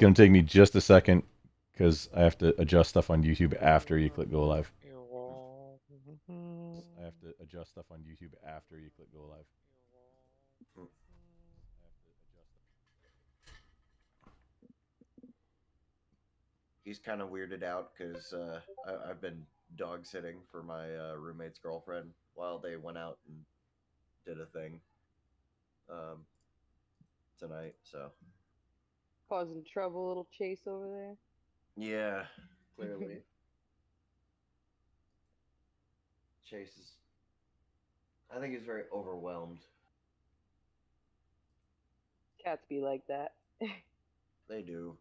going to take me just a second because I have to adjust stuff on YouTube after you click go live. I have to adjust stuff on YouTube after you click go live. He's kind of weirded out because I've been dog sitting for my roommate's girlfriend while they went out and did a thing tonight. So Causing trouble, little Chase over there. yeah, clearly Chase is. I think he's very overwhelmed. Cats be like that. They do.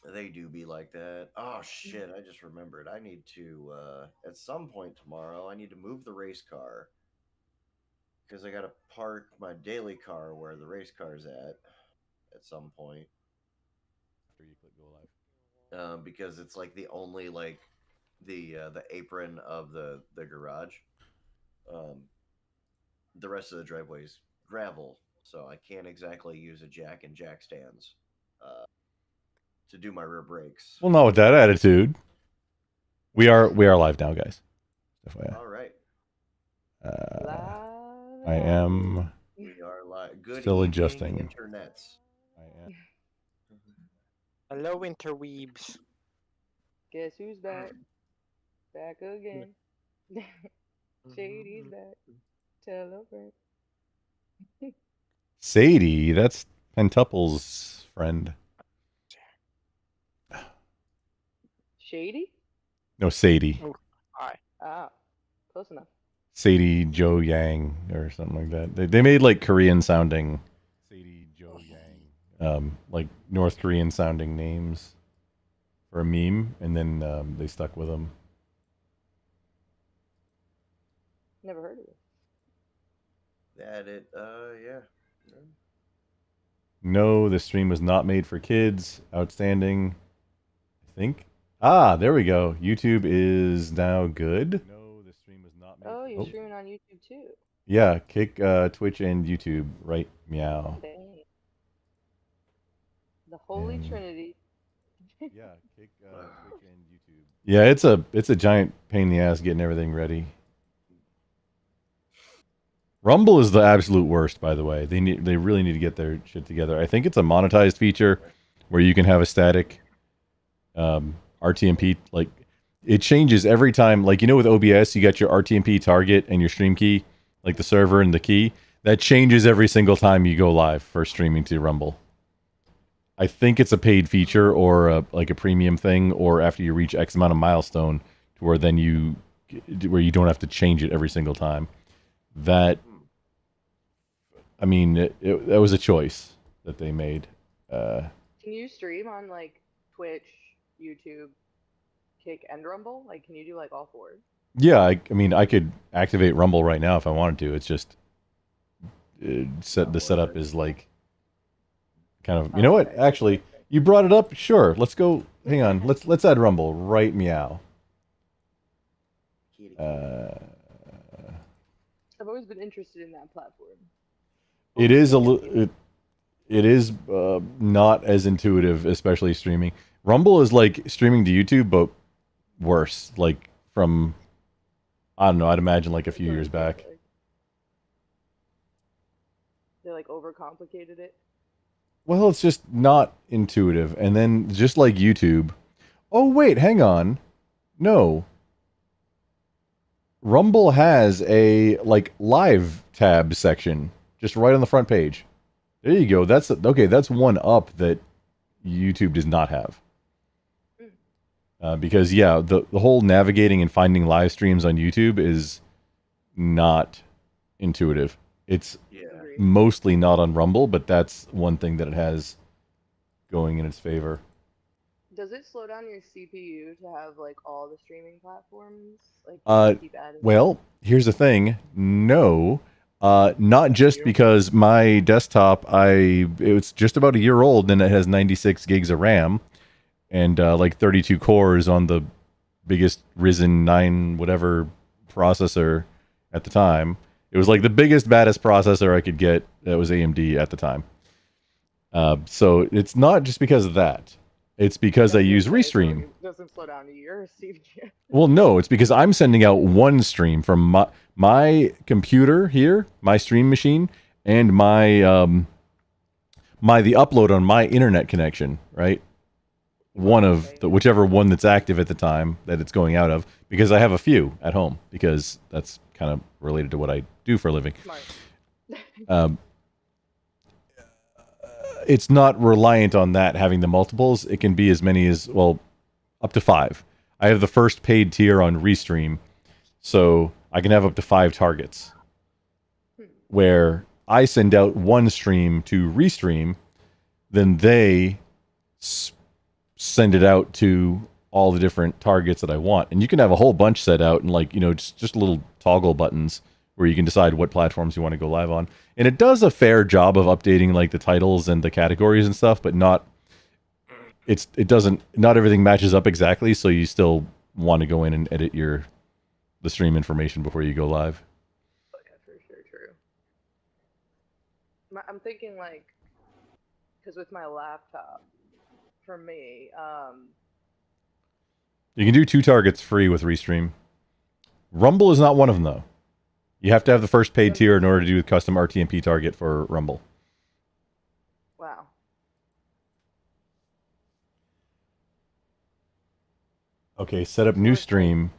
They do be like that. Oh shit! I just remembered. I need to at some point tomorrow. I need to move the race car because I got to park my daily car where the race car's at some point. After you click go live. Because it's like the only like the apron of the garage. Um, the rest of the driveway's gravel, so I can't exactly use a jack and jack stands to do my rear brakes. Well, not with that attitude. We are live now, guys. FYI. All right. I am. We are live. Good still evening, adjusting. Internets. I am. Hello, interweebs. Guess who's back? Back again. Shady's back. Tell a friend. Sadie, that's Pentuple's friend. Shady? No, Sadie. Oh, hi. Ah, close enough. Sadie Joe Yang or something like that. They made like Korean sounding Sadie Joe Yang, like North Korean sounding names for a meme, and then they stuck with them. Never heard of it. Yeah. No, the stream was not made for kids. Outstanding. I think. Ah, there we go. YouTube is now good. No, the stream was not made. Oh, you're streaming on YouTube too. Yeah, kick Twitch and YouTube right meow. Dang. The Holy Trinity. Yeah, kick Twitch and YouTube. Yeah, it's a giant pain in the ass getting everything ready. Rumble is the absolute worst, by the way. They really need to get their shit together. I think it's a monetized feature where you can have a static RTMP. Like it changes every time. Like with OBS, you got your RTMP target and your stream key, like the server and the key. That changes every single time you go live for streaming to Rumble. I think it's a paid feature or like a premium thing, or after you reach X amount of milestone, to where then you don't have to change it every single time. That. I mean, that was a choice that they made. Can you stream on like Twitch, YouTube, Kick, and Rumble? Like, can you do like all four? Yeah, I mean, I could activate Rumble right now if I wanted to. It's just the setup is like kind of. You know what? Actually, you brought it up. Sure, let's go. Hang on. Let's add Rumble right meow. I've always been interested in that platform. It is it is not as intuitive, especially streaming. Rumble is like streaming to YouTube, but worse. Like from, I don't know, I'd imagine like a few years back. They like overcomplicated it. Well, it's just not intuitive. And then just like YouTube. Oh wait, hang on. No. Rumble has a like live tab section. Just right on the front page. There you go. That's okay. That's one up that YouTube does not have. Because yeah, the whole navigating and finding live streams on YouTube is not intuitive. It's mostly not on Rumble, but that's one thing that it has going in its favor. Does it slow down your CPU to have like all the streaming platforms? Like keep adding well, here's the thing. No. Not just because my desktop, it's just about a year old and it has 96 gigs of RAM and like 32 cores on the biggest Ryzen 9 whatever processor at the time. It was like the biggest, baddest processor I could get that was AMD at the time. So it's not just because of that. It's because I use Restream. It doesn't slow down your CVG. Well, no, it's because I'm sending out one stream from my computer here, my stream machine, and my the upload on my internet connection, right? One of the whichever one that's active at the time that it's going out of, because I have a few at home, because that's kind of related to what I do for a living. Smart. It's not reliant on that having the multiples. It can be as many as, well, up to 5. I have the first paid tier on Restream, so I can have up to 5 targets, where I send out one stream to Restream, then they send it out to all the different targets that I want. And you can have a whole bunch set out and, like, you know, just little toggle buttons where you can decide what platforms you want to go live on. And it does a fair job of updating, like, the titles and the categories and stuff, but not everything matches up exactly, so you still want to go in and edit the stream information before you go live. Yeah, for sure, true. I'm thinking, like, because with my laptop, for me, You can do 2 targets free with Restream. Rumble is not one of them, though. You have to have the first paid tier in order to do the custom RTMP target for Rumble. wow. Okay, set up new stream.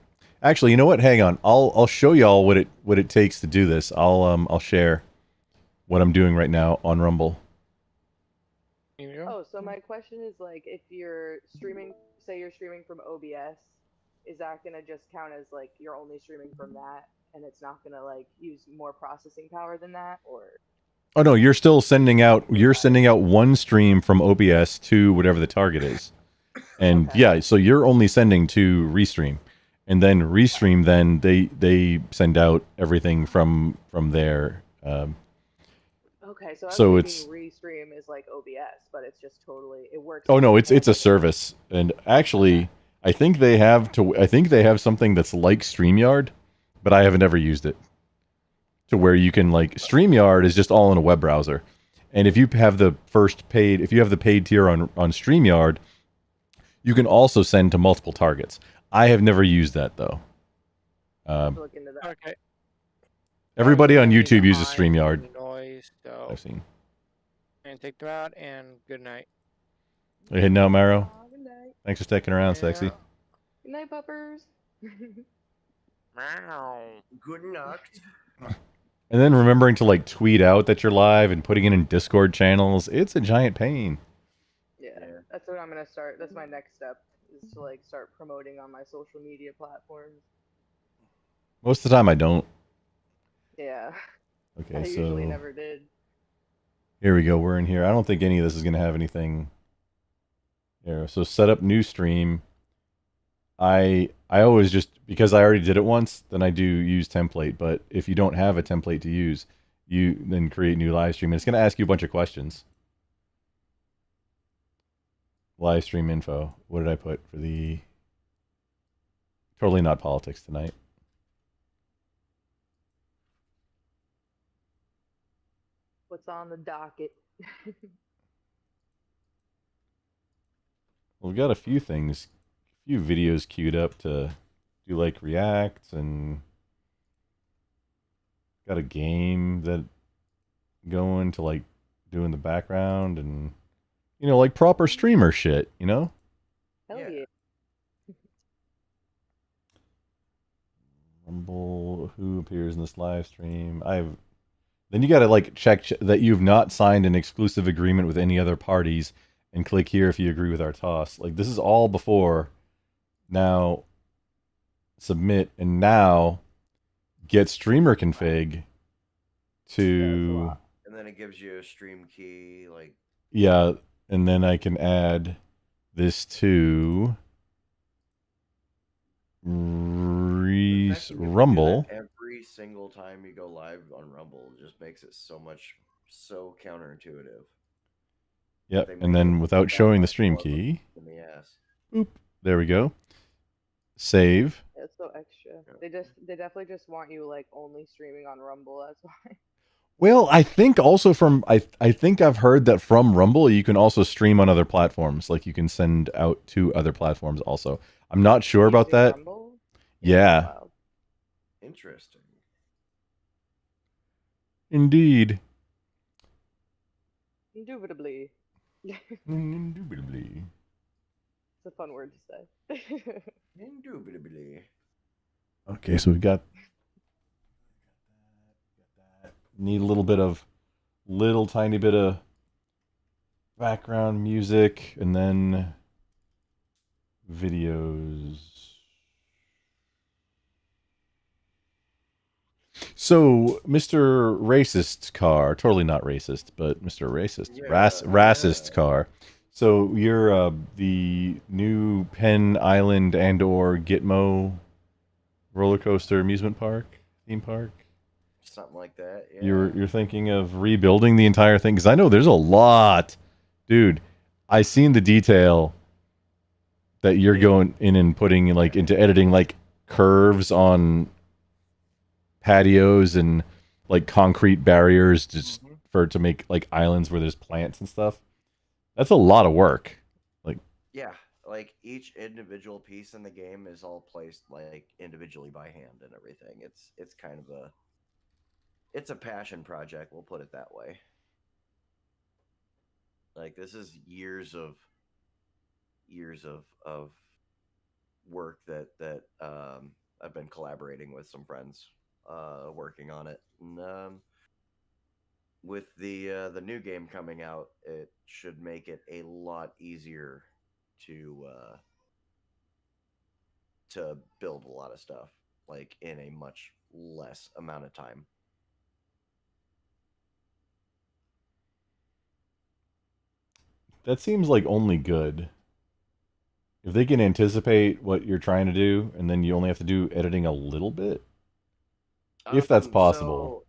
Actually, you know what? Hang on. I'll show y'all what it takes to do this. I'll share what I'm doing right now on Rumble. Oh, so my question is, like, if you're streaming, say you're streaming from OBS, is that gonna just count as, like, you're only streaming from that, and it's not gonna, like, use more processing power than that, or? Oh no, you're still sending out one stream from OBS to whatever the target is. And Okay. yeah, so you're only sending to Restream. And then Restream, then they send out everything from there. Okay, so So I'm it's- thinking Restream is like OBS, but it's just totally, it works. Oh no, it's a independently. service. And actually, I think they have something that's like StreamYard, but I haven't ever used it. To where you can, like, StreamYard is just all in a web browser. And if you have the paid tier on StreamYard, you can also send to multiple targets. I have never used that, though. Look into that. Okay. Everybody on I need YouTube to uses hide StreamYard, Noise, so I've seen. and take them out, and good night. Are you heading out, Maro? Good night. Thanks for sticking around, sexy. Good night, puppers. Meow. Good night. And then remembering to, like, tweet out that you're live and putting it in Discord channels. It's a giant pain. Yeah, that's what I'm gonna start. That's my next step, is to, like, start promoting on my social media platforms. Most of the time I don't. Yeah. Okay, I so usually never did. here we go. We're in here. I don't think any of this is going to have anything there. So set up new stream. I always just, because I already did it once, then I do use template. But if you don't have a template to use, you then create new live stream. And it's going to ask you a bunch of questions. Live stream info. What did I put for the... Totally not politics tonight. What's on the docket? Well, we've got a few things, a few videos queued up to do, like, reacts, and got a game that going to, like, do in the background, and, you know, like, proper streamer shit, you know? Hell Yeah. yeah. Rumble, who appears in this live stream? Then you gotta, like, check that you've not signed an exclusive agreement with any other parties, and click here if you agree with our toss. Like, this is all before. Now, submit, and now get streamer config to... And then it gives you a stream key, like... Yeah, and then I can add this to the fact that you can do that Rumble. every single time you go live on Rumble just makes it so counterintuitive. Yep, They and make then it without that showing the much stream more of a key. In the ass. Boop. There we go. Save. That's so extra. They definitely just want you, like, only streaming on Rumble. That's why. Well, I think also from I think I've heard that from Rumble you can also stream on other platforms. Like you can send out to other platforms also. I'm not sure about Using that. Rumble? Yeah, Wild. Interesting. indeed. Indubitably. It's Indubitably. a fun word to say. Indubitably. Okay, so we've got need a little tiny bit of background music and then videos. So, Mr. Racist Car, totally not racist, but Mr. Racist, racist Yeah. Car. So you're the new Penn Island and/or Gitmo roller coaster amusement park, theme park. Something like that. Yeah. You're thinking of rebuilding the entire thing because I know there's a lot, dude. I seen the detail that you're going in and putting like into editing like curves on patios and like concrete barriers just Mhm. for to make like islands where there's plants and stuff. That's a lot of work. Like Yeah, like each individual piece in the game is all placed like individually by hand and everything. It's kind of it's a passion project, we'll put it that way. Like this is years of work that I've been collaborating with some friends working on it. And, with the new game coming out, it should make it a lot easier to to build a lot of stuff like in a much less amount of time. that seems like only good. If they can anticipate what you're trying to do and then you only have to do editing a little bit, if that's possible.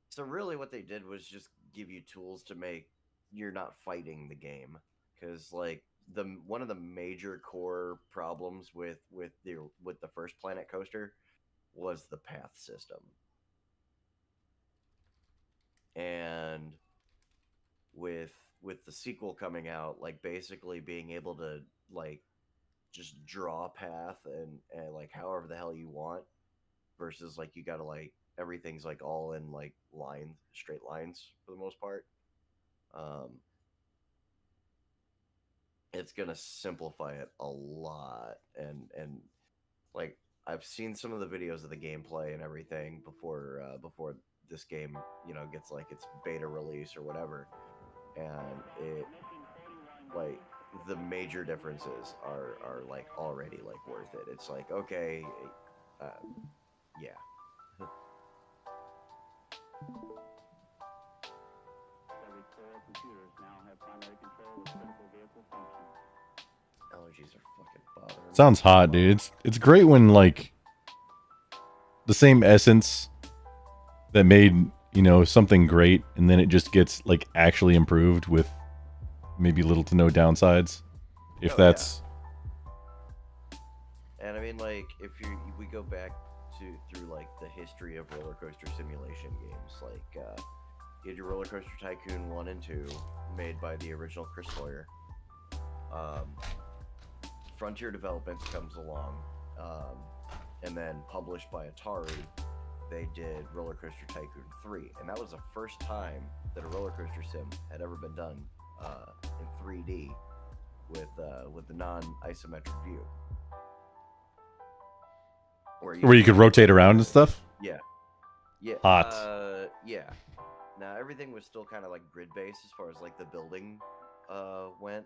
So really what they did was just give you tools to make you're not fighting the game, cuz like the one of the major core problems with the first Planet Coaster was the path system. And with the sequel coming out, like basically being able to like just draw a path and like however the hell you want versus like you gotta like everything's like all in like straight lines for the most part. um it's gonna simplify it a lot. And like I've seen some of the videos of the gameplay and everything before this game gets like its beta release or whatever, and it like the major differences are like already like worth it. It's like okay, uh, yeah. Allergies are fucking bothering me. Sounds hot, dude. It's great when like the same essence that made, something great and then it just gets like actually improved with maybe little to no downsides. If Oh, that's And I mean, like, we go back through like the history of roller coaster simulation games, like you had your Roller Coaster Tycoon 1 and 2, made by the original Chris Sawyer. Frontier Developments comes along, and then published by Atari, they did Roller Coaster Tycoon 3, and that was the first time that a roller coaster sim had ever been done in 3D with the non-isometric view. where you could rotate around and stuff. Yeah. Hot. Yeah. Now everything was still kind of like grid based as far as like the building went.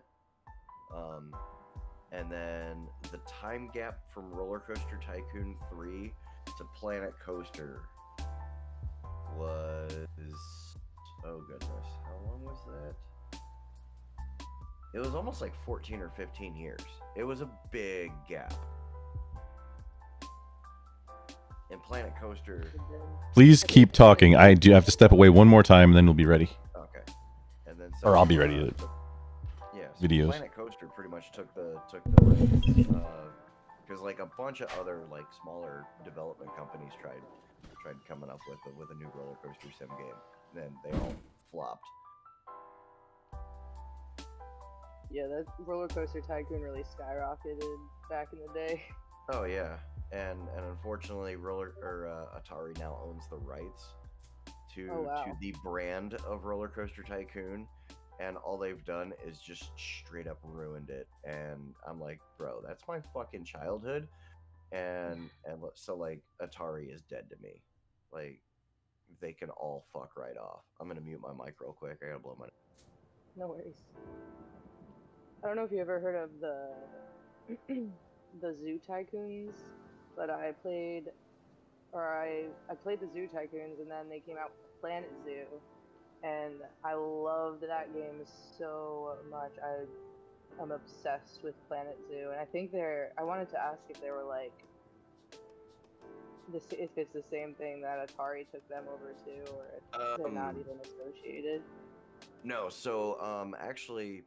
And then the time gap from Roller Coaster Tycoon 3 to Planet Coaster was, oh goodness, how long was that? It was almost like 14 or 15 years. It was a big gap. And Planet Coaster. Please keep talking. I do have to step away one more time and then we'll be ready. Okay. And then Or I'll be ready to yeah, so videos. Planet Coaster pretty much took the because like a bunch of other like smaller development companies tried They tried coming up with a new roller coaster sim game, and they all flopped. Yeah, that Roller Coaster Tycoon really skyrocketed back in the day. Oh yeah, and unfortunately, Atari now owns the rights to Oh, wow. to the brand of Roller Coaster Tycoon, and all they've done is just straight up ruined it. And I'm like, bro, that's my fucking childhood, so like Atari is dead to me. Like they can all fuck right off. I'm gonna mute my mic real quick. I gotta blow my. No worries. I don't know if you ever heard of the the Zoo Tycoons, but I played the Zoo Tycoons, and then they came out with Planet Zoo, and I loved that game so much. I'm obsessed with Planet Zoo, and I think I wanted to ask if they were like if it's the same thing that Atari took them over to, or if they're not even associated. No, so actually,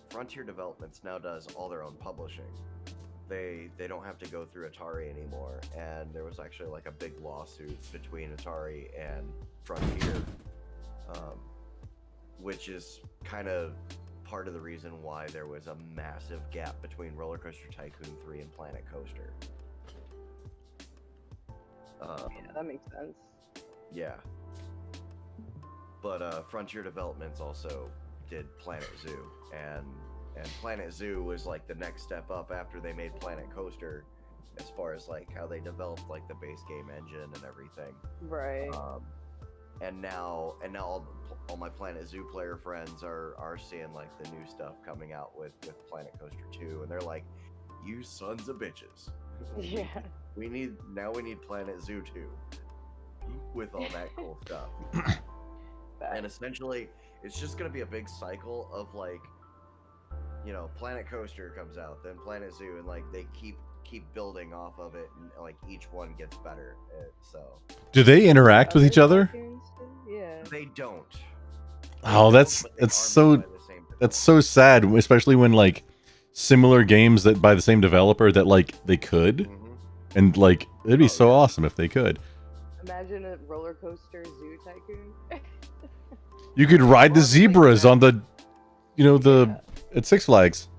Frontier Developments now does all their own publishing. They don't have to go through Atari anymore, and there was actually like a big lawsuit between Atari and Frontier, which is kind of part of the reason why there was a massive gap between Roller Coaster Tycoon 3 and Planet Coaster. Yeah, that makes sense. Yeah. But Frontier Developments also did Planet Zoo, and Planet Zoo was like the next step up after they made Planet Coaster, as far as like how they developed like the base game engine and everything. Right. And now all my Planet Zoo player friends are seeing like the new stuff coming out with Planet Coaster 2, and they're like, "You sons of bitches! Yeah. We need Planet Zoo 2 with all that cool stuff." And essentially, it's just gonna be a big cycle of like, you know, Planet Coaster comes out, then Planet Zoo, and like they keep building off of it, and like each one gets better. So Do they interact with Other each other? tycoons do? Yeah. they don't. Oh, that's But they are so made by the same that's so sad, especially when like similar games that by the same developer that like they could, developer. and like it'd be Oh, so yeah. awesome if they could. Imagine a Roller Coaster Zoo Tycoon. You could ride the Well, I mean, like zebras that- on the, you know, the at Six Flags.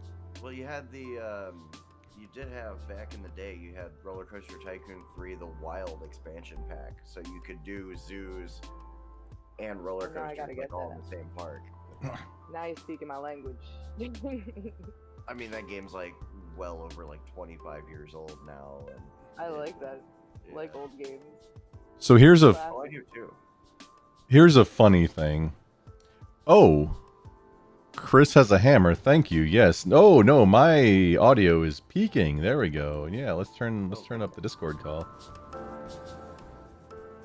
Well, you had you did have back in the day. You had Roller Coaster Tycoon 3, the Wild expansion pack, so you could do zoos and roller Now I coasters gotta like get all in that. the same park. Now you're speaking my language. I mean, that game's like well over like 25 years old now, and I like that. yeah. Like old games. So here's a Oh, I do too. here's a funny thing. Oh, Chris has a hammer. Thank you. Yes. Oh no, my audio is peaking. There we go. Yeah, let's turn up the Discord call.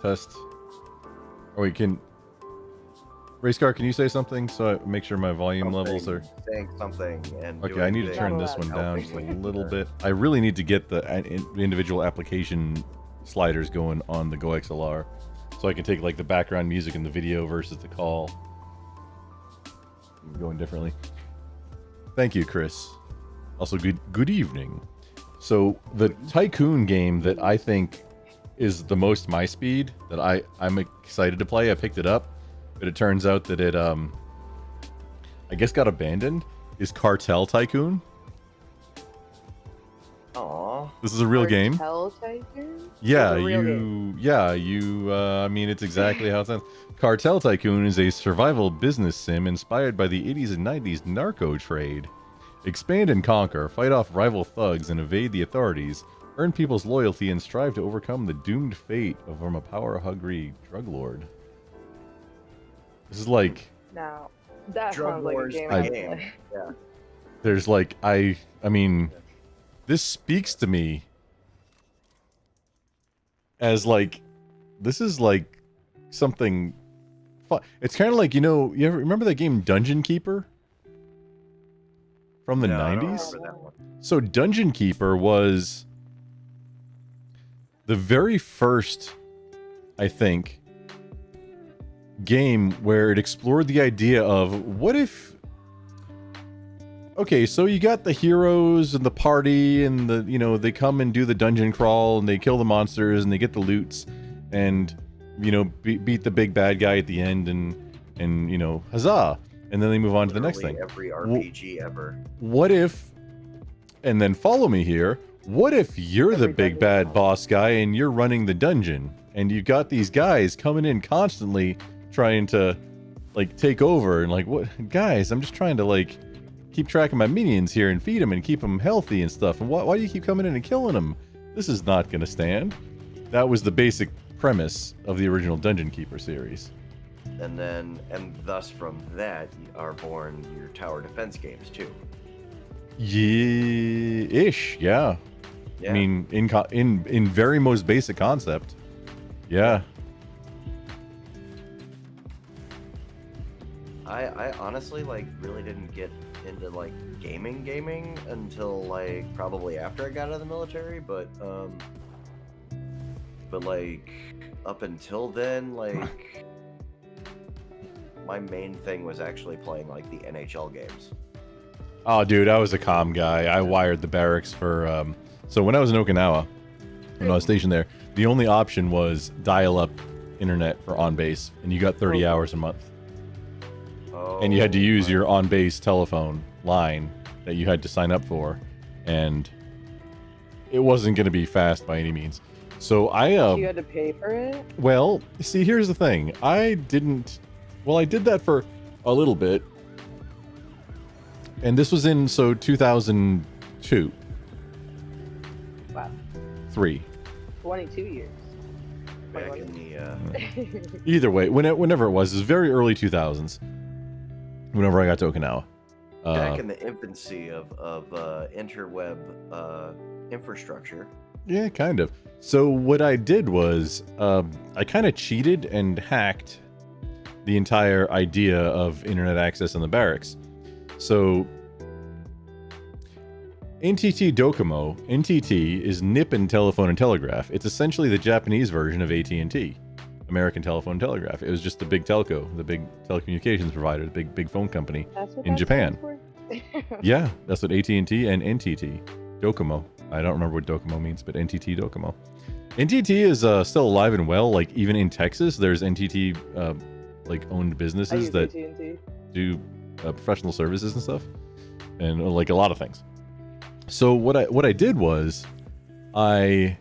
Test. Oh, wait, Racecar, can you say something so I make sure my volume levels are saying something. And okay? doing I need to things turn this Yeah, one and down helping just a with little the- bit. I really need to get the individual application sliders going on the Go XLR, so I can take like the background music in the video versus the call going differently. Thank you, Chris. Also, good evening. So the Tycoon game that I think is the most my speed that I'm excited to play. I picked it up, but it turns out that it I guess got abandoned. Is Cartel Tycoon? Aw. This is a real game. Cartel Tycoon? Yeah, It's a real game. I mean, it's exactly how it sounds. Cartel Tycoon is a survival business sim inspired by the 80s and 90s narco trade. Expand and conquer, fight off rival thugs and evade the authorities, earn people's loyalty and strive to overcome the doomed fate from a power-hungry drug lord. This is like, Now, that Drug sounds like a Wars game the I would game. play. Yeah. there's like, I mean, this speaks to me as like, this is like something fun. It's kind of like, you know, you ever remember that game Dungeon Keeper from the No, I don't 90s? remember that one. So Dungeon Keeper was the very first, I think, game where it explored the idea of what if, okay, so you got the heroes and the party and the, you know, they come and do the dungeon crawl and they kill the monsters and they get the loots and beat the big bad guy at the end, and huzzah, and then they move on to the next Literally thing. Every RPG ever. What if, and then follow me here, what if you're the Every big dungeon. bad boss guy and you're running the dungeon, and you got these guys coming in constantly trying to like take over, and like, what guys, I'm just trying to like keep track of my minions here and feed them and keep them healthy and stuff, and why do you keep coming in and killing them? This is not gonna stand. That was the basic premise of the original Dungeon Keeper series. And thus from that are born your tower defense games too. Yeah. Yeah. I mean, in very most basic concept. Yeah. I honestly like really didn't get into like gaming until like probably after I got out of the military, but like up until then, like my main thing was actually playing like the NHL games. Oh, dude, I was a comm guy. I wired the barracks for. So when I was in Okinawa, when I was stationed there, the only option was dial-up internet for on base, and you got 30 hours a month. Oh, And you had to use my- your on-base telephone line that you had to sign up for, and it wasn't going to be fast by any means. So You had to pay for it? well, see, here's the thing. I did that for a little bit. And this was in 2002, Wow. 3. 22 years. back in the Either way, whenever it was very early 2000s. Whenever I got to Okinawa. back in the infancy of interweb infrastructure. Yeah, kind of. So what I did was I kind of cheated and hacked the entire idea of internet access in the barracks. So NTT Docomo, NTT is Nippon Telephone and Telegraph. It's essentially the Japanese version of AT&T, American Telephone and Telegraph. It was just the big telco, the big telecommunications provider, the big phone company. That's what In that Japan. stands for? Yeah, that's what AT&T and NTT, Docomo. I don't remember what Docomo means, but NTT Docomo. NTT is still alive and well. Like even in Texas, there's NTT like owned I businesses use that AT&T. do professional services and stuff, and like a lot of things. So what I did was I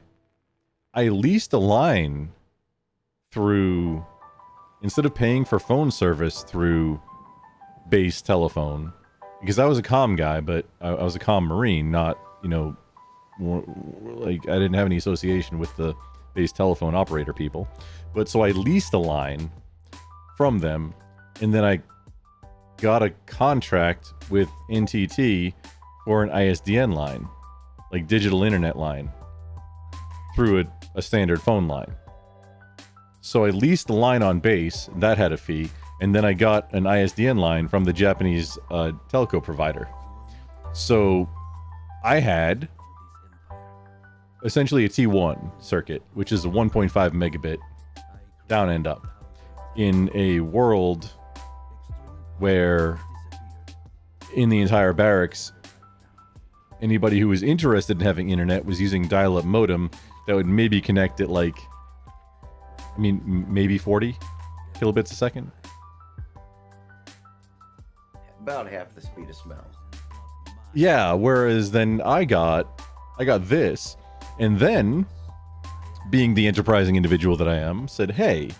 leased a line through, instead of paying for phone service through base telephone, because I was a comm guy, but I was a comm marine, not like I didn't have any association with the base telephone operator people. But so I leased a line from them, and then I got a contract with NTT for an ISDN line, like digital internet line, through a standard phone line. So I leased the line on base, that had a fee, and then I got an ISDN line from the Japanese telco provider. So I had essentially a T1 circuit, which is a 1.5 megabit down and up, in a world where in the entire barracks, anybody who was interested in having internet was using dial-up modem that would maybe connect at like, I mean, maybe 40 kilobits a second. About half the speed of smell. Yeah, whereas then I got this, and then, being the enterprising individual that I am, said, hey,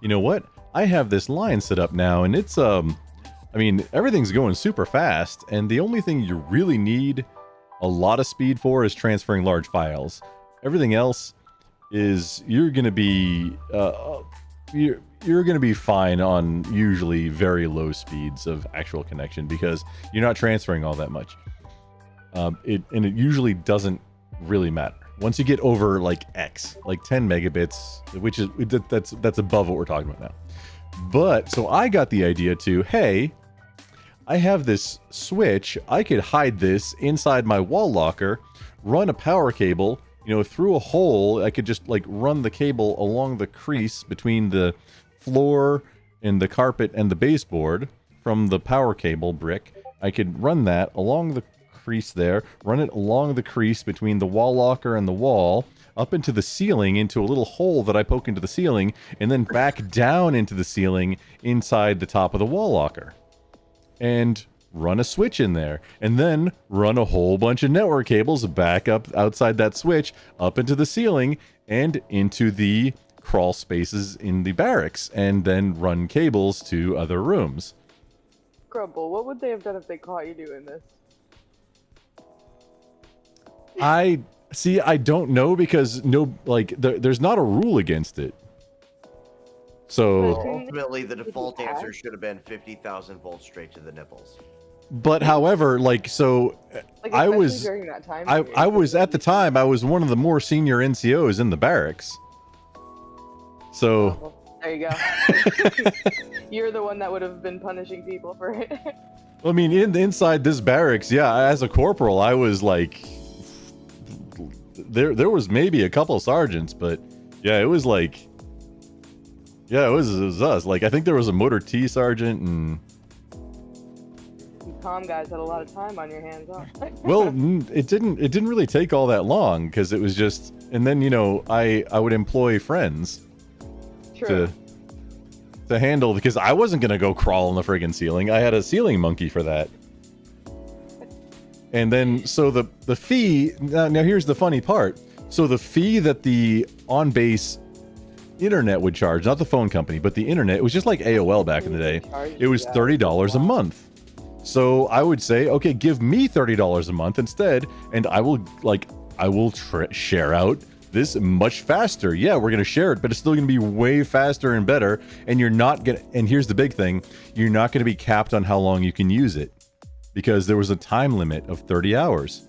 you know what? I have this line set up now, and it's, I mean, everything's going super fast, and the only thing you really need a lot of speed for is transferring large files. Everything else is, you're going to be, you're going to be fine on usually very low speeds of actual connection, because you're not transferring all that much. It usually doesn't really matter. Once you get over like X, like 10 megabits, which is, that's above what we're talking about now. But so I got the idea to, hey, I have this switch. I could hide this inside my wall locker, run a power cable, through a hole. I could just like run the cable along the crease between the floor and the carpet and the baseboard from the power cable brick. I could run that along the crease there, run it along the crease between the wall locker and the wall. up into the ceiling, into a little hole that I poke into the ceiling, and then back down into the ceiling inside the top of the wall locker. And run a switch in there, and then run a whole bunch of network cables back up outside that switch, up into the ceiling, and into the crawl spaces in the barracks, and then run cables to other rooms. Grumble, what would they have done if they caught you doing this? I don't know, because there's not a rule against it. So, But- Ultimately, the Did you default ask? answer should have been 50,000 volts straight to the nipples. but however, Like, I especially was- during that time I period, was at the time, I was one of the more senior NCOs in the barracks. So, Well, there you go. You're the one that would have been punishing people for it. I mean, inside this barracks, yeah, as a corporal, I was like, there was maybe a couple sergeants, but yeah, it was like, yeah, it was us. Like, I think there was a motor T sergeant, and You calm guys had a lot of time on your hands, huh? well, it didn't really take all that long, because it was just, and then I would employ friends True. to handle, because I wasn't gonna go crawl on the friggin' ceiling. I had a ceiling monkey for that. And then, so the fee, now here's the funny part. So the fee that the on-base internet would charge, not the phone company, but the internet, it was just like AOL back in the day. It was $30 a month. So I would say, okay, give me $30 a month instead, and I will share out this much faster. Yeah, we're gonna share it, but it's still gonna be way faster and better. And you're not gonna, and here's the big thing, you're not gonna be capped on how long you can use it, because there was a time limit of 30 hours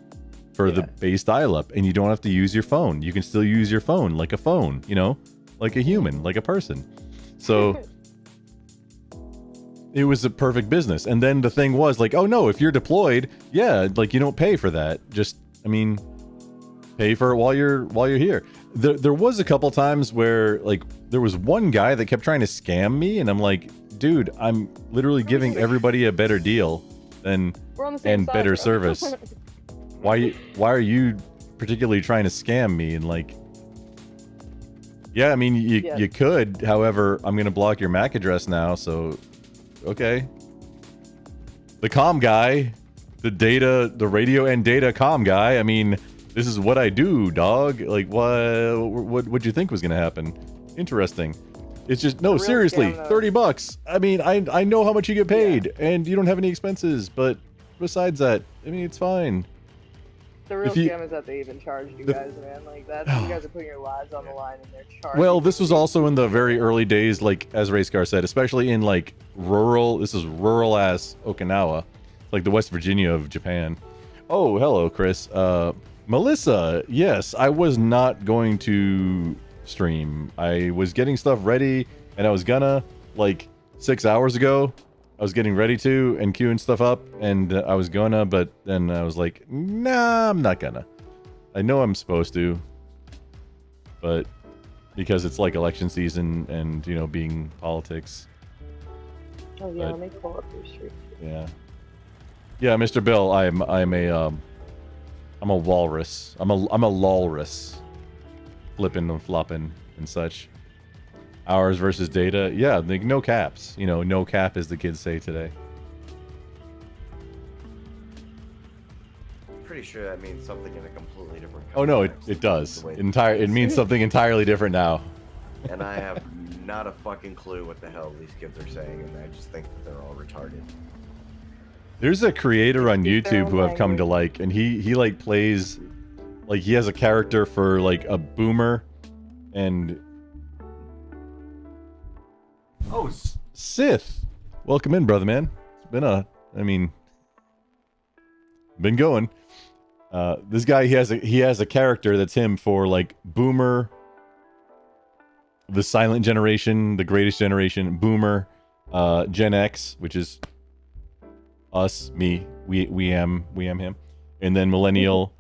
for the base dial-up, and you don't have to use your phone. You can still use your phone like a phone, like a human, like a person. So it was a perfect business. And then the thing was like, oh no, if you're deployed, yeah, like you don't pay for that. Just, pay for it while you're here. There was a couple times where like there was one guy that kept trying to scam me, and I'm like, dude, I'm literally giving everybody a better deal than We're on the same and side, better bro. service. Why are you particularly trying to scam me? And like, yeah, I mean, you could. However, I'm gonna block your MAC address now. So, okay. The comm guy, the radio and data comm guy. I mean, this is what I do, dog. Like, what'd you think was gonna happen? Interesting. It's just, no, real seriously, scam, though. $30. I mean, I know how much you get paid, and you don't have any expenses, but besides that, I mean, it's fine. The real If you- scam is that they even charged you the- guys, man. Like that, you guys are putting your lives on the line, and they're charging. Well, this was also in the very early days, like as Rayscar said, especially in like this is rural ass Okinawa, like the West Virginia of Japan. Oh, hello, Chris. Melissa, yes, I was not going to stream. I was getting stuff ready, and I was gonna, like 6 hours ago, I was getting ready to and queuing stuff up, and I was gonna, but then I was like, nah, I'm not gonna. I know I'm supposed to, but because it's like election season and being politics. Oh yeah, but- let me pull up your stream. Yeah, Mr. Bill, I'm a walrus. I'm a lolrus, flipping and flopping and such. Hours versus data, yeah, like no caps. No cap, as the kids say today. Pretty sure that means something in a completely different. Oh no, context. it does. The way- It means something entirely different now. And I have not a fucking clue what the hell these kids are saying, and I just think that they're all retarded. There's a creator on Speak their YouTube own who I've come to language. like, and he like plays, like he has a character for like a boomer, and oh, Sith, welcome in, brother man. It's been been going. This guy, he has a character that's him for like boomer, the silent generation, the greatest generation, boomer, Gen X, which is us, me, we am him, and then millennial,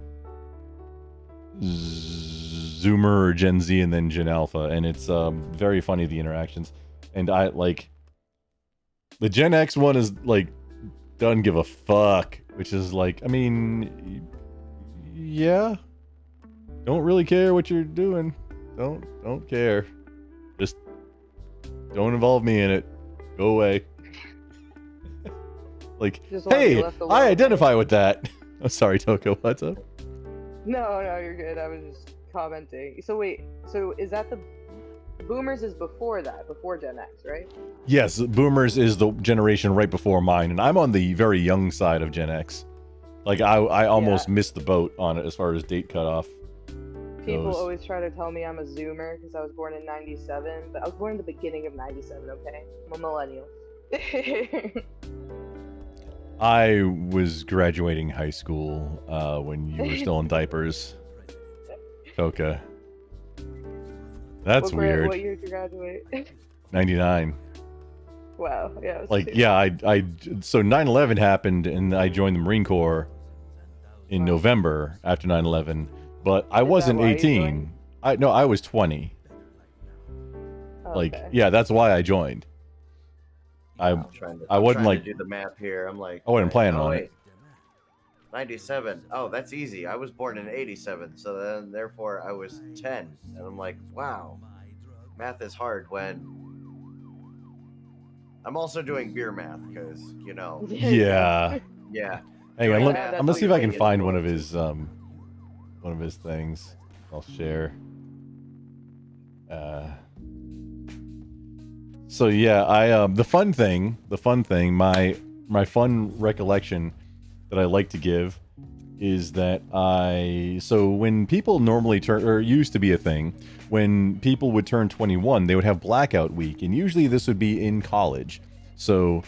Zoomer or Gen Z, and then Gen Alpha, and it's very funny, the interactions. And I like the Gen X one is like doesn't give a fuck, which is like, I mean, yeah, don't really care what you're doing. Don't care. Just don't involve me in it. Go away. Like, Just wanna be hey, left alone, I right? identify with that. Oh, sorry, Toko. What's up? No, you're good. I was just commenting. So wait, so is that the Boomers is before that, before Gen X, right? Yes, Boomers is the generation right before mine, and I'm on the very young side of Gen X. Like, I almost missed the boat on it as far as date cutoff People goes. always try to tell me I'm a Zoomer because I was born in '97, but I was born in the beginning of '97. Okay, I'm a millennial. I was graduating high school when you were still in diapers, Toka. That's weird. What year did you graduate? 99. Wow, yeah. I was Like, too. yeah, so 9/11 happened, and I joined the Marine Corps in November after 9/11, but I that wasn't why you 18. I was 20. Like, Okay. yeah, that's why I joined. I'm trying to, I I'm wasn't trying like- to do the math here. I'm like, I wasn't planning oh, on wait. it. 97. Oh, that's easy. I was born in 87, so then therefore I was 10. And I'm like, wow. Math is hard when I'm also doing beer math because, you know, Yeah. yeah. Hang on, Yeah, I'm that's gonna what see if you're I can thinking. find one of his things. I'll share. So yeah, I the fun thing, my fun recollection that I like to give is that so when people normally turn, or used to be a thing, when people would turn 21, they would have blackout week, and usually this would be in college. So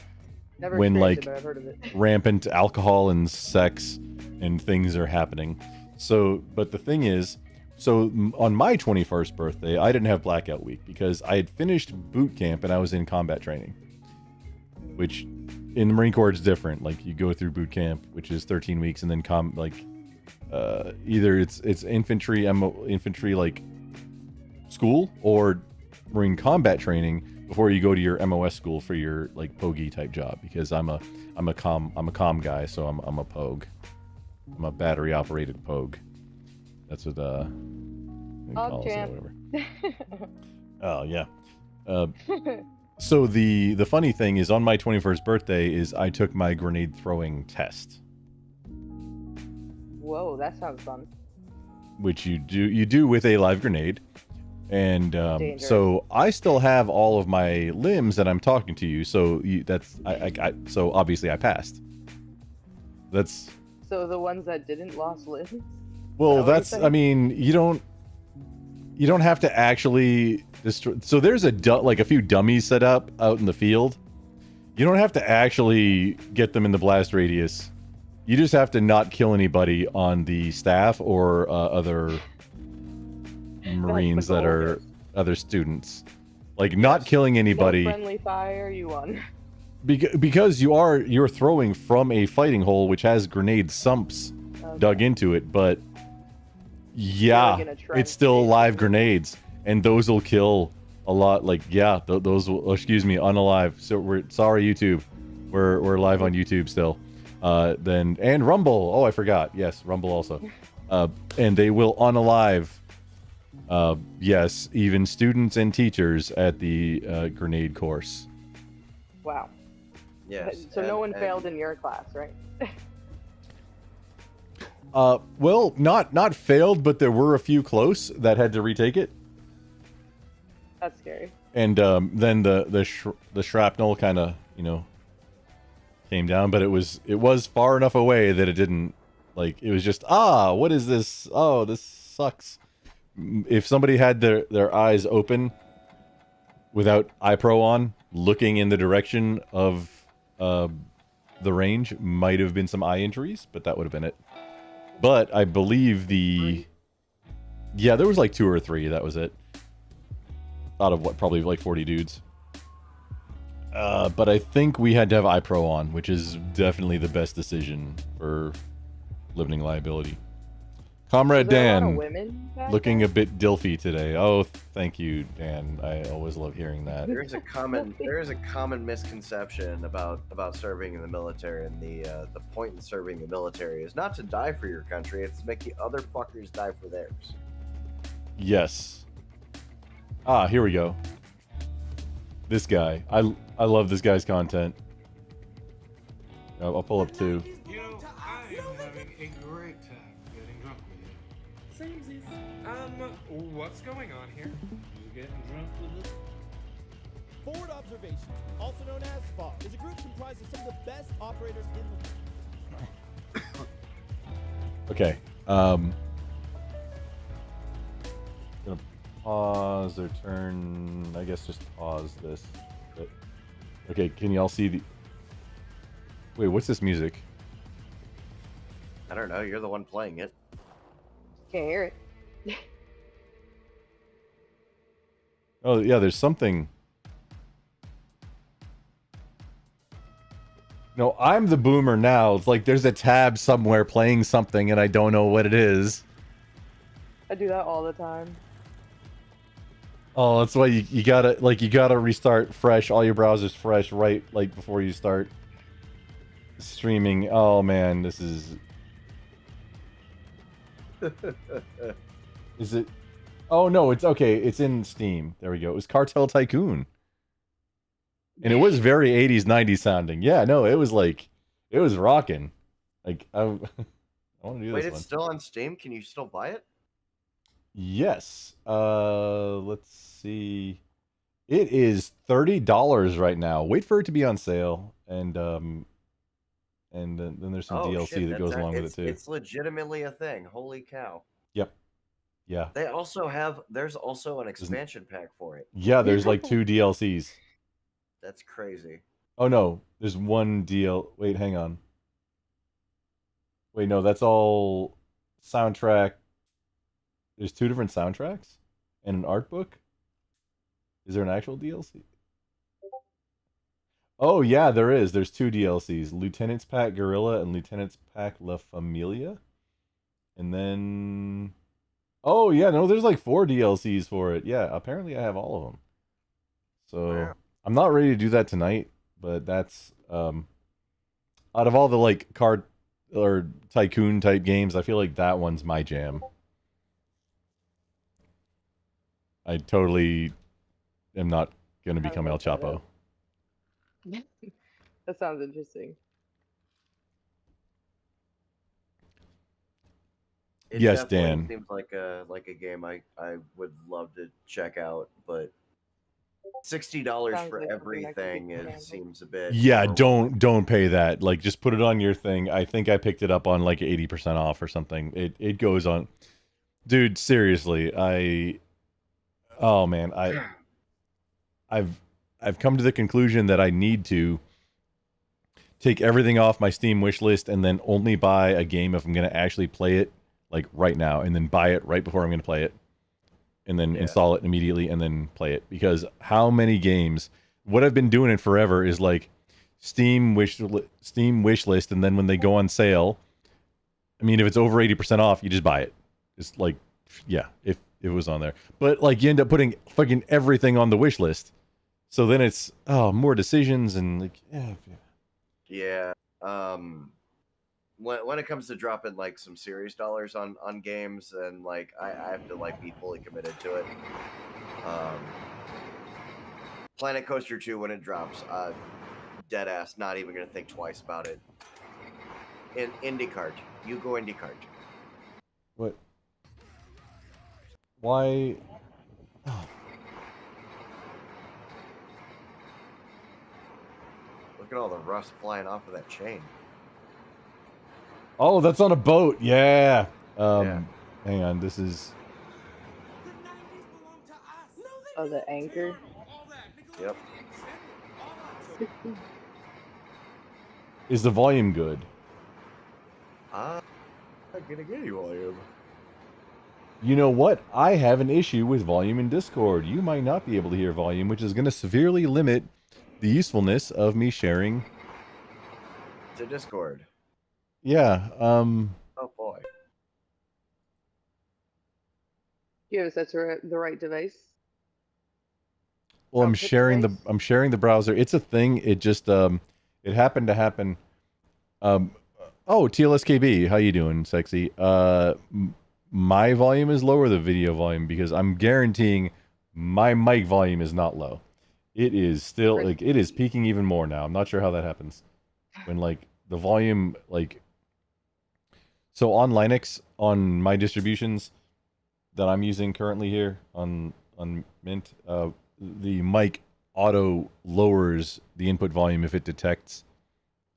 Never when, experienced like, it, but I've heard of it. rampant alcohol and sex and things are happening. So, but the thing is, on my 21st birthday, I didn't have blackout week because I had finished boot camp and I was in combat training, which in the Marine Corps it's different. Like, you go through boot camp, which is 13 weeks, and then either it's infantry like school, or Marine combat training before you go to your MOS school for your like pogie type job, because I'm a comm guy, so I'm a pogue. I'm a battery operated pogue. That's what they call us or champ. whatever. Oh yeah. So the funny thing is, on my 21st birthday is I took my grenade throwing test, Whoa, that sounds fun. which you do with a live grenade. And Dangerous. so I still have all of my limbs that I'm talking to you. So so obviously I passed. That's So the ones that didn't lost limbs? well. what you're That's I saying? mean, you don't have to actually destroy. So there's like a few dummies set up out in the field. You don't have to actually get them in the blast radius. You just have to not kill anybody on the staff or other Marines the that goal. are other students. Like, not killing anybody. No friendly fire, you won. Because you're throwing from a fighting hole which has grenade sumps dug into it, but yeah, like in a trench, it's still live basically. grenades, and those will kill a lot. Like, yeah, those will, excuse me, unalive. So we're sorry, YouTube, we're live on YouTube still. And Rumble. Oh, I forgot. Yes, Rumble also. And they will unalive. Yes, even students and teachers at the grenade course. Wow. Yes. So no one and- failed in your class, right? Well, not failed, but there were a few close that had to retake it, That's scary. and then the shrapnel kind of came down, but it was far enough away that it didn't, like, it was just, what is this? Oh, this sucks. If somebody had their eyes open without iPro on, looking in the direction of the range, might have been some eye injuries, but that would have been it. But I believe there was like 2 or 3, that was it. Out of what, probably like 40 dudes. But I think we had to have iPro on, which is definitely the best decision for limiting liability. Comrade Was there a lot of Dan, women back looking then? a bit dilfy today. Oh, thank you, Dan. I always love hearing that. There is a common misconception about serving in the military, and the point in serving the military is not to die for your country; it's to make the other fuckers die for theirs. Yes. Ah, here we go. This guy. I love this guy's content. I'll pull up two. You know, I am having a great time getting drunk with you. Samesies. What's going on here? You getting drunk with us? Forward Observation, also known as FOB, is a group comprised of some of the best operators in the Okay. Gonna pause or turn. I guess just pause this. But, okay, can y'all see the? Wait, what's this music? I don't know. You're the one playing it. Can't hear it. Oh yeah, there's something. No, I'm the boomer now. It's like there's a tab somewhere playing something and I don't know what it is. I do that all the time. Oh, that's why you gotta restart fresh, all your browsers fresh right like before you start streaming. Oh man, this is Is it? Oh no, it's okay. It's in Steam. There we go. It was Cartel Tycoon. And it was very 80s, 90s sounding. Yeah, no, it was like, it was rocking. Like, I want to do Wait, this it's one. still on Steam? Can you still buy it? Yes. Let's see. It is $30 right now. Wait for it to be on sale. And then there's some DLC shit, that goes along with it too. It's legitimately a thing. Holy cow. Yep. Yeah. They also have, there's also an expansion pack for it. Yeah, there's like 2 DLCs. That's crazy. Oh no, there's one Wait, hang on. Wait, no, that's all soundtrack. There's 2 different soundtracks and an art book. Is there an actual DLC? Oh yeah, there is. There's 2 DLCs: Lieutenant's Pack Guerrilla and Lieutenant's Pack La Familia. And then, oh yeah, no, there's like 4 DLCs for it. Yeah, apparently I have all of them. So. Wow. I'm not ready to do that tonight, but that's out of all the like card or tycoon type games, I feel like that one's my jam. I totally am not gonna become El Chapo. That sounds interesting. It Yes, definitely Dan. seems like a game I would love to check out, but $60 Sounds for like something that could be everything handled. seems a bit. Yeah, overwhelming. don't pay that. Like just put it on your thing. I think I picked it up on like 80% off or something. It goes on. Dude, seriously, oh man, I've come to the conclusion that I need to take everything off my Steam wish list and then only buy a game if I'm going to actually play it like right now, and then buy it right before I'm going to play it, and then install it immediately and then play it. Because how many games, what I've been doing it forever is like Steam wish list, and then when they go on sale, I mean, if it's over 80% off, you just buy it. It's like, yeah, if it was on there. But like you end up putting fucking everything on the wish list. So then it's more decisions and like Yeah. When it comes to dropping like some serious dollars on games, and like I have to like be fully committed to it. Planet Coaster 2 when it drops, dead ass, not even gonna think twice about it. In IndyCart, you go IndyCart. what? Why? Look at all the rust flying off of that chain. Oh, that's on a boat. Yeah. Yeah. Hang on. This is. Oh, the anchor. Yep. Is the volume good? I'm gonna get you volume. You know what? I have an issue with volume in Discord. You might not be able to hear volume, which is going to severely limit the usefulness of me sharing. To Discord. Yeah. Oh boy. Do you have it set to the right device? Well, I'm Output sharing device? I'm sharing the browser. It's a thing. It just it happened to happen. Oh, TLSKB, how you doing, sexy? my volume is low or the video volume, because I'm guaranteeing my mic volume is not low. It is still like it is peaking even more now. I'm not sure how that happens. When like the volume like so on Linux, on my distributions that I'm using currently here on Mint, the mic auto lowers the input volume if it detects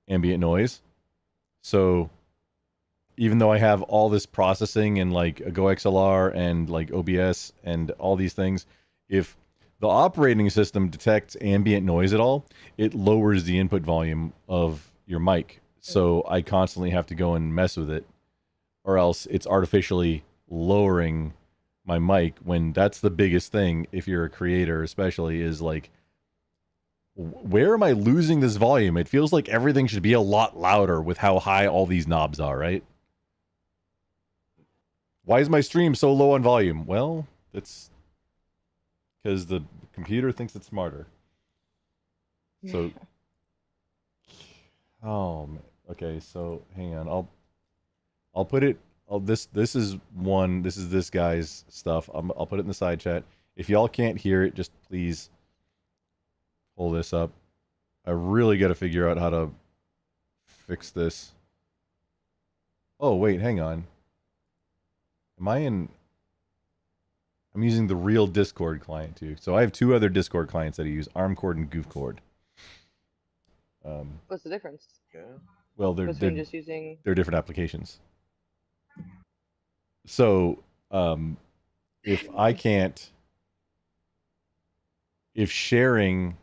ambient noise. So even though I have all this processing and like a GoXLR and like OBS and all these things, if the operating system detects ambient noise at all, it lowers the input volume of your mic. So I constantly have to go and mess with it, or else it's artificially lowering my mic, when that's the biggest thing if you're a creator especially, is like, where am I losing this volume? It feels like everything should be a lot louder with how high all these knobs are, right? Why is my stream so low on volume? Well, it's because the computer thinks it's smarter. So, oh, man. Okay, so hang on. I'll put it. This is one. This is this guy's stuff. I'll put it in the side chat. If y'all can't hear it, just please pull this up. I really got to figure out how to fix this. Oh wait, hang on. Am I in? I'm using the real Discord client too. So I have two other Discord clients that I use: Armcord and Goofcord. What's the difference? Yeah. Well, they're Between just using. they're different applications. So, if I can't, if sharing,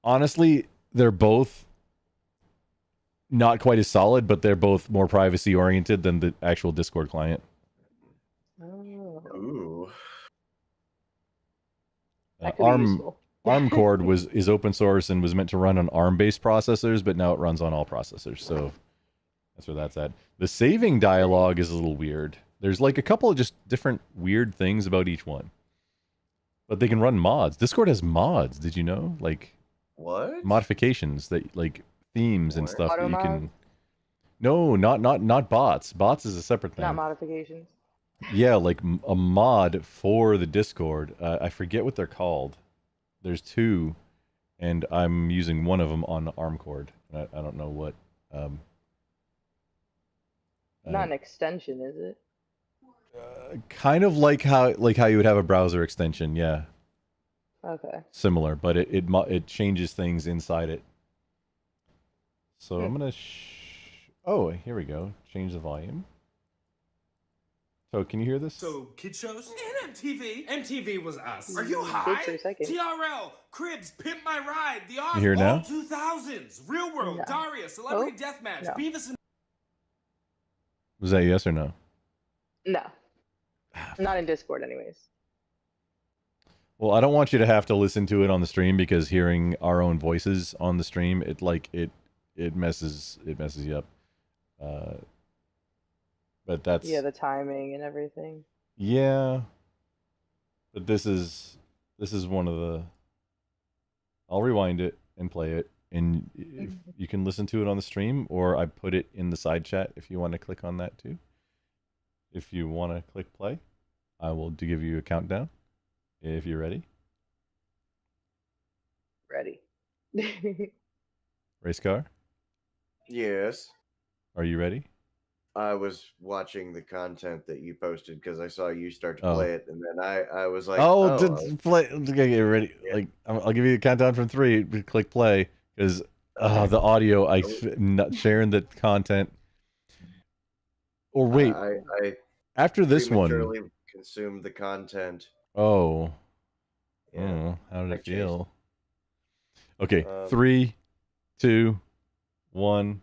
honestly, they're both not quite as solid, but they're both more privacy oriented than the actual Discord client. Oh, Ooh. that could be useful. Armcord is open source and was meant to run on ARM-based processors, but now it runs on all processors. So that's where that's at. The saving dialogue is a little weird. There's like a couple of just different weird things about each one. But they can run mods. Discord has mods, did you know? Like What? modifications that like themes and What? stuff that Auto you mod? can. No, not bots. Bots is a separate thing. Not modifications. Yeah, like a mod for the Discord. I forget what they're called. There's two, and I'm using one of them on Armcord. I don't know what. Not an extension, is it? Kind of like how you would have a browser extension. Yeah, Okay. similar, but it changes things inside it. So I'm gonna. Oh, here we go. Change the volume. So can you hear this? So, kid shows and MTV. MTV was us. Are you Good high? for a second. TRL, Cribs, Pimp My Ride, The Oz, You hear now? all 2000s, Real World, No. Daria, Celebrity Oh, Deathmatch, no. Beavis and Was that yes or no? No. Not in Discord, anyways. Well, I don't want you to have to listen to it on the stream, because hearing our own voices on the stream, it messes you up. But that's Yeah, the timing and everything. yeah. But this is one of the. I'll rewind it and play it, and if you can listen to it on the stream, or I put it in the side chat if you want to click on that too. If you want to click play, I will give you a countdown if you're ready. Ready. Race car, Yes. are you ready? I was watching the content that you posted because I saw you start to Oh. play it, and then I was like, Play. Okay, get ready. Yeah. Like I'll give you a countdown from 3. Click play, because the audio. Not sharing the content. Or wait, I after this one. prematurely consumed the content. Oh. Yeah. Oh, how did Like it feel? Okay, Um, 3, 2, 1.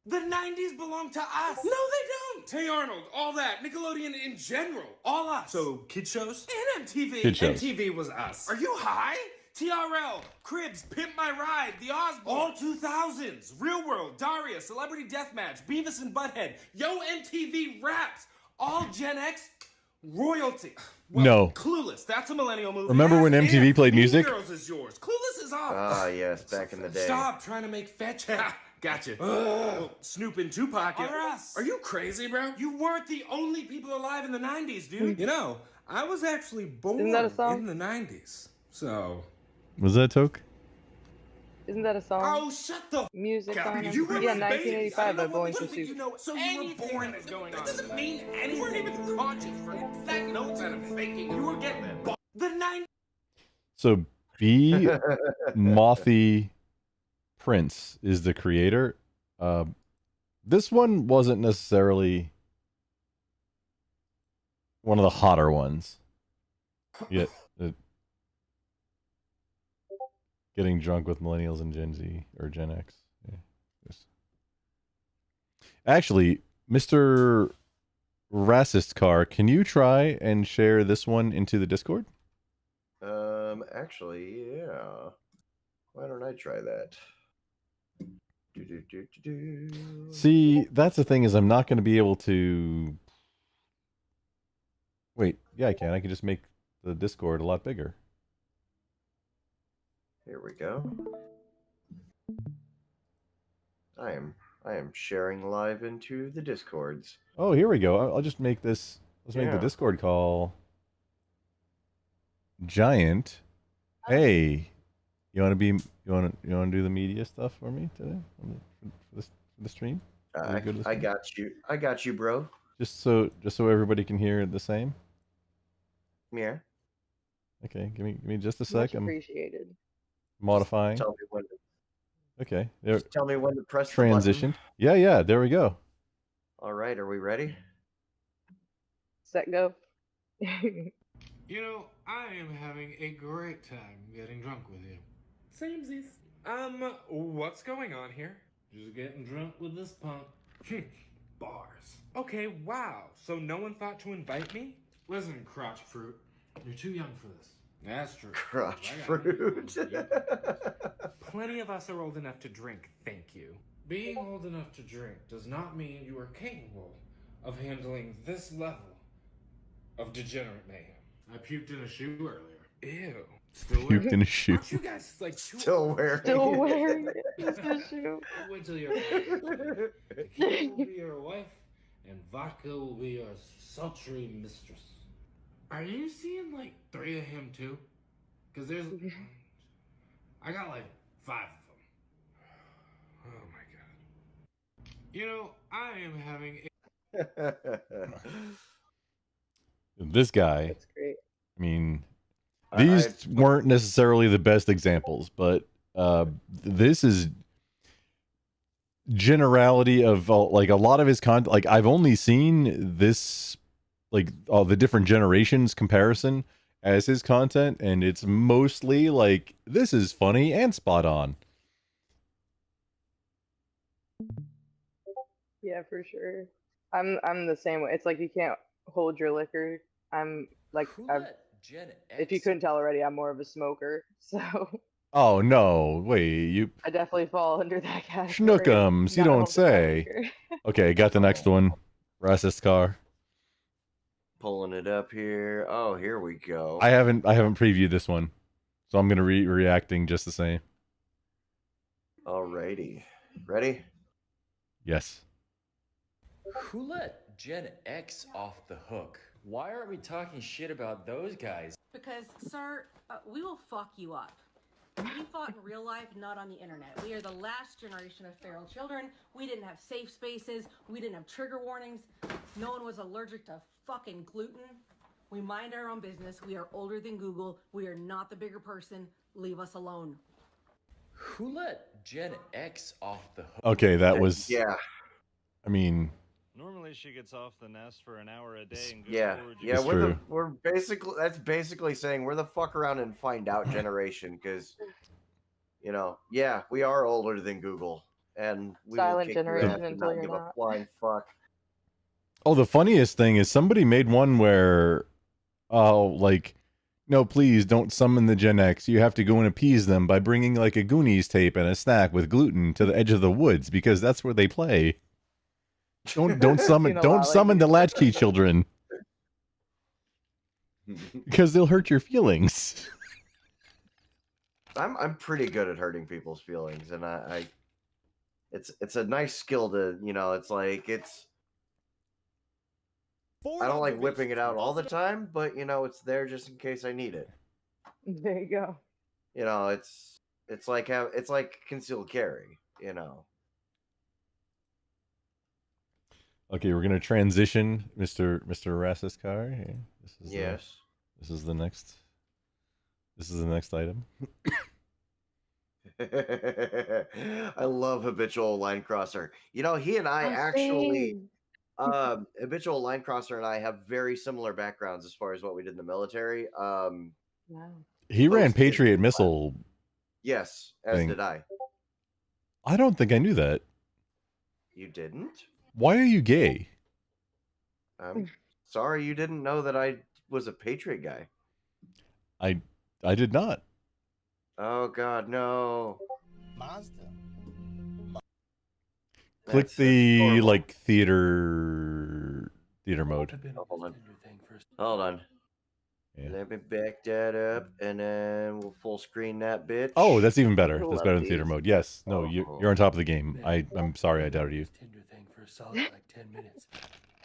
the 90s belong to us. No, they don't. Hey Arnold, all that. Nickelodeon in general, all us. So, kid shows and MTV. Kid shows. MTV was us. Are you high? TRL, Cribs, Pimp My Ride, The Osbournes, all 2000s, Real World, Daria, Celebrity Deathmatch, Beavis and Butthead, Yo MTV Raps, all Gen X, royalty. Well, No. Clueless, that's a millennial movie. Remember when Yes, MTV yeah. played Mean music? Girls is yours. Clueless is ours. Ah, yes, back in the day. Stop trying to make fetch. Gotcha. Snoop and Tupac are us. Are you crazy, bro? You weren't the only people alive in the 90s, dude. You know, I was actually born Isn't that a song? in the 90s. So. Was that Toke? Isn't that a song? Oh, shut the Music f on up. it? You were Yeah, my baby. 1985 by I don't know Bowling what for you think Soup. you know. So you were born is going on. That doesn't mean anything. You weren't even conscious for that notes out of faking. You were getting that. The 90s. So B Mothy Prince is the creator. This one wasn't necessarily one of the hotter ones. Yet, getting drunk with millennials and Gen Z or Gen X. Yeah. Actually, Mr. Racist Car, can you try and share this one into the Discord? Actually, yeah. Why don't I try that? See, that's the thing is I'm not going to be able to... Wait, yeah, I can. I can just make the Discord a lot bigger. Here we go. I am sharing live into the Discords. Oh, here we go. I'll just make this... Let's make the Yeah. Discord call giant. Hey, you want to do the media stuff for me today for the stream? Are you good with I this? got you, bro. Just so everybody can hear the same. Yeah. Okay, give me just a Much sec. I'm appreciated. modifying. Tell me when. Okay, there. Just tell me when to press the Transition. button. Yeah. There we go. All right, are we ready? Set go. You know, I am having a great time getting drunk with you. Samesies. What's going on here? Just getting drunk with this punk. Bars. Okay, wow. So no one thought to invite me? Listen, crotch fruit, you're too young for this. That's true. Crotch I got it. fruit. Plenty of us are old enough to drink, thank you. Being old enough to drink does not mean you are capable of handling this level of degenerate mayhem. I puked in a shoe earlier. Ew. Still Puked in a shoe. Aren't you guys like too Still wearing. Still it. wearing it. Piece of shoe. Wait till you're tequila will be your wife, and vodka will be your sultry mistress. Are you seeing like 3 of him too? Cause there's, I got like 5 of them. Oh my god. You know, I am having This guy. That's great. I mean, these weren't necessarily the best examples, but this is generality of like a lot of his content. Like I've only seen this, like all the different generations comparison as his content, and it's mostly like this is funny and spot on. Yeah, for sure. I'm the same way. It's like you can't hold your liquor. I'm like if you couldn't tell already, I'm more of a smoker. So Oh no, wait, you I definitely fall under that category. schnookums, you Not don't holding my say. liquor. Okay, got the next one. Racist car. Pulling it up here. Oh, here we go. I haven't previewed this one, so I'm gonna reacting just the same. Alrighty. Ready? Yes. Who let Gen X off the hook? Why aren't we talking shit about those guys? Because, sir, we will fuck you up. We fought in real life, not on the internet. We are the last generation of feral children. We didn't have safe spaces. We didn't have trigger warnings. No one was allergic to fucking gluten. We mind our own business. We are older than Google. We are not the bigger person. Leave us alone. Who let Gen X off the hook? Okay, that was. Yeah. I mean, Normally she gets off the nest for an hour a day and goes Yeah. forward. Yeah, It's we're true. we're basically that's basically saying we're the fuck around and find out generation because yeah, we are older than Google and we will Silent kick your generation ass and until not you're give not. a flying fuck. oh, the funniest thing is somebody made one where, like, no, please don't summon the Gen X. You have to go and appease them by bringing like a Goonies tape and a snack with gluten to the edge of the woods because that's where they play. Don't summon Seen a lot don't summon the lately. latchkey children because they'll hurt your feelings. I'm pretty good at hurting people's feelings, and I it's a nice skill to, you know, it's like I don't like whipping it out all the time, but you know, it's there just in case I need it. There you go. You know, it's like it's like concealed carry, you know. Okay, we're gonna transition, Mr. Rassiskar. Here. Yes. This is the next item. I love Habitual Line Crosser. You know, he and I actually Habitual Line Crosser and I have very similar backgrounds as far as what we did in the military. Wow. He ran Posted Patriot missile. Yes, as thing. did I. I don't think I knew that. You didn't? Why are you gay? I'm sorry you didn't know that I was a Patriot guy. I did not. Oh God, no. Mazda. Click That's the horrible. like theater mode. Hold on. Yeah. Let me back that up, and then we'll full screen that bitch. Oh, that's even better. Love That's better than theater these. mode. Yes. No, you're on top of the game. I'm sorry I doubted you. Tinder thing for a solid like 10 minutes,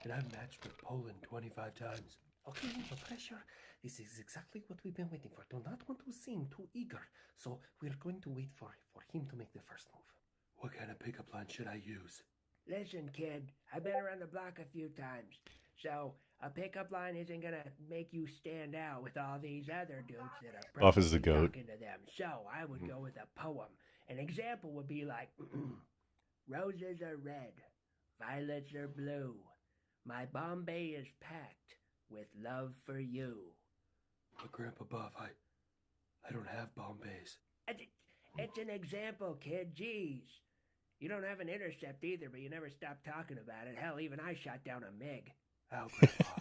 and I've matched with Poland 25 times. Okay, no pressure. This is exactly what we've been waiting for. Do not want to seem too eager, so we're going to wait for him to make the first move. What kind of pickup line should I use? Listen, kid, I've been around the block a few times, so a pickup line isn't gonna make you stand out with all these other dudes that are Off as the probably goat. talking to them. So I would go with a poem. An example would be like, roses are red, violets are blue. My Bombay is packed with love for you. But Grandpa Buff, I don't have Bombays. It's an example, kid. Jeez. You don't have an intercept either, but you never stop talking about it. Hell, even I shot down a MiG. Ow, Grandpa.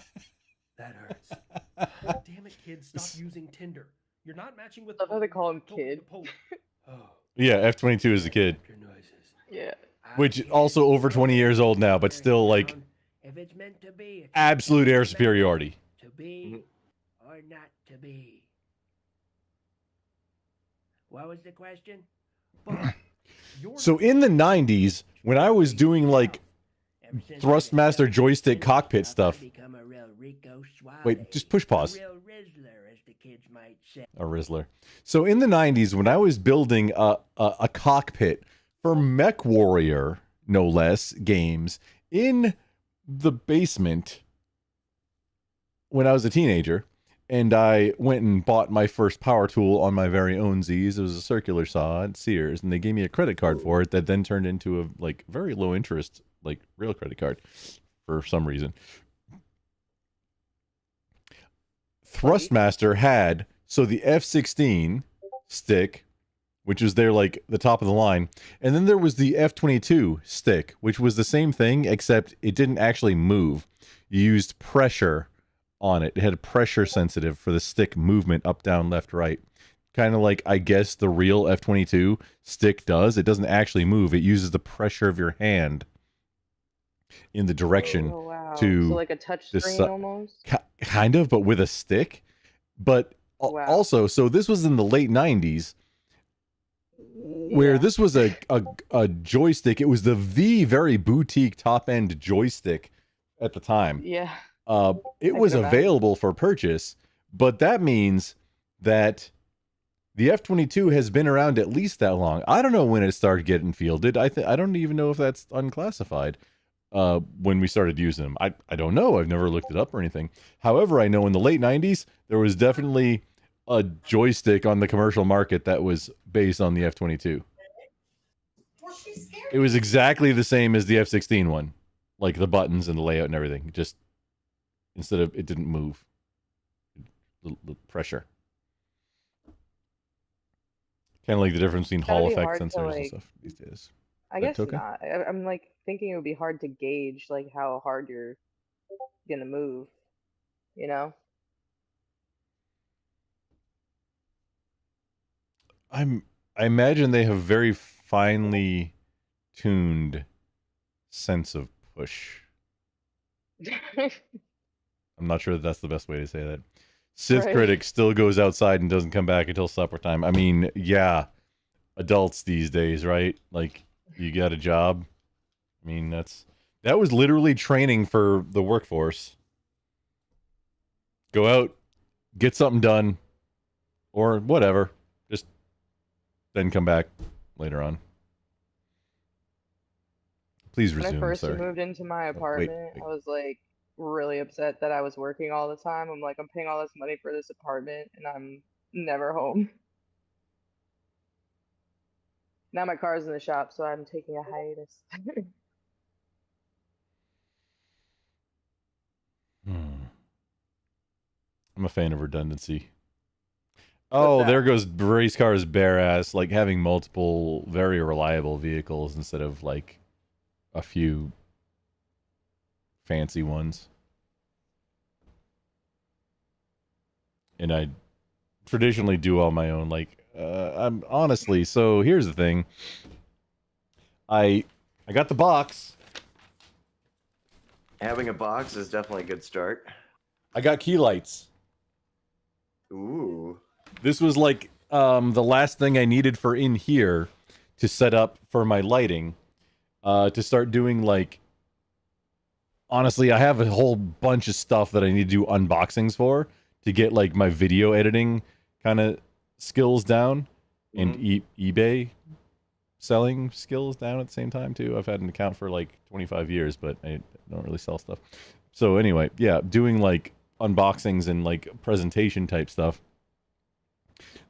That hurts. God damn it, kid. Stop using Tinder. You're not matching with... I love how they call him kid. Oh. Yeah, F-22 is a kid. Yeah. Which also over 20 years old now, but still like If it's meant to be, it's absolute air superiority. to be or not to be. What was the question? So in the 90s, when I was doing like Thrustmaster joystick cockpit stuff. Wait, just push pause. A Rizzler. So in the 90s, when I was building a cockpit for Mech Warrior, no less, games in the basement when I was a teenager, and I went and bought my first power tool on my very own Z's. It was a circular saw at Sears, and they gave me a credit card for it that then turned into a like very low interest, like real credit card for some reason. Thrustmaster had, so the F-16 stick, which was their like the top of the line, and then there was the F-22 stick, which was the same thing except it didn't actually move. You used pressure on it. It had a pressure sensitive for the stick movement up, down, left, right. Kind of like, I guess, the real F-22 stick does. It doesn't actually move. It uses the pressure of your hand in the direction to... So like a touch screen almost? Kind of, but with a stick. But also, so this was in the late 90s, where this was a joystick. It was the very boutique top-end joystick at the time. Yeah. It was available for purchase, but that means that the F-22 has been around at least that long. I don't know when it started getting fielded. I don't even know if that's unclassified when we started using them. I don't know. I've never looked it up or anything. However, I know in the late 90s, there was definitely a joystick on the commercial market that was based on the F-22. It was exactly the same as the F-16 one. Like the buttons and the layout and everything. Just instead of, it didn't move. The pressure. Kind of like the difference between Hall effect sensors and stuff these days. I guess not. I'm like thinking it would be hard to gauge like how hard you're gonna move. You know? I imagine they have very finely tuned sense of push. I'm not sure that's the best way to say that. Sith Critic still goes outside and doesn't come back until supper time. I mean, yeah, adults these days, right? Like, you got a job. I mean, that was literally training for the workforce. Go out, get something done, or whatever. Just then come back later on. Please When I resume, first sir. moved into my apartment, I was like really upset that I was working all the time. I'm like, I'm paying all this money for this apartment and I'm never home. Now my car's in the shop, so I'm taking a hiatus. I'm a fan of redundancy. Oh, there goes race cars bare ass, like having multiple very reliable vehicles instead of like a few fancy ones. And I traditionally do all my own. Like, I'm honestly, so here's the thing. I got the box. Having a box is definitely a good start. I got key lights. Ooh. This was like the last thing I needed for in here to set up for my lighting. To start doing like, honestly, I have a whole bunch of stuff that I need to do unboxings for to get like my video editing kind of skills down and eBay selling skills down at the same time too. I've had an account for like 25 years, but I don't really sell stuff. So anyway, yeah, doing like unboxings and like presentation type stuff.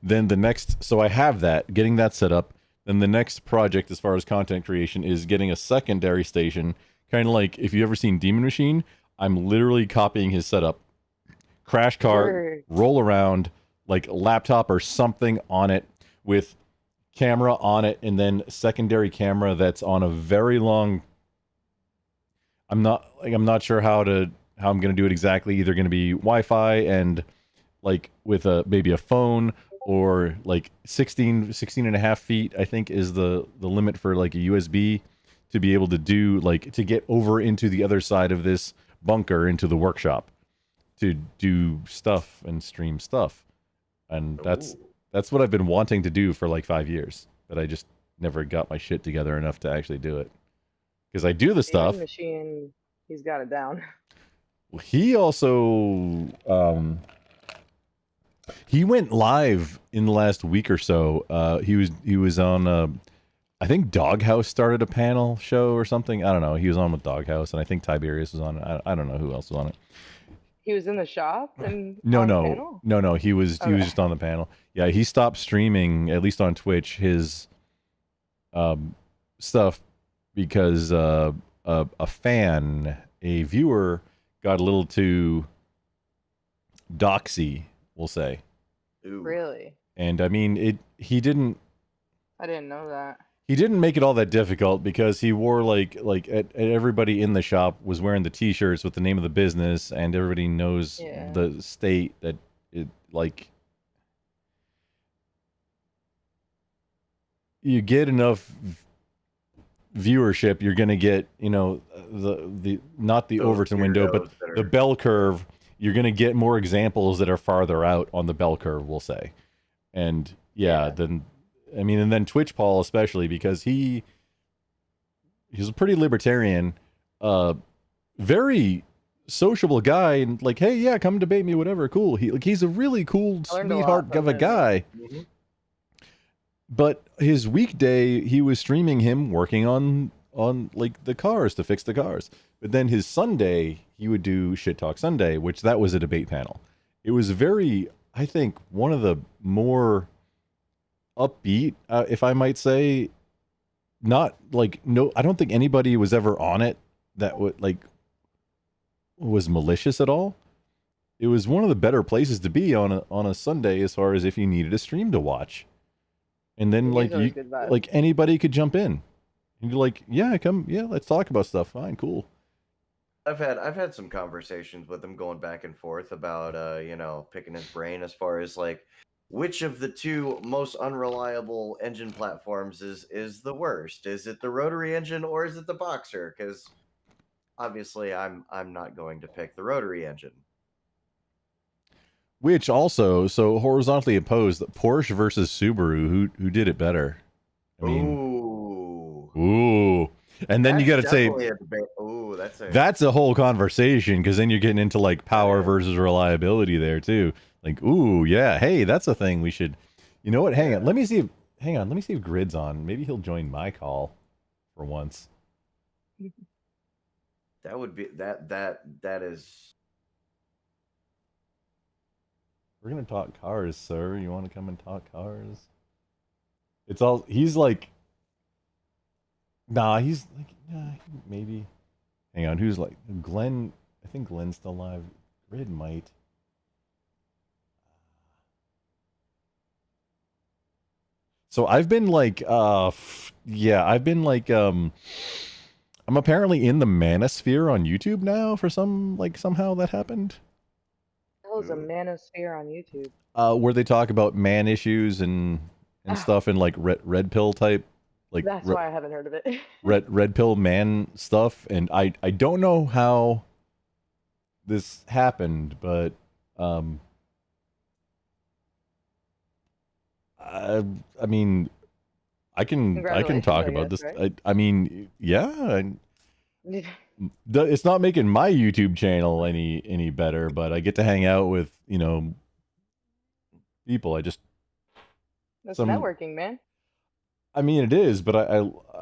Then the next, so I have that, getting that set up. Then the next project as far as content creation is getting a secondary station. Kind of like if you ever seen Demon Machine, I'm literally copying his setup. Crash cart, roll around, like laptop or something on it with camera on it, and then secondary camera that's on a very long. I'm not sure how I'm gonna do it exactly. Either gonna be Wi-Fi and like with maybe a phone, or like 16 and a half feet, I think is the limit for like a USB to be able to do like to get over into the other side of this bunker into the workshop to do stuff and stream stuff. And that's what I've been wanting to do for like 5 years, but I just never got my shit together enough to actually do it. Because I do the stuff. Demon Machine, he's got it down. He also he went live in the last week or so. He was on I think Doghouse started a panel show or something. I don't know. He was on with Doghouse, and I think Tiberius was on it. I don't know who else was on it. He was in the shop and No. He was Okay. just on the panel. Yeah, he stopped streaming, at least on Twitch, his stuff because a fan, a viewer, got a little too doxy, we'll say. Really? And I mean, he didn't I didn't know that. make it all that difficult because he wore like everybody in the shop was wearing the t-shirts with the name of the business, and everybody knows the state that it like you get enough viewership, you're going to get, the not the Overton window, but the bell curve. You're going to get more examples that are farther out on the bell curve, we'll say. And then I mean, and then Twitch Paul especially, because he's a pretty libertarian, very sociable guy, and like, hey, yeah, come debate me, whatever, cool. He's a really cool sweetheart of a guy. Mm-hmm. But his weekday, he was streaming him working on like the cars to fix the cars. But then his Sunday, he would do Shit Talk Sunday, which that was a debate panel. It was very, I think, one of the more upbeat, if I might say. Not like, no, I don't think anybody was ever on it that would like was malicious at all. It was one of the better places to be on a Sunday as far as if you needed a stream to watch. And then like always good vibes. like anybody could jump in. And you're like, yeah, come, yeah, let's talk about stuff. Fine, cool. I've had some conversations with him going back and forth about picking his brain as far as like which of the two most unreliable engine platforms is the worst. Is it the rotary engine or is it the Boxer? Because obviously I'm not going to pick the rotary engine. Which also, so horizontally opposed, Porsche versus Subaru, who did it better? I mean, Ooh. And then you got to say definitely a debate. Ooh, that's a whole conversation, because then you're getting into like power versus reliability there too. Like, ooh, yeah, hey, that's a thing we should. You know what? Hang on, let me see if Grid's on. Maybe he'll join my call for once. That would be that is. We're gonna talk cars, sir. You want to come and talk cars? It's all he's like. Nah, he's like, yeah, maybe. Hang on, who's like Glenn? I think Glenn's still alive. Grid might. So I've been like, yeah, I've been like, I'm apparently in the manosphere on YouTube now for somehow that happened. That was a manosphere on YouTube. Where they talk about man issues and stuff and like red pill type. Like That's why I haven't heard of it. red pill man stuff, and I don't know how this happened, but I mean I can talk about this. Right? I mean, yeah, it's not making my YouTube channel any better, but I get to hang out with people. That's networking, man. I mean, it is, but I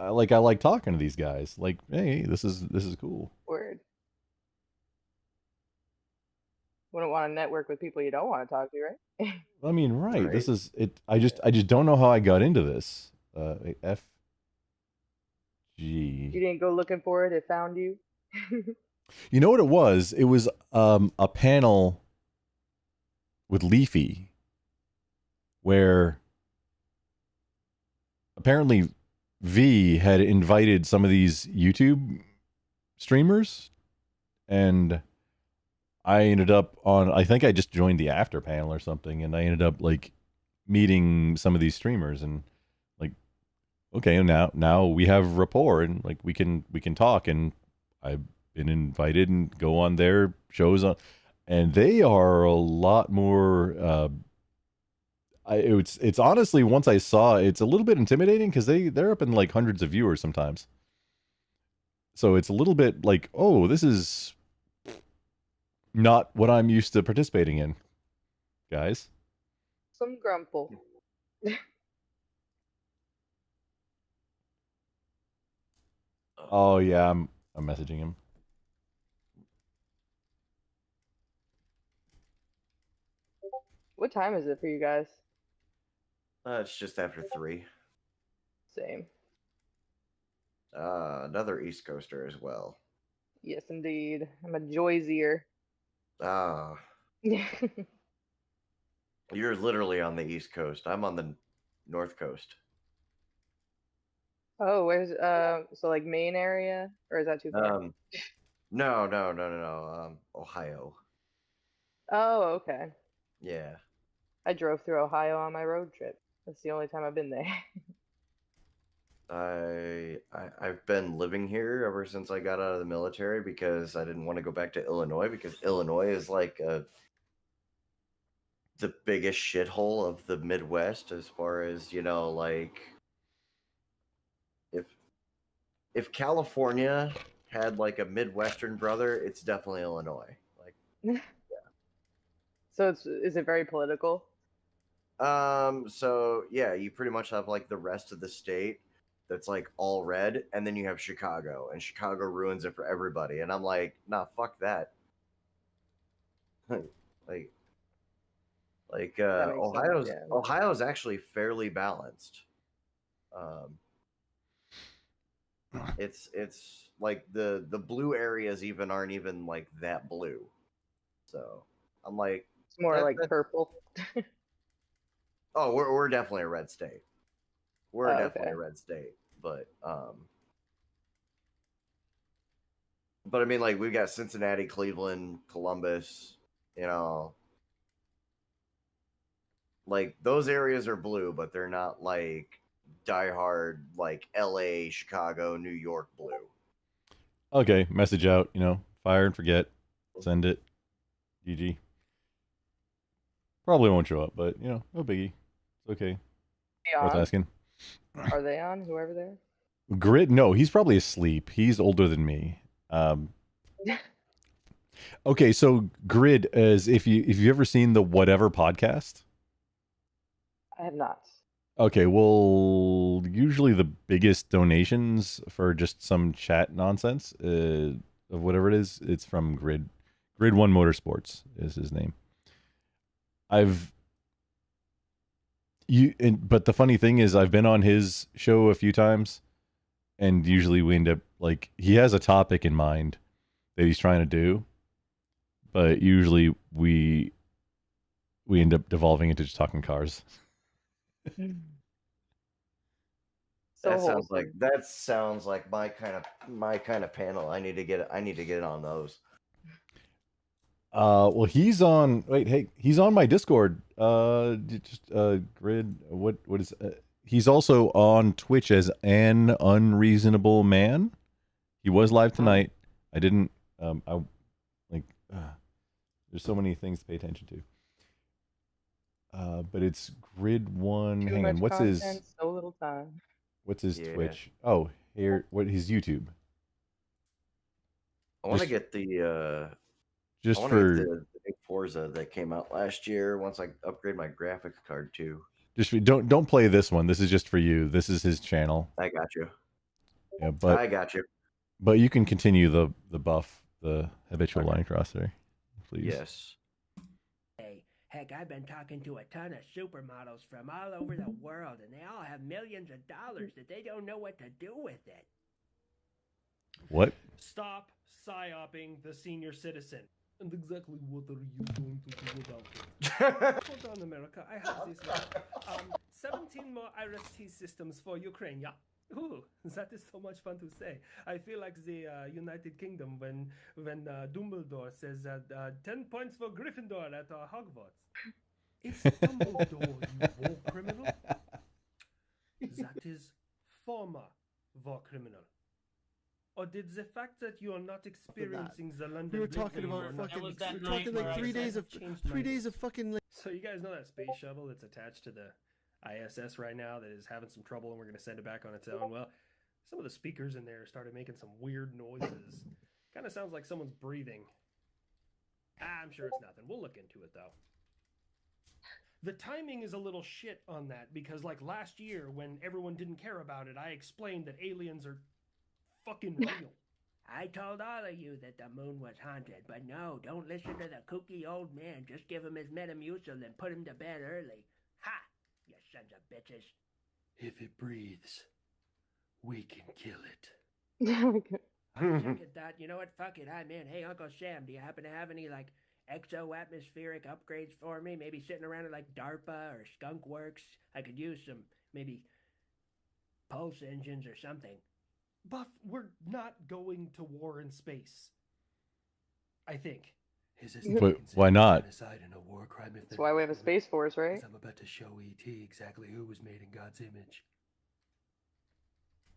like talking to these guys. Like, hey, this is cool. Word. Wouldn't want to network with people you don't want to talk to, right? I mean, right. This is it. I just don't know how I got into this. FG. You didn't go looking for it. It found you. You know what it was? It was a panel with Leafy where apparently V had invited some of these YouTube streamers, and I ended up on, I think I just joined the after panel or something, and I ended up like meeting some of these streamers, and like, okay, now we have rapport, and like we can talk, and I've been invited and go on their shows on, and they are a lot more it's honestly, once I saw, it's a little bit intimidating because they're up in like hundreds of viewers sometimes. So it's a little bit like, oh, this is not what I'm used to participating in, guys. Some grumple. Oh yeah, I'm messaging him. What time is it for you guys? It's just after 3. Same. Another East Coaster as well. Yes, indeed. I'm a Joyzier. Ah. You're literally on the East Coast. I'm on the North Coast. Oh, where's so like Maine area, or is that too far? No. Ohio. Oh, okay. Yeah. I drove through Ohio on my road trip. That's the only time I've been there. I've been living here ever since I got out of the military because I didn't want to go back to Illinois, because Illinois is like the biggest shithole of the Midwest as far as, like if California had like a Midwestern brother, it's definitely Illinois. Like, yeah. So is it very political? So yeah, you pretty much have like the rest of the state that's like all red, and then you have Chicago, and Chicago ruins it for everybody. And I'm like, nah, fuck that. Ohio's actually fairly balanced. It's like the blue areas even aren't even like that blue. So I'm like, it's more like purple. Oh, we're definitely a red state. We're definitely a red state, but I mean, like, we've got Cincinnati, Cleveland, Columbus, like those areas are blue, but they're not like diehard like LA, Chicago, New York blue. Okay, message out, fire and forget, send it, GG. Probably won't show up, but no biggie. It's okay. Worth asking. Are they on? Whoever they are? Grid? No, he's probably asleep. He's older than me. Okay, so Grid is if you've ever seen the Whatever podcast. I have not. Okay, well, usually the biggest donations for just some chat nonsense of whatever it is, it's from Grid. Grid One Motorsports is his name. But the funny thing is, I've been on his show a few times, and usually we end up like he has a topic in mind that he's trying to do, but usually we end up devolving into just talking cars. That sounds like my kind of panel. I need to get on those. Well, he's on. Wait, hey, he's on my Discord. Grid. What is? He's also on Twitch as An Unreasonable Man. He was live tonight. I didn't. There's so many things to pay attention to. But it's Grid One. Too Hang much on. What's content, so little time. What's his Twitch? Oh, here. What his YouTube? I want to get the the big Forza that came out last year. Once I upgrade my graphics card too. Don't play this one. This is just for you. This is his channel. I got you. Yeah, but I got you. But you can continue the buff, the habitual line crosser, please. Yes. Hey, heck, I've been talking to a ton of supermodels from all over the world, and they all have millions of dollars that they don't know what to do with it. What? Stop psyoping the senior citizen. And exactly what are you going to do about it? Hold on, America. I have this one. 17 more IRS-T systems for Ukraine, yeah. Ooh, that is so much fun to say. I feel like the United Kingdom when Dumbledore says that 10 points for Gryffindor at Hogwarts. It's Dumbledore, you war criminal. That is former war criminal. Or did the fact that you are not experiencing the London We were Blitz talking about anymore fucking. not- We were talking like 3 days of fucking. So you guys know that space shuttle that's attached to the ISS right now that is having some trouble, and we're going to send it back on its own? Well, some of the speakers in there started making some weird noises. Kind of sounds like someone's breathing. I'm sure it's nothing. We'll look into it though. The timing is a little shit on that because, like last year, when everyone didn't care about it, I explained that aliens are fucking real. I told all of you that the moon was haunted, but no, don't listen to the kooky old man. Just give him his Metamucil and put him to bed early. Ha! You sons of bitches. If it breathes, we can kill it. Look at that. You know what? Fuck it. I'm in. Hey, Uncle Sam, do you happen to have any, like, exo-atmospheric upgrades for me? Maybe sitting around at, like, DARPA or Skunk Works? I could use some, maybe, pulse engines or something. Buff, we're not going to war in space. I think. But why not? That's why we have a space force, right? I'm about to show ET exactly who was made in God's image.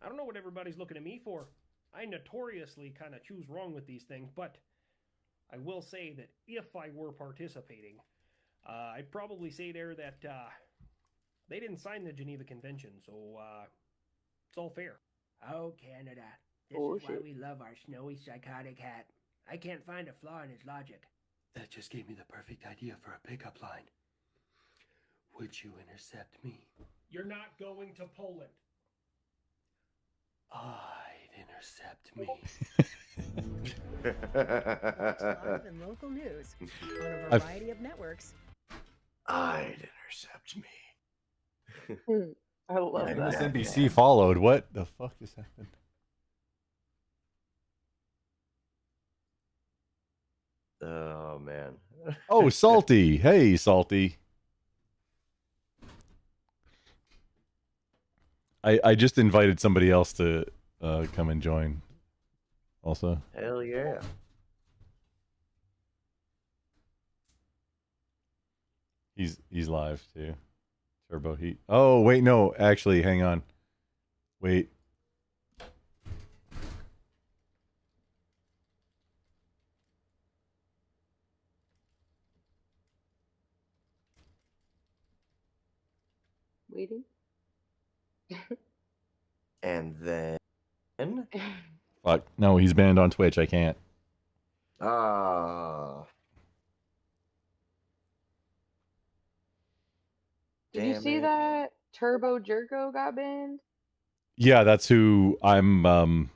I don't know what everybody's looking at me for. I notoriously kind of choose wrong with these things, but I will say that if I were participating, I'd probably say there that they didn't sign the Geneva Convention, so it's all fair. Oh, Canada. This is why we love our snowy psychotic hat. I can't find a flaw in his logic. That just gave me the perfect idea for a pickup line. Would you intercept me? You're not going to Poland. I'd intercept me. Watch live and local news on a variety of networks. I'd intercept me. I love that. MSNBC followed. What the fuck just happened? Oh man. Oh, Salty. Hey, Salty. I just invited somebody else to come and join. Also. Hell yeah. He's live too. Turbo Heat. Oh wait, no, actually, hang on. Wait. Waiting. And then Fuck. No, he's banned on Twitch. I can't. Did you Damn see it. that Turbo Jerko got banned? Yeah, that's who I'm.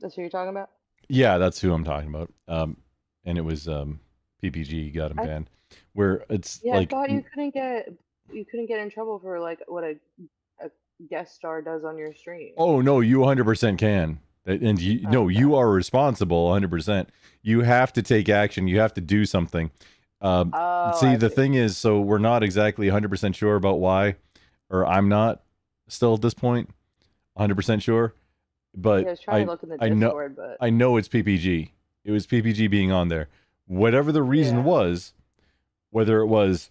That's who you're talking about? Yeah, that's who I'm talking about. And it was PPG got him banned. Where it's Yeah, like, I thought you couldn't get in trouble for like what a guest star does on your stream. oh no, you 100% can. And you no, you are responsible 100%. You have to take action. You have to do something. See, the thing is, so we're not exactly 100% sure about why, or I'm not still at this point 100% sure. But Yeah, I was trying to look in the I know, Discord, but I know it's PPG. It was PPG being on there. Whatever the reason was, whether it was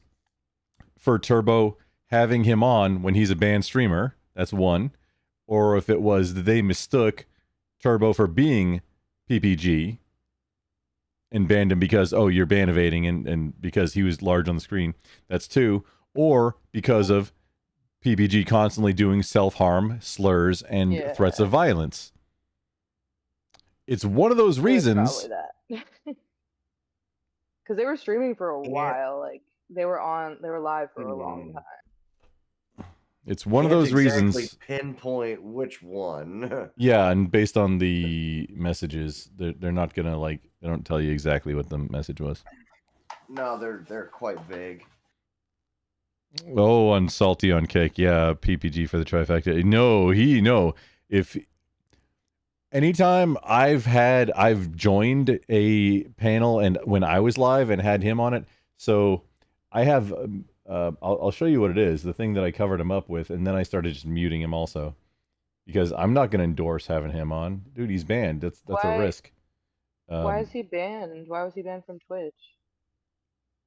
for Turbo having him on when he's a banned streamer, that's one, or if it was that they mistook Turbo for being PPG and banned him because, oh, you're ban evading and because he was large on the screen, that's two, or because of PPG constantly doing self-harm, slurs, and threats of violence. It's one of those reasons. probably that. Because they were streaming for a while, like they were live for a long time. It's one of Can't those exactly reasons. pinpoint which one. Yeah, and based on the messages, they're not gonna like. They don't tell you exactly what the message was. No, they're quite vague. Oh, on Salty on Cake, yeah, PPG for the trifecta. No. If anytime I've joined a panel and when I was live and had him on it, so I have. I'll show you what it is. The thing that I covered him up with, and then I started just muting him also, because I'm not going to endorse having him on. Dude, he's banned. That's a risk. Why is he banned? Why was he banned from Twitch?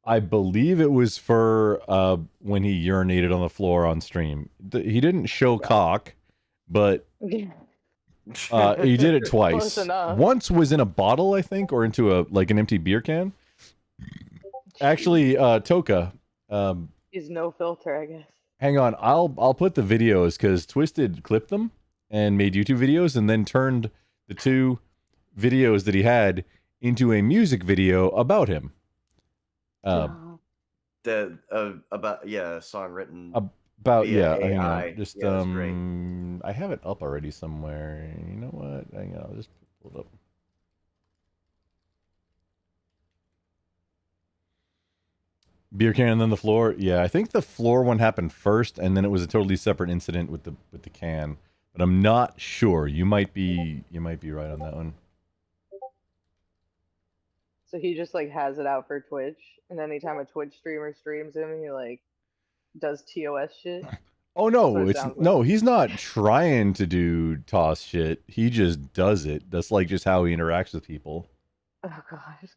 I believe it was for when he urinated on the floor on stream. He didn't show cock, but he did it twice. Close enough. Once was in a bottle, I think, or into an empty beer can. Actually, Toka. He's no filter, I guess. Hang on, I'll put the videos because Twisted clipped them and made YouTube videos, and then turned the two videos that he had into a music video about him. About a song written About via hang AI. on, just Yeah, that's great. I have it up already somewhere. You know what? Hang on, I'll just pull it up. Beer can and then the floor. Yeah, I think the floor one happened first, and then it was a totally separate incident with the can. But I'm not sure. You might be right on that one. So he just like has it out for Twitch, and anytime a Twitch streamer streams him, he like does TOS shit. Oh That's what no, it it's sounds no. He's not trying to do toss shit. He just does it. That's like just how he interacts with people. Oh god.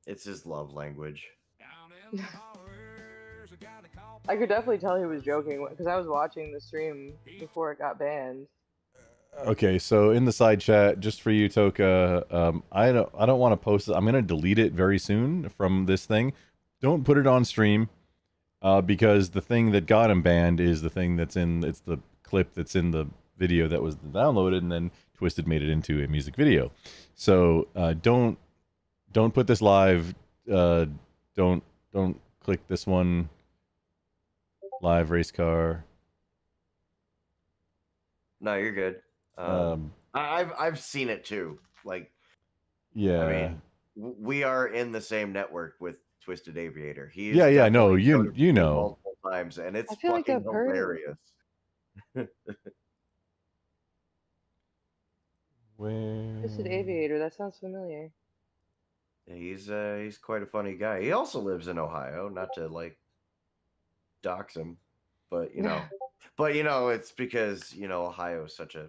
It's his love language. I could definitely tell he was joking because I was watching the stream before it got banned. Okay, so in the side chat, just for you, Toka, I don't want to post it. I'm gonna delete it very soon from this thing. Don't put it on stream, because the thing that got him banned is the thing it's the clip that's in the video that was downloaded, and then Twisted made it into a music video. So don't put this live. Don't click this one. Live race car. No, you're good. I've seen it too. Like, yeah. I mean, we are in the same network with Twisted Aviator. He is Yeah, no, definitely you showed it know. multiple times, and it's I feel like fucking I've heard of it. hilarious. Twisted Aviator, that sounds familiar. Yeah, he's quite a funny guy. He also lives in Ohio, not to like dox him, but it's because Ohio is such a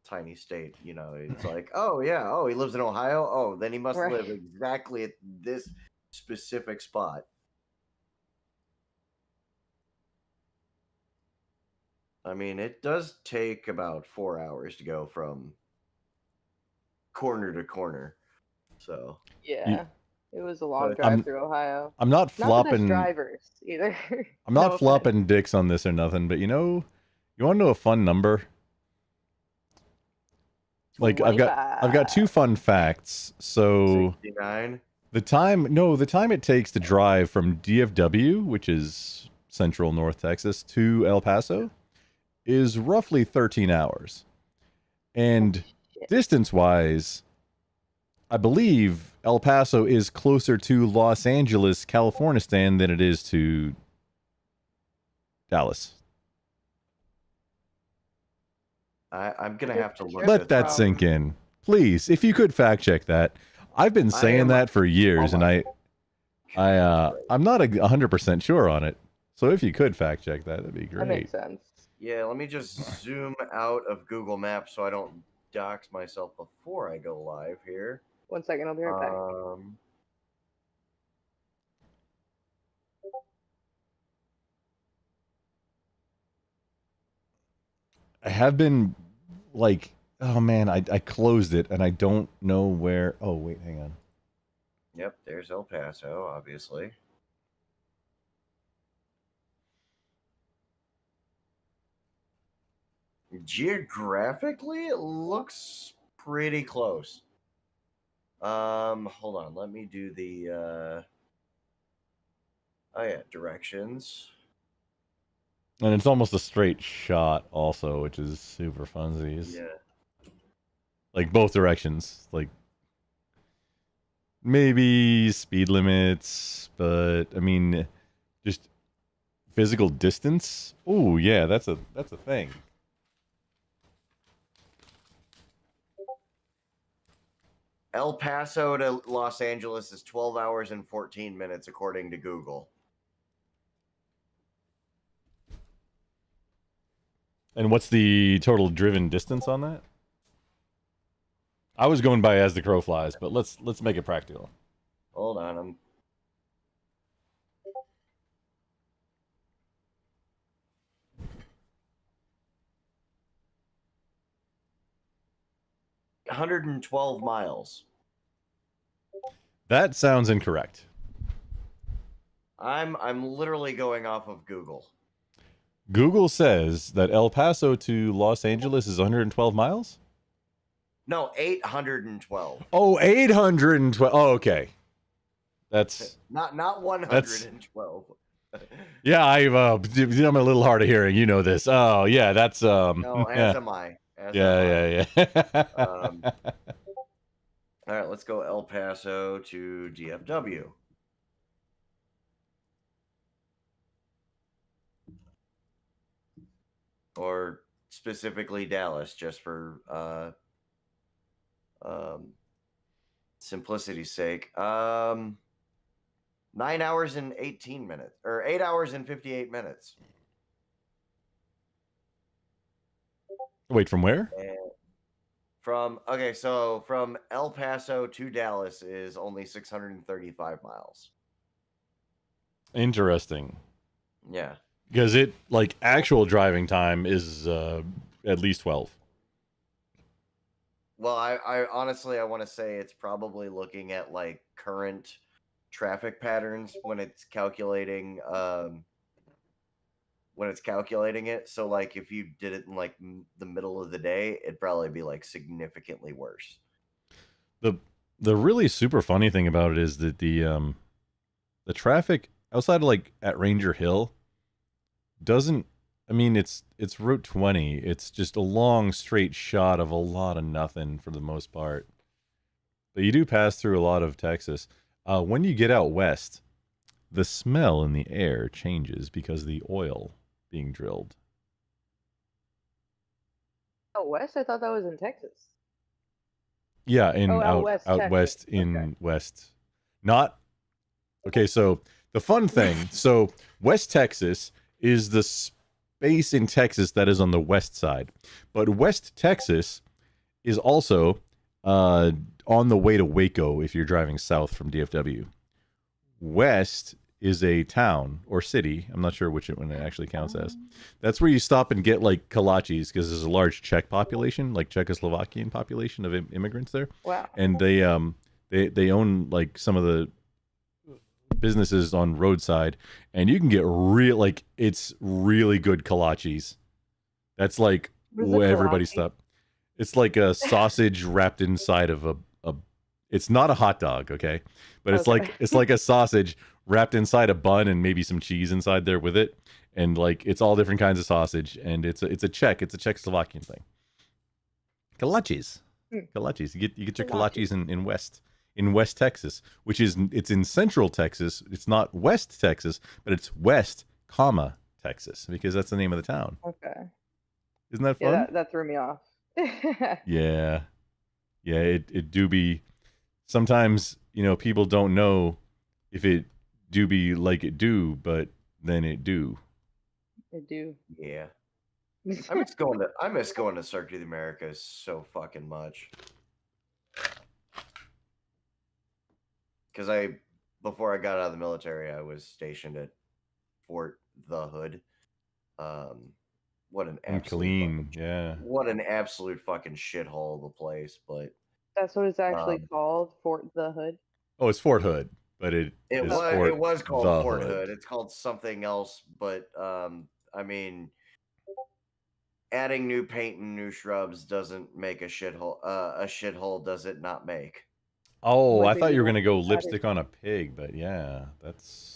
tiny state. It's like, oh yeah, he lives in Ohio. Oh, then he must Right. live exactly at this specific spot. I mean, it does take about 4 hours to go from corner to corner. So Yeah. It was a long But drive through Ohio. I'm not Not the best flopping. drivers either. I'm not No flopping dicks on this or nothing, but you want to know a fun number? Like I've got two fun facts. So 69. the time it takes to drive from DFW, which is central North Texas, to El Paso is roughly 13 hours. And distance-wise, I believe El Paso is closer to Los Angeles, Californistan than it is to Dallas. I'm gonna have to look. Let that sink in, please. If you could fact check that, I've been saying that for years, and I'm not 100% sure on it. So if you could fact check that, that'd be great. That makes sense. Yeah, let me just zoom out of Google Maps so I don't dox myself before I go live here. 1 second, I'll be right back. I have been like, oh man, I closed it and I don't know where. Oh wait, hang on. Yep, there's El Paso, obviously. Geographically, it looks pretty close. Hold on, let me do the oh yeah, directions. And it's almost a straight shot also, which is super funsies. Yeah. Like both directions. Like maybe speed limits, but I mean just physical distance. Oh yeah, that's a thing. El Paso to Los Angeles is 12 hours and 14 minutes according to Google. And what's the total driven distance on that? I was going by as the crow flies, but let's make it practical. Hold on, I'm 112 miles. That sounds incorrect. I'm literally going off of Google. Google says that El Paso to Los Angeles is 112 miles? No, 812. Oh, 812. Oh, okay. That's not 112. yeah, I'm a little hard of hearing. You know this. Oh, yeah, that's No, as yeah. am I. Yeah. All right, let's go El Paso to DFW. Or specifically Dallas, just for simplicity's sake. 9 hours and 18 minutes, or 8 hours and 58 minutes. Wait, from where? So from El Paso to Dallas is only 635 miles. Interesting. Yeah. Because it, like, actual driving time is at least 12. Well, I honestly, I want to say it's probably looking at, like, current traffic patterns when it's calculating it. So, like, if you did it in, like, the middle of the day, it'd probably be, like, significantly worse. The really super funny thing about it is that the traffic outside of, like, at Ranger Hill doesn't, I mean, it's Route 20. It's just a long straight shot of a lot of nothing for the most part. But you do pass through a lot of Texas. When you get out west, the smell in the air changes because of the oil being drilled. Oh, west? I thought that was in Texas. Yeah, out Texas. west in west. Not okay, so the fun thing, so West Texas is the space in Texas that is on the west side. But West Texas is also on the way to Waco if you're driving south from DFW. West is a town or city. I'm not sure which one it actually counts as. That's where you stop and get like kolaches because there's a large Czech population, like Czechoslovakian population of immigrants there. Wow. And they own like some of the businesses on roadside, and you can get it's really good kolaches. That's like What is a where everybody kolache? stop. It's like a sausage wrapped inside of a. It's not a hot dog, okay, but it's Okay. like a sausage wrapped inside a bun and maybe some cheese inside there with it, and like it's all different kinds of sausage, and it's a Czechoslovakian thing. Kolaches. Hmm. Kolaches. You get your Kolaches. kolaches in West Texas, which is it's in Central Texas. It's not West Texas, but it's West, Texas, because that's the name of the town. Okay. Isn't that fun? Yeah, that threw me off. Yeah. It do be. Sometimes people don't know if it do be like it do, but then it do. I do. Yeah. I miss going to Circuit of the Americas so fucking much. Because before I got out of the military, I was stationed at Fort the Hood. What an And absolute clean, yeah. what an absolute fucking shithole of a place. But That's what it's actually called, Fort the Hood. Oh, it's Fort Hood, but it was called the Fort Hood. It's called something else, but I mean, adding new paint and new shrubs doesn't make a shithole. A shithole does it not make? Oh, What I do thought you you were want gonna go added? lipstick on a pig, but yeah, that's.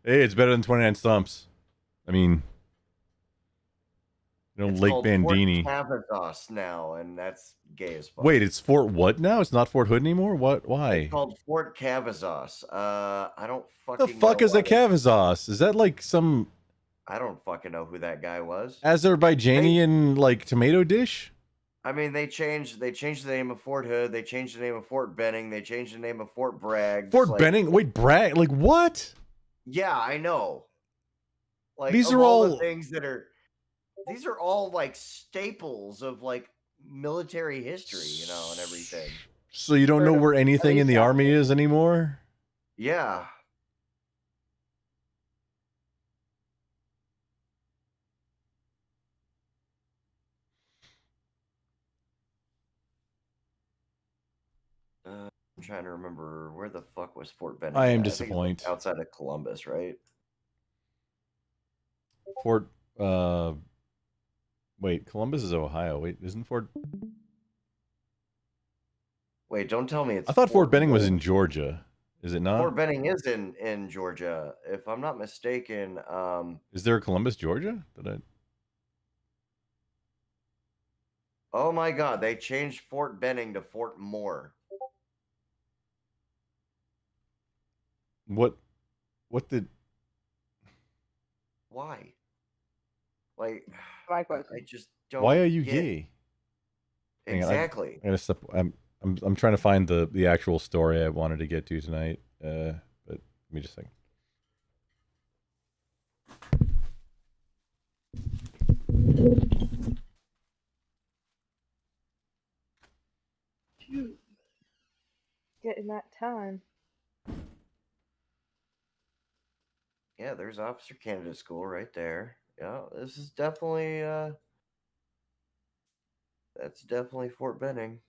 Hey, it's better than 29 Stumps. I mean, It's Lake called Bandini. Fort Cavados now, and that's gay as fuck. Wait, it's Fort what now? It's not Fort Hood anymore. What? Why? It's called Fort Cavazos. I don't The fucking. fuck know is a what Cavazos? Is that like some I don't fucking know who that guy was. Azerbaijani like tomato dish? I mean, they changed the name of Fort Hood. They changed the name of Fort Benning. They changed the name of Fort Bragg. Fort Benning? Wait, Bragg? Like what? Yeah, I know. Like These of are all the all- things that are. These are all like staples of like military history, and everything. So you don't know where anything in the army is anymore? Yeah. I'm trying to remember where the fuck was Fort Benning. I am think it's, like, disappointed. outside of Columbus, right? Fort wait, Columbus is Ohio. Wait, isn't Fort Wait, don't tell me it's. I thought Fort Benning was in Georgia. Is it not? Fort Benning is in Georgia, if I'm not mistaken. Is there a Columbus, Georgia? Oh my God, they changed Fort Benning to Fort Moore. What did Why? Like, My question. I just don't. Why are you get- gay? Hang on, Exactly. I gotta step. I'm trying to find the actual story I wanted to get to tonight. But give me just a second. Getting that time. Yeah, there's Officer Candidate School right there. Yeah, this is definitely that's definitely Fort Benning.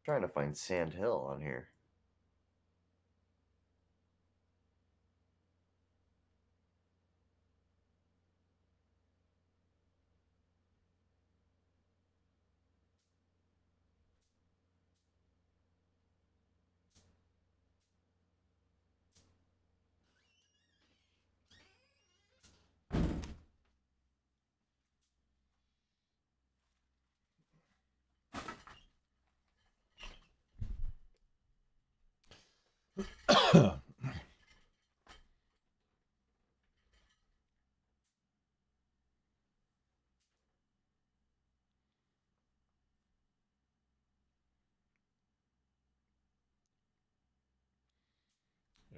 Trying to find Sand Hill on here.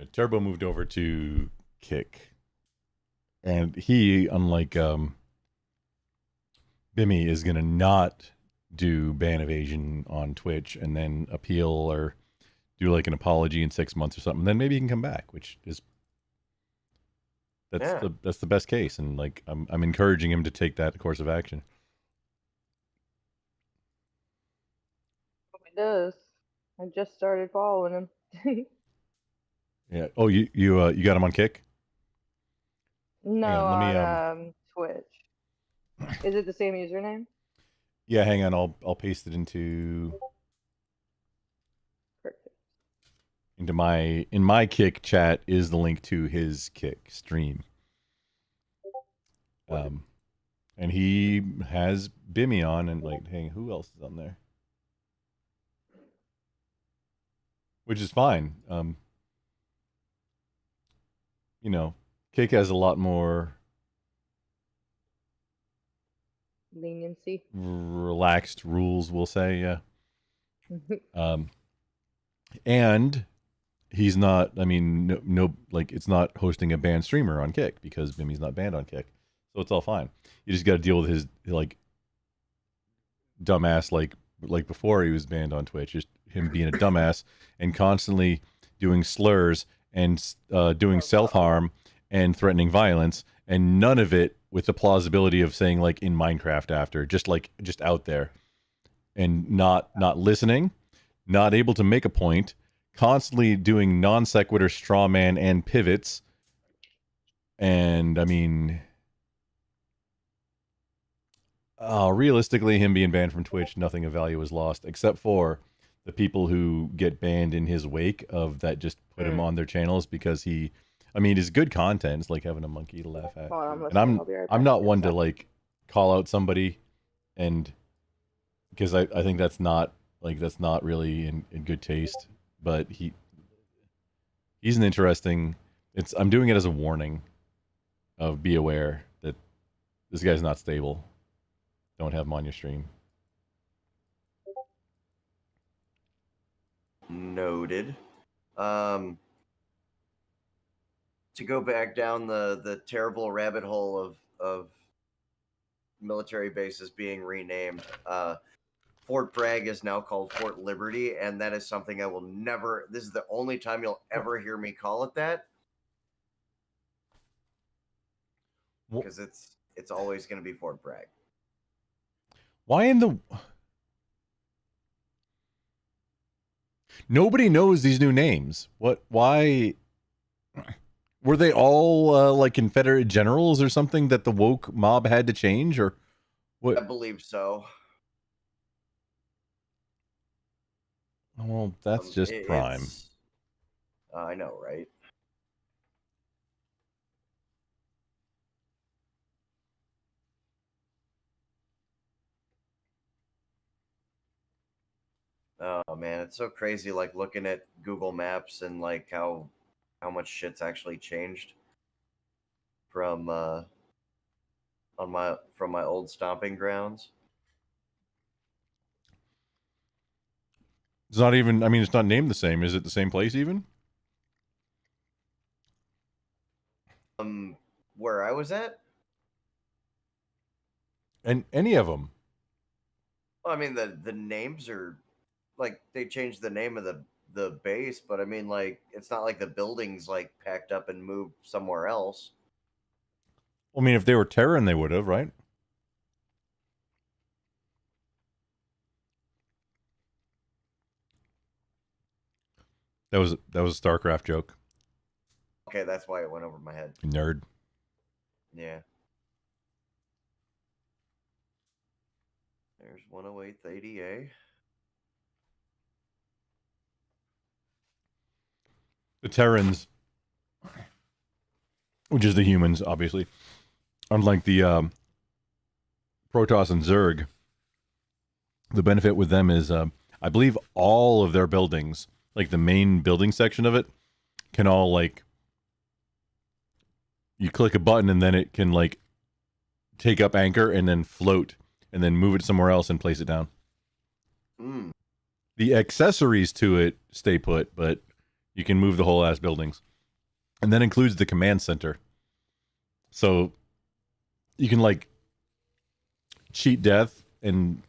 Turbo moved over to Kick, and he, unlike Bimmy, is gonna not do ban evasion on Twitch and then appeal or do like an apology in 6 months or something. Then maybe he can come back, which is that's the best case. And like I'm encouraging him to take that course of action. He does. I just started following him. Yeah. Oh, you got him on Kick? No, on, let me, on Twitch. Is it the same username? Yeah, hang on. I'll paste it into in my Kick chat is the link to his Kick stream. And he has Bimmy on, and like, hey, who else is on there? Which is fine. You know, Kick has a lot more leniency, relaxed rules, we'll say, yeah. And he's not, I mean, no, like, it's not hosting a banned streamer on Kick because Bimmy's not banned on Kick. So it's all fine. You just got to deal with his, like, dumbass, like before he was banned on Twitch, just him being a dumbass and constantly doing slurs and doing self-harm and threatening violence, and none of it with the plausibility of saying, like, in Minecraft after, just out there, and not listening, not able to make a point, constantly doing non sequitur, straw man, and pivots. And I mean, realistically, him being banned from Twitch, nothing of value was lost, except for the people who get banned in his wake of that just put him on their channels because he, I mean, his good content is like having a monkey to laugh at. And I'm not one to like call out somebody, and because I think that's not really in good taste. But he's an interesting. I'm doing it as a warning of be aware that this guy's not stable. Don't have him on your stream. Noted. To go back down the terrible rabbit hole of military bases being renamed, Fort Bragg is now called Fort Liberty, and that is something I will never. This is the only time you'll ever hear me call it that, because it's always going to be Fort Bragg. Why in the? Nobody knows these new names. What? Why? Were they all like Confederate generals or something that the woke mob had to change, or what? I believe so. Well, that's just prime. I know, right? Oh man, it's so crazy. Like looking at Google Maps and like how much shit's actually changed from my old stomping grounds. It's not even. I mean, it's not named the same. Is it the same place even? Where I was at? And any of them? Well, I mean, the names are like they changed the name of the base, but I mean, like it's not like the buildings like packed up and moved somewhere else. I mean, if they were Terran, they would have, right? That was a StarCraft joke. Okay, that's why it went over my head. Nerd. Yeah. There's 108th ADA. The Terrans, which is the humans, obviously, unlike the Protoss and Zerg, the benefit with them is, I believe all of their buildings, like the main building section of it, can all, like, you click a button and then it can, like, take up anchor and then float and then move it somewhere else and place it down. Mm. The accessories to it stay put, but you can move the whole ass buildings. And that includes the command center. So you can like cheat death and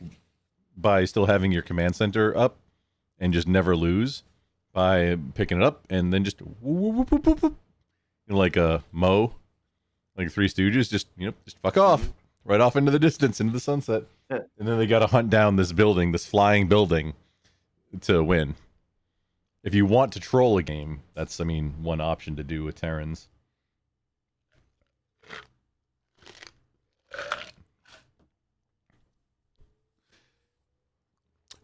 by still having your command center up and just never lose by picking it up and then just whoop, whoop, whoop, whoop, like a Mo, like Three Stooges, just fuck off right off into the distance, into the sunset. And then they got to hunt down this building, this flying building to win. If you want to troll a game, that's, one option to do with Terrans.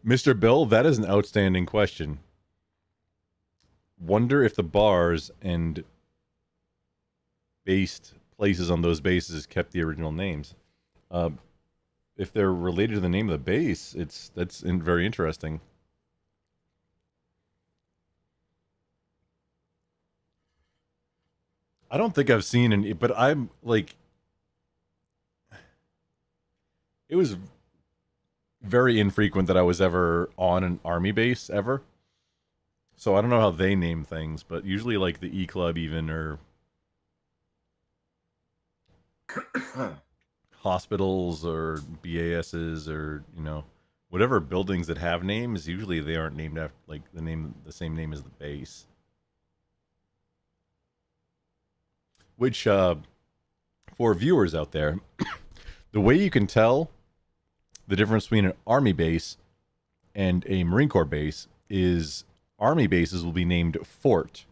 Mr. Bill, that is an outstanding question. Wonder if the bars and based places on those bases kept the original names. If they're related to the name of the base, that's very interesting. I don't think I've seen any, but I'm like, it was very infrequent that I was ever on an army base ever. So I don't know how they name things, but usually like the E Club even, or hospitals or BASs, or whatever buildings that have names, usually they aren't named after like the same name as the base. Which for viewers out there, the way you can tell the difference between an army base and a Marine Corps base is army bases will be named Fort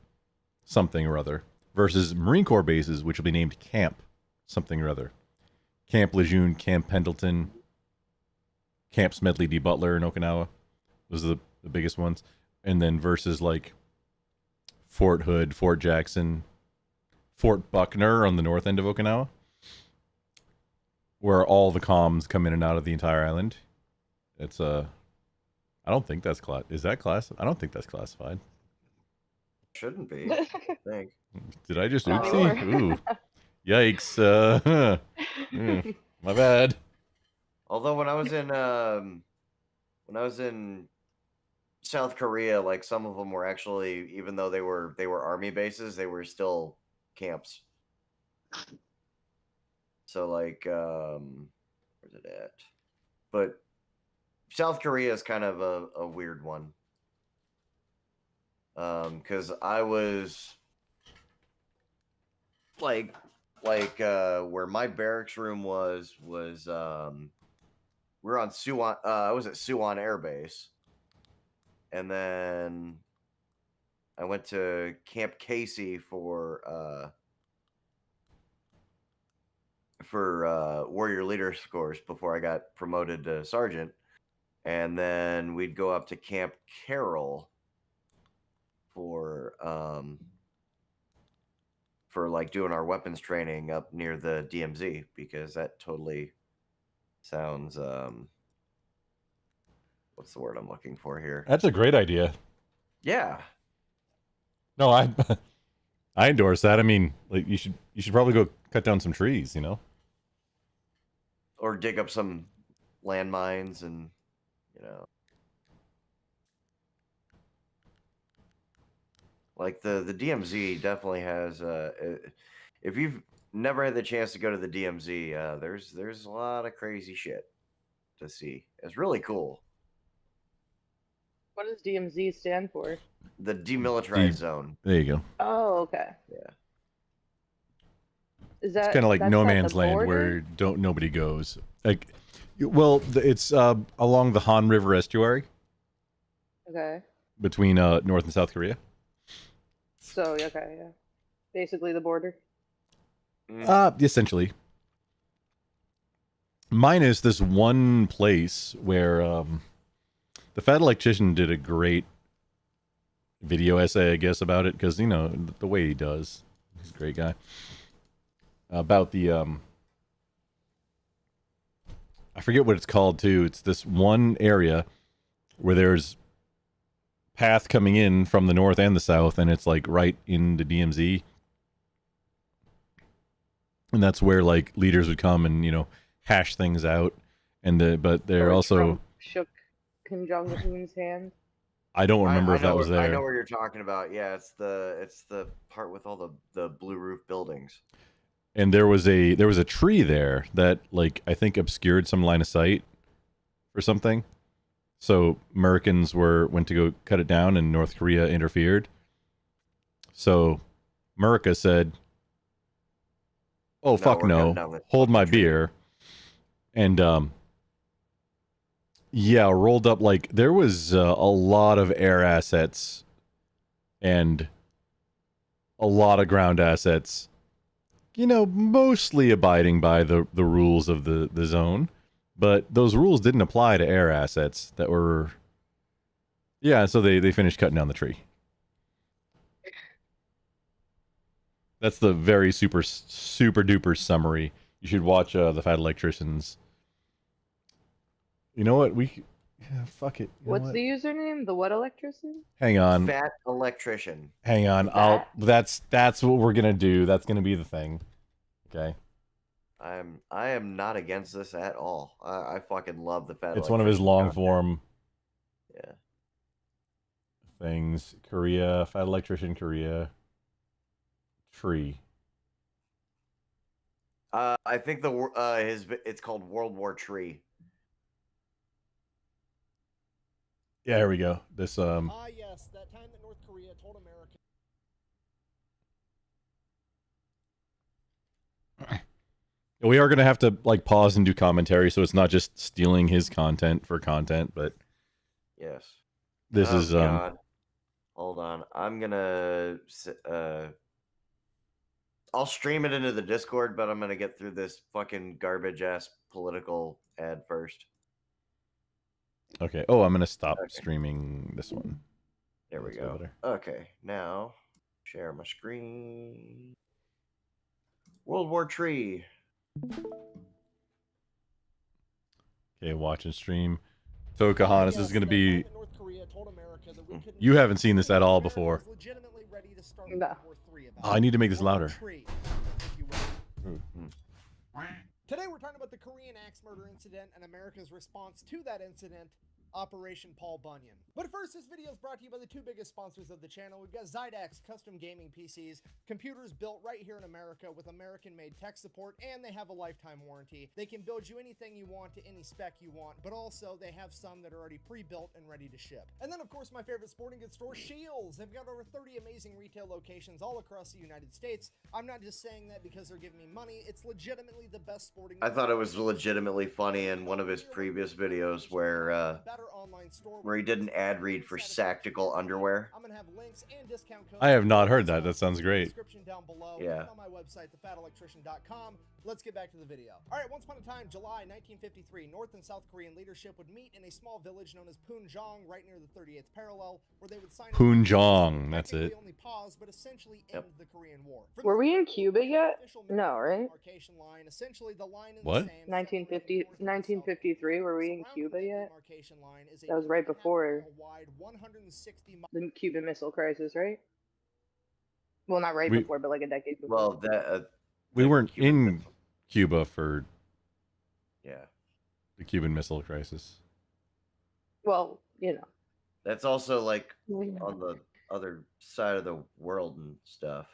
something or other, versus Marine Corps bases, which will be named Camp something or other. Camp Lejeune, Camp Pendleton, Camp Smedley D. Butler in Okinawa. Those are the biggest ones. And then versus like Fort Hood, Fort Jackson, Fort Buckner on the north end of Okinawa, where all the comms come in and out of the entire island. It's I don't think that's is that class? I don't think that's classified. Shouldn't be. I think. Did I just oopsie? Ooh, yikes! My bad. Although when I was in South Korea, like some of them were actually, even though they were army bases, they were still camps. So like, where's it at? But South Korea is kind of a weird one. Because I was like where my barracks room was we're on Suwon. I was at Suwon Air Base, and then I went to Camp Casey for Warrior Leader Course before I got promoted to sergeant, and then we'd go up to Camp Carroll for like doing our weapons training up near the DMZ, because that totally sounds what's the word I'm looking for here? That's a great idea. Yeah. No, I endorse that. I mean, like you should probably go cut down some trees, Or dig up some landmines and, like the DMZ definitely has if you've never had the chance to go to the DMZ, there's a lot of crazy shit to see. It's really cool. What does DMZ stand for? The Demilitarized Zone. There you go. Oh, okay. Yeah. Is that It's kind of like that's no at the man's land border? where nobody goes. Like, well, it's along the Han River estuary Okay. between North and South Korea. So okay, yeah. Basically the border. Essentially. Minus this one place where the Fat Electrician did a great video essay, I guess, about it, because the way he does, he's a great guy. About the I forget what it's called too. It's this one area where there's path coming in from the north and the south, and it's like right into DMZ, and that's where like leaders would come and hash things out, and but they're Or also Trump shook Kim Jong Un's hand. I don't remember if know that was I know there. where you're talking about. Yeah, it's the part with all the blue roof buildings. And there was a tree there that, like, I think obscured some line of sight or something. So Americans went to go cut it down, and North Korea interfered. So America said, "Oh No, fuck we're cutting no, down this hold my fucking tree." beer," and yeah, rolled up like there was a lot of air assets and a lot of ground assets. You know, mostly abiding by the rules of the zone, but those rules didn't apply to air assets that were. Yeah, so they finished cutting down the tree. That's the very super duper summary. You should watch the Fat Electricians. You know what? Fuck it. You know What's what? the username? The what electrician? Hang on. Fat electrician. Hang on. That's what we're gonna do. That's gonna be the thing. Okay. I am not against this at all. I fucking love the fat. It's one of his electrician long content. form Yeah. things. Korea, Fat Electrician, Korea. Tree. I think it's called World War Tree. Yeah, here we go. This yes, that time that North Korea told America. We are gonna have to like pause and do commentary, so it's not just stealing his content for content, but Yes. this is God. Hold on. I'm gonna I'll stream it into the Discord, but I'm gonna get through this fucking garbage ass political ad first. okay. Oh, I'm gonna stop streaming this one. There we That's way go. better. Okay, now share my screen. World War Tree. Okay, watch and stream. Tokahan, this is gonna be. You haven't seen this at all before. No. Oh, I need to make this louder. Today we're talking about the Korean axe murder incident and America's response to that incident, Operation Paul Bunyan. But first, this video is brought to you by the two biggest sponsors of the channel. We've got Zydax custom gaming PCs, computers built right here in America with American-made tech support, and they have a lifetime warranty. They can build you anything you want to any spec you want, but also they have some that are already pre-built and ready to ship. And then, of course, my favorite sporting goods store, Shields. They've got over 30 amazing retail locations all across the United States. I'm not just saying that because they're giving me money. It's legitimately the best sporting I thought it was legitimately funny in one of his previous videos where he did an ad read for Sactical underwear. I'm gonna have links and discount codes. I have not heard that. That sounds great. Description down below. Yeah. On my website, thefatelectrician.com. Let's get back to the video. All right, once upon a time, July 1953, North and South Korean leadership would meet in a small village known as Punjong, right near the 38th parallel, where they would sign. Punjong, that's it. Only pause, but essentially end the Korean War. Were we in Cuba yet? No, right? Line, essentially the line in What? 1953. Were we in Cuba yet? That was right before the Cuban Missile Crisis, right? Well, not right before, but like a decade before. Well, that We weren't in Cuba for yeah. the Cuban Missile Crisis. Well, you know. That's also like on the other side of the world and stuff.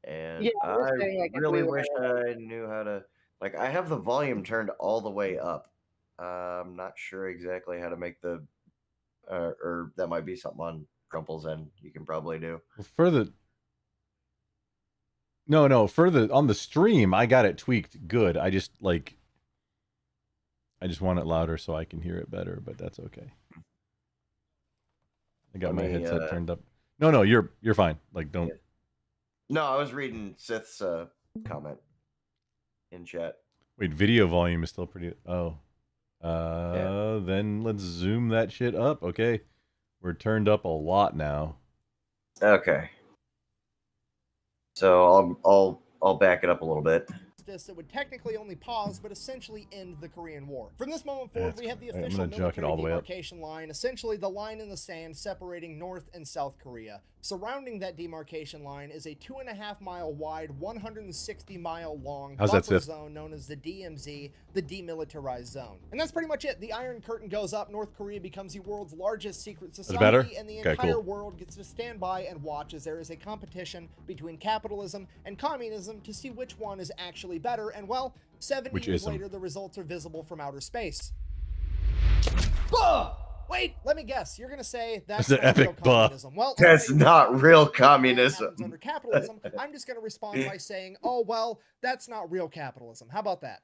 And Yeah, I we're saying, like, if really we wish were- I knew how to. Like, I have the volume turned all the way up. I'm not sure exactly how to make the. Or that might be something on Crumple's end. You can probably do. Well, for the on the stream, I got it tweaked good. I just want it louder so I can hear it better, but that's okay. I got my headset turned up. No, you're fine. Like, don't. No, I was reading Sith's comment in chat. Wait, video volume is still pretty. Oh, then let's zoom that shit up. Okay, we're turned up a lot now. Okay. So I'll back it up a little bit. that would technically only pause but essentially end the Korean War. From this moment forward, we have the I'm official gonna jock it military all the way up. demarcation line, essentially the line in the sand separating North and South Korea. Surrounding that demarcation line is a 2.5-mile wide, 160-mile long How's that buffer sit? zone known as the DMZ, the Demilitarized Zone. And that's pretty much it. The Iron Curtain goes up, North Korea becomes the world's largest secret society, better? and the Okay, entire cool. world gets to stand by and watch as there is a competition between capitalism and communism to see which one is actually better. And well, 70 Which years ism? later, the results are visible from outer space. Buh! Wait, let me guess. You're gonna say that's That's an not real epic buh. communism. Well, That's okay, not real communism. happens under capitalism. I'm just gonna respond by saying, oh well, that's not real capitalism. How about that?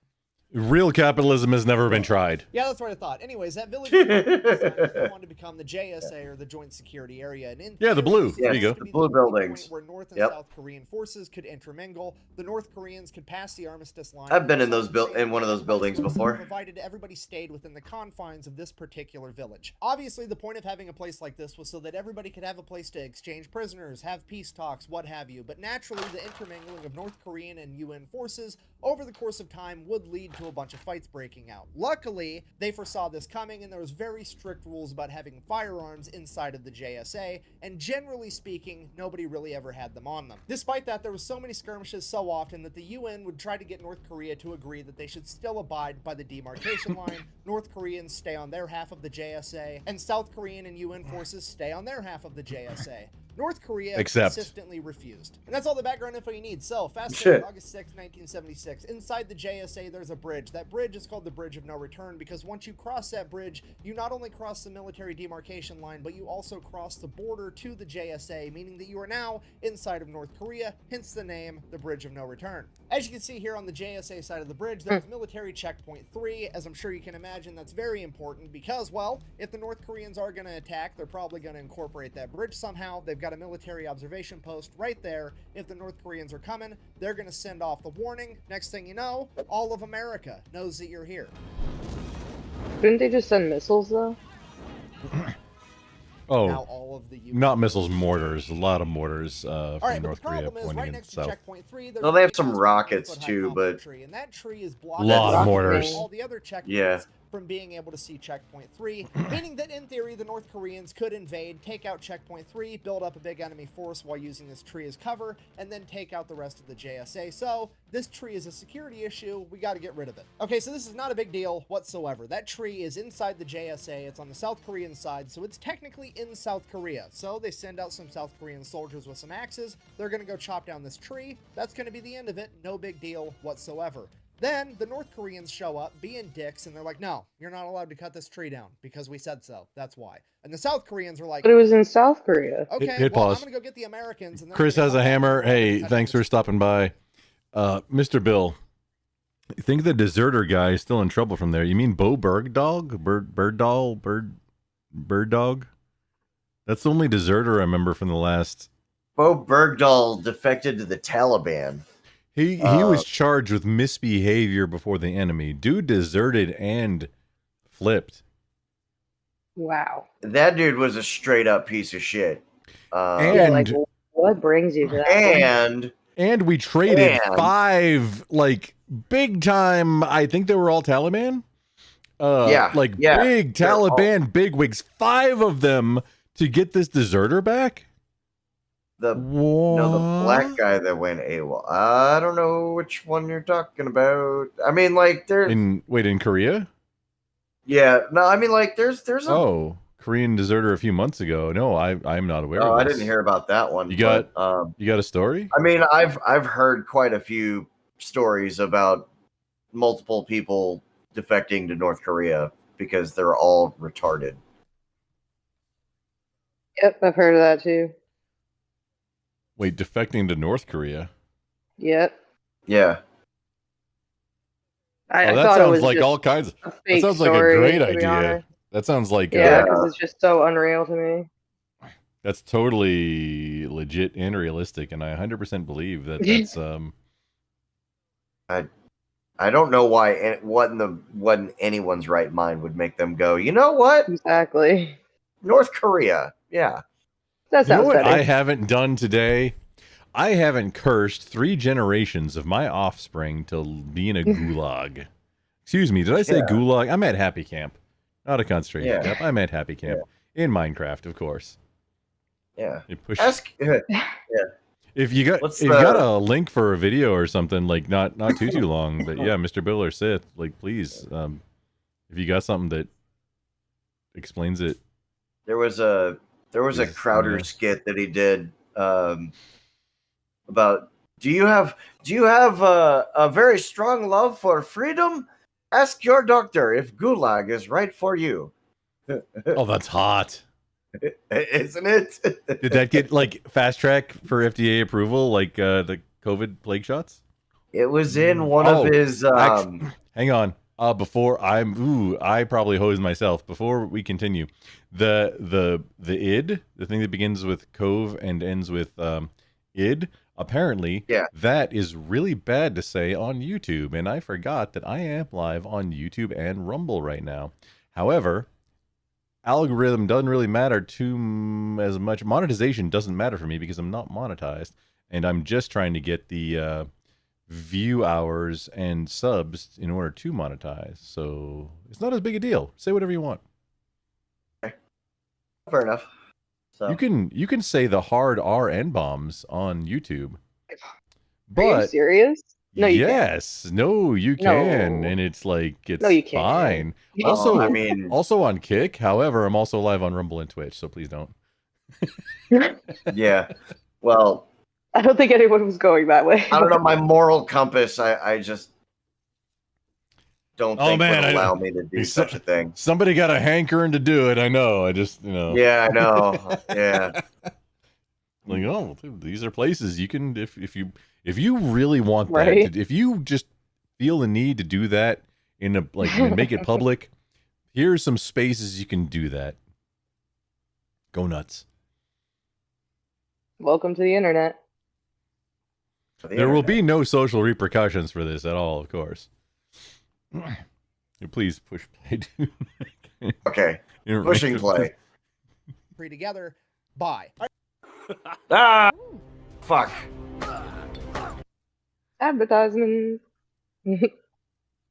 Real capitalism has never been tried. Yeah, that's what I thought. Anyways, that village wanted to become the JSA, or the Joint Security Area. And in Yeah, the blue. theory, There you this go. could be The blue only buildings. point where North and Yep. South Korean forces could intermingle. The North Koreans could pass the armistice line. I've been in The those South Koreans in one of those could buildings forces before. Provided everybody stayed within the confines of this particular village. Obviously, the point of having a place like this was so that everybody could have a place to exchange prisoners, have peace talks, what have you. But naturally, the intermingling of North Korean and UN forces over the course of time would lead to a bunch of fights breaking out. Luckily, they foresaw this coming, and there was very strict rules about having firearms inside of the JSA, and generally speaking, nobody really ever had them on them. Despite that, there was so many skirmishes so often that the UN would try to get North Korea to agree that they should still abide by the demarcation line. North Koreans stay on their half of the JSA, and South Korean and UN forces stay on their half of the JSA. North Korea Except- consistently refused. And that's all the background info you need. So, fast forward August 6, 1976. Inside the JSA, there's a bridge. That bridge is called the Bridge of No Return because once you cross that bridge, you not only cross the military demarcation line, but you also cross the border to the JSA, meaning that you are now inside of North Korea, hence the name, the Bridge of No Return. As you can see here on the JSA side of the bridge, there's military checkpoint 3. As I'm sure you can imagine, that's very important because, well, if the North Koreans are going to attack, they're probably going to incorporate that bridge somehow. They've got a military observation post right there. If the North Koreans are coming, they're going to send off the warning. Next thing you know, all of America knows that you're here. Couldn't they just send missiles though? Now Oh, all of the UN not missiles, mortars. A lot of mortars from All right, but North the Korea problem is, pointing right in next to south. checkpoint 3, there's Well, a they have big some ass rockets 50-foot high too, poplar but tree, and that tree is blocking Lot of off mortars. all the other checkpoints Yeah. from being able to see checkpoint 3, meaning that in theory the North Koreans could invade, take out checkpoint 3, build up a big enemy force while using this tree as cover, and then take out the rest of the JSA. So this tree is a security issue. We got to get rid of it. Okay, so this is not a big deal whatsoever. That tree is inside the JSA. It's on the South Korean side, so it's technically in South Korea. So they send out some South Korean soldiers with some axes. They're going to go chop down this tree. That's going to be the end of it. No big deal whatsoever. Then the North Koreans show up being dicks, and they're like, no, you're not allowed to cut this tree down because we said so. That's why. And the South Koreans are like, But it was in South Korea. okay, Hit well, pause. I'm going to go get the Americans. And then Chris I'm has gonna a come back hammer. and Hey, cut thanks down for stopping by. Mr. Bill, I think the deserter guy is still in trouble from there. You mean Bo Bergdog? Bird dog? That's the only deserter I remember from the last. Bo Bergdahl defected to the Taliban. He was charged with misbehavior before the enemy. Dude deserted and flipped. Wow. That dude was a straight up piece of shit. Yeah, like, what brings you to that? And we traded And- 5 like big time. I think they were all Taliban. Big They're all- Taliban bigwigs. 5 of them to get this deserter back. The black guy that went AWOL. I don't know which one you're talking about. I mean, like there's in Korea. Yeah, no, I mean like there's a Korean deserter a few months ago. No, I'm not aware. Oh, of I this. didn't hear about that one. You got but, you got a story? I mean, I've heard quite a few stories about multiple people defecting to North Korea because they're all retarded. Yep, I've heard of that too. Wait, defecting to North Korea? Yep. Yeah. I Oh, that thought it sounds was like just all kinds. a That fake sounds like a story, great to be idea. honest. That sounds like Yeah, because it's just so unreal to me. that's totally legit and realistic, and I 100% believe that that's I don't know why what in anyone's right mind would make them go, you know what? Exactly. North Korea. Yeah. That You know sounds what better. I haven't done today? I haven't cursed 3 generations of my offspring to be in a gulag. Excuse me, did I say Yeah. gulag? I'm at Happy Camp, not a concentration Yeah. camp. I'm at Happy Camp in Minecraft, of course. Yeah. You push. Ask. Yeah. If you got What's if you got the- a link for a video or something, like not too long, but yeah, Mr. Bill or Sith, like please, if you got something that explains it. There was a Yes, Crowder yes. skit that he did about do you have a very strong love for freedom? Ask your doctor if gulag is right for you. Oh, that's hot. Isn't it? Did that get like fast track for FDA approval, like the COVID plague shots? It was in one of his hang on. Before I probably hosed myself. Before we continue, the id, the thing that begins with cove and ends with id, apparently that is really bad to say on YouTube, and I forgot that I am live on YouTube and Rumble right now. However, algorithm doesn't really matter as much. Monetization doesn't matter for me because I'm not monetized, and I'm just trying to get the view hours and subs in order to monetize. So it's not as big a deal. Say whatever you want. Fair enough. So You can say the hard R N bombs on YouTube. Are you But serious? No, you can't. yes, no, you can, No. and it's like it's No, you can't. fine. No, Also, I mean- also on Kick. However, I'm also live on Rumble and Twitch, so please don't. yeah. Well, I don't think anyone was going that way. I don't know, my moral compass, I just don't Oh, think man, would I- allow me to do such a thing. Somebody got a hankering to do it. I know. I just Yeah, I know. Yeah. Like, oh, dude, these are places you can if you really want that, Right. if you just feel the need to do that in a and make it public, here's some spaces you can do that. Go nuts. Welcome to the internet. There will be no social repercussions for this at all, of course. Please push play, dude. Okay. Pushing play. Three together. Bye. Ah, fuck. Advertisement.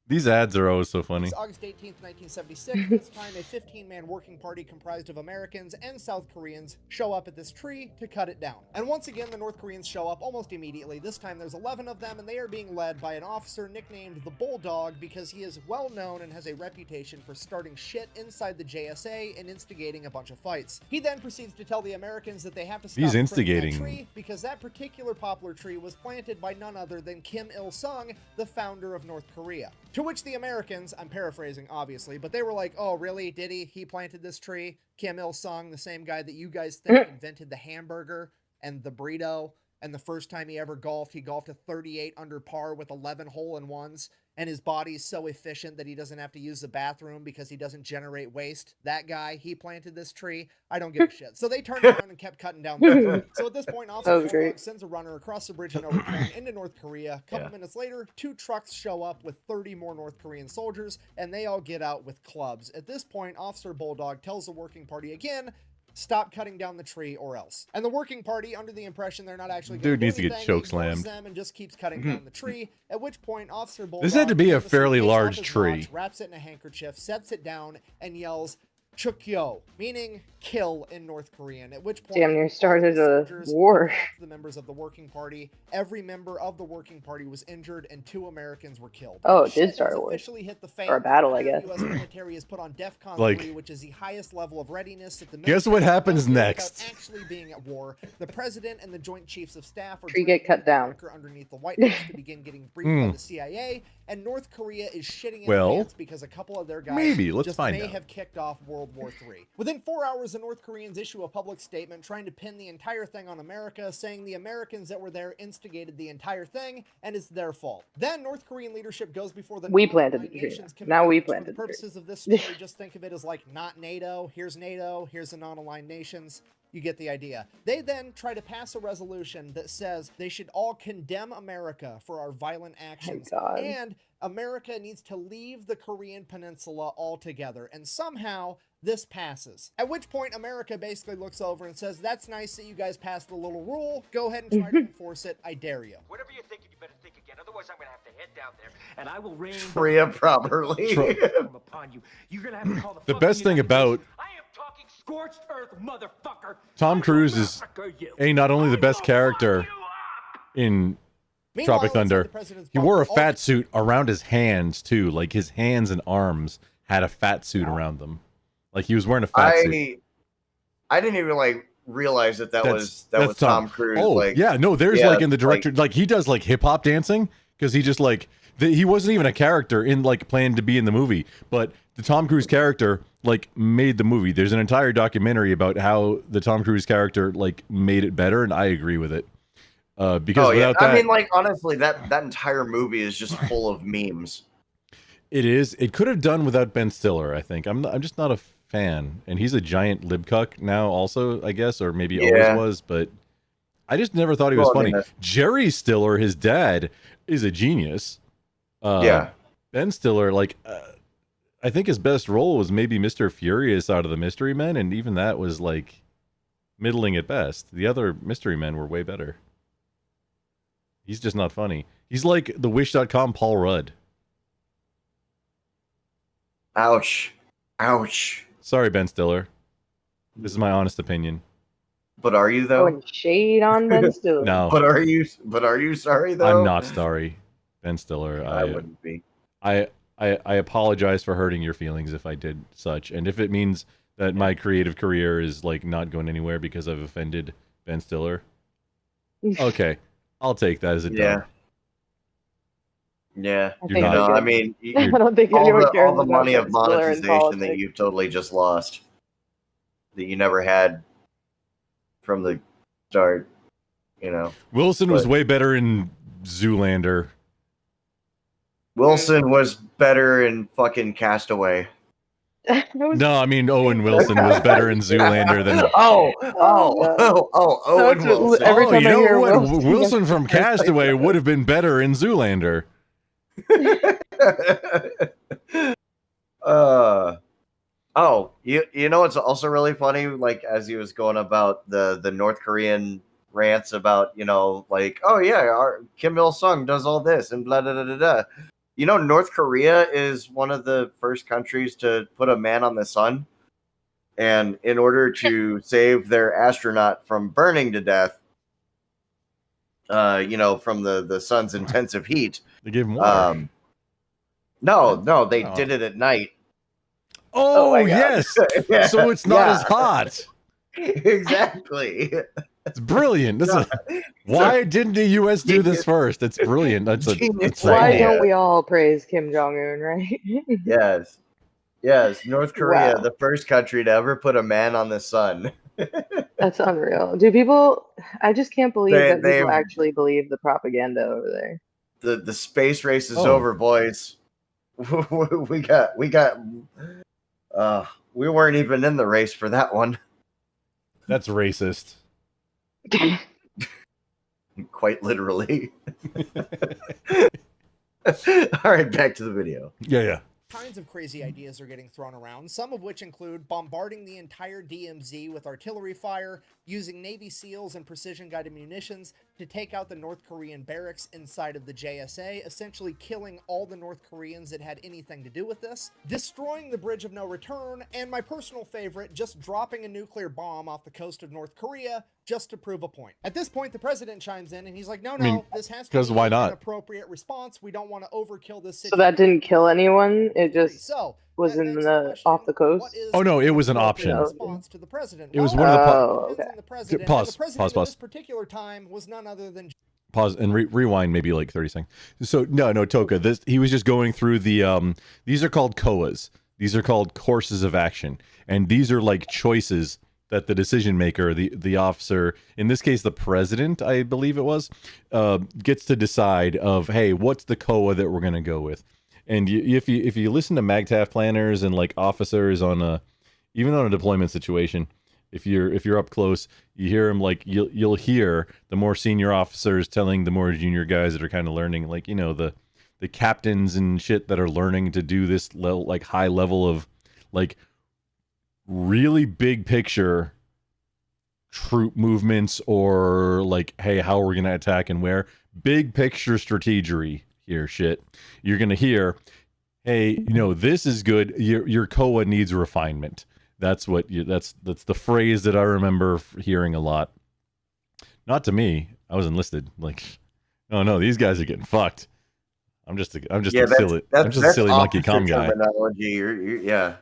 These ads are always so funny. It's August 18th, 1976. This time, a 15-man working party comprised of Americans and South Koreans show up at this tree to cut it down. And once again, the North Koreans show up almost immediately. This time, there's 11 of them, and they are being led by an officer nicknamed the Bulldog because he is well known and has a reputation for starting shit inside the JSA and instigating a bunch of fights. He then proceeds to tell the Americans that they have to stop He's trimming instigating. that tree because that particular poplar tree was planted by none other than Kim Il-sung, the founder of North Korea. To which the Americans, I'm paraphrasing obviously, but they were like, oh really, did he? He planted this tree? Kim Il-sung, the same guy that you guys think invented the hamburger and the burrito, and the first time he ever golfed, he golfed a 38 under par with 11 hole-in-ones, and his body's so efficient that he doesn't have to use the bathroom because he doesn't generate waste. That guy, he planted this tree. I don't give a shit. So they turned around and kept cutting down the tree. So at this point, That Officer was great. Bulldog sends a runner across the bridge in Overland into North Korea. A couple minutes later, 2 trucks show up with 30 more North Korean soldiers, and they all get out with clubs. At this point, Officer Bulldog tells the working party again, stop cutting down the tree or else. And the working party, under the impression they're not actually going Dude needs to get anything, choke ignores slammed. them and just keeps cutting down the tree, at which point Officer Bulldog This had to be a takes fairly suitcase off large his tree. watch, wraps it in a handkerchief, sets it down, and yells, Chukyo, meaning kill in North Korean, at which point Damn near started a soldiers war. attacked the members of the working party. Every member of the working party was injured and 2 Americans were killed. Oh, it Shit did start has a war. officially hit the fan. Or a battle, I The guess. U.S. military is put on DEFCON Like, 3, which is the highest level of readiness that the guess what military happens can do without next? Actually being at war. The president and the Joint Chiefs of Staff are Tree get drilling cut into the down. bunker underneath the White House to begin getting briefed by the CIA, and North Korea is shitting its Well, pants because a couple of their guys maybe. Let's just find may out. have kicked off World War III. Within 4 hours, the North Koreans issue a public statement trying to pin the entire thing on America, saying the Americans that were there instigated the entire thing and it's their fault. Then North Korean leadership goes before the We planted the United tree. Nations Now we Committee, which planted for the the tree. purposes of this story, just think of it as like not NATO, here's the non-aligned nations. You get the idea. They then try to pass a resolution that says they should all condemn America for our violent actions. God. And America needs to leave the Korean Peninsula altogether. And somehow this passes. At which point America basically looks over and says, that's nice that you guys passed a little rule. Go ahead and try to enforce it. I dare you. Whatever you're thinking, you better think again. Otherwise, I'm going to have to head down there, and I will rain Korea properly. upon you. You're going to have to call The best thing about scorched earth, motherfucker. Tom Cruise is not only the best character in Meanwhile, Tropic Thunder, inside the president's he wore a bunker, fat suit around his hands too. Like his hands and arms had a fat suit around them. Like he was wearing a fat suit. I didn't even like realize that was Tom Cruise. Oh like, yeah, no, there's yeah, like in the director, like he does like hip hop dancing because he just like he wasn't even a character in like planned to be in the movie, but the Tom Cruise character like made the movie. There's an entire documentary about how the Tom Cruise character like made it better, and I agree with it. Because without that, I mean, like honestly, that entire movie is just full of memes. it is. It could have done without Ben Stiller. I think I'm just not a fan, and he's a giant libcuck now, also I guess, or maybe always was. But I just never thought he was funny. Jerry Stiller, his dad, is a genius. Yeah. Ben Stiller, like, I think his best role was maybe Mr. Furious out of the Mystery Men, and even that was like middling at best. The other Mystery Men were way better. He's just not funny. He's like the Wish.com Paul Rudd. Ouch. Ouch. Sorry, Ben Stiller. This is my honest opinion. But are you though? Throwing shade on Ben Stiller. No. But are you sorry though? I'm not sorry, Ben Stiller. I wouldn't be. I apologize for hurting your feelings if I did such, and if it means that my creative career is like not going anywhere because I've offended Ben Stiller. Okay, I'll take that as a dub. Yeah. You're not- I mean, I don't think all anyone cares all the about money of Ben Stiller in monetization that politics. you've totally just lost, that you never had from the start, you know. Wilson was But way better in Zoolander. Wilson was better in fucking Castaway. No, I mean Owen Wilson was better in Zoolander than. Owen Wilson. Every time I hear what? Wilson, Wilson from Castaway would have been better in Zoolander. You know what's also really funny? Like as he was going about the North Korean rants about, you know, like, oh yeah, Kim Il Sung does all this and blah blah blah blah blah. You know, North Korea is one of the first countries to put a man on the sun, and in order to save their astronaut from burning to death, you know, from the sun's intensive heat, they gave him water. No, they did it at night. Oh, my God. yes. Yeah, So it's not yeah. as hot. Exactly. It's brilliant. Why didn't the U.S. do this first? It's brilliant. That's Why don't we all praise Kim Jong Un, right? Yes. North Korea, Wow. the first country to ever put a man on the sun. That's unreal. Do people? I just can't believe that They- people actually believe the propaganda over there. The space race is Oh. over, boys. we weren't even in the race for that one. That's racist. Quite literally. All right, back to the video. Yeah. Kinds of crazy ideas are getting thrown around, some of which include bombarding the entire DMZ with artillery fire, using Navy SEALs and precision-guided munitions to take out the North Korean barracks inside of the JSA, essentially killing all the North Koreans that had anything to do with this, destroying the Bridge of No Return, and my personal favorite, just dropping a nuclear bomb off the coast of North Korea just to prove a point. At this point, the president chimes in and he's like, no, I mean, this has to 'cause be why an not? appropriate response. We don't want to overkill this So situation. that didn't kill anyone. It just So, was in the off the coast. Oh no, it was an option. Response to the president. It was one of the Oh, okay. Pause. The president Pause. at this particular time was none other than Pause and rewind maybe like 30 seconds. So no, Toka. He was just going through the these are called COAs. These are called courses of action, and these are like choices that the decision maker, the officer, in this case the president, I believe it was, gets to decide of, hey, what's the COA that we're gonna go with. And if you listen to MAGTF planners and like officers on even on a deployment situation, if you're up close, you hear them like you'll hear the more senior officers telling the more junior guys that are kind of learning, like, you know, the captains and shit that are learning to do this like high level of like really big picture troop movements, or like, hey, how are we going to attack and where? Big picture strategery here, shit. You're going to hear, hey, you know, this is good. Your COA needs refinement. That's what that's the phrase that I remember hearing a lot. Not to me. I was enlisted. Like, oh no, these guys are getting fucked. I'm just a silly monkey comm guy.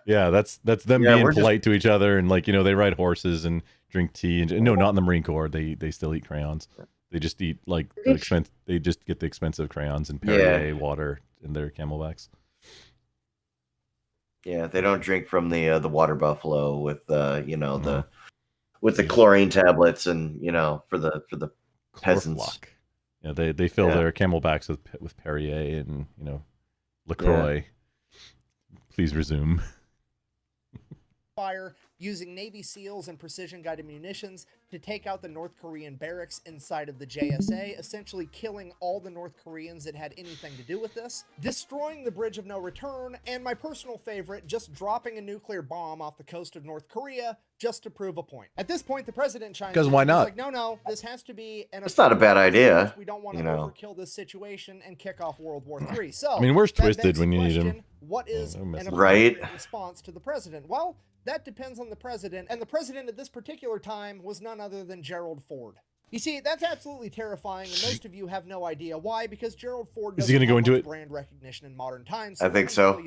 Yeah, that's them being polite to each other, and like, you know, they ride horses and drink tea, and no, not in the Marine Corps. They still eat crayons. They just eat like they just get the expensive crayons and Perrier water in their Camelbacks. Yeah, they don't drink from the water buffalo with you know, the chlorine tablets, and you know, for the peasants. Yeah, they fill their Camelbacks with Perrier and, you know, LaCroix. Yeah. Please resume. Fire using Navy SEALs and precision-guided munitions to take out the North Korean barracks inside of the JSA, essentially killing all the North Koreans that had anything to do with this, destroying the Bridge of No Return, and my personal favorite, just dropping a nuclear bomb off the coast of North Korea just to prove a point. At this point, the president chimes in. Because why not? Like, no, this has to be an... It's not a bad idea. We don't want to overkill this situation and kick off World War III. So, I mean, where's Twisted when you need him? What is an appropriate response to the president? Well, that depends on the president, and the president at this particular time was none other than Gerald Ford. You see, that's absolutely terrifying, and most of you have no idea why, because Gerald Ford doesn't have brand recognition in modern times. I think so.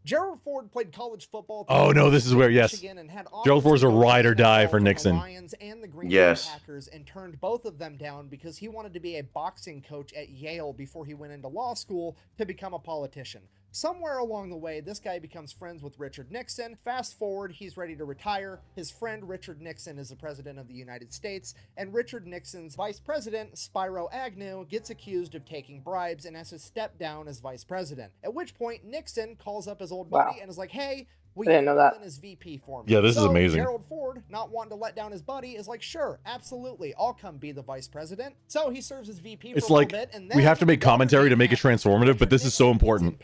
Gerald Ford played college football. Oh no, this is where Gerald Ford's a ride or die for Nixon. Lions and the Green Bay Packers, and turned both of them down because he wanted to be a boxing coach at Yale before he went into law school to become a politician. Somewhere along the way, this guy becomes friends with Richard Nixon. Fast forward, he's ready to retire. His friend Richard Nixon is the president of the United States, and Richard Nixon's vice president, Spiro Agnew, gets accused of taking bribes and has to step down as vice president. At which point, Nixon calls up his old buddy and is like, hey, we didn't know that. As VP for me. Yeah, this is amazing. Gerald Ford, not wanting to let down his buddy, is like, sure, absolutely, I'll come be the vice president. So he serves as VP for a little bit, and then we have to make commentary to make it transformative, but this is so important.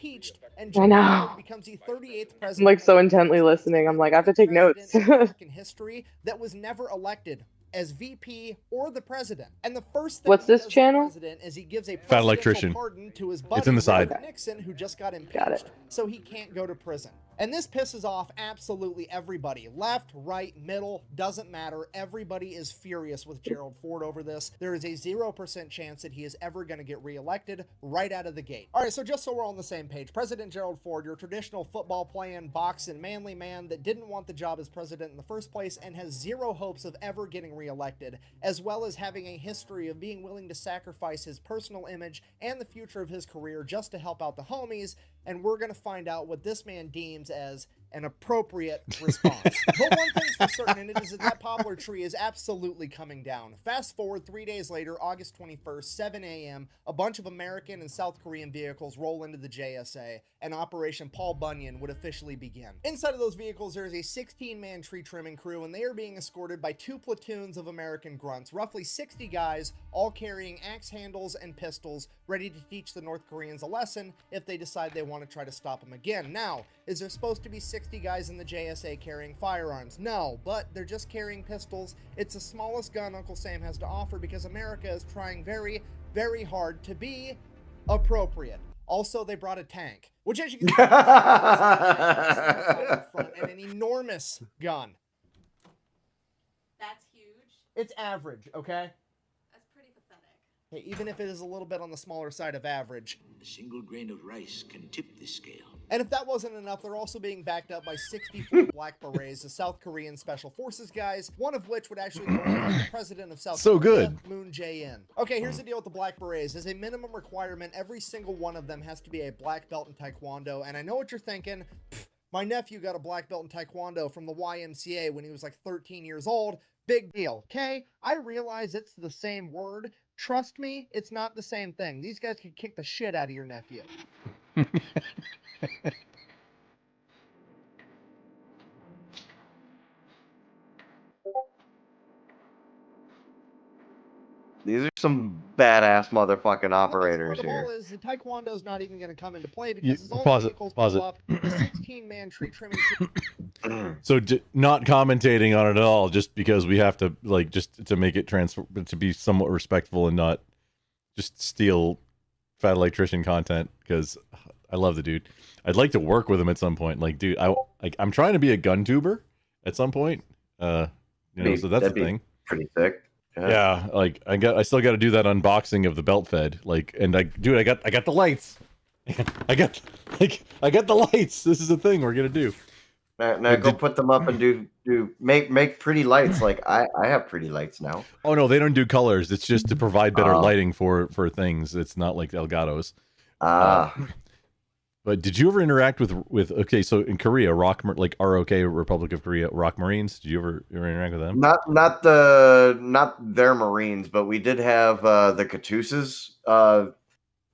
I know. Becomes the 38th president. I'm like so intently listening. I'm like, I have to take notes. American history that was never elected as VP or the president. And the first thing what's this channel? Is he gives a Fat Electrician. pardon to his buddy, it's in the side. Nixon, who just got impeached, so he can't go to prison. And this pisses off absolutely everybody. Left, right, middle, doesn't matter. Everybody is furious with Gerald Ford over this. There is a 0% chance that he is ever going to get reelected right out of the gate. All right, so just so we're on the same page, President Gerald Ford, your traditional football playing, boxing, manly man that didn't want the job as president in the first place and has zero hopes of ever getting reelected, as well as having a history of being willing to sacrifice his personal image and the future of his career just to help out the homies, and we're going to find out what this man deems as an appropriate response. But one thing's for certain, and it is that poplar tree is absolutely coming down. Fast forward 3 days later, August 21st, 7 a.m., a bunch of American and South Korean vehicles roll into the JSA, and Operation Paul Bunyan would officially begin. Inside of those vehicles, there is a 16-man tree trimming crew, and they are being escorted by 2 platoons of American grunts, roughly 60 guys, all carrying axe handles and pistols, ready to teach the North Koreans a lesson if they decide they want to try to stop them again. Now, is there supposed to be 60 guys in the JSA carrying firearms? No, but they're just carrying pistols. It's the smallest gun Uncle Sam has to offer because America is trying very, very hard to be appropriate. Also, they brought a tank, which, as you can see, front and an enormous gun. That's huge. It's average, okay? That's pretty pathetic. Hey, even if it is a little bit on the smaller side of average. A single grain of rice can tip the scale. And if that wasn't enough, they're also being backed up by 64 Black Berets, the South Korean Special Forces guys, one of which would actually go to the president of South Korea, Moon Jae-in. Okay, here's the deal with the Black Berets. As a minimum requirement, every single one of them has to be a black belt in Taekwondo. And I know what you're thinking. My nephew got a black belt in Taekwondo from the YMCA when he was like 13 years old. Big deal, okay? I realize it's the same word. Trust me, it's not the same thing. These guys can kick the shit out of your nephew. These are some badass motherfucking operators The here. ball is the Taekwondo is not even going to come into play You- because as long pause as it, vehicles pause pull it. up, the 16-man tree trimming So not commentating on it at all, just because we have to like just to make it transfer to be somewhat respectful and not just steal Fat Electrician content because I love the dude. I'd like to work with him at some point. Like, dude, I'm trying to be a gun tuber at some point. So that's the That'd be thing. pretty thick. Yeah, like I still got to do that unboxing of the belt fed. Like, and I got the lights. I got the lights. This is the thing we're gonna do. Now go put them up and do make pretty lights. Like I have pretty lights now. Oh no, they don't do colors. It's just to provide better lighting for things. It's not like Elgato's. But did you ever interact with okay? So in Korea, ROK Republic of Korea, ROK Marines. Did you ever interact with them? Not their Marines, but we did have the Katusas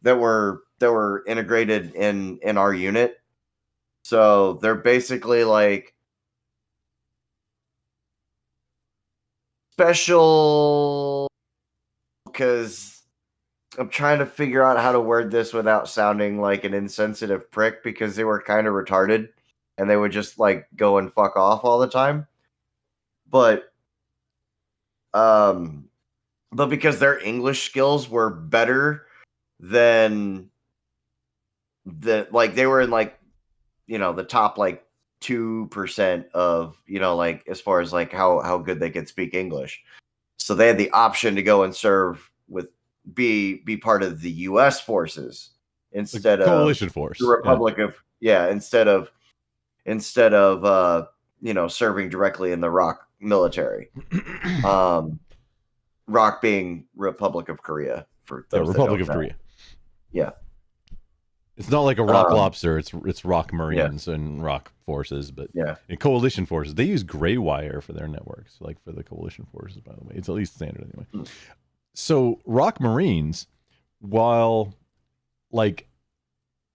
that were integrated in our unit. So they're basically like special, because I'm trying to figure out how to word this without sounding like an insensitive prick, because they were kind of retarded and they would just like go and fuck off all the time. But because their English skills were better than like they were in like, the top like 2% of, like as far as like how good they could speak English. So they had the option to go and serve with be part of the US forces instead of coalition force. The Republic of instead of serving directly in the ROK military. ROK being Republic of Korea for those Republic of that don't know. Korea. Yeah. It's not like a ROK Lobster. It's ROK Marines and ROK forces, but in coalition forces, they use gray wire for their networks, like for the coalition forces. By the way, it's at least standard anyway. So ROK Marines, while like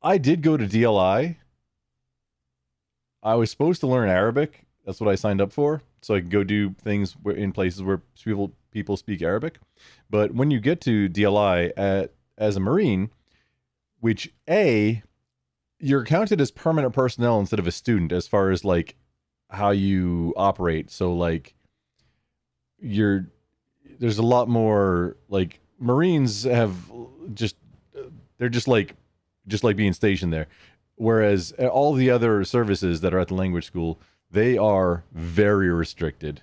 I did go to DLI, I was supposed to learn Arabic. That's what I signed up for, so I could go do things in places where people speak Arabic. But when you get to DLI as a Marine, which you're counted as permanent personnel instead of a student as far as like how you operate. So like there's a lot more like Marines have they're just like being stationed there. Whereas all the other services that are at the language school, they are very restricted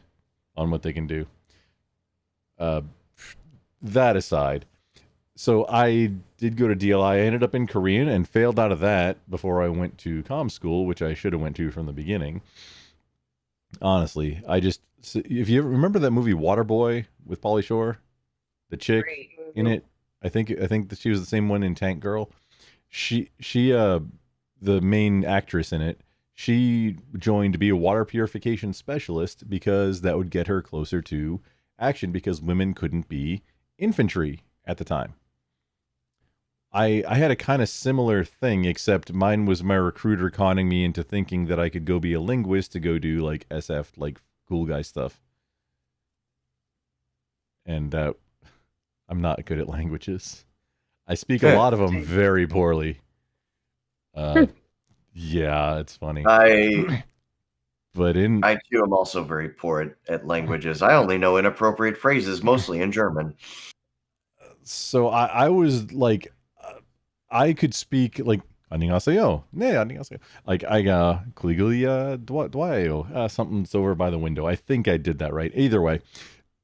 on what they can do. That aside, so I did go to DLI. I ended up in Korean and failed out of that before I went to comm school, which I should have went to from the beginning. Honestly, if you ever remember that movie Waterboy with Pauly Shore, the chick in it, I think that she was the same one in Tank Girl. She the main actress in it, she joined to be a water purification specialist because that would get her closer to action because women couldn't be infantry at the time. I had a kind of similar thing, except mine was my recruiter conning me into thinking that I could go be a linguist to go do like SF, like cool guy stuff. And I'm not good at languages. I speak a lot of them very poorly. Yeah, it's funny. I too am also very poor at languages. I only know inappropriate phrases, mostly in German. So I was like, I could speak like 안녕하세요. 네, 안녕하세요. Like I kligelia dwayo. Something's over by the window. I think I did that right. Either way,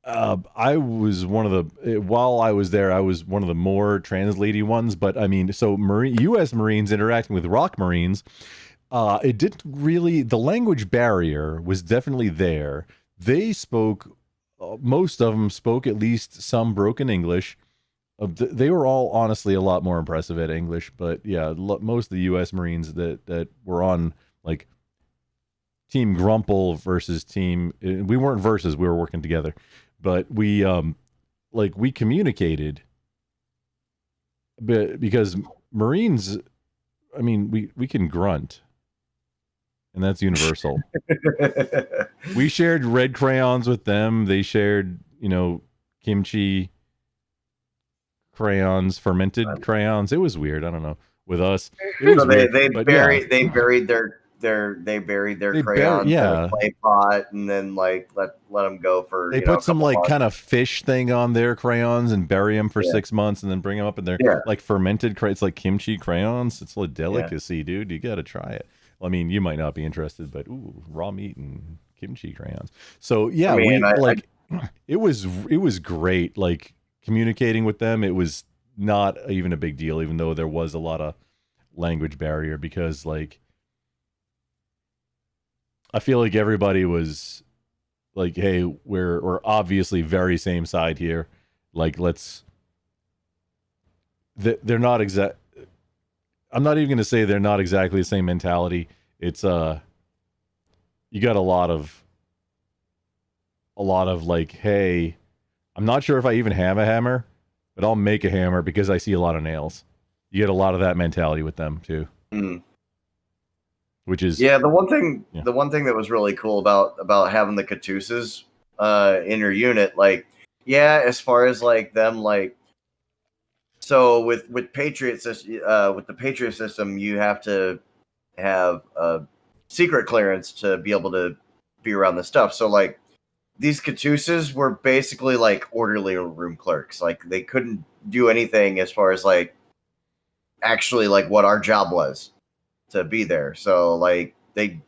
I was one of the while I was there, I was one of the more translatey ones. But I mean, so U.S. Marines interacting with ROK Marines, it didn't really. The language barrier was definitely there. They spoke. Most of them spoke at least some broken English. They were all honestly a lot more impressive at English, but yeah, most of the U.S. Marines that were on like Team Grumple versus Team, we weren't versus, we were working together, but we communicated, but because Marines, I mean, we can grunt, and that's universal. We shared red crayons with them. They shared, kimchi. crayons, fermented crayons. It was weird. I don't know. With us, it was So weird. they but buried yeah. they buried their They crayons in yeah. a clay pot and then like let them go for They you know, put a some couple like months. kind of fish thing on their crayons and bury them for Yeah. 6 months and then bring them up and they're Yeah. like fermented it's like kimchi crayons. It's a delicacy, dude. You got to try it. I mean, you might not be interested, but ooh, raw meat and kimchi crayons. So yeah, I mean, it was great. Like communicating with them, it was not even a big deal, even though there was a lot of language barrier because like I feel like everybody was like, hey, we're obviously very same side here. Like, they're not exact. I'm not even going to say they're not exactly the same mentality. It's you got a lot of like, hey, I'm not sure if I even have a hammer, but I'll make a hammer because I see a lot of nails. You get a lot of that mentality with them too. Which is the one thing that was really cool about having the Catusas in your unit, like as far as like them like so with Patriot with the Patriot system, you have to have a secret clearance to be able to be around the stuff. So like these Catusas were basically like orderly room clerks. Like they couldn't do anything as far as like actually like what our job was to be there. So like they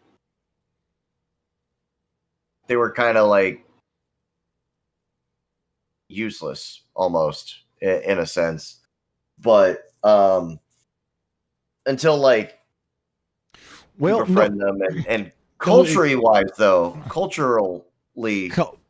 were kind of like useless almost in a sense. But until like you befriend them and culturally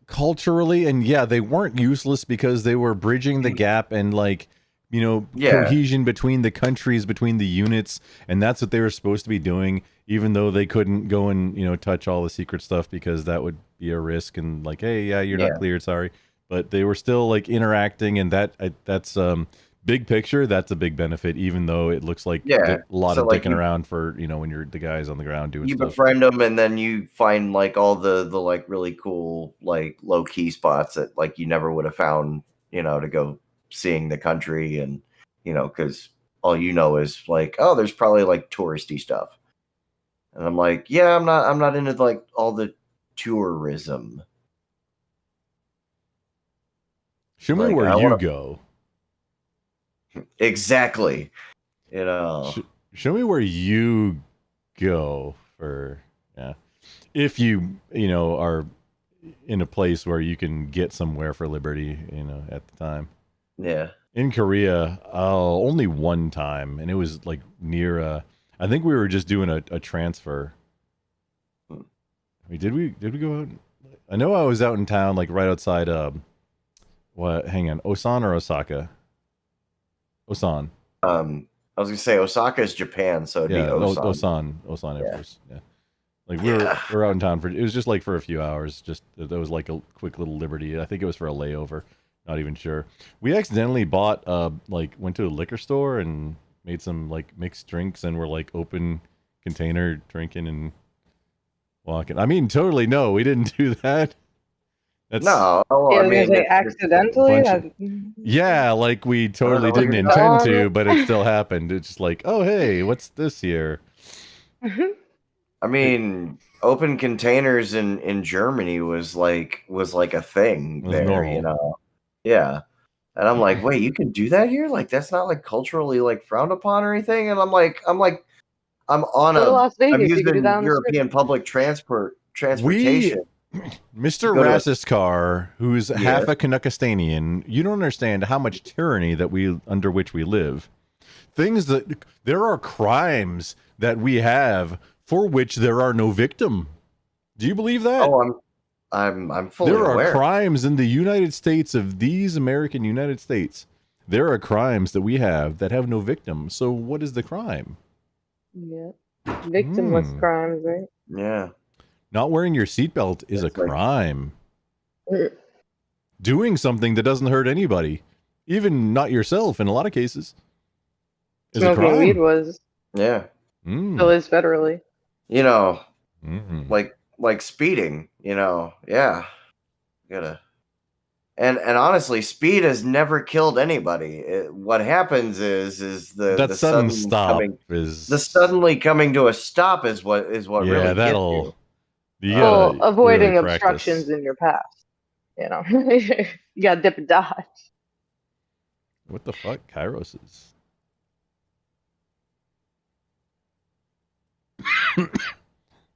culturally and yeah, they weren't useless because they were bridging the gap and like cohesion between the countries, between the units, and that's what they were supposed to be doing, even though they couldn't go and touch all the secret stuff because that would be a risk and like, hey, you're not cleared, sorry. But they were still like interacting, and that's big picture, that's a big benefit, even though it looks like a lot of dicking around for when you're the guys on the ground doing stuff. Befriend them and then you find like all the like really cool like low key spots that like you never would have found to go seeing the country, and because all is like, oh, there's probably like touristy stuff, and I'm like, I'm not into like all the tourism. Show me where you go. Exactly. Show me where you go for if you are in a place where you can get somewhere for liberty at the time. In Korea, only one time, and it was like near I think we were just doing a transfer. I mean, did we go out? I know I was out in town, like right outside hang on, Osan or Osaka? Osan. I was gonna say Osaka is Japan, so it'd be Osan. Osan Air Force. Yeah. Like we were out in town it was just like for a few hours. Just that was like a quick little liberty. I think it was for a layover. Not even sure. We accidentally bought went to a liquor store and made some like mixed drinks and were like open container drinking and walking. I mean, totally no, we didn't do that. That's accidentally. Yeah, like we totally didn't intend to, but it still happened. It's just like, oh hey, what's this here? I mean, open containers in Germany was like a thing there, normal. Yeah. And I'm like, wait, you can do that here? Like that's not like culturally like frowned upon or anything? And I'm using European public transportation. Mr. Rassiskar, who's half a Canuckistanian, you don't understand how much tyranny under which we live. There are crimes that we have for which there are no victim. Do you believe that? Oh, I'm fully aware. There are crimes in the United States of these American United States. There are crimes that we have that have no victim. So what is the crime? Yeah. Victimless crimes, right? Yeah. Not wearing your seatbelt is a crime. Doing something that doesn't hurt anybody, even not yourself in a lot of cases, is a crime. Smoking weed was. Yeah. Still is federally. Like speeding, yeah. And honestly, speed has never killed anybody. What happens is that the sudden sudden stop coming, is the suddenly coming to a stop is what really yeah. gets That'll you. you Well, gotta avoiding really obstructions practice. in your path. You know, you gotta dip and dodge. What the fuck, Kairos is?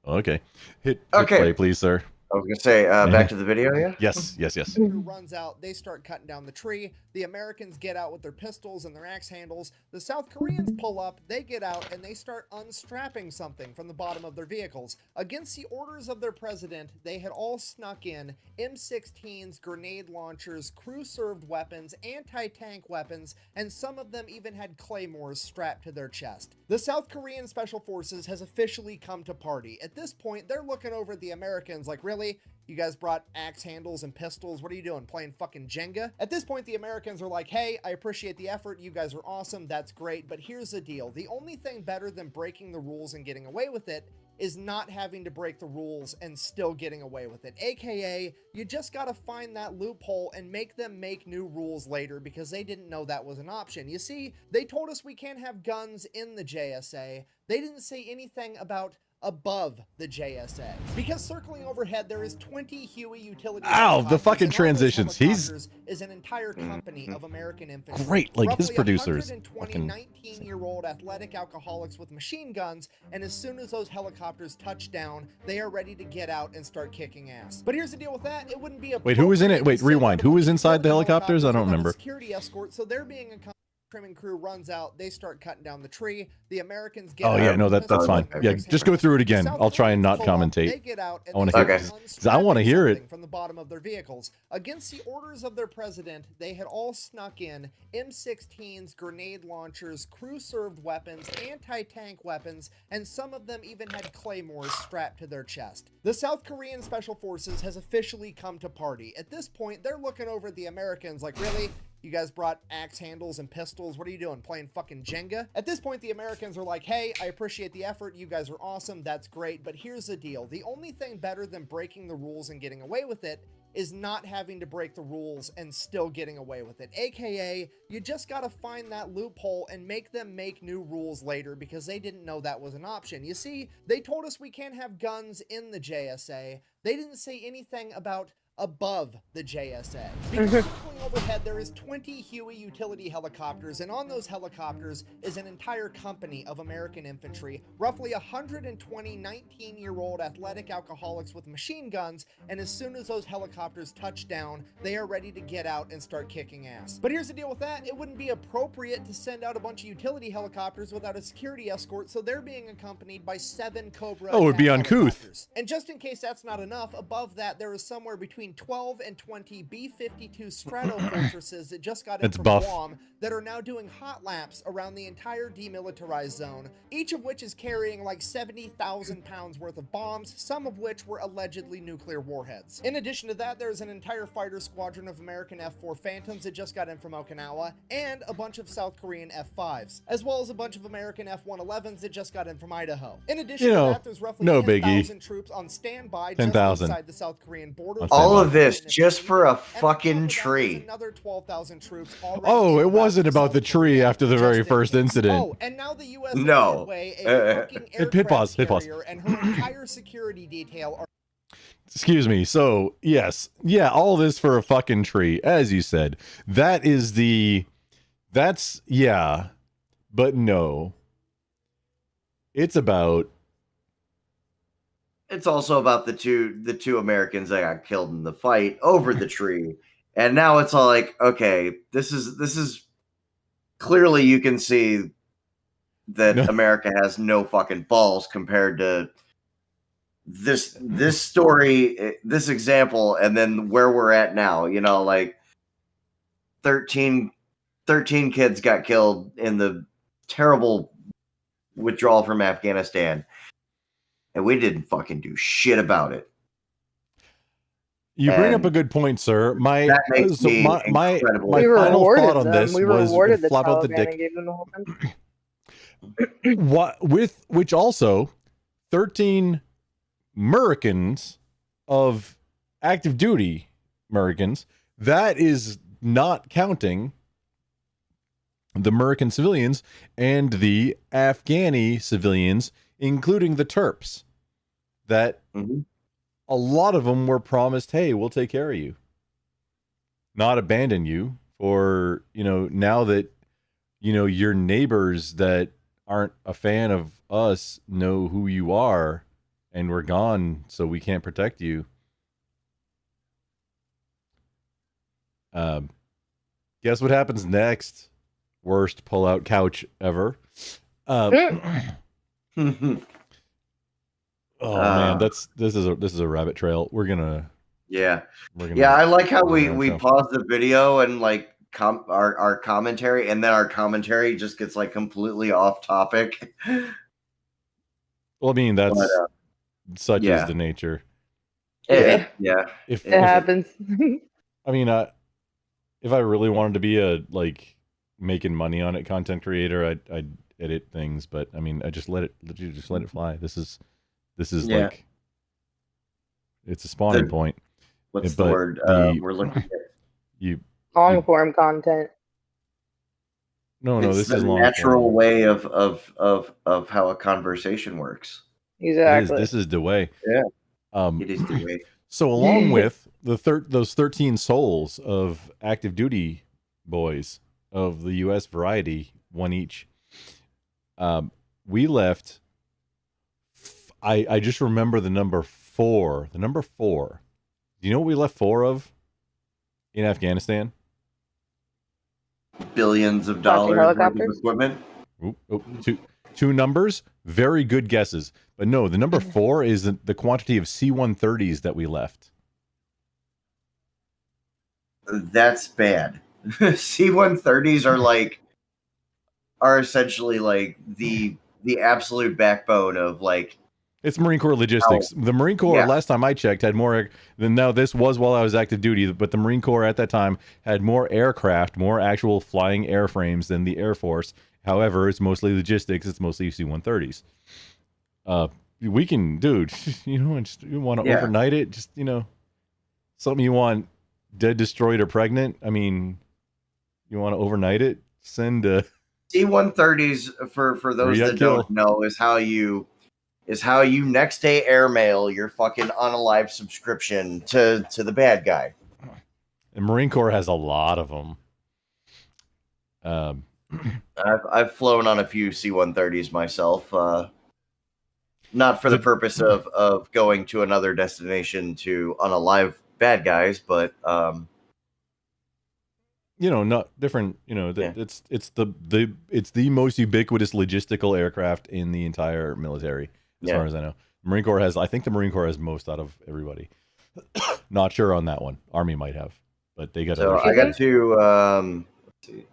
Okay, hit Okay. play, please, sir. I was gonna say, back to the video, yeah? Yes. Crew runs out, they start cutting down the tree. The Americans get out with their pistols and their axe handles. The South Koreans pull up, they get out, and they start unstrapping something from the bottom of their vehicles. Against the orders of their president, they had all snuck in M16s, grenade launchers, crew-served weapons, anti-tank weapons, and some of them even had claymores strapped to their chest. The South Korean Special Forces has officially come to party. At this point, they're looking over at the Americans like, really? You guys brought axe handles and pistols. What are you doing? Playing fucking Jenga? At this point, the Americans are like, hey, I appreciate the effort. You guys are awesome. That's great. But here's the deal. The only thing better than breaking the rules and getting away with it is not having to break the rules and still getting away with it. AKA, you just gotta find that loophole and make them make new rules later because they didn't know that was an option. You see, they told us we can't have guns in the JSA. They didn't say anything about above the JSA. Because circling overhead, there is 20 Huey utility Ow, the helicopters, fucking and on those transitions. He's helicopters is an entire company of American infantry. great, like his Roughly producers. 120 Fucking 19-year-old athletic alcoholics with machine guns, and as soon as those helicopters touch down, they are ready to get out and start kicking ass. But here's the deal with that, it wouldn't be a wait, who was in it? Wait, rewind. Who was inside the helicopters? I don't remember. security escort, so they're being a trimming crew runs out, they start cutting down the tree. The Americans get Oh out yeah, no, with that's pistols fine. and Yeah, axe just go through it The again. South I'll try and not Koreans pull up, they commentate. get out, and I want they to hear start it. 'Cause I want to hear something it. from the bottom of their vehicles. Against the orders of their president, they had all snuck in M16s, grenade launchers, crew-served weapons, anti-tank weapons, and some of them even had claymores strapped to their chest. The South Korean Special Forces has officially come to party. At this point, they're looking over at the Americans like, really? You guys brought axe handles and pistols. What are you doing? Playing fucking Jenga? At this point, the Americans are like, hey, I appreciate the effort. You guys are awesome. That's great. But here's the deal. The only thing better than breaking the rules and getting away with it is not having to break the rules and still getting away with it. AKA, you just gotta find that loophole and make them make new rules later because they didn't know that was an option. You see, they told us we can't have guns in the JSA. They didn't say anything about above the JSA. Because circling overhead, there is 20 Huey utility helicopters, and on those helicopters is an entire company of American infantry, roughly 120 19-year-old athletic alcoholics with machine guns, and as soon as those helicopters touch down, they are ready to get out and start kicking ass. But here's the deal with that, it wouldn't be appropriate to send out a bunch of utility helicopters without a security escort, so they're being accompanied by 7 Cobra Oh, it would be attack uncouth. helicopters. And just in case that's not enough, above that there is somewhere between 12 and 20 B-52 Stratofortresses that just got in It's from buff. Guam that are now doing hot laps around the entire demilitarized zone, each of which is carrying like 70,000 pounds worth of bombs, some of which were allegedly nuclear warheads. In addition to that, there's an entire fighter squadron of American F-4 Phantoms that just got in from Okinawa, and a bunch of South Korean F-5s, as well as a bunch of American F-111s that just got in from Idaho. In addition You to know, that, there's roughly no 10,000 biggie. troops on standby just 10,000. inside the South Korean border. All of this just for a fucking tree. Another 12,000 troops already Oh, it in wasn't about the tree after the very first incident. Oh, and now the U.S. No. Away a fucking Hit pause, hit pause. carrier and her entire security detail are Excuse me. So, yes. Yeah, all this for a fucking tree, as you said. Yeah. But no. It's about It's also about the two Americans that got killed in the fight over the tree. And now it's all like, okay, this is clearly you can see that No. America has no fucking balls compared to this story, this example, and then where we're at now. You know, like 13 kids got killed in the terrible withdrawal from Afghanistan, and we didn't fucking do shit about it. You bring up And a good point, sir. that makes me my incredibly- We final rewarded thought on them. this We was rewarded the flap out the Taliban dick. and gave them the whole country. Which also 13 Americans of active duty Americans that is not counting the American civilians and the Afghani civilians, including the Terps, that a lot of them were promised, hey, we'll take care of you, not abandon you. Or, now that, your neighbors that aren't a fan of us know who you are and we're gone, so we can't protect you. Guess what happens next? Worst pull-out couch ever. Oh man, this is a rabbit trail. We're gonna I like how we pause the video and like our commentary, and then our commentary just gets like completely off topic. Well, I mean, that's such is the nature. If it happens. I mean, if I really wanted to be a making money on it content creator, I'd edit things, but I mean, I just let it fly. This is like, it's a spawning point. What's the word we're looking at? Long form content. No, it's this the is long natural form. way of how a conversation works. Exactly. This is the way. Yeah. It is the way. So along with those 13 souls of active duty boys of the U.S. variety, one each, we left. I just remember the number 4. The number 4. Do you know what we left 4 of in Afghanistan? Billions of dollars worth of equipment. Two numbers, very good guesses. But no, the number 4 is the quantity of C-130s that we left. That's bad. C-130s are essentially like the absolute backbone of like. It's Marine Corps logistics. The Marine Corps, last time I checked, had more than now. This was while I was active duty, but the Marine Corps at that time had more aircraft, more actual flying airframes than the Air Force. However, it's mostly logistics. It's mostly C-130s. We can, dude. You want to overnight it? Just something you want dead, destroyed, or pregnant. I mean, you want to overnight it? Send C-130s for those that don't know is how you next day airmail your fucking unalive subscription to the bad guy. The Marine Corps has a lot of them. I've flown on a few C-130s myself, not for the purpose of going to another destination to unalive bad guys, but not different. It's the most ubiquitous logistical aircraft in the entire military, as far as I know. Marine Corps I think the Marine Corps has most out of everybody. Not sure on that one. Army might have, but they got. So I got to. Let's see.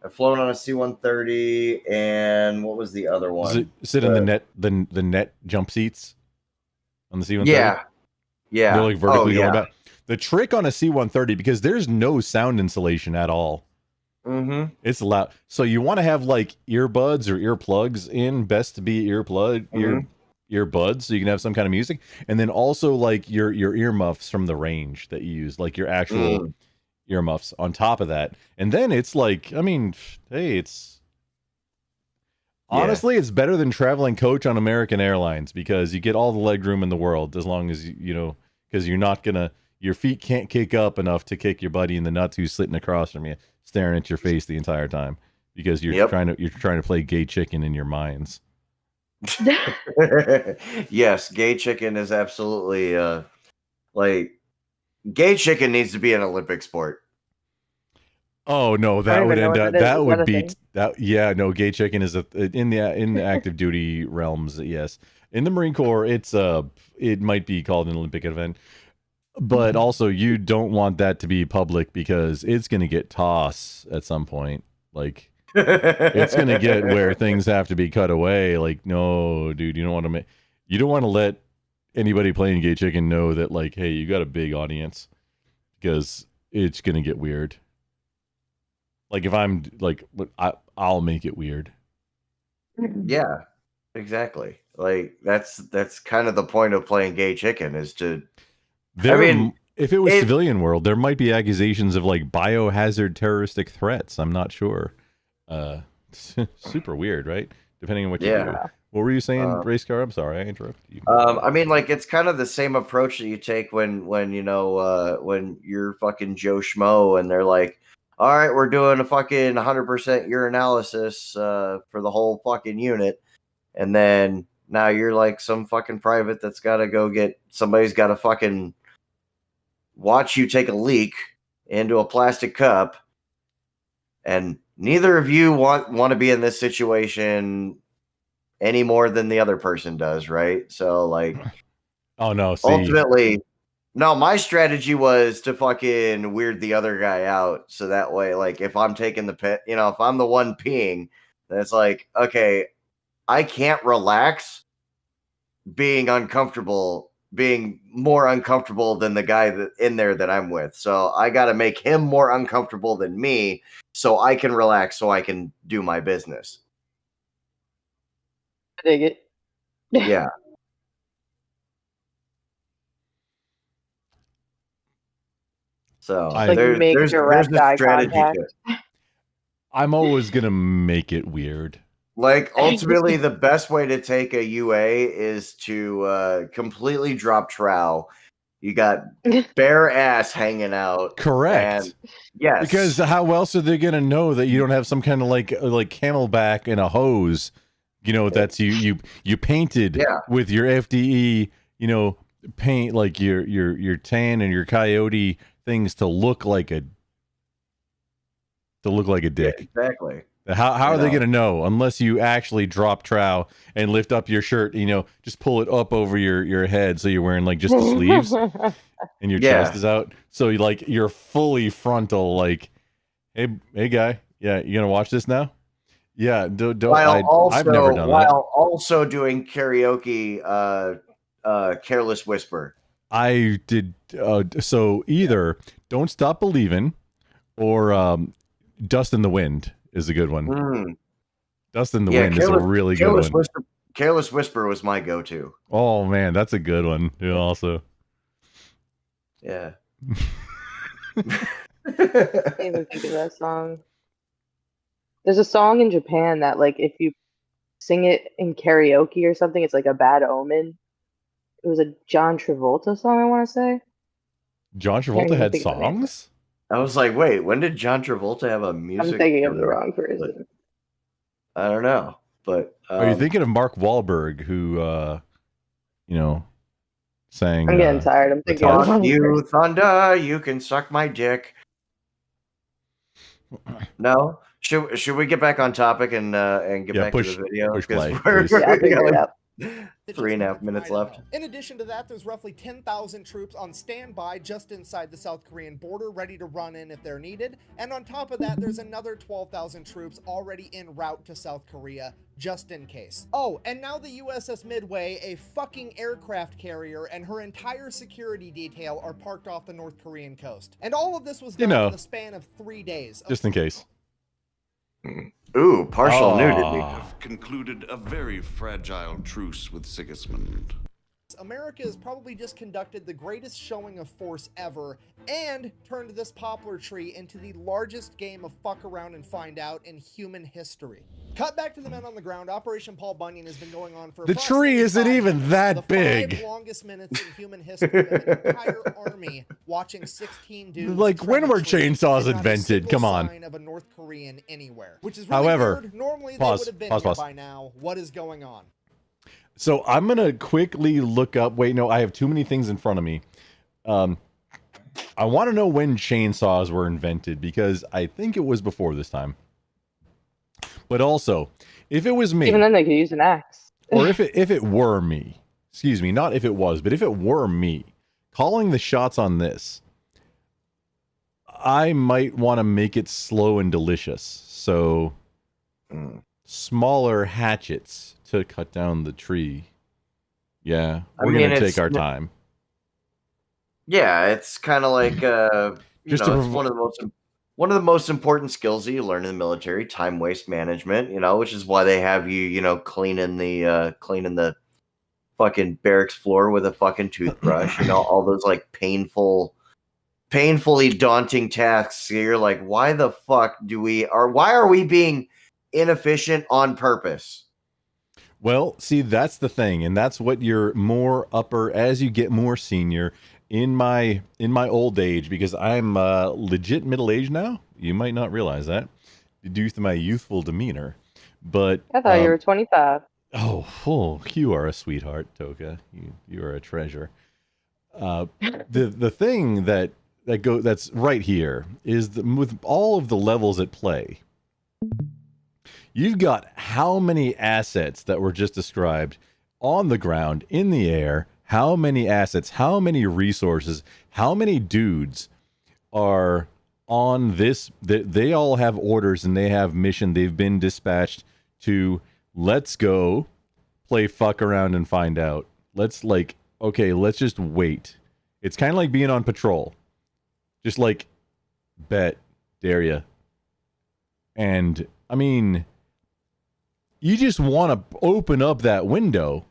I've flown on a C-130, and what was the other one? Does it sit in the net jump seats on the C-130? Yeah. They're like vertically going back. The trick on a C-130, because there's no sound insulation at all. Mm-hmm. It's loud. So you want to have like earbuds or earplugs in. Best to be earbuds, so you can have some kind of music, and then also like your earmuffs from the range that you use, like your actual earmuffs on top of that. And then it's like, I mean, hey, honestly, it's better than traveling coach on American Airlines, because you get all the leg room in the world, as long as because you're not gonna, your feet can't kick up enough to kick your buddy in the nuts who's sitting across from you, staring at your face the entire time, because you're trying to play gay chicken in your minds. Yes, gay chicken is absolutely gay chicken needs to be an Olympic sport. Oh no, that would end up. That would be that. Yeah, no, gay chicken is in the active duty realms. Yes, in the Marine Corps, it might be called an Olympic event, but also you don't want that to be public, because it's going to get tossed at some point. Like it's going to get where things have to be cut away. Like, no, dude, you don't want to let anybody playing gay chicken know that, like, hey, you got a big audience, because it's going to get weird. Like, if I'm like, I'll make it weird. Yeah, exactly. Like that's kind of the point of playing gay chicken, is to. If it was civilian world, there might be accusations of like biohazard terroristic threats. I'm not sure. Super weird, right? Depending on what you do. What were you saying, Race Car? I'm sorry, I interrupted you. I mean, like, it's kind of the same approach that you take when when you're fucking Joe Schmo and they're like, all right, we're doing a fucking 100% urinalysis for the whole fucking unit. And then now you're like some fucking private that's got to go get, somebody's got to fucking watch you take a leak into a plastic cup. And neither of you want to be in this situation any more than the other person does, right? So, like, oh no, ultimately, no, my strategy was to fucking weird the other guy out. So that way, like, if I'm taking the pit, if I'm the one peeing, then it's like, okay, I can't relax being uncomfortable, being more uncomfortable than the guy that in there that I'm with. So I got to make him more uncomfortable than me so I can relax, so I can do my business. I dig it. Yeah. So Like, there's make a direct eye strategy to contact. it. I'm always gonna make it weird. Like, ultimately, the best way to take a UA is to completely drop trow. You got bare ass hanging out. Correct. And yes. Because how else are they gonna know that you don't have some kind of like camelback and a hose? That's you painted with your FDE. Paint like your tan and your coyote things to look like a dick. Yeah, exactly. How are they going to know unless you actually drop trow and lift up your shirt, just pull it up over your head so you're wearing like just the sleeves and your chest is out. So you're fully frontal, like, hey guy, yeah, you gonna watch this now? Yeah, don't. I've never done that. While also doing karaoke, Careless Whisper. I did. So either Don't Stop Believin' or Dust in the Wind is a good one. Dust in the Wind is a really good one. Careless Whisper was my go-to. Oh man, that's a good one. Yeah, also. Yeah. I can't even think of that song. There's a song in Japan that, like, if you sing it in karaoke or something, it's like a bad omen. It was a John Travolta song, I want to say. John Travolta had songs? I was like, wait, when did John Travolta have a music? I'm thinking of the wrong person. I don't know, but are you thinking of Mark Wahlberg, who sang? I'm getting tired. I'm thinking of you, Thunder. You can suck my dick. No, should we get back on topic and get back to the video? Push play, we got 3.5 minutes left. In addition to that, there's roughly 10,000 troops on standby just inside the South Korean border, ready to run in if they're needed. And on top of that, there's another 12,000 troops already en route to South Korea, just in case. Oh, and now the USS Midway, a fucking aircraft carrier, and her entire security detail are parked off the North Korean coast. And all of this was done in the span of 3 days. Just in case. Ooh, partial nudity. Have concluded a very fragile truce with Sigismund. America has probably just conducted the greatest showing of force ever and turned this poplar tree into the largest game of fuck around and find out in human history. Cut back to the men on the ground. Operation Paul Bunyan has been going on for the tree isn't even that big. The 5 longest minutes in human history of an entire army watching 16 dudes. Like, when were chainsaws invented? Come on. Sign of a North Korean anywhere, which is really However, weird. Normally pause, they would have been pause, here pause. by now. What is going on? So I'm going to quickly look up. Wait, no, I have too many things in front of me. I want to know when chainsaws were invented because I think it was before this time. But also, if it was me, even then they could use an axe. or if it were me, excuse me, not if it was, but if it were me calling the shots on this, I might want to make it slow and delicious. So smaller hatchets to cut down the tree. Yeah, we're gonna take our time. Yeah, it's kind of like it's one of the most important skills that you learn in the military: time waste management. Which is why they have you, cleaning the fucking barracks floor with a fucking toothbrush. All those like painful painfully daunting tasks. You're like, why the fuck why are we being inefficient on purpose? Well, see, that's the thing, and that's what you're more upper as you get more senior. In my old age, because I'm legit middle aged now. You might not realize that due to my youthful demeanor, but I thought you were 25. Oh, you are a sweetheart, Toka. You are a treasure. The thing that's right here is with all of the levels at play. You've got how many assets that were just described on the ground, in the air, how many assets, how many resources, how many dudes are on this. They all have orders and they have mission. They've been dispatched to let's go play fuck around and find out. Let's just wait. It's kind of like being on patrol. Just like, bet, dare ya. And, I mean, you just want to open up that window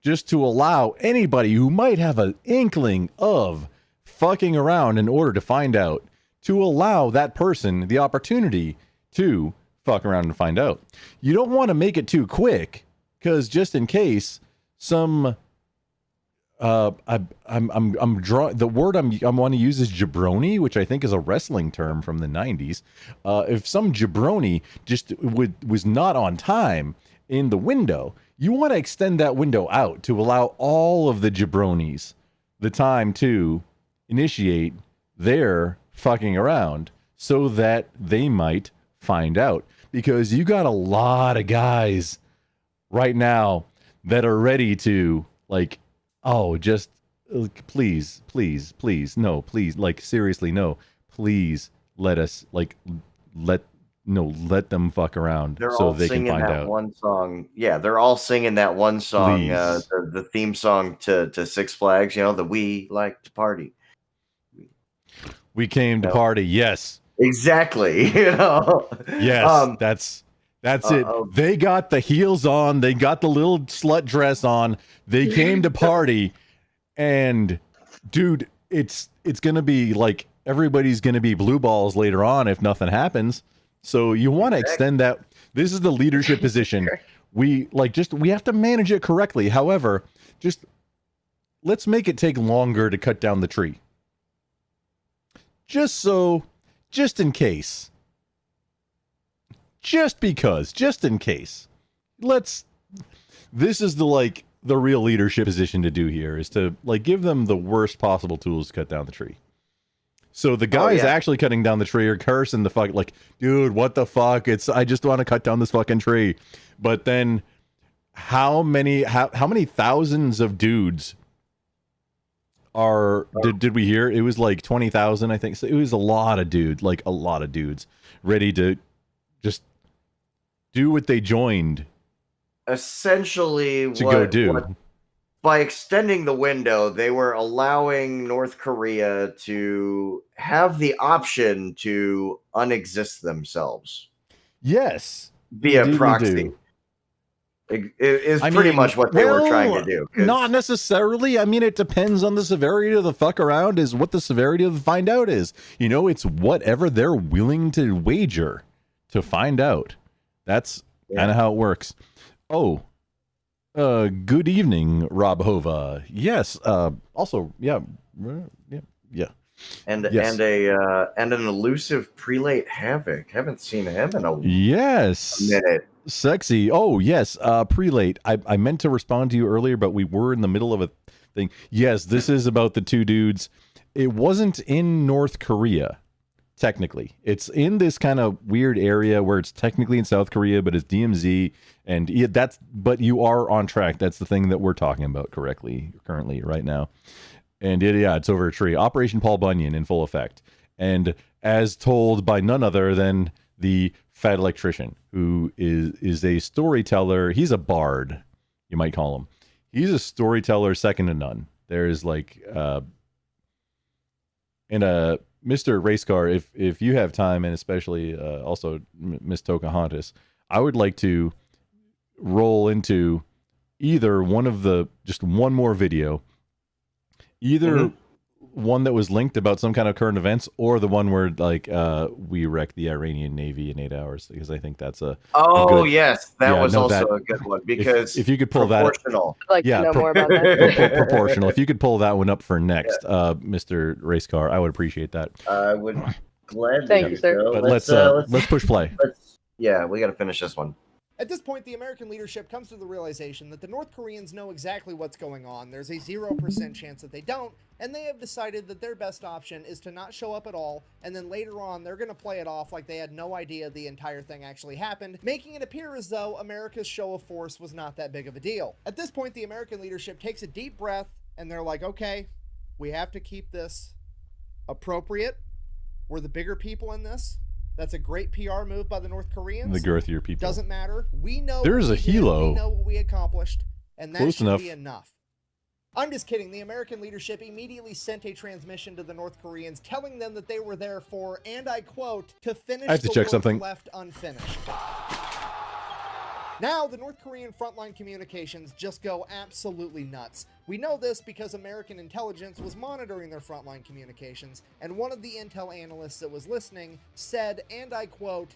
just to allow anybody who might have an inkling of fucking around in order to find out, to allow that person the opportunity to fuck around and find out. You don't want to make it too quick, because just in case some I'm drawing the word I want to use is jabroni, which I think is a wrestling term from the 90s. If some jabroni just was not on time in the window, you want to extend that window out to allow all of the jabronis the time to initiate their fucking around so that they might find out. Because you got a lot of guys right now that are ready to, like, oh, just please, no, please, like, seriously, no, please let us, like, let them fuck around so they can find out. One song. Yeah, they're all singing that one song, the theme song to Six Flags, the We Like to Party. We came to party, yes. Exactly, Yes, that's it. They got the heels on. They got the little slut dress on. They came to party, and dude, it's gonna be like everybody's gonna be blue balls later on if nothing happens. So you want to extend that. This is the leadership position. We have to manage it correctly. However, just let's make it take longer to cut down the tree. Just in case. Just in case. This is the real leadership position to do here, is to give them the worst possible tools to cut down the tree. So the guys actually cutting down the tree are cursing the fuck, dude, what the fuck? I just want to cut down this fucking tree. But then how many thousands of dudes did we hear? It was 20,000, I think. So it was a lot of dudes, ready to just do what they joined essentially to go do. By extending the window, they were allowing North Korea to have the option to unexist themselves. Yes. Via proxy. Is pretty much what they were trying to do. Not necessarily. I mean, it depends on the severity of the fuck around is what the severity of the find out is. It's whatever they're willing to wager to find out. That's kind of how it works. Oh, good evening, Rob Hova. Yes. Also, yeah. And an elusive Prelate Havoc. Haven't seen him in a minute. Sexy. Oh, yes. Prelate. I meant to respond to you earlier, but we were in the middle of a thing. Yes, this is about the two dudes. It wasn't in North Korea. Technically, it's in this kind of weird area where it's technically in South Korea, but it's DMZ, and but you are on track. That's the thing that we're talking about currently right now. And it's over a tree. Operation Paul Bunyan in full effect. And as told by none other than the Fat Electrician, who is a storyteller. He's a bard, you might call him. He's a storyteller second to none. There's Mr. Racecar, if you have time, and especially also Miss Tokahantas, I would like to roll into either one more video, either one that was linked about some kind of current events, or the one where like we wrecked the Iranian Navy in 8 hours? Because I think that's a Oh good, yes, that yeah, was no, also that- a good one because if you could pull that, proportional. I'd like to know more about that. proportional. If you could pull that one up for next, Mr. Race Car, I would appreciate that. I would gladly. Thank you, sir. so. But let's push play. Yeah, we got to finish this one. At this point, the American leadership comes to the realization that the North Koreans know exactly what's going on. There's a 0% chance that they don't, and they have decided that their best option is to not show up at all, and then later on, they're going to play it off like they had no idea the entire thing actually happened, making it appear as though America's show of force was not that big of a deal. At this point, the American leadership takes a deep breath, and they're like, okay, we have to keep this appropriate. We're the bigger people in this. That's a great PR move by the North Koreans. The girthier people. Doesn't matter. We know There's what a we did. helo. We know what we accomplished, and that Close should enough. be enough. I'm just kidding. The American leadership immediately sent a transmission to the North Koreans telling them that they were there for, and I quote, to finish I have to the check work something. left unfinished. Now, the North Korean frontline communications just go absolutely nuts. We know this because American intelligence was monitoring their frontline communications, and one of the intel analysts that was listening said, and I quote,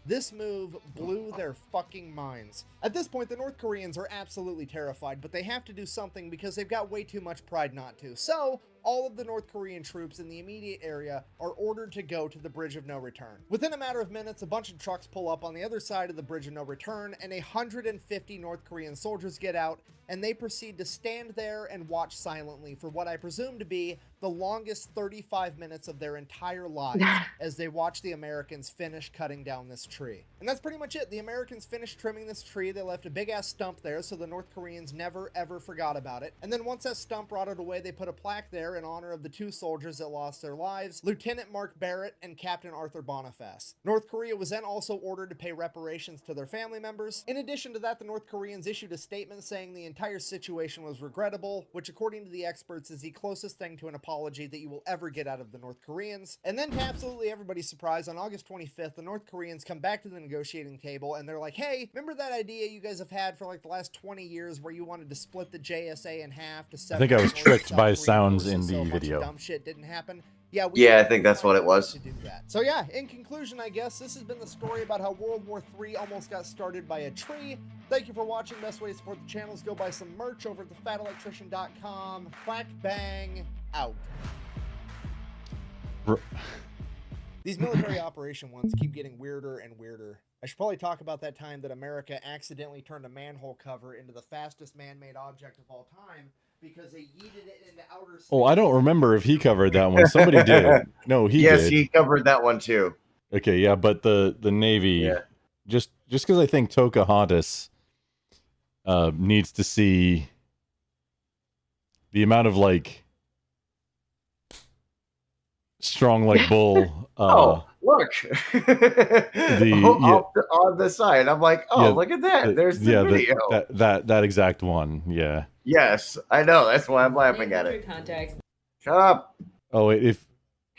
"This move blew their fucking minds." At this point, the North Koreans are absolutely terrified, but they have to do something because they've got way too much pride not to. So, all of the North Korean troops in the immediate area are ordered to go to the Bridge of No Return. Within a matter of minutes, a bunch of trucks pull up on the other side of the Bridge of No Return, and 150 North Korean soldiers get out, and they proceed to stand there and watch silently for what I presume to be the longest 35 minutes of their entire lives as they watch the Americans finish cutting down this tree. And that's pretty much it. The Americans finished trimming this tree. They left a big ass stump there so the North Koreans never ever forgot about it. And then once that stump rotted away, they put a plaque there in honor of the two soldiers that lost their lives, Lieutenant Mark Barrett and Captain Arthur Boniface. North Korea was then also ordered to pay reparations to their family members. In addition to that, the North Koreans issued a statement saying the entire situation was regrettable, which according to the experts is the closest thing to an apology that you will ever get out of the North Koreans. And then to absolutely everybody's surprise, on August 25th, the North Koreans come back to the negotiating table and they're like, hey, remember that idea you guys have had for like the last 20 years where you wanted to split the JSA in half to separate? I think I was North and tricked South by Korean sounds forces in so the a bunch of video. dumb shit didn't happen. Yeah, I think that's what it was. to do that. So yeah, in conclusion, I guess this has been the story about how World War III almost got started by a tree. Thank you for watching. Best way to support the channel is go buy some merch over at thefatelectrician.com. Quack bang out. These military operation ones keep getting weirder and weirder. I should probably talk about that time that America accidentally turned a manhole cover into the fastest man-made object of all time because they yeeted it into outer space. Oh, I don't remember if he covered that one. Somebody did. No, he yes, did. he covered that one too. Okay, yeah, but the Navy, just because I think Pocahontas needs to see the amount of like strong like bull. Oh, look! On the side, I'm like, oh, yeah, look at that! There's the video. That exact one. Yeah. Yes, I know. That's why I'm laughing at it. Shut up. Oh, wait, if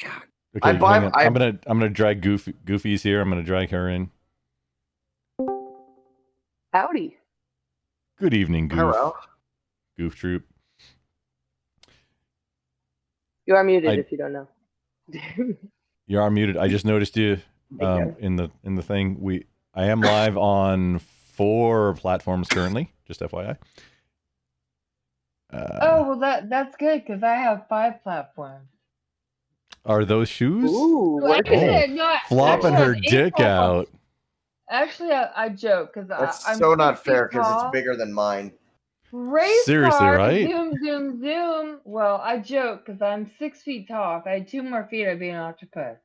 okay, I buy- hang on. I- I'm gonna drag Goofy's here. I'm gonna drag her in. Howdy. Good evening, Goof. Hello. Goof Troop. You are muted if you don't know. You are muted. I just noticed you in the thing. I am live on 4 platforms currently. Just FYI. Oh well, that's good because I have 5 platforms. Are those shoes? Ooh, flopping her dick out. Actually, I joke because That's I'm so not 6 fair feet because tall. it's bigger than mine. Race Seriously, car, right? Zoom, zoom, zoom. Well, I joke because I'm 6 feet tall. If I had 2 more feet, I'd be an octopus.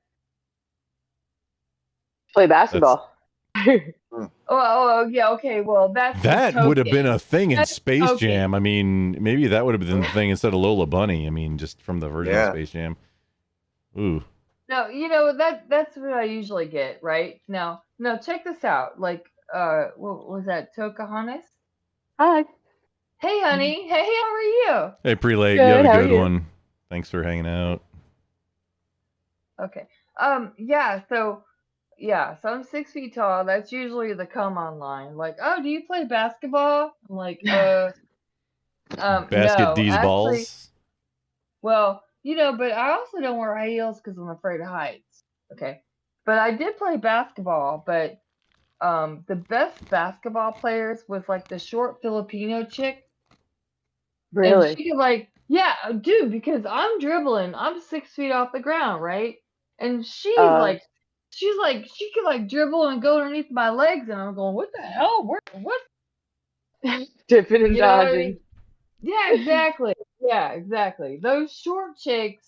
Play basketball. Oh, yeah, okay. Well, that's the That would have token. been a thing in That's Space token. Jam. I mean, maybe that would have been the thing instead of Lola Bunny. I mean, just from the version Yeah. of Space Jam. Ooh. No, that's what I usually get, right? Now, check this out. Like, what was that? Pocahontas? Hi. Hey, honey. Hey, how are you? Hey, Prelate, you Good, have how a are good you? one. Thanks for hanging out. Okay. So I'm 6 feet tall. That's usually the come on line. Like, oh, do you play basketball? I'm like, Basket no, D's actually, balls. well, but I also don't wear high heels because I'm afraid of heights. Okay. But I did play basketball, but the best basketball players was like the short Filipino chick. Really? And she could like, yeah, dude, because I'm dribbling, I'm 6 feet off the ground, right? And she's like, she could like dribble and go underneath my legs, and I'm going, what the hell? What? Dipping and You know what I dodging. mean? Yeah, exactly. Yeah, exactly. Those short chicks,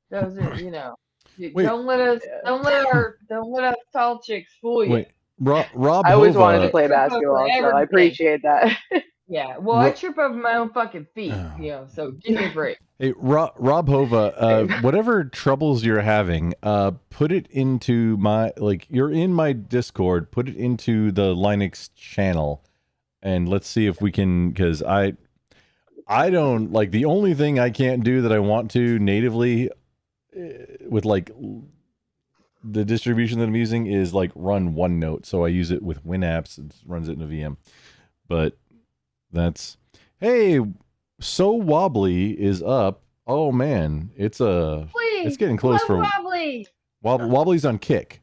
those are, Wait. don't let us tall chicks fool you. Wait, Rob I always wanted to Hova. play basketball, so I appreciate that. Yeah, well, I trip over my own fucking feet, so give me a break. Hey, Rob Hova, whatever troubles you're having, put it into my, you're in my Discord, put it into the Linux channel, and let's see if we can, because I don't, the only thing I can't do that I want to natively with, the distribution that I'm using is, run OneNote, so I use it with WinApps, it runs it in a VM, but that's, hey, So Wobbly is up. Oh man, it's getting close for Wobbly. Wobbly's on Kick.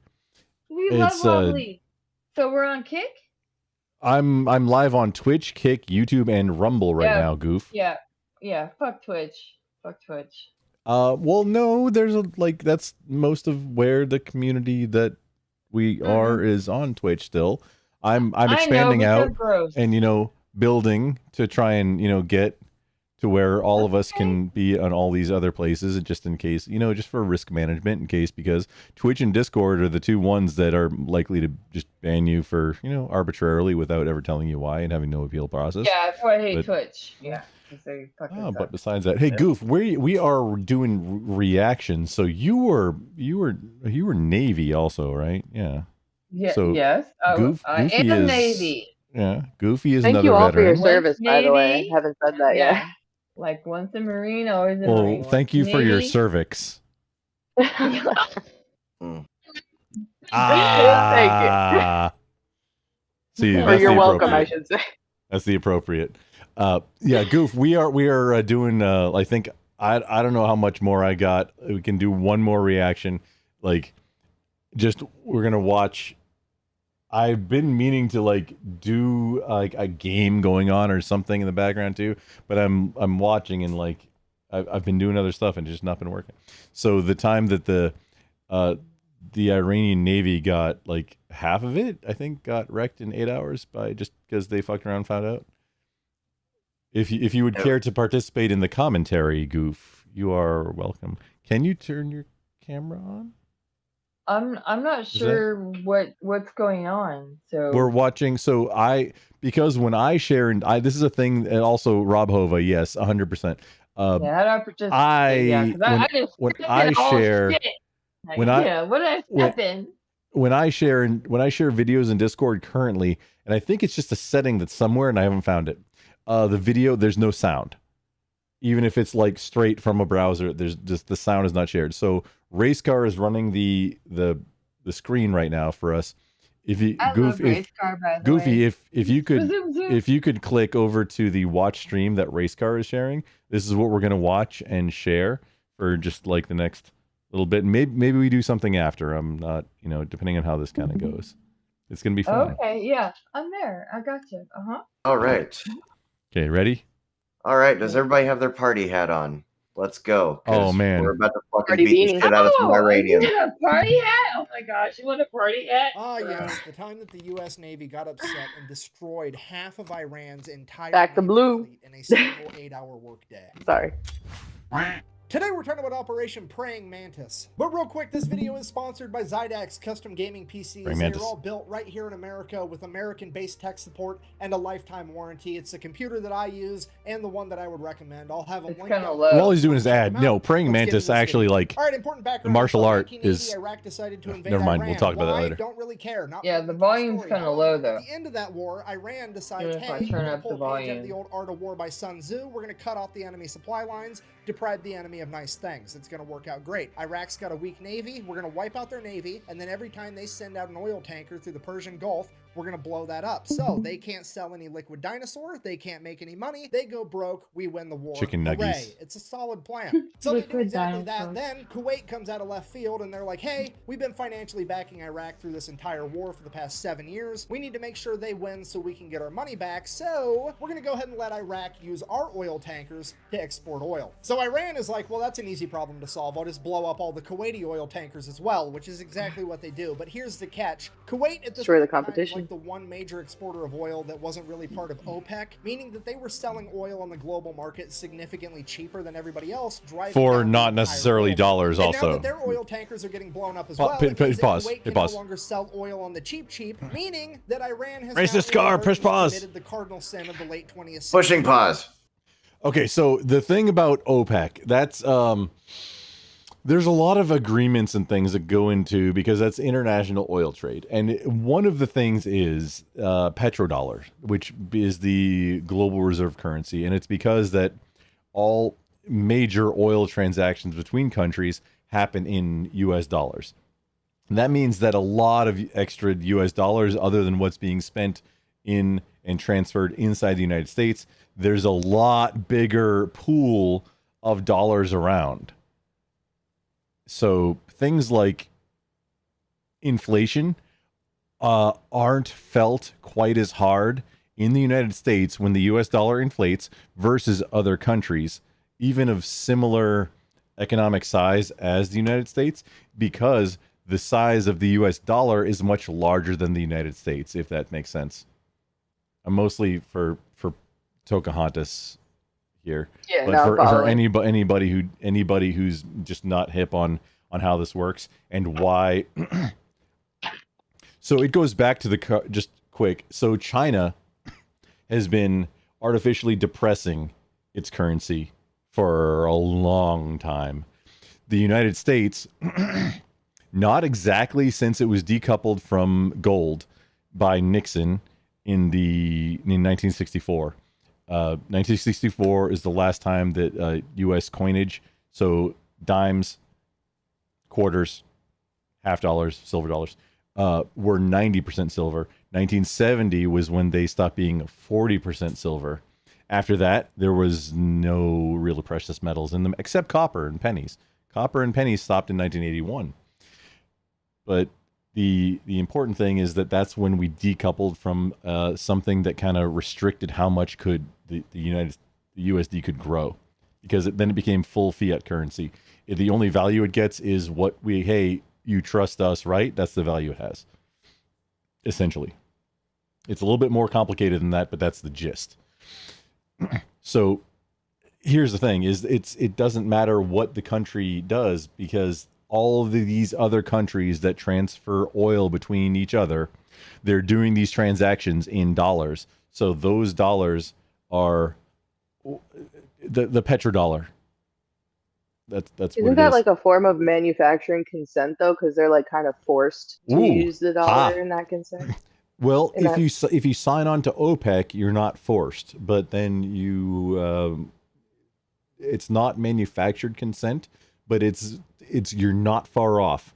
We love Wobbly. So we're on Kick? I'm live on Twitch, Kick, YouTube, and Rumble right now, Goof. Yeah. Fuck Twitch. Well, no, there's that's most of where the community that we are is on Twitch still. I'm expanding out and building to try and get to where all of us can be on all these other places, and just in case, just for risk management, in case, because Twitch and Discord are the two ones that are likely to just ban you for arbitrarily without ever telling you why and having no appeal process. Yeah, that's why I hate Twitch. Yeah. But besides that, hey Goof, we are doing reactions. So you were Navy also, right? Yeah. Yeah. So yes. Goofy I am is Navy. Yeah, Goofy is Thank another you all veteran. for your service, by the way. I haven't said that yet. Like once a Marine, always a Well, Marine. thank you for your Navy. cervix. Thank See, you. Or that's you're the welcome, I appropriate- should say. That's the appropriate. Yeah, Goof, we are doing. I think I don't know how much more I got. We can do one more reaction. We're gonna watch. I've been meaning to do a game going on or something in the background too, but I'm watching and I've been doing other stuff and it's just not been working. So the time that the Iranian Navy got half of it, I think, got wrecked in 8 hours just because they fucked around and found out. If you would care to participate in the commentary, Goof, you are welcome. Can you turn your camera on? I'm not sure what's going on. So We're watching. So because when I share, and this is a thing, and also Rob Hova, yes, 100%. how do I participate? 'Cause when stepped I in all share, shit. when I what did I step in? when I share videos in Discord currently, and I think it's just a setting that's somewhere, and I haven't found it. The video, there's no sound. Even if it's straight from a browser, there's just the sound is not shared. So Racecar is running the screen right now for us. If you Goofy, if you could click over to the watch stream that Racecar is sharing, this is what we're gonna watch and share for just the next little bit. Maybe we do something after. I'm not, depending on how this kind of goes. It's gonna be fun. Okay, yeah, I'm there. I got you. All right. Okay, ready? All right. Does everybody have their party hat on? Let's go. 'Cause Oh, man. we're about to fucking Party beat the beanie. shit out of some You Iranians. want a party hat? Oh my gosh, you want a party hat? Ah, yes, the time that the U.S. Navy got upset and destroyed half of Iran's entire Back to naval blue. fleet in a single 8-hour workday. Sorry. Today we're talking about Operation Praying Mantis. But real quick, this video is sponsored by Zydax Custom Gaming PCs. Praying They're Mantis. all built right here in America with American-based tech support and a lifetime warranty. It's the computer that I use and the one that I would recommend. I'll have them linked kinda down low. While he's doing his ad, no, Praying Let's get into Mantis this actually video. All right, important the background. martial So art 1980, is. Iraq decided to invade Never mind, Iran. we'll talk about that Why? later. Don't really care. Not Yeah, the volume's kind of low though. At the end of that war, Iran decides, Even if I hey, turn we're up going to the pull a page out of volume. the old Art of War by Sun Tzu. We're going to cut off the enemy supply lines, deprive the enemy of nice things. It's going to work out great. Iraq's got a weak navy. We're going to wipe out their navy, and then every time they send out an oil tanker through the Persian Gulf, we're going to blow that up. So they can't sell any liquid dinosaur. They can't make any money. They go broke. We win the war. Chicken nuggies. Hooray. It's a solid plan. So they do Liquid exactly dinosaurs. that. Then Kuwait comes out of left field and they're like, hey, we've been financially backing Iraq through this entire war for the past 7 years. We need to make sure they win so we can get our money back. So we're going to go ahead and let Iraq use our oil tankers to export oil. So Iran is like, well, that's an easy problem to solve. I'll just blow up all the Kuwaiti oil tankers as well, which is exactly what they do. But here's the catch. Kuwait at this Destroy the point in time is competition. like the one major exporter of oil that wasn't really part of OPEC, meaning that they were selling oil on the global market significantly cheaper than everybody else, driving For down the not entire necessarily oil. dollars And also. now that their oil tankers are getting blown up as Pa- well, pa- it means that pause. Kuwait can Pause. no longer sell oil on the cheap, meaning that Iran has Racist now car, press pause. committed the cardinal sin of the late 20th century. Pushing pause. Okay, so the thing about OPEC, that's there's a lot of agreements and things that go into, because that's international oil trade. And one of the things is petrodollar, which is the global reserve currency. And it's because that all major oil transactions between countries happen in US dollars. And that means that a lot of extra US dollars, other than what's being spent in and transferred inside the United States, there's a lot bigger pool of dollars around. So things like inflation aren't felt quite as hard in the United States when the US dollar inflates versus other countries, even of similar economic size as the United States, because the size of the US dollar is much larger than the United States, if that makes sense. I'm mostly for Pocahontas here, Yeah, but no, for following. anybody who's just not hip on how this works and why. So it goes back to just quick. So China has been artificially depressing its currency for a long time. The United States, not exactly since it was decoupled from gold by Nixon in 1964. 1964 is the last time that U.S. coinage, so dimes, quarters, half dollars, silver dollars, were 90% silver. 1970 was when they stopped being 40% silver. After that, there was no real precious metals in them except copper and pennies. Copper and pennies stopped in 1981. But the important thing is that that's when we decoupled from something that kind of restricted how much could the USD could grow, because then it became full fiat currency. The only value it gets is what hey, you trust us, right? That's the value it has. Essentially, it's a little bit more complicated than that, but that's the gist. So here's the thing: is it doesn't matter what the country does, because all of these other countries that transfer oil between each other, they're doing these transactions in dollars. So those dollars are the petrodollar. That's what Isn't it that is. like a form of manufacturing consent though? Because they're like kind of forced to Ooh, use the dollar ha. in that consent. Well, And if you sign on to OPEC, you're not forced, but then you it's not manufactured consent, but it's you're not far off.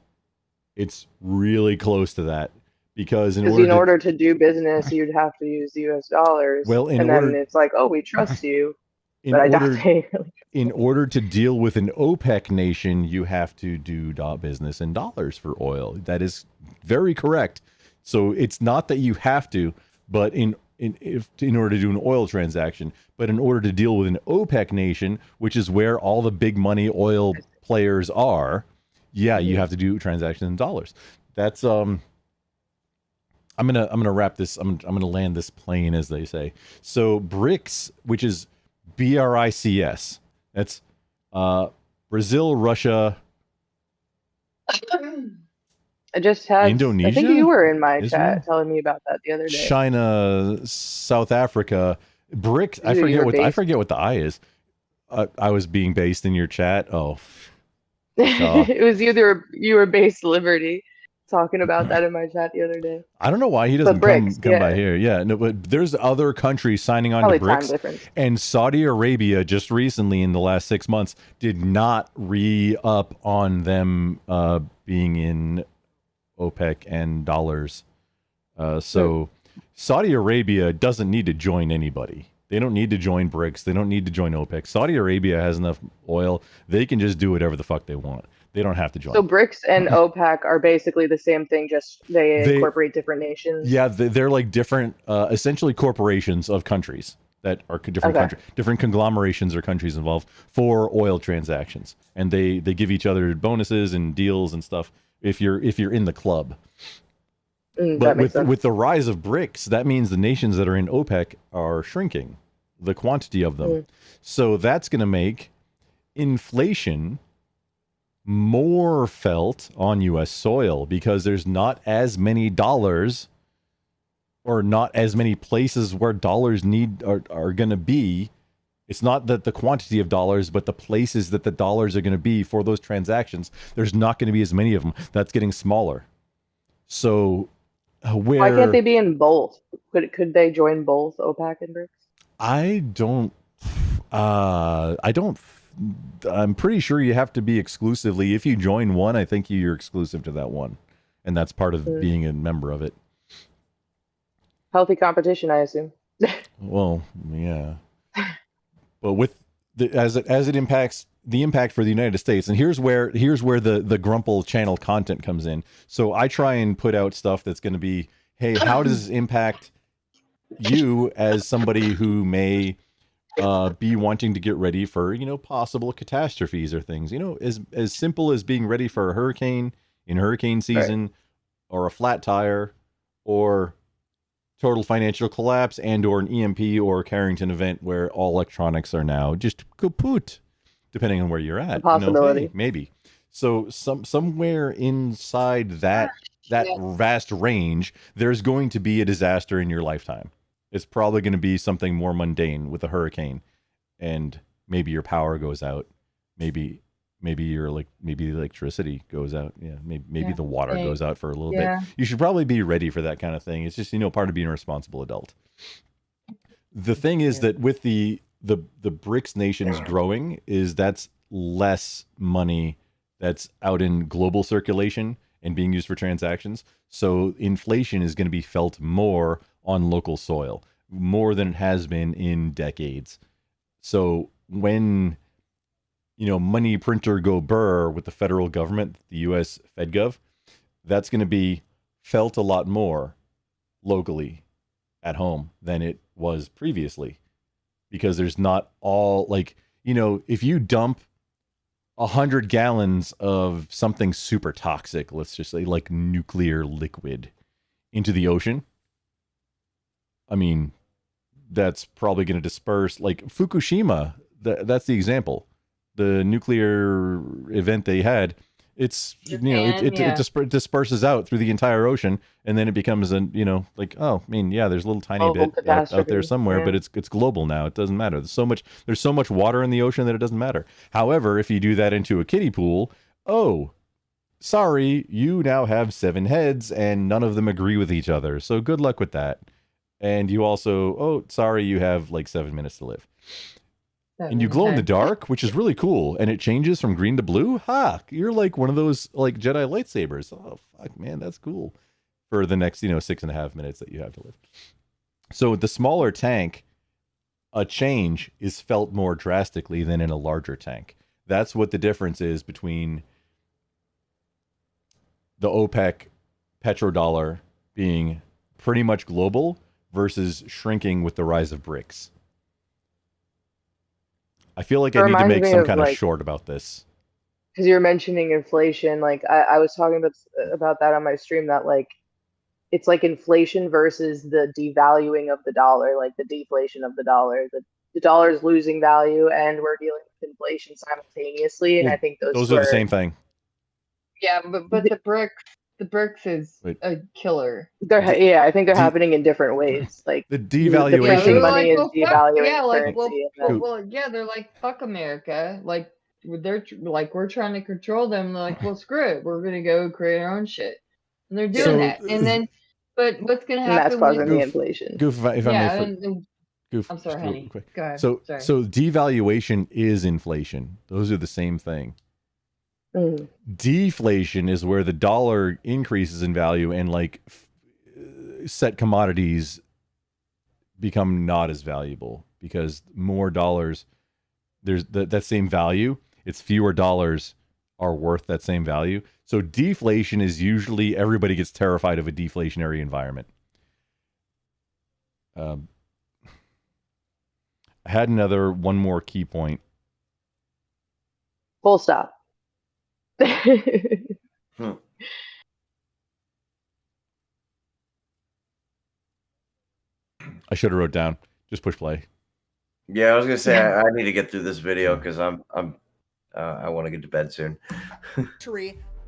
It's really close to that, because in order to do business, you'd have to use the U.S. dollars. Well, in and order- then it's like, oh, we trust you, in but I doubt order they. in order to deal with an OPEC nation, you have to do business in dollars for oil. That is very correct. So it's not that you have to, but in order to do an oil transaction, but in order to deal with an OPEC nation, which is where all the big money oil players are, yeah, you have to do transactions in dollars. That's I'm gonna wrap this. I'm gonna land this plane, as they say. So BRICS, which is BRICS, that's Brazil, Russia, I just had. I Indonesia? think you were in my Israel? chat telling me about that the other day. China, South Africa, BRICS. I Either you forget were what I based- forget what the I is. I was being based in your chat. Oh, It was either you or Base Liberty talking about that in my chat the other day. I don't know why he doesn't BRICS, come by yeah. here. Yeah, no, but there's other countries signing on Probably to time BRICS, difference. and Saudi Arabia just recently in the last 6 months did not re-up on them being in OPEC and dollars. So Saudi Arabia doesn't need to join anybody. They don't need to join BRICS. They don't need to join OPEC. Saudi Arabia has enough oil. They can just do whatever the fuck they want. They don't have to join. So BRICS and OPEC are basically the same thing, just they incorporate different nations. Yeah, they're like different, essentially corporations of countries that are different conglomerations or countries involved for oil transactions, and they give each other bonuses and deals and stuff if you're in the club. But with the rise of BRICS, that means the nations that are in OPEC are shrinking, the quantity of them. So that's going to make inflation more felt on U.S. soil because there's not as many dollars or not as many places where dollars are going to be. It's not that the quantity of dollars, but the places that the dollars are going to be for those transactions. There's not going to be as many of them. That's getting smaller. So why can't they be in both? Could they join both OPEC and BRICS? I'm pretty sure you have to be exclusively. If you join one, I think you're exclusive to that one, and that's part of being a member of it. Healthy competition, I assume. Well, yeah, but with as it impacts the impact for the United States, and here's where the Grumple channel content comes in. So I try and put out stuff that's going to be, hey, how does this impact you as somebody who may be wanting to get ready for, possible catastrophes or things, as simple as being ready for a hurricane in hurricane season, or a flat tire, or total financial collapse, and or an EMP or Carrington event where all electronics are now just kaput, depending on where you're at. A possibility. Hey, maybe. So somewhere inside that vast range, there's going to be a disaster in your lifetime. It's probably going to be something more mundane with a hurricane, and maybe your power goes out. Maybe the electricity goes out. Yeah, maybe the water goes out for a little bit. You should probably be ready for that kind of thing. It's just, part of being a responsible adult. The thing is that with the BRICS nations growing, that's less money that's out in global circulation and being used for transactions. So inflation is going to be felt more on local soil, more than it has been in decades. So when, money printer go burr with the federal government, the U.S. FedGov, that's going to be felt a lot more locally at home than it was previously, because there's not all if you dump 100 gallons of something super toxic, let's just say like nuclear liquid, into the ocean, I mean, that's probably going to disperse. Like Fukushima, that's the example. The nuclear event they had, it disperses out through the entire ocean, and then it becomes there's a little tiny bit out there somewhere, but it's global now. It doesn't matter. There's so much water in the ocean that it doesn't matter. However, if you do that into a kiddie pool, sorry, you now have 7 heads and none of them agree with each other. So good luck with that. And you also, sorry, you have like 7 minutes to live. And you glow in the dark, which is really cool. And it changes from green to blue. You're like one of those like Jedi lightsabers. Oh, fuck, man, that's cool. For the next, 6.5 minutes that you have to live. So with the smaller tank, a change is felt more drastically than in a larger tank. That's what the difference is between the OPEC petrodollar being pretty much global versus shrinking with the rise of BRICS. I feel like I need to make some kind of short about this. Because you're mentioning inflation, I was talking about that on my stream, that it's like inflation versus the devaluing of the dollar, like the deflation of the dollar. The dollar is losing value, and we're dealing with inflation simultaneously. And I think those are the same thing. Yeah, but the BRICS is a killer. I think they're happening in different ways. Like the devaluation of money is devaluing currency. They're like, fuck America. Like we're trying to control them. They're like, well, screw it. We're gonna go create our own shit, and they're doing that. And then, but what's gonna happen? And that's causing the inflation. I'm sorry, honey. Go ahead. So devaluation is inflation. Those are the same thing. Deflation is where the dollar increases in value and set commodities become not as valuable because more dollars, there's that same value. It's fewer dollars are worth that same value. So deflation is usually everybody gets terrified of a deflationary environment. I had one more key point. Full stop. I should have wrote down. Just push play. Yeah, I was gonna say I need to get through this video because I want to get to bed soon.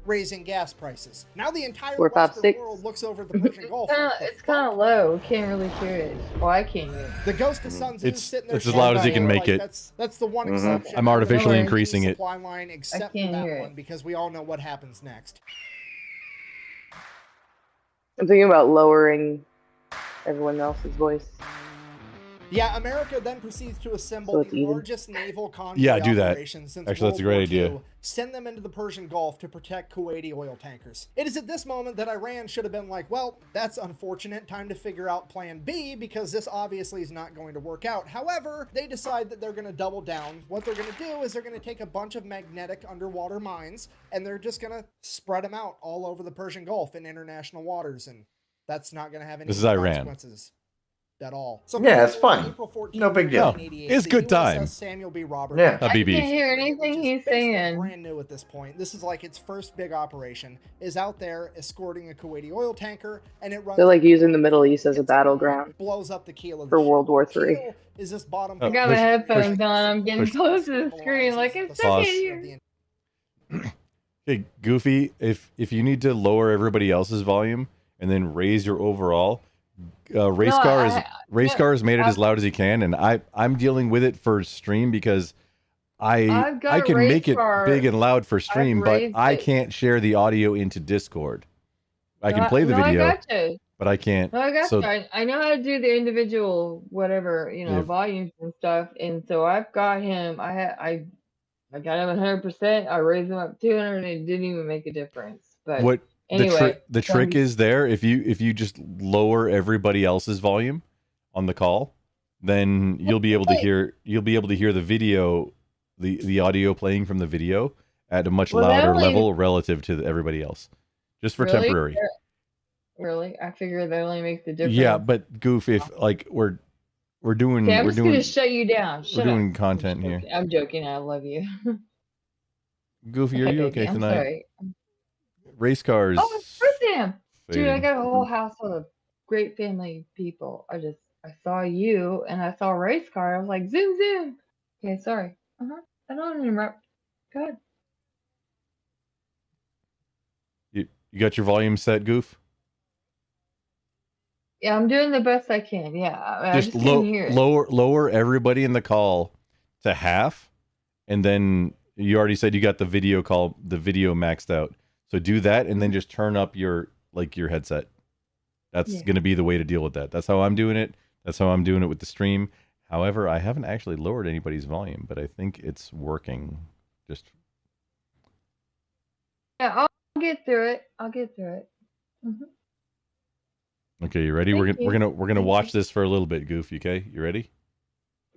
Raising gas prices. Now the entire 4, 5, Western 6. world looks over the Persian Gulf. It's kind of low. Can't really hear it. Well, I can't hear it. The Ghost of Sun Tzu is sitting there. It's as loud as you can make it. That's the one exception. I'm artificially increasing it. Supply line except for that one because we all know what happens next. I'm thinking about lowering everyone else's voice. Yeah, America then proceeds to assemble So it's the even. largest naval convoy Yeah, do that. operation since Actually, that's a World great War idea. II. Send them into the Persian Gulf to protect Kuwaiti oil tankers. It is at this moment that Iran should have been like, well, that's unfortunate. Time to figure out plan B because this obviously is not going to work out. However, they decide that they're going to double down. What they're going to do is they're going to take a bunch of magnetic underwater mines and they're just going to spread them out all over the Persian Gulf in international waters. And that's not going to have any This is Iran. consequences at all. So Yeah, it's fun. April 14th, No big deal. 1988, It's the good USS time. Samuel B. Roberts. Yeah. I Habibi. can't hear anything he's saying. Brand new at this point. This is like its first big operation. Is out there escorting a Kuwaiti oil tanker, and it runs. They're like using the Middle East as a battleground blows up the keel of the for ship. World War The III. keel is this bottom. Oh, I got my push- headphones push- on. I'm getting push- close to the screen. Like, I still Pause. can't hear. Hey, Goofy, if you need to lower everybody else's volume and then raise your overall, race car has made it as loud as he can, and I'm dealing with it for stream because I've got I can race make it car. big and loud for stream, but raised I it. can't share the audio into Discord. I can No, play the no, video, I got you. but I can't. No, I got so you. I know how to do the individual whatever, Yeah. volumes and stuff. And so I've got him. I got him 100%. I raised him up 200, and it didn't even make a difference. But what anyway, the trick is there, if you just lower everybody else's volume on the call, then you'll be able to hear the video, the audio playing from the video at a much Well, louder that only- level relative to everybody else, just for Really? temporary. Really, I figure that only makes the difference. Yeah, but Goof, if like we're doing Okay, I'm we're just doing gonna shut you down. we're Shut doing up. content here. I'm joking. I love you. Goofy, are you okay I'm tonight? sorry. Race cars. Oh, it's birthday. Dude, I fading. got a whole house full of great family people. I saw you and I saw a race car. I was like, zoom, zoom. Okay, sorry. I don't interrupt. Go ahead. You got your volume set, Goof? Yeah, I'm doing the best I can. Yeah, I Just just couldn't hear it. lower everybody in the call to half, and then you already said you got the video maxed out. So do that, and then just turn up your headset. That's Yeah. going to be the way to deal with that. That's how I'm doing it. That's how I'm doing it with the stream. However, I haven't actually lowered anybody's volume, but I think it's working. Just Yeah, I'll get through it. I'll get through it. okay. You ready? Thank you. We're gonna watch this for a little bit, Goof. Okay, you ready?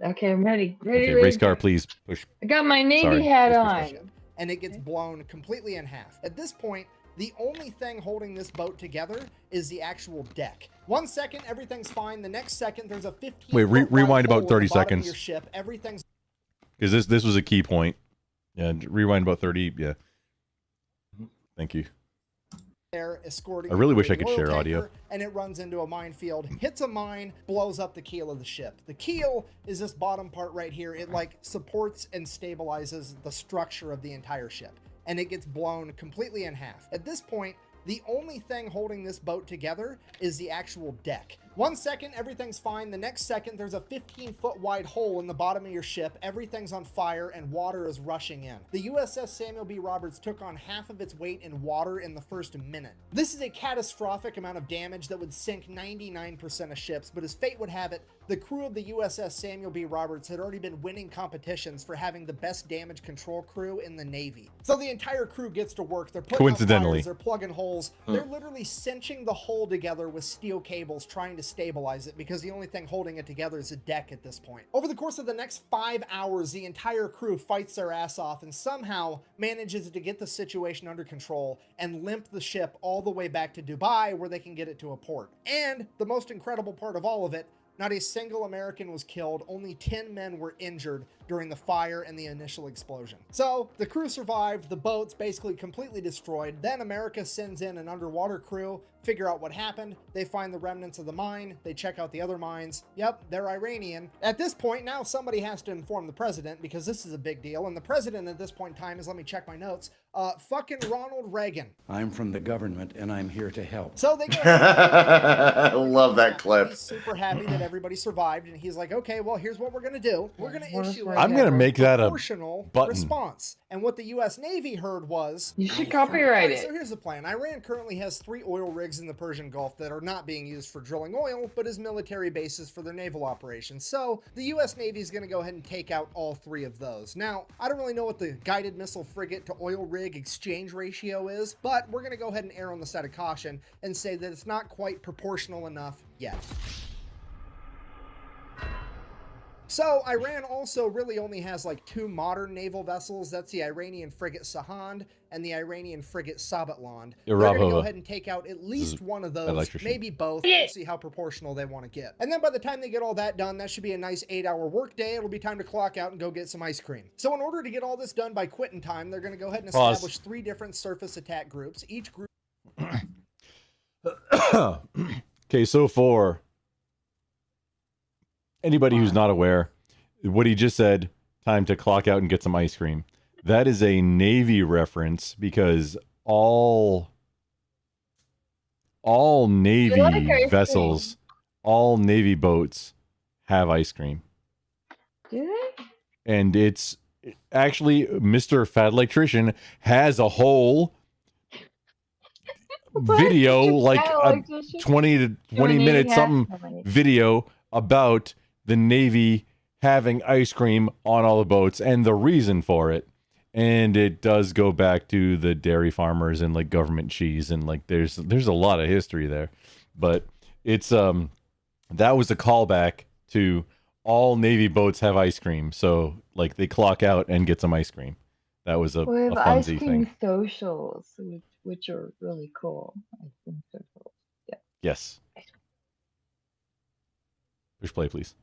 Okay, I'm ready. Okay, race car, please push. I got my Navy Sorry, hat race car. on. And it gets blown completely in half. At this point, the only thing holding this boat together is the actual deck. 1 second, everything's fine. The next second, there's a 15. Wait, rewind about 30 Your seconds. ship. Everything's Because this was a key point. Yeah, rewind about 30. Yeah. Thank you. there escorting. I really wish I a could oil share tanker, audio. And it runs into a minefield, hits a mine, blows up the keel of the ship. The keel is this bottom part right here. It like supports and stabilizes the structure of the entire ship, and it gets blown completely in half. At this point, the only thing holding this boat together is the actual deck. 1 second, everything's fine. The next second, there's a 15-foot wide hole in the bottom of your ship. Everything's on fire and water is rushing in. The USS Samuel B. Roberts took on half of its weight in water in the first minute. This is a catastrophic amount of damage that would sink 99% of ships, but as fate would have it, the crew of the USS Samuel B. Roberts had already been winning competitions for having the best damage control crew in the Navy. So the entire crew gets to work. They're putting out fires, they're plugging holes. They're literally cinching the hull together with steel cables, trying to stabilize it, because the only thing holding it together is a deck at this point. Over the course of the next 5 hours, the entire crew fights their ass off and somehow manages to get the situation under control and limp the ship all the way back to Dubai, where they can get it to a port. And the most incredible part of all of it, not a single American was killed, only 10 men were injured during the fire and the initial explosion. So the crew survived, the boat's basically completely destroyed. Then America sends in an underwater crew, figure out what happened. They find the remnants of the mine. They check out the other mines. Yep, they're Iranian. At this point, now somebody has to inform the president, because this is a big deal. And the president at this point in time is, let me check my notes, fucking Ronald Reagan. I'm from the government and I'm here to help. So they go. I love that clip. He's super happy that everybody survived, and he's like, okay, well, here's what we're gonna do. We're gonna issue I'm gonna make that a proportional button. response. And what the U.S. Navy heard was, You should copyright it. So here's the plan. Iran currently has 3 oil rigs in the Persian Gulf that are not being used for drilling oil, but as military bases for their naval operations. So the U.S. Navy is going to go ahead and take out all 3 of those. Now, I don't really know what the guided missile frigate to oil rig exchange ratio is, but we're going to go ahead and err on the side of caution and say that it's not quite proportional enough yet. So Iran also really only has like 2 modern naval vessels. That's the Iranian frigate Sahand and the Iranian frigate Sabatland. They're going to go ahead and take out at least one of those, maybe both. We'll see how proportional they want to get. And then by the time they get all that done, that should be a nice 8-hour workday. It'll be time to clock out and go get some ice cream. So in order to get all this done by quitting time, they're going to go ahead and establish 3 different surface attack groups. Each group. Okay, so for anybody who's not aware, what he just said, time to clock out and get some ice cream. That is a Navy reference, because all Navy vessels, all Navy boats have ice cream. Do they? And it's actually, Mr. Fat Electrician has a whole video, like a 20 to 20 minute something video about the Navy having ice cream on all the boats and the reason for it. And it does go back to the dairy farmers and like government cheese, and like there's a lot of history there. But it's that was a callback to all Navy boats have ice cream, so like they clock out and get some ice cream. That was a We have funsy ice cream thing. socials, which are really cool. Ice cream socials. Yeah. Yes. Push play, please.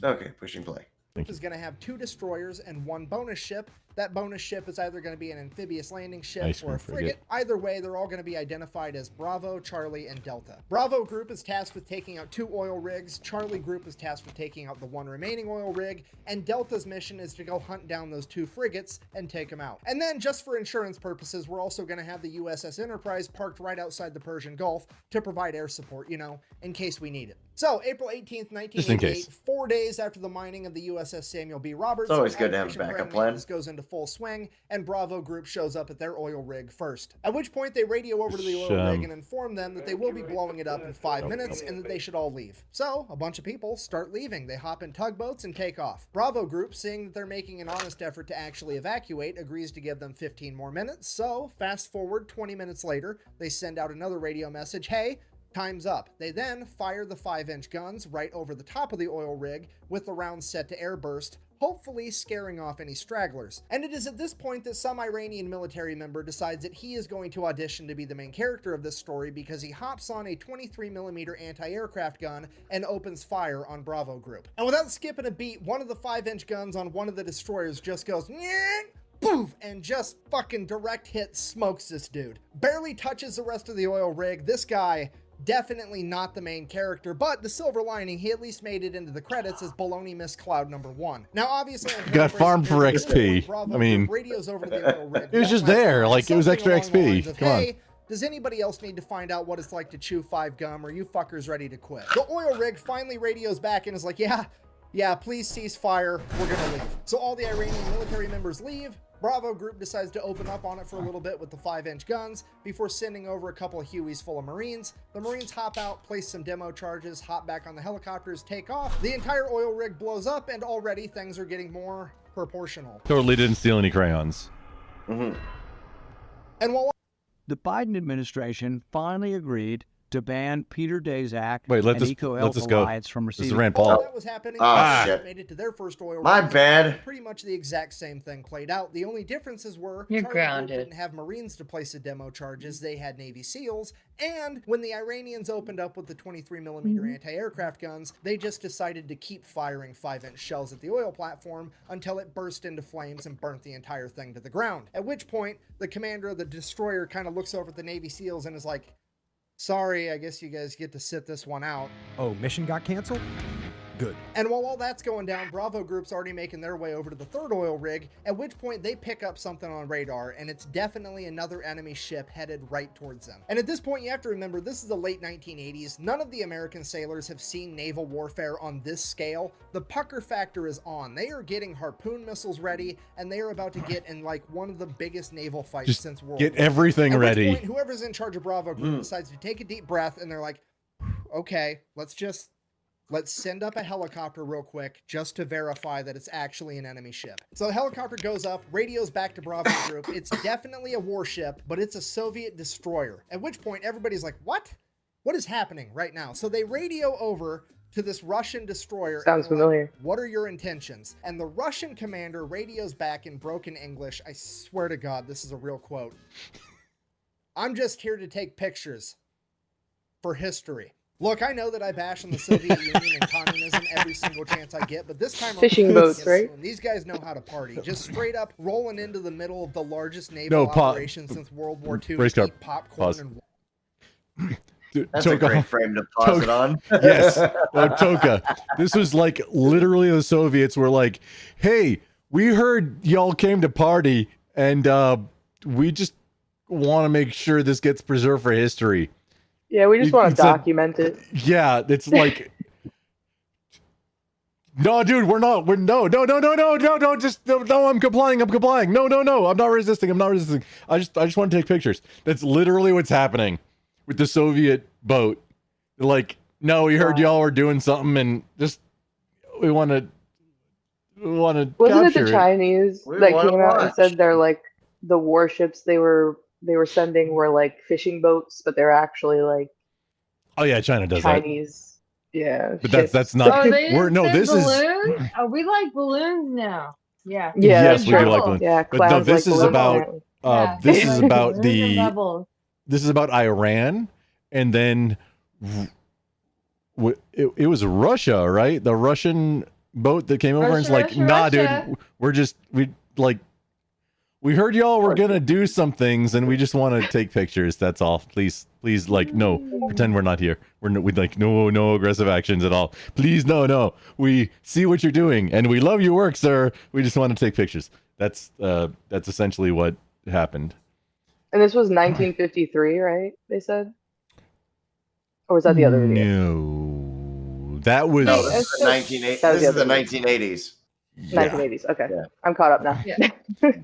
Okay, pushing play. Is going to have 2 destroyers and 1 bonus ship. That bonus ship is either going to be an amphibious landing ship Ice or a cream frigate. frigate. Either way, they're all going to be identified as Bravo, Charlie, and Delta. Bravo group is tasked with taking out 2 oil rigs. Charlie group is tasked with taking out the 1 remaining oil rig. And Delta's mission is to go hunt down those 2 frigates and take them out. And then, just for insurance purposes, we're also going to have the USS Enterprise parked right outside the Persian Gulf to provide air support, you know, in case we need it. So, April 18th, 1988, 4 days after the mining of the USS Samuel B. Roberts, It's always good to have a Operation backup Grand plan. Mantis goes into full swing, and Bravo Group shows up at their oil rig first. At which point, they radio over to the oil rig and inform them that they will be blowing it up in 5 minutes and that they should all leave. So, a bunch of people start leaving. They hop in tugboats and take off. Bravo Group, seeing that they're making an honest effort to actually evacuate, agrees to give them 15 more minutes. So, fast forward 20 minutes later, they send out another radio message, hey, time's up. They then fire the 5-inch guns right over the top of the oil rig with the rounds set to airburst, hopefully scaring off any stragglers. And it is at this point that some Iranian military member decides that he is going to audition to be the main character of this story, because he hops on a 23mm anti-aircraft gun and opens fire on Bravo Group. And without skipping a beat, one of the 5-inch guns on one of the destroyers just goes, "Nyeh!" Poof, and just fucking direct hit smokes this dude. Barely touches the rest of the oil rig. This guy, definitely not the main character, but the silver lining, he at least made it into the credits as Baloney Miss Cloud #1. Now, obviously, Got farmed for XP. Bravo I mean, radios over to the oil rig. it was just there, like it was extra XP. Come on. Hey, Does anybody else need to find out what it's like to chew 5 gum, or are you fuckers ready to quit? The oil rig finally radios back and is like, yeah, please cease fire. We're gonna leave. So all the Iranian military members leave. Bravo Group decides to open up on it for a little bit with the 5-inch guns before sending over a couple of Hueys full of Marines. The Marines hop out, place some demo charges, hop back on the helicopters, take off. The entire oil rig blows up, and already things are getting more proportional. Totally didn't steal any crayons. And while the Biden administration finally agreed to ban Peter Daszak Wait, let and this Eco go. Alliance from This is receiving. Rand Paul. that was happening, shit. made it to their first oil My rigs. bad. Pretty much the exact same thing played out. The only differences were You're Charlie Group grounded. didn't have Marines to place the demo charges. They had Navy SEALs. And when the Iranians opened up with the 23mm anti-aircraft guns, they just decided to keep firing 5-inch shells at the oil platform until it burst into flames and burnt the entire thing to the ground. At which point, the commander of the destroyer kind of looks over at the Navy SEALs and is like, sorry, I guess you guys get to sit this one out. Oh, mission got canceled? Good. And while all that's going down, Bravo Group's already making their way over to the third oil rig, at which point they pick up something on radar, and it's definitely another enemy ship headed right towards them. And at this point, you have to remember, this is the late 1980s. None of the American sailors have seen naval warfare on this scale. The pucker factor is on. They are getting harpoon missiles ready, and they are about to get in like one of the biggest naval fights Just since World get War II. everything At which ready. point, whoever's in charge of Bravo Group decides to take a deep breath, and they're like, okay, let's send up a helicopter real quick just to verify that it's actually an enemy ship. So the helicopter goes up, radios back to Bravo Group. It's definitely a warship, but it's a Soviet destroyer. At which point everybody's like, what? What is happening right now? So they radio over to this Russian destroyer. Sounds and they're like, familiar. what are your intentions? And the Russian commander radios back in broken English. I swear to God, this is a real quote. I'm just here to take pictures for history. Look, I know that I bash on the Soviet Union and communism every single chance I get, but this time around, Fishing boats, right? These guys know how to party. Just straight up rolling into the middle of the largest naval operation since World War II. Race to car. eat popcorn Pause. and That's a great frame to pause it on. Yes. Toka. This was like literally the Soviets were like, hey, we heard y'all came to party, and we just want to make sure this gets preserved for history. Yeah, we just want to It's a- document it. Yeah, it's like, no, dude, we're no, just no, I'm complying, no, I'm not resisting, I just want to take pictures. That's literally what's happening with the Soviet boat. Like, no, we heard y'all were doing something, and just we want to Wasn't it capture the Chinese We that wanna came out and watch. said they're like the warships they were sending were like fishing boats, but they're actually like Oh yeah, China does Chinese. Yeah, that. But that's ships. not. Oh, they We're no. send This is. balloons? Oh, we like balloons now. Yeah. Yeah, Yes, that's we do true. like balloons. Yeah, But no, clouds this like is balloons, about. apparently. Yeah. This is about Balloons and the. bubbles. This is about Iran, and then it was Russia, right? The Russian boat that came over and it's like, nah, dude, we heard y'all were gonna do some things, and we just want to take pictures. That's all. Please, like, no, pretend we're not here. We like no aggressive actions at all. Please, no. We see what you're doing, and we love your work, sir. We just want to take pictures. That's essentially what happened. And this was 1953, right? They said, or was that the other video? No, that was. No, this is the 1980s. That was This is the the other 1980s. 1980s. Okay, I'm caught up now.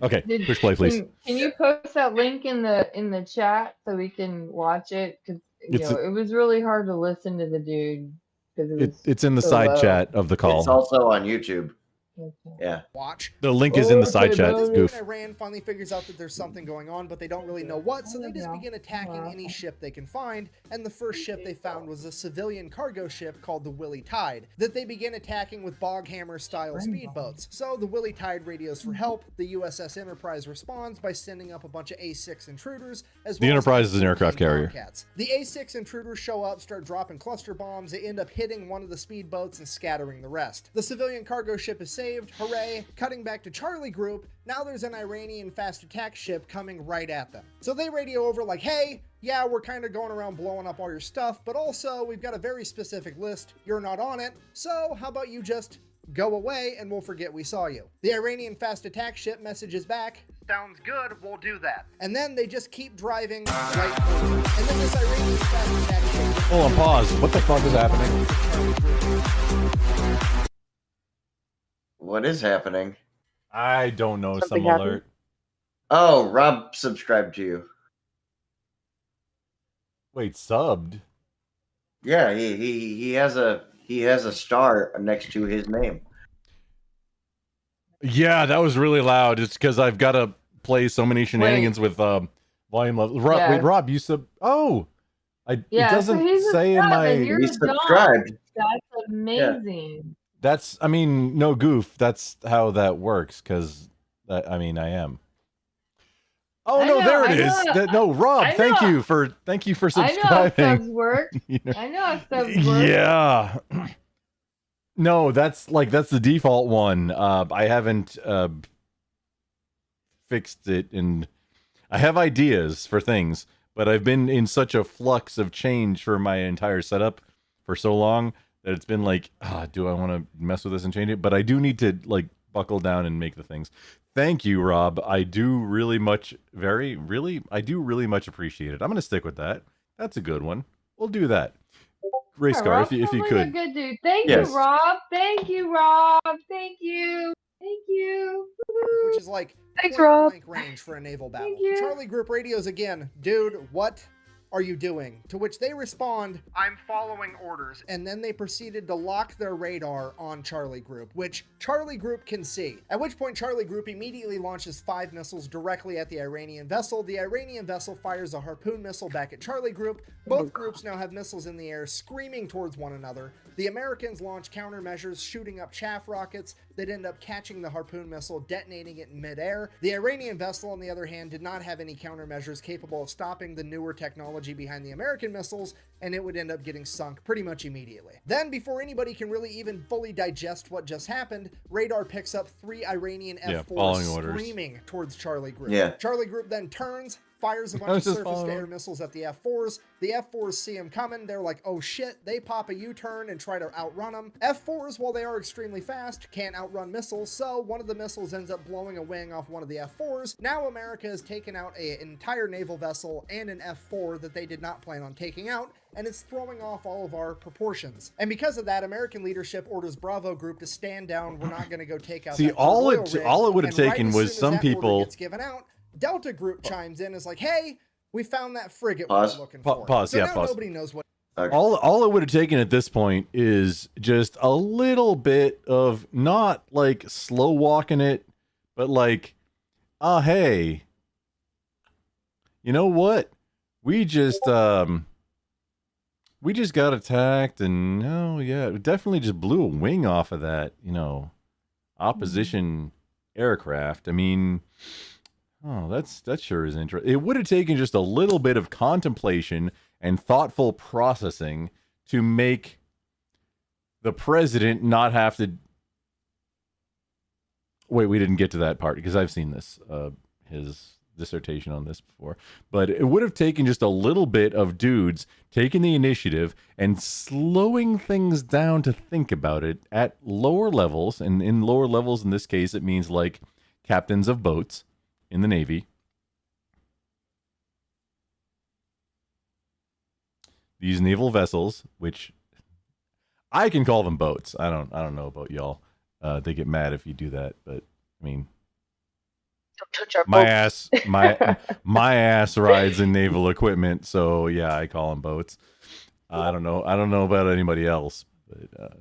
Okay, push play, please. Can you post that link in the chat so we can watch it? Because it was really hard to listen to the dude. It's in the so side low. chat of the call. It's also on YouTube. Yeah. Watch. The link is in the side chat. Goof. Iran finally figures out that there's something going on, but they don't really know what, so they just begin attacking any ship they can find, and the first ship they found was a civilian cargo ship called the Willie Tide, that they begin attacking with Boghammer-style speedboats. So the Willie Tide radios for help, the USS Enterprise responds by sending up a bunch of A6 intruders, as The well Enterprise as is an aircraft carrier. Tomcats. The A6 intruders show up, start dropping cluster bombs, they end up hitting one of the speedboats and scattering the rest. The civilian cargo ship is saved, hooray. Cutting back to Charlie Group, now there's an Iranian fast attack ship coming right at them. So they radio over like, hey, yeah, we're kind of going around blowing up all your stuff, but also we've got a very specific list, you're not on it, so how about you just go away and we'll forget we saw you. The Iranian fast attack ship messages back, Sounds good, we'll do that. And then they just keep driving right over. And then this Iranian fast attack. Hold on, pause. What the fuck is happening? What is happening? I don't know. Something Some happened? alert. Oh, Rob subscribed to you. Wait, subbed? Yeah, he has a star next to his name. Yeah, that was really loud. It's because I've got to play so many shenanigans with volume level. Yeah. Wait, Rob, you sub? Oh, it doesn't so he's a say in sub my. and you're He's dumb. subscribed. That's amazing. That's, I mean, no goof. That's how that works. Because, I mean, I am. Oh I no, know, there it I is. know. No, Rob, I thank know. you for I know how subscribing. subs work. You know? I know how subs work. Yeah. No, that's the default one. I haven't fixed it, and I have ideas for things, but I've been in such a flux of change for my entire setup for so long that it's been like, do I want to mess with this and change it? But I do need to like buckle down and make the things. Thank you, Rob. I do really much appreciate it. I'm going to stick with that. That's a good one. We'll do that. Rayscar, Rob if you sounds like could. a good dude. Thank Yes. you, Rob. Thank you, Rob. Thank you. Thank you. Which is like Thanks, point Rob. blank range for a naval battle. Thank you. Charlie Group radios again. Dude, what are you doing? To which they respond, I'm following orders. And then they proceeded to lock their radar on Charlie Group, which Charlie Group can see. At which point Charlie Group immediately launches 5 missiles directly at the Iranian vessel. The Iranian vessel fires a Harpoon missile back at Charlie Group. Both groups now have missiles in the air screaming towards one another. The Americans launch countermeasures, shooting up chaff rockets that end up catching the Harpoon missile, detonating it in midair. The Iranian vessel, on the other hand, did not have any countermeasures capable of stopping the newer technology behind the American missiles, and it would end up getting sunk pretty much immediately. Then, before anybody can really even fully digest what just happened, radar picks up 3 Iranian following F-4s orders. screaming towards Charlie Group. Yeah. Charlie Group then turns, fires a I bunch was of just surface-to-air following. missiles at the F-4s. The F-4s see them coming. They're like, oh shit. They pop a U-turn and try to outrun them. F-4s, while they are extremely fast, can't outrun missiles, so one of the missiles ends up blowing a wing off one of the F-4s. Now America has taken out an entire naval vessel and an F-4 that they did not plan on taking out, and it's throwing off all of our proportions. And because of that, American leadership orders Bravo Group to stand down. We're not going to go take out See, that all oil it rig. would have And right taken as was soon as some that order people. gets given out, Delta Group chimes in, is like, hey, we found that frigate Pause. we were looking for. Pause, So yeah, now pause. nobody knows what. All it would have taken at this point is just a little bit of not like slow walking it, but like, hey, you know what? We just got attacked, and it definitely just blew a wing off of that, opposition aircraft. I mean, that sure is interesting. It would have taken just a little bit of contemplation and thoughtful processing to make the president not have to. Wait, we didn't get to that part because I've seen this, his dissertation on this before. But it would have taken just a little bit of dudes taking the initiative and slowing things down to think about it at lower levels. And in lower levels, in this case, it means like captains of boats in the Navy. These naval vessels, which I can call them boats. I don't know about y'all. They get mad if you do that, but I mean, Don't touch our my boats. ass, my ass rides in naval equipment, so yeah, I call them boats. I don't know about anybody else, but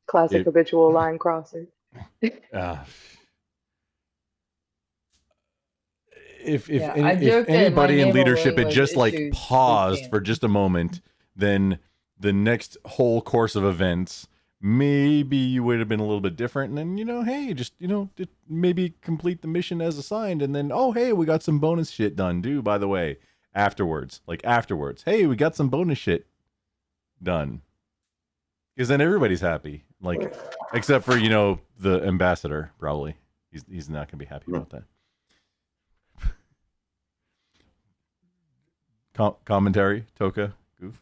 Classic it- habitual line crosser. if Yeah, I joked that my anybody in naval leadership wing had was just like issued paused boot for just a moment, then the next whole course of events, maybe you would have been a little bit different. And then, hey, just maybe complete the mission as assigned, and then hey, we got some bonus shit done too, by the way, afterwards. Hey, we got some bonus shit done, because then everybody's happy, like except for the ambassador. Probably he's not gonna be happy about that. Commentary, Toka, Goof.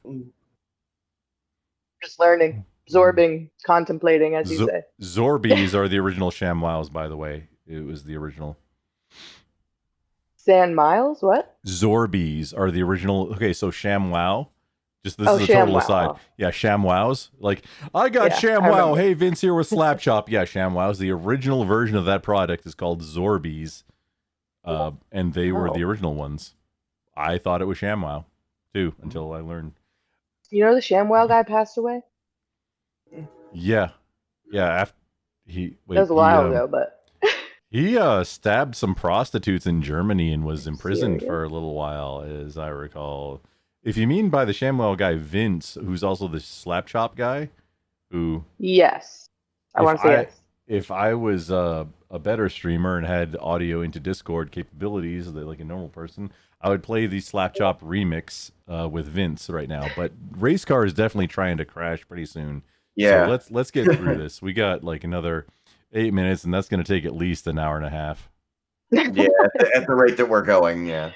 Just learning, absorbing, contemplating, as you say. Zorbies are the original ShamWows, by the way. It was the original. Sand Miles? What? Zorbies are the original. Okay, so ShamWow. Just this Oh, is a total ShamWow. aside. Yeah, ShamWows. Like, I got Yeah, I ShamWow. remember. Hey, Vince here with Slapchop. Yeah, ShamWows. The original version of that product is called Zorbies. And they were Oh. the original ones. I thought it was ShamWow, too, until I learned. You know the ShamWow guy passed away? Yeah. Yeah, after he... Wait, That was a while ago, but... He stabbed some prostitutes in Germany and was imprisoned Serious? for a little while, as I recall. If you mean by the ShamWow guy Vince, who's also the Slapchop guy, who... Yes. I if want to say yes. If I was a better streamer and had audio into Discord capabilities, like a normal person, I would play the Slapchop remix with Vince right now. But Race Car is definitely trying to crash pretty soon. Yeah. So let's get through this. We got like another 8 minutes, and that's going to take at least an hour and a half. Yeah, at the rate that we're going, yeah.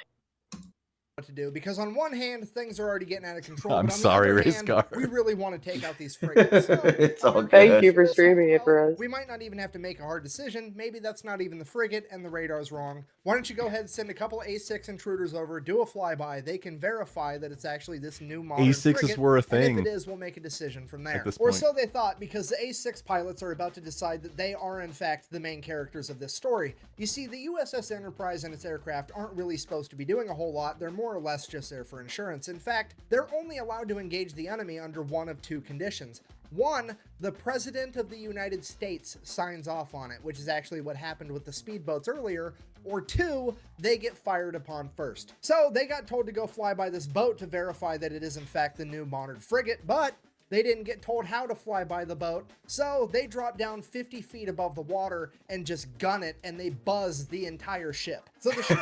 What to do, because on one hand things are already getting out of control. I'm but on sorry, the other Race hand, Car. we really want to take out these frigates. So, It's all good. Thank you for streaming it for us. we might not even have to make a hard decision. Maybe that's not even the frigate and the radar's wrong. Why don't you go ahead and send a couple A6 intruders over, do a flyby. They can verify that it's actually this new modern A6s frigate, were a and thing if it is, we'll make a decision from there. this Or point. so they thought, because the A6 pilots are about to decide that they are in fact the main characters of this story. You see, the USS Enterprise and its aircraft aren't really supposed to be doing a whole lot. They're more or less just there for insurance. In fact, they're only allowed to engage the enemy under one of two conditions. One, the President of the United States signs off on it, which is actually what happened with the speedboats earlier. Or two, they get fired upon first. So they got told to go fly by this boat to verify that it is in fact the new modern frigate, but they didn't get told how to fly by the boat, so they drop down 50 feet above the water and just gun it, and they buzz the entire ship. So the ship,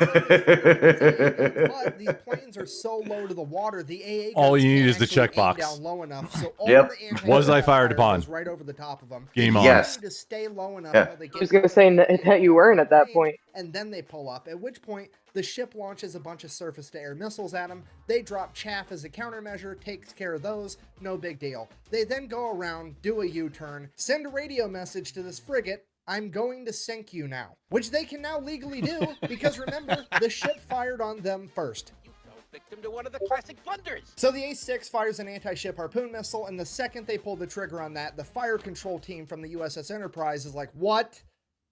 but these planes are so low to the water, the AA All guns you need can't is the actually aim checkbox. down low enough, so all Yep. the anti-aircraft Was I fired fire upon? goes right over the top of them. Game on. Yes. To stay low enough Yeah. while they I get was going to say that you weren't at that point. and then they pull up, at which point the ship launches a bunch of surface-to-air missiles at them. They drop chaff as a countermeasure, takes care of those, no big deal. They then go around, do a U-turn, send a radio message to this frigate, "I'm going to sink you now," which they can now legally do, because remember, the ship fired on them first. Victim to one of the classic blunders. So the A6 fires an anti-ship harpoon missile, and the second they pull the trigger on that, the fire control team from the USS Enterprise is like, "What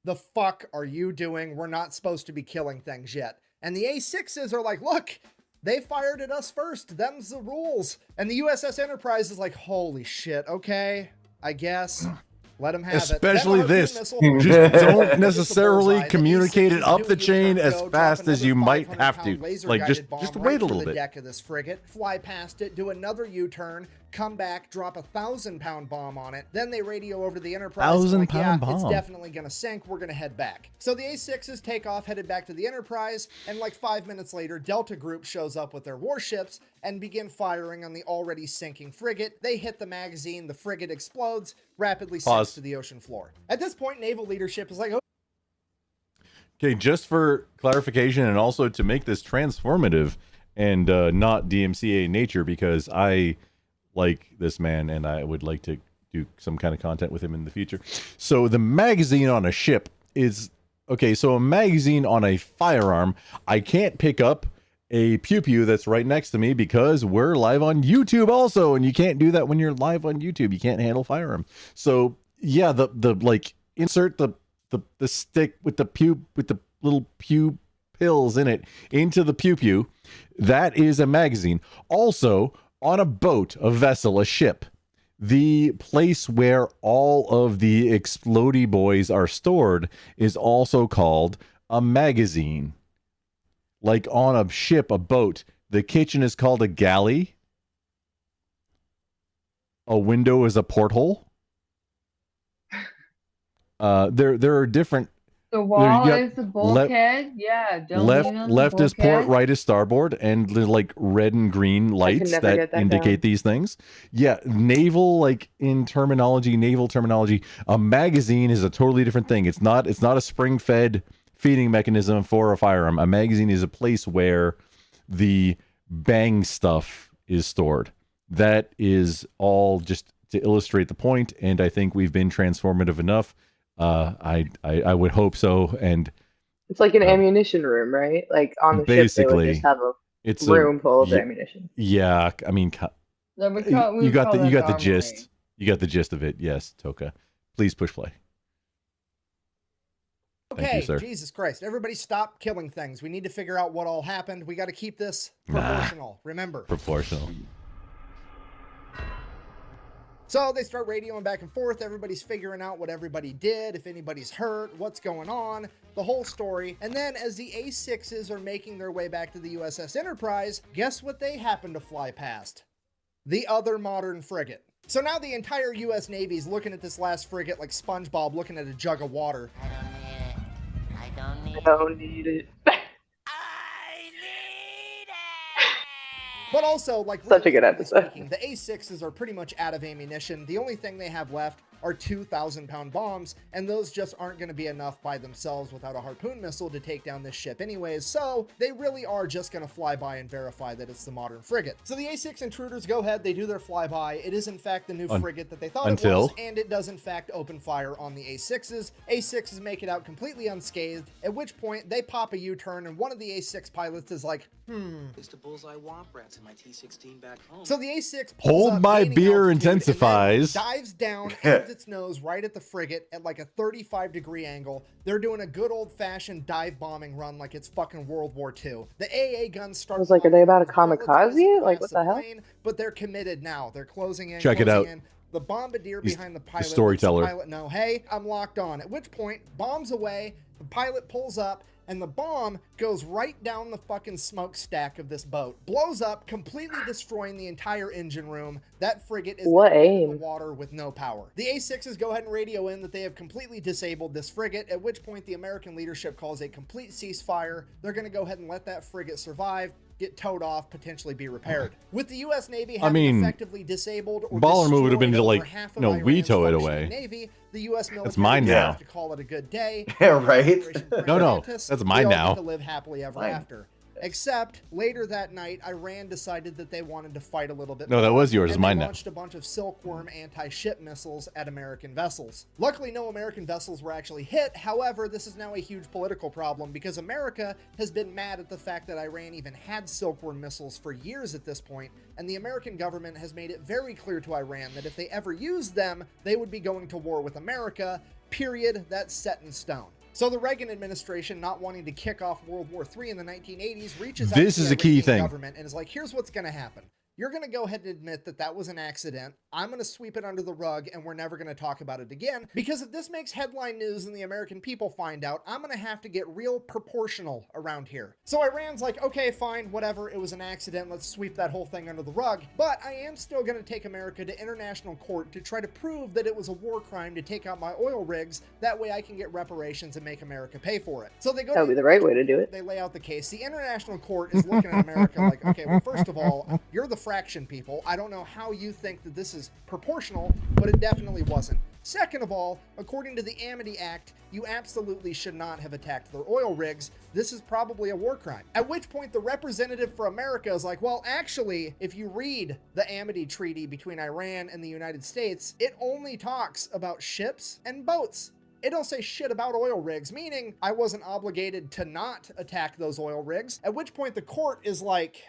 the fuck are you doing? We're not supposed to be killing things yet." And the A6s are like, "Look, they fired at us first. Them's the rules." And the USS Enterprise is like, "Holy shit, okay, I guess. Let them have Especially it." this. Missile, Just don't It's a necessarily bullseye. The communicate A6s it up do the a chain U-turn, as go, drop fast as another you might 500 have to. pound laser Like, guided bomb just right wait a through little the bit. deck of this frigate, fly past it, do another U-turn, come back, drop 1,000-pound bomb on it. Then they radio over to the Enterprise. and like, 1,000-pound yeah, it's bomb. definitely gonna sink. We're gonna head back. So the A6s take off, headed back to the Enterprise, and like 5 minutes later, Delta Group shows up with their warships and begin firing on the already sinking frigate. They hit the magazine, the frigate explodes, rapidly Pause. sinks to the ocean floor. At this point, naval leadership is like, "Oh, Okay, just for clarification and also to make this transformative and not DMCA in nature, because I like this man and I would like to do some kind of content with him in the future. So the magazine on a ship is, okay, so a magazine on a firearm, I can't pick up a pew-pew that's right next to me because we're live on YouTube also, and you can't do that when you're live on YouTube. You can't handle firearm. So yeah, the like insert the stick with the little pew pills in it into the pew-pew. That is a magazine. Also, on a boat, a vessel, a ship, the place where all of the explodey boys are stored is also called a magazine. Like on a ship, a boat, the kitchen is called a galley. A window is a porthole. There are different. The wall got is the bulkhead. Yeah, don't Left lean on the left is port, bulkhead. right is starboard, and the like red and green lights never that get that indicate down. these things. Yeah, naval, like in terminology, naval terminology, a magazine is a totally different thing. It's not a spring-fed feeding mechanism for a firearm. A magazine is a place where the bang stuff is stored. That is all just to illustrate the point, and I think we've been transformative enough. I would hope so, and It's like an ammunition room, right? Like on the ship, they would Basically, just have a it's room full of yeah, ammunition. yeah. I mean, So we you call got that you got the armory. gist. You got the gist of it. Yes, Toka. Please push play. Thank Okay, you, sir. Jesus Christ. Everybody stop killing things. We need to figure out what all happened. We got to keep this proportional. Remember. Proportional. So they start radioing back and forth. Everybody's figuring out what everybody did, if anybody's hurt, what's going on, the whole story. And then as the A6s are making their way back to the USS Enterprise, guess what they happen to fly past? The other modern frigate. So now the entire US Navy is looking at this last frigate like SpongeBob looking at a jug of water. I don't need it. But also, like, Such a good realistically episode. speaking, the A6s are pretty much out of ammunition. The only thing they have left are 2,000-pound bombs, and those just aren't going to be enough by themselves without a harpoon missile to take down this ship anyways, so they really are just going to fly by and verify that it's the modern frigate. So the A6 intruders go ahead, they do their flyby. It is in fact the new frigate that they thought it was, and it does in fact open fire on the A6s. A6s make it out completely unscathed, at which point they pop a U-turn, and one of the A6 pilots is like, It's the bullseye womp rats in my T-16 back home. So the A6 pulls Hold up, my gaining beer altitude, and then intensifies. dives down, aims its nose right at the frigate at like a 35-degree angle. They're doing a good old-fashioned dive bombing run like it's fucking World War II. The AA guns start. I was like, are they about a kamikaze? Like, what the hell? plane, but they're committed now. They're closing in. Check it closing out. in. The bombardier He's behind the the pilot. lets storyteller. The pilot know, hey, I'm locked on. At which point, bombs away. The pilot pulls up. And the bomb goes right down the fucking smokestack of this boat. Blows up, completely destroying the entire engine room. That frigate is What in aim? the water with no power. The A6s go ahead and radio in that they have completely disabled this frigate, at which point the American leadership calls a complete ceasefire. They're going to go ahead and let that frigate survive, get towed off, potentially be repaired. With the U.S. Navy having mean, effectively disabled or baller move would have been to, destroyed like, over half of no, Iran's veto it functioning away. Navy, the U.S. military That's mine now. has to call it a good day. Yeah, right? No, Atlantis, that's we mine all get now. to live happily ever Mine. after. Except later that night, Iran decided that they wanted to fight a little bit No, more. that was yours. It's and mine they now. launched a bunch of Silkworm anti-ship missiles at American vessels. Luckily, no American vessels were actually hit. However, this is now a huge political problem because America has been mad at the fact that Iran even had Silkworm missiles for years at this point, and the American government has made it very clear to Iran that if they ever used them, they would be going to war with America. Period. That's set in stone. So the Reagan administration, not wanting to kick off World War III in the 1980s, reaches out This to is the a key Iranian thing. government and is like, here's what's going to happen. You're going to go ahead and admit that that was an accident. I'm going to sweep it under the rug and we're never going to talk about it again. Because if this makes headline news and the American people find out, I'm going to have to get real proportional around here. So Iran's like, okay, fine, whatever. It was an accident. Let's sweep that whole thing under the rug. But I am still going to take America to international court to try to prove that it was a war crime to take out my oil rigs. That way I can get reparations and make America pay for it. So they go That would be the right way to do it. They lay out the case. The international court is looking at America like, okay, well, first of all, you're the fraction people. I don't know how you think that this is proportional, but it definitely wasn't. Second of all, according to the Amity Act, you absolutely should not have attacked their oil rigs. This is probably a war crime. At which point the representative for America is like, well, actually, if you read the Amity Treaty between Iran and the United States, it only talks about ships and boats. It don't say shit about oil rigs, meaning I wasn't obligated to not attack those oil rigs. At which point the court is like,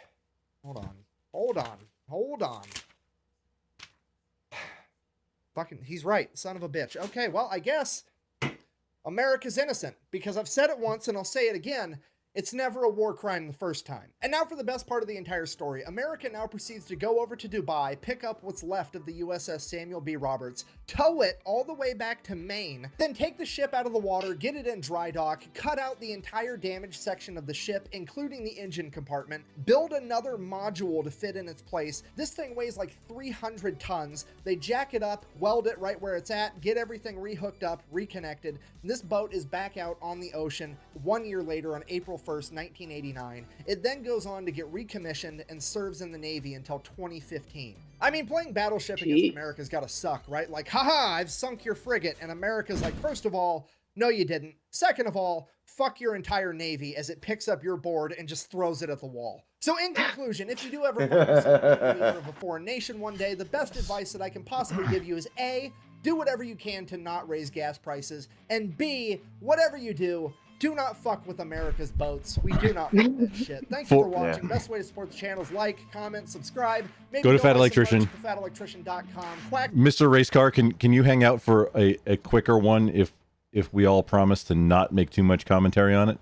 hold on. Fucking, he's right, son of a bitch. Okay, well, I guess America's innocent, because I've said it once and I'll say it again. It's never a war crime the first time. And now for the best part of the entire story. America now proceeds to go over to Dubai, pick up what's left of the USS Samuel B. Roberts, tow it all the way back to Maine, then take the ship out of the water, get it in dry dock, cut out the entire damaged section of the ship, including the engine compartment, build another module to fit in its place. This thing weighs like 300 tons. They jack it up, weld it right where it's at, get everything rehooked up, reconnected. And this boat is back out on the ocean 1 year later on April 1st, 1989. It then goes on to get recommissioned and serves in the Navy until 2015. I mean, playing Battleship against America's gotta suck, right? Like, haha, I've sunk your frigate, and America's like, first of all, no you didn't. Second of all, fuck your entire Navy as it picks up your board and just throws it at the wall. So in conclusion, if you do ever find yourself a leader of a foreign nation one day, the best advice that I can possibly give you is A, do whatever you can to not raise gas prices, and B, whatever you do, Do not fuck with America's boats. We do not want that shit. Thank you for For- watching. Best way to support the channel is like, comment, subscribe. Maybe Go to Fat buy some merch Electrician. at thefatelectrician.com. Quack. Mr. Race Car, can you hang out for a quicker one if we all promise to not make too much commentary on it?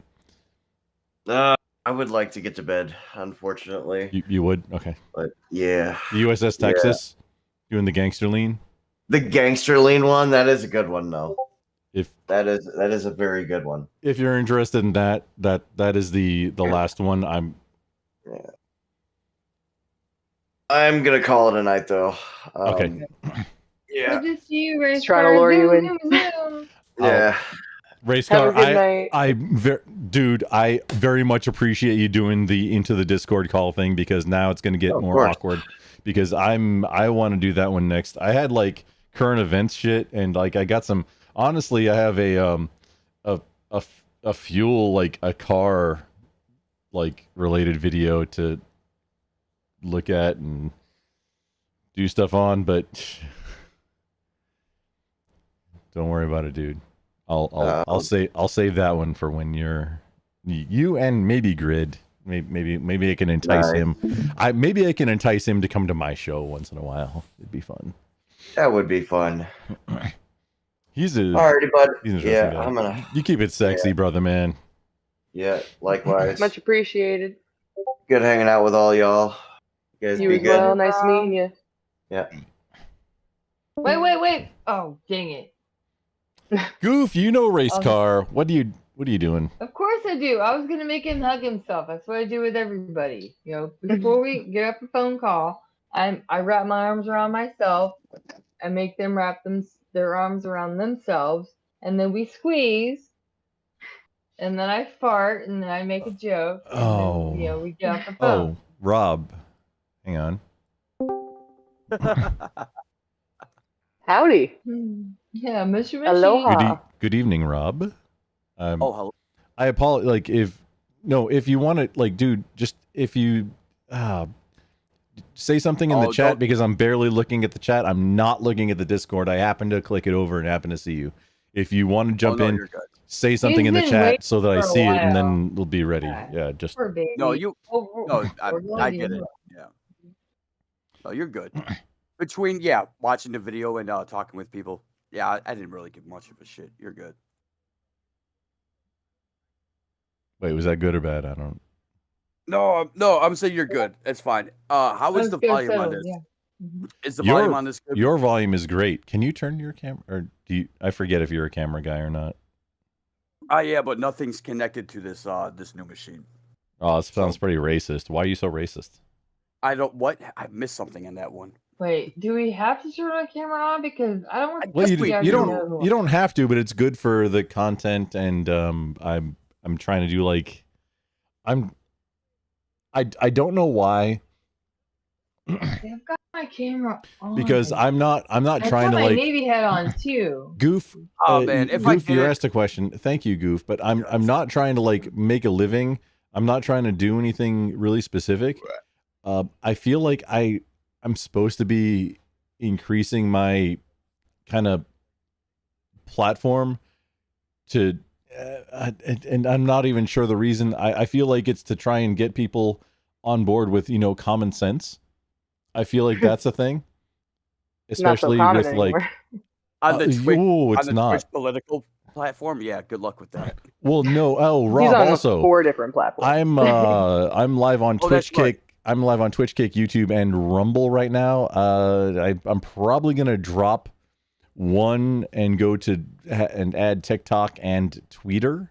I would like to get to bed, unfortunately. You would? Okay. But yeah. The USS Texas doing the gangster lean. The gangster lean one, that is a good one though. If that is a very good one. If you're interested in that is the last one. I'm gonna call it a night though. Okay. Yeah. Good to see you, Race Trying to Car. lure you Zoom, in. zoom, zoom. Yeah. Race Have a Car, good night. Dude, I very much appreciate you doing the into the Discord call thing, because now it's going to get more course. awkward, because I want to do that one next. I had like current events shit, and like I got some, honestly, I have a fuel, like a car like related video to look at and do stuff on, but don't worry about it, dude. I'll save that one for when you and maybe Grid. Maybe I can entice him. Maybe I can entice him to come to my show once in a while. It'd be fun. That would be fun. He's a Alrighty, bud. he's an interesting Yeah, guy. I'm gonna. You keep it sexy, brother, man. Yeah, likewise. Much appreciated. Good hanging out with all y'all. You guys You be as good. well. Nice meeting you. Yeah. Wait. Oh, dang it. Goof, you know Race Car. What are you doing? Of course I do. I was gonna make him hug himself. That's what I do with everybody. You know, before we get up a phone call, I wrap my arms around myself and make them wrap their arms around themselves, and then we squeeze, and then I fart, and then I make a joke. And then, you know, we get off the phone. Oh, Rob, hang on. Howdy. Yeah, Mr. Machine. Aloha. Good evening, Rob. Hello. I apologize. Like, if you want to, like, dude, just if you say something in the chat, because I'm barely looking at the chat. I'm not looking at the Discord. I happen to click it over and happen to see you. If you want to jump in, you're good. say something He's in the been chat waiting so that I for a see it, and while. then we'll be ready. Yeah, just Poor baby. No, you. Oh, No, we're I going get to- it. Yeah. No, you're good. Between watching the video and talking with people, I didn't really give much of a shit. You're good. wait. Was that good or bad? I don't. No, I'm saying you're good. It's fine. How is the volume on this? Is the volume on this good? Your volume is great. Can you turn your camera, or do you? I forget if you're a camera guy or not. Yeah, but nothing's connected to this this new machine. Oh, it sounds pretty racist. Why are you so racist? I don't. What? I missed something in that one. Wait, do we have to turn our camera on? Because I don't want Well, to you don't have to, but it's good for the content, and I'm trying to do like I don't know why, I've got my camera on. because I'm not I trying put to my like Navy hat on too. Goof. Oh, man, if I Goof, you did- asked a question. Thank you, Goof. But I'm not trying to like make a living. I'm not trying to do anything really specific. I feel like I'm supposed to be increasing my kind of platform to, and I'm not even sure the reason. I feel like it's to try and get people on board with, common sense. I feel like that's a thing, especially common with like anymore. On the Twitch, oh, it's on the not. Twitch political platform, good luck with that. Well, no. Oh, He's Rob on also. 4 different platforms. I'm live on Oh, that's Twitch Kick. I'm live on Twitch Kick, YouTube, and Rumble right now. I'm probably gonna drop one and go to and add TikTok and Twitter.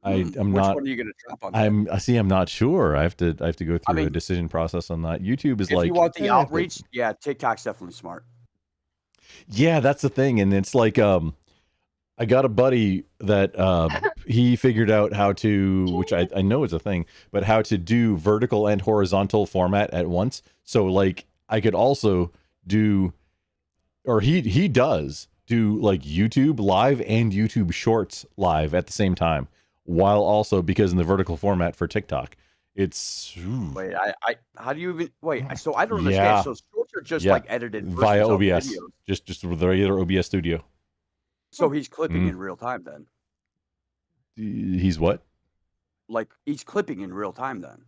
I'm Which not. one are you gonna drop on? That? I'm not sure. I have to go through a mean, decision process on that. YouTube is If like, you want the eh, outreach, TikTok's definitely smart. yeah, that's the thing, and it's like I got a buddy that he figured out how to, which I know is a thing, but how to do vertical and horizontal format at once. So like I could also do, or he does do like YouTube live and YouTube Shorts live at the same time, while also, because in the vertical format for TikTok, it's Wait, I how do you even wait? So I don't understand. Yeah. So shorts are just yeah, like edited via versions of OBS, videos. just with the regular OBS Studio. So he's clipping Mm. in real time then. He's what? Like he's clipping in real time then.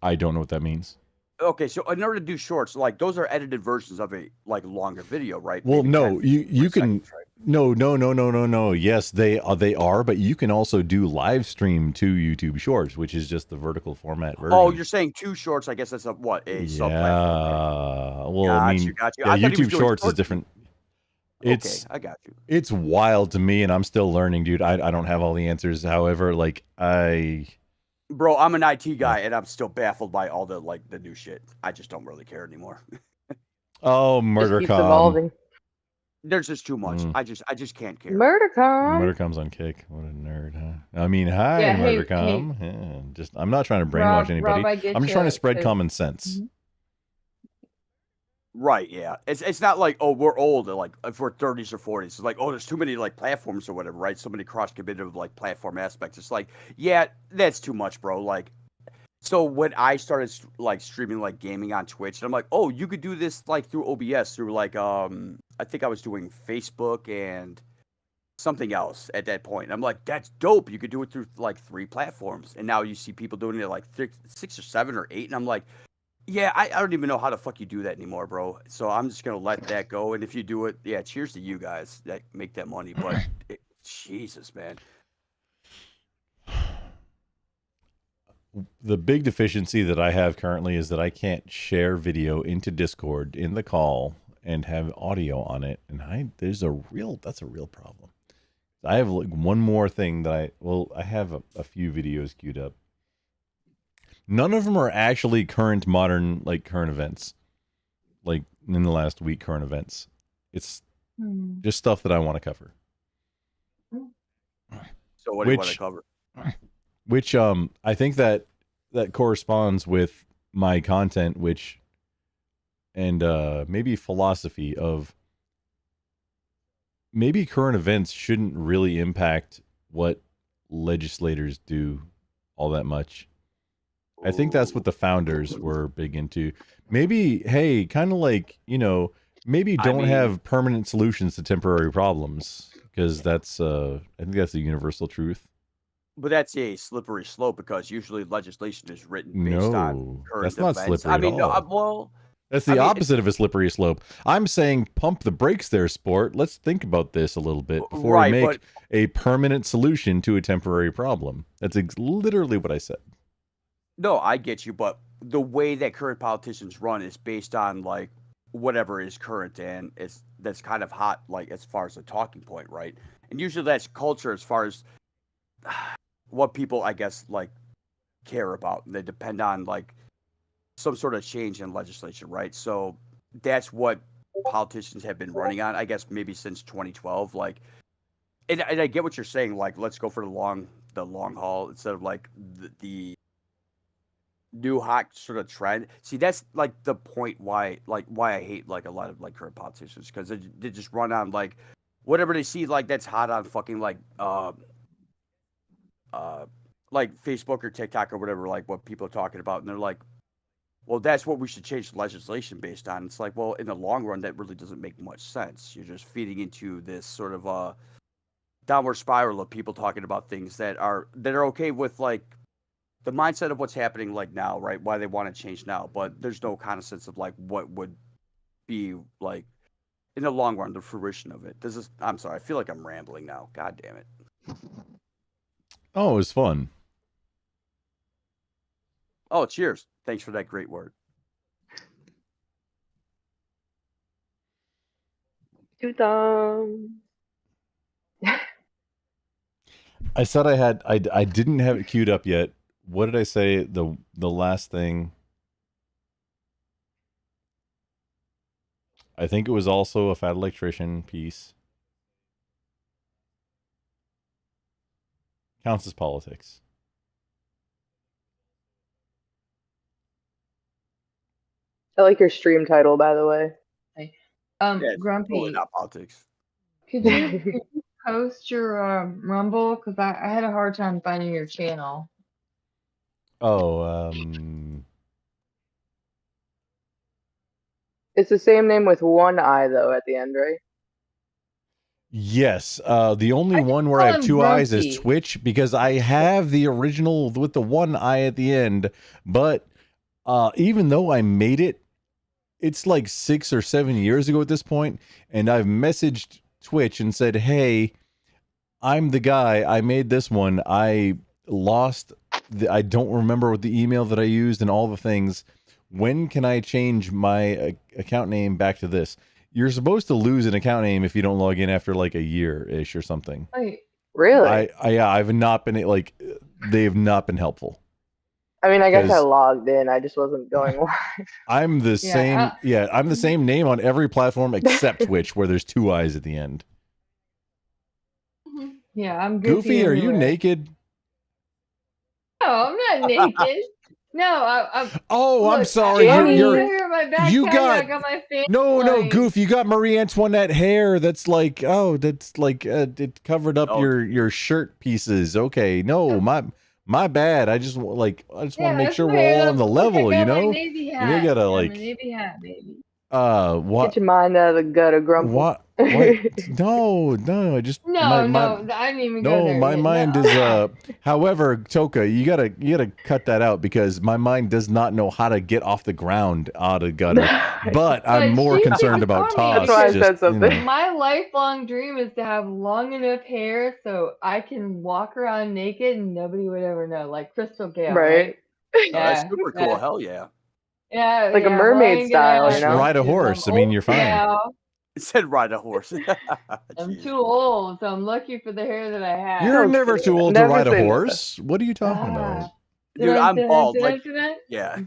I don't know what that means. Okay, so in order to do shorts, like those are edited versions of a like longer video, right? Well, Maybe no, 10, you 20 can seconds, right? no. Yes, they are, but you can also do live stream to YouTube Shorts, which is just the vertical format version. Oh, you're saying 2 shorts? I guess that's a sub-platform. Yeah. Well, Got I you, mean, got you. yeah, I thought he was YouTube doing Shorts is short different. Okay, It's I got you. It's wild to me, and I'm still learning, dude. I don't have all the answers. However, like Bro, I'm an IT guy, and I'm still baffled by all the like the new shit. I just don't really care anymore. Murder keeps com. evolving. There's just too much. Mm. I just can't care. Murdercom. Murdercom's on Kick. What a nerd, huh? I mean, hi, Yeah, hey, Murdercom. Yeah, just I'm not trying to brainwash Rob, anybody. I get I'm just trying to you, spread 'cause- common sense. Right, yeah. It's not like, oh, we're old, like if we're 30s or 40s. It's like, oh, there's too many like platforms or whatever, right? So many cross-competitive like platform aspects. It's like, yeah, that's too much, bro. Like, so when I started like streaming like gaming on Twitch, and I'm like, oh, you could do this like through OBS, through like I think I was doing Facebook and something else at that point. And I'm like, that's dope. You could do it through like 3 platforms. And now you see people doing it like 6 or 7 or 8, and I'm like, yeah, I don't even know how the fuck you do that anymore, bro. So I'm just gonna let that go. And if you do it, yeah, cheers to you guys that make that money. But Jesus, man. The big deficiency that I have currently is that I can't share video into Discord in the call and have audio on it, and that's a real problem. I have like one more thing that I have a few videos queued up. None of them are actually current events, like in the last week current events. It's just stuff that I want to cover. So what do you want to cover? Which I think that corresponds with my content, and maybe philosophy of maybe current events shouldn't really impact what legislators do all that much. I think that's what the founders were big into. Maybe, hey, kind of like, maybe don't have permanent solutions to temporary problems, because that's I think that's a universal truth. But that's a slippery slope because usually legislation is written based on current that's not events. slippery at all. Well, That's the opposite of a slippery slope. I'm saying pump the brakes there, sport. Let's think about this a little bit before we make a permanent solution to a temporary problem. That's literally what I said. No, I get you, but the way that current politicians run is based on like whatever is current, and that's kind of hot, like as far as a talking point, right? And usually that's culture as far as what people, I guess, like care about, and they depend on like some sort of change in legislation, right? So that's what politicians have been running on, I guess, maybe since 2012. Like, and I get what you're saying. Like, let's go for the long haul instead of like the new hot sort of trend. See, that's like the point why I hate like a lot of like current politicians, because they just run on like whatever they see like that's hot on fucking like Facebook or TikTok or whatever, like what people are talking about, and they're like, well, that's what we should change the legislation based on. It's like, well, in the long run, that really doesn't make much sense. You're just feeding into this sort of downward spiral of people talking about things that are okay with like the mindset of what's happening like now, right? Why they want to change now, but there's no kind of sense of like what would be like in the long run the fruition of it. I'm sorry, I feel like I'm rambling now. God damn it. Oh, it was fun. Oh, cheers. Thanks for that great word. Two thumbs. I said I didn't have it queued up yet. What did I say? The last thing. I think it was also a fat electrician piece. Counts as politics. I like your stream title, by the way. Yeah, Grumpy, totally not politics. could you post your Rumble? Because I had a hard time finding your channel. Oh, It's the same name with one I though at the end, right? Yes, the only one where I call have him two eyes is Grumpy. Twitch because I have the original with the one eye at the end. But even though I made it, it's like 6 or 7 years ago at this point, and I've messaged Twitch and said, "Hey, I'm the guy. I made this one. I lost. I don't remember what the email that I used and all the things. When can I change my account name back to this?" You're supposed to lose an account name if you don't log in after like a year-ish or something. Wait, really? I've not been like, they have not been helpful. I mean, I guess I 'Cause logged in. I just wasn't going live. I'm the same. Yeah, I'm the same name on every platform except Twitch, where there's two eyes at the end. Yeah, I'm Goofy, are you everywhere. naked? No, I'm not naked. No, I'm. Oh, I'm look, sorry. I'm You're here in my back you pocket, I got got my fan. no, like, Goof. You got Marie Antoinette hair. That's like it covered up your shirt pieces. Okay, no, my bad. I just want to make that's sure my we're hair. all on the Look, I level. got You my know, navy you hat. gotta Yeah, like my navy hat, baby. what Get your mind out of the gutter, Grumpy. what no, I just No, my I didn't even go no, there. my yet. mind No. is however, Toka, you gotta cut that out because my mind does not know how to get off the ground out of gutter. But I'm more she concerned can about call me Toss. because Just, you know. my lifelong dream is to have long enough hair so I can walk around naked and nobody would ever know, like Crystal Gale, right? Oh, Yeah, that's super cool. Hell yeah. Yeah, Like a yeah, mermaid well, I style, ain't you gonna know? Ride a horse. I mean, you're fine. now. It said ride a horse. I'm too old, so I'm lucky for the hair that I have. You're never too old to ride a horse. What are you talking about? Dude, I'm bald. Like, Dun. yeah.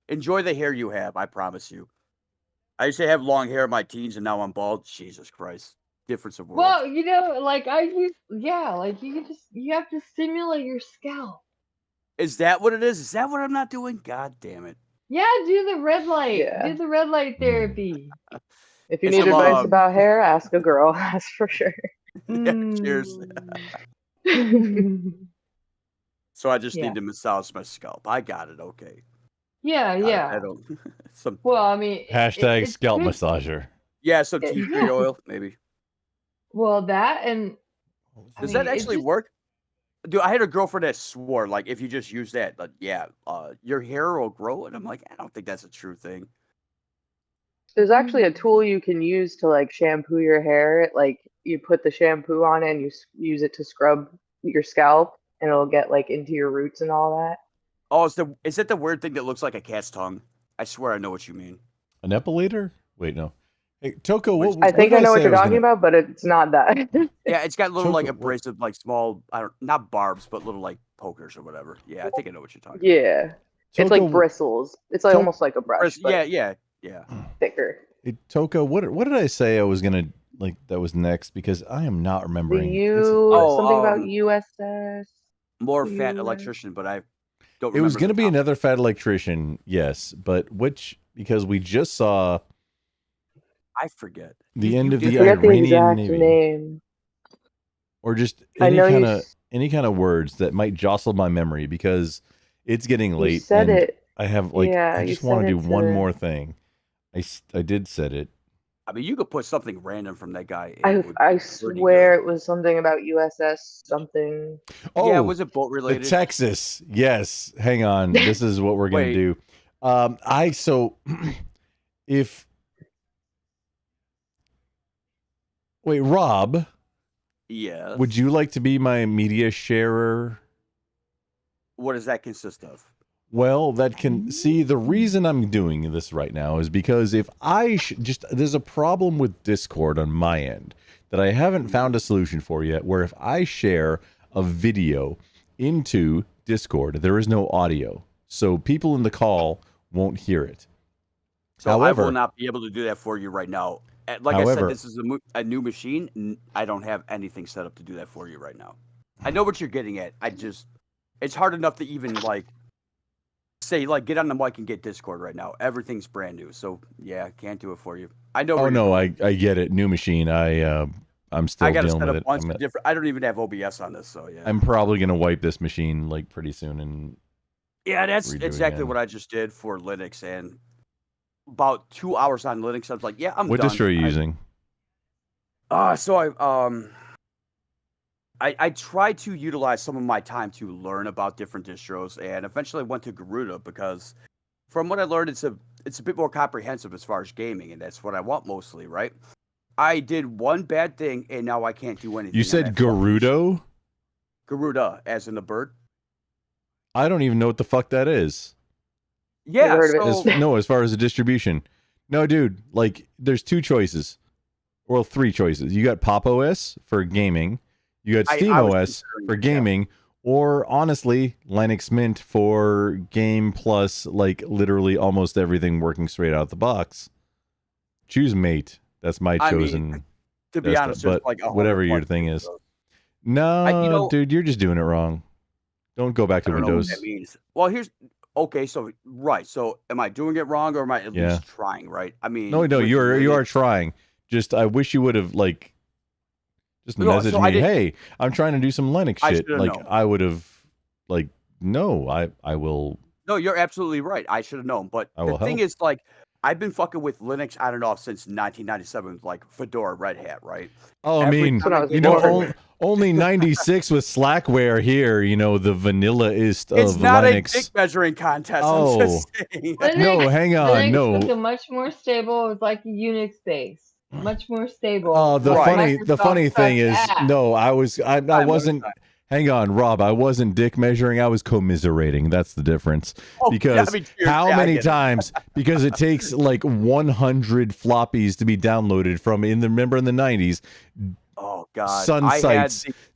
Enjoy the hair you have. I promise you. I used to have long hair in my teens, and now I'm bald. Jesus Christ, difference of worlds. Well, you know, like I use, yeah, like you have to stimulate your scalp. Is that what it is? Is that what I'm not doing? God damn it. Yeah, do the red light. Yeah. Do the red light therapy. If you It's need some, advice about hair, ask a girl. That's for sure. Yeah, cheers. So I just Yeah. need to massage my scalp. I got it. Okay. Yeah, yeah. I don't. Some. Well, I mean, Hashtag it's scalp good. massager. Yeah, some tea tree Yeah. oil, maybe. Well, that and Does that it actually just- work? Dude, I had a girlfriend that swore, like, if you just use that, your hair will grow. And I'm like, I don't think that's a true thing. There's actually a tool you can use to like shampoo your hair. Like you put the shampoo on it and you use it to scrub your scalp, and it'll get like into your roots and all that. Oh, is it the weird thing that looks like a cat's tongue? I swear I know what you mean. An epilator? Wait, no. Hey, Toko, what I think I know what say you're was talking gonna- about, but it's not that. Yeah, it's got little like Choco- abrasive, like small, not barbs, but little like pokers or whatever. Yeah, I think I know what you're talking Yeah, it's like Toko- bristles. It's like To- almost like a brush, about. but Yeah. thicker. Hey, Toko, what did I say I was gonna like that was next? Because I am not The remembering. something about USS. More fat US. electrician, but I don't. It was remember gonna the be top. another fat electrician, yes, but because we just saw I forget. the end of did the Forget the Iranian exact Navy, name. or just I any know you kind of s- any kind of words that might jostle my memory because it's getting You late. said and it. I have like Yeah, I you just want said to do it one to- more thing. I did said it. I mean, you could put something random from that guy. and I it would be I pretty swear it was something about USS something. Oh, Yeah, was it boat the related? Texas. Yes. Hang on. This is what we're gonna Wait. do. If wait, Rob, Yes. would you like to be my media sharer? What does that consist of? Well, that can see the reason I'm doing this right now is because if I there's a problem with Discord on my end that I haven't found a solution for yet. Where if I share a video into Discord, there is no audio, so people in the call won't hear it. So I will However, not be able to do that for you right now. Like I However- said, this is a new machine. I don't have anything set up to do that for you right now. I know what you're getting at. It's hard enough to even like say like get on the mic and get Discord right now. Everything's brand new, so yeah, can't do it for you. I know. oh where you're no, going. I get it. New machine. I'm still I got to dealing set with up it. a bunch of different. I don't even have OBS on this, so yeah. I'm probably gonna wipe this machine like pretty soon and Yeah, that's redo it exactly again. what I just did for Linux, and about 2 hours on Linux, I was like, yeah, I'm What done. distro are you using? I tried to utilize some of my time to learn about different distros, and eventually went to Garuda because, from what I learned, it's a bit more comprehensive as far as gaming, and that's what I want mostly, right? I did one bad thing, and now I can't do anything. You said Garudo? Garuda, as in the bird. I don't even know what the fuck that is. Yeah, as far as the distribution. No, dude, like, there's two choices. Well, three choices. You got Pop OS for gaming, you got Steam OS for gaming, or honestly, Linux Mint for game plus, like, literally almost everything working straight out of the box. Choose Mate. That's my chosen. To be honest, but like whatever your thing is. No, dude, you're just doing it wrong. Don't go back to Windows. That means. Well, okay. So So am I doing it wrong, or am I at least trying? Right. I mean, no, you are trying. Just I wish you would have just messaged me. Hey, I'm trying to do some Linux shit. Like known. I would have no, I will. No, you're absolutely right. I should have known. But the thing is, like, I've been fucking with Linux, I don't know, since 1997, like Fedora, Red Hat, right? Oh, I mean, only 96 with Slackware here, the vanilla-ist of Linux. It's not a dick measuring contest. Oh, I'm just saying. No, hang on, Linux no. was much more stable. It's like a Unix base. Much more stable. Oh, the funny thing is, no, I wasn't. Hang on, Rob. I wasn't dick measuring. I was commiserating. That's the difference. Because how many times? Because it takes like 100 floppies to be downloaded from remember in the 90s. Oh God.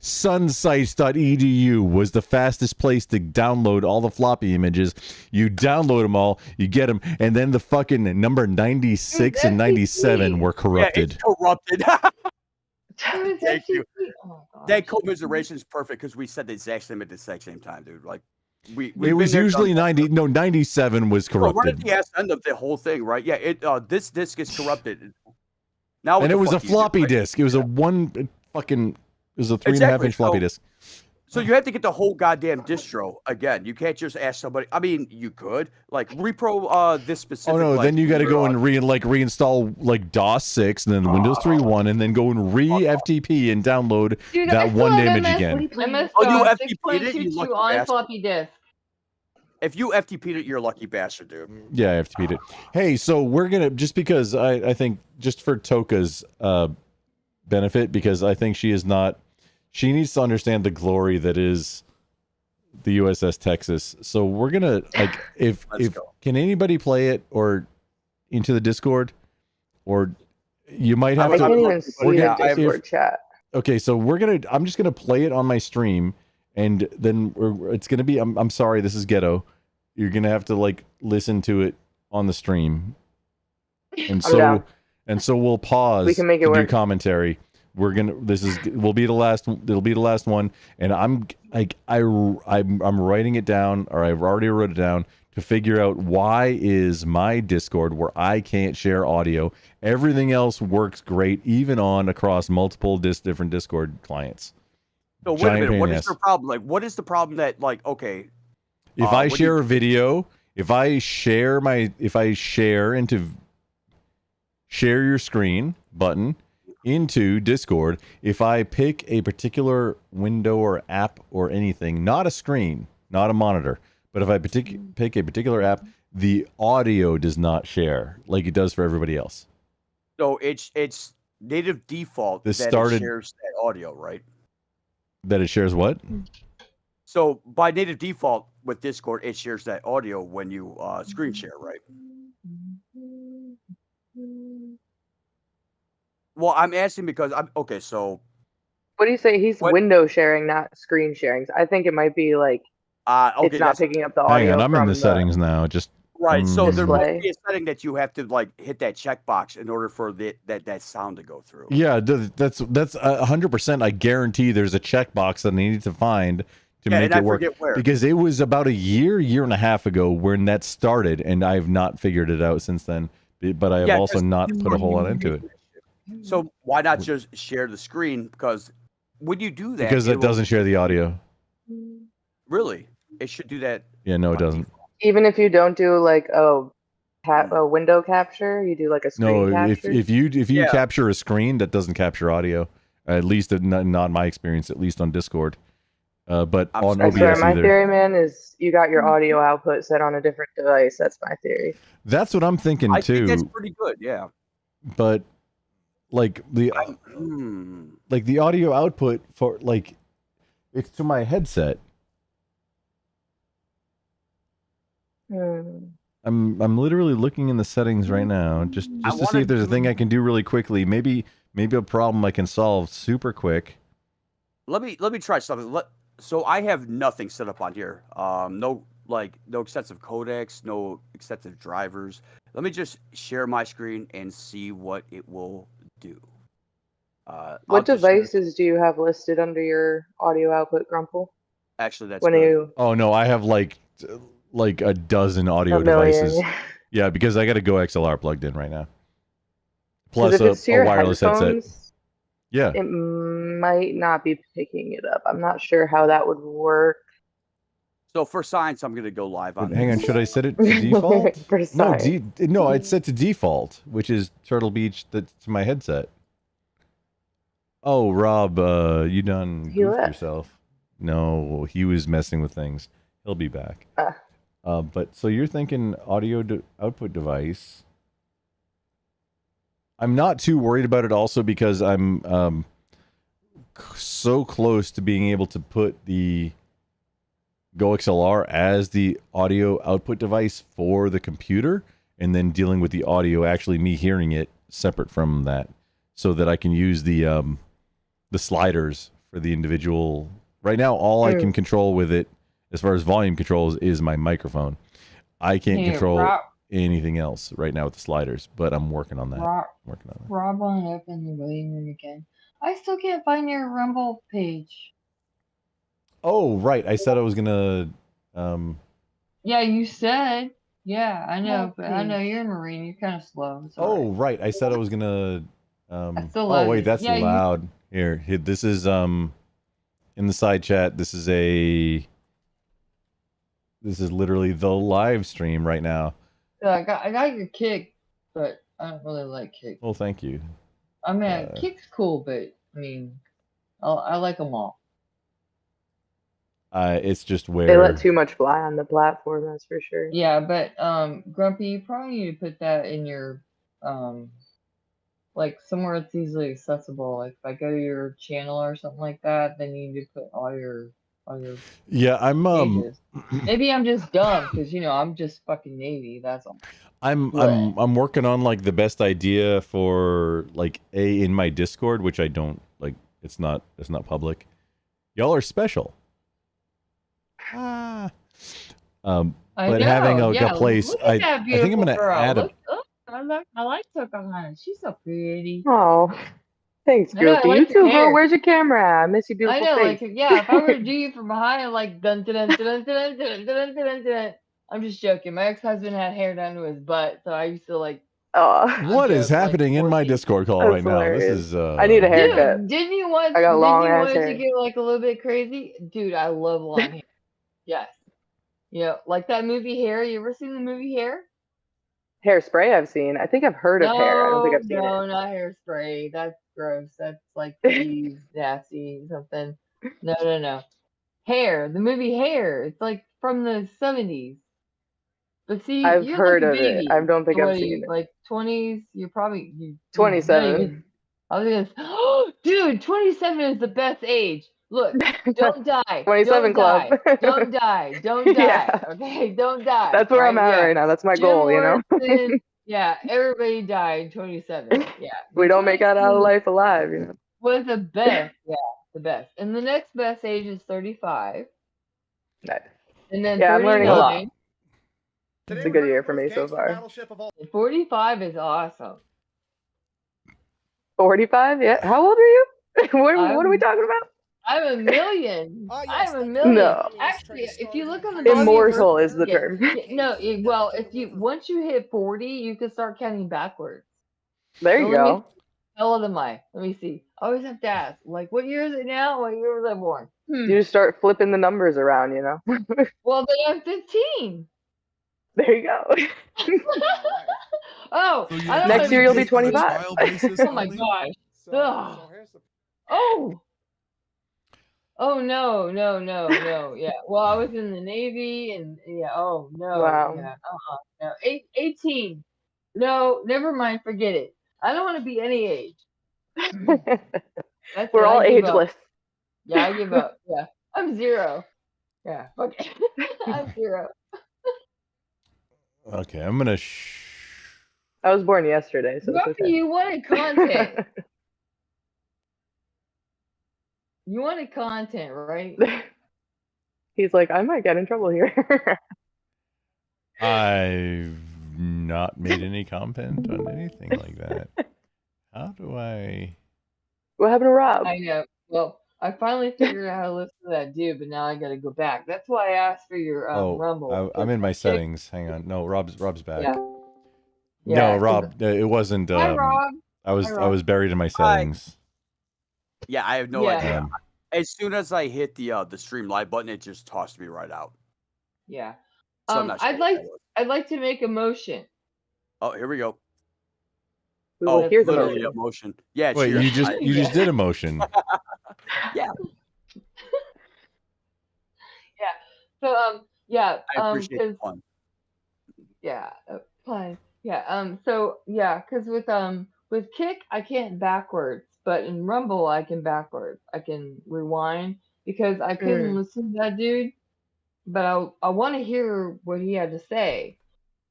Sunsites.edu was the fastest place to download all the floppy images. You download them all, you get them, and then the fucking number 96 and 97 were corrupted. Yeah, it's corrupted. Thank you. That commiseration is perfect because we said the exact same at the exact same time, dude. Like it was usually 97 was corrupted. We're at the ass end of the whole thing, right? Yeah, this disc is corrupted. Now, and it was a floppy disk. It was a 3.5-inch floppy disk. So you have to get the whole goddamn distro again. You can't just ask somebody. I mean, you could like repro this specific. Oh no, then you got to go and reinstall like DOS 6 and then Windows 3.1 and then go and FTP and download that one image again. You FTP'd it, you lucky on floppy disk. If you FTP'd it, you're a lucky bastard, dude. Yeah, I FTP'd it. Hey, so we're gonna because I think just for Toka's benefit, because I think she needs to understand the glory that is the USS Texas. So we're gonna if can anybody play it or into the Discord, or you might have to. I can't even see the Discord chat. Okay, so I'm just gonna play it on my stream, and then it's gonna be. I'm sorry, this is ghetto. You're gonna have to listen to it on the stream, and so we'll pause. We can make it to work. do commentary. Will be the last. It'll be the last one, and I'm writing it down, or I've already wrote it down to figure out why is my Discord where I can't share audio. Everything else works great, even across multiple different Discord clients. So wait a minute, what is the problem? What is the problem that okay? If I share a video, if I share your screen button into Discord, if I pick a particular window or app or anything, not a screen, not a monitor, but if I pick a particular app, the audio does not share like it does for everybody else. So it's native default it shares that audio, right? That it shares what? So by native default with Discord, it shares that audio when you screen share, right? Well, I'm asking because okay. So, what do you say? He's window sharing, not screen sharing. I think it might be okay, it's not picking up the audio. Hang on, I'm in the settings now. Just right. So there might be a setting that you have to hit that checkbox in order for that sound to go through. Yeah, that's 100%. I guarantee there's a checkbox that I need to find to make it work. Because it was about a year and a half ago when that started, and I've not figured it out since then. But I have also not put a whole lot into it. So why not just share the screen? Because when you do that, because it doesn't share the audio. Really, it should do that. Yeah, no, it doesn't. Even if you don't do window capture. You do like a screen No, capture. if you Yeah. capture a screen, that doesn't capture audio. At least not my experience. At least on Discord, but on I swear, OBS my either. theory, man, is you got your audio output set on a different device. That's my theory. That's what I'm thinking I too. think that's pretty good. Yeah. But like the audio output for like it's to my headset. I'm literally looking in the settings right now just to see if there's a thing I can do really quickly. Maybe a problem I can solve super quick. Let me try something. So I have nothing set up on here. No extensive codecs, no extensive drivers. Let me just share my screen and see what it will do. What devices do you have listed under your audio output, Grumple? Actually, that's when good. you. Oh no, I have like a dozen audio A million, devices. yeah. Yeah, because I got a Go XLR plugged in right now. 'Cause Plus if it's to your a wireless headset. headphones, Yeah. it might not be picking it up. I'm not sure how that would work. So for science, I'm gonna go live on. But hang on, this. should I set it to default? For No, science. no, it's set to default, which is Turtle Beach. That's to my headset. Oh, Rob, you done He goofed left. yourself? No, he was messing with things. He'll be back. But so you're thinking audio output device. I'm not too worried about it also because I'm so close to being able to put the Go XLR as the audio output device for the computer and then dealing with the audio, actually me hearing it separate from that, so that I can use the sliders for the individual. Right now, all I can control with it as far as volume controls is my microphone. I can't Hey, control Rob. anything else right now with the sliders, but I'm working on that. Rob on up in the waiting room again. I still can't find your Rumble page. Oh, right. I said I was gonna. Yeah, you said. Yeah, I know, Oh, but I know please. you're a Marine. You're kind of slow. It's Oh, right. I said I was gonna. still Oh, love wait. it. That's Yeah, you- loud. Here. This is in the side chat. This is literally the live stream right now. Yeah, I got your kick, but I don't really like kick. Well, thank you. I mean, kick's cool, but I mean, I like them all. It's just where They let too much fly on the platform, that's for sure. Yeah, but Grumpy, you probably need to put that in your like somewhere it's easily accessible. Like if I go to your channel or something like that, then you need to put all your Yeah, I'm pages. Maybe I'm just dumb because I'm just fucking Navy. That's all. I'm working on like the best idea for like in my Discord, which I don't like. It's not public. Y'all are special. I But know, having a yeah, place, look I at that think I'm beautiful gonna girl. add a. Look, I like Pocahontas. She's so pretty. Oh, thanks, I know, I Goofy. like You your too, hair. girl. Where's your camera at? I miss your I beautiful know, face. like yeah, if I were to do you from behind, I'm like dun dun dun dun dun dun dun dun dun dun. I'm just joking. My ex-husband had hair down to his butt, so I used to like. What is happening in my Discord call right now? This is. I need a haircut. Dude, didn't you want? I got long didn't you ass want it hair. to get like a little bit crazy? Dude, I love long hair. Yes. Like that movie Hair. You ever seen the movie Hair? Hairspray I've seen. I think I've heard of hair. I don't think I've seen No, it. not Hairspray. That's gross. That's like cheese, nasty, something. No. Hair. The movie Hair. It's like from the 70s. But see, I've you're heard like a of it. baby. I don't think So I've what are seen you, it. like 20s. You're probably 27. I was gonna. Dude, 27 is the best age. Look, don't die. 27 Don't club. die. Don't die. Don't die. Yeah. Okay, don't die. That's where I'm right? at Yeah. right now. That's my Jim goal, you know? Morrison, yeah, everybody died 27. Yeah. We don't make it out of 27 life alive, you know? was the best. Yeah, the best. And the next best age is 35. Nice. And then Yeah, I'm learning a lot. 39. It's a good year for me so far. And 45 is awesome. 45? Yeah. How old are you? what are we talking about? I'm a million. I'm a million. No. Actually, if you look on the Immortal Bobby is the term. well, if you once you hit 40, you can start counting backwards. There you go. How old am I? Let me see. I always have to ask. Like, what year is it now? What year was I born? You just start flipping the numbers around, you know? Well, then I'm 15. There you go. Oh, So you I don't Next wanna year you'll be date on a 25. trial basis Oh my only? gosh. So Ugh. here's the Oh. Oh no, no, no, no. Yeah. Well, I was in the Navy and yeah, oh no. Wow. Yeah. No. 18. No, never mind, forget it. I don't want to be any age. That's We're it. all I give up. ageless. Yeah, I give up. Yeah. I'm 0. Yeah. Okay. I'm 0. Okay, I'm gonna. I was born yesterday, so it's Grumpy, okay. you wanted content. You wanted content, right? He's like, I might get in trouble here. I've not made any comment on anything like that. How do I? What happened to Rob? I know. Well, I finally figured out how to listen to that dude, but now I gotta go back. That's why I asked for your Rumble. I'm in my Chick- settings. Hang on. No, Rob's back. Yeah. No, Yeah, 'cause- Rob, it wasn't. Hi, Rob. I was Hi, I Rob. was buried in my settings. Yeah, I have no Yeah. idea. As soon as I hit the stream live button, it just tossed me right out. Yeah. So I'm not sure I'd what like that was. I'd like to make a motion. Oh, here we go. Ooh, Oh, here's the literally motion. a motion. Yeah, Wait, cheers. you just I- you just did a motion. yeah, So yeah, I appreciate the 'cause- fun. yeah, fine. Yeah, so yeah, 'cause with Kick I can't backwards, but in Rumble I can backwards. I can rewind because I couldn't listen to that dude, but I want to hear what he had to say.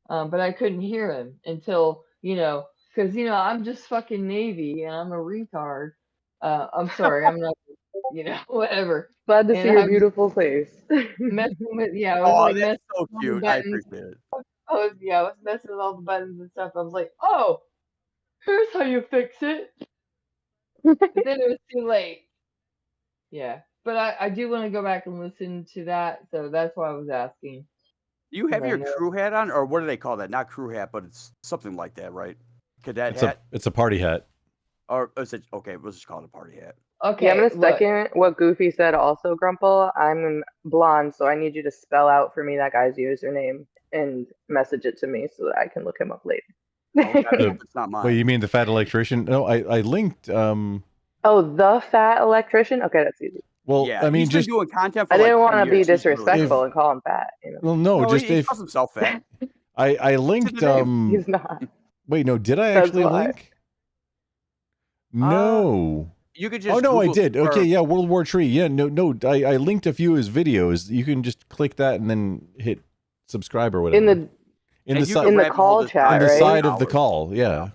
But I couldn't hear him until, because I'm just fucking Navy and I'm a retard. I'm sorry, I'm not, whatever. Glad to see And your I'm beautiful face. messing with, I was Oh, like that's messing so with all the cute. I buttons. appreciate it. I was messing with all the buttons and stuff. I was like, oh, here's how you fix it. But then it was too late. Yeah, but I do want to go back and listen to that, so that's why I was asking. You have I your know. crew hat on, or what do they call that? Not crew hat, but it's something like that, right? Cadet It's hat, a party hat. or is it okay? We'll just call it a party hat. Okay, Yeah, I'm gonna look. second what Goofy said also, Grumple. I'm blonde, so I need you to spell out for me that guy's username and message it to me so that I can look him up later. Okay, The- it's not mine. Wait, you mean the fat electrician? No, I linked. Oh, the fat electrician? Okay, that's easy. Well, yeah, I mean, he's been just doing content for I didn't like 10 want to be years. He's really disrespectful good. and call him fat. well, no, No, just he if calls himself fat. I linked. the name. He's not. Wait, no, did I That's actually why. link? No. You could just. Oh no, I Google- did. Okay, or- yeah, World War III. Yeah, no, I linked a few of his videos. You can just click that and then hit subscribe or whatever. In the in And the you side can in the rabbit call hole this chat, on the right? side of the hours. call. Yeah.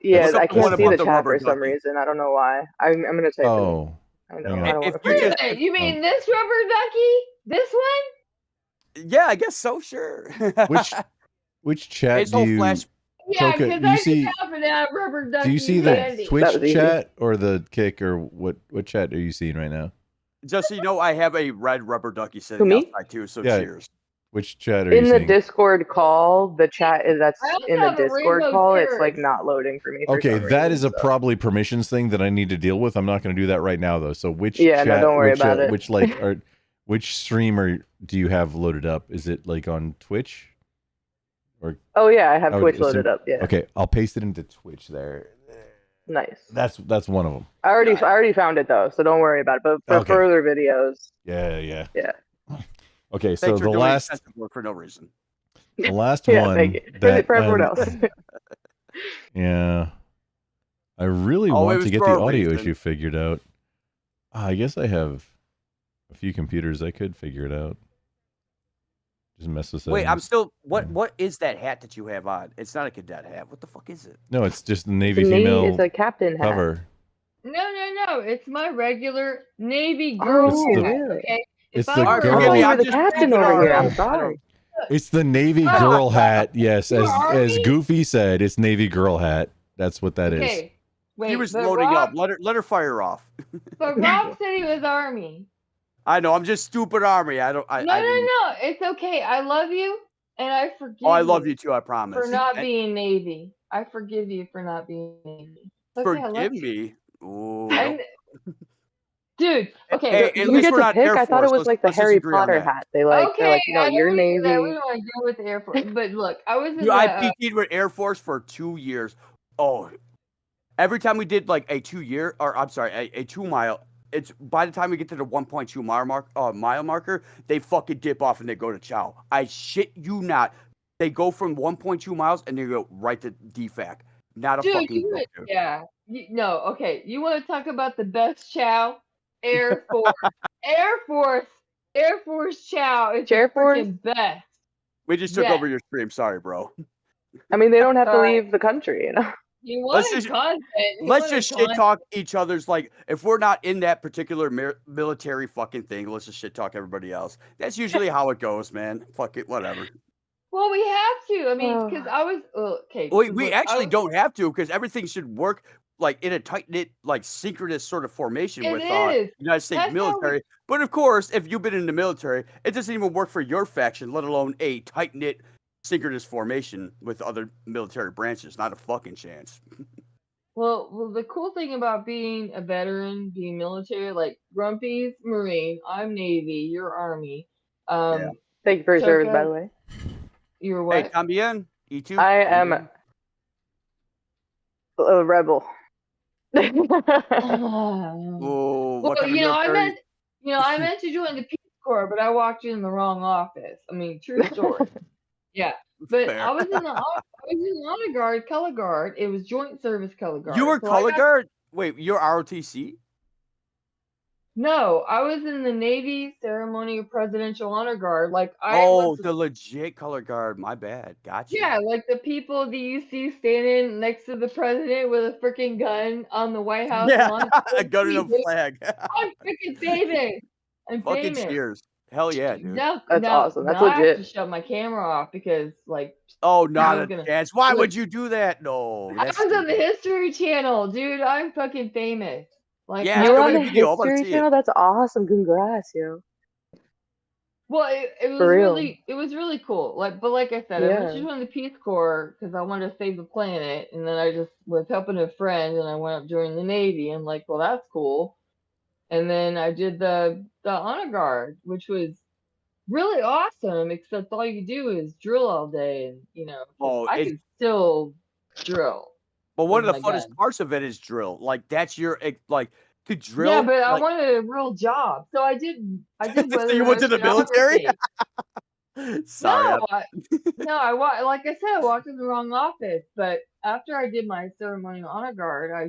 yeah, What's up I with can't one see the about the chat rubber for some ducky? reason. I don't know why. I'm gonna type it. Oh. I know. hang on. I don't If want you to. Wait a just- minute, you mean this rubber ducky? This one? Yeah, I guess so. Sure. Which chat His do whole you flash. Yeah, Toka, because you I see- can have that rubber ducky do you see handy. the Twitch That was easy. chat or the Kick or what chat are you seeing right now? Just so you know, I have a red rubber ducky sitting Who, me? outside too. So Yeah. cheers. Which chat are you In the seeing? Discord call, the chat is that's I also in the have a Discord rainbow call. It's terrorist. like not loading for me. For Okay, some that reason, is a so. probably permissions thing that I need to deal with. I'm not going to do that right now though. So which Yeah, no, chat, don't worry which, about it. which which streamer do you have loaded up? Is it like on Twitch? Or Oh yeah, I have I would Twitch assume- loaded up. Yeah, Okay, I'll paste it into Twitch there. nice. That's one of them. I already found it though, so don't worry about it. But for Okay. further videos, Yeah. yeah, Okay, so Thanks for the doing last extensive work for no reason. yeah, one thank you. that For everyone else. yeah. I really Oh, it want was to get for the a audio reason. issue figured out. I guess I have a few computers I could figure it out. Just mess with Wait, I'm settings. still. What is that hat that you have on? It's not a cadet hat. What the fuck is it? No, it's just the The Navy Navy female is a captain hat. cover. No, it's my regular Navy girl Oh, the- hat, really? okay? It's If the I were I girl- thought you Really, were I'm the just captain keeping over here. our- I'm sorry. It's the Navy Oh. girl hat. Yes, You're as Army? Goofy said, it's Navy girl hat. That's what that is. Okay, wait, He was but loading Rob, up. Let her fire off. But Rob said he was Army. I know. I'm just stupid army. I don't. I No, didn't- no, it's okay. I love you, and I forgive Oh, I love you too. I promise. for not And being Navy. I forgive you for not being Navy. It's okay, I love forgive you. me. Ooh, I, Dude, okay. Hey, at You least get we're to not pick. Air I thought it Force. was like the Let's just Harry agree on Potter that. hat. They're Okay, like, I you're don't want to do that. Navy. We don't want to go with the Air Force. But look, I was in Dude, I the. PT'd with Air Force for 2 years. Oh, every time we did like a 2 year, or I'm sorry, a 2 mile. It's by the time we get to the 1.2 mile marker, they fucking dip off and they go to chow. I shit you not. They go from 1.2 miles and they go right to DFAC. Not a Dude, fucking you joke, would, dude. yeah. No, okay. You want to talk about the best chow? Air Force. Air Force. Air Force chow is Air the Force? freaking best. We just took Yes. over your stream. Sorry, bro. I mean, they don't have to Sorry. leave the country, you know. He Let's wanted just content. He let's wanted just shit content. talk each other's. Like, if we're not in that particular military fucking thing, let's just shit talk everybody else. That's usually how it goes, man. Fuck it, whatever. Well, we have to. I mean, because I was okay. We 'cause we look, I actually was- don't have to because everything should work like in a tight knit, like synchronous sort of formation It with is. United States That's how we- military. But of course, if you've been in the military, it doesn't even work for your faction, let alone a tight knit synchronous formation with other military branches. Not a fucking chance. Well, the cool thing about being a veteran, being military, like Grumpy's Marine, I'm Navy, you're Army. Yeah. Thank you for your service, by Choco, the way. You're Hey, what? también. E2. I am a rebel. Oh, Well, what kind of military? I meant to join the Peace Corps, but I walked in the wrong office. I mean, true story. Yeah, but Fair. I was in the honor guard, color guard. It was joint service color guard. You were So I color got- guard? Wait, you're ROTC? No, I was in the Navy Ceremony of Presidential Honor Guard. Like I Oh, was the legit color guard. My bad. Gotcha. Yeah, like the people that you see standing next to the president with a freaking gun on the White House Yeah, lawn. a gun and a flag. I'm freaking famous. I'm Fucking famous. cheers. Hell yeah, dude. No, That's no, awesome. That's now I have legit. to shut my camera off because, like, Oh, I not was a gonna- chance. Why Look, would you do that? No. I That's was on the History Channel, dude. I'm fucking famous. Like, Yeah, You were show on me the the video. I wanna History see it. Channel? That's awesome. Congrats, yo. Well, it was For real. really cool. But like I said, I went to Yeah. join the Peace Corps because I wanted to save the planet, and then I just was helping a friend, and I went up joining the Navy, and like, well, that's cool. And then I did the honor guard, which was really awesome. Except all you do is drill all day, and Oh, I it- can still drill. But one of with the my funnest gun. parts of it is drill. Like, that's your, like, to drill. Yeah, but I like, wanted a real job, so I did. So you went to the military? oceanography. Sorry. I like I said, I walked in the wrong office. But after I did my ceremonial honor guard, I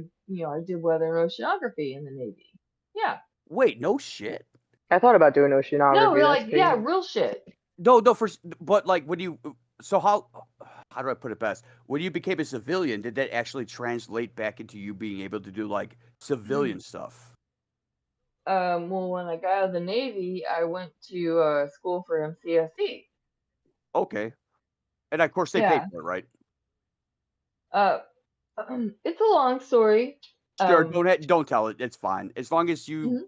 did weather and oceanography in the Navy. Yeah. Wait, no shit. I thought about doing oceanography. No, That's like yeah, crazy. real shit. No, but like when you, so how do I put it best? When you became a civilian, did that actually translate back into you being able to do like civilian stuff? Well, when I got out of the Navy, I went to school for MCSE. Okay. And of course they paid Yeah. for it, right? It's a long story. Sure, don't tell it. It's fine. As long as you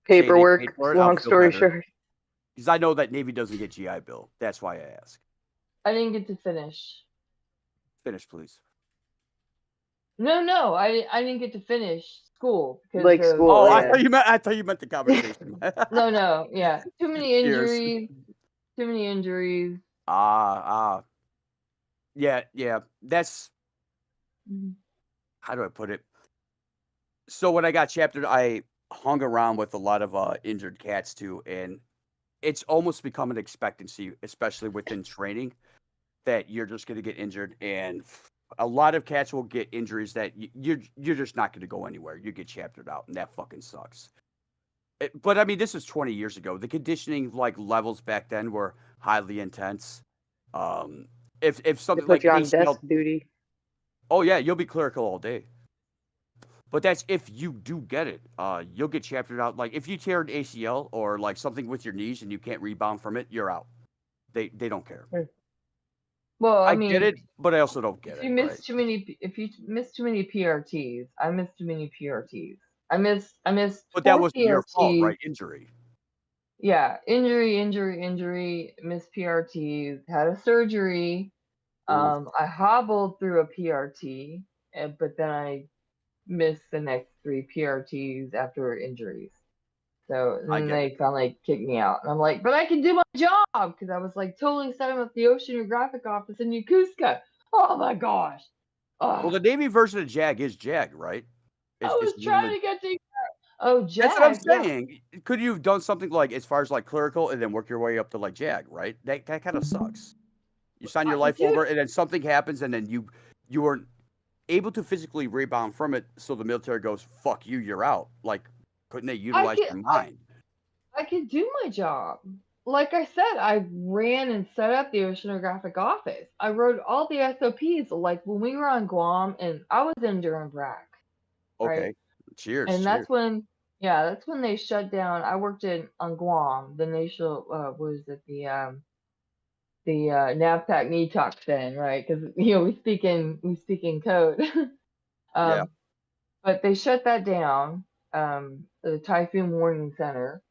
say they Paperwork. paid for it, I'll Long feel story better. short. Because I know that Navy doesn't get GI Bill. That's why I ask. I didn't get to finish. Finish, please. No, I didn't get to finish school because Like of, school, Oh, yeah. I thought you meant the conversation. No, yeah, too many Cheers. injuries. Yeah. That's Mhm. how do I put it? So when I got chaptered, I hung around with a lot of injured cats too, and it's almost become an expectancy, especially within training, that you're just going to get injured, and a lot of cats will get injuries that you're just not going to go anywhere. You get chaptered out, and that fucking sucks. But I mean, this was 20 years ago. The conditioning like levels back then were highly intense. If They something put like you on ACL, desk duty. oh yeah, you'll be clerical all day. But that's if you do get it. You'll get chaptered out. Like if you tear an ACL or like something with your knees and you can't rebound from it, you're out. They don't care. Well, I mean, get it, but I also don't get if it. you miss right? too many, if you miss too many PRTs, I missed too many PRTs. I missed. But that 4 wasn't your fault, PRTs. right? Injury. Yeah, injury, missed PRTs, had a surgery. I hobbled through a PRT, but then I missed the next 3 PRTs after injuries. So I then get they finally kicked me out. And I'm like, but I can do my job because I was like totally setting up the oceanographic office in Yokosuka. Oh my gosh. Well, the Navy version of JAG is JAG, right? I was trying to get to Oh, JAG. That's what I'm yeah. saying. Could you have done something like as far as like clerical and then work your way up to like JAG, right? That kind of sucks. You sign your life over and then something happens and then you weren't able to physically rebound from it, so the military goes, fuck you, you're out. Like, couldn't they utilize your mind? I could do my job. Like I said, I ran and set up the oceanographic office. I wrote all the SOPs. Like when we were on Guam, and I was in during BRAC. Okay. Right? Cheers. And that's when they shut down. I worked on Guam, the national the NAVPAC NETOC then, right? Because we speak in code. Yeah. But they shut that down. The Typhoon Warning Center.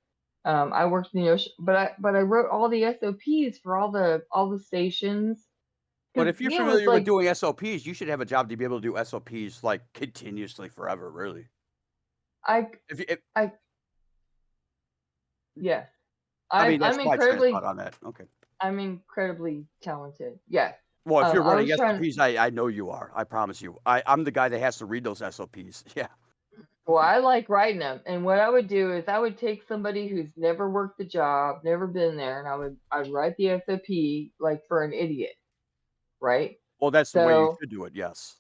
I worked in the ocean, but I wrote all the SOPs for all the stations. But if you're it was familiar like- with doing SOPs, you should have a job to be able to do SOPs like continuously forever, really. Yes. I mean, that's I'm my train of incredibly thought on that. Okay. I'm incredibly talented. Yes. Well, if you're I running was trying- SOPs, I know you are. I promise you. I'm the guy that has to read those SOPs. Yeah. Well, I like writing them, and what I would do is I would take somebody who's never worked the job, never been there, and I'd write the SOP like for an idiot, right? Well, that's the way you So- should do it. Yes.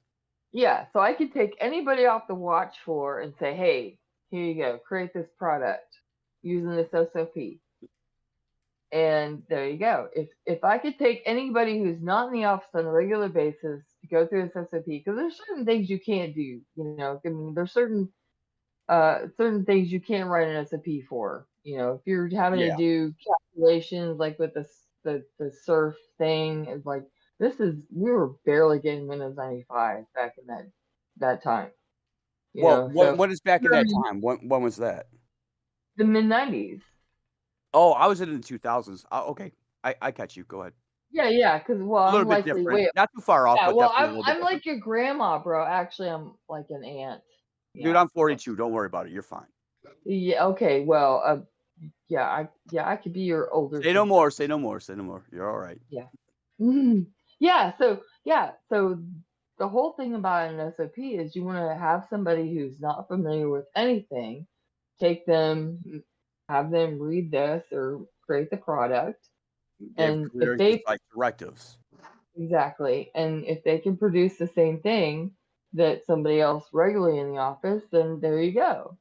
Yeah, so I could take anybody off the watch floor and say, hey, here you go, create this product using this SOP. And there you go. If I could take anybody who's not in the office on a regular basis to go through this SOP, because there's certain things you can't do, I mean, there's certain things you can't write an SOP for. If you're having Yeah. to do calculations like with the surf thing, it's like we were barely getting Windows 95 back in that time. Well, So- what is back in that time? When was that? The mid 90s. Oh, I was in the 2000s. Okay. I catch you. Go ahead. Yeah, because A little I'm bit likely different. way Not too far off, Yeah, but well, definitely a little bit I'm like your grandma, bro. Actually, I'm like an aunt. Dude, I'm 42. Don't worry about it. You're fine. Yeah. Okay. Well. I could be your older. Say no more. Say no more. Say no more. You're all right. Yeah. So the whole thing about an SOP is you want to have somebody who's not familiar with anything, take them, have them read this or create the product, and Clear if they concise directives. exactly, and if they can produce the same thing that somebody else regularly in the office, then there you go.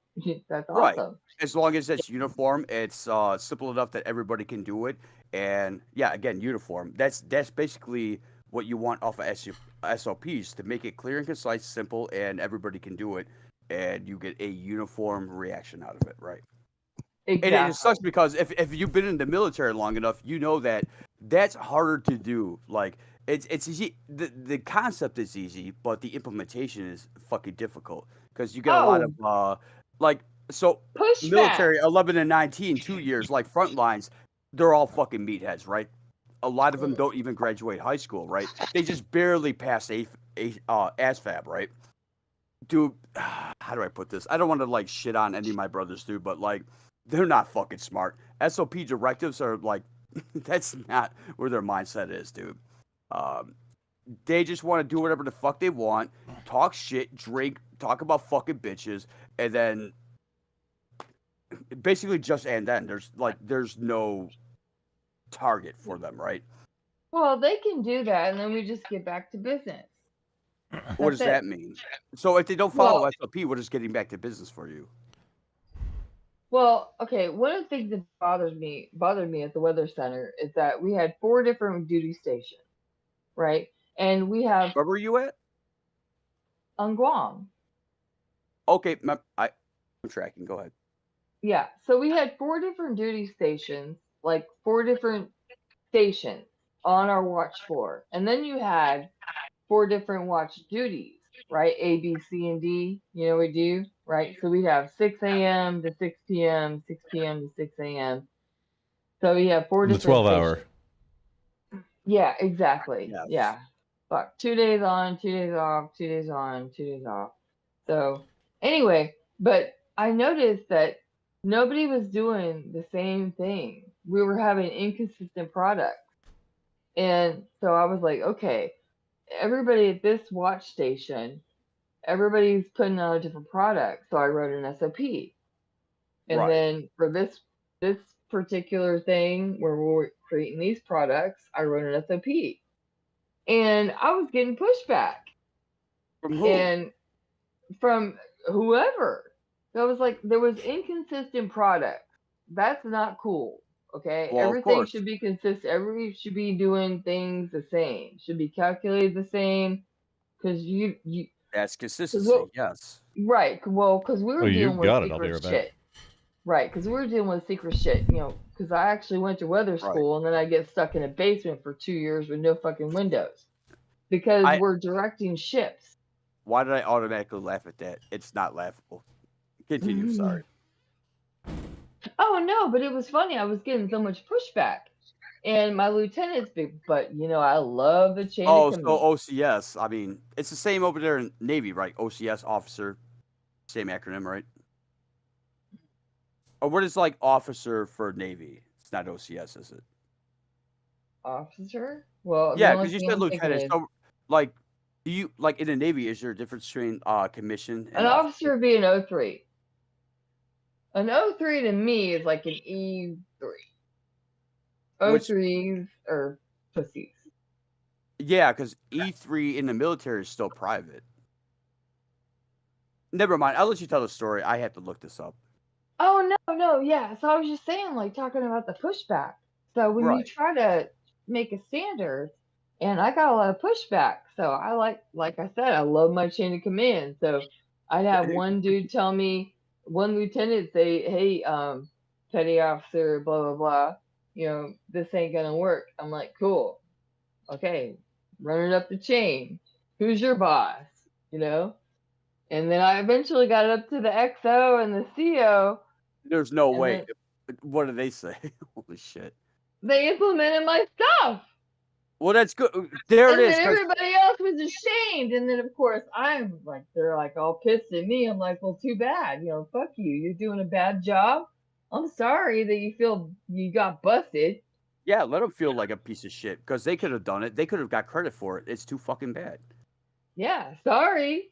That's Right. awesome. As long as it's uniform, it's simple enough that everybody can do it. And yeah, again, uniform. That's basically what you want off of SOPs, to make it clear and concise, simple, and everybody can do it, and you get a uniform reaction out of it, right? Exactly. And it sucks because if you've been in the military long enough, you know that that's harder to do. Like it's easy. The concept is easy, but the implementation is fucking difficult because you get a lot of Pushback. military 11 and 19, 2 years, like front lines, they're all fucking meatheads, right? A lot of them don't even graduate high school, right? They just barely pass ASVAB, right? Dude, how do I put this? I don't want to like shit on any of my brothers, dude, but like they're not fucking smart. SOP directives are like that's not where their mindset is, dude. They just want to do whatever the fuck they want, talk shit, drink, talk about fucking bitches, and then basically just and then there's no target for them, right? Well, they can do that, and then we just get back to business. What does That's that it. mean? So if they don't follow Well- SOP, what is getting back to business for you? Well, okay. One of the things that bothered me at the weather center is that we had 4 different duty stations, right? And we have Where were you at? on Guam. Okay, I'm tracking. Go ahead. Yeah. So we had 4 different duty stations, like 4 different stations on our watch floor, and then you had 4 different watch duties, right? A, B, C, and D. We do, right? So we have 6 a.m. to 6 p.m., 6 p.m. to 6 a.m. So we have 4 The different 12-hour. stations. Yeah, exactly. Yes. Yeah. But 2 days on, 2 days off, 2 days on, 2 days off. So anyway, but I noticed that nobody was doing the same thing. We were having inconsistent products. And so I was like, okay, everybody at this watch station, everybody's putting out a different product. So I wrote an SOP. And Right. then for this particular thing where we're creating these products, I wrote an SOP. And I was getting pushback. From who? And from whoever. So I was like, there was inconsistent products. That's not cool. Okay. Well, of Everything course. should be consistent. Everybody should be doing things the same. Should be calculated the same. Because you That's cause consistency. what Yes. right. Well, because we were Oh, you dealing with got it. I'll be secret right back. shit. Right, because we were dealing with secret shit, because I actually went to weather Right. school and then I get stuck in a basement for 2 years with no fucking windows. Because I. we're directing ships. Why did I automatically laugh at that? It's not laughable. Continue. Sorry. Oh no, but it was funny. I was getting so much pushback. And my lieutenant's big, but I love the chain of Oh, so command. OCS. I mean, it's the same over there in Navy, right? OCS, officer. Same acronym, right? Or what is like officer for Navy? It's not OCS, is it? Officer? Well, the Yeah, only because you thing said I'm thinking lieutenant. is So, like, do you like in the Navy? Is there a difference between commission an and officer? officer would be an O3. An O3 to me is like an E3. Which, O3s are pussies. yeah, because E3 in the military is still private. Never mind. I'll let you tell the story. I have to look this up. Oh no, yeah. So I was just saying, like talking about the pushback. So when you Right. try to make a standard, and I got a lot of pushback. So I like I said, I love my chain of command. So I'd have one dude tell me, one lieutenant say, "Hey, petty officer, blah blah blah, this ain't gonna work." I'm like, "Cool, okay, run it up the chain. Who's your boss?" And then I eventually got it up to the XO and the CO. There's no And way. then What do they say? Holy shit. they implemented my stuff. Well, that's good. There it And is. then 'Cause everybody else was ashamed. And then, of course, they're like all pissed at me. I'm like, well, too bad. Fuck you. You're doing a bad job. I'm sorry that you feel you got busted. yeah, let them feel like a piece of shit because they could have done it. They could have got credit for it. It's too fucking bad. Yeah, sorry.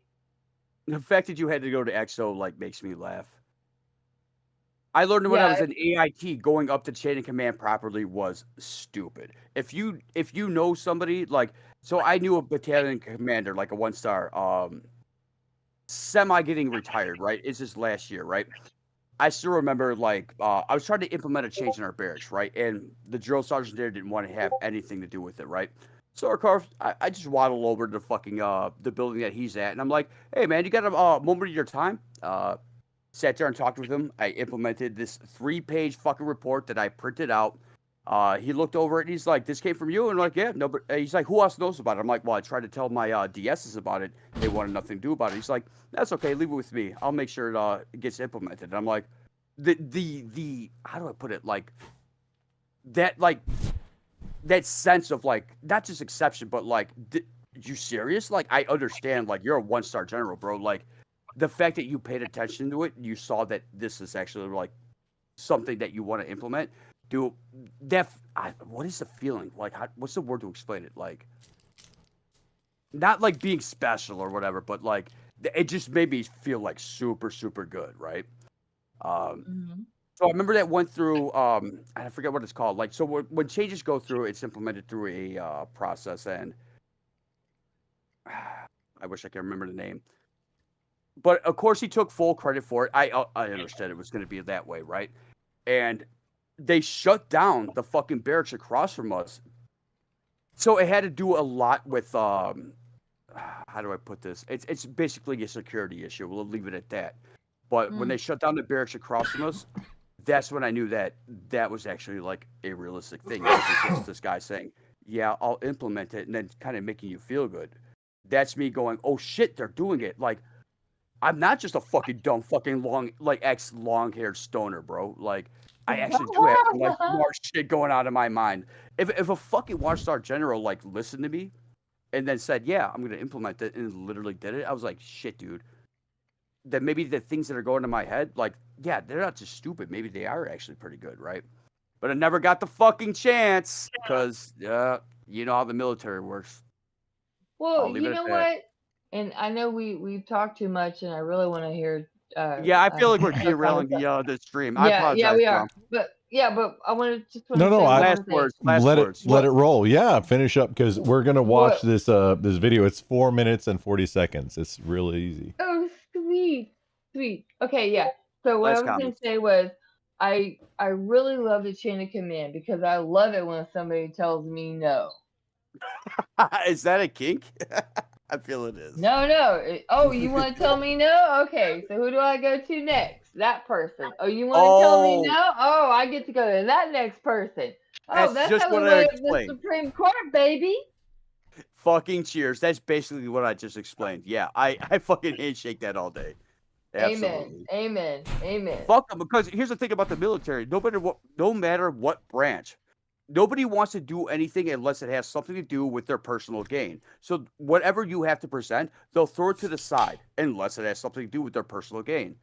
The fact that you had to go to EXO like makes me laugh. I learned when I was Yeah, in AIT, going up the chain of command properly was stupid. If you know somebody like, so I knew a battalion commander, like a 1-star, semi getting retired, right? It's his last year, right? I still remember like I was trying to implement a change in our barracks, right? And the drill sergeant there didn't want to have anything to do with it, right? So of course I just waddle over to fucking the building that he's at, and I'm like, hey man, you got a moment of your time? Sat there and talked with him. I implemented this 3-page fucking report that I printed out. He looked over it and he's like, "This came from you?" And I'm like, "Yeah, no." But he's like, "Who else knows about it?" I'm like, "Well, I tried to tell my DSs about it. They wanted nothing to do about it." He's like, "That's okay. Leave it with me. I'll make sure it gets implemented." And I'm like, the how do I put it? Like that sense of like not just exception, but like, you serious? Like, I understand. Like, you're a 1-star general, bro. Like, the fact that you paid attention to it, you saw that this is actually like something that you want to implement. Dude, what is the feeling? Like, what's the word to explain it? Like, not like being special or whatever, but like, it just made me feel like super, super good, right? So I remember that went through, I forget what it's called. Like, so when changes go through, it's implemented through a process, and I wish I could remember the name. But of course, he took full credit for it. I understood it was going to be that way, right? And they shut down the fucking barracks across from us. So it had to do a lot with how do I put this? It's basically a security issue. We'll leave it at that. But when they shut down the barracks across from us, that's when I knew that was actually like a realistic thing. It wasn't just this guy saying, "Yeah, I'll implement it," and then kind of making you feel good. That's me going, "Oh shit, they're doing it!" Like, I'm not just a fucking dumb fucking long-haired stoner, bro. Like, I actually do have like more shit going on in my mind. If a fucking 1-star general like listened to me and then said, "Yeah, I'm gonna implement it," and literally did it, I was like, "Shit, dude, that maybe the things that are going in my head, like, yeah, they're not just stupid. Maybe they are actually pretty good, right? But I never got the fucking chance because, you know how the military works. Well, I'll leave you it at know that. what? And I know we've talked too much, and I really want to hear. Yeah, I feel like we're other derailing comments. the stream. I Yeah, apologize, we are. Brom. But I wanted to say No, one last thing. words. Last let words. it roll. Yeah, finish up because we're gonna watch What? this video. It's 4 minutes and 40 seconds. It's really easy. Oh, sweet. Okay, yeah. So what Last I was going comments. to say was, I really love the chain of command because I love it when somebody tells me no. Is that a kink? I feel it is. No. Oh, you want to tell me no? Okay, so who do I go to next? That person. Oh, you want to tell me no? Oh, I get to go to that next person. Oh, That's that's just how we what I went to the explained. Supreme Court, baby. Fucking cheers. That's basically what I just explained. Yeah, I fucking handshake that all day. Absolutely. Amen. Fuck them, because here's the thing about the military. No matter what branch, nobody wants to do anything unless it has something to do with their personal gain. So whatever you have to present, they'll throw it to the side unless it has something to do with their personal gain.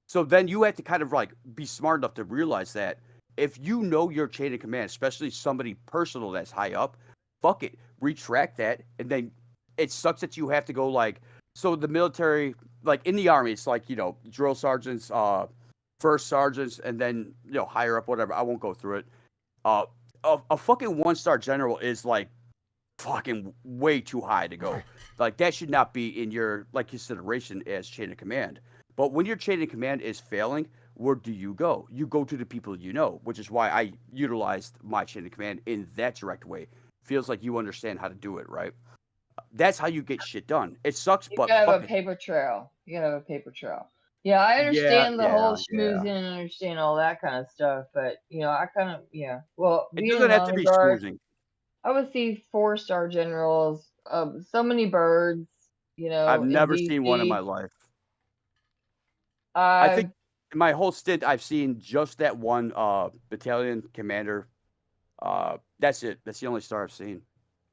So then you have to kind of like be smart enough to realize that if you know your chain of command, especially somebody personal that's high up, fuck it, retract that. And then it sucks that you have to go like, so the military, like in the army, it's like, drill sergeants, first sergeants, and then, higher up, whatever. I won't go through it. A fucking 1-star general is like fucking way too high to go. Like that should not be in your consideration as chain of command. But when your chain of command is failing, where do you go? You go to the people you know, which is why I utilized my chain of command in that direct way. Feels like you understand how to do it, right? That's how you get shit done. It sucks, You but gotta have fuck a it. paper trail. Yeah, I understand the whole yeah. schmoozing and understand all that kind of stuff, but I kind of Well, It being doesn't an have to honor be guard, schmoozing. I would see 4-star generals, so many birds, I've in never seen one in my DC. life. I think I in my whole stint, I've seen just that one battalion commander. That's it. That's the only star I've seen.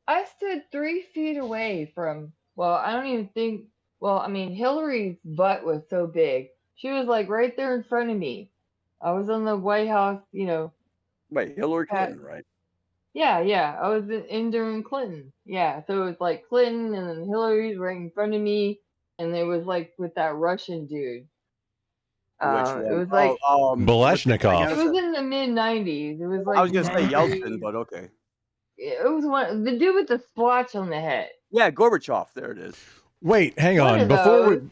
I stood 3 feet away from. Well, I don't even think. Well, I mean, Hillary's butt was so big. She was like right there in front of me. I was on the White House, Wait, Hillary Pat- Clinton, right? Yeah. I was in during Clinton. Yeah, so it was like Clinton and then Hillary's right in front of me, and it was like with that Russian dude. Which It one? was like Balashnikov. it was in the mid-90s. It was like I was gonna say 90s. Yeltsin, but okay. It was the dude with the splotch on the head. Yeah, Gorbachev. There it is. Wait, hang One on. of Before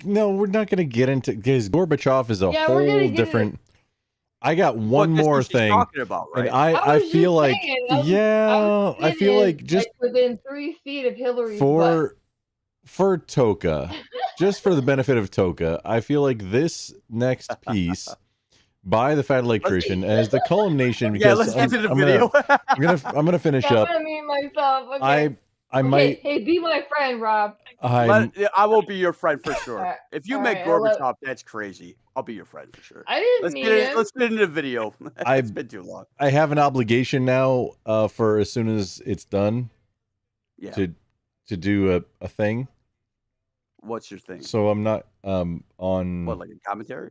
no, we're not going to get into because Gorbachev is a Yeah, we're gonna whole get different. I got one that's more what she's thing, talking about, and right? I was feel just like saying, I feel like just within 3 feet of Hillary's butt. for Toka, just for the benefit of Toka, I feel like this next piece by the Fat Electrician as the culmination because let's get to the video. I'm gonna finish I'm up. gonna mute myself. Okay. I might. Hey, be my friend, Rob. I will be your friend for sure. If you make Alright, I love- Gorbachev, that's crazy. I'll be your friend for sure. I didn't Let's meet get him. let's get into the video. It's been too long. I have an obligation now for as soon as it's done Yeah. to do a thing. What's your thing? So I'm not on What, like a commentary?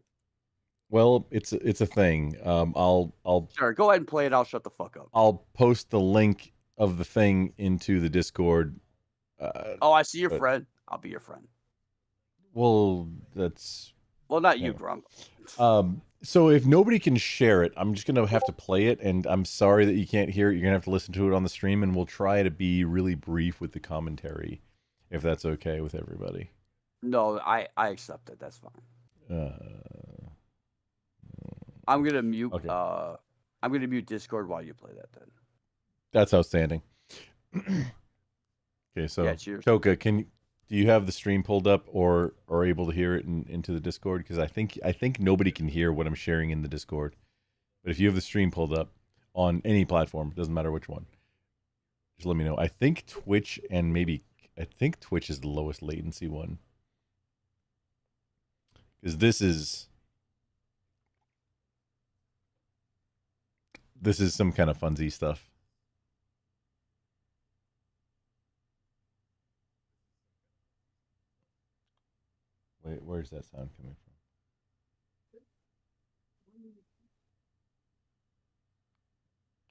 well, it's a thing. I'll Sure, go ahead and play it. I'll shut the fuck up. I'll post the link of the thing into the Discord. I see your but- friend. I'll be your friend. Well, that's Well, not you, Yeah. Grump. so if nobody can share it, I'm just gonna have to play it, and I'm sorry that you can't hear it. You're gonna have to listen to it on the stream, and we'll try to be really brief with the commentary, if that's okay with everybody. No, I accept it. That's fine. I'm gonna mute. Okay. I'm gonna mute Discord while you play that. Then. That's outstanding. Okay, so Yeah, cheers. Toka, do you have the stream pulled up or able to hear it into the Discord? Because I think nobody can hear what I'm sharing in the Discord. But if you have the stream pulled up on any platform, doesn't matter which one, just let me know. I think Twitch is the lowest latency one. Because this is some kind of funsy stuff. Wait, where's that sound coming from?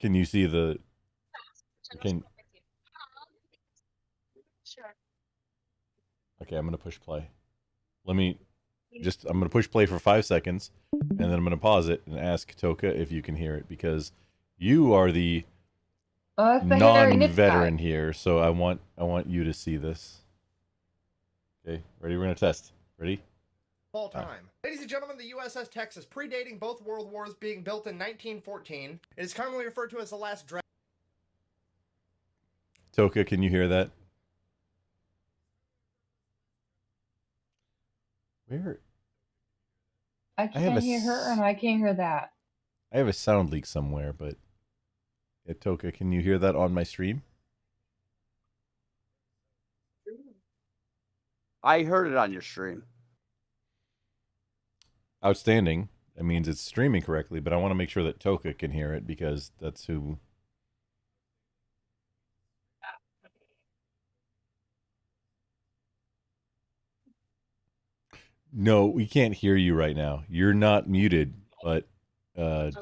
Can you see the? Can. Okay, I'm gonna push play. Let me just. I'm gonna push play for 5 seconds, and then I'm gonna pause it and ask Toka if you can hear it because you are the That's the Hillary Nitz non-veteran guy. here. So I want you to see this. Okay, ready? We're gonna test. Ready? All time. Ladies and gentlemen, the USS Texas, predating both world wars, being built in 1914, it is commonly referred to as the last dreadnought. Toka, can you hear that? Where? I have can't a hear her, and I can't hear that. I have a sound leak somewhere, but yeah, Toka, can you hear that on my stream? I heard it on your stream. Outstanding. That means it's streaming correctly, but I want to make sure that Toka can hear it because that's who. No, we can't hear you right now. You're not muted, but if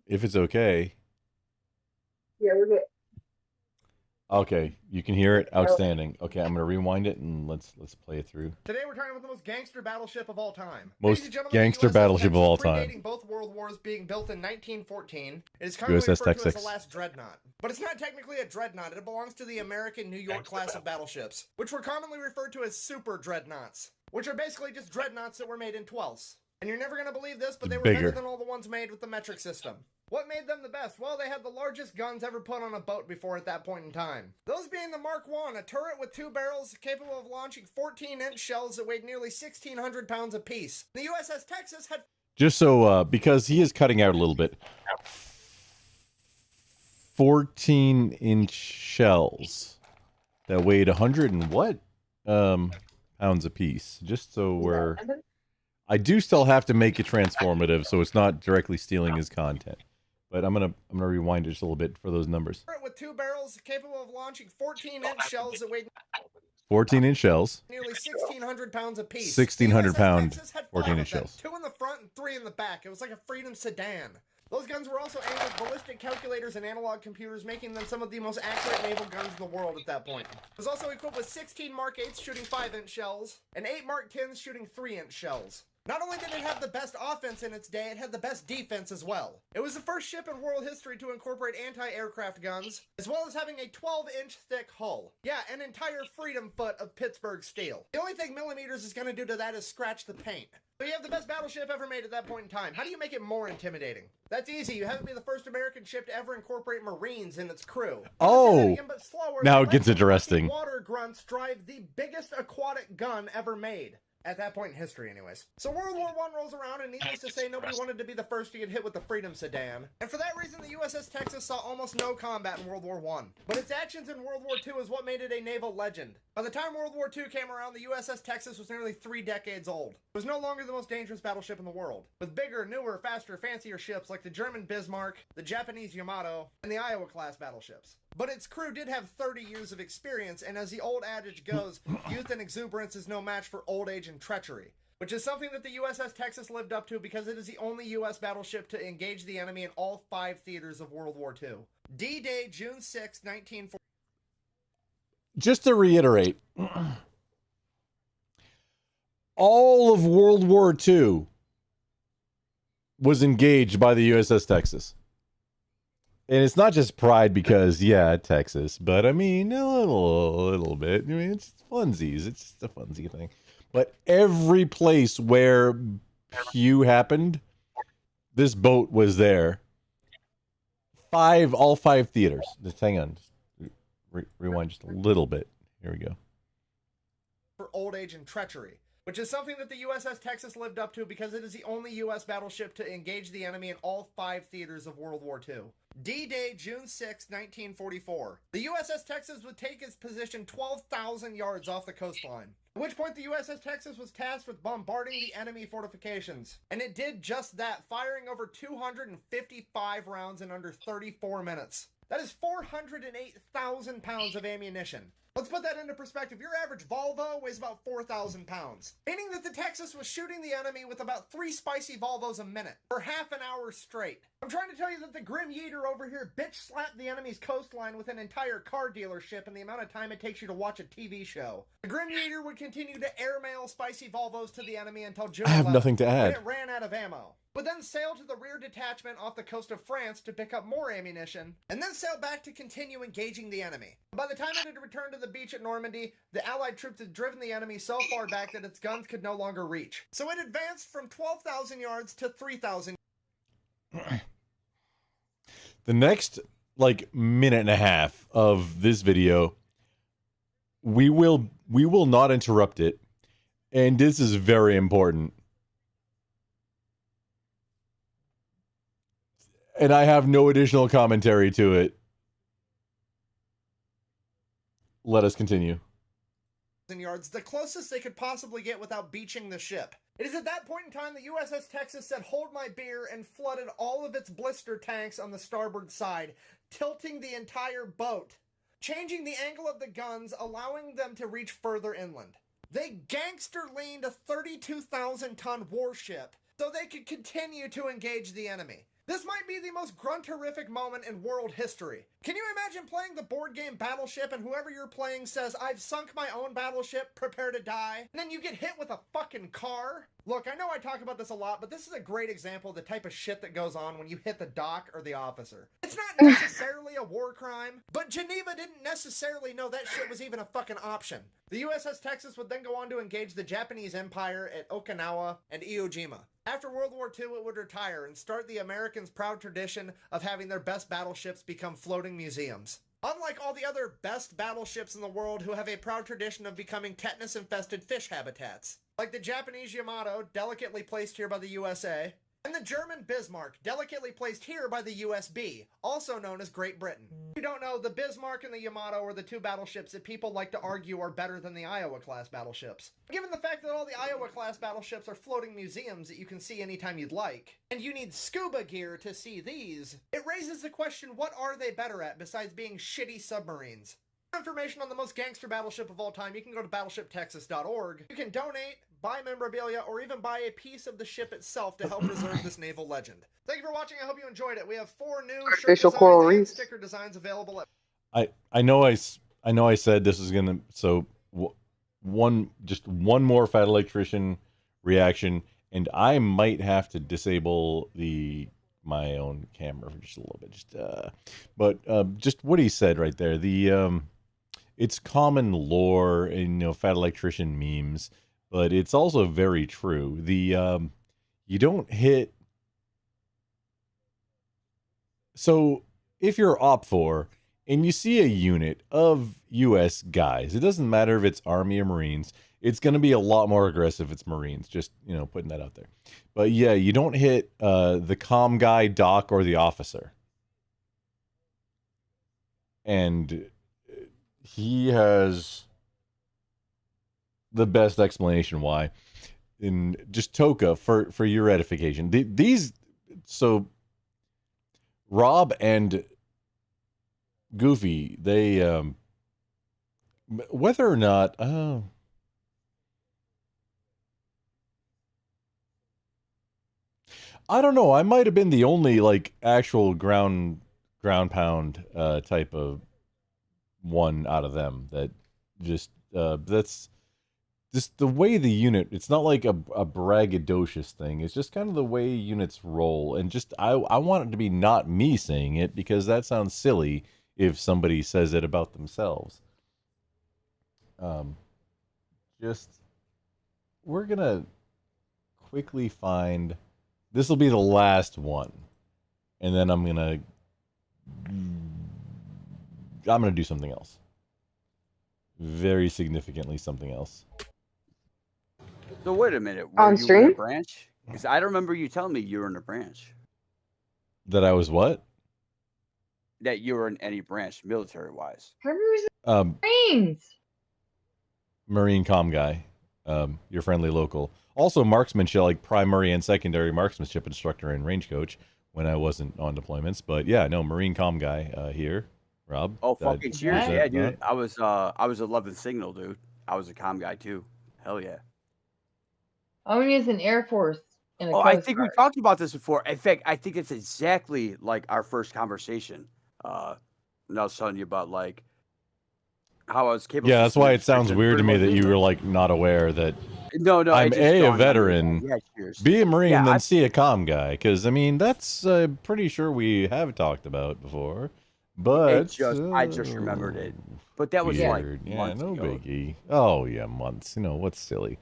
it's okay. Yeah, we're good. Okay, you can hear it. Outstanding. Okay, I'm gonna rewind it and let's play it through. Today we're talking about the most gangster battleship of all time. Most Ladies and gentlemen, gangster the USS battleship of all Texas, time. predating both world wars, being built in 1914, it is commonly USS referred to as Texas. the last dreadnought. But it's not technically a dreadnought. It belongs to the American New York class of battleships, which were commonly referred to as super dreadnoughts, which are basically just dreadnoughts that were made in 12s. And you're never going to believe this, but they were Bigger. better than all the ones made with the metric system. What made them the best? Well, they had the largest guns ever put on a boat before at that point in time. Those being the Mark I, a turret with 2 barrels capable of launching 14-inch shells that weighed nearly 1,600 pounds apiece. The USS Texas had... Just so, because he is cutting out a little bit. 14-inch shells that weighed 100 and what? Pounds apiece. Just so we're... I do still have to make it transformative, so it's not directly stealing his content. But I'm gonna rewind it just a little bit for those numbers. with 2 barrels capable of launching 14-inch shells that weighed 14-inch shells. nearly 1,600 pounds apiece. 1,600 The USS pound Texas had 14-inch 5 of them, shells. 2 in the front and 3 in the back. It was like a Freedom sedan. Those guns were also aimed with ballistic calculators and analog computers, making them some of the most accurate naval guns in the world at that point. It was also equipped with 16 Mark 8s shooting 5-inch shells, and 8 Mark 10s shooting 3-inch shells. Not only did it have the best offense in its day, it had the best defense as well. It was the first ship in world history to incorporate anti-aircraft guns, as well as having a 12-inch thick hull. Yeah, an entire freedom foot of Pittsburgh steel. The only thing millimeters is going to do to that is scratch the paint. So you have the best battleship ever made at that point in time. How do you make it more intimidating? That's easy. You have it be the first American ship to ever incorporate Marines in its crew. Oh, But slower, now let it gets the interesting. Water grunts drive the biggest aquatic gun ever made. At that point in history, anyways. So World War I rolls around, and needless to say, nobody wanted to be the first to get hit with the Freedom sedan. And for that reason, the USS Texas saw almost no combat in World War I. But its actions in World War II is what made it a naval legend. By the time World War II came around, the USS Texas was nearly 3 decades old. It was no longer the most dangerous battleship in the world, with bigger, newer, faster, fancier ships like the German Bismarck, the Japanese Yamato, and the Iowa-class battleships. But its crew did have 30 years of experience, and as the old adage goes, youth and exuberance is no match for old age and treachery. Which is something that the USS Texas lived up to because it is the only U.S. battleship to engage the enemy in all 5 theaters of World War II. D-Day, June 6, 1940. Just to reiterate, all of World War II was engaged by the USS Texas. And it's not just pride because, yeah, Texas, but I mean, a little bit. I mean, it's funsies. It's just a funsy thing. But every place where Pew happened, this boat was there. All 5 theaters. Just hang on. Just rewind just a little bit. Here we go. For old age and treachery. Which is something that the USS Texas lived up to because it is the only U.S. battleship to engage the enemy in all 5 theaters of World War II. D-Day, June 6, 1944. The USS Texas would take its position 12,000 yards off the coastline. At which point the USS Texas was tasked with bombarding the enemy fortifications. And it did just that, firing over 255 rounds in under 34 minutes. That is 408,000 pounds of ammunition. Let's put that into perspective. Your average Volvo weighs about 4,000 pounds, meaning that the Texas was shooting the enemy with about 3 spicy Volvos a minute for half an hour straight. I'm trying to tell you that the Grim Yeater over here bitch slapped the enemy's coastline with an entire car dealership in the amount of time it takes you to watch a TV show. The Grim Yeater would continue to airmail spicy Volvos to the enemy until June 11th. I have nothing to add. When it ran out of ammo. But then sailed to the rear detachment off the coast of France to pick up more ammunition, and then sailed back to continue engaging the enemy. By the time it had returned to the beach at Normandy, the Allied troops had driven the enemy so far back that its guns could no longer reach. So it advanced from 12,000 yards to 3,000. The next, minute and a half of this video, we will not interrupt it, and this is very important. And I have no additional commentary to it. Let us continue. Yards, the closest they could possibly get without beaching the ship. It is at that point in time the USS Texas said, "Hold my beer," and flooded all of its blister tanks on the starboard side, tilting the entire boat, changing the angle of the guns, allowing them to reach further inland. They gangster leaned a 32,000-ton warship so they could continue to engage the enemy. This might be the most grunterific moment in world history. Can you imagine playing the board game Battleship and whoever you're playing says, "I've sunk my own battleship, prepare to die," and then you get hit with a fucking car? Look, I know I talk about this a lot, but this is a great example of the type of shit that goes on when you hit the dock or the officer. It's not necessarily a war crime, but Geneva didn't necessarily know that shit was even a fucking option. The USS Texas would then go on to engage the Japanese Empire at Okinawa and Iwo Jima. After World War II, it would retire and start the Americans' proud tradition of having their best battleships become floating museums. Unlike all the other best battleships in the world who have a proud tradition of becoming tetanus-infested fish habitats, like the Japanese Yamato, delicately placed here by the USA, and the German Bismarck, delicately placed here by the USB, also known as Great Britain. If you don't know, the Bismarck and the Yamato are the two battleships that people like to argue are better than the Iowa-class battleships. Given the fact that all the Iowa-class battleships are floating museums that you can see anytime you'd like, and you need scuba gear to see these, it raises the question, what are they better at besides being shitty submarines? For information on the most gangster battleship of all time, you can go to battleshiptexas.org. You can donate, buy memorabilia, or even buy a piece of the ship itself to help preserve this naval legend. Thank you for watching. I hope you enjoyed it. We have 4 new shirt designs and sticker designs available at... I know I said this is gonna, so just one more Fat Electrician reaction, and I might have to disable my own camera for just a little bit. But just what he said right there, it's common lore in Fat Electrician memes, but it's also very true. You don't hit. So if you're OPFOR and you see a unit of U.S. guys, it doesn't matter if it's Army or Marines, it's going to be a lot more aggressive if it's Marines, just, putting that out there. But yeah, you don't hit the comm guy, doc, or the officer. And he has the best explanation why. And just Toka, for your edification. So Rob and Goofy, they, whether or not, I don't know. I might have been the only actual ground pound type of one out of them that just that's just the way the unit. It's not like a braggadocious thing. It's just kind of the way units roll, and just I want it to be not me saying it because that sounds silly if somebody says it about themselves. We're gonna quickly find. This will be the last one, and then I'm gonna do something else. Very significantly something else. So wait a minute. On you stream? in a branch? Because I don't remember you telling me you were in a branch. That I was what? that you were in any branch military wise. Kirby was in Marines. Marine comm guy, your friendly local. Also marksmanship, like primary and secondary marksmanship instructor and range coach when I wasn't on deployments. But yeah, no, Marine comm guy here, Rob. Oh, fucking cheers. was Yeah, that dude. not? I was 11th Signal, dude. I was a comm guy too. Hell yeah. I mean, he's in Air Force. In a Oh, I Coast think we Guard. talked about this before. In fact, I think it's exactly like our first conversation. And I was telling you about like how I was capable. Yeah, that's why it system sounds weird to me that administration. you were like not aware that. No, I'm it just a dawned on me. veteran, Yeah, cheers. B a Marine, Yeah, then I- C a comm guy. Because I mean, that's pretty sure we have talked about before. But I just remembered it. But that was like weird. Yeah, months no ago. biggie. Oh yeah, months. You know what's silly?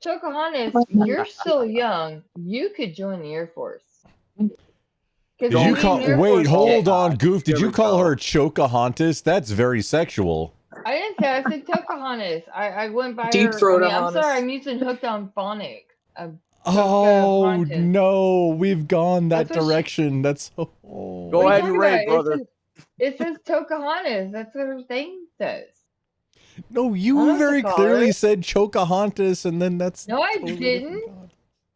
Chocohannes, you're still young. You could join the Air Force. Did you call? Wait, hold on, Goof. Did you call her Chocahontas? That's very sexual. I didn't say. I said Chocohannes. I went by Deep her. throat I mean, I'm Hannes. sorry. I'm using hooked on phonics. Oh no, we've gone that That's what she- direction. That's so. Go What are ahead you and talking rate, about? brother. It says Chocohannes. That's what her thing says. No, I you don't very call clearly her. said Chocahontas, and then that's. No, I totally didn't.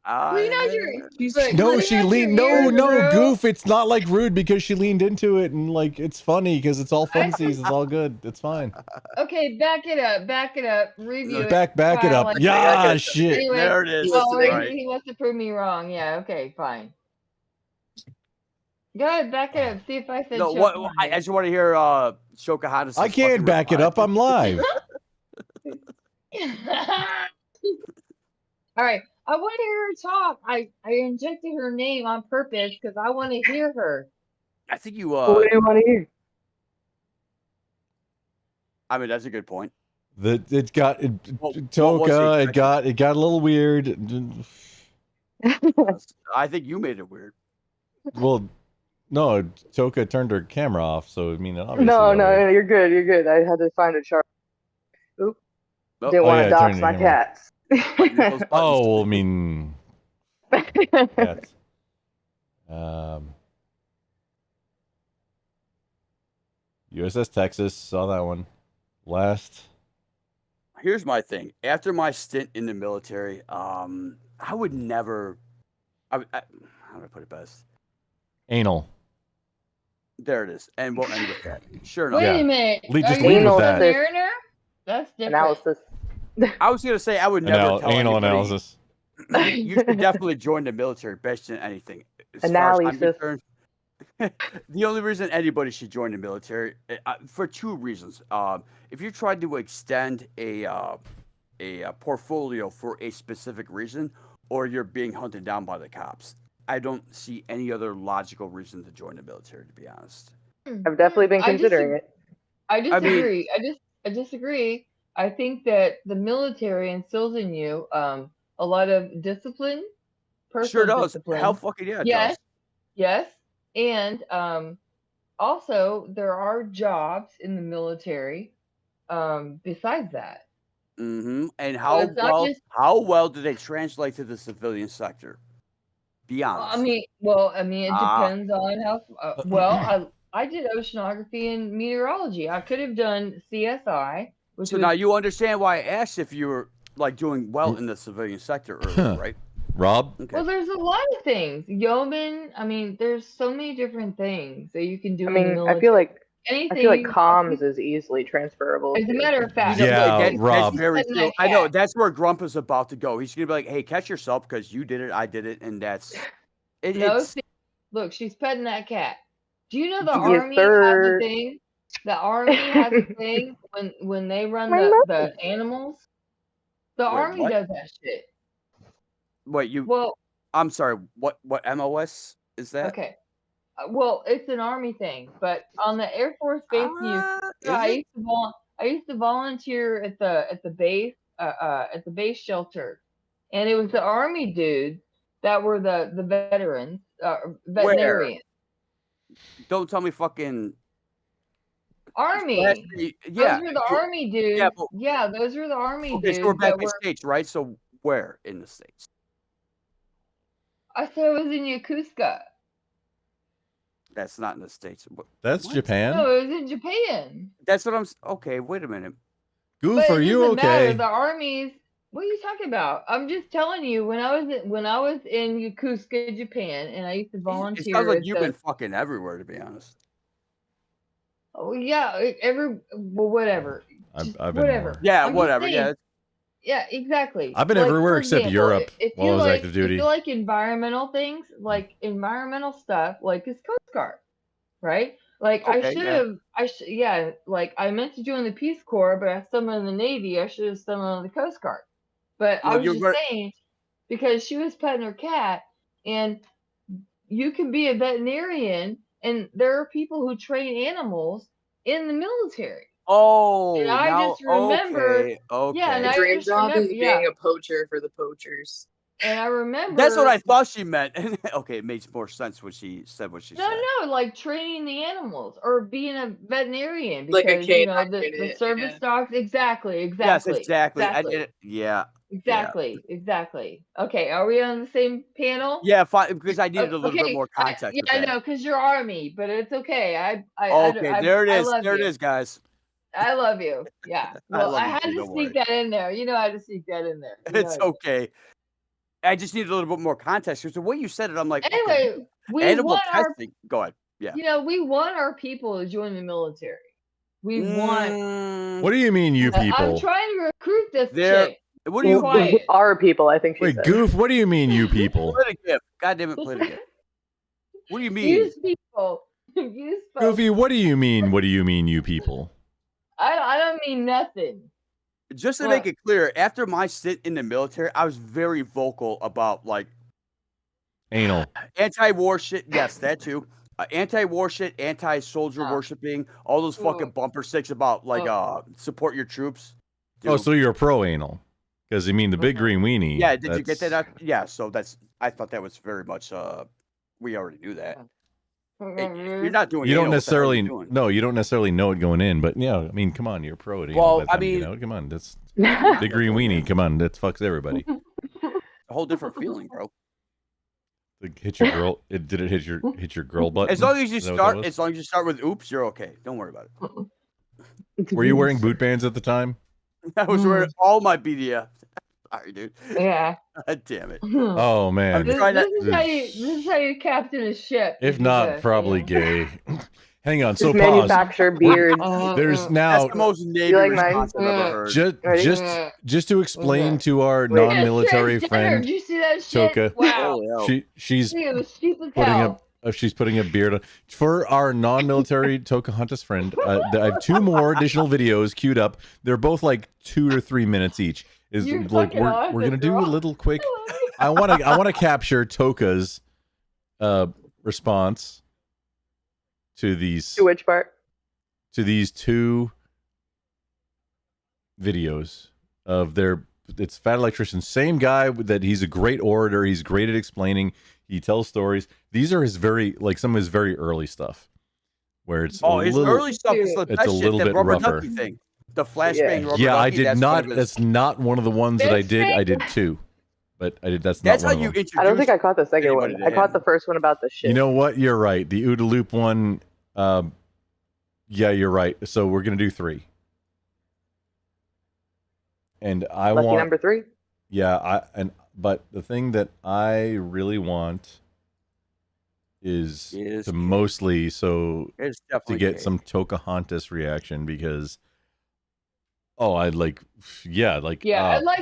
Uh, Clean out your. Look, No, clean she out leaned. your No, ears, no, bro. Goof. It's not like rude because she leaned into it, and like it's funny because it's all funsies. It's all good. It's fine. Okay, back it up. Back it up. Review it. Back it File up. it. Yeah, shit. Anyway, There it is. Oh, wait, Right. he wants to prove me wrong. Yeah. Okay. Fine. Go ahead. Back it up. See if I said. No, what? I just want to hear Chocahontas. I can't back it up. I'm live. All right. I want to hear her talk. I injected her name on purpose because I want to hear her. I think you. What do you want to hear? I mean, that's a good point. It got what's the Toka. It expression? got a little weird. I think you made it weird. Well, no, Toka turned her camera off, so I mean, obviously. No, you're good. You're good. I had to find a chart. Oop. Didn't want to dox my cats. Oh, well, I mean, cats. USS Texas, saw that one last. Here's my thing. After my stint in the military, I would never. How do I put it best? Anal. There it is, and we'll end with that. Sure enough. Wait a minute. Just Are lead you with a that. Mariner? That's different. Analysis. I was gonna say I would never tell Anal anybody, analysis. You should definitely join the military. Best than anything. As far as I'm Analysis. concerned, the only reason anybody should join the military for two reasons. If you're trying to extend a portfolio for a specific reason, or you're being hunted down by the cops, I don't see any other logical reason to join the military. To be honest, I've definitely been considering it. I I mean- disagree. I disagree. I think that the military instills in you a lot of discipline, personal sure does. discipline. Hell, fucking yeah, it Yes, does. yes, and also there are jobs in the military. Besides that, Mm-hmm. And it's not just- how well do they translate to the civilian sector? Be honest. I mean, it Ah. depends on how. Well, I did oceanography and meteorology. I could have done CSI, which So was now you understand why I asked if you were like doing well in the civilian sector earlier, right? Rob? Okay. Well, there's a lot of things. Yeoman. I mean, there's so many different things that you can do. I in the mean, military. I feel like anything. comms is easily transferable. As a to- matter of fact, Yeah, That's Rob. very Petting true. that I know cat. that's where Grump is about to go. He's gonna be like, "Hey, catch yourself because you did it, I did it, and that's it." No, it's look, she's petting that cat. Do you know the Yes, army has sir. a thing? The army has a thing when they run My the animals. The Wait, army what? does that shit. Wait, you. Well, I'm sorry. What MOS is that? okay. Well, it's an army thing, but on the Air Force base, is I it? used to volunteer at the base shelter, and it was the army dudes that were the veterans, veterinarians. Don't tell me fucking. Army. Yeah. Those were the you- army dudes. Yeah, Yeah, those were the army Okay, dudes so we're back that in the were. states, right? So where in the states? I said it was in Yokosuka. That's not in the States. That's Japan. No, it was in Japan. That's what I'm. Okay, wait a minute. Goof, But are it you doesn't matter. okay? The armies. What are you talking about? I'm just telling you. When I was in Yokosuka, Japan, and I used to It volunteer sounds like with you've been fucking everywhere, to be honest. Oh yeah, whatever. I've been Whatever. more. Yeah, I'm just whatever. saying- Yeah. Yeah, exactly. I've been Like, everywhere for except example, Europe if while I you was like, active duty. If you like environmental things, like environmental stuff, like this Coast Guard, right? Like like I meant to join the Peace Corps, but I stumbled in the Navy. I should have stumbled on the Coast Guard. But I Well, was you're just right. saying, because she was petting her cat, and you can be a veterinarian, and there are people who train animals in the military. Oh, And I now, just remember, okay. yeah, and My I dream just job remember, is being a poacher for the poachers. And I remember That's what I thought she meant. Okay, it makes more sense when she said what she said. No, like training the animals or being a veterinarian Like a because you know canine the unit, service yeah. dogs. Exactly. Yes, exactly. I did it. Yeah. Exactly. Okay, are we on the same panel? Yeah, fine, because I needed a little bit Okay, more context. yeah, with I that. know, because you're Army, but it's okay. Okay, there it I is. love There it you. is, guys. I love you. Yeah. Well, love I you had too, to don't sneak worry. that in there. You know, I had to sneak that in there. You know It's I did. okay. I just needed a little bit more context because the way you said it, I'm like, okay, Anyway, we animal want our testing. Go ahead. Yeah. you know, we want our people to join the military. We want. What do you mean, you I'm people? trying to recruit this There. chick. What do you Quiet. Our people, I think she Wait, said. Goof, what do you mean, you people? Play the gift. God damn it, play the gift. What do you mean? Use people. Use folks. Goofy, what do you mean? What do you mean, you people? I don't mean nothing. Just to make it clear, after my stint in the military, I was very vocal about like Anal. anti-war shit. Yes, that too. Anti-war shit, anti-soldier worshiping, all those fucking bumper sticks about like support your troops. Oh, so you're pro anal? Because you mean the big green weenie? Yeah, did you get that's- that? Yeah, so that's. I thought that was very much. We already knew that. Hey, you're not doing. You don't anal, what the hell are necessarily you doing? no, you don't necessarily know it going in, but yeah, I mean, come on, you're pro. At Well, by the I time you mean- get out. Come on, that's big green weenie. Come on, that fucks everybody. A whole different feeling, bro. Like, hit your girl. Did it hit your girl button? As long as you Is that what that start, was? as long as you start with "oops," you're okay. Don't worry about it. Were you wearing boot bands at the time? I was wearing all my BDF. Sorry, dude. Yeah. God damn it. Oh man. This is how you captain a ship. If not, probably gay. Hang on. Just So pause. manufacture beards. There's now That's the most Navy You like mine? response I've ever heard. just to explain to our non-military friend Did you see that shit? Toka, Wow. she's Look at the stupid putting cow. up. She's putting a beard on. For our non-military Pocahontas friend, I have 2 more additional videos queued up. They're both like 2 or 3 minutes each. Is You're like fucking we're awesome, gonna do a girl. little quick. I want to capture Toka's response to these. To which part? To these 2 videos of their. It's Fat Electrician, same guy that he's a great orator. He's great at explaining. He tells stories. These are his some of his very early stuff, where it's his early stuff is the it's best a shit, little that bit rubber rougher. ducky thing. The flashbang rubber Yeah, I ducky, did that's not. one of his- That's not one of the ones that I did. I did 2, but I did. That's not That's one how of you them. introduce. I don't think I caught the second anybody one. to I caught him. the first one about the shit. You know what? You're right. The OODA loop one. Yeah, you're right. So we're gonna do 3. And I Lucky want number 3. Yeah, but the thing that I really want is to mostly It's to definitely get gay. some Pocahontas reaction because I'd like I'd like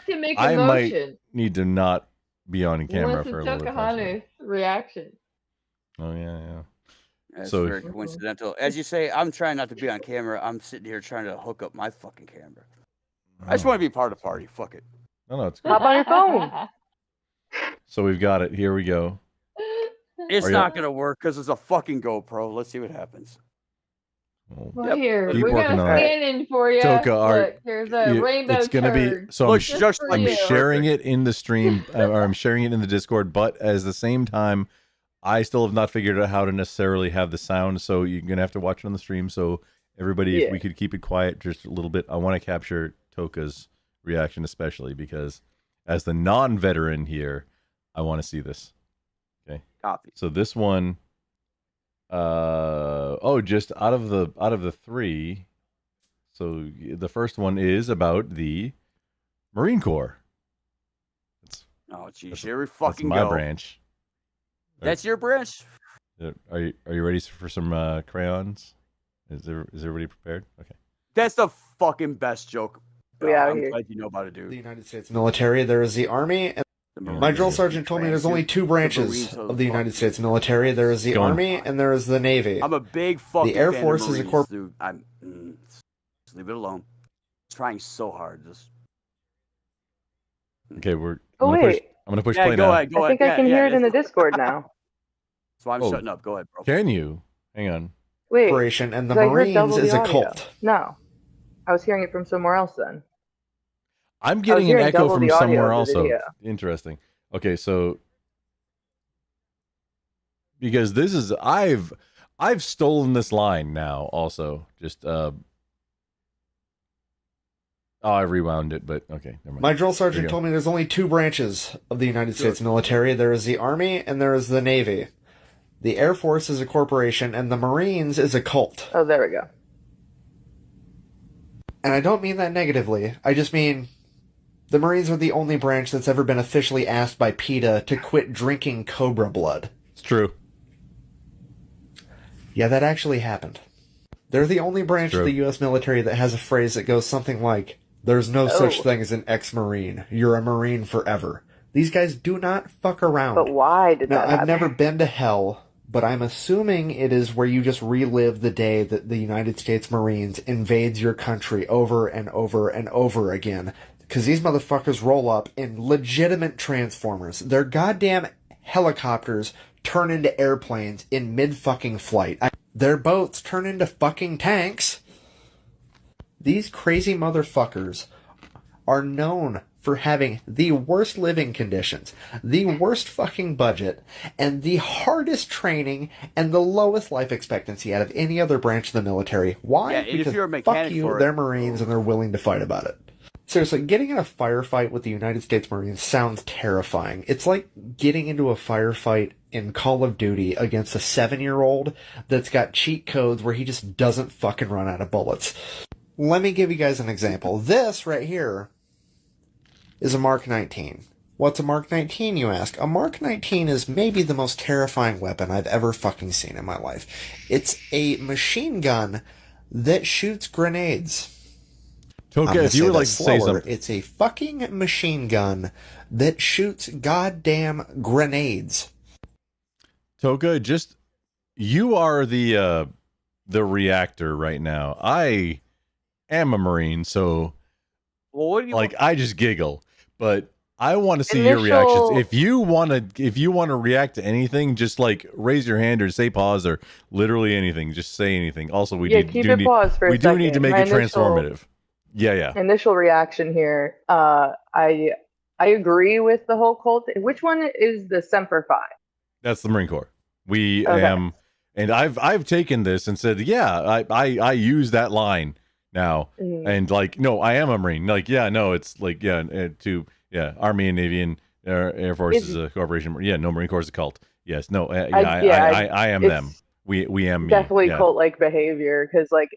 to make a I might motion. need to not be on camera What's for the a little bit. actually. Pocahontas reaction? Oh yeah. That's So- very coincidental. As you say, I'm trying not to be on camera. I'm sitting here trying to hook up my fucking camera. I just want to be part of the party. Fuck it. No, it's good. Hop on your phone. So we've got it. Here we go. It's Are not you- gonna work because it's a fucking GoPro. Let's see what happens. Well, here, Keep we're working gonna on it. stand in for you. Toka, Look, there's a rainbow it's gonna turd. be so. Looks just I'm like you. sharing it in the stream, or I'm sharing it in the Discord. But at the same time, I still have not figured out how to necessarily have the sound. So you're gonna have to watch it on the stream. So everybody, if we could keep it quiet just a little bit, I want to capture Toka's reaction, especially because as the non-veteran here, I want to see this. Okay. Copy. So this one Just out of the three. So the first one is about the Marine Corps. Oh, geez, here we fucking that's my go. branch. That's your branch. Are you ready for some crayons? Is everybody prepared? Okay. That's the fucking best joke. Yeah, I'm glad you know about it, dude. The United States military, there is the Army. And my drill sergeant told me there's only two branches of the United States military. There is the Army and there is the Navy. I'm a big fucking The Air fan Force of is a Marines, corp. dude. Just leave it alone. Trying so hard. Just Okay, I'm gonna push Yeah, play go now. ahead, go I think ahead. I can Yeah, hear yeah, it in the that's- Discord now. So I'm Oh. shutting up. Go ahead, bro. Can you? Hang on. Wait. Corporation, and the 'cause I heard double Marines is the a audio. cult. No, I was hearing it from somewhere else then. I'm getting an hearing echo double from the audio somewhere of the also. video. Interesting. Okay, so because this is I've stolen this line now also. Just I rewound it, but okay, never mind. My drill Here sergeant you go. told me there's only two branches of the United States military. There is the Army and there is the Navy. The Air Force is a corporation and the Marines is a cult. Oh, there we go. And I don't mean that negatively. I just mean the Marines are the only branch that's ever been officially asked by PETA to quit drinking Cobra blood. It's true. Yeah, that actually happened. They're the only branch of true. the U.S. military that has a phrase that goes something like, "There's no such Oh. thing as an ex-Marine. You're a Marine forever." These guys do not fuck around. But why did Now, that I've happen? never been to hell, but I'm assuming it is where you just relive the day that the United States Marines invades your country over and over and over again. Because these motherfuckers roll up in legitimate Transformers. Their goddamn helicopters turn into airplanes in mid-fucking flight. Their boats turn into fucking tanks. These crazy motherfuckers are known for having the worst living conditions, the worst fucking budget, and the hardest training and the lowest life expectancy out of any other branch of the military. Why? Yeah, and if Because you're a fuck mechanic you, for it- they're Marines and they're willing to fight about it. Seriously, getting in a firefight with the United States Marines sounds terrifying. It's like getting into a firefight in Call of Duty against a 7-year-old that's got cheat codes where he just doesn't fucking run out of bullets. Let me give you guys an example. This right here is a Mark 19. What's a Mark 19, you ask? A Mark 19 is maybe the most terrifying weapon I've ever fucking seen in my life. It's a machine gun that shoots grenades. I'm Toka, gonna if you say would that like to say slower. something. It's a fucking machine gun that shoots goddamn grenades. Toka, just you are the reactor right now. I am a Marine, so Well, what do you like I just giggle, but I want to see your reactions. If you want to react to anything, just like raise your hand or say pause or literally anything. Just say anything. Also, we Yeah, do, keep do it need paused for a we do need to second. make My it initial- transformative. Yeah. Initial reaction here. I agree with the whole cult. Which one is the Semper Fi? That's the Marine Corps. We Okay. am, and I've taken this and said, yeah, I use that line now, Mhm. and like, no, I am a Marine. Like, yeah, no, it's like, yeah, Army and Navy and Air Force is a corporation. Yeah, no, Marine Corps is a cult. Yes, no, I am it's them. We am me. Definitely Yeah. cult-like behavior because, like,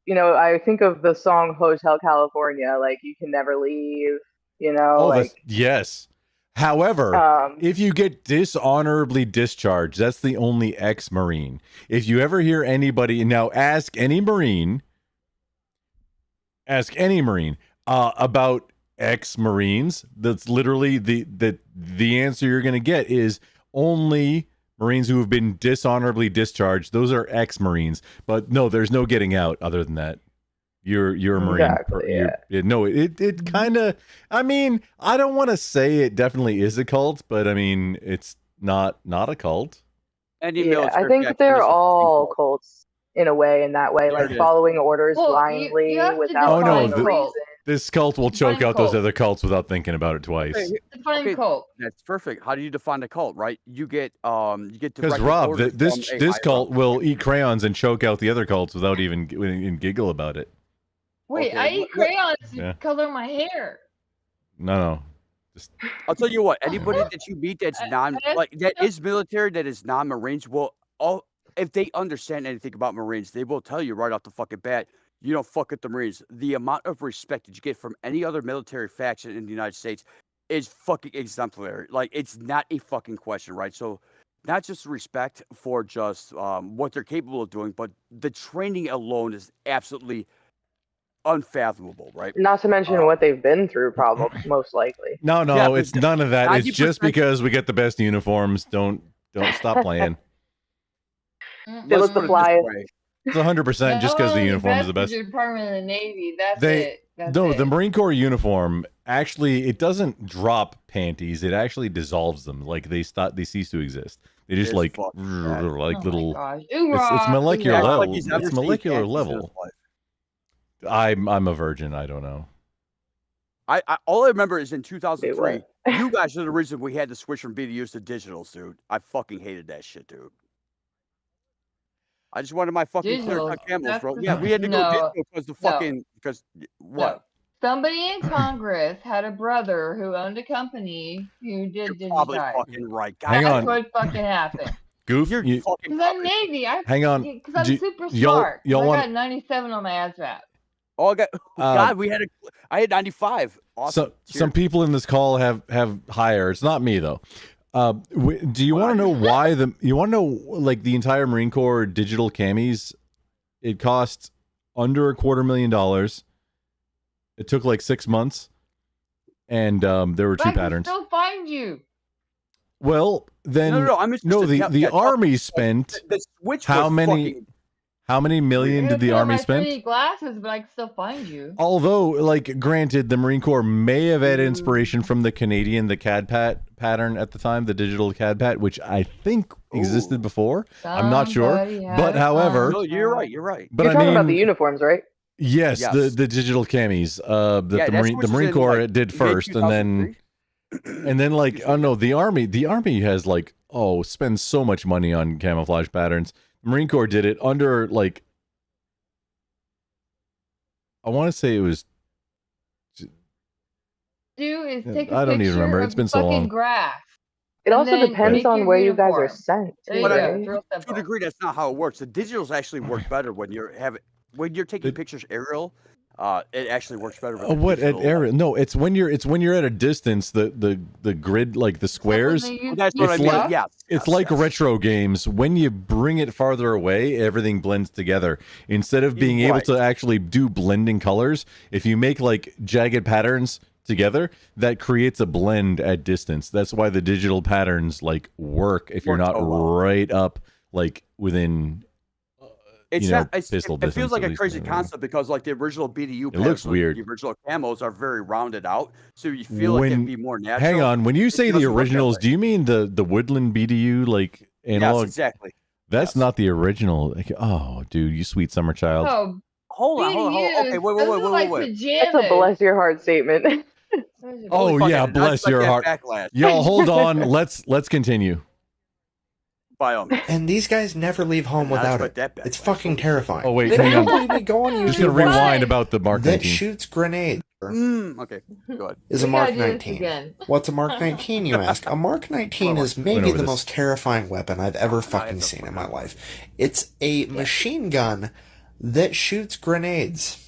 you know, I think of the song Hotel California. Like, you can never leave. You know, Oh, like yes. However, if you get dishonorably discharged, that's the only ex-Marine. If you ever hear anybody now, ask any Marine about ex-Marines. That's literally the answer you're going to get is only Marines who have been dishonorably discharged. Those are ex-Marines. But no, there's no getting out other than that. You're a Marine. Exactly, No, it kind of. I mean, I don't want to say it definitely is a cult, but I mean, it's not a cult. Any yeah, military I think faction they're is a all cults in a way. In that way, There like it is. following orders Well, blindly you have to without Oh, no, following a the- reason. This cult will choke Define out those cult. other cults without thinking about it twice. Define cult. That's perfect. How do you define a cult, right? You get Because direct Rob, orders this from a this higher cult up. will eat crayons and choke out the other cults without even giggle about it. Wait, Okay, I eat crayons to Yeah. color my hair. No. I'll tell you what. Anybody that you meet that's I- that is military, that is non-Marines, will all if they understand anything about Marines, they will tell you right off the fucking bat, you don't fuck with the Marines. The amount of respect that you get from any other military faction in the United States is fucking exemplary. Like, it's not a fucking question, right? So, not just respect for just what they're capable of doing, but the training alone is absolutely unfathomable, right? Not to mention what they've been through, probably most likely. No, Yeah, it's none of that. It's just 90%. because we get the best uniforms. Don't stop playing. They look the flyest. It's 100% just because the uniform is the best. Department of the Navy. That's They it. That's no, it. the Marine Corps uniform actually it doesn't drop panties. It actually dissolves them. Like they cease to exist. They just It's like fucking bad. like Oh my little. gosh. It's Oorah, molecular oorah. level. Like he's never It's seen molecular panties in his level. life. I'm a virgin. I don't know. I all I remember is in 2003. Wait, You guys are the reason we had to switch from BDUs to digitals, dude. I fucking hated that shit, dude. I just wanted my fucking clear cut Digitals? camels, bro. That's- Yeah, we had to go No. digital because the No. fucking because what? Somebody in Congress had a brother who owned a company who did Probably digitize. fucking right. God, Hang That's on. what fucking happened. Goof. You're You, fucking. Because I'm Navy. hang on. Because I'm Do- super y'all- smart. y'all I want- got 97 on my ASVAB. Oh God, Uh, God, I had 95. Awesome. some people in this call have higher. It's not me though. Do you want to know why you want to know like the entire Marine Corps digital camis? It costs under $250,000. It took like 6 months, and there were But two I can patterns. still find you. Well, then No, I'm interested. the army spent the switch how was many fucking- how many million did the army spend? I glasses, but I can still find you. Although, like, granted, the Marine Corps may have had inspiration from the CAD pattern at the time, the digital CAD pat, which I think existed before. I'm not sure, Somebody had but a however, No, you're right. You're right. but You're I talking mean, about the uniforms, right? yes, Yes. the digital camis, that Yeah, the that's Marine which is Marine in, Corps like, did first, and then like, oh no, the army has like spends so much money on camouflage patterns. Marine Corps did it under like. I want to say it was. Do is take a I don't even picture remember. of It's been the so fucking long. grass. It and also then depends make on your where you guys are uniform. sent. There you But go. I- It's real To a simple. degree, that's not how it works. The digitals actually work better when you're taking pictures aerial. It actually works better. With the What at digital. area? No, it's when you're at a distance. The grid, like the squares. They use That's what I It's mean. like- Yes, It's yes, like yes. retro games. When you bring it farther away, everything blends together. Instead of being able Right. to actually do blending colors, if you make like jagged patterns together, that creates a blend at distance. That's why the digital patterns like work if you're Work not so well. right up like within. It's you know, not. pistol It distance, feels like at a least, crazy maybe. concept because like the original BDU, It looks patterns, weird. The original camos are very rounded out, so you feel like it'd be more natural. Hang on, when you It say the doesn't work that originals, way. do you mean the Woodland BDU like analog? Yes, exactly. That's not the original. Like, oh, dude, you sweet summer child. Oh, Hold on. Okay, wait. Those are like pajamas. That's a bless your heart statement. Oh fucking yeah, nuts bless like your that heart. backlash. Y'all, hold on. Let's continue. By all means. And these guys never leave home Not without expect it. that It's fucking terrifying. Oh wait, They hang don't on. believe me, go on YouTube. Just gonna rewind about the Mark that 19. shoots grenades. Okay, go ahead. Is a We Mark gotta do this 19. again. What's a Mark 19, you ask? A Mark 19 is Went maybe over the this. most terrifying weapon I've ever fucking seen in my life. It's a machine gun that shoots grenades.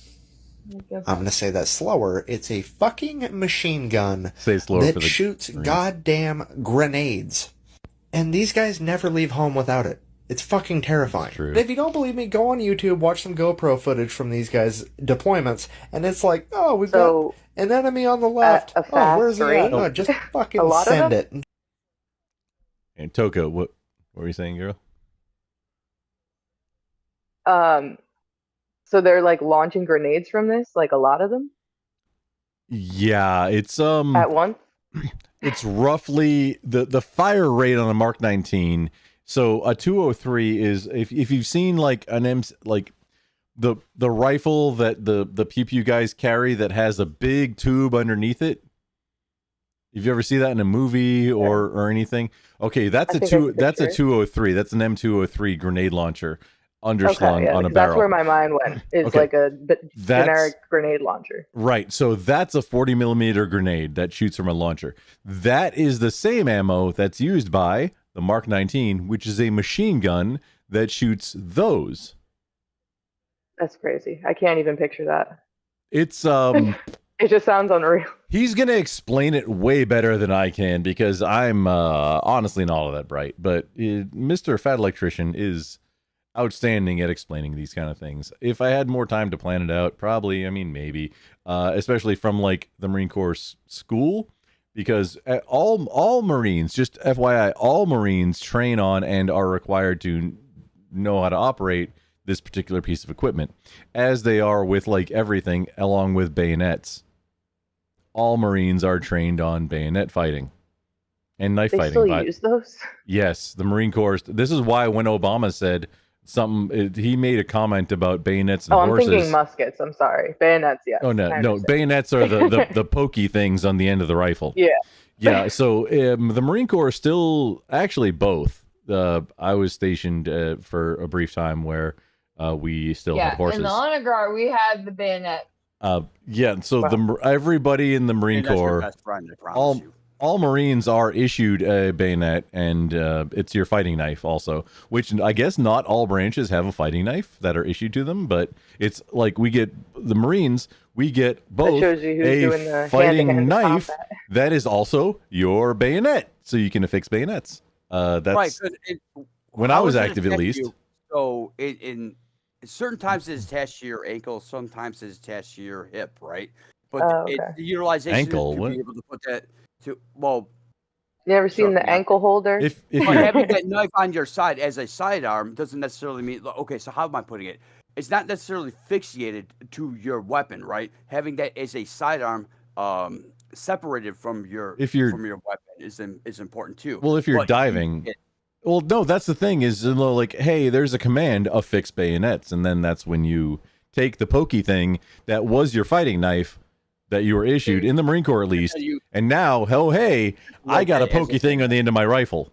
I'm going to say that slower. It's a fucking machine gun Say it slower that for the shoots Marines. goddamn grenades. And these guys never leave home without it. It's fucking terrifying. true. If you don't believe me, go on YouTube, watch some GoPro footage from these guys' deployments, and it's like, oh, we've So, got an enemy on the left. a Oh, fast where's he at? rate? No, just fucking A lot of send them? it. And Toka, what were you saying, girl? So they're like launching grenades from this, like a lot of them Yeah, it's at once. it's roughly the fire rate on a Mark 19. So a 203 is if you've seen like an like the rifle that the pew pew guys carry that has a big tube underneath it. If you ever see that in a movie or anything, okay, that's I a think I can that's a picture it. 203. That's an M203 grenade launcher underslung on a 'cause barrel. that's where my mind went. Is Okay. like a That's- generic grenade launcher. Right. So that's a 40 millimeter grenade that shoots from a launcher. That is the same ammo that's used by the Mark 19, which is a machine gun that shoots those. That's crazy. I can't even picture that. It's It just sounds unreal. He's gonna explain it way better than I can because I'm honestly not all that bright. But Mr. Fat Electrician is outstanding at explaining these kind of things. If I had more time to plan it out, probably. I mean, maybe, especially from like the Marine Corps school, because all Marines, just FYI, all Marines train on and are required to know how to operate this particular piece of equipment, as they are with like everything, along with bayonets. All Marines are trained on bayonet fighting and knife fighting. They still use those? Yes, the Marine Corps. This is why when Obama said something, he made a comment about bayonets and horses. I'm thinking muskets. I'm sorry, bayonets. Yes. Oh no, bayonets are the pokey things on the end of the rifle. Yeah. Yeah. So the Marine Corps still actually both. I was stationed for a brief time where we still had horses. In the honor guard, we had the bayonet. Yeah, so everybody in the Marine Corps, all Marines are issued a bayonet, and it's your fighting knife also, which I guess not all branches have a fighting knife that are issued to them, but it's like we get the Marines, we get both a fighting knife that is also your bayonet, so you can affix bayonets. That's right. When I was active, at least. So in certain times it's attached to your ankle, sometimes it's attached to your hip, right? But the utilization ankle, to be able to put that to You ever seen the ankle holder? If having that knife on your side as a sidearm doesn't necessarily mean okay. So how am I putting it? It's not necessarily fixated to your weapon, right? Having that as a sidearm, separated from your weapon is important too. Well, if you're diving. Well, no, that's the thing is like, hey, there's a command, affix bayonets, and then that's when you take the pokey thing that was your fighting knife that you were issued in the Marine Corps at least, and now, hey, I got a pokey thing on the end of my rifle,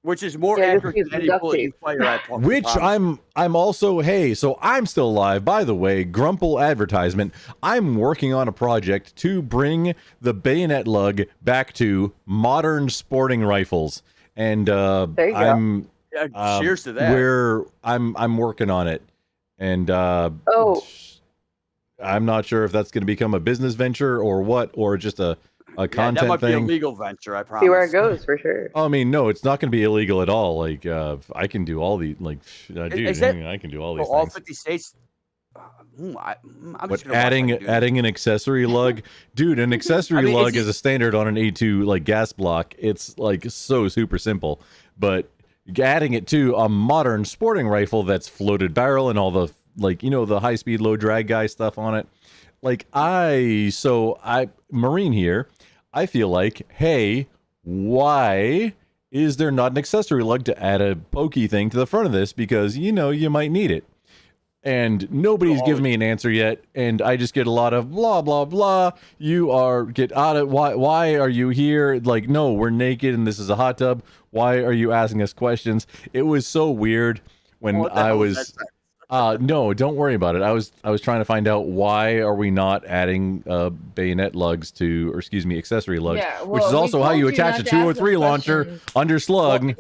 which is more accurate than any bullet you fire at. Which I'm also, so I'm still alive. By the way, Grumple advertisement. I'm working on a project to bring the bayonet lug back to modern sporting rifles. And I'm cheers to that. I'm working on it, and I'm not sure if that's going to become a business venture or what, or just a content that might thing. Be a legal venture, I promise. See where it goes for sure. I mean, no, it's not going to be illegal at all. Like I can do all the I can do all these things. All 50 states. But adding an accessory lug, dude, an accessory lug is a standard on an A2 like gas block. It's like so super simple, but adding it to a modern sporting rifle that's floated barrel and all the the high speed low drag guy stuff on it. Like Marine here, I feel like, hey, why is there not an accessory lug to add a pokey thing to the front of this? Because you might need it. And nobody's given me an answer yet, and I just get a lot of blah blah blah. Get out of why are you here? Like, no, we're naked and this is a hot tub. Why are you asking us questions? It was so weird when I was. No, don't worry about it. I was trying to find out why are we not adding bayonet lugs accessory lugs, which is also how you attach a 203 launcher under slug.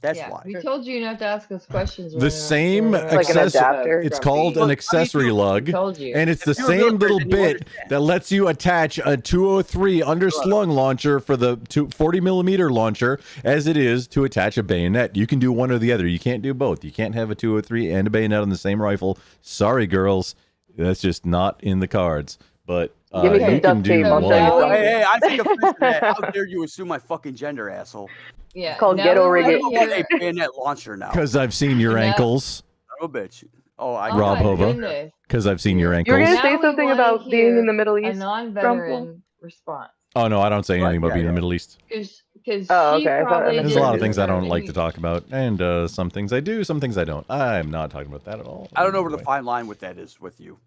That's why. We told you not to ask us questions. The same accessory. It's called an accessory lug, and it's the same little bit that lets you attach a 203 underslung launcher for the 40 millimeter launcher as it is to attach a bayonet. You can do one or the other. You can't do both. You can't have a 203 and a bayonet on the same rifle. Sorry, girls, that's just not in the cards. But you can do one. Hey, I think how dare you assume my fucking gender, asshole? Yeah, it's called ghetto rigging. A bayonet launcher now. Because I've seen your ankles. Oh, bitch. Rob Hova. Because I've seen your ankles. You were going to say something about being in the Middle East. A non-veteran response. Oh no, I don't say anything about being in the Middle East. Because there's a lot of things I don't like to talk about, and some things I do, some things I don't. I'm not talking about that at all. I don't know where the fine line with that is with you.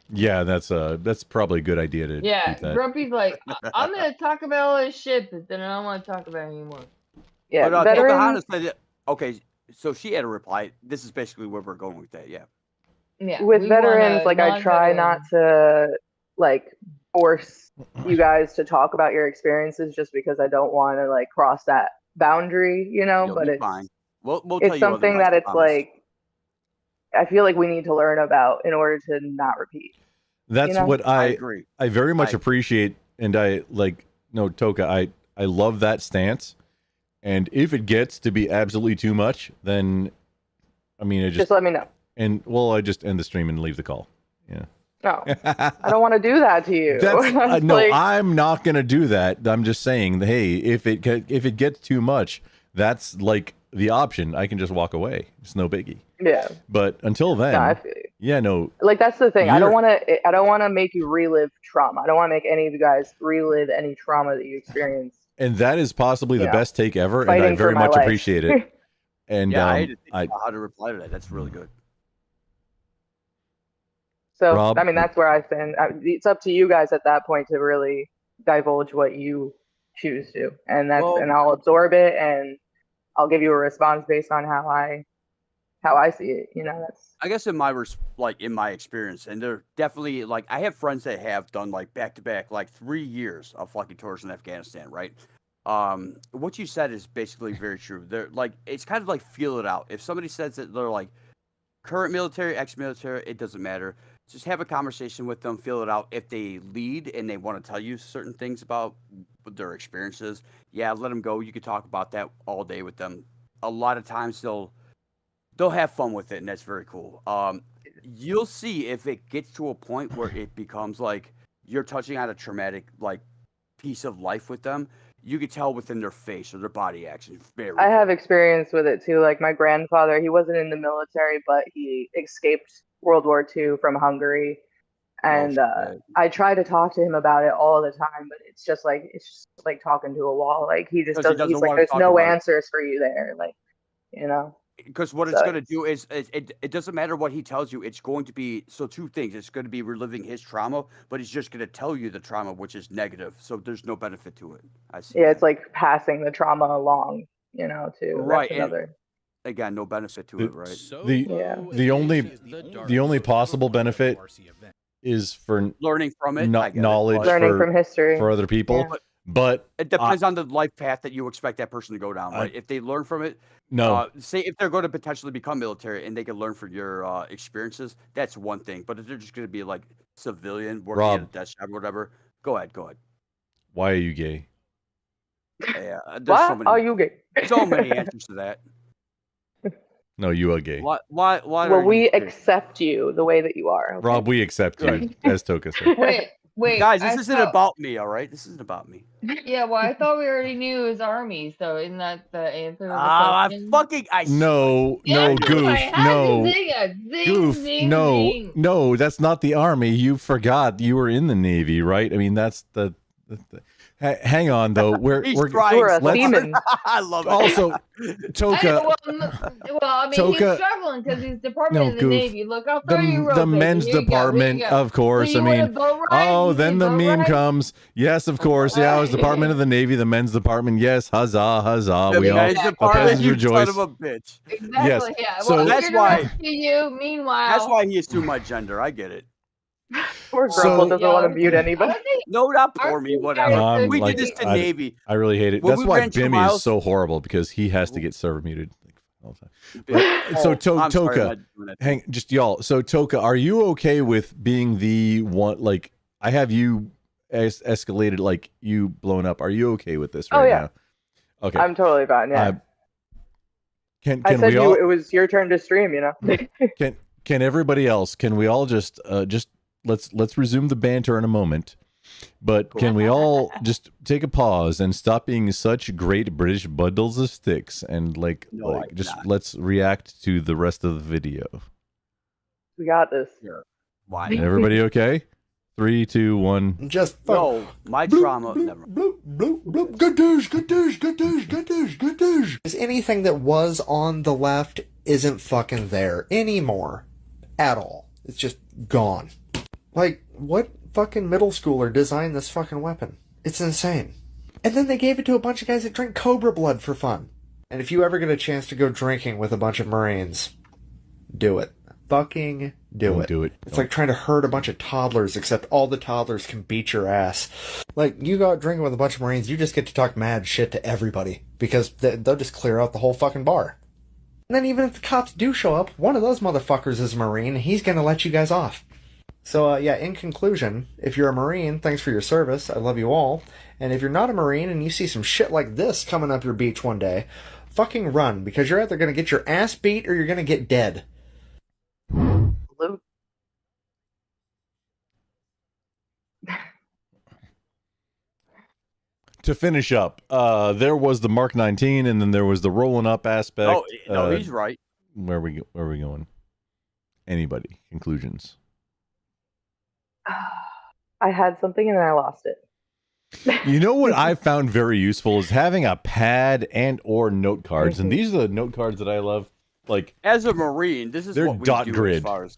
Yeah, that's probably a good idea to keep that. Grumpy's like, I'm gonna talk about all this shit, but then I don't want to talk about it anymore. Yeah, but Pocahontas said, okay, so she had a reply. This is basically where we're going with that. Yeah. With veterans, like I try not to like force you guys to talk about your experiences just because I don't want to like cross that boundary, but it's fine. We'll tell It's you other something nice that it's traumas. like I feel like we need to learn about in order to not repeat. That's You know? what I agree. I very much I- appreciate, and I like. No, Toka, I love that stance. And if it gets to be absolutely too much, then I mean, it Just let me know. And well, I just end the stream and leave the call. Yeah. No, I don't want to do that to you. That's no, Like, I'm not gonna do that. I'm just saying, hey, if it gets too much, that's like the option. I can just walk away. It's no biggie. yeah, But until then, no, I feel you. yeah, no, Like that's the thing. I don't You're- want to make you relive trauma. I don't want to make any of you guys relive any trauma that you experienced. and that is possibly the Yeah. best take ever, and I Fighting for very my much life. appreciate it. And Yeah, I had to think I about how to reply to that. That's really good. So Rob? I mean, that's where I stand. It's up to you guys at that point to really divulge what you choose to, and and I'll absorb it, and I'll give you a response based on how I see it. You know, that's I guess in my in my experience, and they're definitely like I have friends that have done like back to back like 3 years of fucking tours in Afghanistan, right? What you said is basically very true. They're like it's kind of like feel it out. If somebody says that they're like current military, ex-military, it doesn't matter. Just have a conversation with them, feel it out. If they lead and they want to tell you certain things about their experiences, yeah, let them go. You could talk about that all day with them. A lot of times they'll have fun with it, and that's very cool. You'll see if it gets to a point where it becomes like you're touching on a traumatic like piece of life with them. You could tell within their face or their body action. I have experience with it too. Like my grandfather, he wasn't in the military, but he escaped World War II from Hungary, and I try to talk to him about it all the time, but it's just like talking to a wall. Like he just 'Cause he doesn't. He's doesn't like, wanna there's talk no about it. answers for you there. Like, you know. Because what it's going to do is it doesn't matter what he tells you. It's going to be two things. It's going to be reliving his trauma, but he's just going to tell you the trauma, which is negative. So there's no benefit to it. I see. Yeah, it's like passing the trauma along, you know, too. Right. That's And another. again, no benefit to it, right? the only possible benefit is for learning from it. I get it, knowledge, but- Learning from history. for other people. Yeah. But It depends on the life path that you expect that person to go down, right? If they learn from it, No. say if they're going to potentially become military and they can learn from your experiences, that's one thing. But if they're just going to be like civilian working at a Rob. desk job or whatever, go ahead. why are you gay? Yeah, there's Why so many, are you gay? so many answers to that. No, you are gay. Why Well, are we you gay? accept you the way that you are. Okay? Rob, we accept you, Good. as Toka said. Wait, Guys, I this isn't thought- about me, all right? This isn't about me. Yeah, well, I thought we already knew it was armies, so isn't that the answer to the I question? No, Yeah, no, goof, I had no, to zing it. Zing, goof, zing, no, zing. no. That's not the army. You forgot you were in the Navy, right? I mean, that's the hang on, though. We're let's- I love it. Also, Toka. Well, I mean, Toka- he's struggling because he's Department No, of the goof. Navy. Look how far you The rotated. men's Here you go, department, here you go. of course. So I you wanna mean, vote right? oh, You then can the vote meme right? comes. Yes, of course. Yeah, I was Department of the Navy, the men's department. Yes, huzzah, huzzah. The we all men's the department, peasants you rejoice. son of a bitch. Exactly. Yes. Yeah. So well, that's here to why- rescue you. Meanwhile, That's why he assumed my gender. I get it. Poor So- Grumble doesn't want to mute anybody. No, not poor me. Whatever. No, I'm we like- did this to I- Navy. I really hate it. When That's we why ran 2 Bimmy miles- is so horrible, because he has to get server muted all the time. Oh, So I'm sorry, I'm Toka, not doing that. hang just y'all. So Toka, are you okay with being the one? Like, I have you escalated, like you blown up. Are you okay with this Oh, right yeah. now? Okay. I'm totally fine. Yeah. Can I said we all? it was your turn to stream. You know. Can everybody else? Can we all just let's resume the banter in a moment. But can we all just take a pause and stop being such great British bundles of sticks and let's react to the rest of the video. We got this. Why? Everybody okay? 3, 2, 1. Just No, my trauma. Never. Good dish, good dish, good dish, good dish, good dish. Because anything that was on the left isn't fucking there anymore. At all. It's just gone. Like, what fucking middle schooler designed this fucking weapon? It's insane. And then they gave it to a bunch of guys that drink Cobra blood for fun. And if you ever get a chance to go drinking with a bunch of Marines, do it. Fucking do it. Do it. It's like trying to herd a bunch of toddlers, except all the toddlers can beat your ass. Like, you go out drinking with a bunch of Marines, you just get to talk mad shit to everybody, because they'll just clear out the whole fucking bar. And then even if the cops do show up, one of those motherfuckers is a Marine, and he's going to let you guys off. So, yeah, in conclusion, if you're a Marine, thanks for your service. I love you all. And if you're not a Marine and you see some shit like this coming up your beach one day, fucking run, because you're either going to get your ass beat or you're going to get dead. Salute. To finish up, there was the Mark 19, and then there was the rolling up aspect. Oh, no, he's right. Where are we going? Anybody? Conclusions? I had something and then I lost it. You know what I found very useful is having a pad and or note cards, and these are the note cards that I love. Like as a Marine, this is they're what we dot do grid. as far as.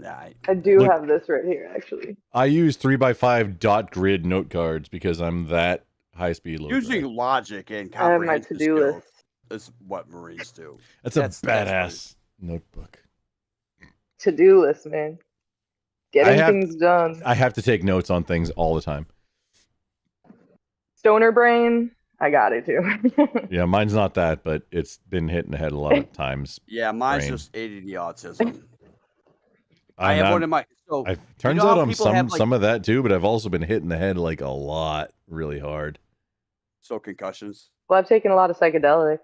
I do Look, have this right here, actually. I use 3x5 dot grid note cards because I'm that high speed loader. Using logic and I have my comprehension to-do skills list. is what Marines do. That's a badass notebook. To-do list, man. Getting things done. I have to take notes on things all the time. Stoner brain, I got it too. Yeah, mine's not that, but it's been hit in the head a lot of times. Yeah, mine's brain. just ADD autism. I have one in my. So turns you know out how I'm people some have, like- some of that too, but I've also been hit in the head like a lot, really hard. So concussions. Well, I've taken a lot of psychedelics.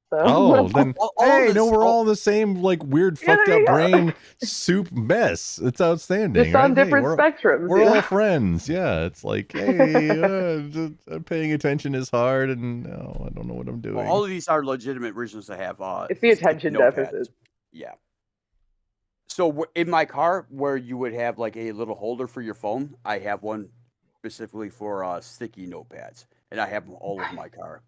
So. Oh, then hey, this- no, we're all in the same like weird Yeah, fucked there up you go. brain soup mess. It's outstanding. Just on right? Hey, different we're- spectrums. We're you all know? friends. Yeah, it's like, hey, paying attention is hard, and no, I don't know what I'm doing. Well, all of these are legitimate reasons to have. It's the attention notepads. deficit. Yeah. So in my car, where you would have like a little holder for your phone, I have one specifically for sticky notepads, and I have them all over my car.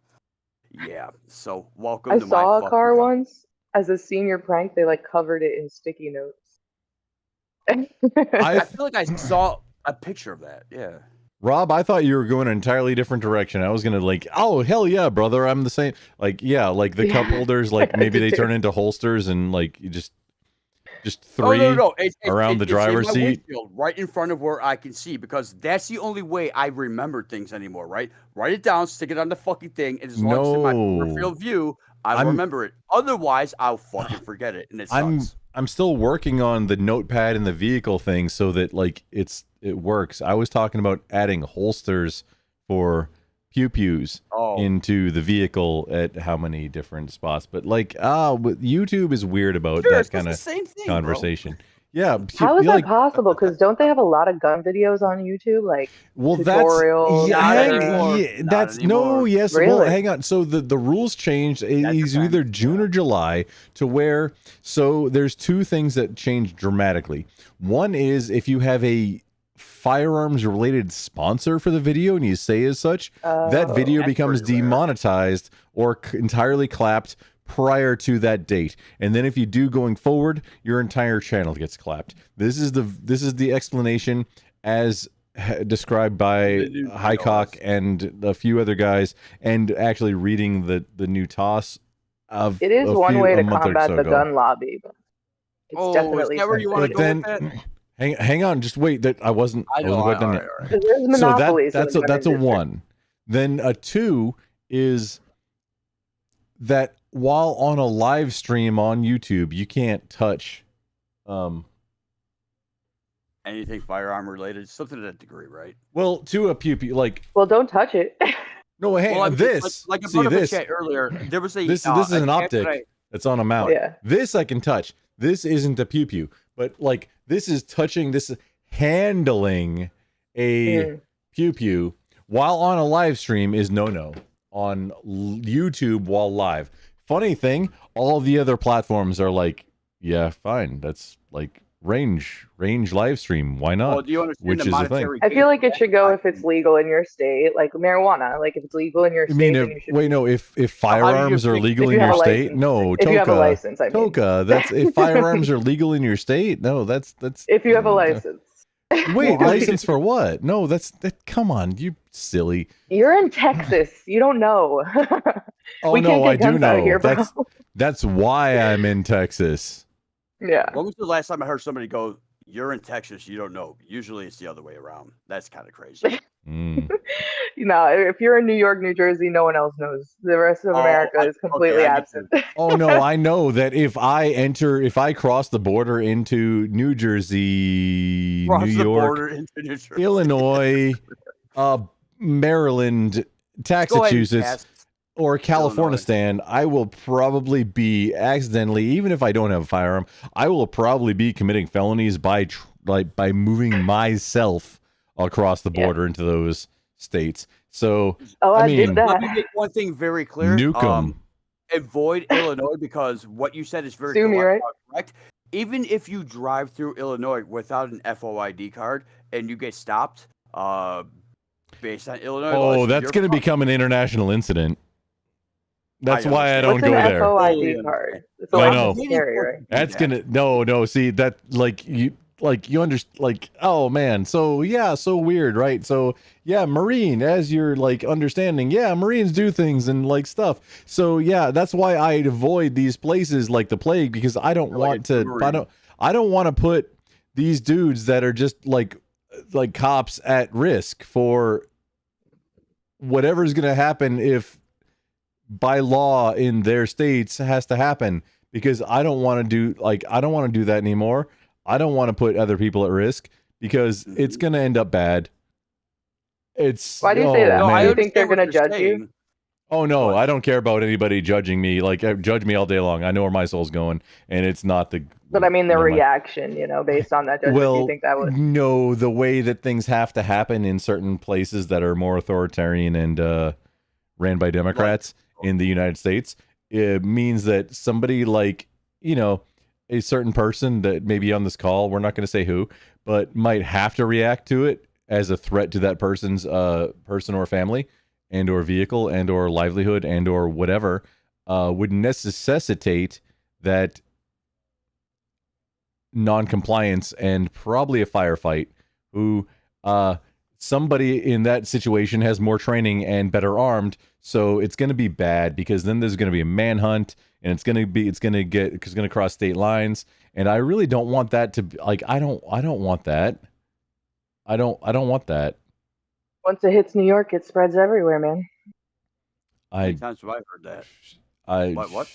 Yeah. So welcome I to my saw a fucking car once as a senior prank. They like covered it in sticky notes. I feel like I saw a picture of that. Yeah. Rob, I thought you were going an entirely different direction. I was gonna like, oh hell yeah, brother, I'm the same. Like, yeah, like the cup holders, like maybe they turn into holsters and like you just three No. around the It's in driver's my seat. windshield, right in front of where I can see, because that's the only way I remember things anymore, right? Write it down, stick it on the fucking thing, and as long as it's in my No. peripheral view, I remember it. Otherwise, I'll fucking forget it, and it sucks. I'm still working on the notepad and the vehicle thing so that like it works. I was talking about adding holsters for pew-pews into the vehicle at how many different spots, but like YouTube is weird about Sure, that it's kind the of same thing, conversation. Yeah, How is that like, possible? Because don't they have a lot of gun videos on YouTube? Like well, tutorials. that's no, yes. Really? Well, hang on. So the rules changed. It's either June or July to where. So there's two things that changed dramatically. One is if you have a firearms related sponsor for the video and you say as such, that video becomes demonetized or entirely clapped prior to that date, and then if you do going forward, your entire channel gets clapped. This is the explanation as described by Highcock and a few other guys, and actually reading the new TOS of It is one way to combat the ago. gun lobby. But it's definitely is that where you want to But go then, with that? hang on, just wait. That I wasn't quite done yet. Because there's monopolies. in So the gun that's a industry. one. Then a two is that while on a live stream on YouTube, you can't touch Anything firearm related, something to that degree, right? well, to a pew like Well, don't touch it. no, hey, Well, I mean, this like I see brought up in this chat earlier, there was a this a is an chat optic that that's on a mount. Yeah. This I can touch. This isn't a pew pew, but like this is touching. This is handling a pew pew while on a live stream is no on YouTube while live. Funny thing, all the other platforms are like, yeah, fine. That's like range live stream. Why not? Well, do you understand Which the is the thing. monetary I feel like it should go if it's legal in your state, like marijuana. Like if it's legal in your I state, mean, then you should. wait, no. If firearms are legal if in you your have a state, license. no. If you have a Toka, license, I mean. Toka. That's if firearms are legal in your state. No, that's If you have a license. Wait, license for what? No, that. Come on, you silly. You're in Texas. You don't know. Oh We no, can't get I do guns out of know. here, bro. That's why I'm in Texas. Yeah. When was the last time I heard somebody go, "You're in Texas, you don't know"? Usually, it's the other way around. That's kind of crazy. You know, if you're in New York, New Jersey, no one else knows. The rest of America is completely absent. Oh no, I know that if I cross the border into New Jersey, New York, Illinois, Maryland, Massachusetts, or California, I will probably be accidentally, even if I don't have a firearm, I will probably be committing felonies by moving myself across the border into those states. So I mean, let me make one thing very clear. Nuke 'em. Avoid Illinois because what you said is very correct. Even if you drive through Illinois without an FOID card and you get stopped, based on Illinois laws, that's going to become an international incident. That's why I don't What's go an there. FOID card? It's a I lot know. scary, right? That's gonna no. See that you understand, oh man, so yeah, so weird, right? So yeah, Marine, as you're understanding, yeah, Marines do things and stuff. So yeah, that's why I avoid these places like the plague, because I don't want to. I don't want to put these dudes that are just like cops at risk for whatever's gonna happen if by law in their states has to happen, because I don't want to do that anymore. I don't want to put other people at risk because it's going to end up bad. Why do you say that? Do you think they're going to judge you? Oh no, I don't care about anybody judging me. Judge me all day long. I know where my soul's going, and it's not the. But I mean, their reaction, based on that judgment, do you think that would? No, the way that things have to happen in certain places that are more authoritarian and ran by Democrats in the United States, it means that somebody a certain person that may be on this call, we're not going to say who, but might have to react to it as a threat to that person's person or family and or vehicle and or livelihood and or whatever, would necessitate that non-compliance and probably a firefight, who somebody in that situation has more training and better armed. So it's going to be bad, because then there's going to be a manhunt, and it's going to cross state lines, and I really don't want that to I don't want that. I don't want that. Once it hits New York, it spreads everywhere, man. How many times have I heard that? What?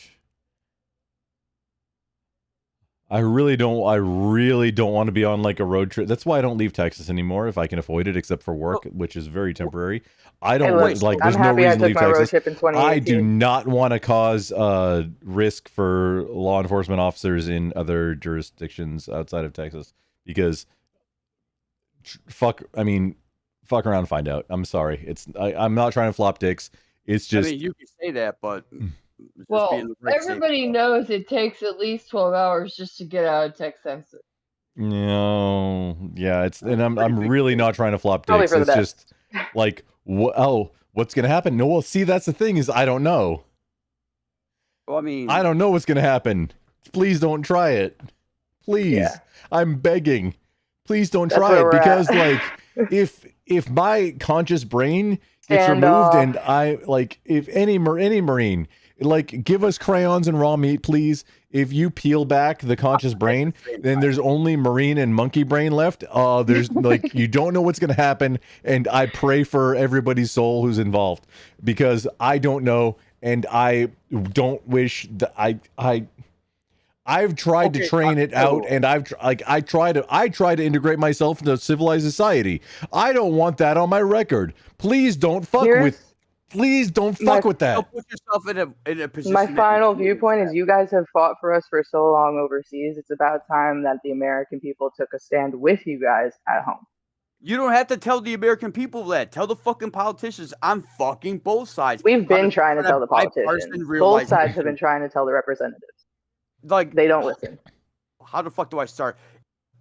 I really don't want to be on a road trip. That's why I don't leave Texas anymore if I can avoid it, except for work, which is very temporary. I don't there's no reason to leave Texas. I do not want to cause risk for law enforcement officers in other jurisdictions outside of Texas, because fuck around and find out. I'm sorry. I'm not trying to flop dicks. It's just, you can say that, but well, everybody knows it takes at least 12 hours just to get out of Texas. No, yeah, and I'm really not trying to flop dicks. It's just what's gonna happen? No, well, see, that's the thing, is I don't know. Well, I don't know what's gonna happen. Please don't try it. Please, yeah. I'm begging. Please don't try it, because if my conscious brain gets removed, and I if any Marine. Give us crayons and raw meat, please. If you peel back the conscious brain, then there's only Marine and monkey brain left. There's you don't know what's going to happen. And I pray for everybody's soul who's involved, because I don't know. And I don't wish that I've tried to train it out, and I try to integrate myself into civilized society. I don't want that on my record. Please don't fuck with. Please don't fuck with that. Don't put yourself in a position. My final viewpoint is, you guys have fought for us for so long overseas. It's about time that the American people took a stand with you guys at home. You don't have to tell the American people that. Tell the fucking politicians on fucking both sides. We've been trying to tell the politicians. Both sides have been trying to tell the representatives. They don't listen. How the fuck do I start?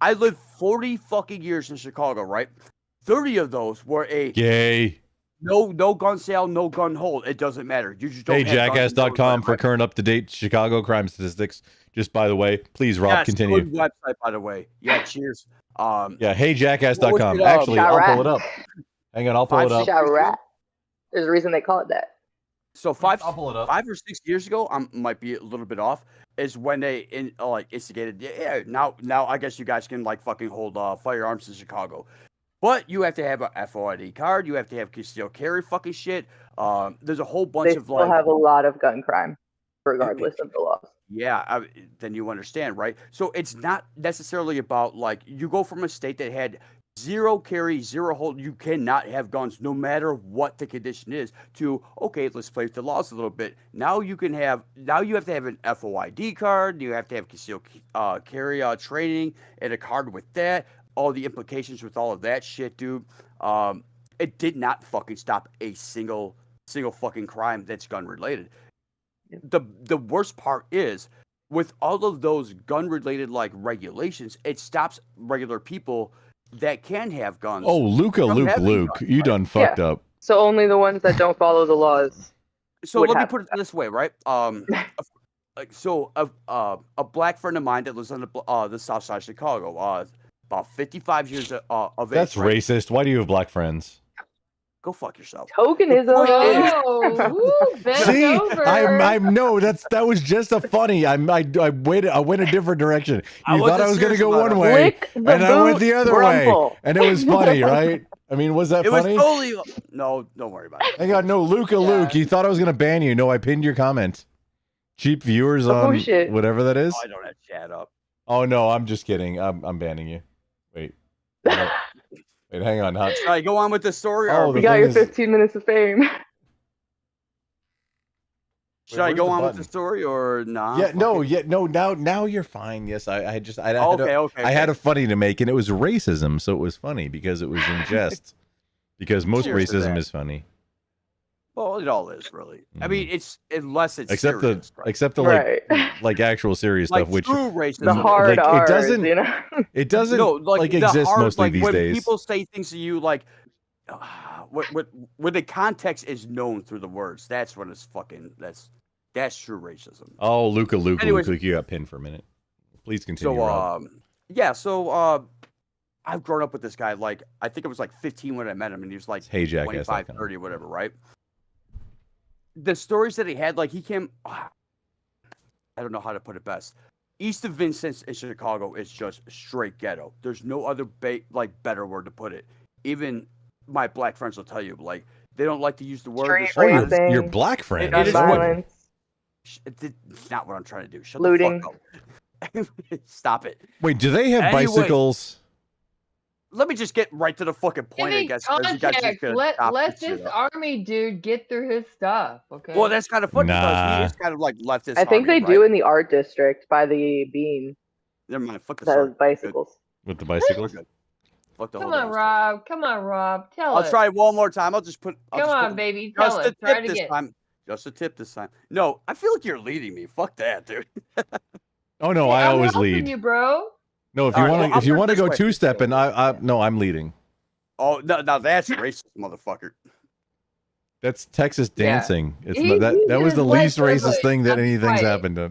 I lived 40 fucking years in Chicago, right? 30 of those were gay. No gun sale, no gun hold. It doesn't matter. You just don't. Jackass.com for current up-to-date Chicago crime statistics. Just by the way, please, Rob, continue. Good website, by the way. Yeah, cheers. Jackass.com. Actually, I'll pull it up. Hang on, I'll pull it up. There's a reason they call it that. So 5 or 6 years ago, I might be a little bit off, is when they instigated. Yeah, now I guess you guys can fucking hold firearms in Chicago. But you have to have a FOID card. You have to have concealed carry fucking shit. There's a whole bunch They of still like. have a lot of gun crime, regardless of the laws. Yeah, then you understand, right? So it's not necessarily about like you go from a state that had 0 carry, 0 hold. You cannot have guns no matter what the condition is. To okay, let's play with the laws a little bit. Now you can have. Now you have to have an FOID card. You have to have concealed carry training and a card with that. All the implications with all of that shit, dude. It did not fucking stop a single fucking crime that's gun related. The worst part is with all of those gun related like regulations, it stops regular people that can have guns. Oh, Luke, you done fucked up. So only the ones that don't follow the laws. So would let me have put it this way, right? A black friend of mine that lives on the south side of Chicago, about 55 years of age. That's right? racist. Why do you have black friends? Go fuck yourself. Tokenism. Oh, woo, bend See, over. I'm no. That was just a funny. I went a different direction. You thought I was gonna go one way, Lick and the I went boot, the other Grumple. way, and it was funny, right? I mean, was that It was funny? totally no. Don't worry about it. Hang on, no, Luke, you thought I was gonna ban you. No, I pinned your comment. Cheap viewers on bullshit. whatever that is. Oh, I don't have chat up. Oh no, I'm just kidding. I'm banning you. Wait. Wait, hang on. Should I go on with the story? Oh, Or the You got thing your is- 15 minutes of fame. should I where's go the on with button? the story or not? Yeah, no. Now you're fine. Yes, I had Okay. I had a funny to make, and it was racism, so it was funny because it was in jest. Because most Cheers to racism that. is funny, Well, it all is really. I mean, it's unless it's except serious, the right? except the Right. like actual serious like stuff, which true racism. The hard like, R's, it doesn't you know? it doesn't No, like the exist hard, mostly like these when days. people say things to you, like when the context is known through the words, that's when it's fucking that's true racism. Oh, Luke, Anyways- you got pinned for a minute. Please continue. So Rob. I've grown up with this guy. Like I think it was like 15 when I met him, and he was like HeyJackass.com. 25, 30, whatever, right? The stories that he had, like he came. I don't know how to put it best. East of Vincent in Chicago is just straight ghetto. There's no other better word to put it. Even my black friends will tell you, like they don't like to use the word. Street Oh, racing, your black friend. gun is violence, It's not what I'm trying to do. Shut looting. the fuck up. Stop it. Wait, do they have Anyway. bicycles? Let me just get right to the fucking point, I Give me guess. 'cause you guys just context. gonna Let stop let this shit this up. army dude get through his stuff. Okay. Well, that's kind of funny because Nah. he is kind of like leftist. I think army, they do right? in the art district by the beam Never mind. Fuck the that story. has bicycles. With the We're bicycles? good. Fuck the Come whole on, damn Rob. Come on, Rob. Tell story. us. I'll try it one more time. I'll just put. Come on, baby. Just Tell a us. Try tip it this again. time. Just a tip this time. No, I feel like you're leading me. Fuck that, dude. Oh no, Hey, I I'm always helping lead. you, bro. No, if you All right, want well, to I'll if you put it want to this go way. 2-stepping, no, I'm leading. Oh no, now that's racist, motherfucker. That's Texas Yeah. dancing. It's He- not, that he that was just the let least racist somebody- thing that I'm anything's quiet. happened to.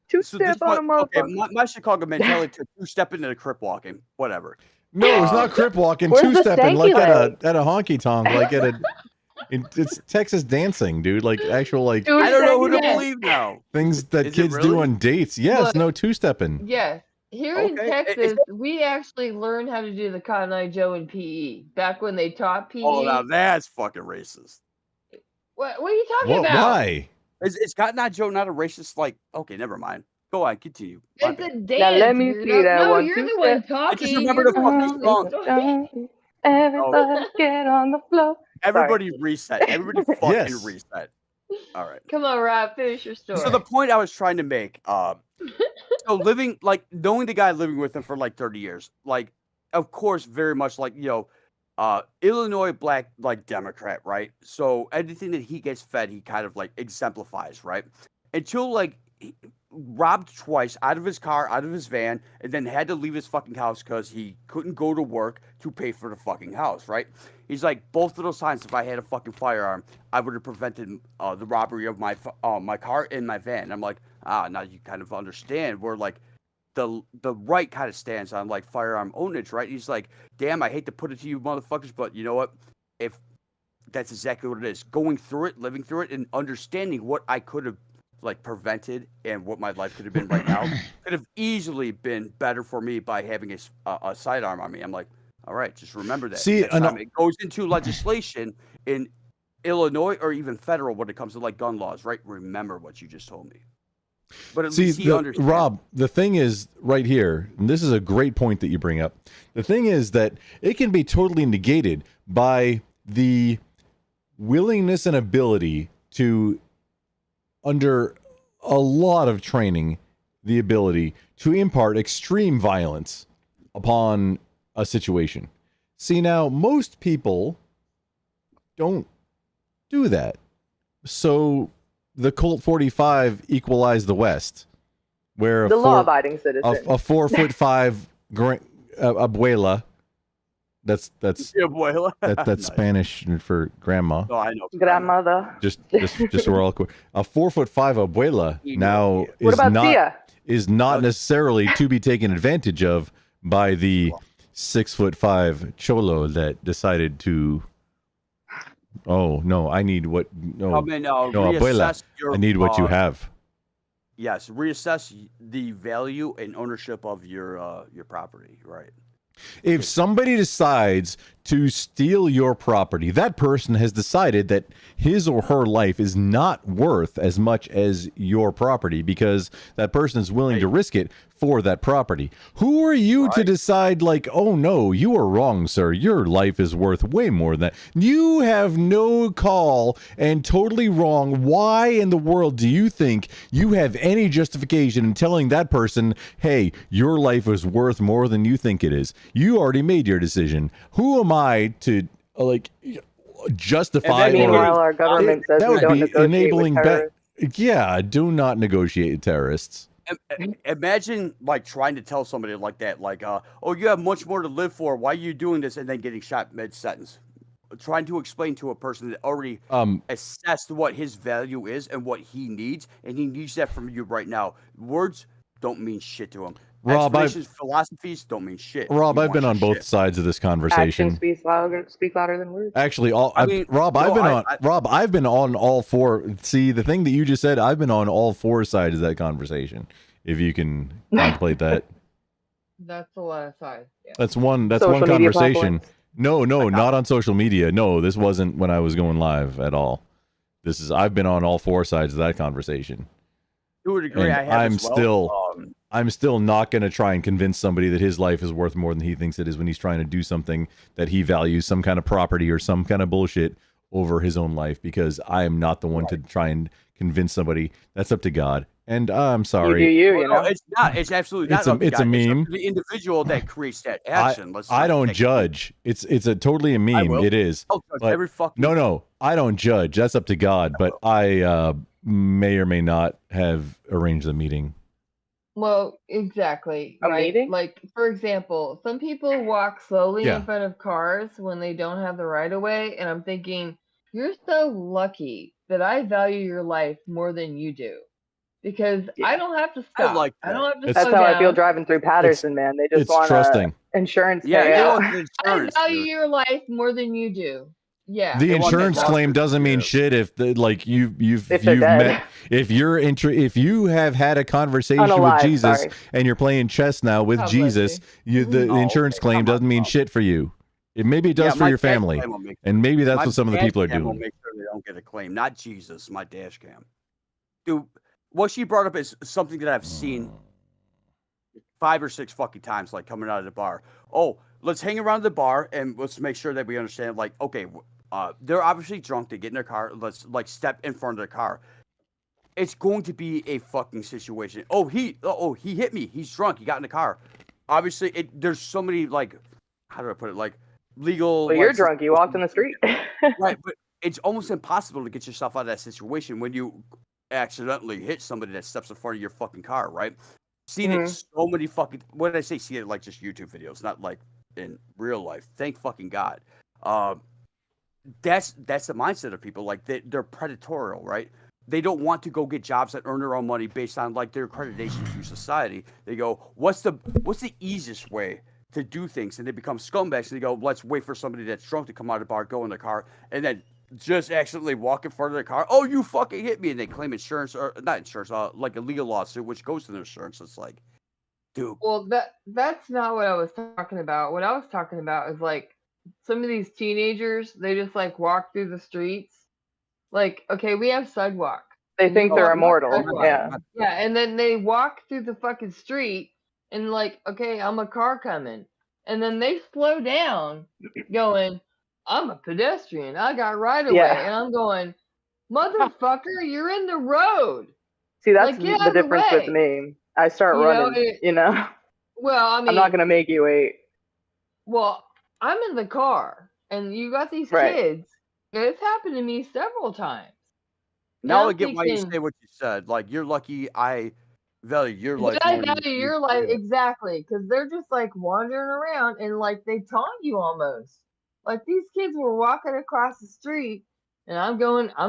So this Two-step on a okay, motherfucker. my Chicago mentality took 2 step into the crip walking. Whatever. No, it's not crip walking, Where's the 2-stepping, like stanky at a honky tonk, like at a. It's Texas dancing, dude. Like actual like Dude, I don't know who to Yes. believe now. things that Is it kids do really? on dates. Yes, Look. no 2-stepping. Yes. Here in Okay, is Texas, we actually learned how to do the Cotton Eye Joe in PE. Back when they taught PE. Oh, now that's fucking racist. What are you talking What? about? Why? Is Cotton Eye Joe not a racist? Like, okay, never mind. Go on, continue. My It's bad. a dance. Now let me weirdo. see that no, one, you're two the one step. talking. I just remember You're the fucking one song. Everybody get on the floor. Everybody reset. Everybody fucking Yes. reset. All right. Come on, Rob, finish your story. So the point I was trying to make, so living like knowing the guy living with him for like 30 years, like of course very much like Illinois black like Democrat, right? So anything that he gets fed, he kind of like exemplifies, right? Until like he robbed twice out of his car, out of his van, and then had to leave his fucking house because he couldn't go to work to pay for the fucking house, right? He's like, both of those times, if I had a fucking firearm, I would have prevented the robbery of my car and my van. I'm like, now you kind of understand where like the right kind of stands on like firearm ownage, right? He's like, damn, I hate to put it to you motherfuckers, but you know what? If that's exactly what it is, going through it, living through it, and understanding what I could have like prevented and what my life could have been right now could have easily been better for me by having a sidearm on me. I'm like, All right, just remember that. See, Next time it goes into legislation in Illinois or even federal when it comes to like gun laws, right? Remember what you just told me. But at least he understands. Rob, the thing is right here, and this is a great point that you bring up. The thing is that it can be totally negated by the willingness and ability to, under a lot of training, the ability to impart extreme violence upon a situation. See, now, most people don't do that. So the Colt 45 equalized the West, where the law-abiding citizen, a 4'5" abuela. That's abuela. That's nice. Spanish for grandma. Oh, I know. Grandmother. Just so we're all clear. A 4'5" abuela now is not necessarily to be taken advantage of by the 6'5" cholo that decided to. Oh no! I need what? No, abuela. I need what you have. Yes, reassess the value and ownership of your property. Right. If somebody decides to steal your property, that person has decided that his or her life is not worth as much as your property because that person is willing to risk it for that property. Who are you to decide, like, oh no, you are wrong, sir. Your life is worth way more than that. You have no call and totally wrong. Why in the world do you think you have any justification in telling that person, hey, your life is worth more than you think it is? You already made your decision. Who am I to justify? Meanwhile, our government says we don't negotiate with terrorists. Yeah, do not negotiate with terrorists. Imagine like trying to tell somebody like that, like, oh, you have much more to live for. Why are you doing this? And then getting shot mid-sentence. Trying to explain to a person that already assessed what his value is and what he needs, and he needs that from you right now. Words don't mean shit to him. Rob, philosophies don't mean shit. Rob, I've been on both sides of this conversation. Actions speak louder than words. Actually, I've been on all four. See, the thing that you just said, I've been on all four sides of that conversation. If you can contemplate that. That's a lot of sides. Yeah. That's one conversation. No, not on social media. No, this wasn't when I was going live at all. I've been on all four sides of that conversation. To a degree, I'm still not going to try and convince somebody that his life is worth more than he thinks it is when he's trying to do something that he values, some kind of property or some kind of bullshit over his own life, because I am not the one to try and convince somebody. That's up to God. And I'm sorry. You know? No, it's not. It's absolutely not. It's a meme. The individual that creates that action. I don't judge. It's a totally a meme. It is. Every fucking no. I don't judge. That's up to God. But I may or may not have arranged the meeting. Well, exactly. Right? Like, for example, some people walk slowly in front of cars when they don't have the right of way, and I'm thinking, you're so lucky that I value your life more than you do. Because I don't have to stop. I don't have to slow That's how down. I feel driving through Patterson, man. They just want insurance. I value your life more than you do. Yeah. The insurance claim doesn't mean shit if if you have had a conversation with Jesus and you're playing chess now with Jesus, the insurance claim doesn't mean shit for you. Maybe it does for your family, and maybe that's what some of the people are doing. Will make sure they don't get a claim, not Jesus. My dash cam, dude. What she brought up is something that I've seen 5 or 6 fucking times, like coming out of the bar. Oh, let's hang around the bar and let's make sure that we understand. Like, okay, they're obviously drunk. They get in their car. Let's step in front of their car. It's going to be a fucking situation. Oh, he hit me. He's drunk. He got in the car. Obviously, there's so many, like, how do I put it? Like, legal. Well, you're drunk. You walked in the street. Right, but it's almost impossible to get yourself out of that situation when you accidentally hit somebody that steps in front of your fucking car, right? Seen it so many fucking. What did I say? See it like just YouTube videos, not like in real life. Thank fucking God. That's the mindset of people. Like they're predatorial, right? They don't want to go get jobs that earn their own money based on like their accreditation to society. They go, what's the easiest way to do things? And they become scumbags. And they go, let's wait for somebody that's drunk to come out of the bar, go in the car, and then just accidentally walk in front of their car. Oh, you fucking hit me. And they claim insurance, or not insurance, like a legal lawsuit, which goes to their insurance. It's like, Dude. Well, that's not what I was talking about. What I was talking about is like some of these teenagers, they just like walk through the streets. Like, okay, we have sidewalk. They and you think they're walk immortal. sidewalk. Yeah. Yeah, and then they walk through the fucking street and like, okay, I'm a car coming. And then they slow down going, I'm a pedestrian. I got right away. Yeah. And I'm going, motherfucker, you're in the road. See, that's Like, get the out of the difference with way. me. I start You know, running, you know? Well, I mean, I'm not going to make you wait. Well, I'm in the car and you got these Right. kids. And it's happened to me several times. Now And I I'm get why you thinking, say what you said. Like, you're lucky I value your life I more than value you your do life theirs. exactly, because they're just like wandering around and like they taunt you almost. Like these kids were walking across the street, and I'm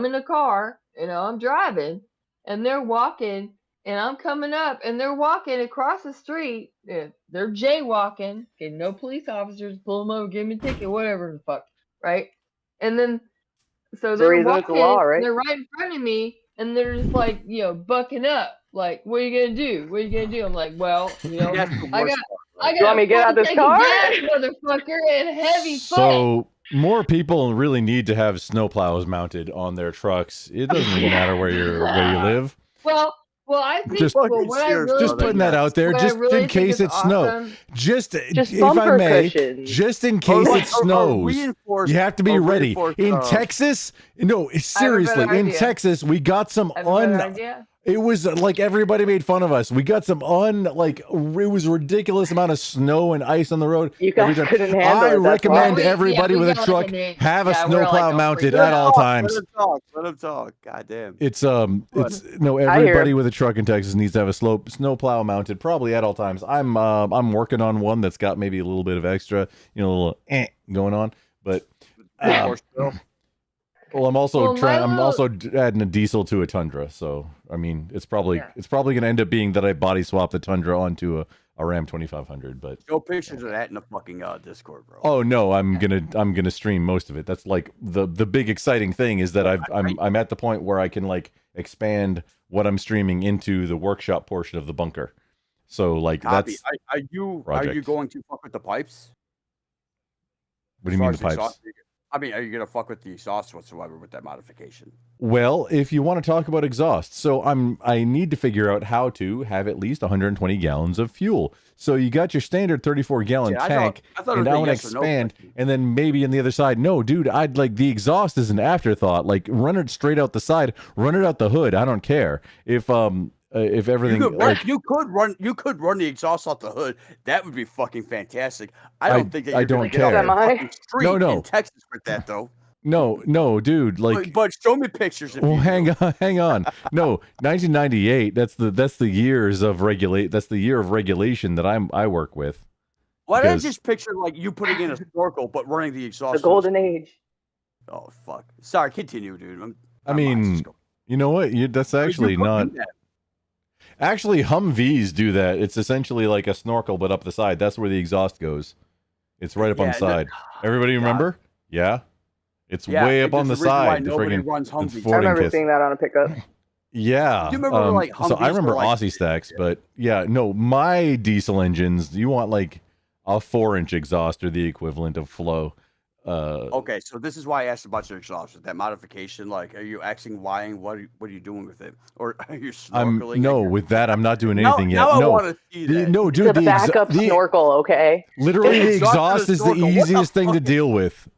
in the car, I'm driving, and they're walking, and I'm coming up, and they're walking across the street. They're jaywalking. Okay, no police officers pull them over, give me a ticket, whatever the fuck, right? And then so There's a they're reason it's a walking, law, right? and they're right in front of me, and they're just like, bucking up. Like, what are you gonna do? What are you gonna do? I'm like, well, That's the I worst got, part, I You want me to get out fucking this tank of car? gas, motherfucker, and heavy foot. So more people really need to have snowplows mounted on their trucks. It doesn't even matter where you live. Well, I think Just- what I really Just putting that out there, what I just really in think case is it's snow. awesome- Just if bumper I may, cushions. just in case Or- it or snows, reinforced- you have to be or ready. reinforced, In Texas, no, seriously, in idea. Texas, we got some I have a better idea. It was like everybody made fun of us. We got some it was a ridiculous amount of snow and ice on the road. You guys every time. couldn't handle I it, that's recommend why. everybody we with a got truck like an- have a yeah, we're snowplow like, mounted let at all times. Let him talk. Let him talk. God damn. It's Go everybody with a truck in Texas needs to have a snowplow mounted probably at all times. I'm working on one that's got maybe a little bit of extra, a little going on, but well, I'm also I'm also adding a diesel to a Tundra, so I mean it's probably going to end up being that I body swap the Tundra onto a Ram 2500, but Show pictures of that in the fucking Discord, bro. oh no, I'm gonna stream most of it. That's like the big exciting thing is that I'm at the point where I can like expand what I'm streaming into the workshop portion of the bunker. So like Copy. that's Are you project. going to fuck with the pipes? What do you mean the As far as pipes? exhaust- I mean, are you gonna fuck with the exhaust whatsoever with that modification? Well, if you want to talk about exhaust, so I need to figure out how to have at least 120 gallons of fuel. So you got your standard 34-gallon Yeah, tank, I thought it and was I a want to yes or no expand, and then maybe on the other side, no, dude, I'd like the exhaust is an afterthought. Like run it straight out the side, run it out the hood. I don't care if everything You could run the exhaust off the hood. That would be fucking fantastic. I don't think that I you're gonna don't get off care. the fucking street No. in Texas with that though. No, dude, like. But show me pictures. If Well, you hang on. No, 1998. That's the years of regulate. That's the year of regulation that I work with. Why did I because- just picture like you putting in a snorkel but running the exhaust? The golden age. Oh fuck! Sorry, continue, dude. I mean, you know what? That's actually You could not. do that. Actually, Humvees do that. It's essentially like a snorkel, but up the side. That's where the exhaust goes. It's right up on Yeah, the side. Everybody remember? Yeah. It's way up on the because the reason why side. The nobody friggin' runs the Humvees. I footing remember kits. seeing that on a pickup. Yeah. Do you remember, like, so I Humvees remember were, like- Aussie stacks, but yeah, no, my diesel engines, you want like a 4-inch exhaust or the equivalent of flow. Okay, so this is why I asked about your exhaust. That modification, like, are you Xing, Ying? What are you doing with it? Or are you snorkeling? No, with that, I'm not doing Now- anything yet. now I no, wanna see that. No, dude, the backup snorkel, okay? literally the Exhaust exhaust and a is the snorkel, what the easiest thing to deal with.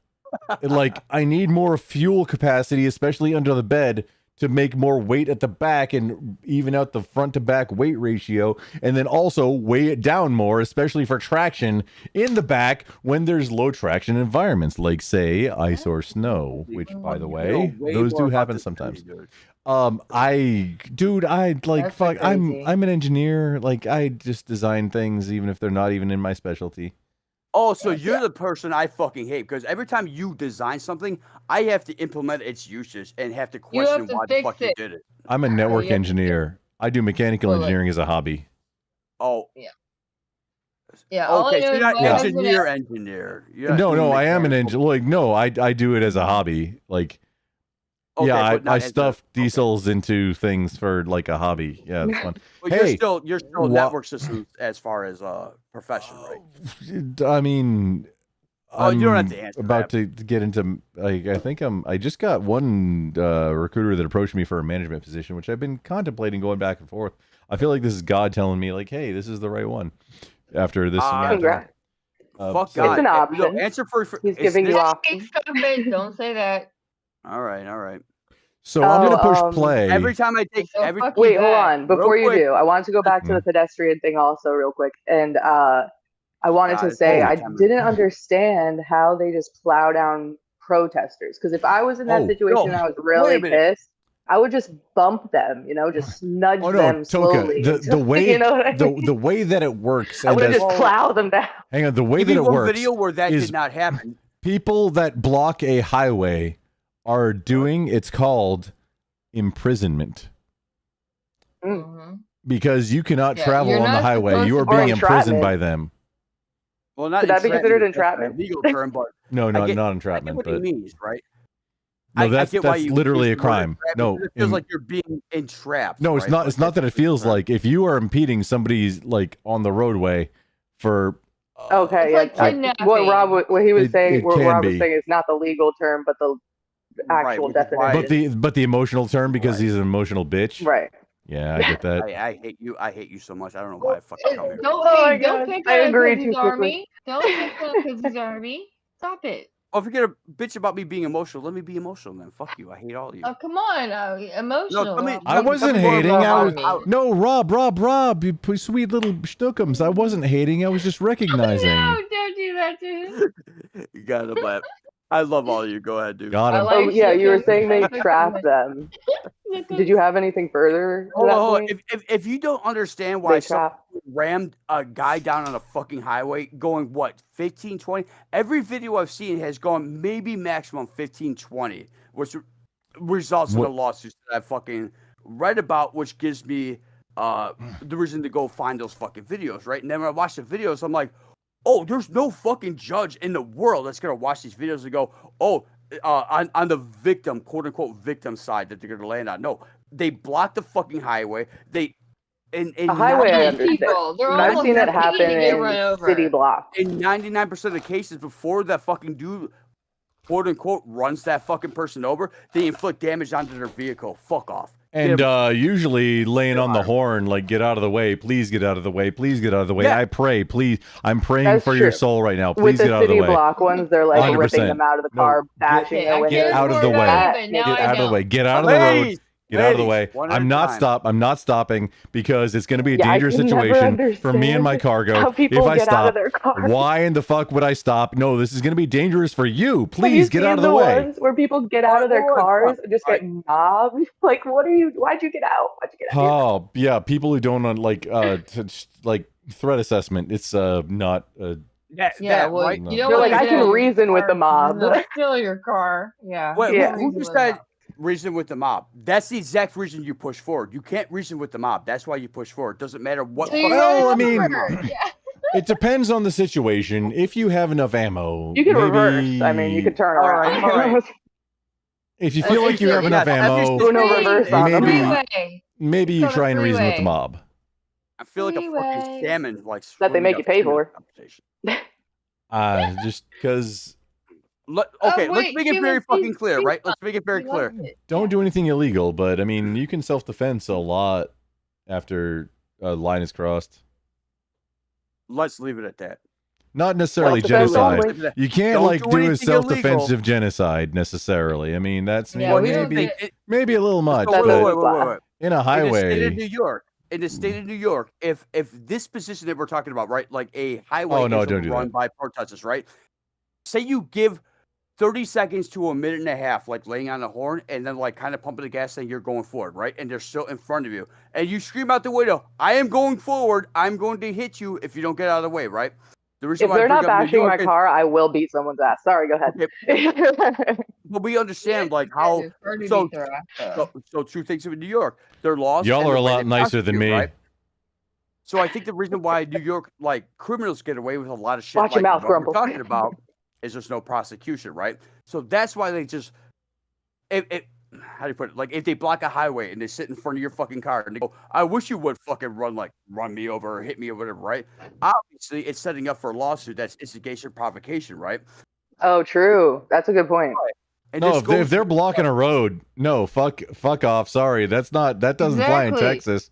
Like, I need more fuel capacity, especially under the bed, to make more weight at the back and even out the front to back weight ratio, and then also weigh it down more, especially for traction in the back when there's low traction environments, like say ice or snow, which by the way, way those more do about happen this than me, sometimes. dude. I like That's fuck. I'm crazy. an engineer. Like I just design things, even if they're not even in my specialty. Oh, so you're the person I fucking hate because every time you design something, I have to implement its uses and have to You have question to why the fix fuck you it. did it. I'm a network you have to- engineer. I do mechanical Well, like- engineering as a hobby. Oh, Yeah. all okay. I So know you're is not my husband engineer. You're not No, doing I am an mechanical. engineer. Like, no, I do it as a hobby. Like, Okay, yeah, but not I into- stuff diesels into things for like a hobby. Yeah, it's fun. But Hey, you're still network systems as far as profession, right? I mean, Oh, I'm you don't have to answer about to get into like I think I just got one recruiter that approached me for a management position, which I've been contemplating going back and forth. I feel like this is God telling me like, hey, this is the right one. After this amount of time. Fuck so- God. It's an option. Answer for He's it's giving you this- options. Don't say that. All right. So I'm gonna push Oh, play. Every time I take every Wait, hold on. Before Real you quick. do, I wanted to go back to the pedestrian thing also real quick. And I wanted to say I didn't understand how they just plow down protesters. Because if I was in that Oh, situation no. and I was Wait a really minute. pissed, I would just bump them, just nudge Oh them no, slowly. Toka. The way you know what I mean? the way that it works I and would have as- just plow them down. hang on, the way Give that me it one works video where that is did not happen. people that block a highway are doing it's called imprisonment. Because you cannot Yeah, travel you're on the not highway. supposed You are to- Or being imprisoned entrapment. by them. Well, not Could that be considered entrapment? entrapment? Legal term, but No, I not get- not I get entrapment, what but he means, right? no, I that's get why you literally a use the word crime. entrapment, No, because it feels like you're being entrapped. no, it's right? not. Like, It's not that it feels like if you are impeding somebody's like on the roadway for Okay, yeah. like kidnapping. What he was It- saying, it what can Rob was be. saying is not the legal term, but the actual which is why- definition. but the emotional term because he's an emotional bitch. Right. Yeah, I get that. I hate you. I hate you so much. I don't know why I fucking come here. Don't, Oh my don't God, pick I on him agree because too he's quickly. army. Don't pick on him because he's army. Stop it. Oh, if you're gonna bitch about me being emotional, let me be emotional then. Fuck you. I hate all of you. Oh, come on. Emotional. tell me- I wasn't tell me more hating. about I was how- no Rob. You sweet little schnookums. I wasn't hating. I was just recognizing. No, don't do that to him. You got it, but I love all of you. Go ahead, dude. Got him. Oh yeah, you were saying they Look at trap them. them. Did you have anything further? to Hold that on, hold on. point? If you don't understand why They someone trap. rammed a guy down on a fucking highway going, what, 15, 20? Every video I've seen has gone maybe maximum 15, 20, which results in What- the lawsuits that I fucking read about, which gives me the reason to go find those fucking videos, right? And then when I watch the videos, I'm like, oh, there's no fucking judge in the world that's going to watch these videos and go, oh, on the victim, quote unquote, victim side that they're going to land on. No, they block the fucking highway. They in A highway, I understand. They're I've all seen that ready happen to get run in over. city blocks. in 99% of the cases, before that fucking dude, quote unquote, runs that fucking person over, they inflict damage onto their vehicle. Fuck off. And Get usually laying on the horn, like get out of the way, please get out of the way, please get out of the way. Yeah. I pray, please. I'm praying That's for your true. soul right now. With Please the get out of the city way. block ones, they're like 100%. ripping them out of the No, car, bashing their windows. Get out of the way. That- Now Get I out of the know. way. Get out of the road. Ladies, Get out of the way. ladies, one at I'm a not time. I'm not stopping because it's going to be a Yeah, I dangerous can never situation for me and my understand cargo. how If people I get out of stop, their cars. why in the fuck would I stop? No, this is going to be dangerous for you. Have Please you get out seen of the way. ones where people get out of their Hold on, cars and just get mobbed? Like, what are you? Why'd you get out? Why'd you get out? Oh yeah, people who don't like threat assessment. It's not. Yeah, Yeah, well, right? you You're don't like, wanna I can steal reason with the your mob. car. Steal your car. Yeah. Wait, Yeah. who just said reason with the mob? That's the exact reason you push forward. You can't reason with the mob. That's why you push forward. Doesn't matter what. So you fucking- Well, I run mean, over. Yeah. it depends on the situation. If you have enough ammo, You can maybe, reverse. I mean, you can turn All around. right, all right. If you feel like you have enough ammo, Uno reverse on them. maybe maybe you Go to try and reason with the freeway. mob. I feel like a fucking Freeway. salmon, like That they swimming make you pay upstream of for. the conversation. Just because Okay, let's wait, make it she very was- fucking she's- clear, she's right? Let's make it very She clear. loves it. don't do anything illegal, but I mean, you can self-defense a lot after a line is crossed. Let's leave it at that. Not necessarily Self-defense genocide. only. You can't Don't like do do a anything self-defensive genocide necessarily. I mean, that's Yeah, we don't maybe think maybe a little much, So but wait. in a In the state highway. of New York, if this position that we're talking about, right, like a highway Oh, no, is don't do run that. by protesters, right? Say you give 30 seconds to a minute and a half, like laying on the horn, and then like kind of pumping the gas, saying you're going forward, right? And they're still in front of you, and you scream out the window, "I am going forward. I'm going to hit you if you don't get out of the way," right? The reason If why I they're bring not up New bashing my York is- car, I will beat someone's ass. Sorry, go ahead. but we understand like how It's hard to so, beat their ass. so two things in New York, their laws. Y'all and are the a way lot they nicer than prosecute, me. right? So I think the reason why New York like criminals get away with a lot of shit Watch your like mouth, what Grumble. we're talking about is there's no prosecution, right? So that's why they just if how do you put it? Like if they block a highway and they sit in front of your fucking car and they go, "I wish you would fucking run me over or hit me or whatever," right? Obviously, it's setting up for a lawsuit. That's instigation, provocation, right? Oh, true. That's a good point. And No, this if they're blocking a road, no, fuck off. Sorry, that doesn't fly in Exactly. Texas.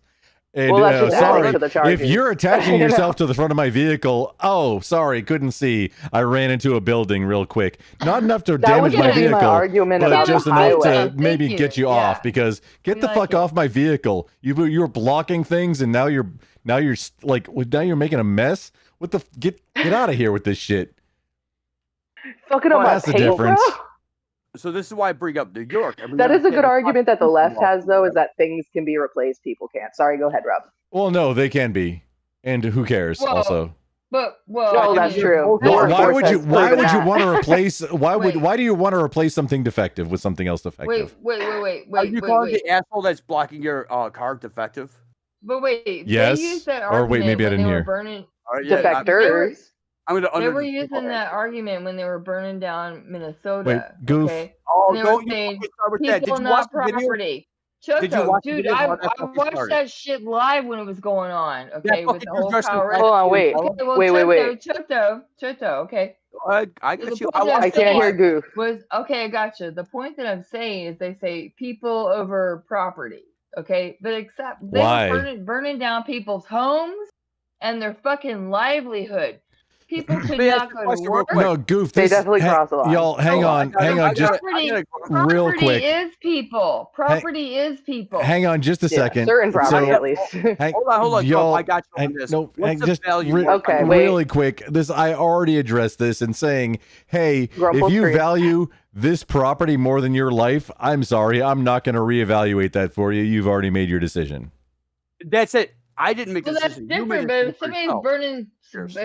And Well, that's just adding sorry, to the if charges. you're attaching You know? yourself to the front of my vehicle, oh, sorry, couldn't see. I ran into a building real quick. Not enough to That was damage my gonna be my vehicle, argument but about just the enough highway. to maybe Thank get you. you off. Because get the fuck off my vehicle. You're blocking things, and now you're now you're making a mess. What the get out of here with this shit. Fucking up my That's the paint, difference. bro. So this is why I bring up New York. I mean, That is a good yeah, argument that the left has, though, is that things can be replaced, people can't. Sorry, go ahead, Rob. Well, no, they can be, and who cares? Well, also. But No, that's true. The Why workforce would you? has Why proven would you that. want to replace? Why do you want to replace something defective with something else defective? wait. Are you calling the asshole that's blocking your car defective? But wait, Yes. they used that Or argument wait, maybe I when didn't they were hear. burning. All right, yeah, Defectors. I'm gonna They under. were using that argument when they were burning down Minnesota. Wait, goof. Okay? Oh, And they were don't you saying fucking start with that. Did people you not watch the video? property. Did you Choco, watch the dude, video? I How that fucking watched started? that shit live when it was going on. Okay, with fucking the whole dressed in power. black Hold on, wait. Okay, well, Wait. Choco, okay. I The got you. point that I'm I can't hear saying Goof. was okay. I gotcha. The point that I'm saying is they say people over property. Okay, but except they Why? were burning down people's homes and their fucking livelihood. People could me ask not you a go to question real work. quick. No, goof. They This, definitely cross the line. Y'all, hang on, just Property real quick. is people. Property is people. hang on, just a Yeah, second. certain property, So, at least. Hold on, y'all, I got you on this. No, What's the just value? Okay, wait. really quick. This I already addressed this and saying, hey, Grumple if you screen. value this property more than your life, I'm sorry, I'm not going to reevaluate that for you. You've already made your decision. That's it. I didn't make the Well, that's decision. You made different. a But if decision for somebody's yourself. burning,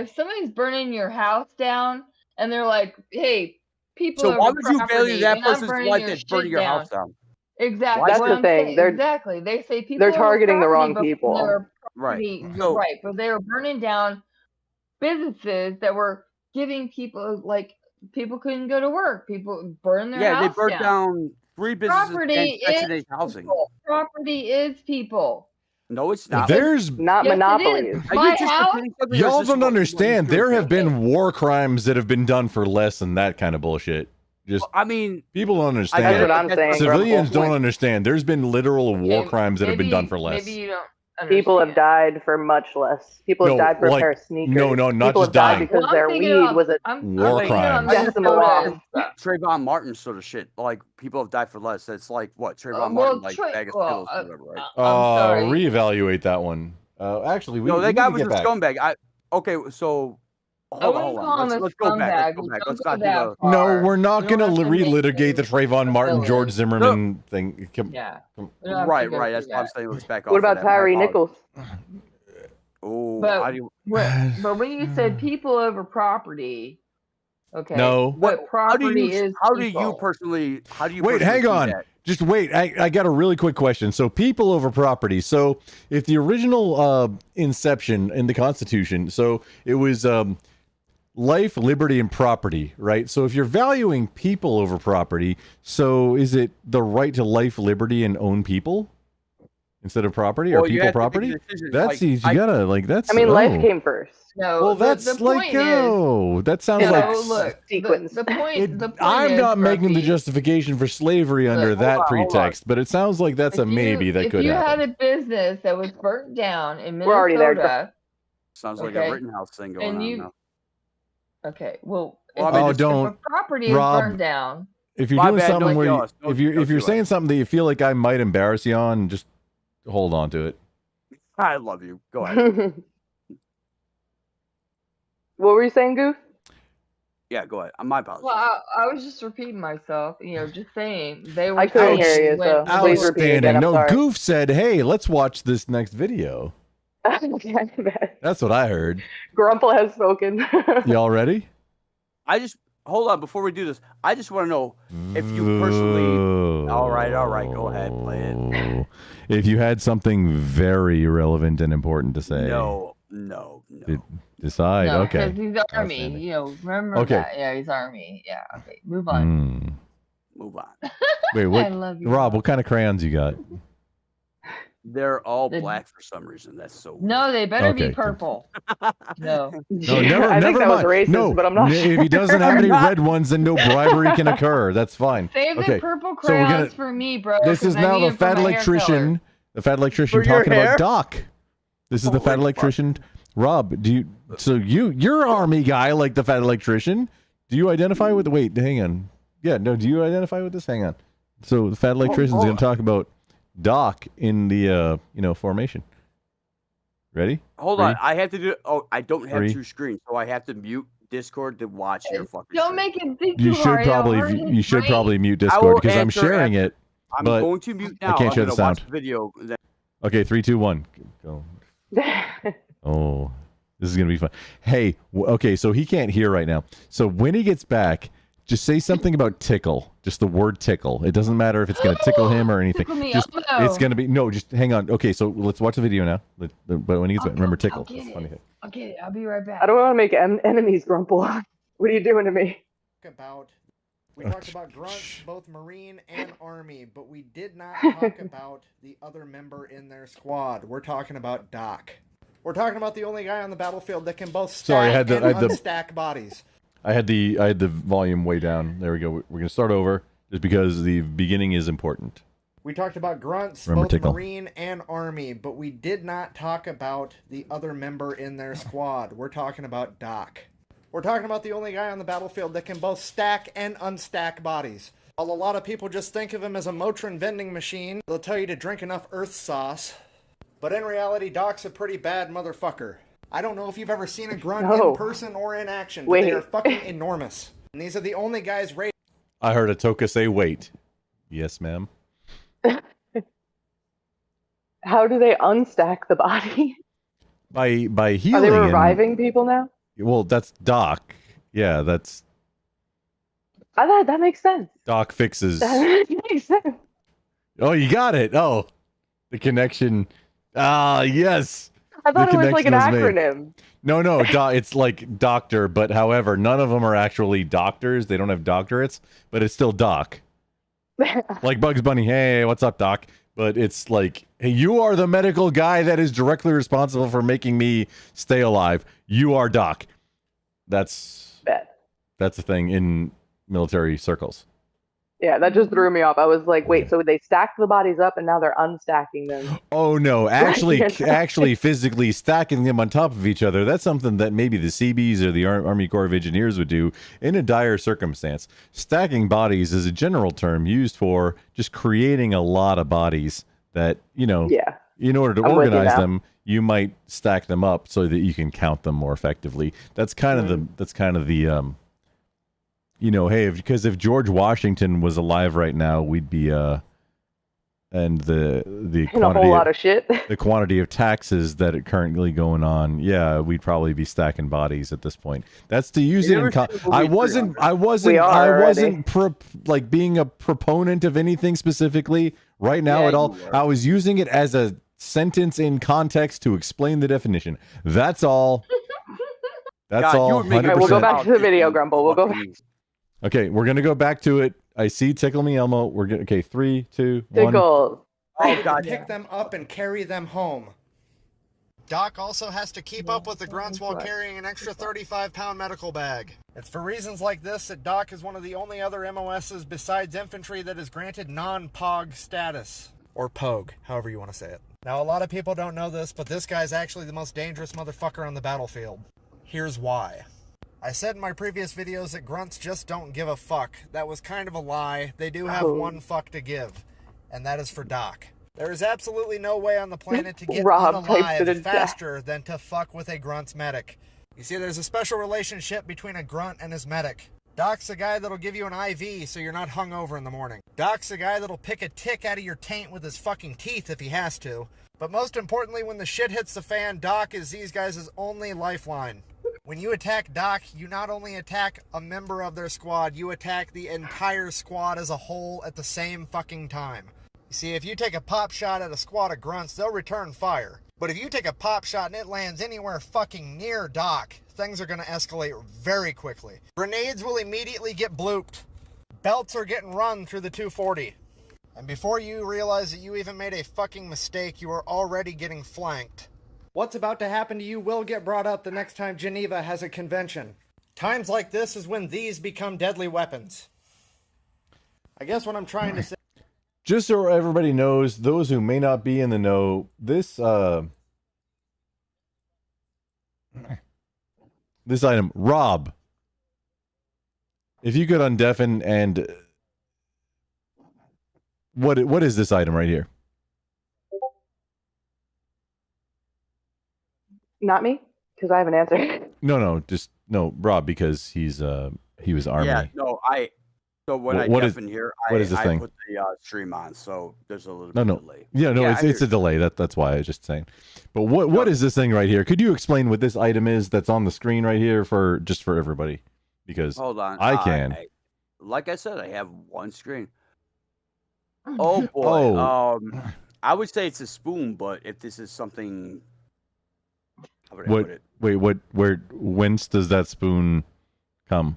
if somebody's burning your house down, and they're like, "Hey, people So over why would you property, value that and I'm person's burning life your that's shit burning your down." house down? Exactly. That's what the I'm thing. saying. They're- Exactly. They say people. they're over targeting the property, wrong but people. they're Right. property- You're So- right, but they were burning down businesses that were giving people like people couldn't go to work. People burn their Yeah, they house burned down 3 businesses Property and Section is 8 housing. people. Property is people. No, it's not. There's Not Yes, it monopolies. is. Are My you just house. repeating something, or is y'all this don't what understand. you There do? have been war crimes that have been done for less than that kind of bullshit. Just I mean, people don't I get understand. it. That's what I'm That's saying, Civilians Grumple. don't understand. There's been literal war Okay, crimes that have been maybe- done for less. Maybe you don't. People have understand. died for much less. People have No, died for a like- pair of sneakers. no, not People just have died dying. because Well, I'm their thinking weed of- was a I'm war thinking of crime. decimal Minnesota. loss. Trayvon Martin sort of shit. Like people have died for less. That's like what Trayvon well, Martin, like Troy- bag of well, Skittles or whatever, right? I'm sorry. Reevaluate that one. Actually, we No, we that need guy to was a get back. scumbag. Okay, so I hold wouldn't call on. him a Let's go back. scumbag. Let's go We back. don't Let's go not do that the. far. No, we're not We going don't to have to make relitigate the it Trayvon Martin, villain. George Zimmerman thing. Yeah. Come- We don't have to Right, go right. through That's what I'm that. saying. Let's back off. What of about that. My Tyree apologies. Nichols? Oh, But- how do you? But when you said people over property, okay. No. But How do property you? is How do you people. personally? How do you? Wait, personally hang see on. that? Just wait. I got a really quick question. So, people over property. So, if the original inception in the Constitution, so it was life, liberty, and property, right? So, if you're valuing people over property, so is it the right to life, liberty, and own people instead of property? Or Well, you people have to make property? a decision, That's like, easy. You gotta like that's. I mean, life oh. came first. No. Well, the that's point like is, that sounds You like. know, look, sequence. the point. The point I'm is, not making the Grumpy, justification for slavery under that hold on. pretext, but it sounds like that's a if you- maybe that could If you happen. had a business that was burnt down in Minnesota, We're already there, Sounds like Okay. a Rittenhouse thing going and on you, now. okay, well, Well, if, I mean, Oh, just- don't. if a property Rob, is burned down, If you're My doing bad, something don't where yell us. if you're Don't if you're do it. saying something that you feel like I might embarrass you on, just hold on to it. I love you. Go ahead. What were you saying, Goof? Yeah, go ahead. My apologies. well, I was just repeating myself. You know, just saying they were. I couldn't saying hear you, when- so please repeat again. Outstanding. I'm No, sorry. Goof said, "Hey, let's watch this next video." Okay, bad. That's what I heard. Grumple has spoken. Y'all ready? I just hold on before we do this. I just want to know if you personally. All right, go ahead, play it. If you had something very relevant and important to say, No. decide. No, okay. because he's army. Outstanding. You know, remember Okay. that? Yeah, he's army. Yeah. Okay, move on. Hmm. Move on. Wait, I what? love you. Rob, what kind of crayons you got? They're all The- black for some reason. That's so weird. No, they better Okay. be purple. No. No, never, I think never that was mind. racist, no, but I'm not if he sure. doesn't have any red ones, then no bribery can occur. That's fine. Save okay. the purple so we're crayons gonna. for me, bro. This 'cause is I now need the it for fat my hair electrician. color. The fat electrician For your talking hair? about Doc. This is the fat Holy electrician. Rob, do you? So you're an army guy like the fat electrician. Do you identify with? Wait, hang on. Yeah, no. Do you identify with this? Hang on. So the fat electrician's going to talk about Doc in the formation. Ready? Hold on. I have to do. Oh, I don't have 3. 2 screens, so I have to mute Discord to watch your fucking. Don't stream. make it think You too should hard. it'll probably hurt his you should brain. probably mute I Discord will because I'm answer sharing after- it. I'm but going to mute now. I can't I'm share gonna the watch sound. the video. Then- Okay, 3, 2, 1, go. Oh, this is gonna be fun. Hey, okay, so he can't hear right now. So when he gets back, just say something about tickle. Just the word tickle. It doesn't matter if it's gonna tickle him or anything. Tickle me, Just oh, no. it's gonna be no. Just hang on. Okay, so let's watch the video now. But when he gets back, remember tickle. I'll get It's it. funny. I'll get it. I'll be right back. I don't want to make enemies, Grumple. What are you doing to me? We talked about grunts, both Marine and Army, but we did not talk about the other member in their squad. We're talking about Doc. We're talking about the only guy on the battlefield that can both stack Sorry, I had and the unstack bodies. I had the volume way down. There we go. We're gonna start over just because the beginning is important. We talked about grunts, Remember both tickle. Marine and Army, but we did not talk about the other member in their squad. We're talking about Doc. We're talking about the only guy on the battlefield that can both stack and unstack bodies. While a lot of people just think of him as a Motrin vending machine, they'll tell you to drink enough Earth sauce. But in reality, Doc's a pretty bad motherfucker. I don't know if you've ever seen a grunt No. in person or in action, but Wait. they are fucking enormous. And these are the only guys rated. I heard Atoka say, "Wait." Yes, ma'am. How do they unstack the body? By Are healing. they and- reviving people now? well, that's Doc. Yeah, that's I thought that makes sense. Doc fixes. That makes sense. Oh, you got it. Oh, the connection. Ah, yes. I thought The it was like an connection was made. acronym. No, it's like doctor, but however, none of them are actually doctors. They don't have doctorates, but it's still Doc. Like Bugs Bunny, hey, what's up, Doc? But it's like, hey, you are the medical guy that is directly responsible for making me stay alive. You are Doc. That's the thing in military circles. Yeah, that just threw me off. I was like, wait, so they stacked the bodies up and now they're unstacking them. Oh no, actually physically stacking them on top of each other. That's something that maybe the Seabees or the Army Corps of Engineers would do in a dire circumstance. Stacking bodies is a general term used for just creating a lot of bodies that, in order to I'm with you organize now. them, you might stack them up so that you can count them more effectively. That's kind of the hey, because if George Washington was alive right now, we'd be and the In a whole lot of shit. the quantity of taxes that are currently going on, yeah, we'd probably be stacking bodies at this point. That's to use it in. I wasn't being a proponent of anything specifically right now at all. I was using it as a sentence in context to explain the definition. That's all. That's all. All right, we'll go back to the video, Grumble. We'll go back. Okay, we're gonna go back to it. I see Tickle Me Elmo. We're gonna 3, 2, 1. Tickles. Oh, God. Pick them up and carry them home. Doc also has to keep up with the grunts while carrying an extra 35-pound medical bag. It's for reasons like this that Doc is one of the only other MOSs besides infantry that is granted non-POG status. Or POG, however you want to say it. Now, a lot of people don't know this, but this guy's actually the most dangerous motherfucker on the battlefield. Here's why. I said in my previous videos that grunts just don't give a fuck. That was kind of a lie. They do have one fuck to give, and that is for Doc. There is absolutely no way on the planet to get Rob types it in unalive chat. faster than to fuck with a grunt's medic. You see, there's a special relationship between a grunt and his medic. Doc's the guy that'll give you an IV so you're not hungover in the morning. Doc's the guy that'll pick a tick out of your taint with his fucking teeth if he has to. But most importantly, when the shit hits the fan, Doc is these guys' only lifeline. When you attack Doc, you not only attack a member of their squad, you attack the entire squad as a whole at the same fucking time. You see, if you take a pop shot at a squad of grunts, they'll return fire. But if you take a pop shot and it lands anywhere fucking near Doc, things are going to escalate very quickly. Grenades will immediately get blooped. Belts are getting run through the 240. And before you realize that you even made a fucking mistake, you are already getting flanked. What's about to happen to you will get brought up the next time Geneva has a convention. Times like this is when these become deadly weapons. I guess what I'm trying to say... Just so everybody knows, those who may not be in the know, this this item, Rob, if you could undeafen and what is this item right here? Not me, because I have an answer. No, Rob, because he was Army. Yeah, no, so when I what is- deafen here, what is this I thing? put the stream on, so there's a little No, bit no. of delay. Yeah, no, Yeah, it's a delay. That's why I was just saying. But what is this thing right here? Could you explain what this item is that's on the screen right here for everybody? Because Hold on. I can. Like I said, I have one screen. Oh boy. Oh. I would say it's a spoon, but if this is something, how would I put it? Wait, whence does that spoon come?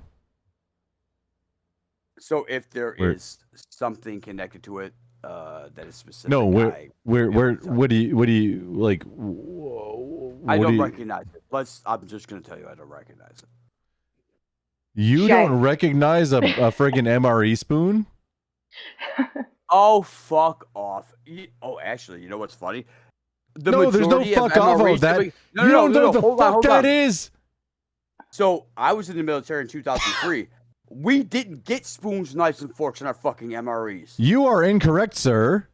So if there Where- is something connected to it that is specific, No, I what do you like? I what don't do you- recognize it. I'm just gonna tell you I don't recognize it. You don't recognize a friggin' MRE spoon? Oh, fuck off. Oh, actually, you know what's funny? No, there's no majority of fuck off MREs of that. No, You don't know what the hold on, fuck that is. So I was in the military in 2003. We didn't get spoons, knives, and forks in our fucking MREs. You are incorrect, sir.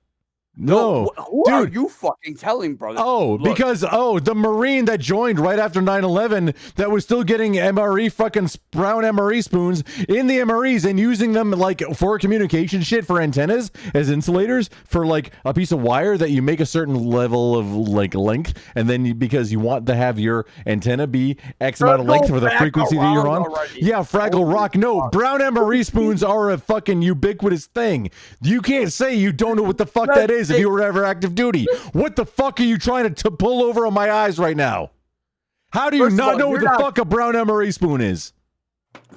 No, Who are you fucking telling, brother? Oh, Look, because the Marine that joined right after 9/11 that was still getting MRE fucking brown MRE spoons in the MREs and using them like for communication shit for antennas as insulators for like a piece of wire that you make a certain level of like length, and then because you want to have your antenna be X amount of length for the frequency that you're on. Yeah, Fraggle Rock. No, brown MRE spoons are a fucking ubiquitous thing. You can't say you don't know what the fuck that is if you were ever active duty. What the fuck are you trying to pull over on my eyes right now? How do you First of not all, know what you're the not- fuck a brown MRE spoon is?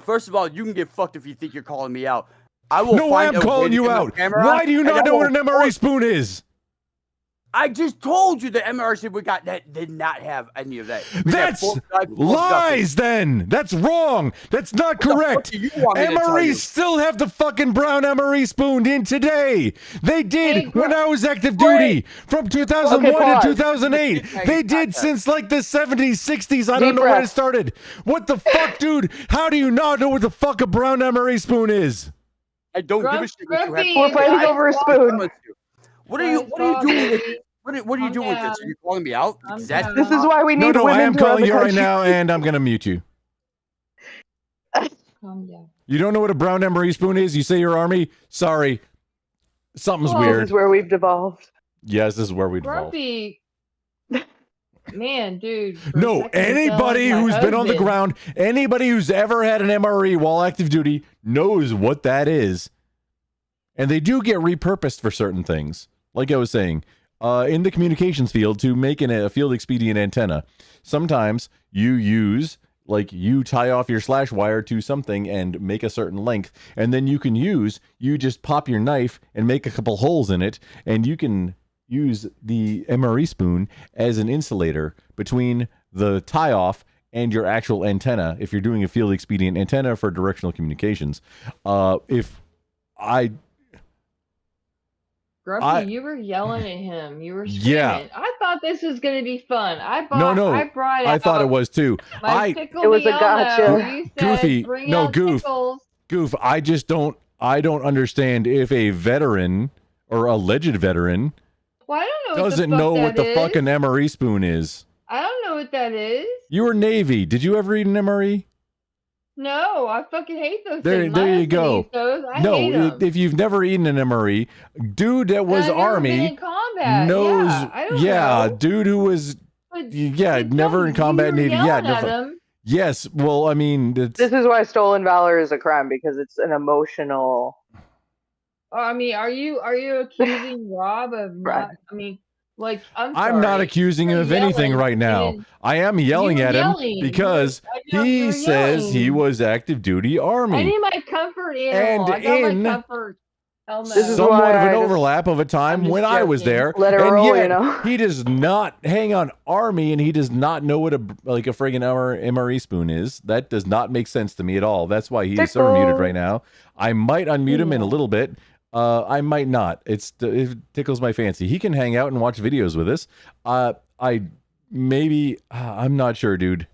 First of all, you can get fucked if you think you're calling me out. I will No, I find am a way calling to you get my out. camera Why on, do you and not I know what an will MRE spoon is? I just told you the MRE we got that did not have any of that. We got That's fork, knife, fork, lies then. That's wrong. That's not correct. do you want me to tell you? MREs still have the fucking brown MRE spoon in today. They did when I was active duty from 2001 Okay, to pause. 2008. They did since like the 70s, 60s. I don't Deep know when it breath. started. What the fuck, dude? How do you not know what the fuck a brown MRE spoon is? I don't give a shit what you have. We're fighting over a spoon. What are you doing with this? What are you doing with this? Are you calling me out? That's This is why we need No, women I am to run calling the you right country. now, and I'm gonna mute you. Calm down. You don't know what a brown MRE spoon is? You say you're Army? Sorry. Something's This weird. is where we've devolved. Yes, this is where we devolve. Grumpy. Man, dude. for a No, second it anybody sounds who's like been on the husband. ground, anybody who's ever had an MRE while active duty knows what that is. And they do get repurposed for certain things. Like I was saying, in the communications field to make a field expedient antenna, sometimes you use, like you tie off your slash wire to something and make a certain length, and then you just pop your knife and make a couple holes in it, and you can use the MRE spoon as an insulator between the tie off and your actual antenna if you're doing a field expedient antenna for directional communications. Grumpy, you were yelling at him. You were screaming. Yeah. I thought this was going to be fun. I brought I thought it was too. My pickle It was a me gotcha. Elmo. You said, Goofy, bring no, out Goof. pickles. Goof, I don't understand if a veteran or alleged veteran Well, I don't know doesn't what the fuck know what that the is. fucking MRE spoon is. I don't know what that is. You were Navy. Did you ever eat an MRE? No, I fucking hate those There, things. there My you husband go. eats those. I No, hate 'em. if you've never eaten an MRE, dude that was I've never been Army in combat. knows. Yeah, I don't Yeah, know. dude who was But never in combat you were Navy. Yeah, yelling at never. him. Yes, well, I mean, it's, This is why stolen valor is a crime, because it's an emotional. I mean, are you accusing Rob of not? Right. I mean, Like, I'm I'm not sorry. accusing him You're of anything yelling right now. and- I am yelling You were at him yelling. because I know, you he were says he yelling. was active duty I Army. need my comfort animal. And I got in my comfort helmet. This is Somewhat why of an I just- overlap of a time I'm when just I was joking. there. Let it and roll, yet, you know? he does not hang on Army, and he does not know what a friggin' MRE spoon is. That does not make sense to me at all. That's why he is server muted right now. I might unmute him in a little bit. I might not. It tickles my fancy. He can hang out and watch videos with us. I'm not sure, dude.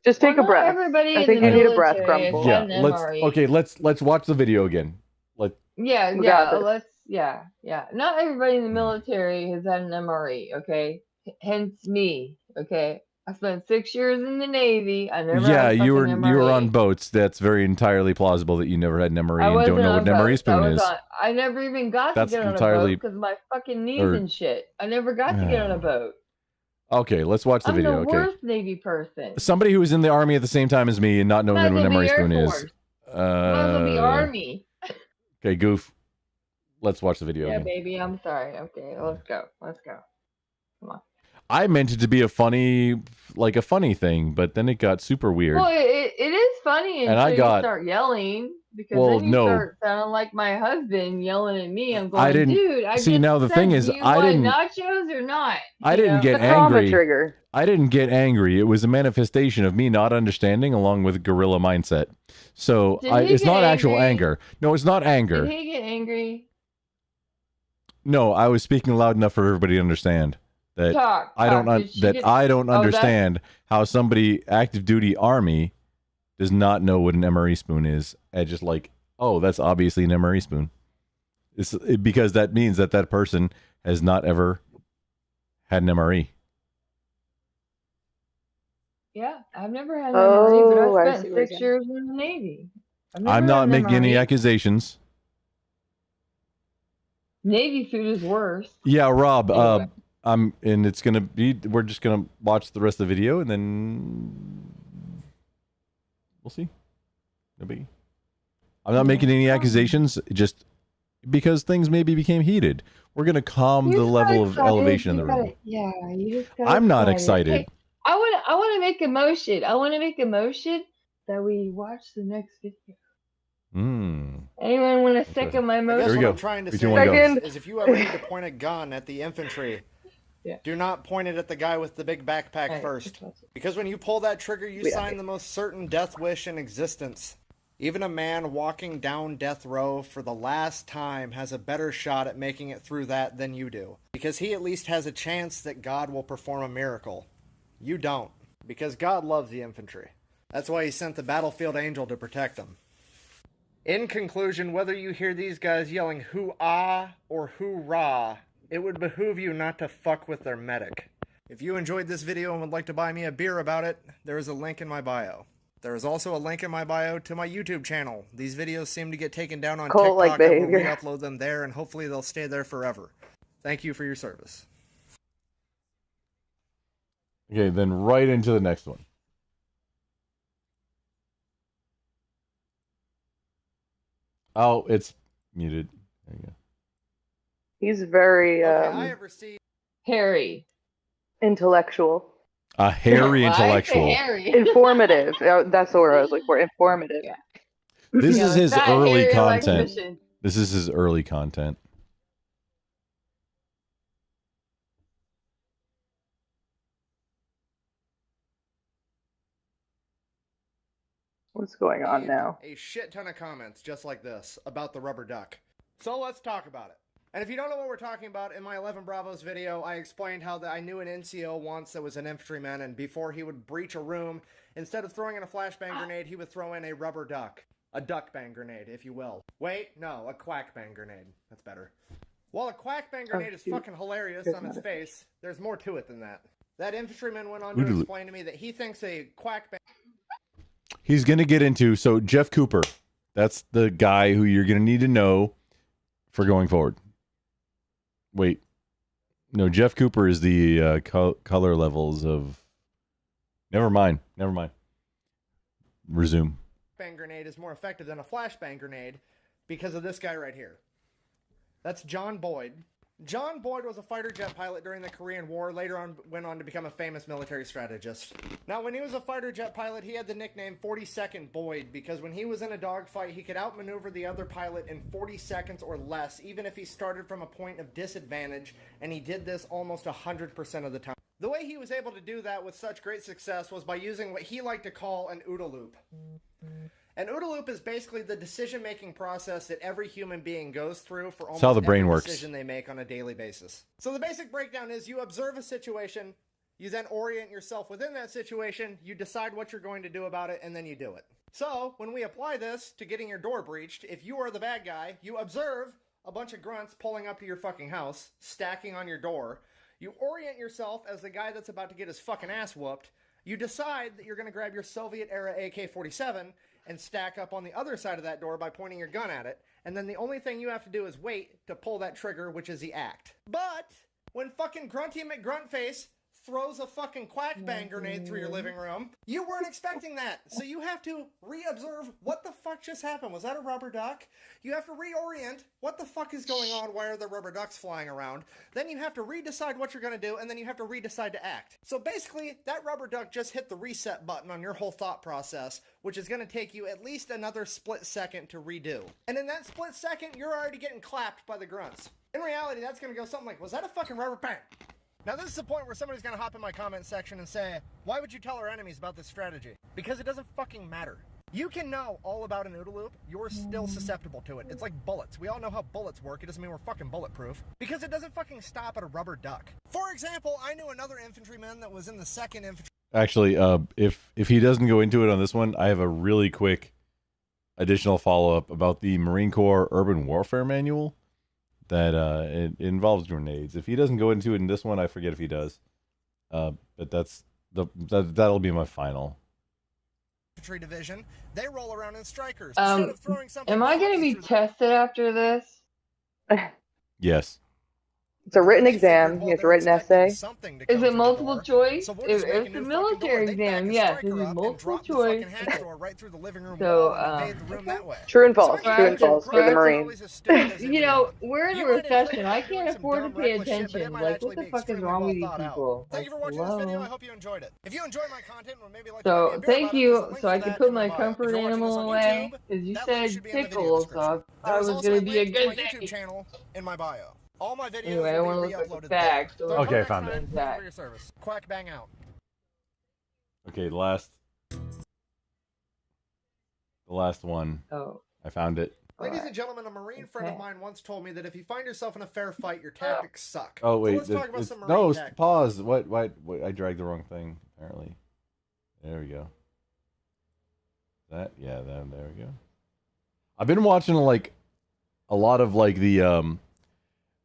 Just take a breath. Everybody I in think the you need a breath, military has Grumble. Yeah, had an MRE. let's watch the video again. Yeah, We got yeah, this. yeah. Not everybody in the military has had an MRE, okay? Hence me, okay? I spent 6 years in the Navy. I never Yeah, had a you were fucking you were MRE. on boats. That's very entirely plausible that you never had an MRE I and wasn't don't know what on an MRE boats. spoon is. I never even got That's to get on entirely- a boat because of my fucking knees or- and shit. I never got to get on a boat. Okay, let's watch the I'm video. the Okay, worst Navy person. somebody who was in the Army at the same time as me and not knowing Might what as an well MRE be Air spoon is. Force. Might as well be Army. Okay, goof. Let's watch the video Yeah, again. baby, I'm sorry. Okay, let's go. Let's go. Come on. I meant it to be a funny thing, but then it got super weird. Well, it is funny And until I got- you start yelling because Well, then you no. start sounding like my husband yelling at me. I'm going, I didn't- dude. I see, just now the said, thing is, do you I want didn't- nachos or not? I You didn't know? get The trauma angry. trigger. I didn't get angry. It was a manifestation of me not understanding, along with gorilla mindset. So Did he it's get not actual angry? anger. No, it's not anger. Did he get angry? No, I was speaking loud enough for everybody to understand that Talk, I don't talk. un- Did she that get- I don't Oh, that's- understand how somebody active duty Army does not know what an MRE spoon is, and just like, oh, that's obviously an MRE spoon. Because that means that that person has not ever had an MRE. Yeah, I've never had an MRE, Oh, but I I see spent what you're 6 years in the Navy. I've I'm never not had an making any MRE. accusations. Navy food is worse. Yeah, Rob. Anyway. And it's gonna be. We're just gonna watch the rest of the video, and then we'll see. No biggie. I'm not making any accusations. Just because things maybe became heated, we're gonna calm You the just level got of excited, elevation in the you got room. it. Yeah, you just got I'm not excited. Hey, I want to make a motion. I want to make a motion that we watch the next video. Anyone want to second my I guess motion? Here we what go. I'm trying to 3, say 2, 1, go. is if you ever need to point a gun at the infantry, Yeah. do not point it at the guy with the big backpack Alright, first. Because when you pull that trigger, you Yeah. sign the most certain death wish in existence. Even a man walking down death row for the last time has a better shot at making it through that than you do. Because he at least has a chance that God will perform a miracle. You don't. Because God loves the infantry. That's why he sent the battlefield angel to protect them. In conclusion, whether you hear these guys yelling hoo-ah or hoo-rah, it would behoove you not to fuck with their medic. If you enjoyed this video and would like to buy me a beer about it, there is a link in my bio. There is also a link in my bio to my YouTube channel. These videos seem to get taken down on Cult-like TikTok. I will behavior. re-upload them there, and hopefully they'll stay there forever. Thank you for your service. Okay, then right into the next one. Oh, it's muted. There you go. He's very I have received Harry. intellectual. A hairy Why is it intellectual. Harry? Informative. That's the word I was looking for. Informative. This Yeah, is his that early Harry content. electrician. This is his early content. What's going on now? a shit ton of comments just like this about the rubber duck. So let's talk about it. And if you don't know what we're talking about, in my 11 Bravos video, I explained how I knew an NCO once that was an infantryman, and before he would breach a room, instead of throwing in a flashbang grenade, he would throw in a rubber duck. A duck bang grenade, if you will. Wait, no, a quack bang grenade. That's better. While a quack bang grenade is shoot. fucking hilarious Good on its mother- face, there's more to it than that. That infantryman went on to Oodle- explain to me that he thinks a quack bang... He's going to get into, so Jeff Cooper, that's the guy who you're going to need to know for going forward. Wait. No, Jeff Cooper is the color levels of... Never mind. Resume. Bang grenade is more effective than a flashbang grenade because of this guy right here. That's John Boyd. John Boyd was a fighter jet pilot during the Korean War, later on went on to become a famous military strategist. Now, when he was a fighter jet pilot, he had the nickname 42nd Boyd because when he was in a dogfight, he could outmaneuver the other pilot in 40 seconds or less, even if he started from a point of disadvantage, and he did this almost 100% of the time. The way he was able to do that with such great success was by using what he liked to call an OODA loop. An OODA loop is basically the decision-making process that every human being goes through for almost how the brain every works. decision they make on a daily basis. So the basic breakdown is you observe a situation, you then orient yourself within that situation, you decide what you're going to do about it, and then you do it. So, when we apply this to getting your door breached, if you are the bad guy, you observe a bunch of grunts pulling up to your fucking house, stacking on your door, you orient yourself as the guy that's about to get his fucking ass whooped, you decide that you're going to grab your Soviet-era AK-47 and stack up on the other side of that door by pointing your gun at it, and then the only thing you have to do is wait to pull that trigger, which is the act. But when fucking Grunty McGruntface throws a fucking quack bang grenade through your living room, you weren't expecting that, so you have to re-observe what the fuck just happened. Was that a rubber duck? You have to reorient what the fuck is going on, why are the rubber ducks flying around? Then you have to redecide what you're going to do, and then you have to redecide to act. So basically, that rubber duck just hit the reset button on your whole thought process, which is going to take you at least another split second to redo. And in that split second, you're already getting clapped by the grunts. In reality, that's going to go something like, was that a fucking rubber bang? Now this is the point where somebody's gonna hop in my comment section and say, why would you tell our enemies about this strategy? Because it doesn't fucking matter. You can know all about an OODA loop, you're still susceptible to it. It's like bullets. We all know how bullets work, it doesn't mean we're fucking bulletproof. Because it doesn't fucking stop at a rubber duck. For example, I knew another infantryman that was in the 2nd Infantry... Actually, if he doesn't go into it on this one, I have a really quick additional follow-up about the Marine Corps Urban Warfare Manual. That it involves grenades. If he doesn't go into it in this one, I forget if he does. But that'll be my final. Infantry division, they roll around in strikers. Instead of throwing something Am I going to be tested after this? Yes. It's a written exam. You have to write an essay. Is it multiple choice? If it's a military exam, yes, it is multiple choice. So, true and false. True and false for the Marines. You know, we're in a recession. I can't afford to pay attention. Like, what the fuck is wrong with these people? Thank you for watching this video. I hope you enjoyed it. If you enjoyed my content, or maybe like so thank you. So I can put my comfort animal away. Because you said pickle, so I was going to be a good YouTube channel in my bio. All my videos anyway, I want to look like the facts. So okay, I found it. For your service. Quack bang out. Okay, the last one. Oh. I found it. Ladies and gentlemen, a Marine friend of mine once told me that if you find yourself in a fair fight, your tactics suck. Oh wait, so let's talk about some Marine no, tactics. pause. What? I dragged the wrong thing. Apparently. There we go. There we go. I've been watching like a lot of like the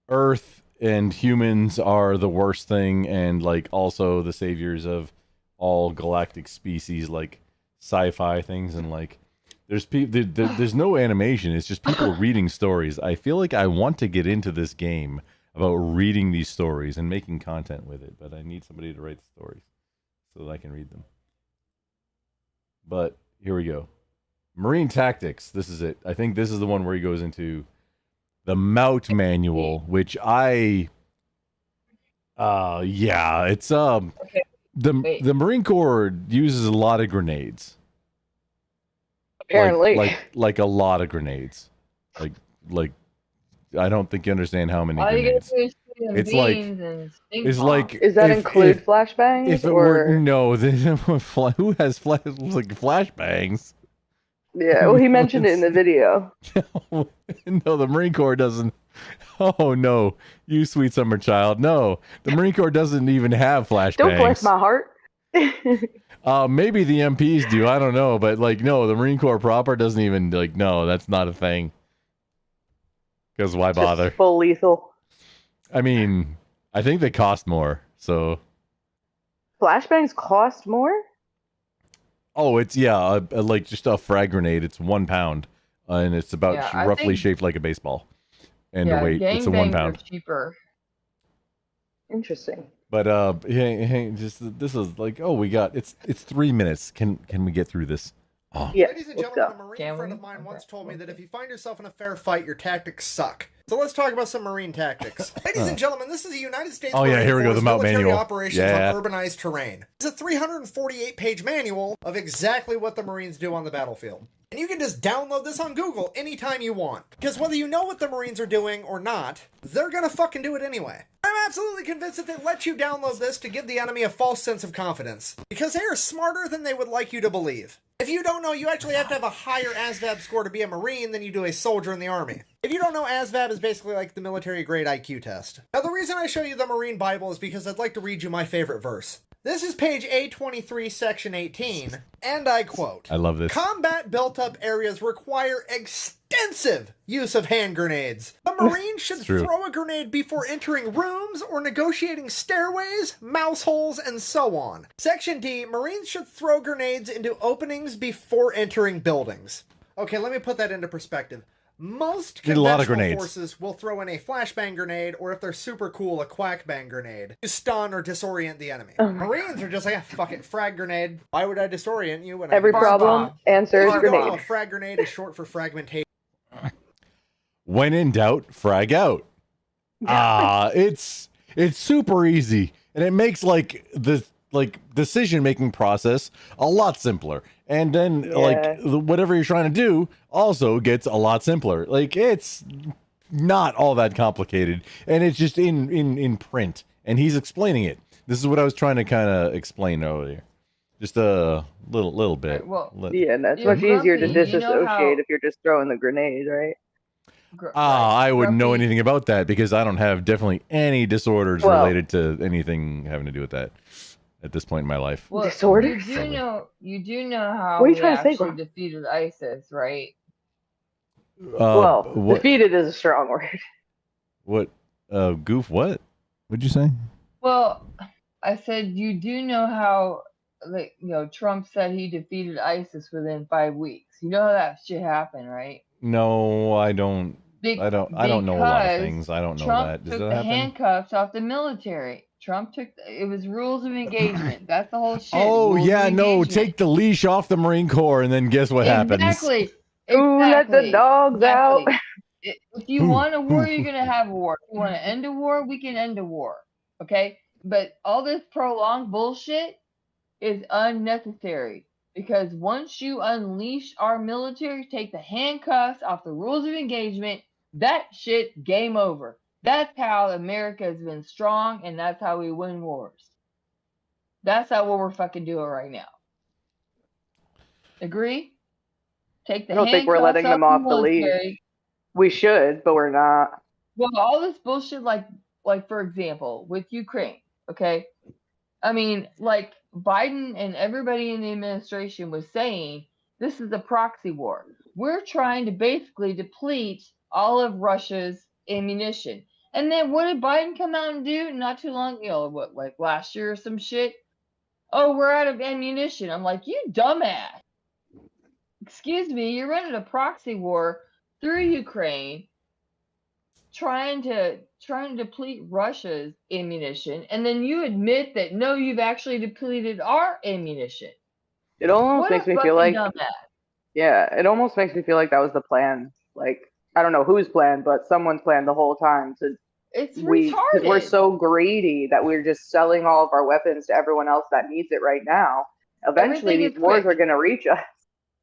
Earth and humans are the worst thing, and like also the saviors of all galactic species, like sci-fi things, and like there's no animation. It's just people reading stories. I feel like I want to get into this game about reading these stories and making content with it, but I need somebody to write the stories so that I can read them. But here we go. Marine Tactics. This is it. I think this is the one where he goes into the Mout Manual, which it's the Marine Corps uses a lot of grenades. Apparently, like a lot of grenades. Like I don't think you understand how many grenades. It's like does that include flashbangs? If it were no, who has flashbangs? Yeah, well, he mentioned it in the video. No, the Marine Corps doesn't. Oh, no. You sweet summer child. No, the Marine Corps doesn't even have flashbangs. Don't bless my heart. Maybe the MPs do. I don't know. But, like, no, the Marine Corps proper doesn't even, like, no, that's not a thing. Because why bother? Just full lethal. I mean, I think they cost more, so. Flashbangs cost more? Oh, it's, like just a frag grenade. It's 1 pound. And it's about roughly shaped like a baseball. And the weight, it's a 1 pound. Cheaper. Interesting. But, hey, this is like, oh, we got, it's 3 minutes. Can we get through this? Yeah, Ladies and let's gentlemen, go. a Marine Can friend we? of mine Okay. once told me that if you find yourself in a fair fight, your tactics suck. So let's talk about some Marine tactics. Ladies and gentlemen, this is the United States Oh, yeah, Marine here we go, Corps the Mount military Manual. operations Yeah. on urbanized terrain. It's a 348-page manual of exactly what the Marines do on the battlefield. And you can just download this on Google anytime you want. Because whether you know what the Marines are doing or not, they're gonna fucking do it anyway. I'm absolutely convinced that they let you download this to give the enemy a false sense of confidence. Because they are smarter than they would like you to believe. If you don't know, you actually have to have a higher ASVAB score to be a Marine than you do a soldier in the Army. If you don't know, ASVAB is basically like the military grade IQ test. Now, the reason I show you the Marine Bible is because I'd like to read you my favorite verse. This is page A23, section 18, and I quote, I love this. Combat built-up areas require extensive use of hand grenades. The Marine should true. throw a grenade before entering rooms or negotiating stairways, mouse holes, and so on. Section D, Marines should throw grenades into openings before entering buildings. Okay, let me put that into perspective. Most Need a lot of conventional grenades. forces will throw in a flashbang grenade, or if they're super cool, a quack bang grenade to stun or disorient the enemy. Oh my Marines are just like, fuck it, frag grenade. Why would I disorient you when Every I problem, answer is If you don't know, grenade. a frag grenade is short for fragmentation. When in doubt, frag out. It's super easy, and it makes like the decision making process a lot simpler. And then whatever you're trying to do also gets a lot simpler. Like, it's not all that complicated, and it's just in print, and he's explaining it. This is what I was trying to kind of explain earlier. Just a little bit. Yeah, and that's much easier to disassociate if you're just throwing the grenade, right? I wouldn't know anything about that because I don't have definitely any disorders Well- related to anything having to do with that at this point in my life. Well, Disorders? You do know how What are you we trying to say, actually Glenn? defeated ISIS, right? Well, what? defeated is a strong word. What? Goof? What? What'd you say? Well, I said you do know how, like, Trump said he defeated ISIS within 5 weeks. You know how that shit happened, right? No, I don't. I don't know a lot of Because things. I don't know Trump that. Does took that the happen? handcuffs off the military. Trump took it was rules of engagement. That's the whole shit. Oh rules yeah, of no. engagement. Take the leash off the Marine Corps, and then guess what happens? Exactly. Ooh, let the dogs out. If you want a war, you're gonna have a war. If you want to end a war, we can end a war. Okay? But all this prolonged bullshit is unnecessary. Because once you unleash our military, take the handcuffs off the rules of engagement, that shit game over. That's how America has been strong, and that's how we win wars. That's not what we're fucking doing right now. Agree? Take the I don't think we're letting them off the leash. military. We should, but we're not. Well, all this bullshit, like for example, with Ukraine, okay? I mean, like Biden and everybody in the administration was saying, this is a proxy war. We're trying to basically deplete all of Russia's ammunition. And then what did Biden come out and do? Not too long, like last year or some shit? Oh, we're out of ammunition. I'm like, you dumbass. Excuse me, you're running a proxy war through Ukraine, trying to deplete Russia's ammunition, and then you admit that no, you've actually depleted our ammunition. It almost What makes a me feel fucking like, dumbass. yeah, it almost makes me feel like that was the plan. Like, I don't know whose plan, but someone's plan the whole time to It's because we're retarded. so greedy that we're just selling all of our weapons to everyone else that needs it right now. Eventually, Everything these is wars quick. are going to reach us.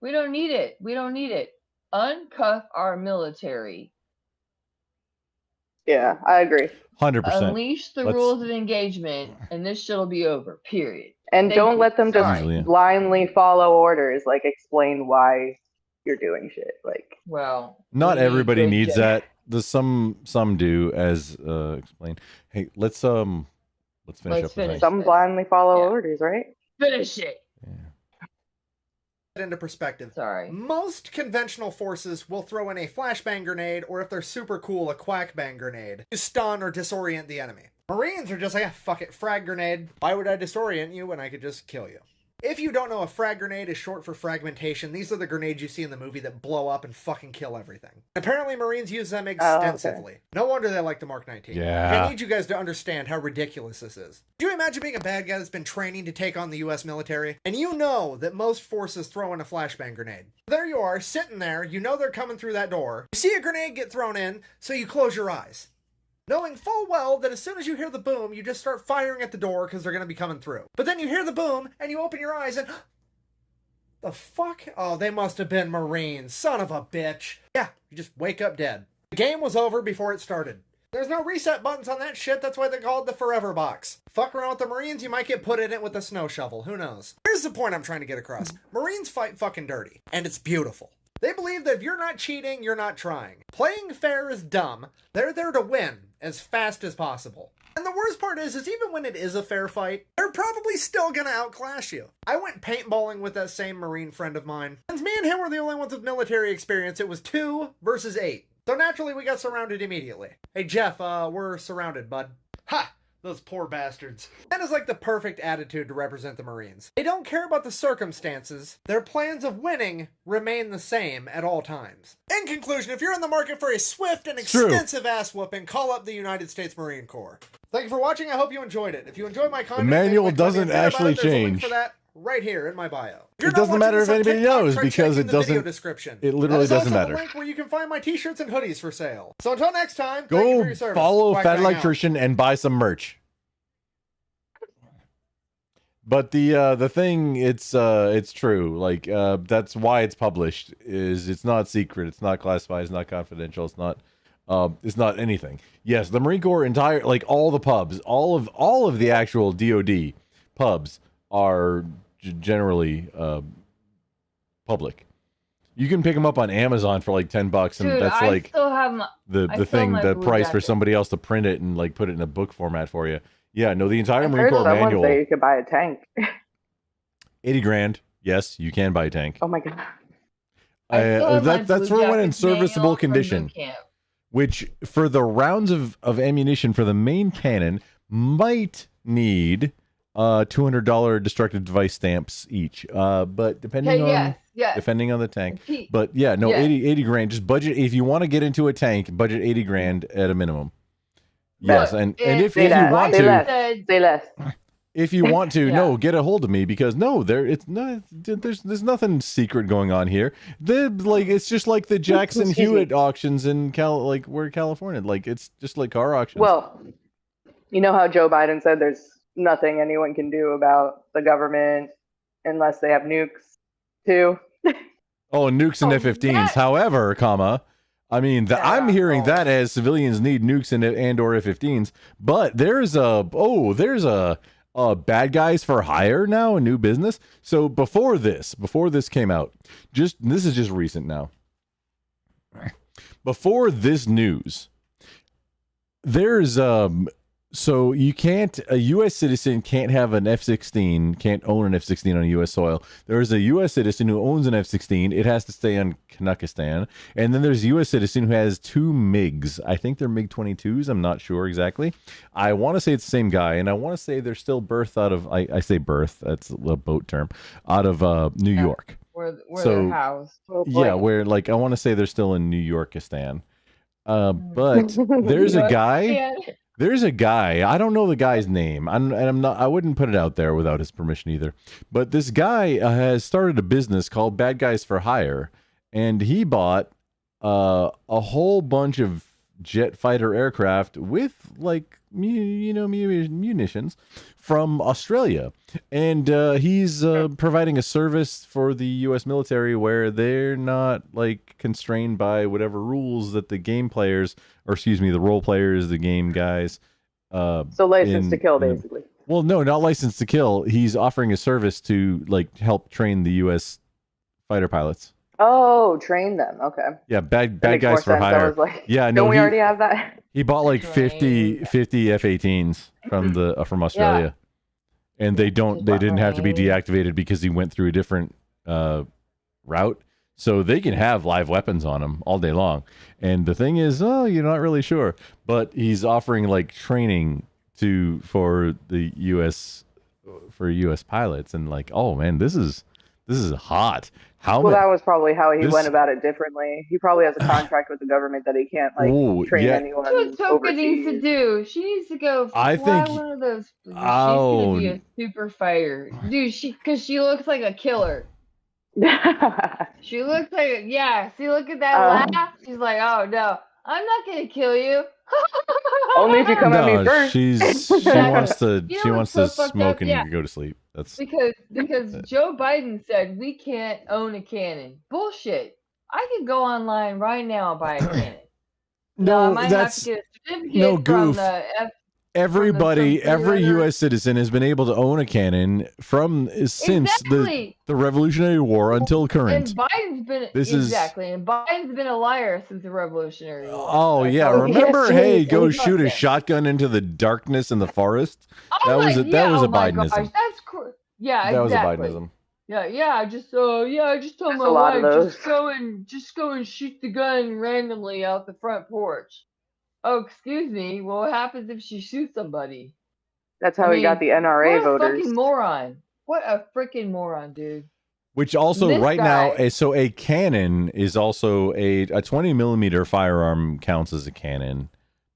We don't need it. We don't need it. Uncuff our military. Yeah, I agree. 100%. Unleash the rules of engagement, and this shit'll be over. Period. And Thank don't you. let them just Sorry. blindly follow orders. Like, explain why you're doing shit. Like, Well, Not we need everybody good needs gen- that. There's some do, as explained. Hey, let's finish Let's up. with finish things. some blindly follow orders, right? Finish it. Into perspective. Sorry. Most conventional forces will throw in a flashbang grenade, or if they're super cool, a quack bang grenade to stun or disorient the enemy. Marines are just like, fuck it, frag grenade. Why would I disorient you when I could just kill you? If you don't know, a frag grenade is short for fragmentation. These are the grenades you see in the movie that blow up and fucking kill everything. Apparently, Marines use them extensively. No wonder they like the Mark 19. Yeah. I need you guys to understand how ridiculous this is. Do you imagine being a bad guy that's been training to take on the US military? And you know that most forces throw in a flashbang grenade. There you are, sitting there, you know they're coming through that door. You see a grenade get thrown in, so you close your eyes, knowing full well that as soon as you hear the boom, you just start firing at the door because they're going to be coming through. But then you hear the boom, and you open your eyes, and... the fuck? Oh, they must have been Marines. Son of a bitch. Yeah, you just wake up dead. The game was over before it started. There's no reset buttons on that shit, that's why they call it the Forever Box. Fuck around with the Marines, you might get put in it with a snow shovel, who knows? Here's the point I'm trying to get across. Marines fight fucking dirty, and it's beautiful. They believe that if you're not cheating, you're not trying. Playing fair is dumb. They're there to win as fast as possible. And the worst part is even when it is a fair fight, they're probably still gonna outclass you. I went paintballing with that same Marine friend of mine. Since me and him were the only ones with military experience, it was 2 versus 8. So naturally we got surrounded immediately. Hey Jeff, we're surrounded, bud. Ha! Those poor bastards. That is like the perfect attitude to represent the Marines. They don't care about the circumstances. Their plans of winning remain the same at all times. In conclusion, if you're in the market for a swift and extensive ass whooping, call up the United States Marine Corps. Thank you for watching. I hope you enjoyed it. If you enjoyed my content, The manual doesn't actually there's a link change. for that right here in my bio. If you're It not doesn't watching matter this if on anybody TikTok, knows try because checking it the video doesn't. description. It literally That is doesn't also matter. the link where you can find my t-shirts and hoodies for sale. So until next time, thank you Go for your service. follow Quack Fat Bang out. Electrician and buy some merch. But the thing, it's true. Like that's why it's published. Is it's not secret. It's not classified. It's not confidential. It's not anything. Yes, the Marine Corps like all the pubs, all of the actual DoD pubs are generally public. You can pick them up on Amazon for like $10, and Dude, that's I like still have my, the I still thing, have my the blue price for jacket. somebody else to print it and like put it in a book format for you. Yeah, no, the entire I Marine heard Corps someone manual, say you could buy a tank. 80 grand. Yes, you can buy a tank. Oh my god. I still have my That's Blue for when in Jackets manual serviceable from boot condition. camp. Which for the rounds of ammunition for the main cannon might need $200 destructive device stamps each. But depending on depending on the tank. But yeah, no, Yeah. 80 grand. Just budget if you want to get into a tank, budget 80 grand at a minimum. Yes, and if you want to say less. if you want to, Yeah. no, get a hold of me because no, there's nothing secret going on here. It's just like the Jackson Excuse me. Hewitt auctions in California. Like it's just like car auctions. Well, you know how Joe Biden said there's nothing anyone can do about the government unless they have nukes, too. Oh, nukes and F-15s. However, I mean, I'm hearing that as civilians need nukes and or F-15s. But there's a bad guys for hire now, a new business. So before this came out, this is just recent now. Before this news, there's so you can't, a U.S. citizen can't have an F-16, can't own an F-16 on U.S. soil. There's a U.S. citizen who owns an F-16. It has to stay on Kazakhstan. And then there's a U.S. citizen who has 2 MiGs. I think they're MiG-22s. I'm not sure exactly. I want to say it's the same guy. And I want to say they're still birthed out of, I say birth, that's a boat term, out of New York. Where they're housed. Yeah, where like, I want to say they're still in New Yorkistan. But there's a guy... There's a guy, I don't know the guy's name, I wouldn't put it out there without his permission either. But this guy has started a business called Bad Guys for Hire, and he bought a whole bunch of jet fighter aircraft with like munitions from Australia, and he's providing a service for the U.S. military where they're not like constrained by whatever rules that the game players, or excuse me, the role players, the game guys. So licensed to kill, basically. Well, no, not licensed to kill. He's offering a service to like help train the U.S. fighter pilots. Oh, train them. Okay. Yeah, bad That makes more guys for sense. I hire. was like, Yeah, don't no, we he, already have that? he bought like 50 F-18s from Australia, and they didn't have to be deactivated because he went through a different route, so they can have live weapons on them all day long. And the thing is, you're not really sure, but he's offering like training for the U.S. for U.S. pilots, and like, oh man, this is hot. How Well, many? that was probably how he this- went about it differently. He probably has a contract with the government that he can't like Ooh, train yeah. anyone That's what Toka needs to overseas. do. She needs to go I fly think- one of those. She's Oh. gonna be a super fighter, dude. Because she looks like a killer. She looks like See, look at that laugh. She's like, oh no, I'm not gonna kill you. Only if you come at me No, first. she wants to You she know wants what's to so fucked smoke up? and Yeah. go to sleep. That's Because Joe Biden said we can't own a cannon. Bullshit. I could go online right now and buy a cannon. I might have to get a certificate no, from goof. the Everybody, from every freeloader. U.S. citizen has been able to own a cannon since Exactly. the Revolutionary War until current. And Biden's been This is- and Biden's been a liar since the Revolutionary War. Oh That's yeah, how- remember? Yes, Hey, he go is. shoot a shotgun into the darkness in the forest. Oh That was my- a yeah, that was oh a my Bidenism. gosh, that's yeah, That was a exactly. Bidenism. I just told There's my a lot of wife those. just go and shoot the gun randomly out the front porch. Oh, excuse me. Well, what happens if she shoots somebody? That's how he got the NRA what a voters. fucking moron! What a freaking moron, dude. Which also This right now, guy- so a cannon is also a 20 millimeter firearm counts as a cannon,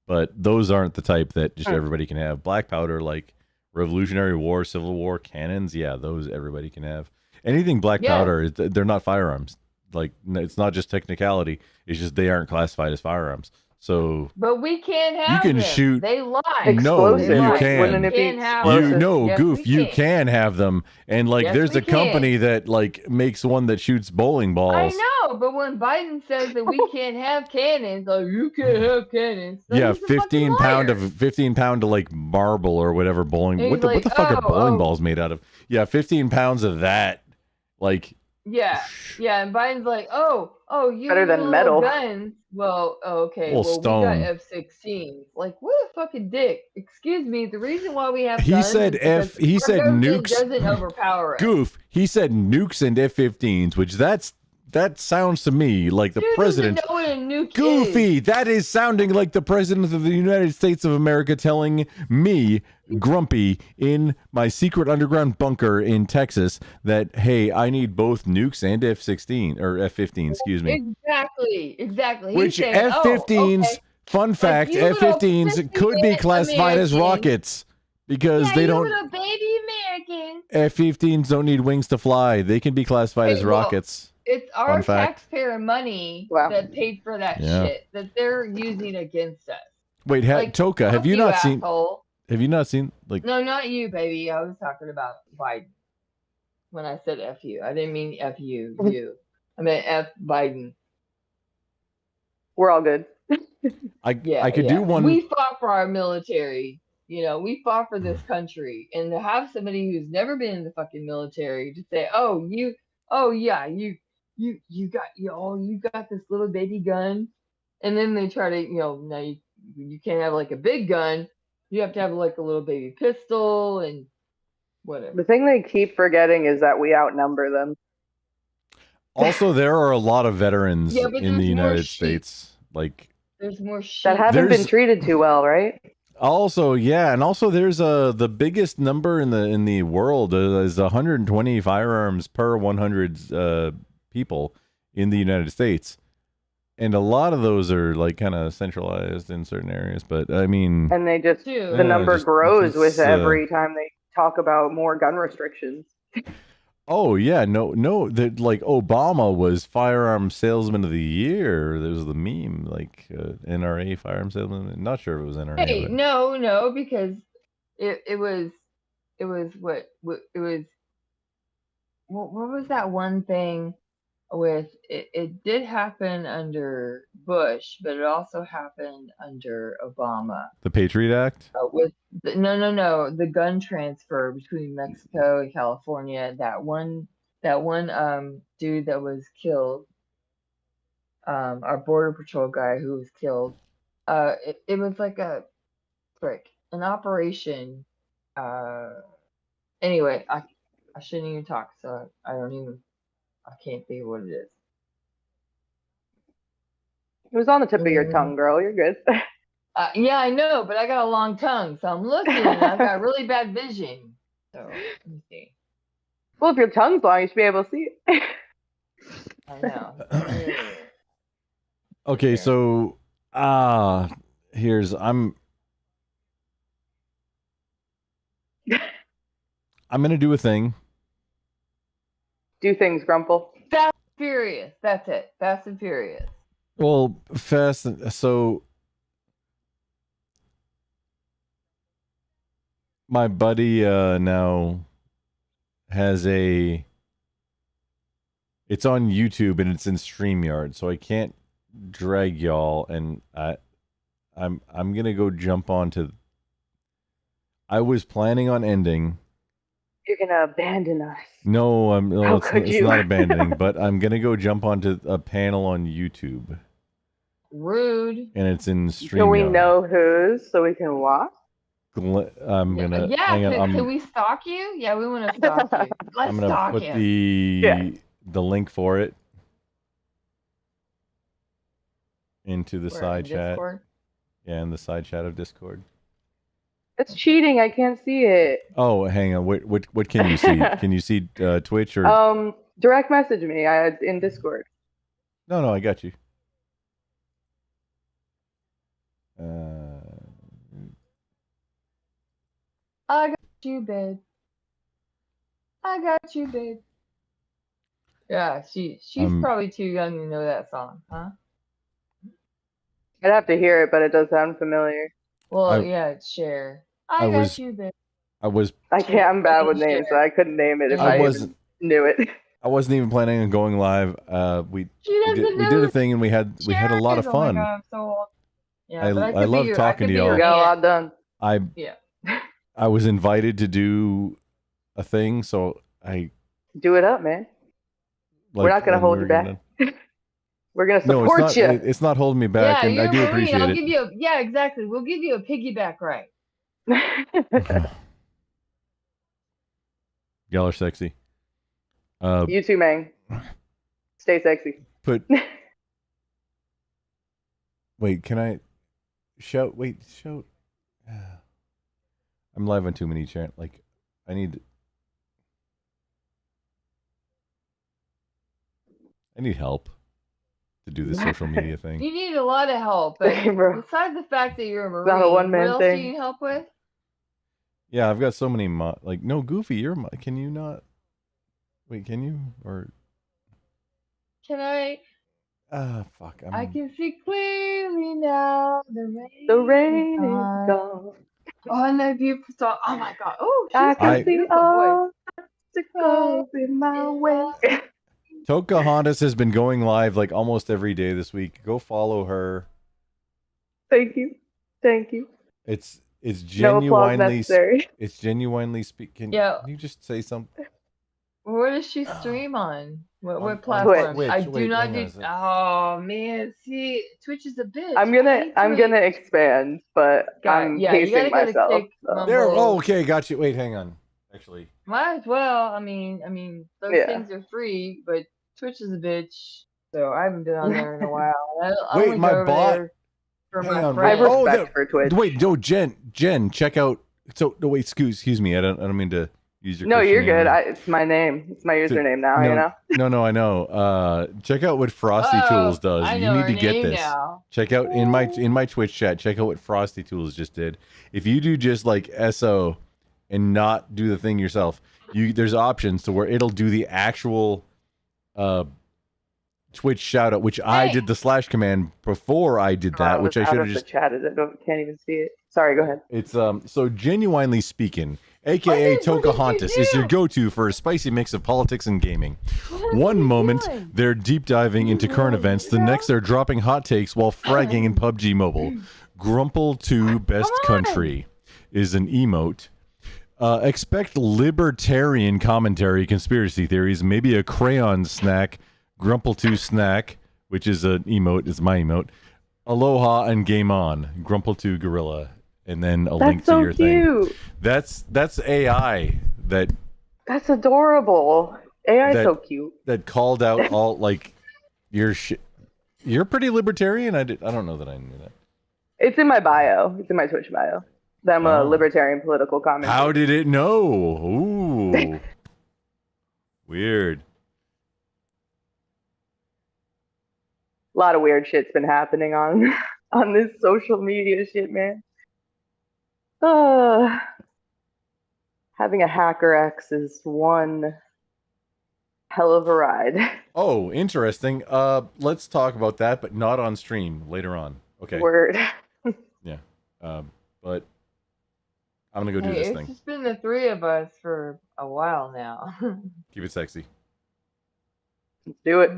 but those aren't the type that just everybody can have. Black powder, like Revolutionary War, Civil War cannons, yeah, those everybody can have. Anything black Yeah. powder, they're not firearms. Like it's not just technicality; it's just they aren't classified as firearms. So But we can't have can them. shoot- They lie. no, They you lie. can. We can't have You them. know, Yes, goof, we you can. can have them, and like Yes, there's we a company can. that like makes one that shoots bowling balls. I know, but when Biden says that we can't have cannons, like you can't have cannons. then Yeah, he's a fucking 15 pound liar. of 15 pound of like marble or whatever bowling. And What he's the what like, the fuck are "Oh, bowling oh." balls made out of? Yeah, 15 pounds of that. Like Yeah, and Biden's like, oh, you Better than little metal. guns. Well, okay, Well, well, stone. we got F-16s. Like, what a fucking dick. Excuse me. The reason why we have He guns said is because he our said government nukes. doesn't overpower us. Goof. He said nukes and F-15s, which that sounds to me like the Dude president. doesn't know what a nuke is. Goofy. That is sounding like the president of the United States of America telling me, Grumpy, in my secret underground bunker in Texas, that hey, I need both nukes and F-16 or F-15. Excuse me. Exactly. He's Which saying, F-15s? okay. Fun fact: you little F-15s could be sophisticated classified as American. rockets because Yeah, they you don't. little baby American. F-15s don't need wings to fly. They can be classified Hey, as well, rockets. It's Fun our fact. taxpayer money that paid for that Yeah. shit that they're using against us. Wait, like, Toka, fuck have you not seen? asshole. Have you not seen like? No, not you, baby. I was talking about Biden. When I said F you, I didn't mean F you. You. I meant F Biden. We're all good. I could do one. We fought for our military. You know, we fought for this country, and to have somebody who's never been in the fucking military to say, you got this little baby gun, and then they try to, now you can't have like a big gun. You have to have like a little baby pistol and whatever. The thing they keep forgetting is that we outnumber them. Also, there are a lot of veterans Yeah, but in the there's more United sheep. States. Like There's more shit. That haven't been There's- treated too well, right? also, yeah, and also there's the biggest number in the world is 120 firearms per 100 people in the United States, and a lot of those are like kind of centralized in certain areas. But I mean, And they just Too. the number just- grows with it's, every time they talk about more gun restrictions. oh yeah, no, that like Obama was firearm salesman of the year. There was the meme like NRA firearm salesman. Not sure if it was NRA. Hey, but- no, because it was what was that one thing with it did happen under Bush, but it also happened under Obama. The Patriot Act. With no, the gun transfer between Mexico and California. That one dude that was killed, our border patrol guy who was killed. It was like an operation. Anyway, I shouldn't even talk, so I can't think of what it is. It was on the tip of your tongue, girl. You're good. Yeah, I know, but I got a long tongue, so I'm looking and I've got really bad vision. So let me see. Well, if your tongue's long, you should be able to see it. I know. Okay, so here's I'm gonna do a thing. Do things, Grumple. Fast and Furious. That's it. Fast and Furious. Well, so my buddy now has it's on YouTube and it's in StreamYard, so I can't drag y'all, and I'm gonna go jump onto. I was planning on ending. You're gonna abandon us. No, How it's could you? not abandoning, but I'm gonna go jump onto a panel on YouTube, Rude. and it's in StreamYard. Can we know whose so we can watch? I'm gonna Yeah, hang on. can we stalk you? Yeah, we want to stalk you. Let's I'm gonna stalk put him. the link for it into the Where, side in chat. Discord? Yeah, in the side chat of Discord. It's cheating. I can't see it. Oh, hang on. What can you see? Can you see Twitch or? Direct message me. In Discord. No, I got you. I got you, babe. I got you, babe. Yeah, she's probably too young to know that song, huh? I'd have to hear it, but it does sound familiar. Well, yeah, it's Cher. I got you, babe. I can't. I'm bad with names, so I couldn't name it if I even knew it. I wasn't even planning on going live. We doesn't did a thing and we had a lot of Oh fun. my God, I'm so old. Yeah, I but I love talking to y'all. Got a lot done. Yeah. I was invited to do a thing, so I Do it up, man. We're not gonna hold you back. We're gonna No, support it's you. not. It's not holding me back, Yeah, and I you're do a Marine. appreciate I'll it. give you yeah, exactly. We'll give you a piggyback ride. Y'all are sexy. You too, man. Stay sexy. Wait, can I shout? Wait, shout. I'm live on too many channels. Like, I need help to do this social media thing. You need a lot of help, but besides the fact that you're a Marine, not a one-man what else do thing. you need help with? Yeah, I've got so many like no Goofy. Can you not? Wait, can you or? Can I? Fuck. I can see clearly now. The rain is gone. Oh, and that beautiful song. Oh my God. Oh, she's I got can a see beautiful all voice. obstacles in my way. Pocahontas has been going live like almost every day this week. Go follow her. Thank you. Thank you. It's No applause genuinely necessary. it's genuinely speaking. Yeah. Can you just say something? Where does she stream on? What platform? Twitch. I do Wait, not hang do. on a second. Oh man, see, Twitch is a bitch. I'm I hate gonna Twitch. expand, but I'm Yeah, you pacing gotta go to myself. Kick so. There. Rumble. Oh, okay, got you. Wait, hang on. Actually, Might as well. I mean, those Yeah. things are free, but Twitch is a bitch. So I haven't been on there in a while. I wait, only my go over bot. there for Hang my on. friends. Oh, respect for Twitch. Wait, no, Jen, check out. So, no, wait, excuse me. I don't mean to use your. No, Christian you're name. good. It's my name. It's my username now. no, You know. No, I know. Check out what Frosty Oh, Tools does. I You know need her to get name this. now. Check out in my Twitch chat. Check out what Frosty Tools just did. If you do just like SO and not do the thing yourself, there's options to where it'll do the actual Twitch shout out, which I did the / command before I did that, which I should have just chatted. Can't even see it. Sorry. Go ahead. It's so genuinely speaking, aka Pocahontas is your go-to for a spicy mix of politics and gaming. One moment they're deep diving into current events, the next they're dropping hot takes while fragging in PUBG Mobile. Grumple 2 best country is an emote. Expect libertarian commentary, conspiracy theories, maybe a crayon snack. Grumple 2 snack, which is an emote, is my emote. Aloha and game on. Grumple 2 gorilla. And then a link to your thing. That's AI That's adorable. AI is so cute. that called out all like your shit. You're pretty libertarian. I don't know that I knew that. It's in my bio. It's in my Twitch bio. I'm a Oh. libertarian political commentator. How did it know? Ooh. Weird. A lot of weird shit's been happening on on this social media shit, man. Having a hacker X is one hell of a ride. Oh, interesting. Let's talk about that, but not on stream later on. Okay. Word. Yeah. But I'm gonna go do Hey, this it's thing. just been the three of us for a while now. Keep it sexy. Let's do it.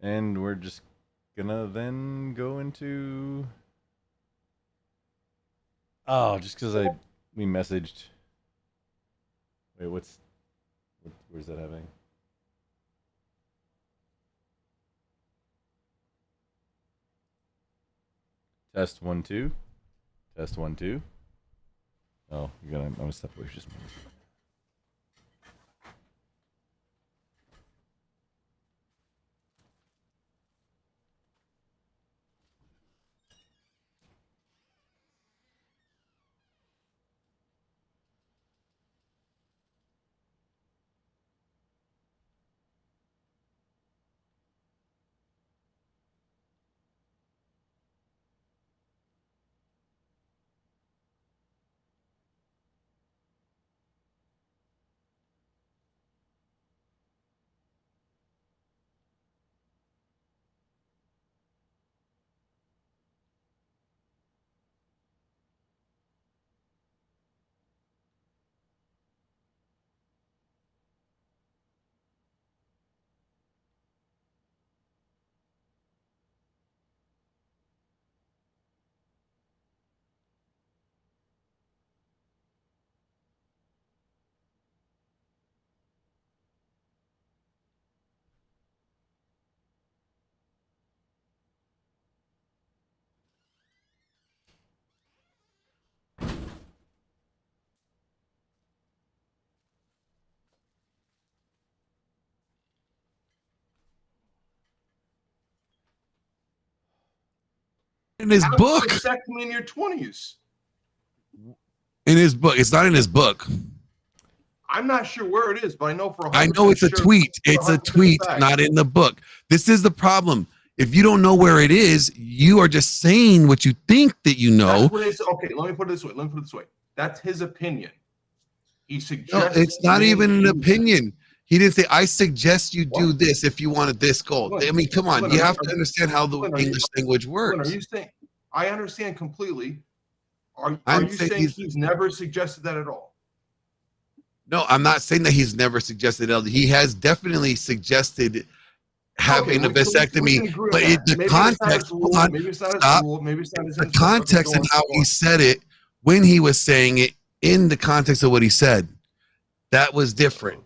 And we're just gonna then go into. Oh, just because we messaged. Wait, where's that happening? Test 1 2. Test 1 2. Oh, I'm gonna step away just a minute. In his book. Vasectomy in your 20s. In his book. It's not in his book. I'm not sure where it is, but I know for 100% I know it's a sure tweet. It's a 100% tweet, fact. not in the book. This is the problem. If you don't know where it is, you are just saying what you think that you know. That's what it's, okay, let me put it this way. That's his opinion. He No, suggests. it's not even an opinion. He didn't say, I suggest you do this if you wanted this goal. I mean, come on. Glenn, You are have to understand how the English language Glenn, works. are you saying? I understand completely. Are I'm you saying saying he's never suggested that at all? No, I'm not saying that he's never suggested it. He has definitely suggested having a vasectomy, but the context, hold on, stop. The context and how he said it, when he was saying it, in the context of what he said, that was different.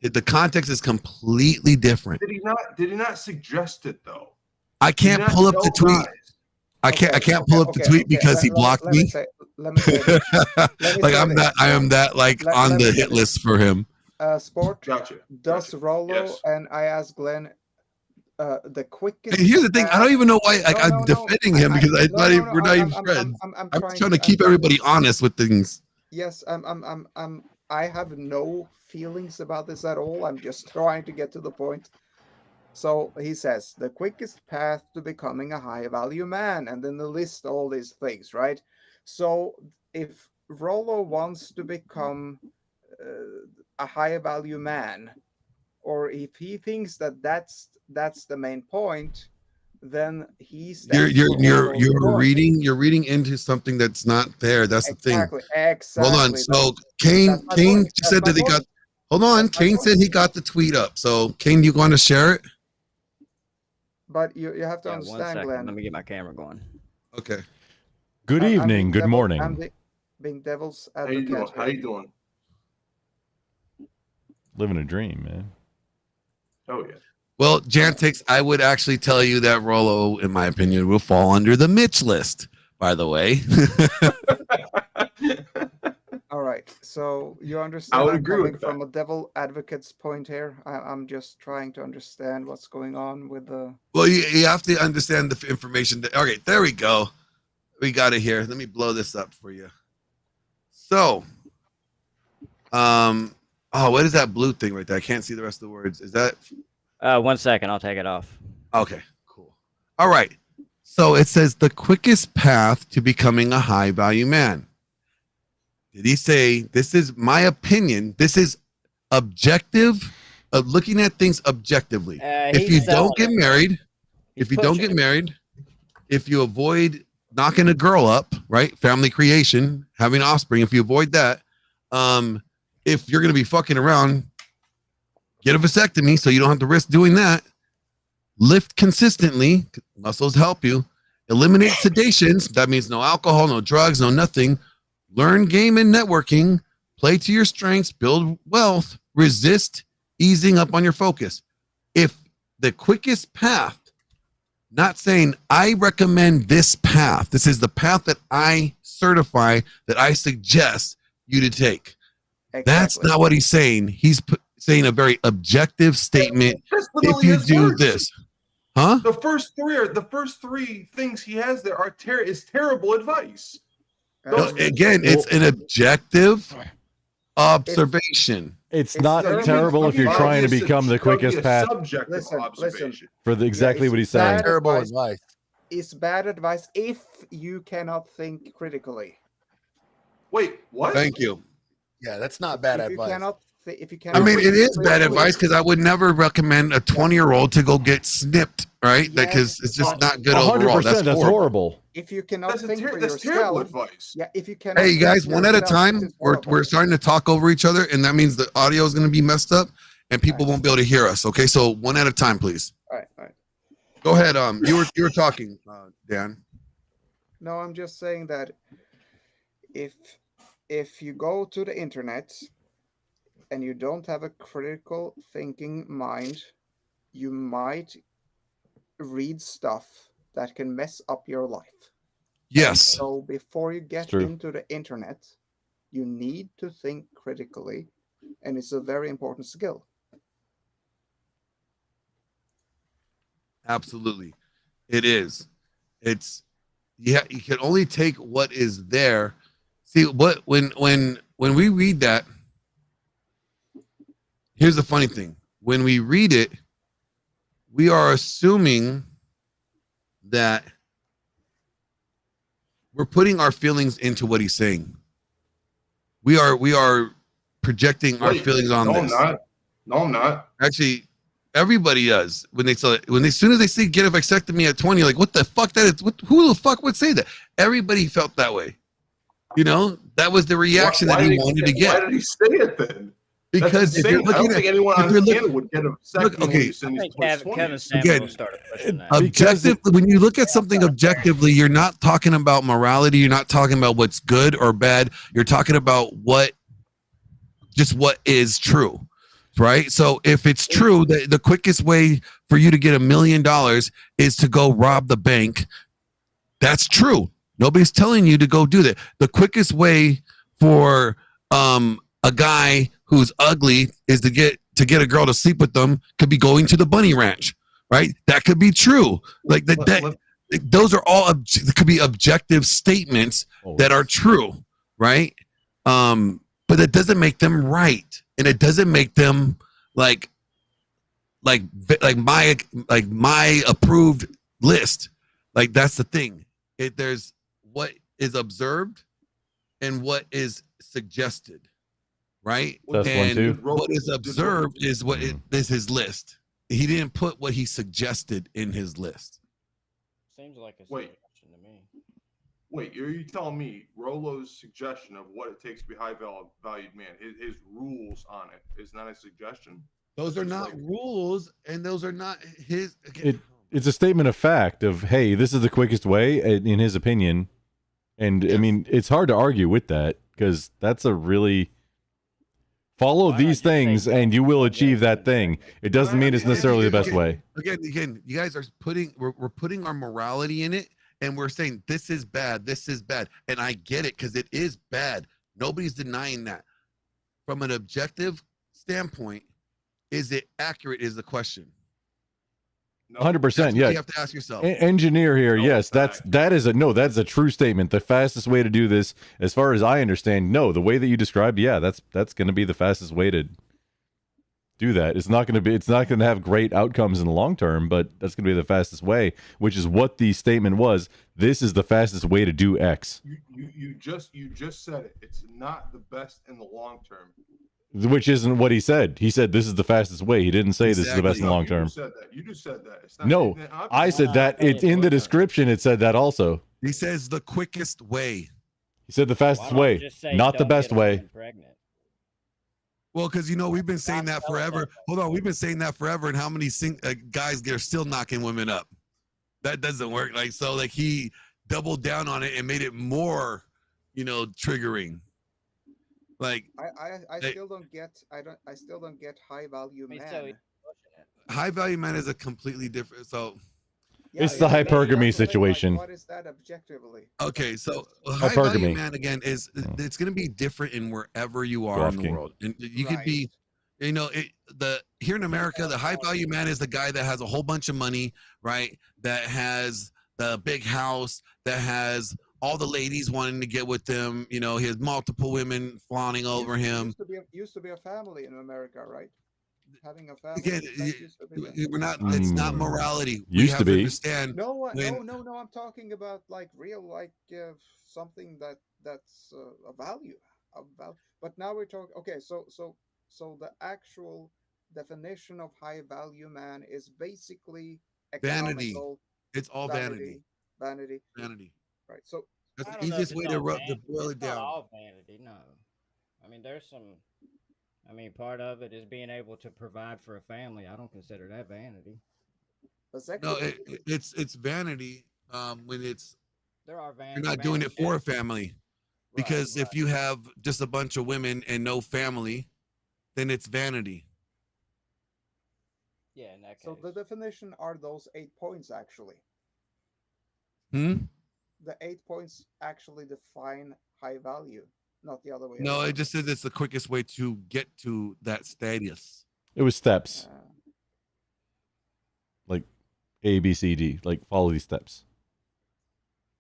The context is completely different. Did he not suggest it though? I can't pull up the tweet. I can't pull up the tweet because he blocked me. Let me say this. Like I am that like on the hit list for him. Sport. Gotcha. Does Rollo and I asked Glenn the quickest. And here's the thing: I don't even know why I'm defending him because we're not even friends. I'm trying to keep everybody honest with things. Yes, I have no feelings about this at all. I'm just trying to get to the point. So he says the quickest path to becoming a high value man, and then the list all these things, right? So if Rollo wants to become a high value man, or if he thinks that that's the main point, then he's you're reading into something that's not there. That's the thing. Exactly. Hold on. So Kane said that he got. Hold on. Kane said he got the tweet up. So Kane, you want to share it? But you have to understand, Glenn. Let me get my camera going. Okay. Good evening. Good morning. I'm being devil's advocate. How you doing? Living a dream, man. Oh yeah. Well, Jantix, I would actually tell you that Rollo, in my opinion, will fall under the Mitch list, by the way. All right, so you understand I would I'm agree coming with from a devil advocate's point here. I'm just trying to understand what's going on with the. Well, you have to understand the information. Okay, there we go. We got it here. Let me blow this up for you. So, oh, what is that blue thing right there? I can't see the rest of the words. Is that? 1 second, I'll take it off. Okay, cool. All right. So it says the quickest path to becoming a high value man. Did he say, this is my opinion? This is objective of looking at things objectively. If you don't get married, if you avoid knocking a girl up, right? Family creation, having offspring, if you avoid that, if you're going to be fucking around, get a vasectomy so you don't have to risk doing that. Lift consistently, muscles help you. Eliminate sedations. That means no alcohol, no drugs, no nothing. Learn game and networking. Play to your strengths. Build wealth. Resist easing up on your focus. If the quickest path, not saying I recommend this path. This is the path that I certify, that I suggest you to take. Exactly. That's not what he's saying. He's saying a very objective statement. If you do this, huh? The first three things he has there are terrible advice. No, again, it's an objective observation. It's not terrible if you're trying to become the quickest path. Listen. For exactly what he's saying. Terrible advice. It's bad advice if you cannot think critically. Wait, what? Thank you. Yeah, that's not bad advice. If you cannot I mean, it is think bad critically- advice because I would never recommend a 20-year-old to go get snipped, right? Because it's just not good overall. That's horrible. If you cannot That's think for that's terrible yourself, advice. yeah. If you cannot. Hey, you guys, think one for at a yourself, time. it's We're horrible. starting to talk over each other, and that means the audio is going to be messed up, and people won't be able to hear us. Okay, so one at a time, please. All right. Go ahead. You were talking, Dan. No, I'm just saying that if you go to the internet and you don't have a critical thinking mind, you might read stuff that can mess up your life. Yes. So before you get true. into the internet, you need to think critically, and it's a very important skill. Absolutely, it is. It's you can only take what is there. See what when we read that. Here's the funny thing: when we read it, we are assuming that we're putting our feelings into what he's saying. We are projecting our feelings on this. No, I'm not. Actually, everybody does when as soon as they see get a vasectomy at 20, like what the fuck that is? Who the fuck would say that? Everybody felt that way. You know, that was the reaction that he wanted to get. Why did he say it then? Because if you're I don't looking think at, anyone if on you're Canada looking, would get a look, vasectomy okay, in his Kevin 20s. Samuel Again, will start pushing that. objectively, when you look at something objectively, you're not talking about morality. You're not talking about what's good or bad. You're talking about what is true, right? So if it's true that the quickest way for you to get $1 million is to go rob the bank, that's true. Nobody's telling you to go do that. The quickest way for a guy who's ugly is to get a girl to sleep with them could be going to the bunny ranch, right? That could be true. Like those are all could be objective statements that are true, right? But that doesn't make them right, and it doesn't make them like my approved list. Like that's the thing. There's what is observed and what is suggested, right? That's one and too. what is observed is what is his list. He didn't put what he suggested in his list. Seems like a Wait. suggestion to me. Wait, are you telling me Rollo's suggestion of what it takes to be high valued man, his rules on it, is not a suggestion? Those are not rules, and those are not his. It's a statement of fact of, hey, this is the quickest way in his opinion. And I mean, it's hard to argue with that because that's a really, Follow these things and you will achieve that thing. It doesn't mean it's necessarily the best way. Again, you guys are we're putting our morality in it, and we're saying this is bad, and I get it because it is bad. Nobody's denying that. From an objective standpoint, is it accurate? Is the question. 100%. Yeah. You have to ask yourself. Engineer here. Yes, that's a true statement. The fastest way to do this, as far as I understand, no, the way that you described, yeah, that's going to be the fastest way to do that. It's not going to have great outcomes in the long term, but that's going to be the fastest way, which is what the statement was. This is the fastest way to do X. You just said it. It's not the best in the long term. Which isn't what he said. He said this is the fastest way. He didn't say this is the best in the long term. You just said that. It's not, no, I said that. It's in the description. It said that also. He says the quickest way. He said the fastest way, not the best way. Well, because we've been saying that forever. Hold on, we've been saying that forever, and how many guys they're still knocking women up? That doesn't work. He doubled down on it and made it more, triggering. I still don't get high value man. High value man is a completely different. So it's the hypergamy situation. What is that objectively? Okay, so high value man again is it's going to be different in wherever you are in the world, and you could be, here in America, the high value man is the guy that has a whole bunch of money, right? That has the big house, that has all the ladies wanting to get with him. He has multiple women fawning over him. Used to be a family in America, right? Having a family. Again, we're not. It's not morality. Used to be. Understand. No. I'm talking about real, something that's a value. But now we're talking. Okay, so the actual definition of high value man is basically vanity. It's all vanity. Vanity. Right. So that's the easiest way to boil it down. Not all vanity, no. I mean, there's some. I mean, part of it is being able to provide for a family. I don't consider that vanity. No, it's vanity when it's. There are vanity. You're not doing it for a family, because if you have just a bunch of women and no family, then it's vanity. Yeah, in that case. So the definition are those 8 points actually. The 8 points actually define high value, not the other way. No, it just says it's the quickest way to get to that status. It was steps. Like A, B, C, D. Follow these steps.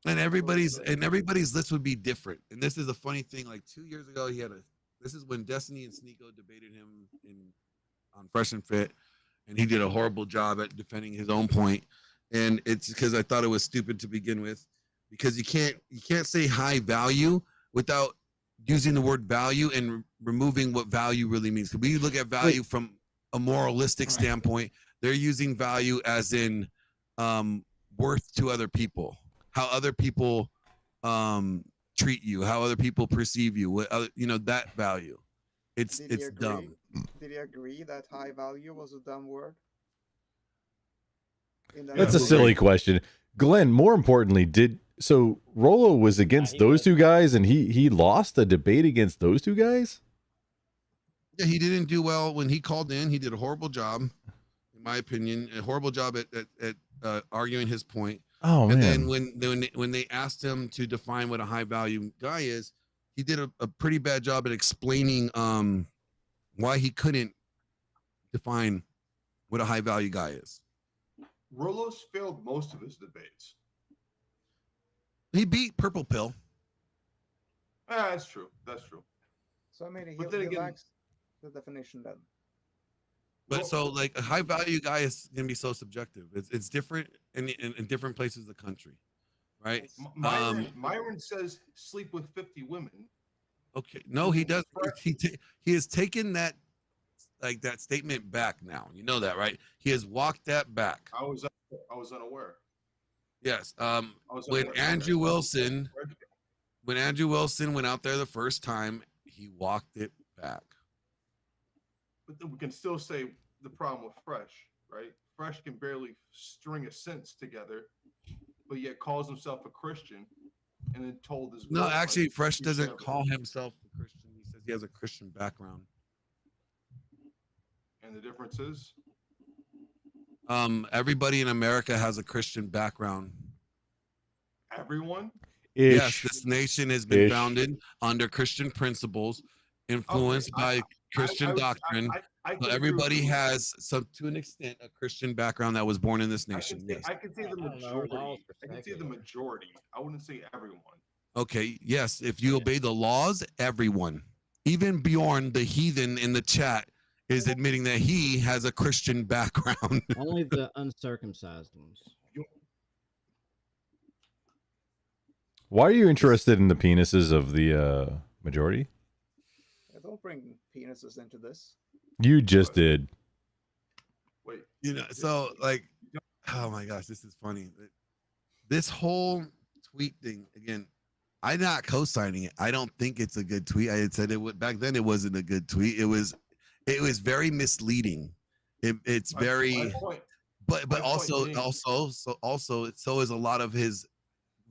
And everybody's list would be different. And this is a funny thing. 2 years ago, this is when Destiny and Sneeko debated him on Fresh and Fit, and he did a horrible job at defending his own point. And it's because I thought it was stupid to begin with, because you can't say high value without using the word value and removing what value really means. Because we look at value from a moralistic standpoint, they're using value as in worth to other people, how other people treat you, how other people perceive you, what other, that value. It's dumb. Did you agree that high value was a dumb word? That's a silly question. Glenn, more importantly, so Rollo was against those two guys and he lost a debate against those two guys? Yeah, he didn't do well when he called in. He did a horrible job, in my opinion, a horrible job at arguing his point. Oh, and man. then when they asked him to define what a high value guy is, he did a pretty bad job at explaining why he couldn't define what a high value guy is. Rollo's failed most of his debates. He beat Purple Pill. That's true. So I mean, he lacks the definition then. But so a high value guy is gonna be so subjective. It's different in different places of the country, right? Myron says sleep with 50 women. Okay, no, he does. He has taken that that statement back now. You know that, right? He has walked that back. I was unaware. Yes. When Andrew Wilson went out there the first time, he walked it back. But then we can still say the problem with Fresh, right? Fresh can barely string a sentence together, but yet calls himself a Christian, and then told his no, actually, Fresh doesn't call himself a Christian. He says he has a Christian background. And the difference is? Everybody in America has a Christian background. Everyone? Yes, this nation has been founded under Christian principles, influenced by Christian doctrine. So everybody has, to an extent, a Christian background that was born in this nation. Yes. I can say the majority. I can say the majority. I wouldn't say everyone. Okay, yes, if you obey the laws, everyone. Even Bjorn, the heathen in the chat, is admitting that he has a Christian background. Only the uncircumcised ones. Why are you interested in the penises of the majority? Don't bring penises into this. You just did. Wait. You know, so like, oh my gosh, this is funny. This whole tweet thing, again, I'm not co-signing it. I don't think it's a good tweet. I had said it would back then. It wasn't a good tweet. It was very misleading. It's very, but also so is a lot of his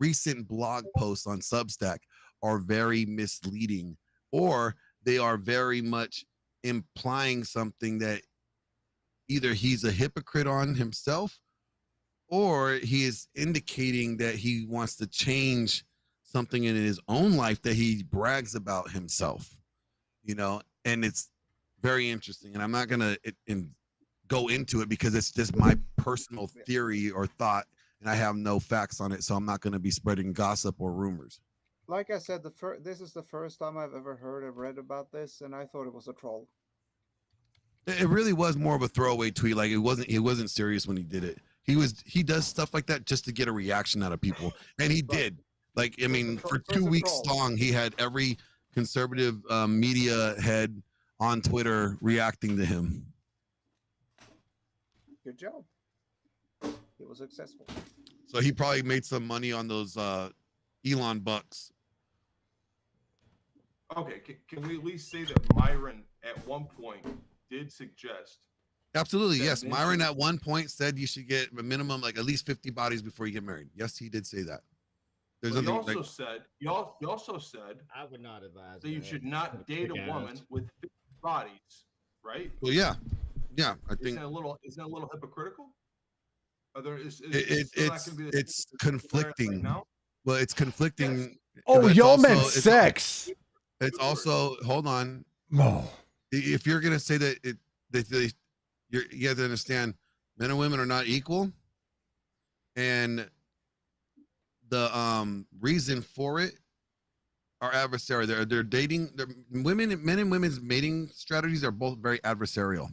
recent blog posts on Substack are very misleading, or they are very much implying something that either he's a hypocrite on himself, or he is indicating that he wants to change something in his own life that he brags about himself, you know, and it's very interesting. And I'm not going to go into it because it's just my personal theory or thought, and I have no facts on it. So I'm not going to be spreading gossip or rumors. Like I said, this is the first time I've ever heard or read about this, and I thought it was a troll. It really was more of a throwaway tweet. Like he wasn't serious when he did it. He does stuff like that just to get a reaction out of people, and he did. Like, I mean, for 2 weeks long, he had every conservative media head on Twitter reacting to him. Good job. He was successful. So he probably made some money on those Elon bucks. Okay, can we at least say that Myron at one point did suggest? Absolutely, yes. Myron at one point said you should get a minimum, like at least 50 bodies before you get married. Yes, he did say that. There's he also said you also said I would not advise that you should not date a woman with 50 bodies, right? Well, yeah, I think isn't that a little hypocritical? Are there it's conflicting. Right well, it's conflicting. Yes. Oh, y'all meant sex. It's also hold on. No, if you're gonna say that you have to understand, men and women are not equal, and the reason for it are adversarial. They're dating. Men and women's mating strategies are both very adversarial.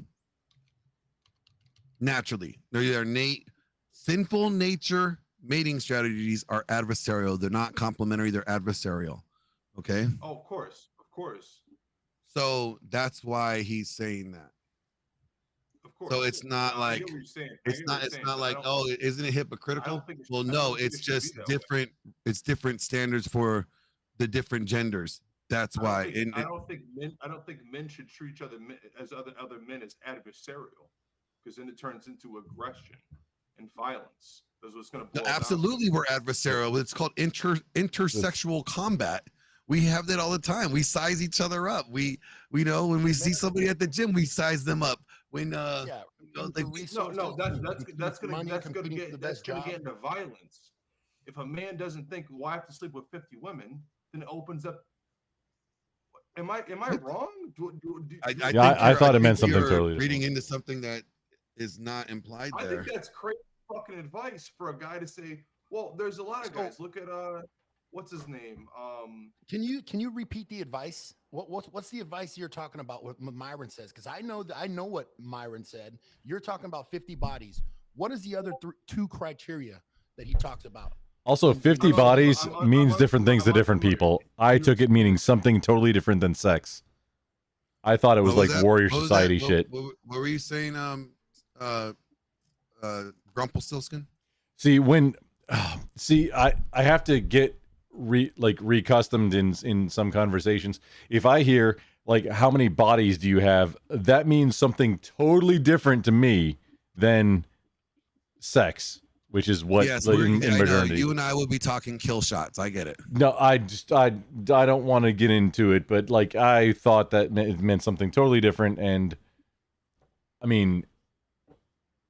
Naturally, they're either sinful nature mating strategies are adversarial. They're not complementary. They're adversarial. Okay. Oh, of course. So that's why he's saying that. Of course. So it's not like it's not like, oh, isn't it hypocritical? Well, no, it's just different. It's different standards for the different genders. That's why. I don't think men should treat each other as other men as adversarial, because then it turns into aggression and violence. That's what's going to blow absolutely we're adversarial. It's called intersexual combat. We have that all the time. We size each other up. We know when we see somebody at the gym, we size them up. When that's gonna get into violence. If a man doesn't think, well, I have to sleep with 50 women, then it opens up. Am I wrong? I thought it meant something totally reading into something that is not implied there. I think that's crazy fucking advice for a guy to say, well, there's a lot of guys. Look at what's his name? Can you repeat the advice? What's the advice you're talking about? What Myron says? Because I know what Myron said. You're talking about 50 bodies. What is the other two criteria that he talks about? Also, 50 bodies means different things to different people. I took it meaning something totally different than sex. I thought it was like warrior society shit. What were you saying? Grumpelstiltskin? See, I have to get recustomed in some conversations. If I hear like, how many bodies do you have? That means something totally different to me than sex, which is what in modernity. You and I will be talking kill shots. I get it. No, I don't want to get into it, but like I thought that it meant something totally different, and I mean,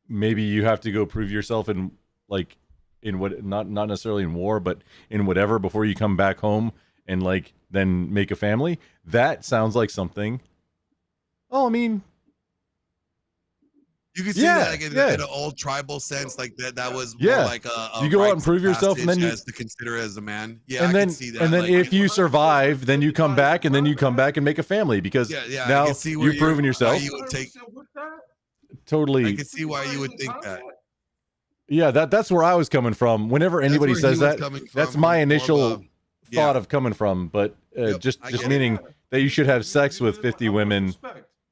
maybe you have to go prove yourself in like in what not necessarily in war, but in whatever before you come back home and like then make a family. That sounds like something. Oh, I mean, you can see that like in an old tribal sense, like that was more like a you go out and prove yourself, and then you to consider as a man. Yeah, and I then can see that. and then like, if you survive, then you come back, and then you come back and make a family because I now can see where you've proven yourself. You would take, totally. I can see why you would think that. Yeah, that's where I was coming from. Whenever anybody where says he was that, coming that's from, my from more initial of a- thought of coming from. But just meaning that you should have sex with 50 women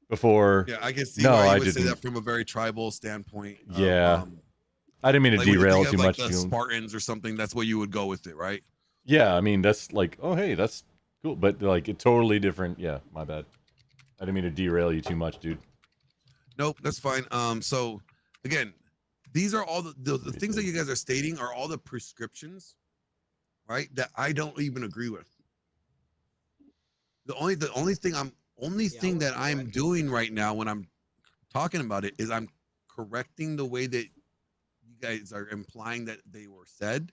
before. Yeah, I can see No, why I you would say didn't. that from a very tribal standpoint. of, Yeah, I didn't mean to like when you derail think too of, much. Like the Spartans or something, that's where you would go with it, right? Yeah, I mean that's like, oh hey, that's cool, but like it totally different. Yeah, my bad. I didn't mean to derail you too much, dude. Nope, that's fine. So again, these are all the things that you guys are stating are all the prescriptions, right? That I don't even agree with. The only thing that I'm doing right now when I'm talking about it is I'm correcting the way that you guys are implying that they were said.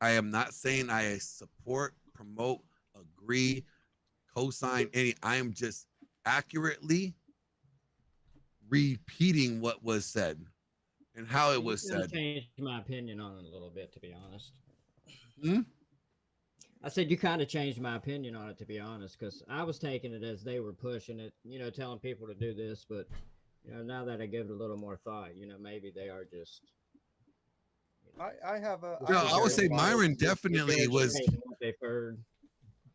I am not saying I support, promote, agree, co-sign any. I am just accurately repeating what was said and how it was said. Changed my opinion on it a little bit, to be honest. Hmm? I said you kind of changed my opinion on it, to be honest, because I was taking it as they were pushing it, telling people to do this, but now that I give it a little more thought, maybe they are just. I have a. No, I would say Myron definitely was. What they've heard.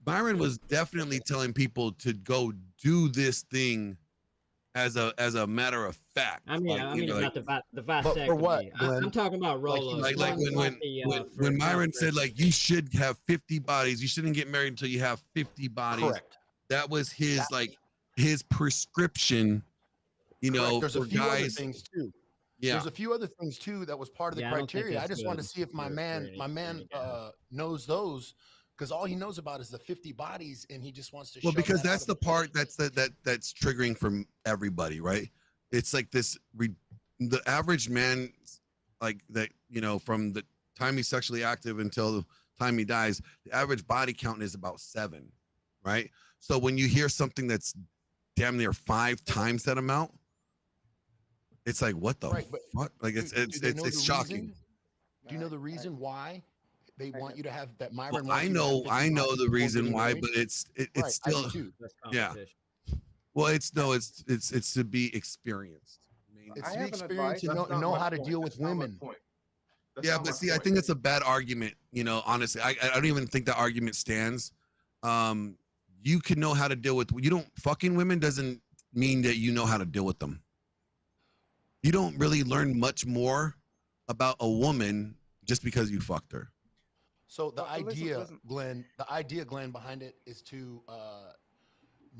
Byron was definitely telling people to go do this thing as a matter of fact. I mean, like, about the vasectomy. But for what, Glenn? I'm talking about roll-ups. like when Myron said like you should have 50 bodies, you shouldn't get married until you have 50 bodies. Correct. That was his his prescription. Correct. There's a for few other guys. things too. Yeah. There's a few other things too that was part of the Yeah, I don't think criteria. I that's just wanted to good see if my man knows those, because all he knows about is the 50 bodies, and he just wants to. Well, shove because that out that's of the part that's that's triggering from everybody, right? It's like this. The average man, like that, from the time he's sexually active until the time he dies, the average body count is about 7, right? So when you hear something that's damn near 5 times that amount, it's like, what the fuck? Like it's shocking. Do you know the reason why they want you to have that Myron? Well, I know the reason why, but it's still, yeah. Well, it's to be experienced. It's the experience to know how to deal with women. Yeah, but see, I think that's a bad argument. Honestly, I don't even think that argument stands. You can know how to deal with. You don't fucking women doesn't mean that you know how to deal with them. You don't really learn much more about a woman just because you fucked her. So the idea, Glenn, behind it is to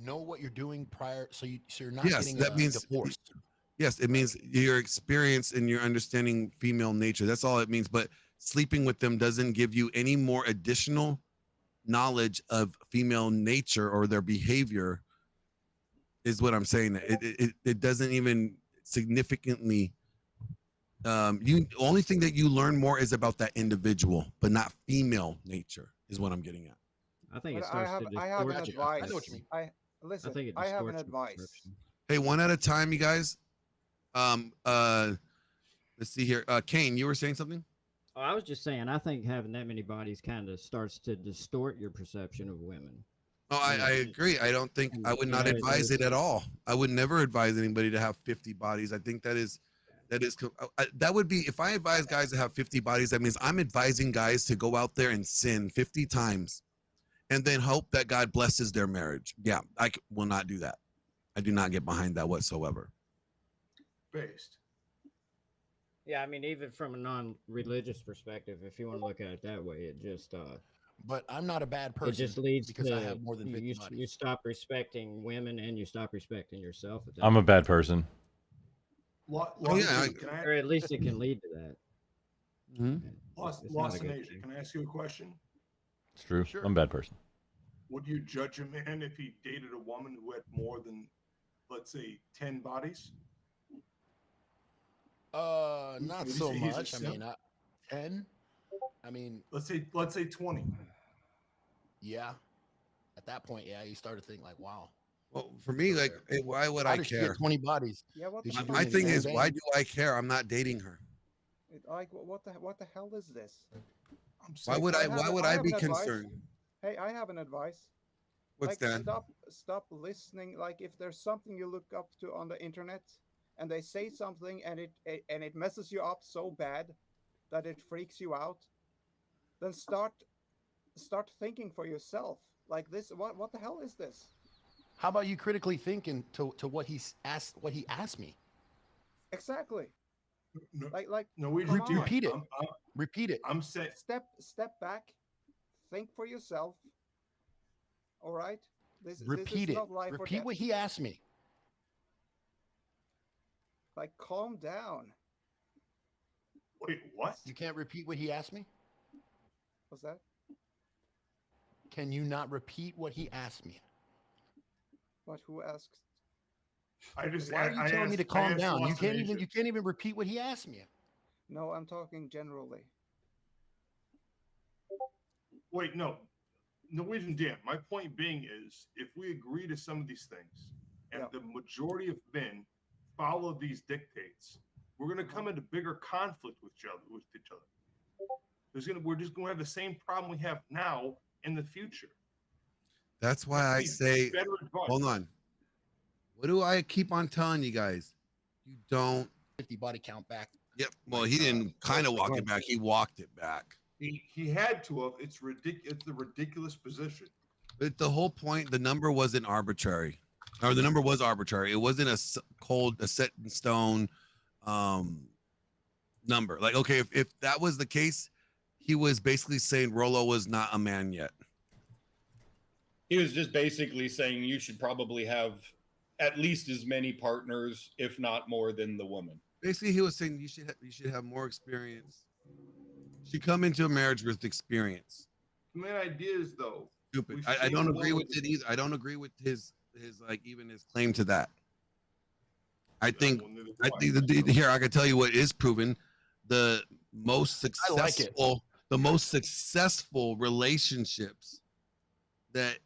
know what you're doing prior, so you're not getting divorced. Yes, it means your experience and your understanding female nature. That's all it means. But sleeping with them doesn't give you any more additional knowledge of female nature or their behavior. Is what I'm saying. It doesn't even significantly. The only thing that you learn more is about that individual, but not female nature. Is what I'm getting at. I think But it starts to I have an distort you. advice. I know what you mean. Listen. I think it I have an distorts your advice. perception. Hey, one at a time, you guys. Let's see here. Kane, you were saying something? Oh, I was just saying, I think having that many bodies kind of starts to distort your perception of women. Oh, I agree. I don't think I would not advise it at all. I would never advise anybody to have 50 bodies. I think that would be, if I advise guys to have 50 bodies, that means I'm advising guys to go out there and sin 50 times and then hope that God blesses their marriage. Yeah, I will not do that. I do not get behind that whatsoever. Based. Yeah, I mean, even from a non-religious perspective, if you want to look at it that way, it just But I'm not a bad person. it just leads because to I have more than 50 bodies. you stop respecting women and you stop respecting yourself. At that I'm a point. bad person. Or at least it can lead to that. Lost It's not a in good Asia. thing. Can I ask you a question? It's true. I'm a bad person. Would you judge a man if he dated a woman who had more than, let's say, 10 bodies? Not He's- so he's a much. I simp. mean, 10. I mean, let's say 20. Yeah. At that point, yeah, you start to think like, wow. Well, for me, like, why would How I did she care? get 20 bodies? Yeah, what Did the she do My it in thing the is, same why vein? do I care? I'm not dating her. Like, what the hell is this? Why would I have be an advice. concerned? Hey, I have an advice. What's like, that? Stop listening. Like, if there's something you look up to on the internet, and they say something, and it messes you up so bad that it freaks you out, then start thinking for yourself. Like this, what the hell is this? How about you critically thinking to what he asked me? Exactly. No, Like no, we come on. Repeat it. Repeat it. I'm saying Step back, think for yourself. All right. This Repeat is it. not life or Repeat death. what he asked me. Like, calm down. Wait, what? You can't repeat what he asked me? What's that? Can you not repeat what he asked me? What? Who asked? I just. Why are you I telling me asked- to I calm asked down? You Lost can't Nation. even repeat what he asked me. No, I'm talking generally. Wait, no, Norwegian Dan. My point being is, if we agree to some of these things, and the majority of men follow these dictates, we're going to come into bigger conflict with each other. We're just going to have the same problem we have now in the future. That's why I say, better advice. hold on. What do I keep on telling you guys? You don't. 50 body count back. Yep. Well, he didn't kind of walk it back. He walked it back. He had to have. It's ridiculous. It's a ridiculous position. But the whole point, the number wasn't arbitrary, or the number was arbitrary. It wasn't a set in stone number. Like, okay, if that was the case, he was basically saying Rollo was not a man yet. He was just basically saying you should probably have at least as many partners, if not more, than the woman. Basically, he was saying you should have more experience. You should come into a marriage with experience. The main idea is though. Stupid. I don't agree with it either. I don't agree with his like even his claim to that. I think here I can tell you what is proven. The most successful, relationships that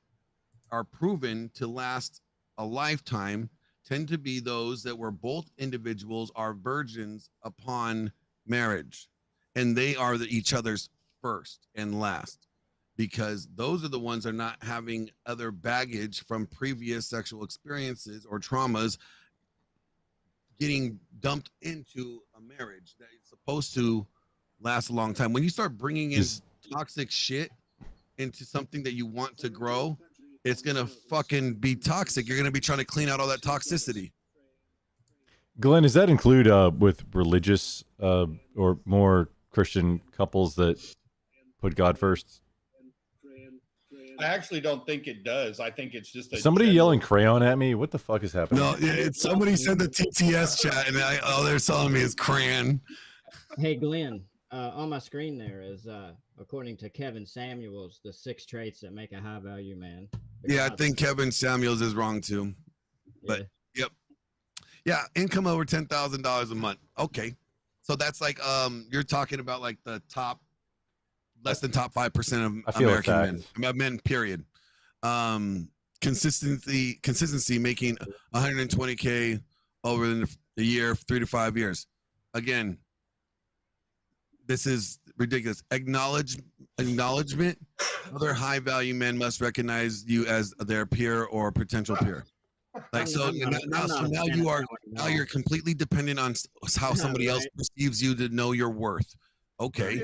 are proven to last a lifetime tend to be those that where both individuals are virgins upon marriage, and they are each other's first and last, because those are the ones that are not having other baggage from previous sexual experiences or traumas getting dumped into a marriage that is supposed to last a long time. When you start bringing in toxic shit into something that you want to grow, it's gonna fucking be toxic. You're gonna be trying to clean out all that toxicity. Glenn, does that include with religious or more Christian couples that put God first? I actually don't think it does. I think it's just a Somebody general- yelling crayon at me? What the fuck is happening? No, somebody said the TTS chat, and all they're telling me is crayon. Hey, Glenn, on my screen there is, according to Kevin Samuels, the 6 traits that make a high value man. Yeah, I think Kevin Samuels is wrong too. But yep. Yeah, income over $10,000 a month. Okay. So that's like you're talking about like the less than top 5% of American men, period. Consistency making 120K over the year, 3 to 5 years. Again, this is ridiculous. Acknowledgement. Other high value men must recognize you as their peer or potential peer. Like so now you're completely dependent on how somebody else perceives you to know your worth. Okay.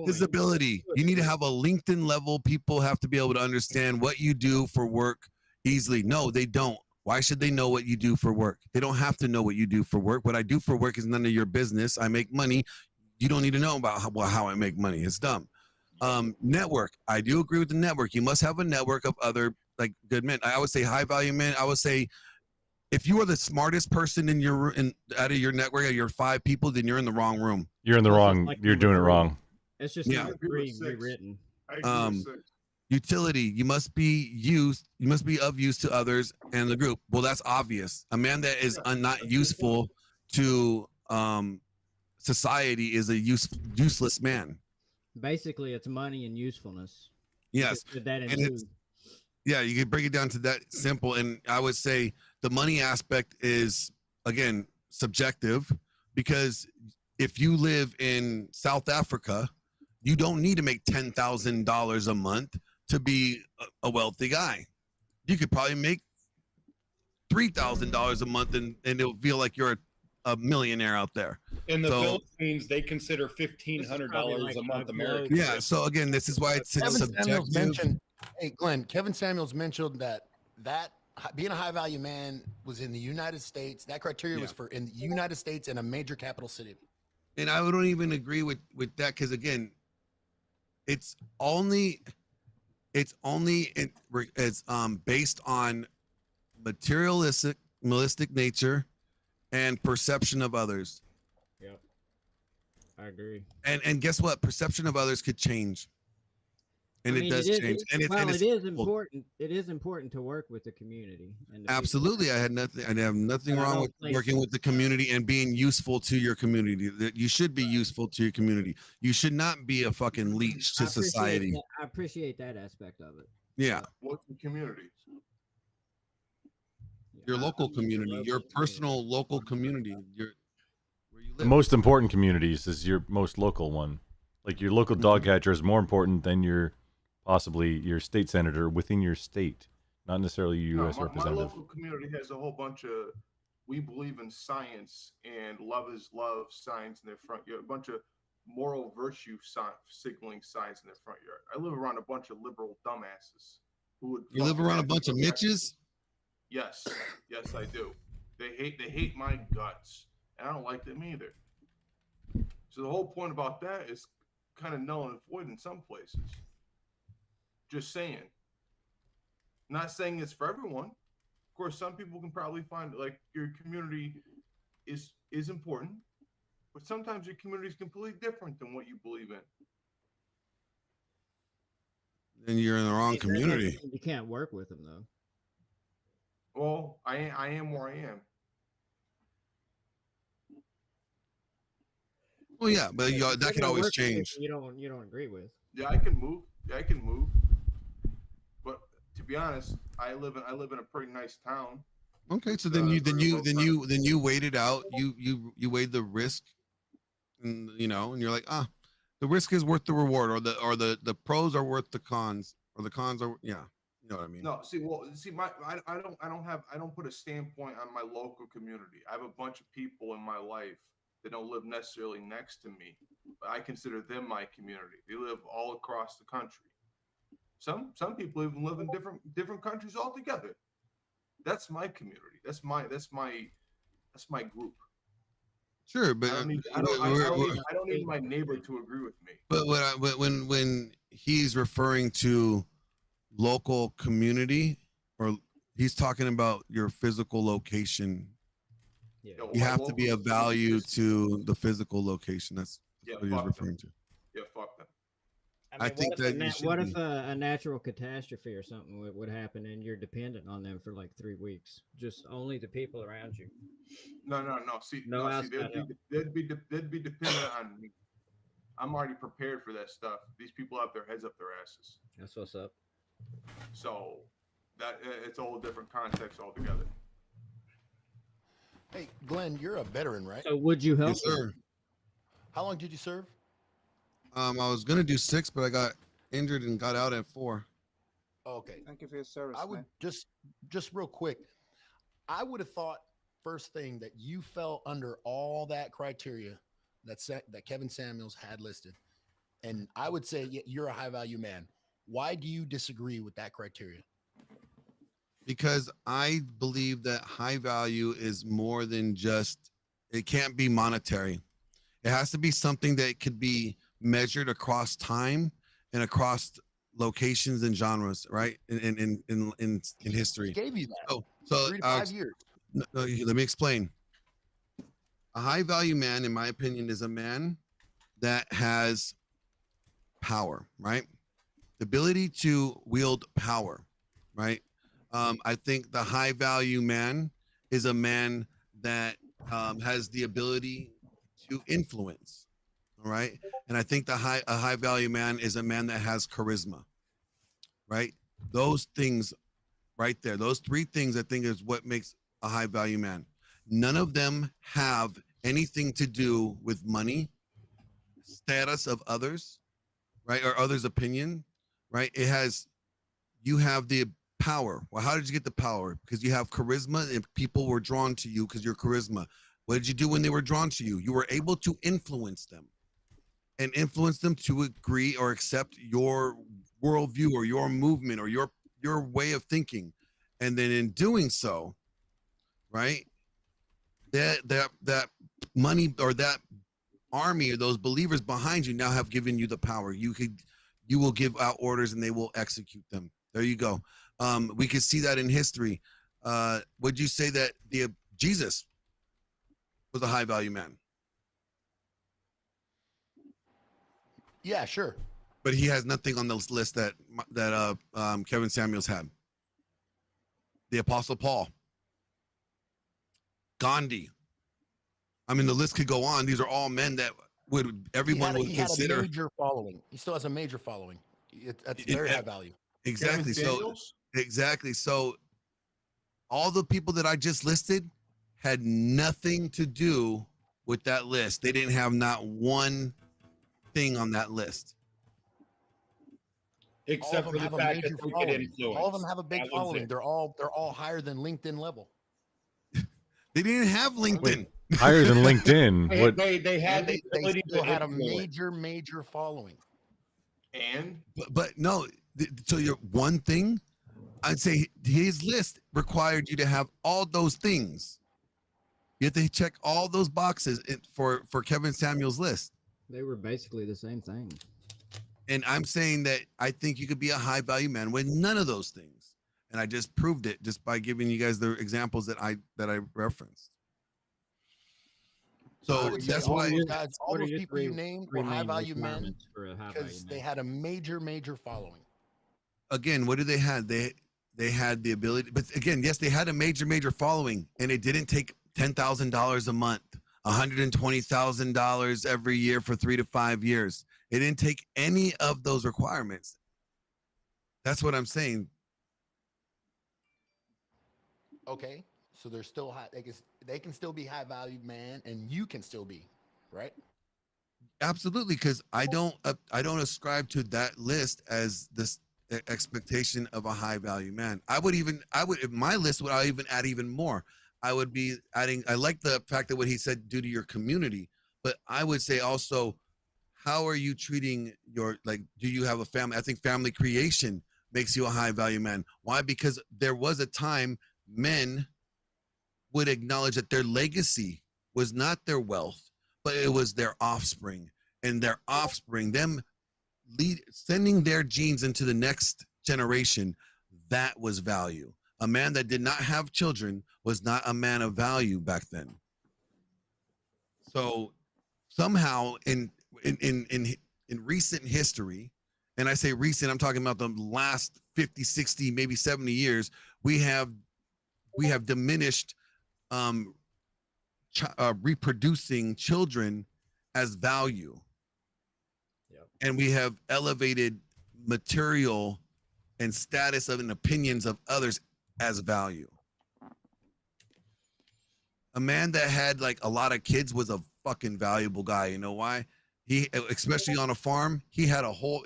Visibility. You need to have a LinkedIn level. People have to be able to understand what you do for work easily. No, they don't. Why should they know what you do for work? They don't have to know what you do for work. What I do for work is none of your business. I make money. You don't need to know about how I make money. It's dumb. Network. I do agree with the network. You must have a network of other like good men. I would say high value men. I would say if you are the smartest person out of your network, of your 5 people, then you're in the wrong room. You're in the wrong. You're doing it wrong. It's just not rewritten. Utility. You must be used. You must be of use to others and the group. Well, that's obvious. A man that is not useful to society is a useless man. Basically, it's money and usefulness. Yes, With that and include. yeah, you can break it down to that simple. And I would say the money aspect is, again, subjective, because if you live in South Africa, you don't need to make $10,000 a month to be a wealthy guy. You could probably make $3,000 a month, and it'll feel like you're a millionaire out there. In the Philippines, they consider $1,500 a month American. Yeah. So again, this is why it's subjective. Hey, Glenn, Kevin Samuels mentioned that being a high value man was in the United States. That criteria was for in the United States and a major capital city. And I don't even agree with that, because again, it's only based on materialistic nature and perception of others. Yep, I agree. And guess what? Perception of others could change, and it does change. And it is important. It is important to work with the community. And absolutely, I have nothing wrong with working with the community and being useful to your community. That you should be useful to your community. You should not be a fucking leech to society. I appreciate that aspect of it. Yeah. What's the community? Your local community, your personal local community, where you The live. most important communities is your most local one. Like your local dog catcher is more important than possibly your state senator within your state, not necessarily your U.S. My representative. local community has a whole bunch of, we believe in science and love is love signs in their front yard, a bunch of moral virtue signaling signs in their front yard. I live around a bunch of liberal dumbasses who would. You live around a bunch of Mitches? Yes, yes, I do. They hate my guts, and I don't like them either. So the whole point about that is kind of null and void in some places. Just saying. Not saying it's for everyone. Of course, some people can probably find like your community is important, but sometimes your community is completely different than what you believe in. Then you're in the wrong community. You can't work with them though. Well, I am where I am. Well, yeah, but that could always change. You don't agree with. Yeah, I can move. Yeah, I can move. But to be honest, I live in a pretty nice town. Okay, so then you weighed it out. You weighed the risk, and and you're like, the risk is worth the reward, or the pros are worth the cons, or the cons are You know what I mean? No, I don't put a standpoint on my local community. I have a bunch of people in my life that don't live necessarily next to me, but I consider them my community. They live all across the country. Some people even live in different countries altogether. That's my community. That's my group. Sure, but I don't need my neighbor to agree with me. But when he's referring to local community, or he's talking about your physical location, you have to be of value to the physical location. That's what he's referring to. Yeah, fuck them. I think what if a natural catastrophe or something would happen and you're dependent on them for like 3 weeks? Just only the people around you. No. They'd be dependent on me. I'm already prepared for that stuff. These people have their heads up their asses. That's what's up. So that it's a whole different context altogether. Hey, Glenn, you're a veteran, right? So would you help? Yes, sir. How long did you serve? I was gonna do 6, but I got injured and got out at 4. Okay. Thank you for your service. I would man. just real quick. I would have thought first thing that you fell under all that criteria that Kevin Samuels had listed, and I would say you're a high value man. Why do you disagree with that criteria? Because I believe that high value is more than just, it can't be monetary. It has to be something that could be measured across time and across locations and genres, right? In history. I gave you that. So 3 to 5 years. No, let me explain. A high value man, in my opinion, is a man that has power, right? The ability to wield power, right? I think the high value man is a man that has the ability to influence. All right. And I think a high value man is a man that has charisma. Right. Those things right there, those three things I think is what makes a high value man. None of them have anything to do with money, status of others, right? Or others' opinion, right? You have the power. Well, how did you get the power? Because you have charisma and people were drawn to you because you're charisma. What did you do when they were drawn to you? You were able to influence them and influence them to agree or accept your worldview or your movement or your way of thinking. And then in doing so, right, that money or that army or those believers behind you now have given you the power. You will give out orders and they will execute them. There you go. We could see that in history. Would you say that Jesus was a high value man? Yeah, sure. But he has nothing on this list that Kevin Samuels had. The Apostle Paul, Gandhi. I mean, the list could go on. These are all men that everyone would consider. Had a major following. He still has a major following. That's very high value. Exactly. So all the people that I just listed had nothing to do with that list. They didn't have not one thing on that list. Except for the fact that they get influence. All of them have a big following. They're all higher than LinkedIn level. They didn't have LinkedIn. Higher than LinkedIn. They had the ability to had a influence. major following. And but no, so your one thing, I'd say his list required you to have all those things. You have to check all those boxes for Kevin Samuels' list. They were basically the same thing. And I'm saying that I think you could be a high value man with none of those things. And I just proved it just by giving you guys the examples that I referenced. So that's why all those people you named were high value men because they had a major following. Again, what do they have? They had the ability, but again, yes, they had a major following, and it didn't take $10,000 a month, $120,000 every year for 3 to 5 years. It didn't take any of those requirements. That's what I'm saying. Okay, so they're still high. They can still be high value man, and you can still be, right? Absolutely, because I don't ascribe to that list as this expectation of a high value man. I would if my list would I even add even more. I would be adding. I like the fact that what he said due to your community, but I would say also, how are you treating do you have a family? I think family creation makes you a high value man. Why? Because there was a time men would acknowledge that their legacy was not their wealth, but it was their offspring, and their offspring, them sending their genes into the next generation. That was value. A man that did not have children was not a man of value back then. So somehow in recent history, and I say recent, I'm talking about the last 50, 60, maybe 70 years, we have diminished reproducing children as value. Yep. And we have elevated material and status of and opinions of others as value. A man that had like a lot of kids was a fucking valuable guy. You know why? He, especially on a farm, he had a whole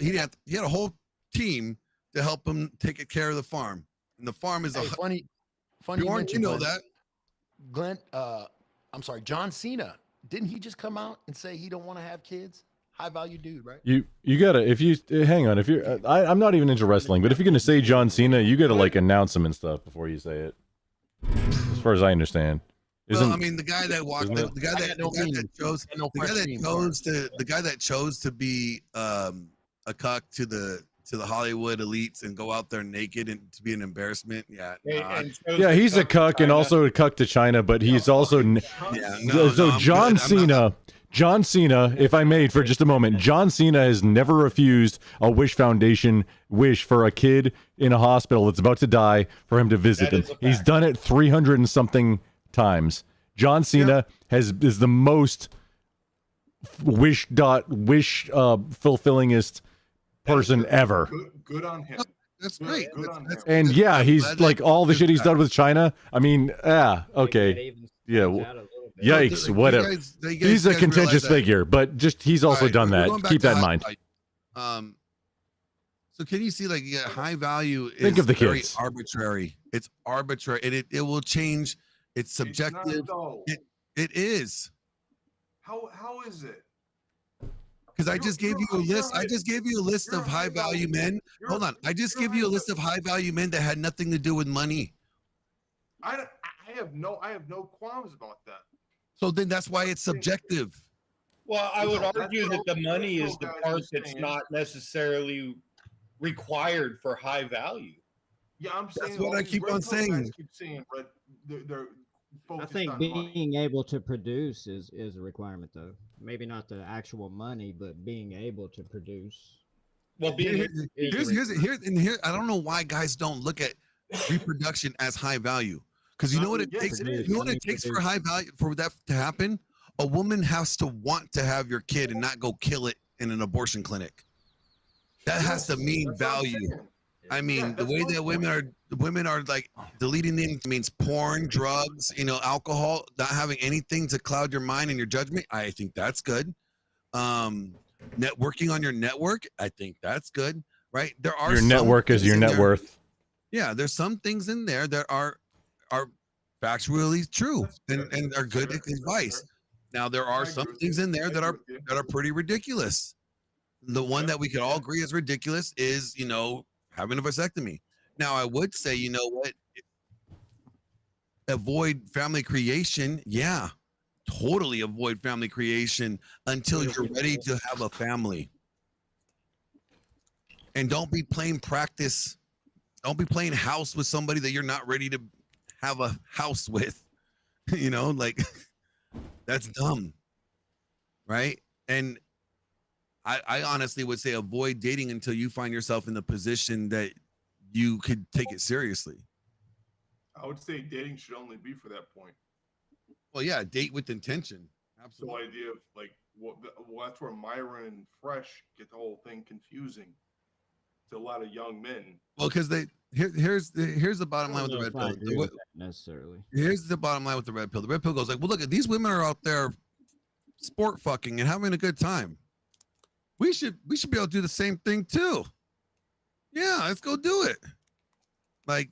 team to help him take care of the farm. And the farm is funny. You know that. Glenn, I'm sorry, John Cena. Didn't he just come out and say he don't want to have kids? High value dude, right? You gotta, if you hang on, if you're I'm not even into wrestling, but if you're gonna say John Cena, you gotta like announce him and stuff before you say it. As far as I understand. Well, I mean, the guy that walked, the guy that chose to be a cuck to the Hollywood elites and go out there naked and to be an embarrassment. Yeah, yeah, he's a cuck and also a cuck to China, but he's also John Cena. John Cena, if I may for just a moment, John Cena has never refused a Wish Foundation wish for a kid in a hospital that's about to die for him to visit them. He's done it 300 and something times. John Cena is the most wish fulfillingest person ever. Good on him. That's great. And yeah, he's like all the shit he's done with China. I mean, okay, yeah, yikes, whatever. He's a contentious figure, but just he's also done that. Keep that in mind. So can you see, like, high value is Think of the very kids. arbitrary. It's arbitrary, and it will change. It's subjective. It is. How is it? Because I just gave you a list. I just gave you a list of high value men. Hold on. I just gave you a list of high value men that had nothing to do with money. I have no qualms about that. So then that's why it's subjective. Well, I would argue that the money is the part that's not necessarily required for high value. Yeah, I'm saying That's what I keep on saying. Keep saying, but they're I focused think on being money. able to produce is a requirement, though. Maybe not the actual money, but being able to produce. Well, Here's I don't know why guys don't look at reproduction as high value. Because you know what it takes? You know what it takes for high value for that to happen? A woman has to want to have your kid and not go kill it in an abortion clinic. That has to mean value. I mean, the way that women are like deleting things means porn, drugs, alcohol, not having anything to cloud your mind and your judgment. I think that's good. Networking on your network, I think that's good, right? There are Your network is your net worth. Yeah, there's some things in there that are factually true and are good advice. Now there are some things in there that are pretty ridiculous. The one that we could all agree is ridiculous is, having a vasectomy. Now I would say, you know what? Avoid family creation. Yeah, totally avoid family creation until you're ready to have a family. And don't be playing practice. Don't be playing house with somebody that you're not ready to have a house with. Like that's dumb. Right? And I honestly would say avoid dating until you find yourself in the position that you could take it seriously. I would say dating should only be for that point. Well, yeah, date with intention. Absolutely. The idea of like, well, that's where Myron and Fresh get the whole thing confusing to a lot of young men. Well, because here's the bottom line with the red pill. Necessarily. Here's the bottom line with the red pill. The red pill goes like, well, look, these women are out there sport fucking and having a good time. We should be able to do the same thing too. Yeah, let's go do it. Like,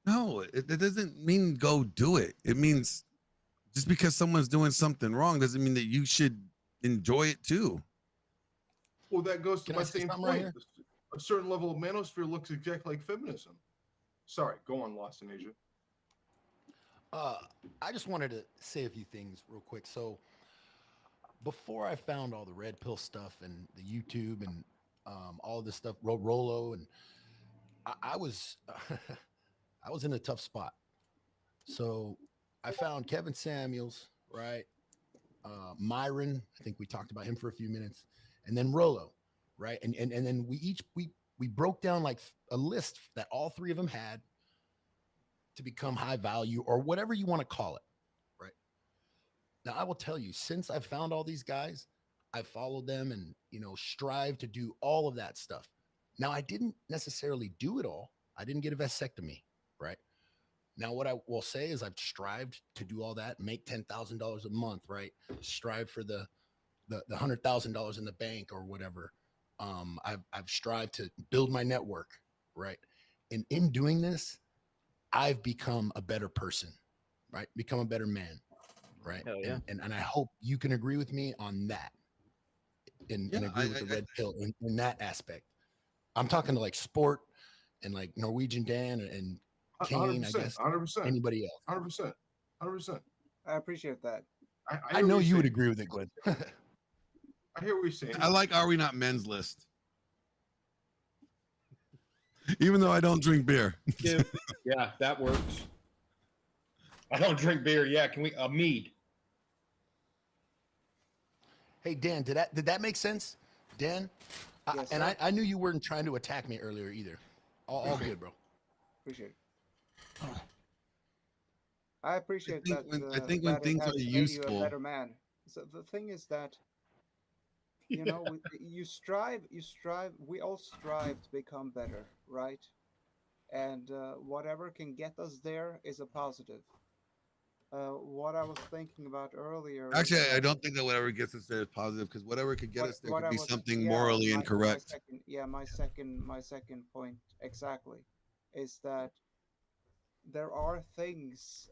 no, it doesn't mean go do it. It means just because someone's doing something wrong doesn't mean that you should enjoy it too. Well, that goes to my same something point. right here? A certain level of manosphere looks exactly like feminism. Sorry, go on, Lost in Asia. I just wanted to say a few things real quick. So before I found all the red pill stuff and the YouTube and all this stuff, Rolo, and I was I was in a tough spot. So I found Kevin Samuels, right? Myron, I think we talked about him for a few minutes, and then Rolo, right? And then we broke down like a list that all three of them had to become high value or whatever you want to call it, right? Now I will tell you, since I've found all these guys, I followed them and strive to do all of that stuff. Now I didn't necessarily do it all. I didn't get a vasectomy, right? Now what I will say is I've strived to do all that, make $10,000 a month, right? Strive for the $100,000 in the bank or whatever. I've strived to build my network, right? And in doing this, I've become a better person, right? Become a better man, right? Hell yeah. And I hope you can agree with me on that and agree with the red pill in that aspect. I'm talking to like sport and like Norwegian Dan and Kane, 100%, I guess, 100%, anybody else. 100%. I appreciate that. I know you would agree with it, Glenn. I hear what you're saying. I like Are We Not Men's list. Even though I don't drink beer. Yeah, that works. I don't drink beer. Yeah, can we mead? Hey Dan, did that make sense, Dan? Yes, I knew you weren't trying to attack me earlier either. All good, bro. Appreciate it. I appreciate that. I think when that it things has are made you useful, a better man. So the thing is that you know you strive. We all strive to become better, right? And whatever can get us there is a positive. What I was thinking about earlier. Actually, I don't think that whatever gets us there is positive, because whatever could get us there could be something morally incorrect. My second point exactly is that there are things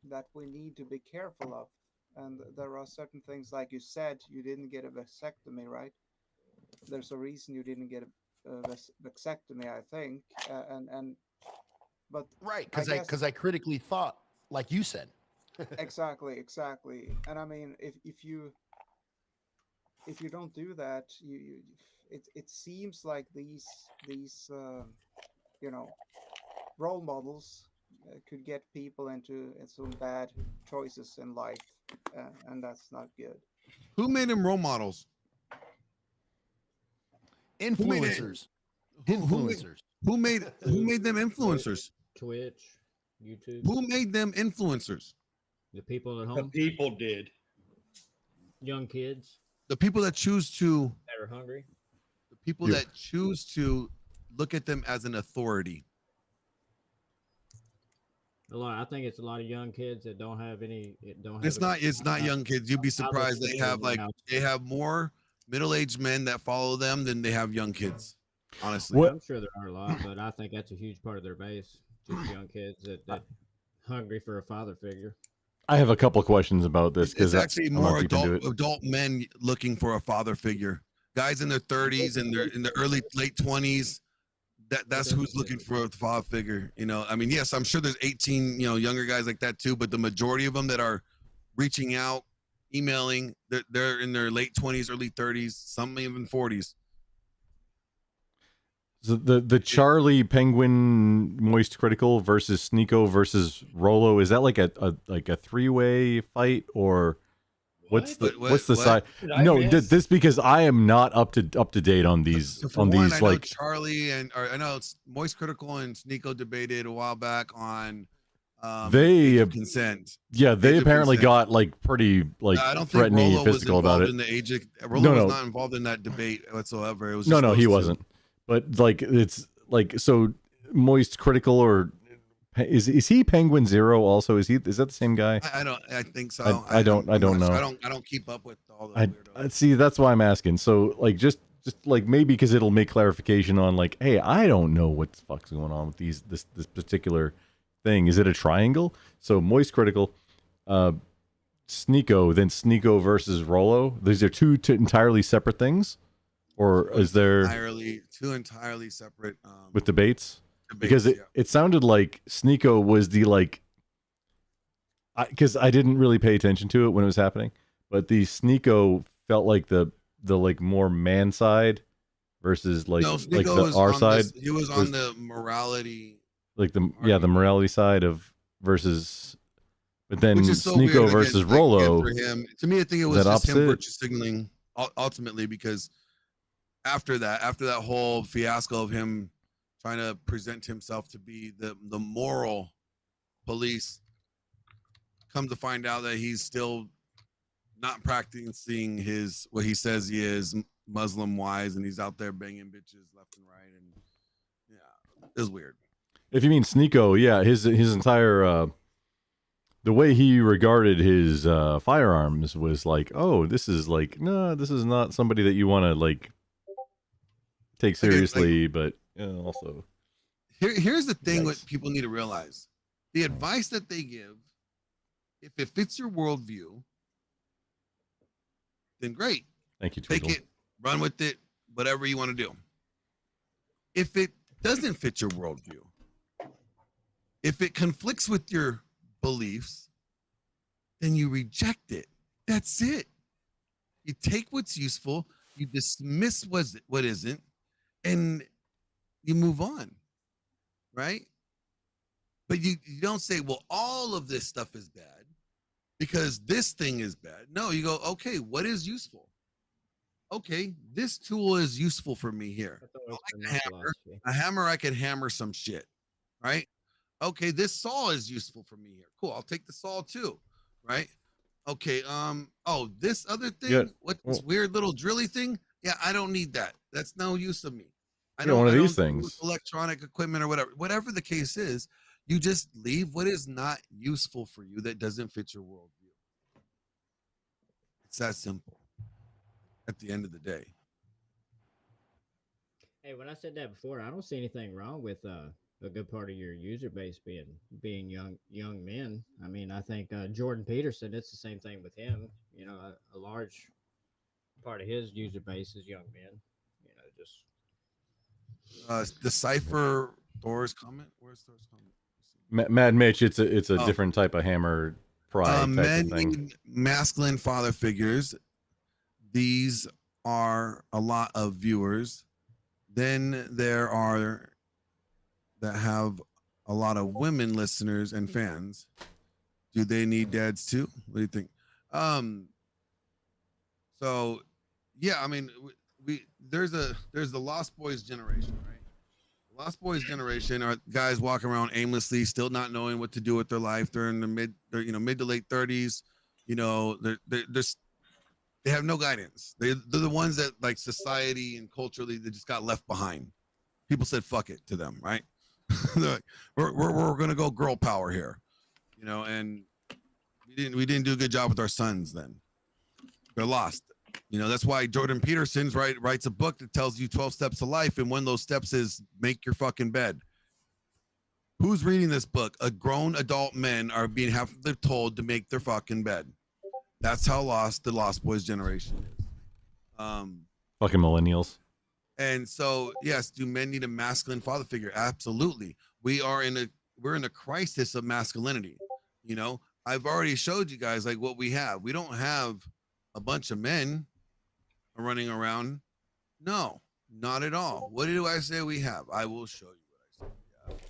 that we need to be careful of, and there are certain things, like you said, you didn't get a vasectomy, right? There's a reason you didn't get a vasectomy, I think, but right, because I critically thought, like you said. exactly, and I mean, if you don't do that, it seems like these you know, role models could get people into some bad choices in life, and that's not good. Who made them role models? Influencers. Who made them influencers? Twitch, YouTube. Who made them influencers? The people at The home. people did. Young kids The people that choose to. that are hungry. The people that choose to look at them as an authority. I think it's a lot of young kids that don't have any. It's not young kids. You'd be surprised. They have more middle-aged men that follow them than they have young kids. Honestly, I'm sure there are a lot, but I think that's a huge part of their base. Just young kids that hungry for a father figure. I have a couple questions about this because it's actually more adult men looking for a father figure. Guys in their 30s and in their late 20s. That's who's looking for a father figure. You know, I mean, yes, I'm sure there's 18, younger guys like that too, but the majority of them that are reaching out, emailing, they're in their late 20s, early 30s, some even 40s. So the Charlie Penguin Moist Critical versus Sneeko versus Rolo, is that like a three-way fight, or what's the side? No, this because I am not up to date on these I know Charlie I know it's Moist Critical and Sneeko debated a while back on they consent. Yeah, they apparently got like pretty I don't think threatening Rolo physical about it. Rolo was not involved in that debate whatsoever. It was no, he wasn't. But like it's like so Moist Critical or is he Penguin Zero also? Is that the same guy? I think so. I don't know. I don't keep up with all the weirdos. See, that's why I'm asking. So like just like maybe because it'll make clarification on like, hey, I don't know what the fuck's going on with this particular thing. Is it a triangle? So Moist Critical, Sneeko, then Sneeko versus Rolo. These are two entirely separate things, or is there two entirely separate with debates? Because it sounded like Sneeko was the because I didn't really pay attention to it when it was happening, but the Sneeko felt like the like more man side versus like the R side. He was on the morality, like the morality side of versus, but then so Sneeko weird, versus again, Rolo. For him, to me, I think it was just him virtue signaling ultimately, because after that whole fiasco of him trying to present himself to be the moral police, come to find out that he's still not practicing what he says he is Muslim wise, and he's out there banging bitches left and right, and yeah, it was weird. If you mean Sneeko, yeah, his entire the way he regarded his firearms was like, oh, this is not somebody that you want to like take seriously, but also here's the thing: what people need to realize, the advice that they give, if it fits your worldview, then great. Thank you. Take it, run with it, whatever you want to do. If it doesn't fit your worldview, if it conflicts with your beliefs, then you reject it. That's it. You take what's useful, you dismiss what isn't, and you move on, right? But you don't say, well, all of this stuff is bad because this thing is bad. No, you go, okay, what is useful? Okay, this tool is useful for me here. A hammer, I can hammer some shit, right? Okay, this saw is useful for me here. Cool, I'll take the saw too, right? Okay. Oh, this other thing. Yeah, What this weird little drilly thing? Yeah, I don't need that. That's no use of me. I Yeah, one of I these do things. electronic equipment or whatever. Whatever the case is, you just leave what is not useful for you that doesn't fit your worldview. It's that simple. At the end of the day. Hey, when I said that before, I don't see anything wrong with a good part of your user base being young men. I mean, I think Jordan Peterson, it's the same thing with him. You know, a large part of his user base is young men. You know, just Decipher Thor's comment. Where's Thor's comment? Mad Mitch, it's a Oh. different type of hammer pry type Men of thing. need masculine father figures. These are a lot of viewers. Then there are that have a lot of women listeners and fans. Do they need dads too? What do you think? So yeah, I mean, there's the Lost Boys generation, right? The Lost Boys generation are guys walking around aimlessly, still not knowing what to do with their life. They're in the mid to late 30s. You know, they have no guidance. They're the ones that, like, society and culturally, they just got left behind. People said fuck it to them, right? They're like, we're gonna go girl power here, you know, and we didn't do a good job with our sons then. They're lost. You know, that's why Jordan Peterson writes a book that tells you 12 steps to life, and one of those steps is make your fucking bed. Who's reading this book? A grown adult men are being told to make their fucking bed. That's how lost the Lost Boys generation is. Fucking millennials. And so, yes, do men need a masculine father figure? Absolutely. We're in a crisis of masculinity. You know, I've already showed you guys like what we have. We don't have a bunch of men running around. No, not at all. What do I say we have? I will show you what I say we have.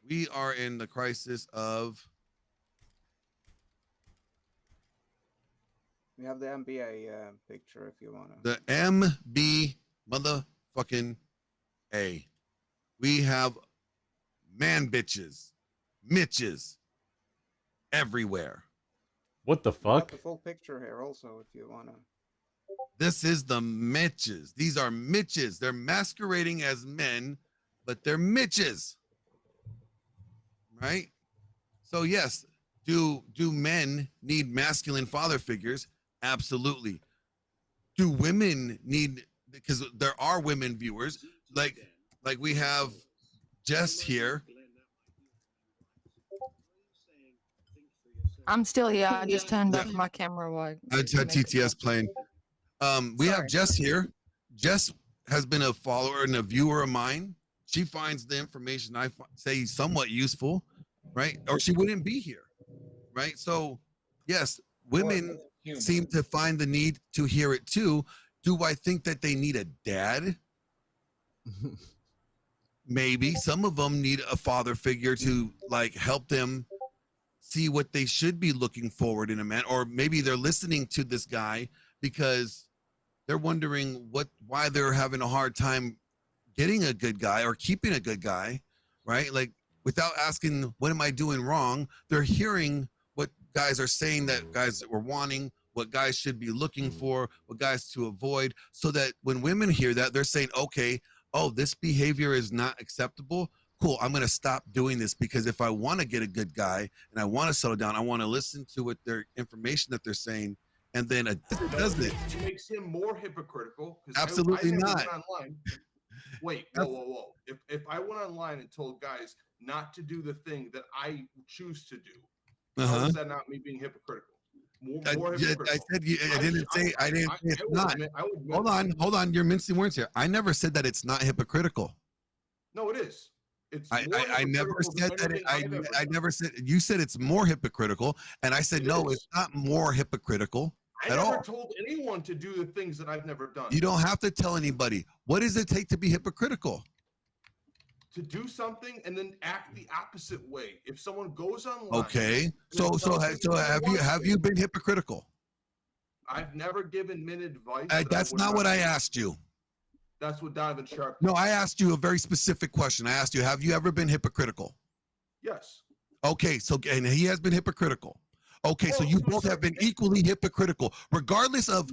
We are in the crisis of. We have the NBA picture if you want to. The MB motherfucking A. We have man bitches, Mitches everywhere. What the fuck? The full picture here also if you want to. This is the Mitches. These are Mitches. They're masquerading as men, but they're Mitches. Right? So yes, do men need masculine father figures? Absolutely. Do women need, because there are women viewers, like we have Jess here. I'm still here. I just turned off my camera while I just had TTS playing. We have Jess here. Jess has been a follower and a viewer of mine. She finds the information I say somewhat useful, right? Or she wouldn't be here, right? So, yes, women seem to find the need to hear it too. Do I think that they need a dad? Maybe. Some of them need a father figure to like help them see what they should be looking forward in a man, or maybe they're listening to this guy because they're wondering why they're having a hard time getting a good guy or keeping a good guy, right? Like without asking, what am I doing wrong? They're hearing what guys are saying that guys were wanting, what guys should be looking for, what guys to avoid, so that when women hear that, they're saying, okay, oh, this behavior is not acceptable. Cool, I'm going to stop doing this, because if I want to get a good guy and I want to settle down, I want to listen to what their information that they're saying, and then it doesn't. It makes him more hypocritical. Absolutely not. Online. Wait, whoa. If I went online and told guys not to do the thing that I choose to do, how is that not me being hypocritical? More hypocritical. I said I didn't say it's not. Hold on. You're mincing words here. I never said that it's not hypocritical. No, it is. I never said that. I never said. You said it's more hypocritical, and I said no, it's not more hypocritical I at never all. told anyone to do the things that I've never done. You don't have to tell anybody. What does it take to be hypocritical? To do something and then act the opposite way. If someone goes online, Okay. So have you been hypocritical? I've never given men advice. That's not what I asked you. That's what Donovan Sharp. No, I asked you a very specific question. I asked you, have you ever been hypocritical? Yes. Okay, so and he has been hypocritical. Okay, so you both have been equally hypocritical, regardless of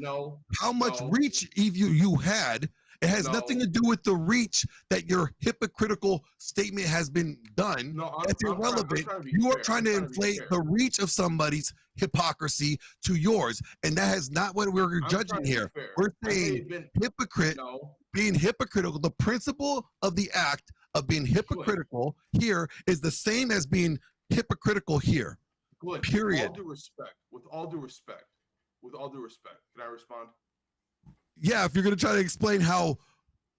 how much reach you had. It has nothing to do with the reach that your hypocritical statement has been done. That's irrelevant. You are trying to inflate the reach of somebody's hypocrisy to yours, and that is not what we're judging here. We're saying being hypocritical. The principle of the act of being hypocritical here is the same as being hypocritical here. Glenn, period. With all due respect, can I respond? Yeah, if you're going to try to explain how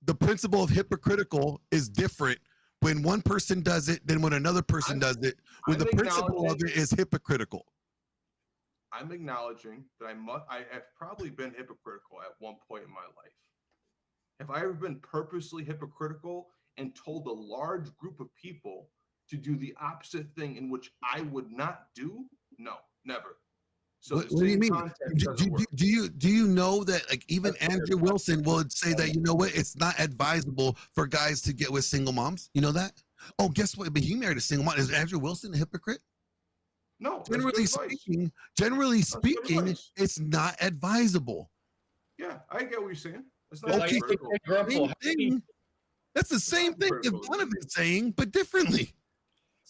the principle of hypocritical is different when one person does it than when another person does it, when the principle of it is hypocritical. I'm acknowledging that I have probably been hypocritical at one point in my life. Have I ever been purposely hypocritical and told a large group of people to do the opposite thing in which I would not do? No, never. So what do you mean? Do you know that like even Andrew Wilson would say that, you know what, it's not advisable for guys to get with single moms? You know that? Oh, guess what? But he married a single mom. Is Andrew Wilson a hypocrite? No. Generally speaking, it's not advisable. Yeah, I get what you're saying. It's not Okay, same thing. That's the same thing that Donovan's saying, but differently.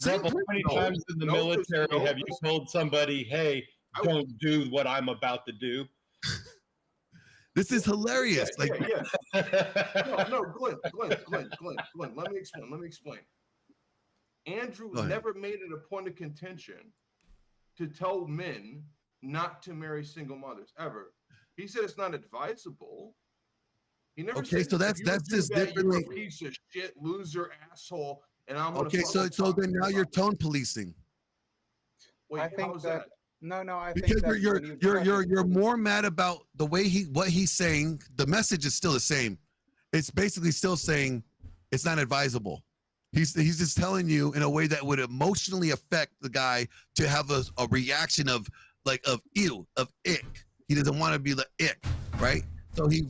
How many times in the military have you told somebody, hey, don't do what I'm about to do? This is hilarious. No, Glenn, let me explain. Andrew never made it a point of contention to tell men not to marry single mothers, ever. He said it's not advisable. He never said, so that's just differently. You're a piece of shit, loser, asshole, and I'm gonna so then now you're tone policing. Wait, I think that. No, I think because that you're more mad about the way what he's saying. The message is still the same. It's basically still saying it's not advisable. He's just telling you in a way that would emotionally affect the guy to have a reaction of ew, of ick. He doesn't want to be like ick, right? So he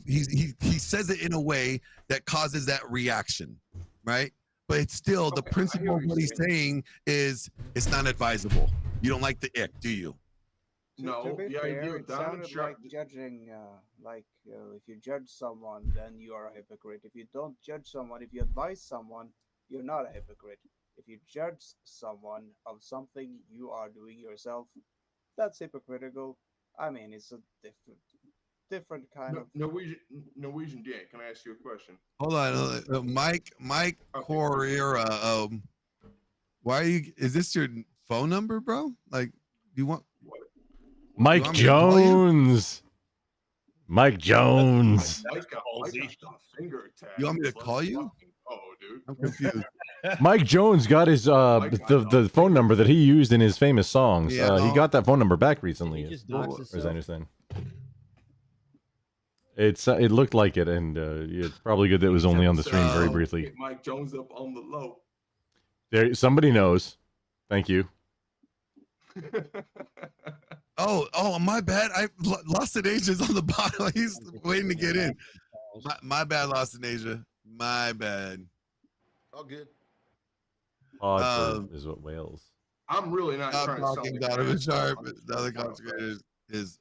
says it in a way that causes that reaction, right? But it's still the principle of what he's saying is it's not advisable. You don't like the ick, do you? No, to be the fair, idea of it sounded diamond like judging, if you judge someone, then you are a hypocrite. If you don't judge someone, if you advise someone, you're not a hypocrite. If you judge someone of something you are doing yourself, that's hypocritical. I mean, it's a different kind of Norwegian Dan. Can I ask you a question? Hold on, Mike Corriera. Why are you? Is this your phone number, bro? Like, do you want? Mike Jones. Mike Jones. You want me to call you? Oh, dude. I'm confused. Mike Jones got his the phone number that he used in his famous songs. Yeah. He got that phone number back recently, He just as doxed far as I understand. It looked like it, and it's probably good that it was only on the stream very briefly. Get Mike Jones up on the low. There, somebody knows. Thank you. Oh, my bad. Lost in Asia's on the bottom. He's waiting to get in. My bad, Lost in Asia. My bad. All good. Is what Wales. I'm really not trying to talking Donovan Sharp. The other consequence is.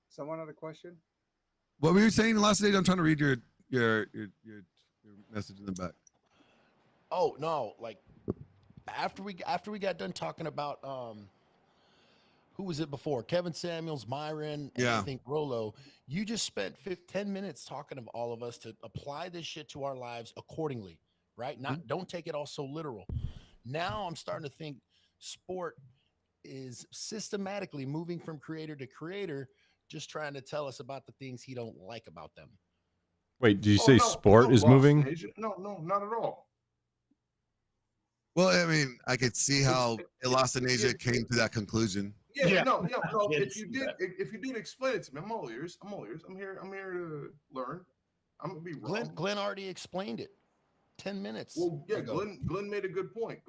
Someone had a question? What were you saying, Lost in Asia? I'm trying to read your message in the back. Oh no! Like after we got done talking about who was it before? Kevin Samuels, Myron, and I think Rolo. You just spent 10 minutes talking of all of us to apply this shit to our lives accordingly, right? Don't take it all so literal. Now I'm starting to think sport is systematically moving from creator to creator, just trying to tell us about the things he don't like about them. Wait, did you say sport is moving? No, not at all. Well, I mean, I could see how Lost in Asia came to that conclusion. No. If you did explain it to me, I'm all ears. I'm here to learn. I'm gonna be wrong. Glenn already explained it. 10 minutes. Well, yeah, Glenn made a good point.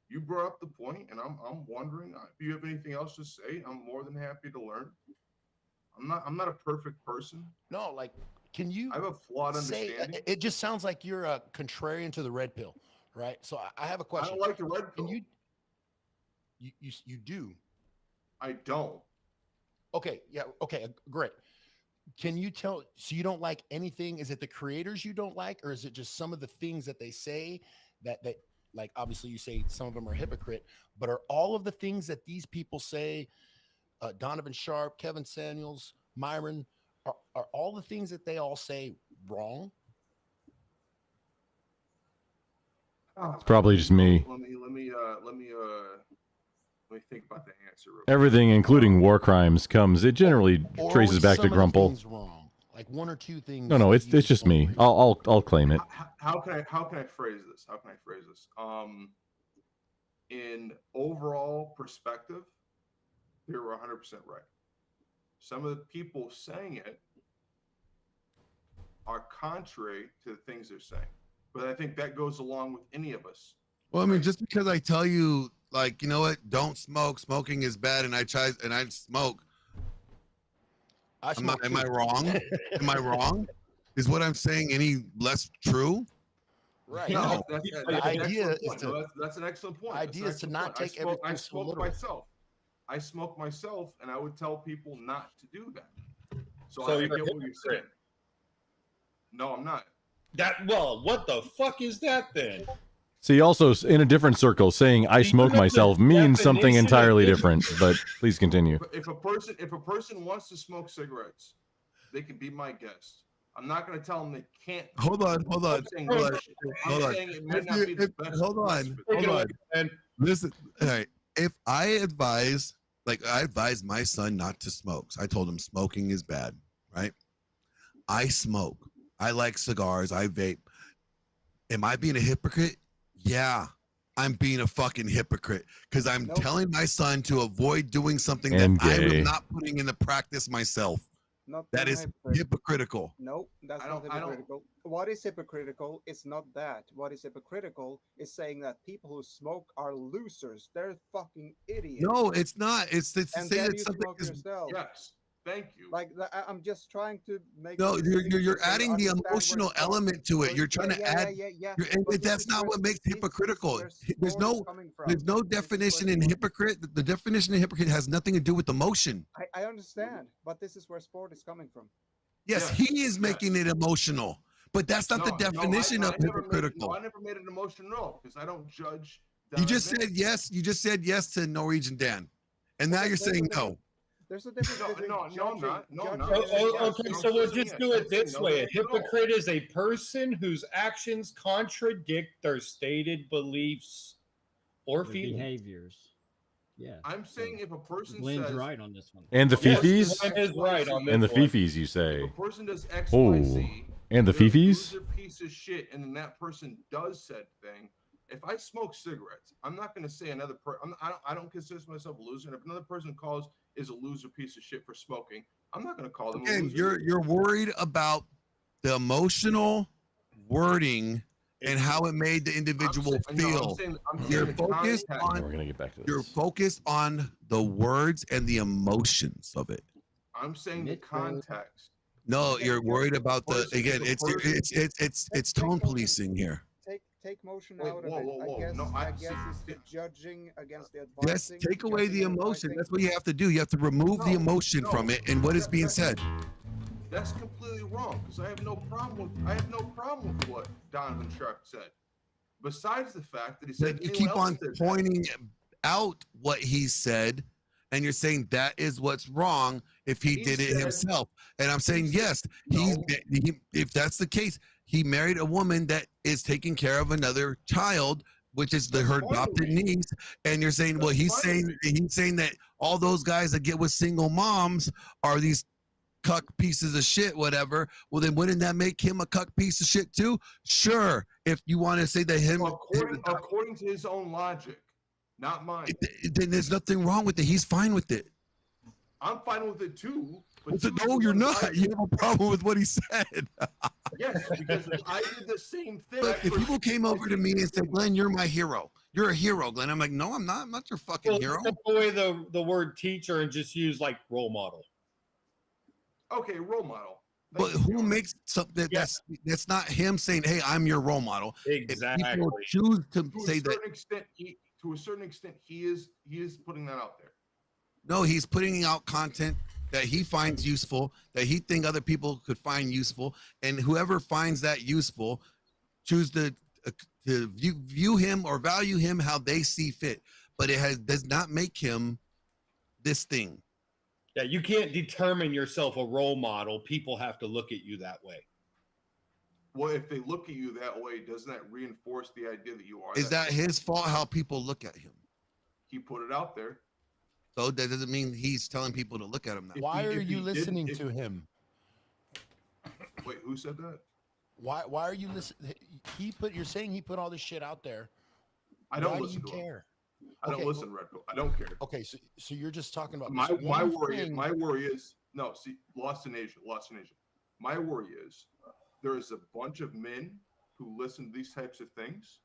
You brought up the point, and I'm wondering if you have anything else to say. I'm more than happy to learn. I'm not a perfect person. No, like, can you? I have a flawed understanding. It just sounds like you're a contrarian to the red pill, right? So I have a question. I don't like the red pill. You do. I don't. Okay, yeah, okay, great. Can you tell? So you don't like anything? Is it the creators you don't like, or is it just some of the things that they say that like? Obviously, you say some of them are hypocrite, but are all of the things that these people say, Donovan Sharp, Kevin Samuels, Myron, are all the things that they all say wrong? It's probably just me. Let me think about the answer. Real quick. Everything, including war crimes, it generally Or traces back to some of the Grumple. things wrong, like one or two things. No, it's just me. I'll claim it. How can I phrase this? In overall perspective, they were 100% right. Some of the people saying it are contrary to the things they're saying, but I think that goes along with any of us. Well, I mean, just because I tell you, like, you know what, don't smoke, smoking is bad, and I smoke. Am I wrong? Am I wrong? Is what I'm saying any less true? Right. No, No, that's the idea is point. to. No, that's an excellent point. Idea is to not take everything I so smoke literal. myself. I smoke myself, and I would tell people not to do that. So So I you're get a what you're saying. No, I'm not. What the fuck is that then? See, also in a different circle, saying I smoke myself means something definition of entirely different? different. But please continue. If a person wants to smoke cigarettes, they can be my guest. I'm not going to tell them they can't. Hold on. I'm saying it might not be the best. Hold on. Listen, all right. If I advise my son not to smoke, I told him smoking is bad, right? I smoke. I like cigars. I vape. Am I being a hypocrite? Yeah, I'm being a fucking hypocrite because I'm telling my son to avoid doing something And that gay. I'm not putting into practice myself. That is hypocritical. No, that's not hypocritical. What is hypocritical is not that. What is hypocritical is saying that people who smoke are losers. They're fucking idiots. No, it's not. It's to And say then that you something smoke is. yourself. Yes, thank you. Like I'm just trying to make. No, it you're simpler so you adding the understand where emotional it's coming element to it. from. You're trying to add. And But that's not what makes hypocritical. There's no definition in hypocrite. The definition of hypocrite has nothing to do with emotion. I understand, but this is where sport is coming from. Yes, he is making it emotional, but that's not the definition of hypocritical. I never made an emotional because I don't judge. You just said yes. You just said yes to Norwegian Dan, and now you're saying no. There's a difference between No, I'm not. Okay, so we'll just do it this way. A hypocrite is a person whose actions contradict their stated beliefs or feelings. Behaviors. Yeah. I'm saying if a person Glenn's says right on this one. And the Yes, fifis? Glenn is right on And the this one. fifis, you say? If a person does X, Oh, Y, Z, and the they're a fifis? loser piece of shit, and then that person does said thing. If I smoke cigarettes, I'm not going to say another person. I don't consider myself a loser. And if another person is a loser piece of shit for smoking, I'm not going to call them a Again, loser. you're worried about the emotional wording and how it made the individual feel. You're focused on. We're gonna get back to this. You're focused on the words and the emotions of it. I'm saying the context. No, you're worried about the again. It's tone policing here. Take motion Wait, out of whoa, it. whoa, whoa. I guess No, I guess it's the judging against the Yes, advising. take away the judging and emotion. advising. That's what you have to do. You have to remove the emotion from it and what is being said. That's completely wrong because I have no problem with what Donovan Sharp said. Besides the fact that he said But you anyone keep else on did that. pointing out what he said, and you're saying that is what's wrong if he did it said- himself. And I'm saying yes, if that's the case, he married a woman that is taking care of another child, which is her adopted niece. And you're saying, well, he's saying that all those guys that get with single moms are these cuck pieces of shit, whatever. Well, then wouldn't that make him a cuck piece of shit too? Sure, if you want to say that him. According to his own logic, not mine. Then there's nothing wrong with it. He's fine with it. I'm fine with it too. But No, you're not. You have a problem with what he said. Yes, because if I did the same thing. Look, if people came over to me and said, "Glenn, you're my hero. You're a hero, Glenn," I'm like, "No, I'm not. I'm not your fucking hero." Take away the word teacher and just use like role model. Okay, role model. But who makes something that's not him saying, "Hey, I'm your role model"? Exactly. If people choose to To say a that. certain extent, to a certain extent, he is putting that out there. No, he's putting out content that he finds useful, that he think other people could find useful, and whoever finds that useful, choose to view him or value him how they see fit. But it does not make him this thing. Yeah, you can't determine yourself a role model. People have to look at you that way. Well, if they look at you that way, doesn't that reinforce the idea that you are? Is that his fault how people look at him? He put it out there. So that doesn't mean he's telling people to look at him that way. Why are you listening to him? Wait, who said that? Why are you listening? You're saying he put all this shit out there. I don't Why listen do you to him. care? I don't listen, Redco. I don't care. Okay, so you're just talking about my this one worry. thing. My worry is no. See, Lost in Asia. My worry is there is a bunch of men who listen to these types of things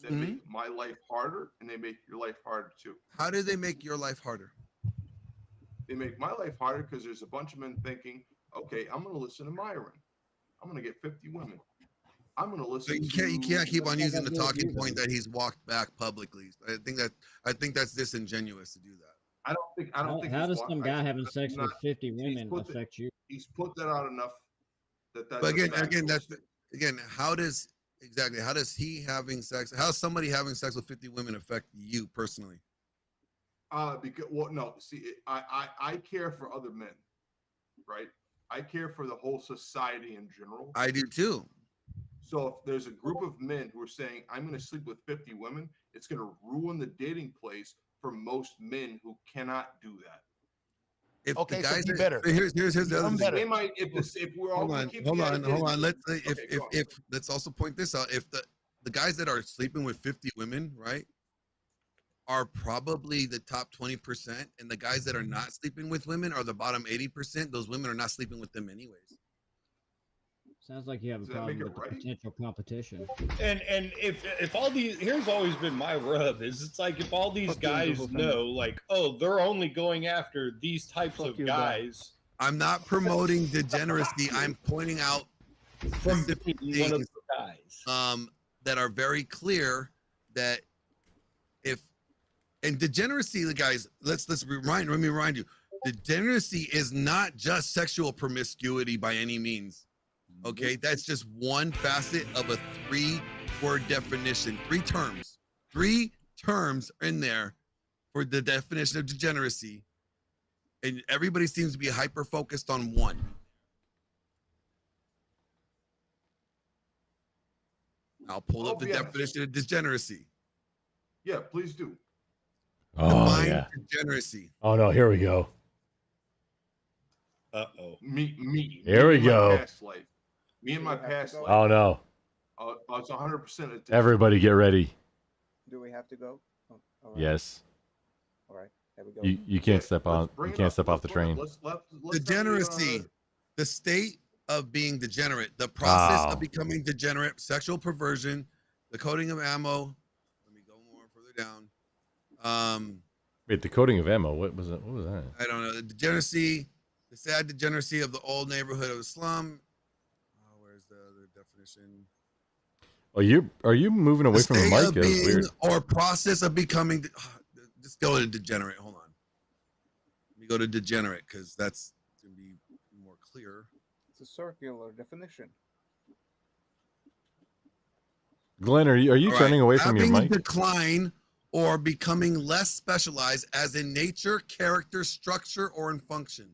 that make my life harder, and they make your life harder too. How do they make your life harder? They make my life harder because there's a bunch of men thinking, okay, I'm going to listen to Myron. I'm going to get 50 women. I'm going to listen. So you can't keep on using the talking point that he's walked back publicly. I think that's disingenuous to do that. I don't think. How does some guy having sex with 50 women affect you? He's put that out enough that. But again, how does he having sex? How does somebody having sex with 50 women affect you personally? I care for other men, right? I care for the whole society in general. I do too. So if there's a group of men who are saying, I'm going to sleep with 50 women, it's going to ruin the dating place for most men who cannot do that. If okay, the guys so be better. Here's the other thing. They might, if we're all hold on. Let's also point this out. If the guys that are sleeping with 50 women, right, are probably the top 20%, and the guys that are not sleeping with women are the bottom 80%. Those women are not sleeping with them anyways. Sounds like you have a problem with the potential competition. And if all these, here's always been my rub, is it's like if all these guys know, like, oh, they're only going after these types of guys. I'm not promoting degeneracy. I'm pointing out from one of the guys that are very clear that and degeneracy, the guys, let me remind you, degeneracy is not just sexual promiscuity by any means. Okay, that's just one facet of a 3-word definition. 3 terms in there for the definition of degeneracy, and everybody seems to be hyper focused on one. I'll pull up the definition of degeneracy. Yeah, please do. Oh, yeah. Degeneracy. Oh no, here we go. Uh-oh. Me. Here we go. Past life. Me and my past life. Oh no. It's 100%. Everybody get ready. Do we have to go? Oh, all right. Yes. All right. There we go. You can't step on. You can't step off the train. Degeneracy, the state of being degenerate, the process of becoming degenerate, sexual perversion, the coding of ammo. Let me go more further down. Wait, the coding of ammo. What was that? What was that? I don't know. The degeneracy, the sad degeneracy of the old neighborhood of the slum. Oh, where's the other definition? Oh, are you moving away from the mic? It was weird. Or process of becoming. Just go to degenerate. Hold on. Let me go to degenerate because that's going to be more clear. It's a circular definition. Glenn, are you turning away from your mic? Decline or becoming less specialized as in nature, character, structure, or in function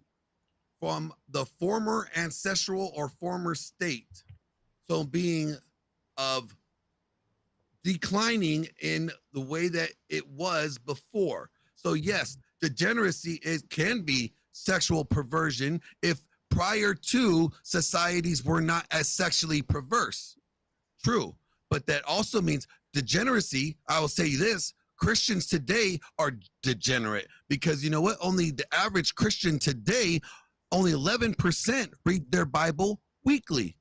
from the former ancestral or former state. So being of declining in the way that it was before. So yes, degeneracy can be sexual perversion if prior to societies were not as sexually perverse. True. But that also means degeneracy. I will say this. Christians today are degenerate because you know what? Only the average Christian today, only 11% read their Bible weekly.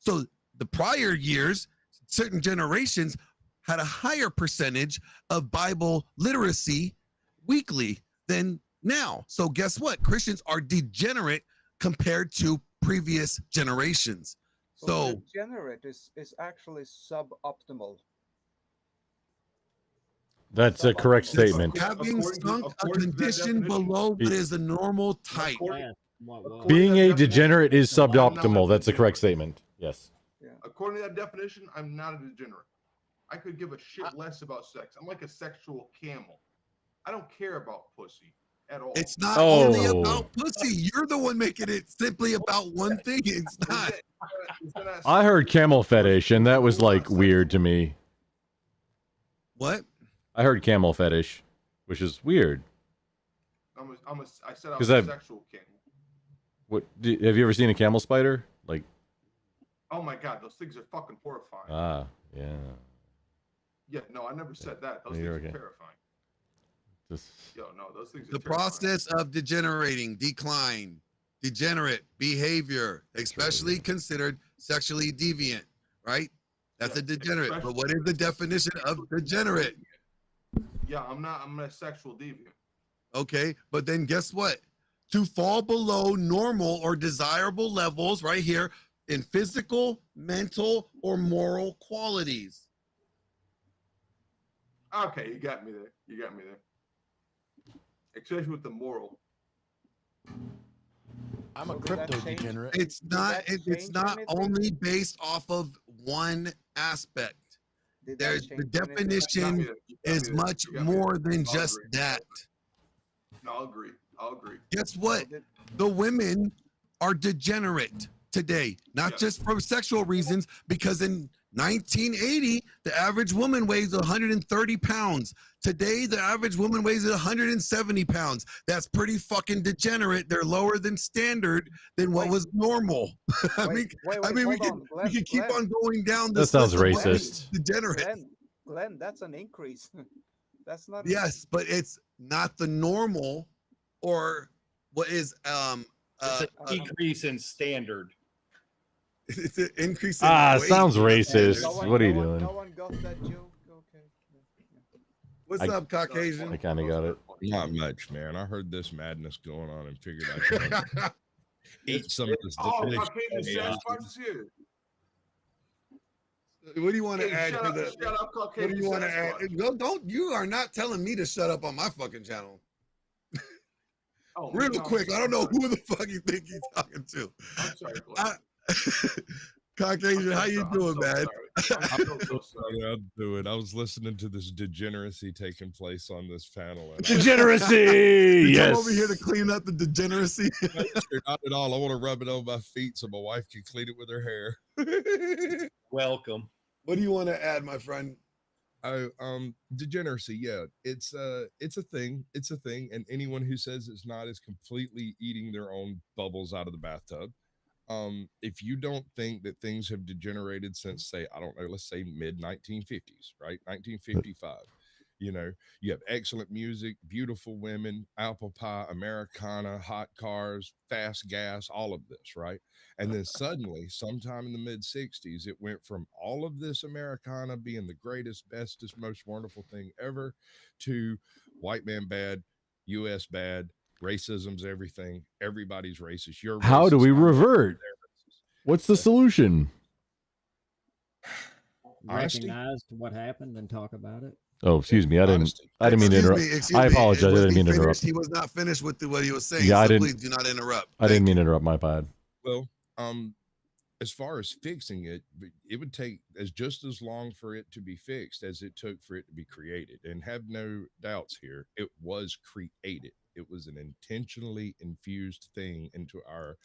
So the prior years, certain generations had a higher percentage of Bible literacy weekly than now. So guess what? Christians are degenerate compared to previous generations. So degenerate is actually suboptimal. That's a correct statement. Having sunk a condition below what is the normal type. Being a degenerate is suboptimal. That's a correct statement. Yes. According to that definition, I'm not a degenerate. I could give a shit less about sex. I'm like a sexual camel. I don't care about pussy at all. It's not only about pussy. You're the one making it simply about one thing. It's not. I heard camel fetish, and that was like weird to me. What? I heard camel fetish, which is weird. I said I was 'Cause a I've- sexual camel. What? Have you ever seen a camel spider? Like, Oh my god, those things are fucking horrifying. yeah. Yeah, no, I never said that. Those You're things are okay. terrifying. Just Yo, no, those things are The terrifying. process of degenerating, decline, degenerate behavior, especially considered sexually deviant, right? That's a degenerate. But what is the definition of degenerate? Yeah, I'm a sexual deviant. Okay, but then guess what? To fall below normal or desirable levels right here in physical, mental, or moral qualities. Okay, you got me there. You got me there. Especially with the moral. I'm a crypto degenerate. It's not. It's not only based off of one aspect. There's the definition is much more than just that. No, I'll agree. I'll agree. Guess what? The women are degenerate today, not just for sexual reasons, because in 1980, the average woman weighs 130 pounds. Today, the average woman weighs 170 pounds. That's pretty fucking degenerate. They're lower than standard than what was normal. I mean, we can keep on going down this. That sounds list of racist. Degenerate. Glenn, that's an increase. That's not. Yes, but it's not the normal, or what is It's a decrease in standard. It's an increase in weight. Sounds racist. What are you doing? No one got that joke. Okay. What's up, Caucasian? I kind of got it. Not much, man. I heard this madness going on and figured I'd eat some of this delicious. Sasquatch is here. What do you want to add shut to up, the? shut up, What do Caucasian you want to add? Sasquatch. No, don't. You are not telling me to shut up on my fucking channel. Oh, Real no, quick, I don't know who the fuck you think he's talking to. I'm sorry, Glenn. Caucasian, how you doing, man? I'm doing. I was listening to this degeneracy taking place on this panel. And Degeneracy! You come Yes. over here to clean up the degeneracy. Not at all. I want to rub it on my feet so my wife can clean it with her hair. Welcome. What do you want to add, my friend? Degeneracy. Yeah, it's a thing. It's a thing, and anyone who says it's not is completely eating their own bubbles out of the bathtub. If you don't think that things have degenerated since, say, I don't know, let's say mid 1950s, right? 1955. You know, you have excellent music, beautiful women, apple pie, Americana, hot cars, fast gas, all of this, right? And then suddenly, sometime in the mid 60s, it went from all of this Americana being the greatest, bestest, most wonderful thing ever to white man bad, US bad, racism's everything. Everybody's racist. You're How do racist. we I'm revert? What's the solution? Honesty? Recognize what happened and talk about it. Oh, excuse me. I didn't mean to interrupt. Excuse I me, apologize. I was didn't he mean to finished? interrupt. He was not finished with what he was saying. Yeah, I so didn't- please do not interrupt. I didn't mean to interrupt. My bad. Well, as far as fixing it, it would take just as long for it to be fixed as it took for it to be created. And have no doubts here, it was created. It was an intentionally infused thing into our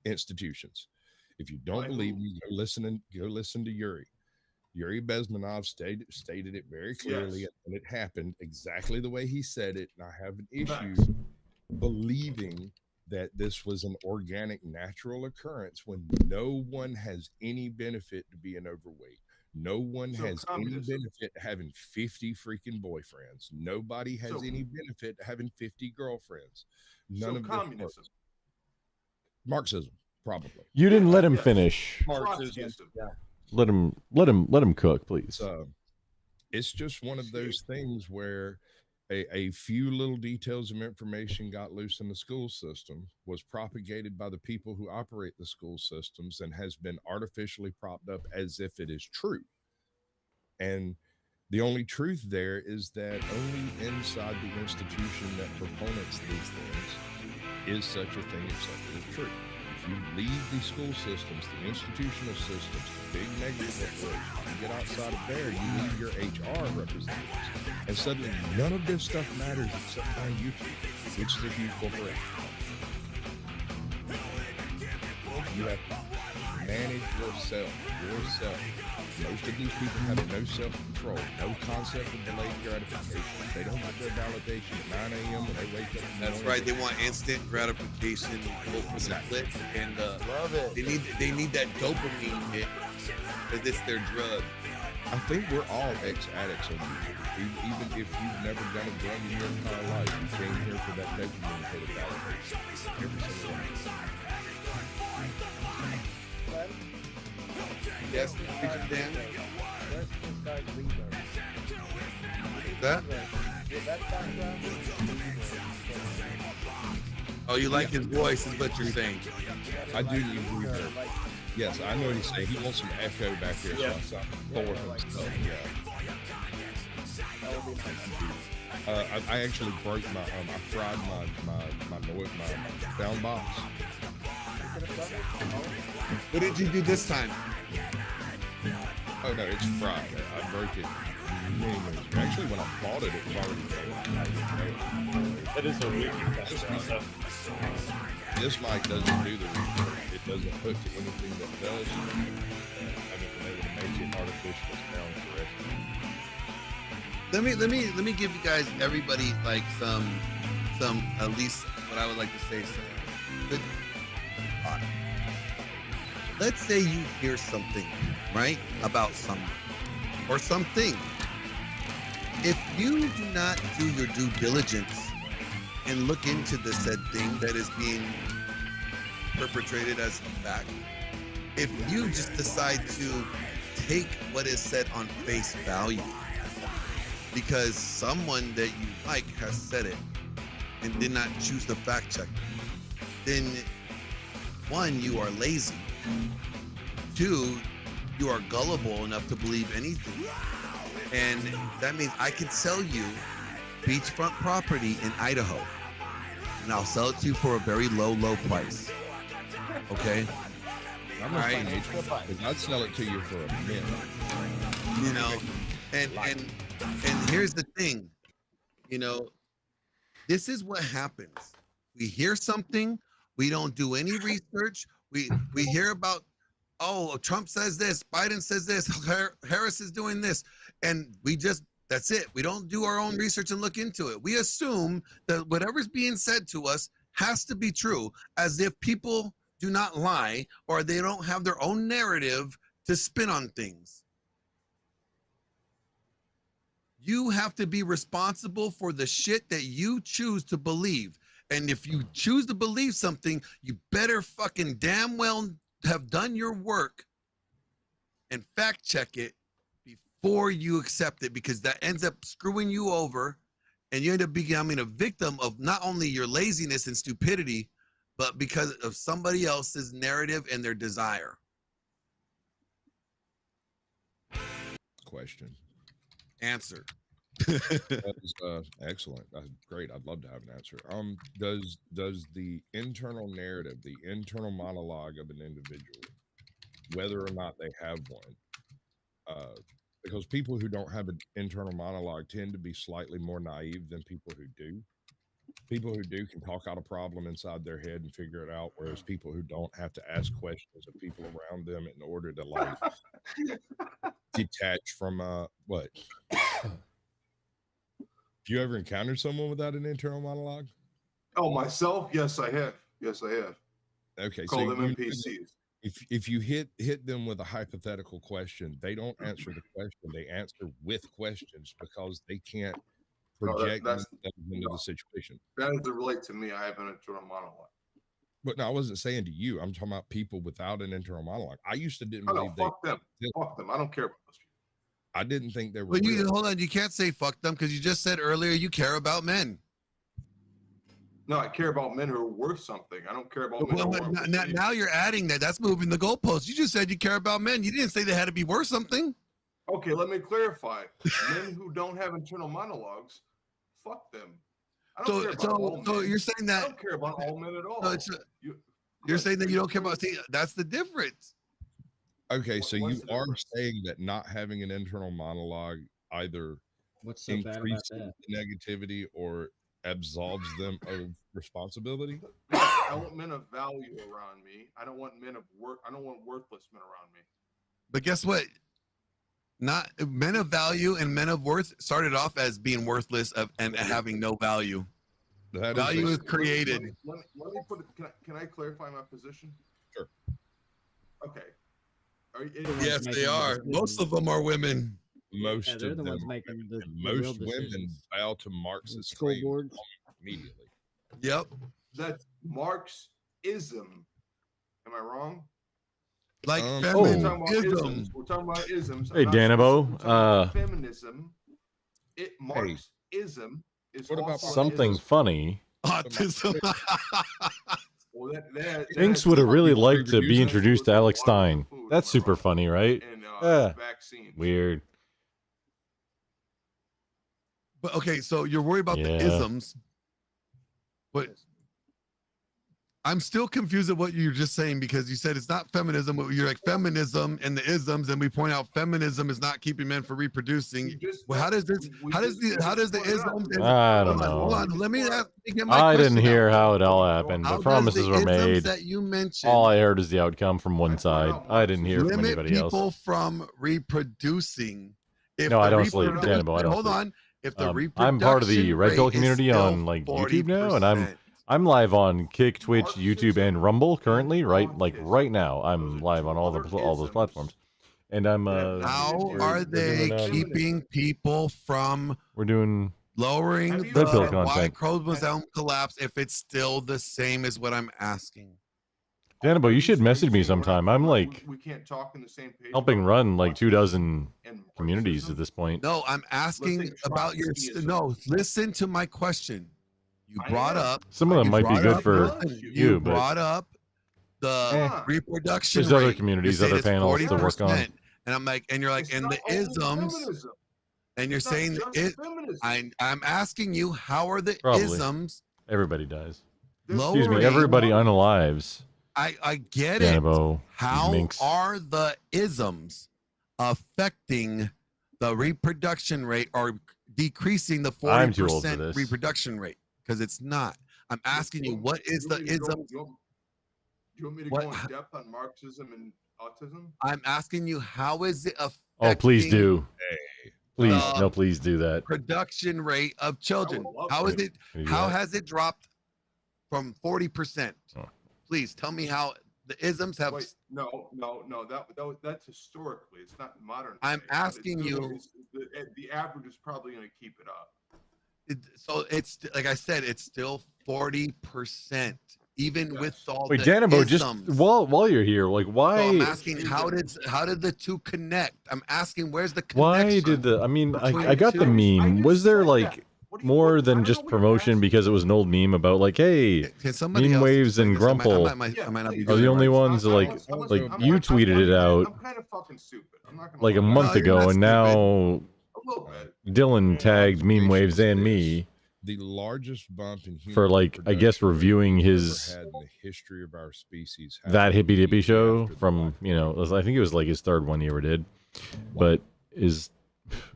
institutions. If you don't believe me, go listen to Yuri. Yuri Bezmenov stated it very clearly, Yes. and it happened exactly the way he said it. And I have an issue Facts. believing that this was an organic, natural occurrence when no one has any benefit to being overweight. No one So has communism. any benefit to having 50 freaking boyfriends. Nobody has So- any benefit to having 50 girlfriends. None So of this communism. works. Marxism, probably. You didn't let him Yes. finish. Trotskyism. Let him cook, please. It's just one of those things where a few little details of information got loose in the school system, was propagated by the people who operate the school systems, and has been artificially propped up as if it is true. And The only truth there is that only inside the institution that proponents these things is such a thing accepted as true. If you leave the school systems, the institutional systems, the big mega corporations, you get outside of there, you leave your HR representatives. And suddenly none of this stuff matters except on YouTube, which is a huge corporation. You have to manage yourself. Most of these people have no self-control, no concept of delayed gratification. They don't get their validation at 9 a.m. when they wake up. That's right. They want instant gratification, go for the click, and love it. They need that dopamine hit because it's their drug. I think we're all ex-addicts on YouTube. Even if you've never done a drug in your entire life, you came here for that dopamine hit of validation. Every single one. Yes, Dan. That? Oh, you like his voice, is what you're saying. I do need reverb. Yes, I know what he's saying. He wants some echo back here. Yeah. So I'm stuff. Yeah. I actually broke my I fried my sound box. What did you do this time? Oh no, it's fried. I broke it. Actually, when I bought it, it was already broken. That is a weird stuff. This mic doesn't do the reverb. It doesn't hook to anything that does. I haven't been able to make it artificial sound correctly. Let me give you guys, everybody, like some at least what I would like to say, some good thought. Let's say you hear something, right, about someone or something. If you do not do your due diligence and look into the said thing that is being perpetrated as a fact, if you just decide to take what is said on face value because someone that you like has said it and did not choose to fact check, then one, you are lazy. Two, you are gullible enough to believe anything. And that means I can sell you beachfront property in Idaho. And I'll sell it to you for a very low price. Okay? I'm I'd sell it to you for a minute. You know, and here's the thing, you know, this is what happens. We hear something, we don't do any research. We hear about, oh, Trump says this, Biden says this, Harris is doing this, and that's it. We don't do our own research and look into it. We assume that whatever's being said to us has to be true, as if people do not lie or they don't have their own narrative to spin on things. You have to be responsible for the shit that you choose to believe. And if you choose to believe something, you better fucking damn well have done your work and fact check it before you accept it, because that ends up screwing you over and you end up becoming a victim of not only your laziness and stupidity, but because of somebody else's narrative and their desire. Question. Answer. That is excellent. That's great. I'd love to have an answer. Does the internal narrative, the internal monologue of an individual, whether or not they have one, because people who don't have an internal monologue tend to be slightly more naive than people who do. People who do can talk out a problem inside their head and figure it out, whereas people who don't have to ask questions of people around them in order to like detach from what. Have you ever encountered someone without an internal monologue? Oh, myself? Yes, I have. Yes, I have. Okay, call them NPCs. If you hit them with a hypothetical question, they don't answer the question. They answer with questions because they can't project themselves into the situation. That doesn't relate to me. I have an internal monologue. But no, I wasn't saying to you. I'm talking about people without an internal monologue. I used to didn't believe fuck them. Fuck them. I don't care about those people. I didn't think they were. Well, hold on. You can't say fuck them because you just said earlier you care about men. No, I care about men who are worth something. I don't care about men. Now you're adding that. That's moving the goalposts. You just said you care about men. You didn't say they had to be worth something. Okay, let me clarify. Men who don't have internal monologues, fuck them. I don't care about all men. So you're saying that I don't care about all men at all. So you're saying that you don't care about. See, that's the difference. Okay, so you are saying that not having an internal monologue either What's so bad about increases that? the negativity or absolves them of responsibility? I want men of value around me. I don't want men of work. I don't want worthless men around me. But guess what? Not men of value and men of worth started off as being worthless and having no value. Value is created. Let me put it. Can I clarify my position? Sure. Okay. Yes, they are. Most of them are women. Most they're of the them, ones making the most real women decisions. bow to Marxist School claims boards. immediately. Yep. That's Marxism. Am I wrong? Like feminism. We're talking about isms. Hey, Danabo. Feminism. Marxism is what about also Something ism. funny. Autism. Well, that Jinx would have really liked to be introduced to Alex Stein. That's super funny, right? Weird. But okay, so you're worried about the Yeah. isms, but I'm still confused at what you're just saying because you said it's not feminism. But you're like feminism and the isms, and we point out feminism is not keeping men from reproducing. Well, how does this? How does the isms? And, I don't hold on, know. let me get my I didn't question hear out. how it all happened. How The does promises the were isms made. that you mentioned All I heard is the outcome from one side. I didn't hear from limit anybody else. people from reproducing? If No, I the don't sleep, reproduction- Danabo. I don't Hold sleep. on. If the I'm part of the reproduction Red Pill rate is community still on like YouTube now, and I'm 40%. live on Kick, Twitch, YouTube, and Rumble currently. Right now, I'm live on all those platforms, and I'm. How we're- are we're they doing, keeping people from We're doing lowering Red Pill the Y content. chromosome collapse if it's still the same as what I'm asking? Danabo, you should message me sometime. I'm like We can't talk in the same page. helping run like 24 communities at this point. No, I'm asking about your. No, listen to my question. You brought up. Some of them you might be brought good up- for listen, you, but brought up the reproduction. there's other rate. communities, You're saying other it's panels to work on. 40%, and I'm like, and you're like, and the isms. And you're saying it. I'm asking you, how are the Probably. isms Everybody dies. lowering? Excuse me, everybody unalives. I get Danabo, it. How minx. are the isms affecting the reproduction rate or decreasing the I'm too old for 40% this. reproduction rate? Because it's not. I'm asking you, what is the ism? You want me to What- go in depth on Marxism and autism? I'm asking you, how is it affecting Oh, please do. Please, Uh, no, please do that. production rate of children? love How is that. it? Can you do How that? has it dropped from 40%? Oh. Please tell me how the isms have. Wait, no. That's historically. It's not modern. I'm today, but it's asking still- you- The average is probably going to keep it up. So it's like I said, it's still 40%, even with all Wait, the Danabo, just isms. while you're here, like why? So I'm asking, how did the two connect? I'm asking, where's the connection? Why did the? I mean, between I got the two? meme. Was there like more than just promotion because it was an old meme about like, hey, Can somebody meme else waves and explain this? Grumple I might not be are doing the it only right. ones like you tweeted it out I'm kind of fucking stupid. I'm not gonna like a lie. month No, you're ago, not and now A little bit. Dylan tagged meme waves and me The largest bump in human for like I guess reproduction reviewing we've ever his had in the history of our species. that happened hippy dippy immediately show after the from Black I think it was like his third one he ever did, but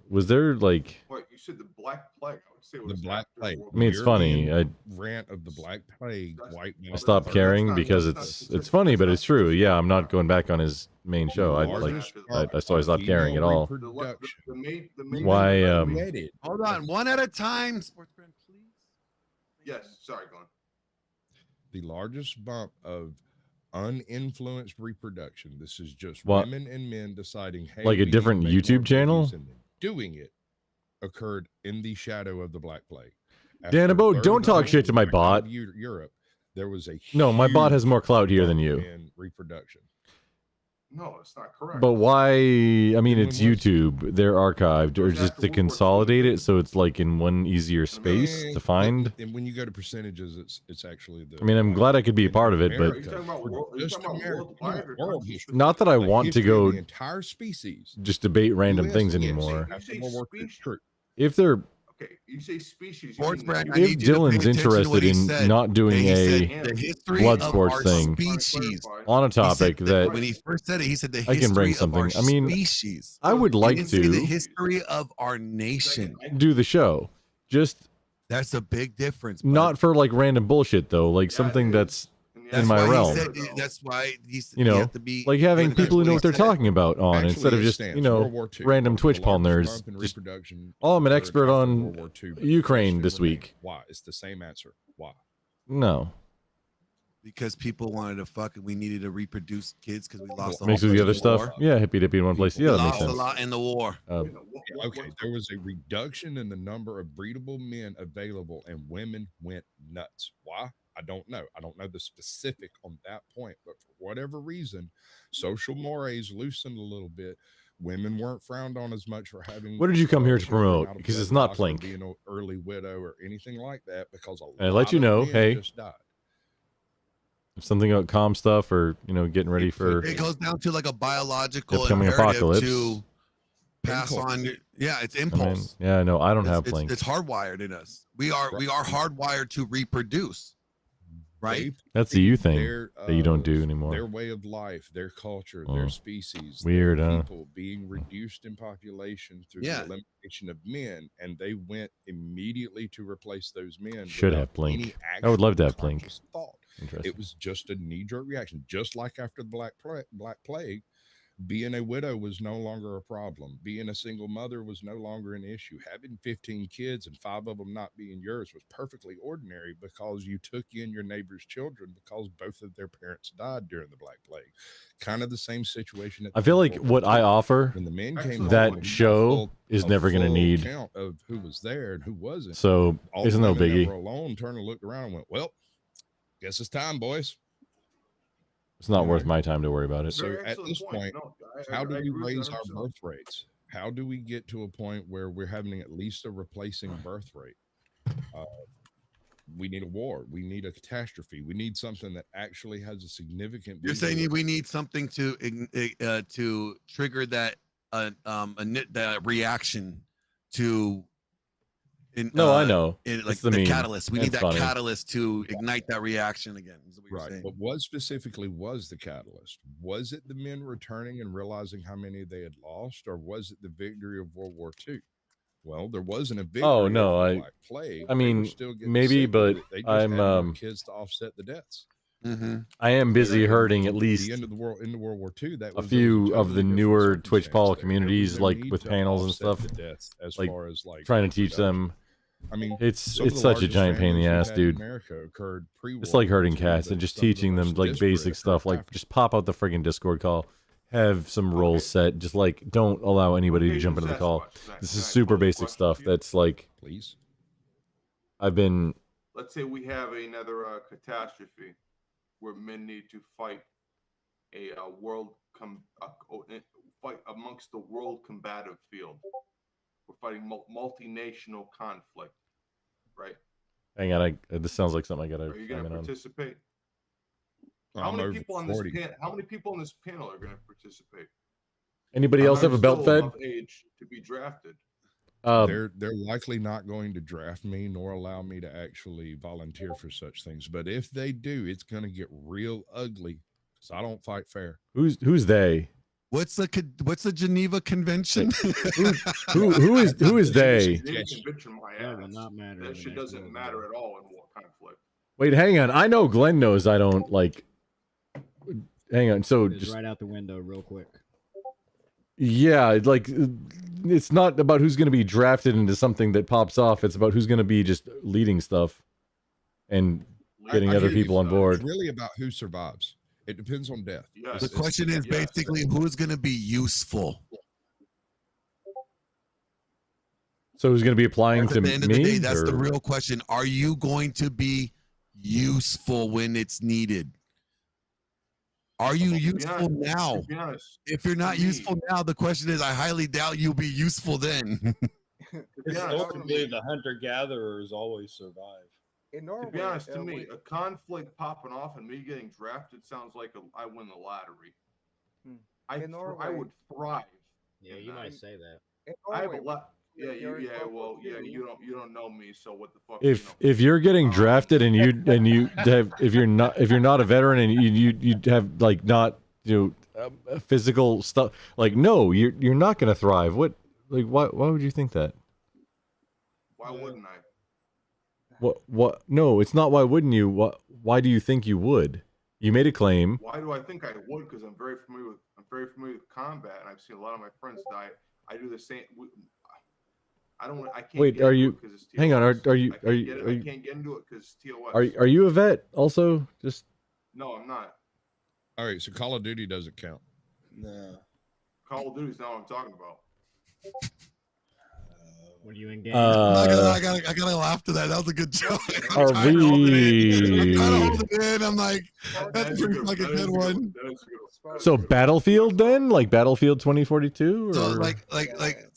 was there like Wait, you said the Black Plague? I would say it The was Black after Plague. World I mean, it's War funny. European rant of the Black Plague. White I stopped caring because it's funny, but it's true. Yeah, I'm not going back on his main show. I stopped caring at all. Why? Hold on, one at a time. Sportsman, please. Yes, sorry, go on. The largest bump of uninfluenced reproduction. This is just What? women and men deciding, hey, Like a we need to different make more YouTube channel? babies, and then doing it occurred in the shadow of the Black Plague. Danabo, a third don't of the talk world shit to my went out of bot. Europe, there was a No, my bot huge has more clout here than bump you. in reproduction. No, it's not correct. But why? I mean, And it's when was- YouTube. They're archived, or just to consolidate it so it's like in one easier space to find. And when you go to percentages, it's actually the. I mean, I'm glad I could be a part of it, but You're talking about world, you're Just talking about America, world history. not that I The want to history of go the entire species. just debate random US, things yes, anymore. after World War II, true. If they're Okay, you say species. Sports brand, I if need you to pay Dylan's attention to interested what he in said. not doing He a said the history blood of sports our thing species. on a He said topic that when he first said it, he said the I history can bring of something. our I mean, species. I would He like didn't say the to history of our nation. do the show. Just That's a big difference. bud. not for like random bullshit though, like something that's in my why he realm. said- that's why he's You know, have to be like having that's people who know he what they're said. talking about on Actually, instead of it just stands. you know World War II, random the Twitch largest palmers. bump in Just, reproduction oh, I'm an occurred expert after on World War II, but Ukraine the this question week. remains, why? It's the same answer. Why? No, Because people wanted to fucking, we needed to reproduce kids because we lost. a mixed whole with the bunch other in stuff. Yeah, hippy dippy in one place. Yeah, We that makes lost a sense. lot in the war. Okay, there was a reduction in the number of breedable men available, and women went nuts. Why? I don't know. I don't know the specific on that point, but for whatever reason, social mores loosened a little bit. Women weren't frowned on as much for having. What did you come here to children promote? out of Because it's not wedlock or Plink. being an early widow or anything like that. Because And I let you lot know, of men hey, just died. if something about calm stuff or getting ready for It goes down to like a biological upcoming imperative apocalypse. to pass Impulse. on. Yeah, it's I mean, impulse. yeah, no, I don't have it's, Plink. it's hardwired in us. We are hardwired to reproduce, right? That's the you thing Their, that you don't do their anymore. way of life, their culture, Oh. their species, Weird, their huh? people being reduced in population through Yeah. the elimination of men, and they went immediately to replace those men. Should without have Plink. any I would love to actual have Plink. conscious thought. Interesting. It was just a knee-jerk reaction, just like after the Black Plague. Being a widow was no longer a problem. Being a single mother was no longer an issue. Having 15 kids and 5 of them not being yours was perfectly ordinary because you took in your neighbor's children because both of their parents died during the Black Plague. Kind of the same situation. At I the feel end like of World what War I II. offer, When the men came home, that we got show is a never going to full need. count of who was there and who wasn't. So All it's the no women that biggie. were alone turned and looked around and went, "Well, guess it's time, boys." It's not worth my time to worry about it. So at this point, how do we raise our birth rates? How do we get to a point where we're having at least a replacing birth rate? We need a war. We need a catastrophe. We need something that actually has a significant. You're visual saying we need something to trigger that that reaction to. No, I know. Like It's the the meme. catalyst. We need It's that funny. catalyst to ignite that reaction again. Is what you're Right. saying. But what specifically was the catalyst? Was it the men returning and realizing how many they had lost, or was it the victory of World War II? Well, there wasn't a victory. Oh no, of the I. Black Plague. I They were mean, still getting maybe, sick but with it. They just I'm had more kids to offset the deaths. I am busy hurting at At least the end of the world, into World War II, that a was few of the totally different newer Twitch circumstance. Paul There was communities, no like need with to panels and offset stuff. the deaths as Like far as like trying to teach them. I mean, it's some of the such a largest giant pain in the families we've ass, had in dude. America occurred pre-World It's like War hurting II, cats but and just some of the teaching them most like disparate basic stuff. occurred Like just pop out the friggin' Discord call, have some roles set. Just like don't allow anybody to jump into the call. This is super basic stuff. That's like, please. I've been. Let's say we have another catastrophe where men need to fight a fight amongst the world combative field. We're fighting multinational conflict, right? Hang on, this sounds like something I gotta Are you going hang to on. participate? I'm How many over people on this 40. How many people on this panel are going to participate? Anybody else have a belt Still fed? of age to be drafted. They're likely not going to draft me nor allow me to actually volunteer for such things. But if they do, it's going to get real ugly because I don't fight fair. Who's they? What's the Geneva Convention? Who is they? Geneva Convention, my ass. That shit doesn't matter at all in war conflict. Wait, hang on. I know Glenn knows I don't like. Hang on. So It's just right out the window, real quick. yeah, like it's not about who's going to be drafted into something that pops off. It's about who's going to be just leading stuff and getting I other hear you, people on son. board. It's really about who survives. It depends on death. Yes. The question is basically who's going to be useful. So who's going to be applying At to the end me? of the day, that's the or- real question. Are you going to be useful when it's needed? Are you To be useful honest- now? To be honest, If you're not to me- useful now, the question is, I highly doubt you'll be useful then. to be Because honest, to ultimately, me, the hunter-gatherers always survive. In Norway, to be honest, to me, we- a conflict popping off and me getting drafted sounds like I win the lottery. I In Norway- would thrive. Yeah, in you that. might say that. in I have a Norway, lot. Yeah, you're in World War you II. don't know me, so what the fuck? If you're getting drafted and you have if you're not a veteran and you have like not physical stuff, like no, you're not gonna thrive. What, like, why would you think that? Why wouldn't I? What no, it's not why wouldn't you. Why do you think you would? You made a claim. Why do I think I would? Because I'm very familiar with combat, and I've seen a lot of my friends die. I do the same. I can't. Wait, get are into you? it 'cause it's Hang on, TOS. are you? I can't get into it because it's TOS. Are you a vet also? Just No, I'm not. All right, so Call of Duty doesn't count. No. Call of Duty's not what I'm talking about. What are you in game? I gotta laugh to that. That was a good joke. I'm Are trying to hold it in. we- I'm trying to hold it in. I'm like, that's like a good one. so Battlefield then, like Battlefield 2042, or So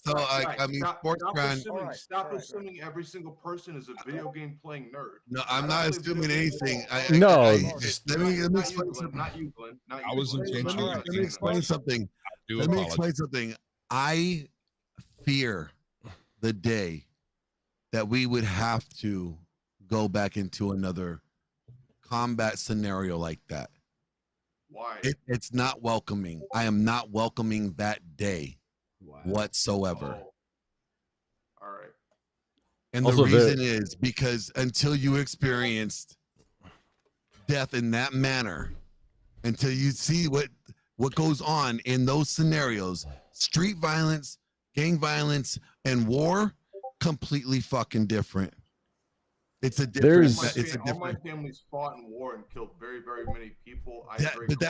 so I mean, sports fan. Stop assuming every single person is a video game playing nerd. No, I'm not assuming anything. Let me explain something. Not you, Glenn. Not I you, was Glenn. intentional. Let me explain something. do Let me apologize. explain something. I fear the day that we would have to go back into another combat scenario like that. Why? It's not welcoming. I am not welcoming that day whatsoever. All right. And the Also, reason is because until you experienced death in that manner, until you see what goes on in those scenarios, street violence, gang violence, and war, completely fucking different. It's a different. All my families fought in war and killed very, very many people.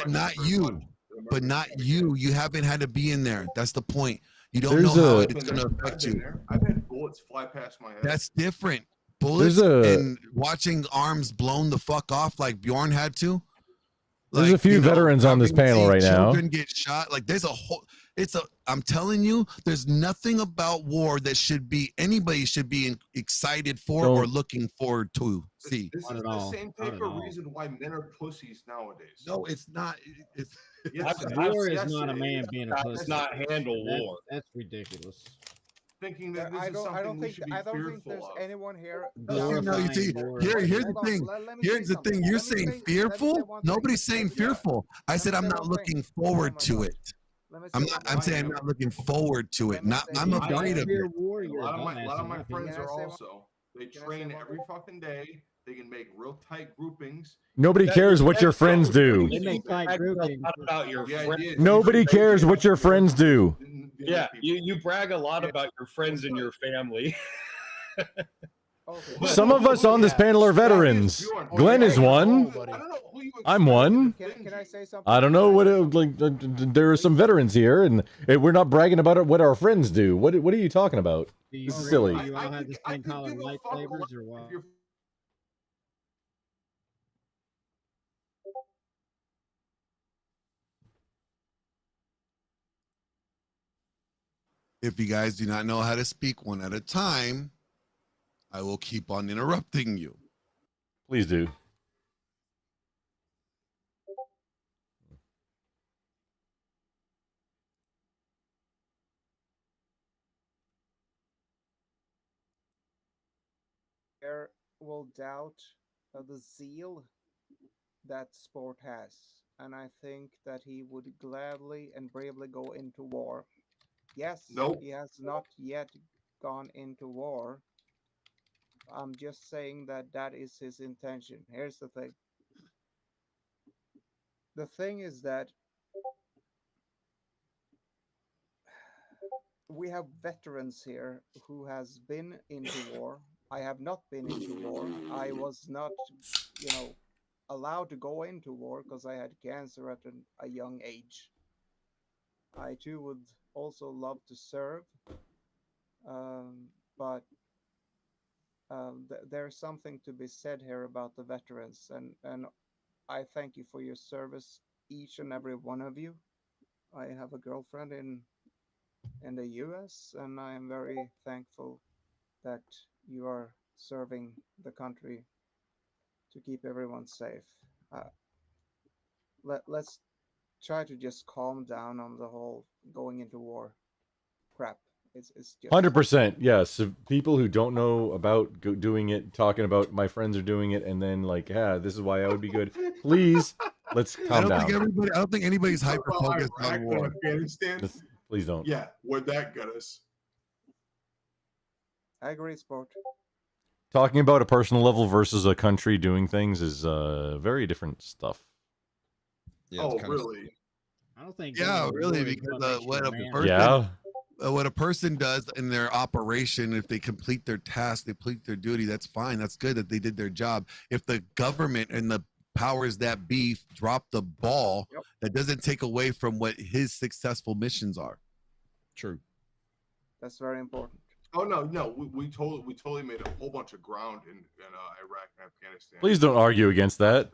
Not you. But not you. You haven't had to be in there. That's the point. You don't There's know how a- it's going to affect you. I've had bullets fly past my head. That's different. Bullets and watching arms blown the fuck off like Bjorn had to. There's a few veterans on this having panel seen right now. Children get shot. Like there's a whole. I'm telling you, there's nothing about war that anybody should be excited for or looking forward to see. This is the same type of reason why men are pussies nowadays. No, it's not. It's War is not a man being a Does pussy. not handle That's- war. That's ridiculous. Thinking that this I is don't something we think should be I don't think fearful there's of. anyone here. You know, you see, here's the thing. Here's the thing. You're saying fearful. Nobody's saying fearful. I said I'm not looking forward to it. I'm saying I'm not looking forward to it. Not I'm afraid of it. A lot of my friends are also. They train every fucking day. They can make real tight groupings. Nobody cares what your friends do. They make tight groupings. About your friends. Nobody cares what your friends do. Yeah, you brag a lot about your friends and your family. Some of us on this panel are veterans. Glenn is one. I'm one. Can I say something? I don't know what there are some veterans here, and we're not bragging about it, what our friends do. What are you talking about? This is silly. Do you all have this thing called lightsabers or what? If you guys do not know how to speak one at a time, I will keep on interrupting you. Please do. There will doubt the zeal that sport has, and I think that he would gladly and bravely go into war. Yes, Nope. he has not yet gone into war. I'm just saying that that is his intention. Here's the thing. The thing is that we have veterans here who has been into war. I have not been into war. I was not, allowed to go into war because I had cancer at a young age. I too would also love to serve, but there's something to be said here about the veterans, and I thank you for your service, each and every one of you. I have a girlfriend in the U.S., and I am very thankful that you are serving the country to keep everyone safe. Let's try to just calm down on the whole going into war crap. It's just 100%. Yes. People who don't know about doing it, talking about my friends are doing it, and then like, yeah, this is why I would be good. Please, let's calm down. I don't think anybody's hyper focused on war. Afghanistan. Please don't. Yeah, where'd that get us? I agree, Sport. Talking about a personal level versus a country doing things is very different stuff. Yeah, oh, really? I don't think. Yeah, really, because what a person does in their operation, if they complete their task, they complete their duty, that's fine. That's good that they did their job. If the government and the powers that be drop the ball, that doesn't take away from what his successful missions are. True. That's very important. Oh no, we totally made a whole bunch of ground in Iraq and Afghanistan. Please don't argue against that.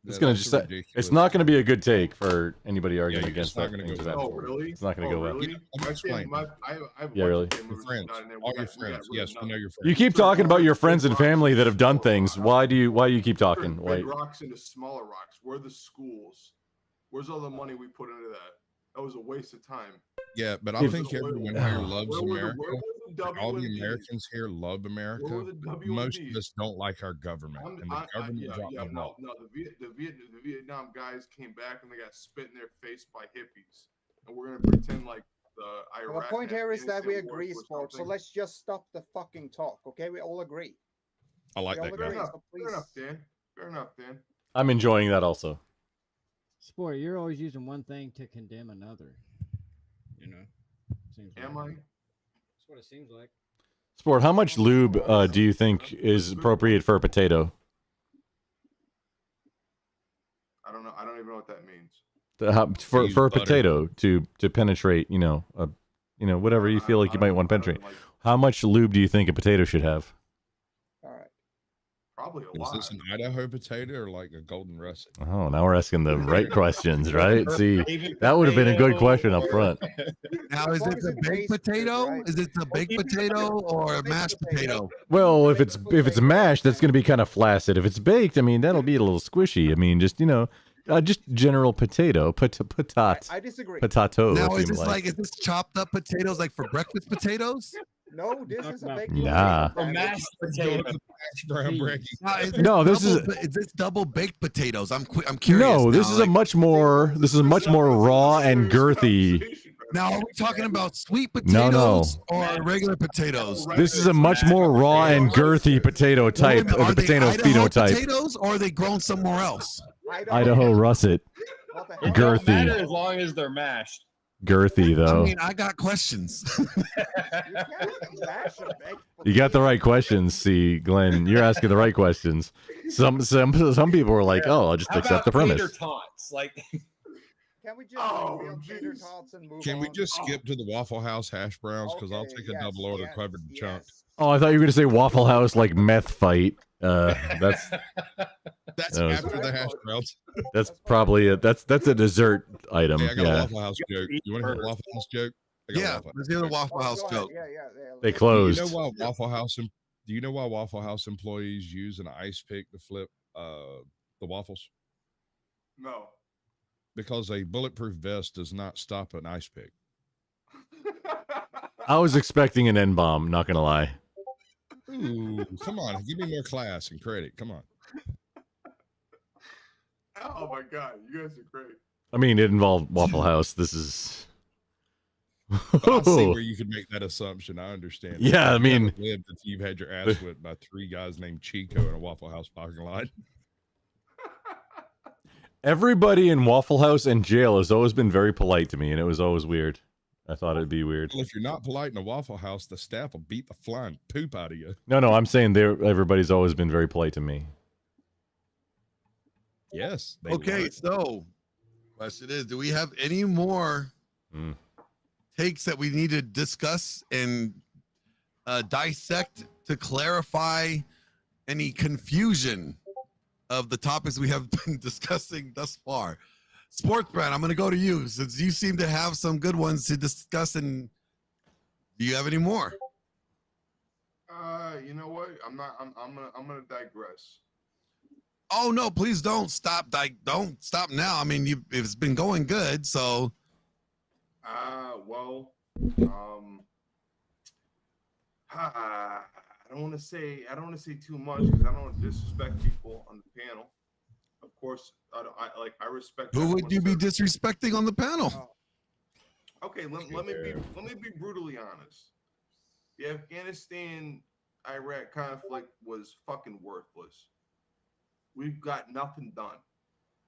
It's gonna that's just. It's not gonna be a good take for anybody arguing against that. Oh, really? It's not gonna go well. Really? Yeah, really. Your friends, all your friends. Yes, we know your friends. You keep talking about your friends and family that have done things. Why do you keep talking? Why? Big rocks into smaller rocks. Where are the schools? Where's all the money we put into that? That was a waste of time. Yeah, but I think everyone here loves America. All the Americans here love America. Most of us don't like our government, and the government dropped the ball. No, the Vietnam guys came back and they got spit in their face by hippies, and we're gonna pretend like the Iraq. Well, the point here is that we Afghanistan agree, war was Sport. So something. let's just stop the fucking talk, okay? We all agree. I like We that all guy. agree, Fair enough, so fair enough, please. Dan. Fair enough, Dan. I'm enjoying that also. Sport, you're always using one thing to condemn another. You know? Seems Am like. I? That's what it seems like. Sport, how much lube do you think is appropriate for a potato? I don't know. I don't even know what that means. For a potato to penetrate, whatever you feel like you might want to penetrate. How much lube do you think a potato should have? Probably a Is lot. this an Idaho potato or like a golden russet? Oh, now we're asking the right questions, right? See, that would have been a good question up front. Now, is it a baked potato? Is it a baked potato or a mashed potato? Well, if it's mashed, that's going to be kind of flaccid. If it's baked, I mean, that'll be a little squishy. I mean, just just general potato, potat. I disagree. Potato. Now, if you is this chopped up potatoes like for breakfast potatoes? No, this is a baked Nah. Or mashed potato. No, this is this double baked potatoes. I'm curious. no. This is a much more raw and girthy. Now, are we talking about sweet No, potatoes no. or regular potatoes? This is a much more raw and girthy potato type of Are the they potato Idaho phenotype. potatoes or are they grown somewhere else? Idaho russet. It don't matter Girthy. as long as they're mashed. Girthy though. I mean, I got questions. You got the right questions, see, Glenn. You're asking the right questions. Some people are like, "Oh, I'll just How accept the about tater premise." tots? Like, Can we just tater tots and move Can we on? just skip to the Waffle House hash browns? Because I'll take a double order covered and chunked. Oh, I thought you were going to say Waffle House like meth fight. That's That's that was- after the hash browns. That's probably it. That's a dessert item. Hey, I got a Yeah, Waffle House joke. You want to hear a Waffle House joke? I got a Yeah, Waffle let's hear the joke. Waffle House joke. they closed. Do you know why Waffle House employees use an ice pick to flip the waffles? No. Because a bulletproof vest does not stop an ice pick. I was expecting an N-bomb. Not gonna lie. Ooh, come on, give me more class and credit. Come on. Oh my god, you guys are great. I mean, it involved Waffle House. This is. But I see where you could make that assumption. I understand. Yeah, I You mean- haven't lived if you've had your ass whipped by three guys named Chico in a Waffle House parking lot. Everybody in Waffle House and jail has always been very polite to me, and it was always weird. I thought it'd be weird. Well, if you're not polite in a Waffle House, the staff will beat the flying poop out of you. No, I'm saying everybody's always been very polite to me. Yes. they Okay, were. so question is, do we have any more takes that we need to discuss and dissect to clarify any confusion of the topics we have been discussing thus far? Sports Brad, I'm going to go to you since you seem to have some good ones to discuss. And do you have any more? You know what? I'm gonna digress. Oh no! Please don't stop. Don't stop now. I mean, it's been going good. So. Well, I don't want to say too much because I don't want to disrespect people on the panel. Of course, I respect. Who would you be disrespecting on the panel? Okay, let me be brutally honest. The Afghanistan-Iraq conflict was fucking worthless. We've got nothing done.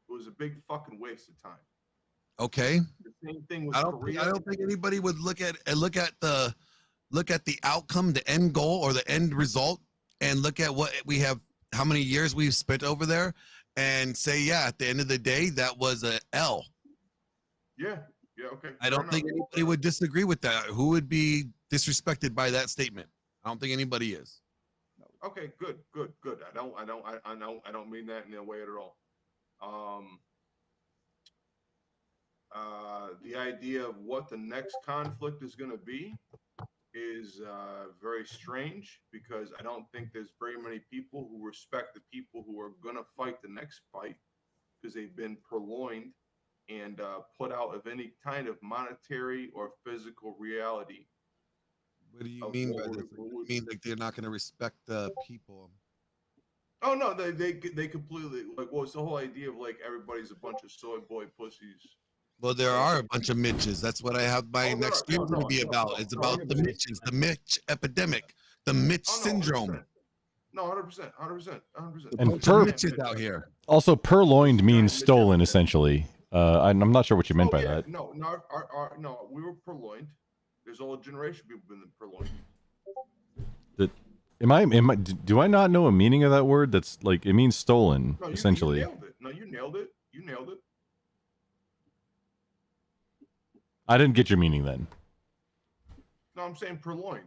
It was a big fucking waste of time. Okay. The same thing with I don't think anybody would look at the outcome, the end goal, or the end result, and look at what we have, how many years we've spent over there, and say, yeah, at the end of the day, that was a L. Yeah. Okay. I don't think anybody would disagree with that. Who would be disrespected by that statement? I don't think anybody is. Okay, good. I don't mean that in a way at all. The idea of what the next conflict is going to be is very strange because I don't think there's very many people who respect the people who are going to fight the next fight because they've been purloined and put out of any kind of monetary or physical reality. What do you mean by this? You mean like they're not going to respect the people? Oh no, they completely like. Well, it's the whole idea of like everybody's a bunch of soy boy pussies. Well, there are a bunch of Mitches. That's what I have my next stream going to be about. It's about the Mitches, the Mitch epidemic, the Mitch syndrome. No, 100%. And Mitches out here. Also, purloined means stolen, essentially. I'm not sure what you meant by that. No, we were purloined. There's a whole generation of people been purloined. Do I not know a meaning of that word? That's like, it means stolen, essentially. You nailed it. No, you nailed it. I didn't get your meaning then. No, I'm saying purloined.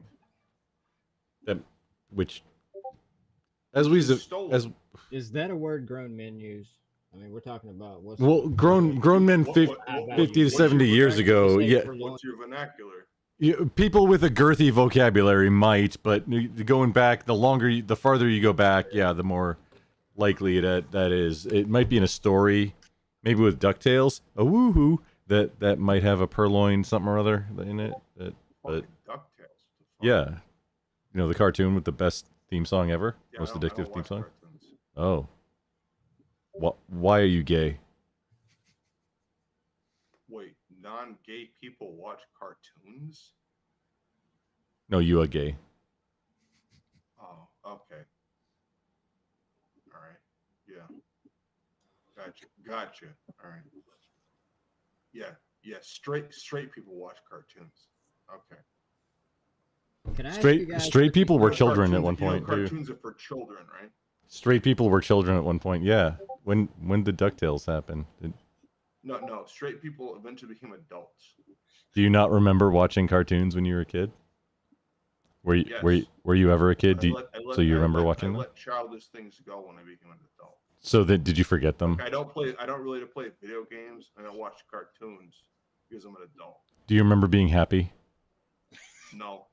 Is that a word grown men use? I mean, we're talking about what's grown men 50 to 70 years ago. Yeah. What's your vernacular? People with a girthy vocabulary might, but going back, the farther you go back, yeah, the more likely that is. It might be in a story, maybe with DuckTales, a woohoo, that might have a purloined something or other in it. But DuckTales. Yeah, the cartoon with the best theme song ever, most addictive theme song. Oh, why are you gay? Wait, non-gay people watch cartoons? No, you are gay. Oh, okay. All right. Yeah. Gotcha. All right. Yeah. Straight people watch cartoons. Okay. Can I straight people were children at one point too. Cartoons are for children, right? Straight people were children at one point. Yeah. When did DuckTales happen? No. Straight people eventually became adults. Do you not remember watching cartoons when you were a kid? Were you ever a kid? So you remember watching them? I let childish things go when I became an adult. So did you forget them? Like I don't really play video games. I don't watch cartoons because I'm an adult. Do you remember being happy? No.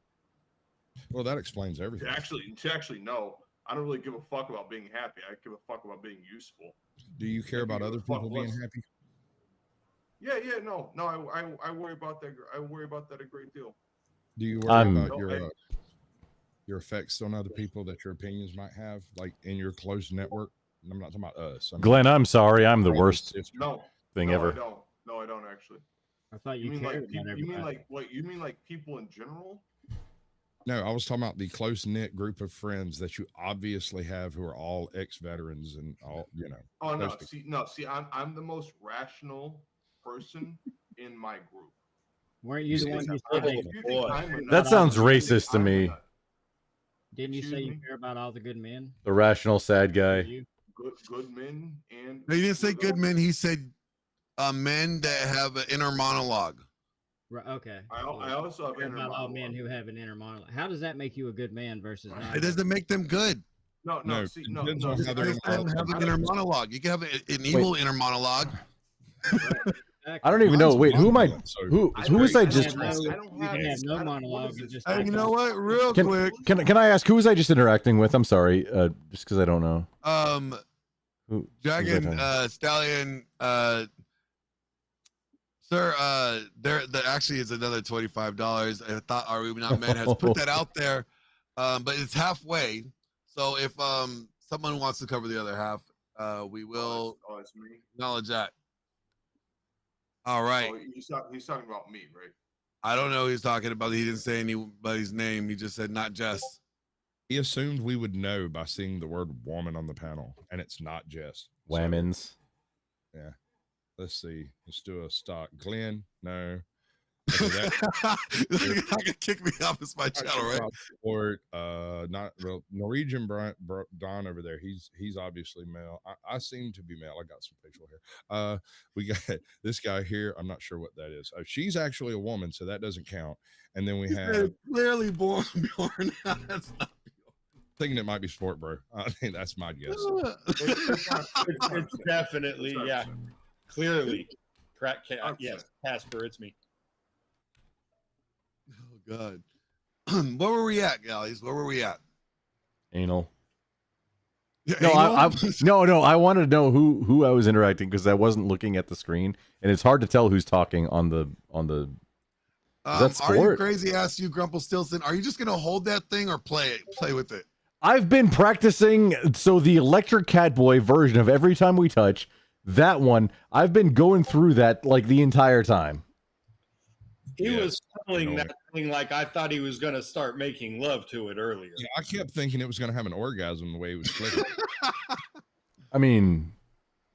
Well, that explains everything. To actually no. I don't really give a fuck about being happy. I give a fuck about being useful. Do you care about other people being happy? Yeah, no. I worry about that. I worry about that a great deal. Do you worry about your effects on other people that your opinions might have, like in your close network? I'm not talking about us. Glenn, I'm sorry. I'm the worst thing ever. No, I don't actually. I thought you mean You mean like people in general? No, I was talking about the close-knit group of friends that you obviously have who are all ex-veterans and all, Oh no, see, I'm the most rational person in my group. Weren't you the one who said that sounds racist to me. Didn't you say you care about all the good men? The rational sad guy. Good men and he didn't say good men. He said men that have an inner monologue. Right. Okay. I also have about all men who have an inner monologue. How does that make you a good man versus not? It doesn't make them good. No. You can have an inner monologue. You can have an evil inner monologue. I don't even know. Wait, who am I? Who was I just? No monologue. Just Hey, you know what? Real quick. Can I ask who was I just interacting with? I'm sorry, just because I don't know. Who's Dragon, that? Stallion, sir, there actually is another $25. I thought Are We Not Men has put that out there, but it's halfway. So if someone wants to cover the other half, we will acknowledge that. All right. Oh, he's talking about me, right? I don't know who he's talking about. He didn't say anybody's name. He just said not Jess. He assumed we would know by seeing the word woman on the panel, and it's not Jess. Whammons. Yeah. Let's see. Let's do a stock. Glenn, no. You're not gonna kick me off as my channel, right? Or not well, Norwegian Don over there. He's obviously male. I seem to be male. I got some facial hair. We got this guy here. I'm not sure what that is. She's actually a woman, so that doesn't count. And then we have clearly born. That's not thinking it might be Sport Bro. I think that's my guess. It's definitely, yeah, clearly. Yes, Casper, it's me. Oh God. Where were we at, guys? Where were we at? Anal. Yeah, No, anal? no. I wanted to know who I was interacting because I wasn't looking at the screen, and it's hard to tell who's talking on the. Is that Are you Sport? crazy? Asked you, Grumpelstiltskin. Are you just gonna hold that thing or play with it? I've been practicing. So the Electric Catboy version of Every Time We Touch, that one, I've been going through that like the entire time. He was pulling that thing like I thought he was going to start making love to it earlier. Yeah, I kept thinking it was going to have an orgasm the way he was flicking. I mean,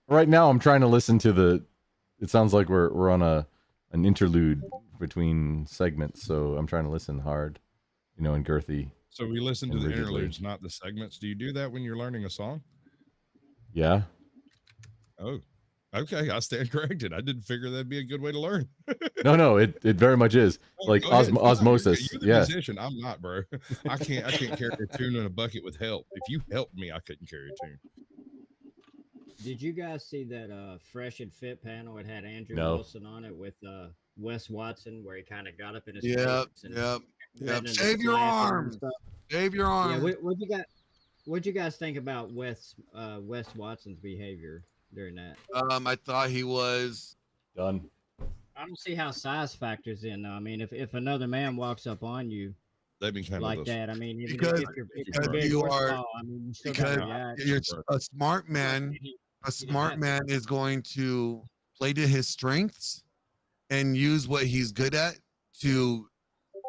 right now I'm trying to listen to the. It sounds like we're on an interlude between segments, so I'm trying to listen hard, and girthy. So we listen to and the rigidly. interludes, not the segments. Do you do that when you're learning a song? Yeah. Oh, okay. I stand corrected. I didn't figure that'd be a good way to learn. No, it very much is like Go ahead. osmosis. You're the Yeah. musician. I'm not, bro. I can't carry a tune in a bucket with help. If you helped me, I couldn't carry a tune. Did you guys see that Fresh and Fit panel? It had Andrew No. Wilson on it with Wes Watson, where he kind of got up in his Yep. face and Yep. threatening to Shave your slap him and arms. stuff. Shave your Yeah, arms. what'd you guys think about Wes Watson's behavior during that? I thought he was done. I don't see how size factors in though. I mean, if another man walks up on you That'd be kind like of that, I mean, even because if you're big you or are small, I mean, you still gotta because react. you're a smart man. A smart man is going to play to his strengths and use what he's good at to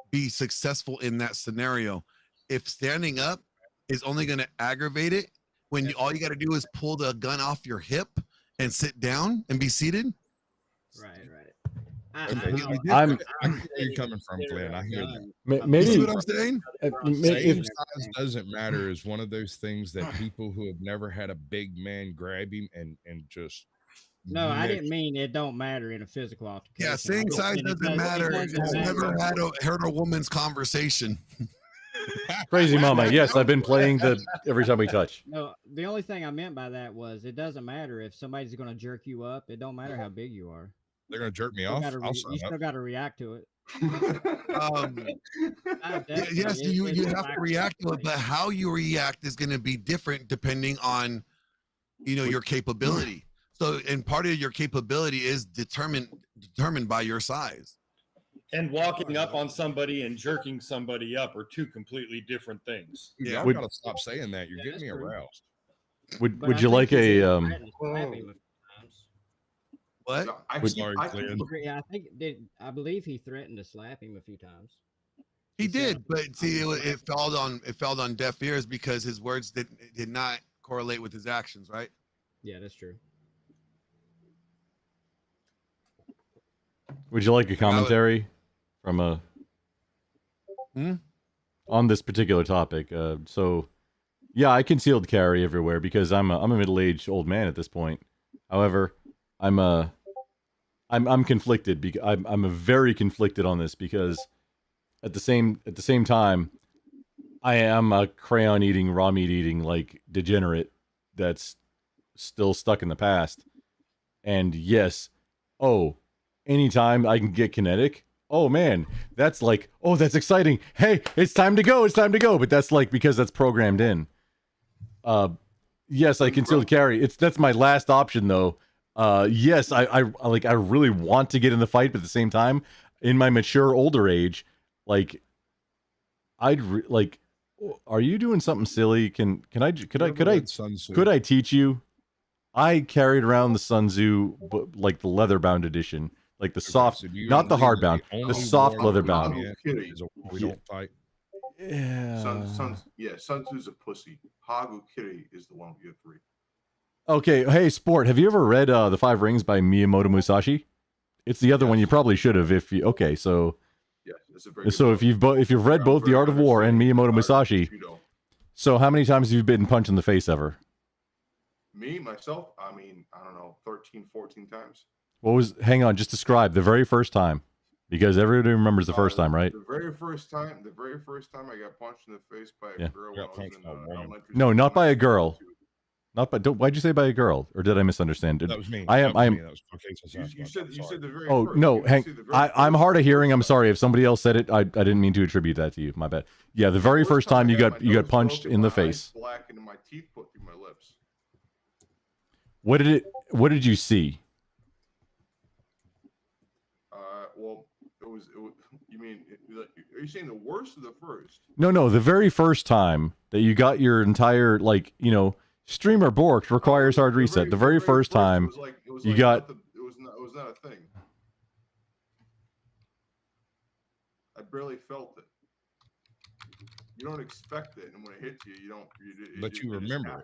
be successful in that scenario. If standing up is only going to aggravate it, when all you got to do is pull the gun off your hip and sit down and be seated. Right. I hear where you're coming from, Glenn. I hear that. Maybe You see what I'm saying? Saying size doesn't matter is one of those things that people who have never had a big man grab him and just. No, I didn't mean it don't matter in a physical altercation. Yeah, saying size doesn't matter. It's never heard a woman's conversation. Crazy Mama. Yes, I've been playing the Every Time We Touch. No, the only thing I meant by that was it doesn't matter if somebody's going to jerk you up. It don't matter how big you are. They're going to jerk me You off. you still got to react to it. Yes, you have to react to it, but how you react is going to be different depending on your capability. So, and part of your capability is determined by your size. And walking up on somebody and jerking somebody up are two completely different things. Yeah, I've got to stop saying that. You're getting me aroused. Would you like a What? I believe he threatened to slap him a few times. He did, but see, it fell on deaf ears because his words did not correlate with his actions, right? Yeah, that's true. Would you like a commentary from on this particular topic? So, yeah, I concealed carry everywhere because I'm a middle-aged old man at this point. However, I'm conflicted. I'm very conflicted on this because at the same time, I am a crayon eating, raw meat eating like degenerate that's still stuck in the past. And yes, oh, anytime I can get kinetic, oh man, that's like, oh, that's exciting. Hey, it's time to go. It's time to go. But that's like because that's programmed in. Yes, I concealed carry. That's my last option though. Yes, I really want to get in the fight, but at the same time, in my mature older age, like are you doing something silly? Could I teach you? I carried around the Sun Tzu, like the leather bound edition, like the soft, not the hard bound, the soft leather bound. We don't fight. Yeah. Sun Tzu's a pussy. Hagu Kiri is the one with your 3. Okay, hey, Sport, have you ever read The Five Rings by Miyamoto Musashi? It's the other one you probably should have if you. Okay, so. Yes, it's a very So if you've read both The Art of War and Miyamoto Musashi, so how many times have you been punched in the face ever? Me, myself, I mean, I don't know, 13, 14 times. Hang on, just describe the very first time. Because everybody remembers the first time, right? The very first time I got punched in the face by a girl when I was in elementary No, not by a girl. Why'd you say by a girl? Or did I misunderstand? That was me. You said the very Oh, first. no, You hang. said the very I'm hard of hearing. I'm sorry. If somebody else said it, I didn't mean to attribute that to you. My bad. Yeah, the very first time you got punched in the face. Black and my teeth put through my lips. What did you see? Well, it was. You mean? Are you saying the worst or the first? No, the very first time that you got your entire streamer borked requires hard reset. The very first time you got. It was not a thing. I barely felt it. You don't expect it, and when it hits you, you don't. But you remember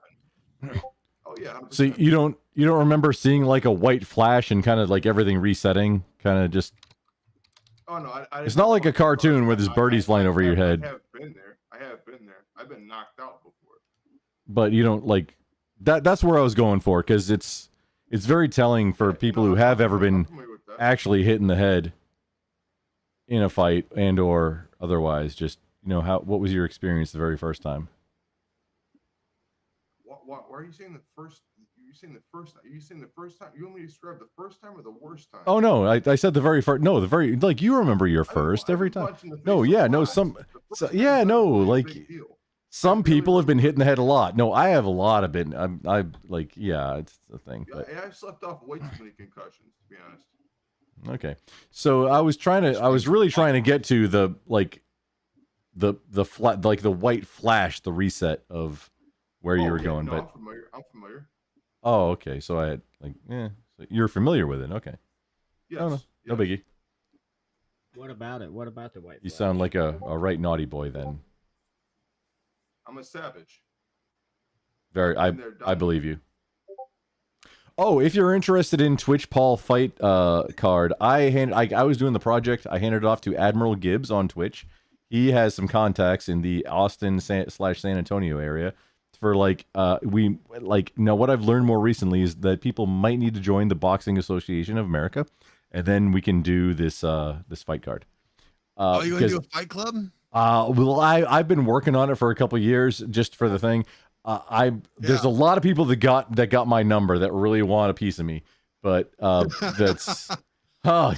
it. Oh yeah. 100%. So you don't remember seeing like a white flash and kind of like everything resetting, kind of just. Oh no, It's not like a cartoon where there's birdies flying over your head. I have been there. I've been knocked out before. But you don't like that. That's where I was going for, because it's very telling for people who have ever been actually hit in the head in a fight and or otherwise. Just what was your experience the very first time? Why are you saying the first? You're saying the first time. Are you saying the first time? You want me to describe the first time or the worst time? Oh no, I said the very first. No, the very you remember your first every time. No, yeah, no, some people have been hit in the head a lot. No, I have a lot of been. It's the thing. But I've slept off way too many concussions, to be honest. Okay, so I was really trying to get to the flat, like the white flash, the reset of where you were going. But I'm familiar. Oh, okay. So I had so you're familiar with it. Okay. Yes. No biggie. What about it? What about the white? You sound like a right naughty boy then. I'm a savage. Very. I believe you. Oh, if you're interested in Twitch Paul fight card, I was doing the project. I handed it off to Admiral Gibbs on Twitch. He has some contacts in the Austin / San Antonio area. For what I've learned more recently is that people might need to join the Boxing Association of America, and then we can do this fight card. You want to do a fight club? Well, I've been working on it for a couple of years just for the thing. There's a lot of people that got my number that really want a piece of me, but that's. Oh,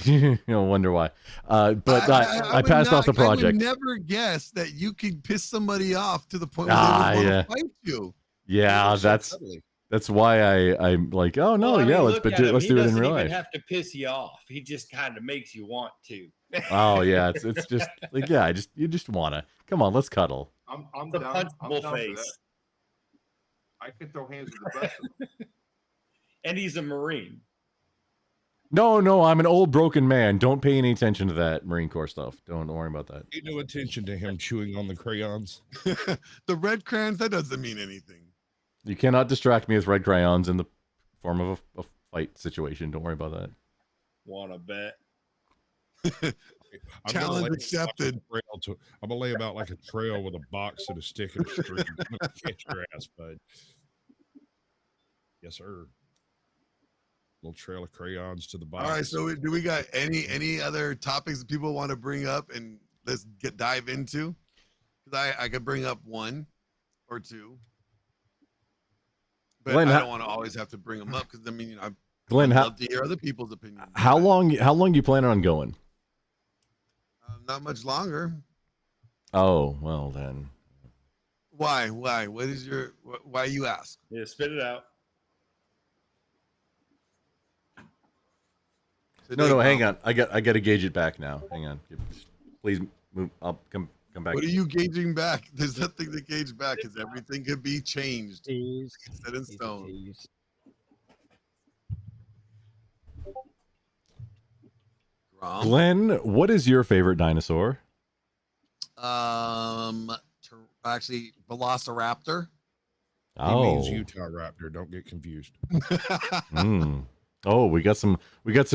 wonder why. But I passed off the project. I would never guess that you could piss somebody off to the point where they would want to fight you. Yeah, that's why I'm like, oh no, let's do it in real life. He doesn't even have to piss you off. He just kind of makes you want to. Oh yeah, it's just like you just wanna. Come on, let's cuddle. I'm the down. punchable I'm face. down for that. I can throw hands with the best of them. And he's a Marine. No, I'm an old broken man. Don't pay any attention to that Marine Corps stuff. Don't worry about that. Pay no attention to him chewing on the crayons. The red crayons, that doesn't mean anything. You cannot distract me with red crayons in the form of a fight situation. Don't worry about that. Wanna bet? Challenge accepted. I'm gonna lay about like a trail with a box and a stick and a string. I'm gonna catch your ass, bud. Yes, sir. Little trail of crayons to the box. All right, so do we got any other topics that people want to bring up and let's dive into? Because I could bring up one or two, but Glenn, I don't want to always have to bring them up because Glenn, I'd how love to hear other people's opinions. how long you planning on going? Not much longer. Oh, well then. Why? What is your? Why you ask? Yeah, spit it out. No, hang on. I got to gauge it back now. Hang on. Please move. I'll come back. What are you gauging back? There's nothing to gauge back because everything could be changed. Set in stone. Glenn, what is your favorite dinosaur? Actually, Velociraptor. He means Oh. Utah Raptor. Don't get confused. Oh, we got some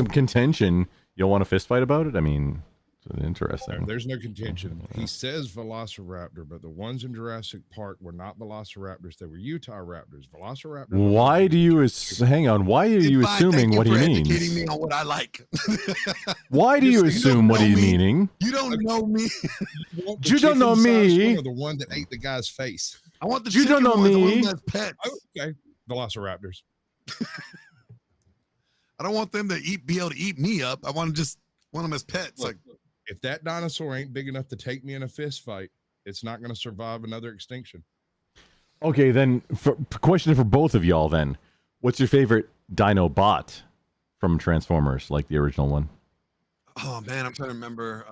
contention. You'll want a fist fight about it? I mean, it's interesting. There's no contention. He says Velociraptor, but the ones in Jurassic Park were not Velociraptors. They were Utah Raptors. Velociraptor. Why do you hang on? Why are you assuming what he means? Educating me on what I like. Why do you assume what he's meaning? You don't know me. You don't know me. Or the one that ate the guy's face. I want the You don't know chicken ones, the me. ones that pets. Okay, Velociraptors. I don't want them to be able to eat me up. I want them as pets. Look, if that dinosaur ain't big enough to take me in a fist fight, it's not going to survive another extinction. Okay, then question for both of y'all then. What's your favorite dino bot from Transformers, like the original one? Oh man, I'm trying to remember.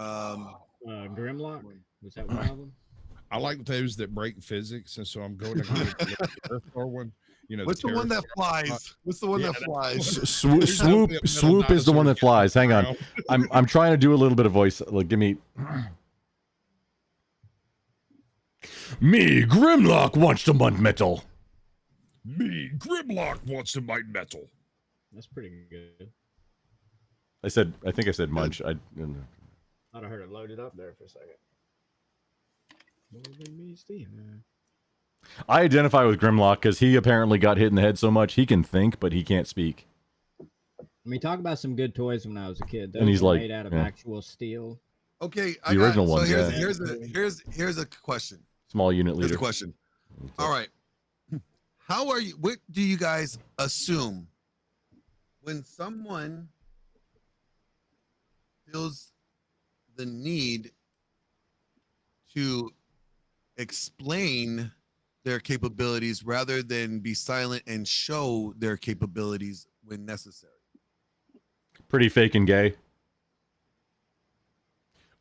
Grimlock? Was that one of them? I like those that break physics, and so I'm going to go with the Earthor one. You know, What's the one that flies? What's the one that flies? Swoop is the one that flies. Hang on, I'm trying to do a little bit of voice. Like, give me. Me, Grimlock wants to mud metal. Me, Grimlock wants to bite metal. That's pretty good. I think I said munch. Thought I heard it loaded up there for a second. I identify with Grimlock because he apparently got hit in the head so much he can think, but he can't speak. I mean, talk about some good toys when I was a kid. Those And he's were like, made out of yeah. actual steel. Okay, The original ones, So yeah. here's a question. Small unit Here's leader. a question. All right, how are you? What do you guys assume when someone feels the need to explain their capabilities rather than be silent and show their capabilities when necessary? Pretty fake and gay.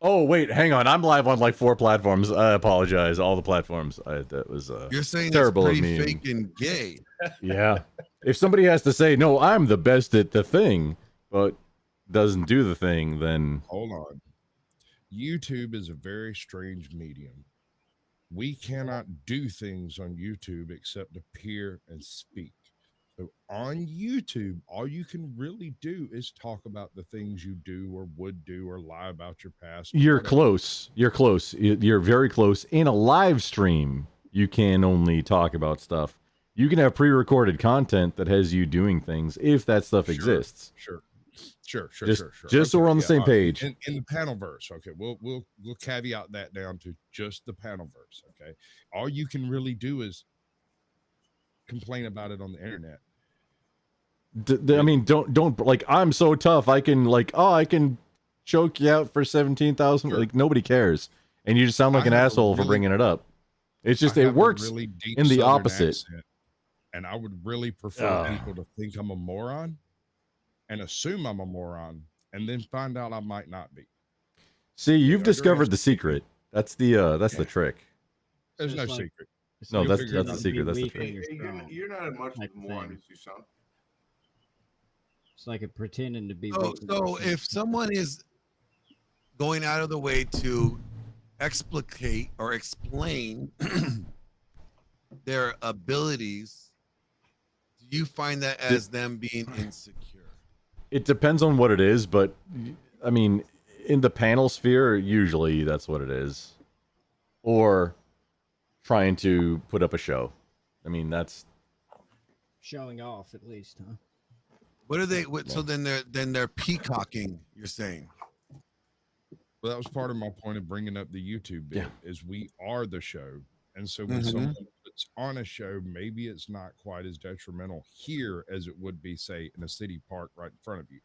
Oh wait, hang on. I'm live on like 4 platforms. I apologize. All the platforms. That was You're saying terrible it's of pretty me. fake and gay. Yeah. If somebody has to say, "No, I'm the best at the thing," but doesn't do the thing, then Hold on. YouTube is a very strange medium. We cannot do things on YouTube except appear and speak. So on YouTube, all you can really do is talk about the things you do or would do or lie about your past. or you're whatever. close. You're close. You're very close. In a live stream, you can only talk about stuff. You can have pre-recorded content that has you doing things if that stuff exists. Sure. Just so we're on the same page. In the panel verse, okay, we'll caveat that down to just the panel verse. Okay, all you can really do is complain about it on the internet. I mean, don't like. I'm so tough. I can I can choke you out for 17,000. Like nobody cares, and you just sound like I an have a asshole for really- bringing it up. It's just I it have a works really deep in the Southern opposite. accent, and I would really prefer Ugh. people to think I'm a moron and assume I'm a moron, and then find out I might not be. See, you've discovered the secret. That's the trick. There's So no it's like- secret. No, You'll that's figure it the out. secret. That's the weak trick. and you're strong. You're not as much of Type a moron thing. as you sound. It's like a pretending to be So, weak. and you're so strong. if someone is going out of the way to explicate or explain their abilities, do you find that as them being insecure? It depends on what it is, but I mean, in the panel sphere, usually that's what it is, or trying to put up a show. I mean, that's showing off at least, huh? What are they? So then they're peacocking. You're saying? Well, that was part of my point of bringing up the YouTube bit. Is we are the show, and so when Mhm. someone it's on a show, maybe it's not quite as detrimental here as it would be, say, in a city park right in front of you.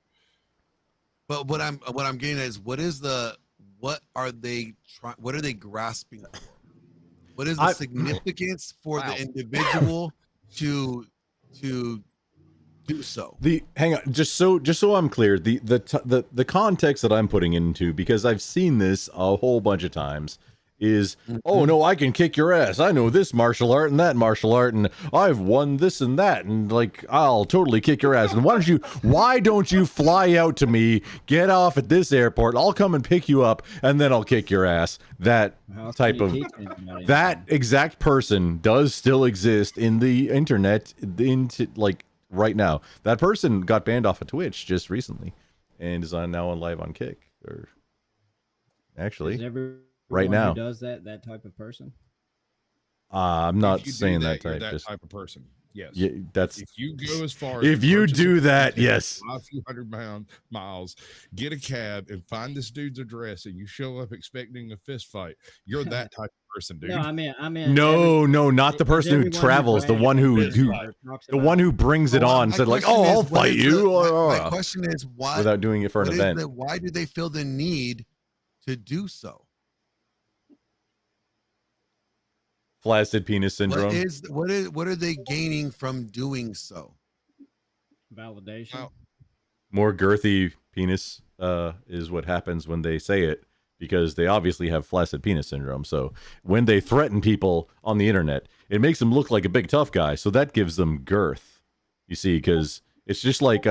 But what I'm getting at is what are they grasping for? What is the significance for the individual to do so? Hang on, just so I'm clear, the context that I'm putting into, because I've seen this a whole bunch of times, is oh no, I can kick your ass. I know this martial art and that martial art, and I've won this and that, and like I'll totally kick your ass. And why don't you fly out to me, get off at this airport, I'll come and pick you up, and then I'll kick your ass. That exact person does still exist in the internet, like right now. That person got banned off of Twitch just recently and is now on live on Kick, or actually right now. Who does that type of person? I'm not saying that type. That type of person. Yes. Yeah, that's if you go as far. If you do that, yes. A few hundred miles, get a cab and find this dude's address, and you show up expecting a fist fight. You're that type of person, dude. No, I mean, no, not the person who travels. The one who brings it on. Said like, oh, I'll fight you. My question is why, without doing it for an event. Why do they feel the need to do so? Flaccid penis syndrome. What are they gaining from doing so? Validation. More girthy penis is what happens when they say it, because they obviously have flaccid penis syndrome. So when they threaten people on the internet, it makes them look like a big tough guy. So that gives them girth. You see, because it's just like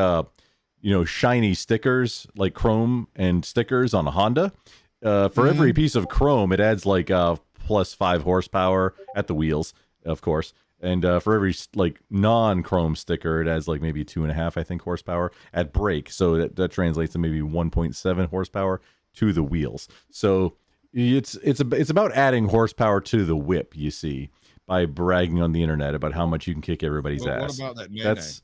shiny stickers, like chrome and stickers on a Honda. For every piece of chrome, it adds like plus 5 horsepower at the wheels, of course. And for every like non-chrome sticker, it adds like maybe 2.5, I think, horsepower at brake. So that translates to maybe 1.7 horsepower to the wheels. So it's about adding horsepower to the whip, you see, by bragging on the internet about how much you can kick everybody's ass. What about that nay-nay? That's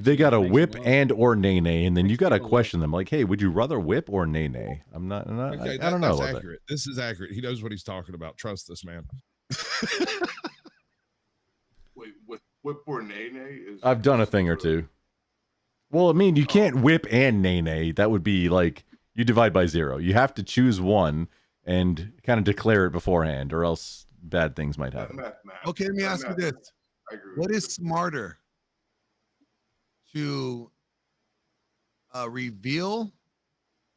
they got a whip and or nay-nay, and then you got to question them like, hey, would you rather whip or nay-nay? I'm not okay, I don't know. That's accurate. This is accurate. He knows what he's talking about. Trust this man. Wait, whip or nay-nay is... I've done a thing or two. Well, I mean, you can't whip and nay-nay. That would be like you divide by 0. You have to choose one and kind of declare it beforehand, or else bad things might happen. Okay, let me ask you this. What is smarter? To reveal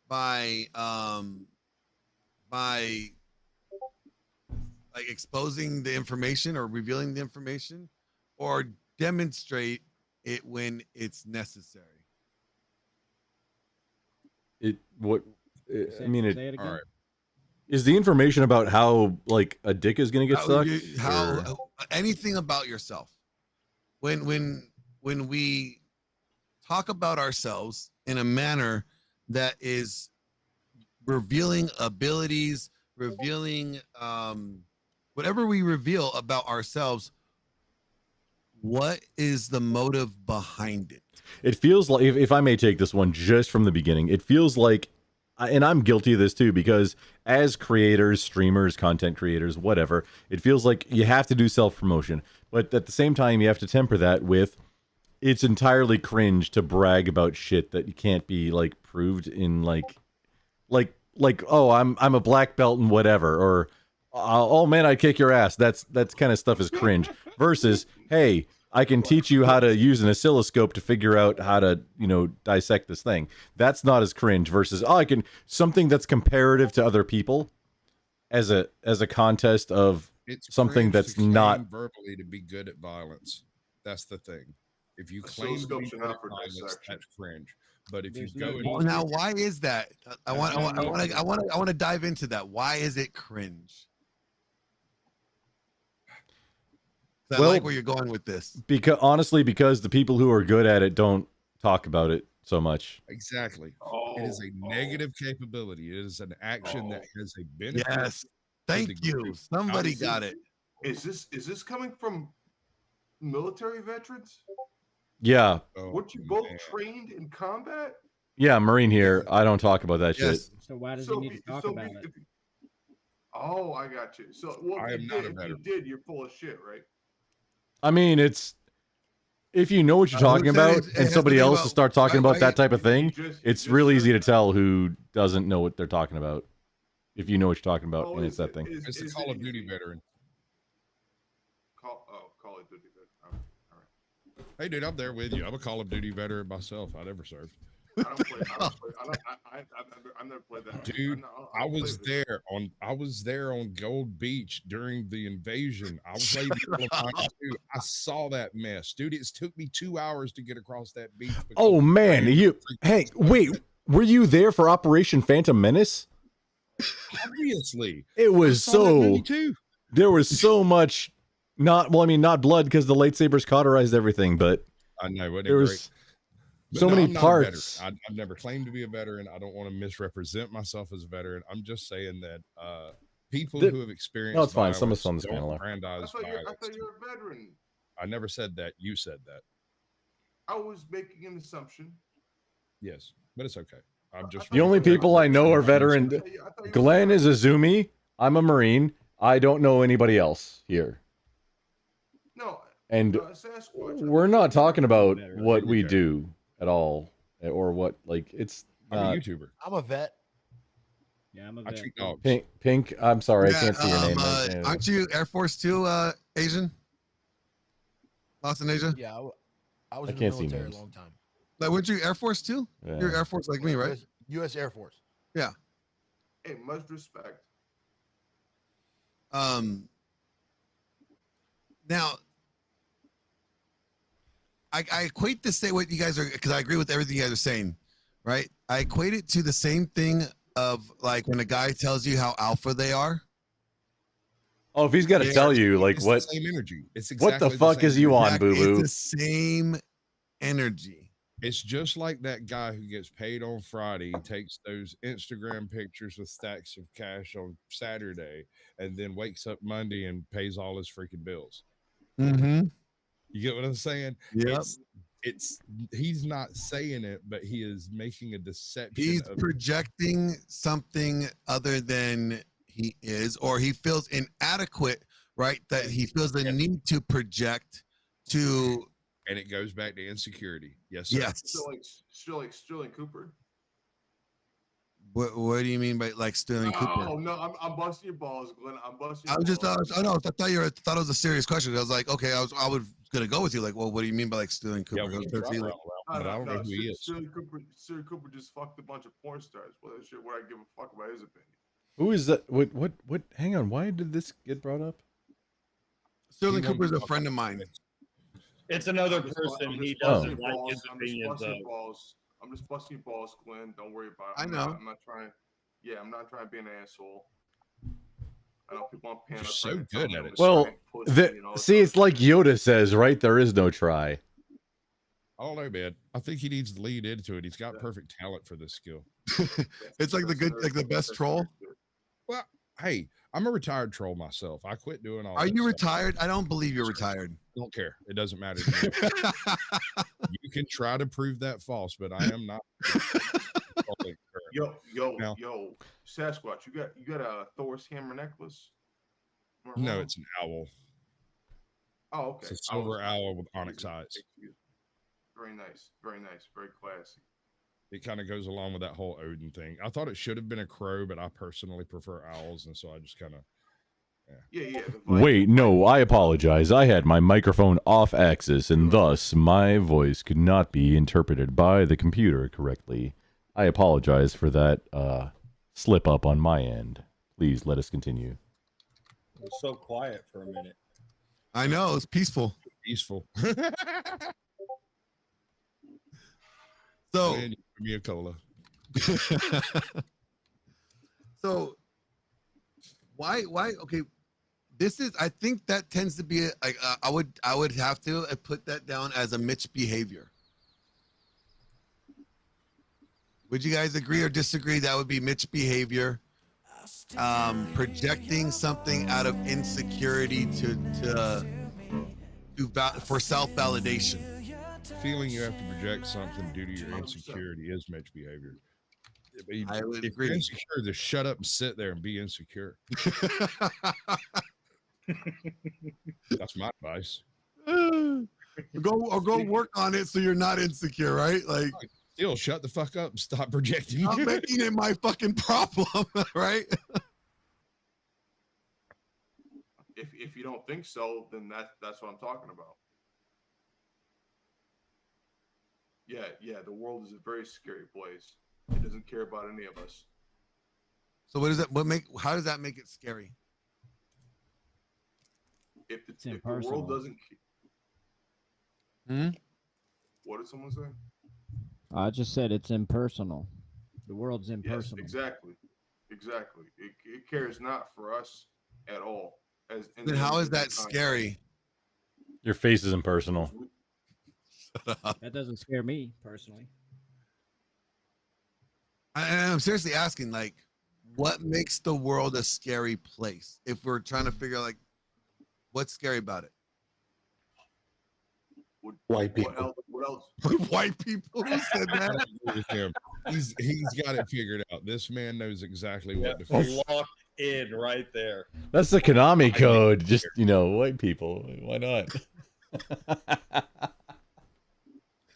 by like exposing the information or revealing the information, or demonstrate it when it's necessary? All right. Is the information about how like a dick is going to get sucked? Anything about yourself? When we talk about ourselves in a manner that is revealing abilities, revealing whatever we reveal about ourselves, what is the motive behind it? It feels like, if I may take this one just from the beginning, it feels like, and I'm guilty of this too, because as creators, streamers, content creators, whatever, it feels like you have to do self-promotion. But at the same time, you have to temper that with, it's entirely cringe to brag about shit that you can't be like proved in like oh, I'm a black belt and whatever, or oh man, I kick your ass. That's kind of stuff is cringe. Versus, hey, I can teach you how to use an oscilloscope to figure out how to, dissect this thing. That's not as cringe. Versus, oh, I can something that's comparative to other people as a contest of something that's not verbally to be good at violence. That's the thing. If you claim to be good at violence, that's cringe. But if you go now, why is that? I want to dive into that. Why is it cringe? I like where you're going with this. Because the people who are good at it don't talk about it so much. Exactly. It is a negative capability. It is an action that has a benefit. Yes. Thank you. Somebody got it. Is this coming from military veterans? Yeah. Weren't you both trained in combat? Yeah, Marine here. I don't talk about that shit. So why does he need to talk about it? Oh, I got you. So, well, I if am you not a did, if you veteran. did, you're full of shit, right? I mean, it's if you know what you're talking about, and somebody else to start talking about that type of thing, it's really easy to tell who doesn't know what they're talking about. If you know what you're talking about, and it's that thing. It's a Call of Duty veteran. Call of Duty veteran. All right. Hey, dude, I'm there with you. I'm a Call of Duty veteran myself. I never served. I don't play. I've never played that. Dude, I was there on Gold Beach during the invasion. I was late too. I saw that mess, dude. It took me 2 hours to get across that beach. Oh man, hey, wait, were you there for Operation Phantom Menace? Obviously, it was there was so much not blood because the lightsabers cauterized everything, but I know there was so many parts. I've never claimed to be a veteran. I don't want to misrepresent myself as a veteran. I'm just saying that people who have experienced no, it's fine. Some of us violence on this don't panel are. I aggrandize thought violence. you were a veteran. I never said that. You said that. I was making an assumption. Yes, but it's okay. I'm just The only people I know are veteran. Glenn is a Zoomy. I'm a Marine. I don't know anybody else here. No. And we're not talking about what we do at all, or what it's. I'm a YouTuber. I'm a vet. Yeah, I'm a I vet. treat dogs. Pink. I'm sorry, I can't see your name. Aren't you Air Force 2 Asian? Lost in Asia? Yeah, I was I in can't the see military names. a long time. Like, weren't you Air Force 2? Yeah. You're Air Force like me, right? U.S. Air Force. Yeah. Hey, much respect. Now, I equate this what you guys are, because I agree with everything you guys are saying, right? I equate it to the same thing of like when a guy tells you how alpha they are. Oh, if he's got to tell you, like, It's what? the same energy. It's What the exactly fuck same is you on, energy. boo boo? It's the same energy. It's just like that guy who gets paid on Friday, takes those Instagram pictures with stacks of cash on Saturday, and then wakes up Monday and pays all his freaking bills. Mm-hmm. You get what I'm saying? Yep. It's he's not saying it, but he is making a deception. He's projecting something other than he is, or he feels inadequate, right? That he feels the need to project to. And it goes back to insecurity. Yes, sir. Yes. Still like Sterling Cooper. What do you mean by like Sterling Cooper? Oh no, I'm busting your balls, Glenn. I'm busting. I was just I thought it was a serious question. I was like, okay, I was gonna go with you. Like, well, what do you mean by like Sterling Cooper? Yeah, Because he, like, but I don't know who he is. Sterling Cooper just fucked a bunch of porn stars. Well, that shit. What I give a fuck about his opinion. Who is that? What? Hang on. Why did this get brought up? Sterling Cooper is a friend of mine. It's another person he doesn't like his opinions of. I'm just busting your balls, Glenn. Don't worry about it. I know. I'm not trying. Yeah, I'm not trying to be an asshole. I know people on panel. You're so good at it. Well, see, it's like Yoda says, right? There is no try. I don't know, man. I think he needs to lead into it. He's got perfect talent for this skill. It's like the best troll. Well, hey, I'm a retired troll myself. I quit doing all. Are that you stuff. retired? I don't believe you're retired. Don't care. It doesn't matter to me. You can try to prove that false, but I am not. Yo, Sasquatch, you got a Thor's hammer necklace? No, it's an owl. Oh, okay. It's a silver owl with onyx eyes. Very nice, very classy. It kind of goes along with that whole Odin thing. I thought it should have been a crow, but I personally prefer owls, and so I just kind of. Yeah. Wait, no, I apologize. I had my microphone off axis, and thus my voice could not be interpreted by the computer correctly. I apologize for that slip up on my end. Please let us continue. It was so quiet for a minute. I know, it's peaceful. Peaceful. So, give me a cola. So, why? Okay, this is. I think that tends to be like. I would have to put that down as a Mitch behavior. Would you guys agree or disagree? That would be Mitch behavior. Projecting something out of insecurity for self-validation. Feeling you have to project something due to your insecurity is Mitch behavior. I would if agree. you're insecure, just shut up and sit there and be insecure. That's my advice. Go work on it so you're not insecure, right? Like, still shut the fuck up and stop projecting. I'm making it my fucking problem, right? If you don't think so, then that's what I'm talking about. Yeah, the world is a very scary place. It doesn't care about any of us. So how does that make it scary? If the world doesn't What did someone say? I just said it's impersonal. The world's impersonal. Yes, exactly. It cares not for us at all. Then how is that scary? Your face is impersonal. That doesn't scare me personally. I'm seriously asking, like, what makes the world a scary place? If we're trying to figure, like, what's scary about it? White people. What else? White people who said that? He's got it figured out. This man knows exactly what to We're fix. locked in right there. That's the Konami code. Just, white people. Why not?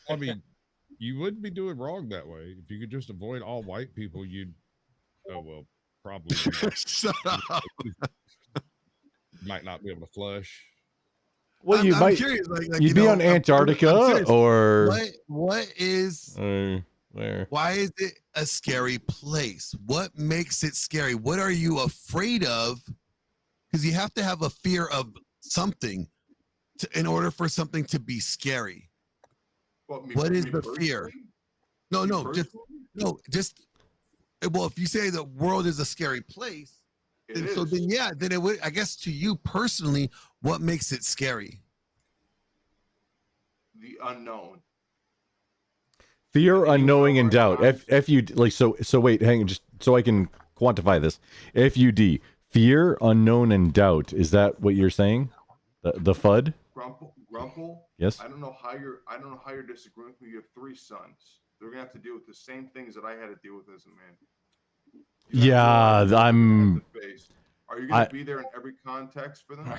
I mean, you wouldn't be doing wrong that way. If you could just avoid all white people, probably shut up. Might not be able to flush. Well, I'm curious, you'd be on Antarctica or what is where? Why is it a scary place? What makes it scary? What are you afraid of? Because you have to have a fear of something in order for something to be scary. What is the fear? Just well, if you say the world is a scary place, then it would, I guess, to you personally, what makes it scary? The unknown. Fear, unknowing, and doubt. So wait, hang on, just so I can quantify this. FUD, fear, unknown, and doubt. Is that what you're saying? The FUD? Grumple. Yes. I don't know how you're disagreeing with me. You have 3 sons. They're gonna have to deal with the same things that I had to deal with as a man. Yeah, I'm. Are you gonna be there in every context for them?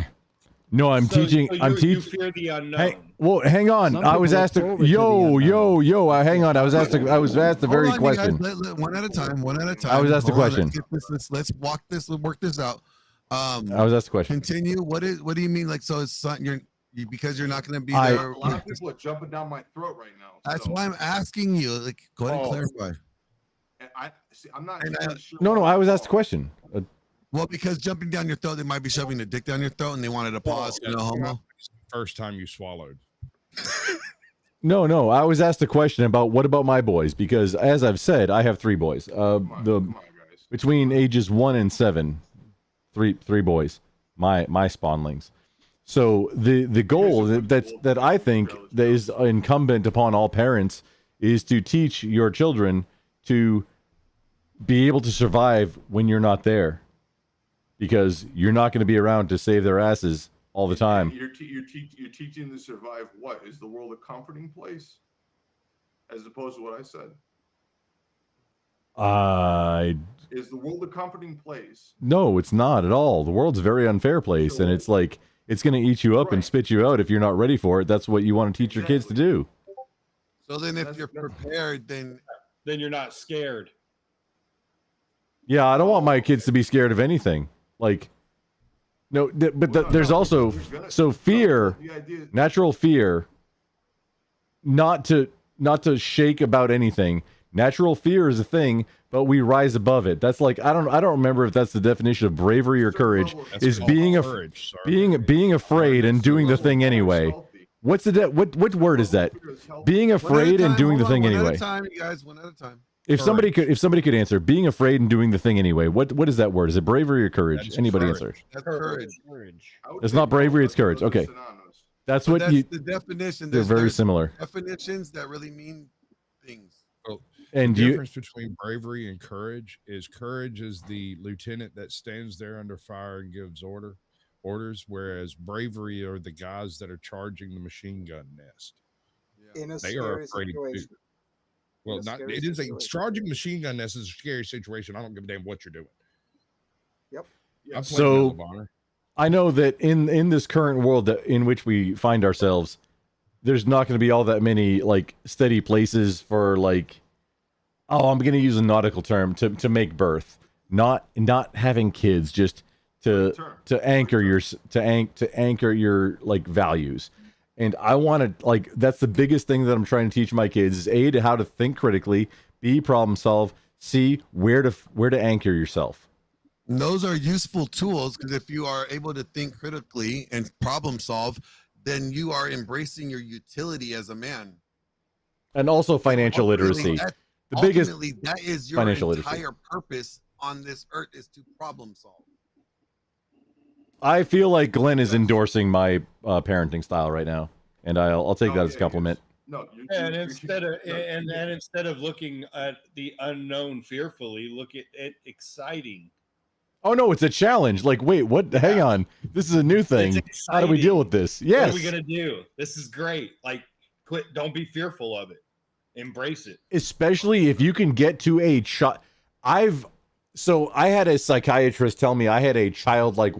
No, I'm teaching. You fear the unknown. Hang on. I was asked. Hang on. I was asked the very question. One at a time. I was asked the question. Let's work this out. I was asked the question. Continue. What do you mean? Like, so it's not because you're not going to be there. A lot of people are jumping down my throat right now. That's why I'm asking you. Like, go ahead and clarify. I'm not. Sure. No. I was asked the question. Well, because jumping down your throat, they might be shoving a dick down your throat, and they wanted to pause. No homo. First time you swallowed. No. I was asked a question about what about my boys, because as I've said, I have 3 boys. Between ages 1 and 7, three boys. My spawnlings. So the goal that I think that is incumbent upon all parents is to teach your children to be able to survive when you're not there, because you're not going to be around to save their asses all the time. You're teaching them to survive. What is the world a comforting place, as opposed to what I said? Is the world a comforting place? No, it's not at all. The world's a very unfair place, and it's like it's going to eat you up and spit you out if you're not ready for it. That's what you want to teach your kids to do. So then, if you're prepared, then you're not scared. Yeah, I don't want my kids to be scared of anything. Like, no, but there's also fear, natural fear, not to shake about anything. Natural fear is a thing, but we rise above it. That's like I don't remember if that's the definition of bravery or courage. Is being afraid and doing the thing anyway. What's what word is that? Being afraid and doing the thing anyway. One at a time, you guys. One at a time. If somebody could answer, being afraid and doing the thing anyway. What is that word? Is it bravery or courage? That's Anybody courage. answer? That's courage. It's not bravery, it's courage. Okay. That's the definition. They're very similar. Definitions that really mean things. And the difference between bravery and courage is the lieutenant that stands there under fire and gives orders, whereas bravery are the guys that are charging the machine gun nest. In a They are scary afraid situation. too. Well, not it is a charging machine gun. This is a scary situation. I don't give a damn what you're doing. Yep. I'm So Medal of Honor. I know that in this current world in which we find ourselves, there's not going to be all that many like steady places for like, oh, I'm going to use a nautical term to make birth, not having kids, just to anchor your anchor your like values. And I want to like that's the biggest thing that I'm trying to teach my kids is A, to how to think critically, B, problem solve, C, where to anchor yourself. And those are useful tools because if you are able to think critically and problem solve, then you are embracing your utility as a man. And also financial literacy. The biggest that is your financial entire literacy. purpose on this earth is to problem solve. I feel like Glenn is endorsing my parenting style right now, and I'll take that as a compliment. And instead of looking at the unknown fearfully, look at it exciting. Oh no, it's a challenge. Like, wait, what? Hang on, this is a new thing. How do we deal with this? Yes. What are we gonna do? This is great. Like, quit. Don't be fearful of it. Embrace it. Especially if you can get to a child. I had a psychiatrist tell me I had a childlike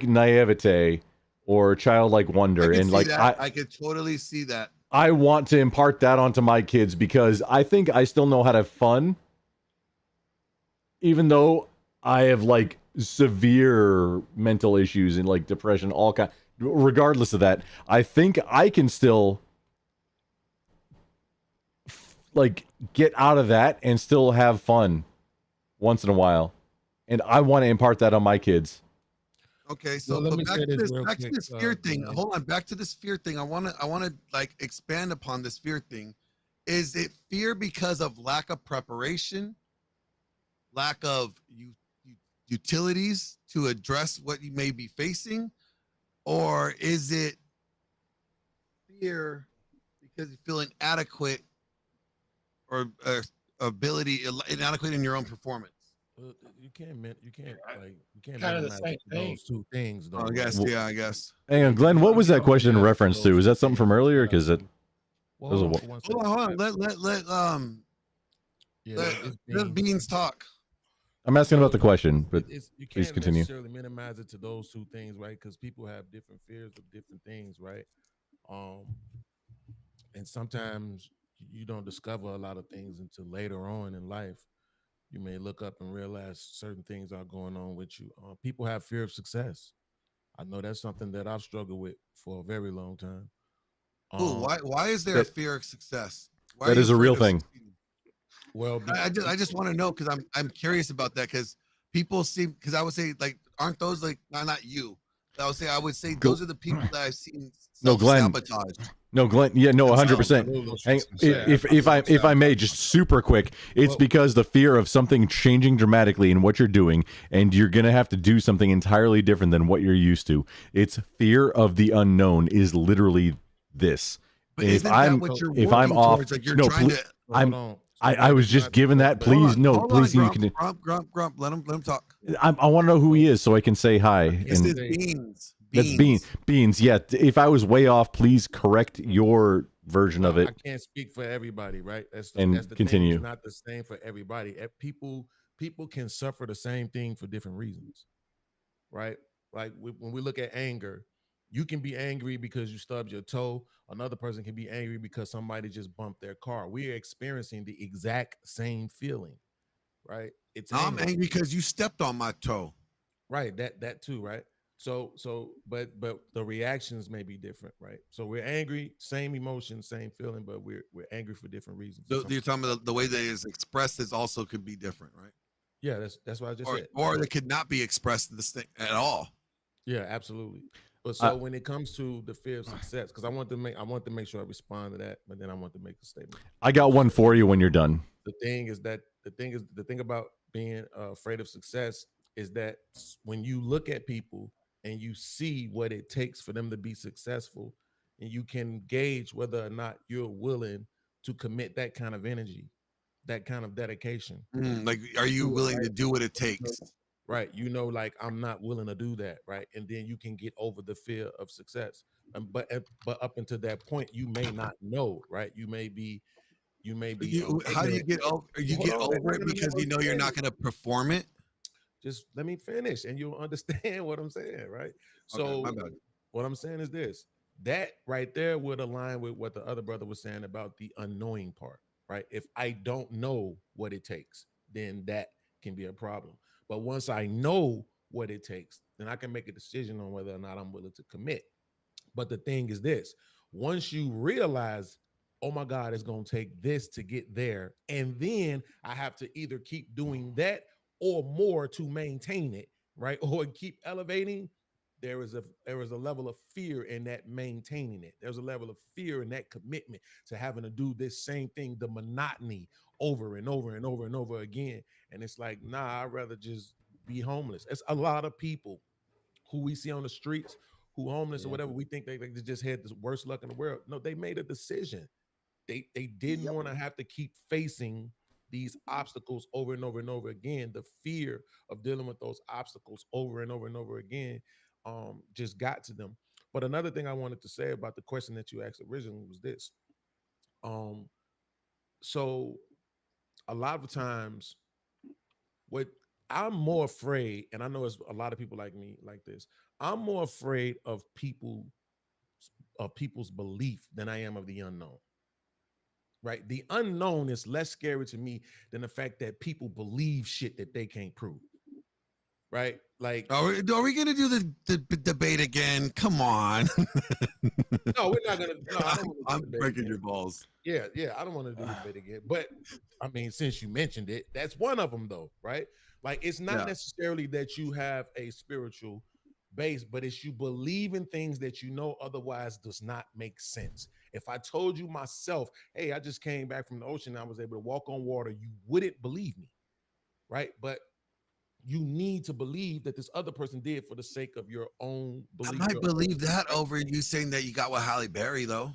naivete or childlike wonder, and like I could totally see that. I want to impart that onto my kids because I think I still know how to have fun, even though I have like severe mental issues and like depression, all kind. Regardless of that, I think I can still like get out of that and still have fun once in a while, and I want to impart that on my kids. Okay, so Well, let me back say to this this, real back to quick, this fear thing. Glenn. Hold on, back to this fear thing. I want to like expand upon this fear thing. Is it fear because of lack of preparation, lack of utilities to address what you may be facing, or is it fear because you feel inadequate or inadequate in your own performance? You can't Kind of the minimize same thing. those two things though. I guess, yeah, I guess. Hang on, Glenn, what was that question in reference to? Was that something from earlier? Because it was a Hold on. Let Beans talk. I'm asking about the question, but you please can't continue. necessarily minimize it to those two things, right? Because people have different fears of different things, right? And sometimes you don't discover a lot of things until later on in life. You may look up and realize certain things are going on with you. People have fear of success. I know that's something that I've struggled with for a very long time. Ooh, why is there a fear of success? Why That are is you a real afraid of thing. Well, I just want to know because I'm curious about that because people seem because I would say like aren't those like not you? I would say those are the people that I've seen No, Glenn. sabotage. No, Glenn. Yeah, no, 100%. If I may, just super quick, it's because the fear of something changing dramatically in what you're doing, and you're gonna have to do something entirely different than what you're used to. It's fear of the unknown. Is literally this. But If isn't that I'm what you're if I'm working off, towards? Like you're no, trying to. I was just given that. Please, no, please. You can. Grump. Let him talk. I want to know who he is so I can say hi. This and is Beans. That's Beans. Yeah. If I was way off, please correct your version of it. I can't speak for everybody, right? That's And the continue. Thing. It's not the same for everybody. People can suffer the same thing for different reasons, right? Like when we look at anger, you can be angry because you stubbed your toe. Another person can be angry because somebody just bumped their car. We are experiencing the exact same feeling, right? I'm angry because you stepped on my toe. Right. That too, right? But the reactions may be different, right? So we're angry, same emotion, same feeling, but we're angry for different reasons. So you're talking about the way that is expressed is also could be different, right? Yeah, that's what I just said. Or it could not be expressed this thing at all. Yeah, absolutely. But so when it comes to the fear of success, because I want to make sure I respond to that, but then I want to make a statement. I got one for you when you're done. The thing about being afraid of success is that when you look at people and you see what it takes for them to be successful, and you can gauge whether or not you're willing to commit that kind of energy, that kind of dedication. Like, are you willing to do what it takes? Right. Like I'm not willing to do that. Right. And then you can get over the fear of success. But up until that point, you may not know. Right. You may be You may be. How do you get over? You get over it because you know you're not going to perform it. Just let me finish, and you'll understand what I'm saying, right? So, my bad. what I'm saying is this: that right there would align with what the other brother was saying about the unknowing part, right? If I don't know what it takes, then that can be a problem. But once I know what it takes, then I can make a decision on whether or not I'm willing to commit. But the thing is this: once you realize, oh my God, it's going to take this to get there, and then I have to either keep doing that or more to maintain it, right? Or keep elevating. There is a level of fear in that maintaining it. There's a level of fear in that commitment to having to do this same thing, the monotony over and over and over and over again. And it's like, nah, I'd rather just be homeless. It's a lot of people who we see on the streets who homeless or whatever. We think they just had the worst luck in the world. No, they made a decision. They didn't want to have to keep facing these obstacles over and over and over again. The fear of dealing with those obstacles over and over and over again just got to them. But another thing I wanted to say about the question that you asked originally was this. So a lot of times what I'm more afraid, and I know it's a lot of people like me like this, I'm more afraid of people's belief than I am of the unknown. Right? The unknown is less scary to me than the fact that people believe shit that they can't prove. Right? Like, are we gonna do the debate again? Come on. No, we're not gonna. No, I'm breaking your balls. Yeah, I don't want to do the debate again. But I mean, since you mentioned it, that's one of them, though, right? Like, it's not necessarily that you have a spiritual base, but it's you believe in things that you know otherwise does not make sense. If I told you myself, hey, I just came back from the ocean, I was able to walk on water, you wouldn't believe me, right? But you need to believe that this other person did for the sake of your own belief. I might believe that over you saying that you got with Halle Berry, though.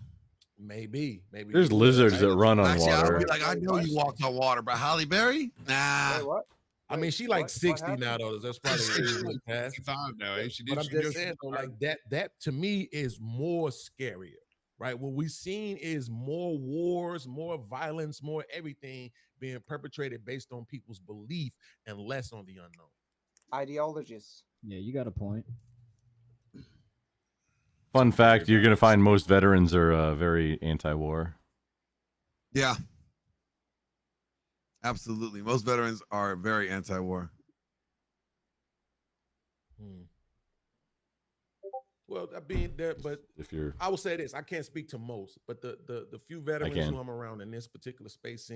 Maybe. There's lizards that run on Actually, water. I'll be like, I know you walked on water, but Halle Berry? Nah. Wait, what? I mean, she like 60 now, though. That's probably a past. 65 now. But I'm just saying, though, like that to me is more scarier, right? What we've seen is more wars, more violence, more everything being perpetrated based on people's belief and less on the unknown. Ideologies. Yeah, you got a point. Fun fact, you're going to find most veterans are very anti-war. Yeah. Absolutely. Most veterans are very anti-war. Well, I mean, but if you're, I will say this: I can't speak to most, but the few veterans who I'm around in this particular space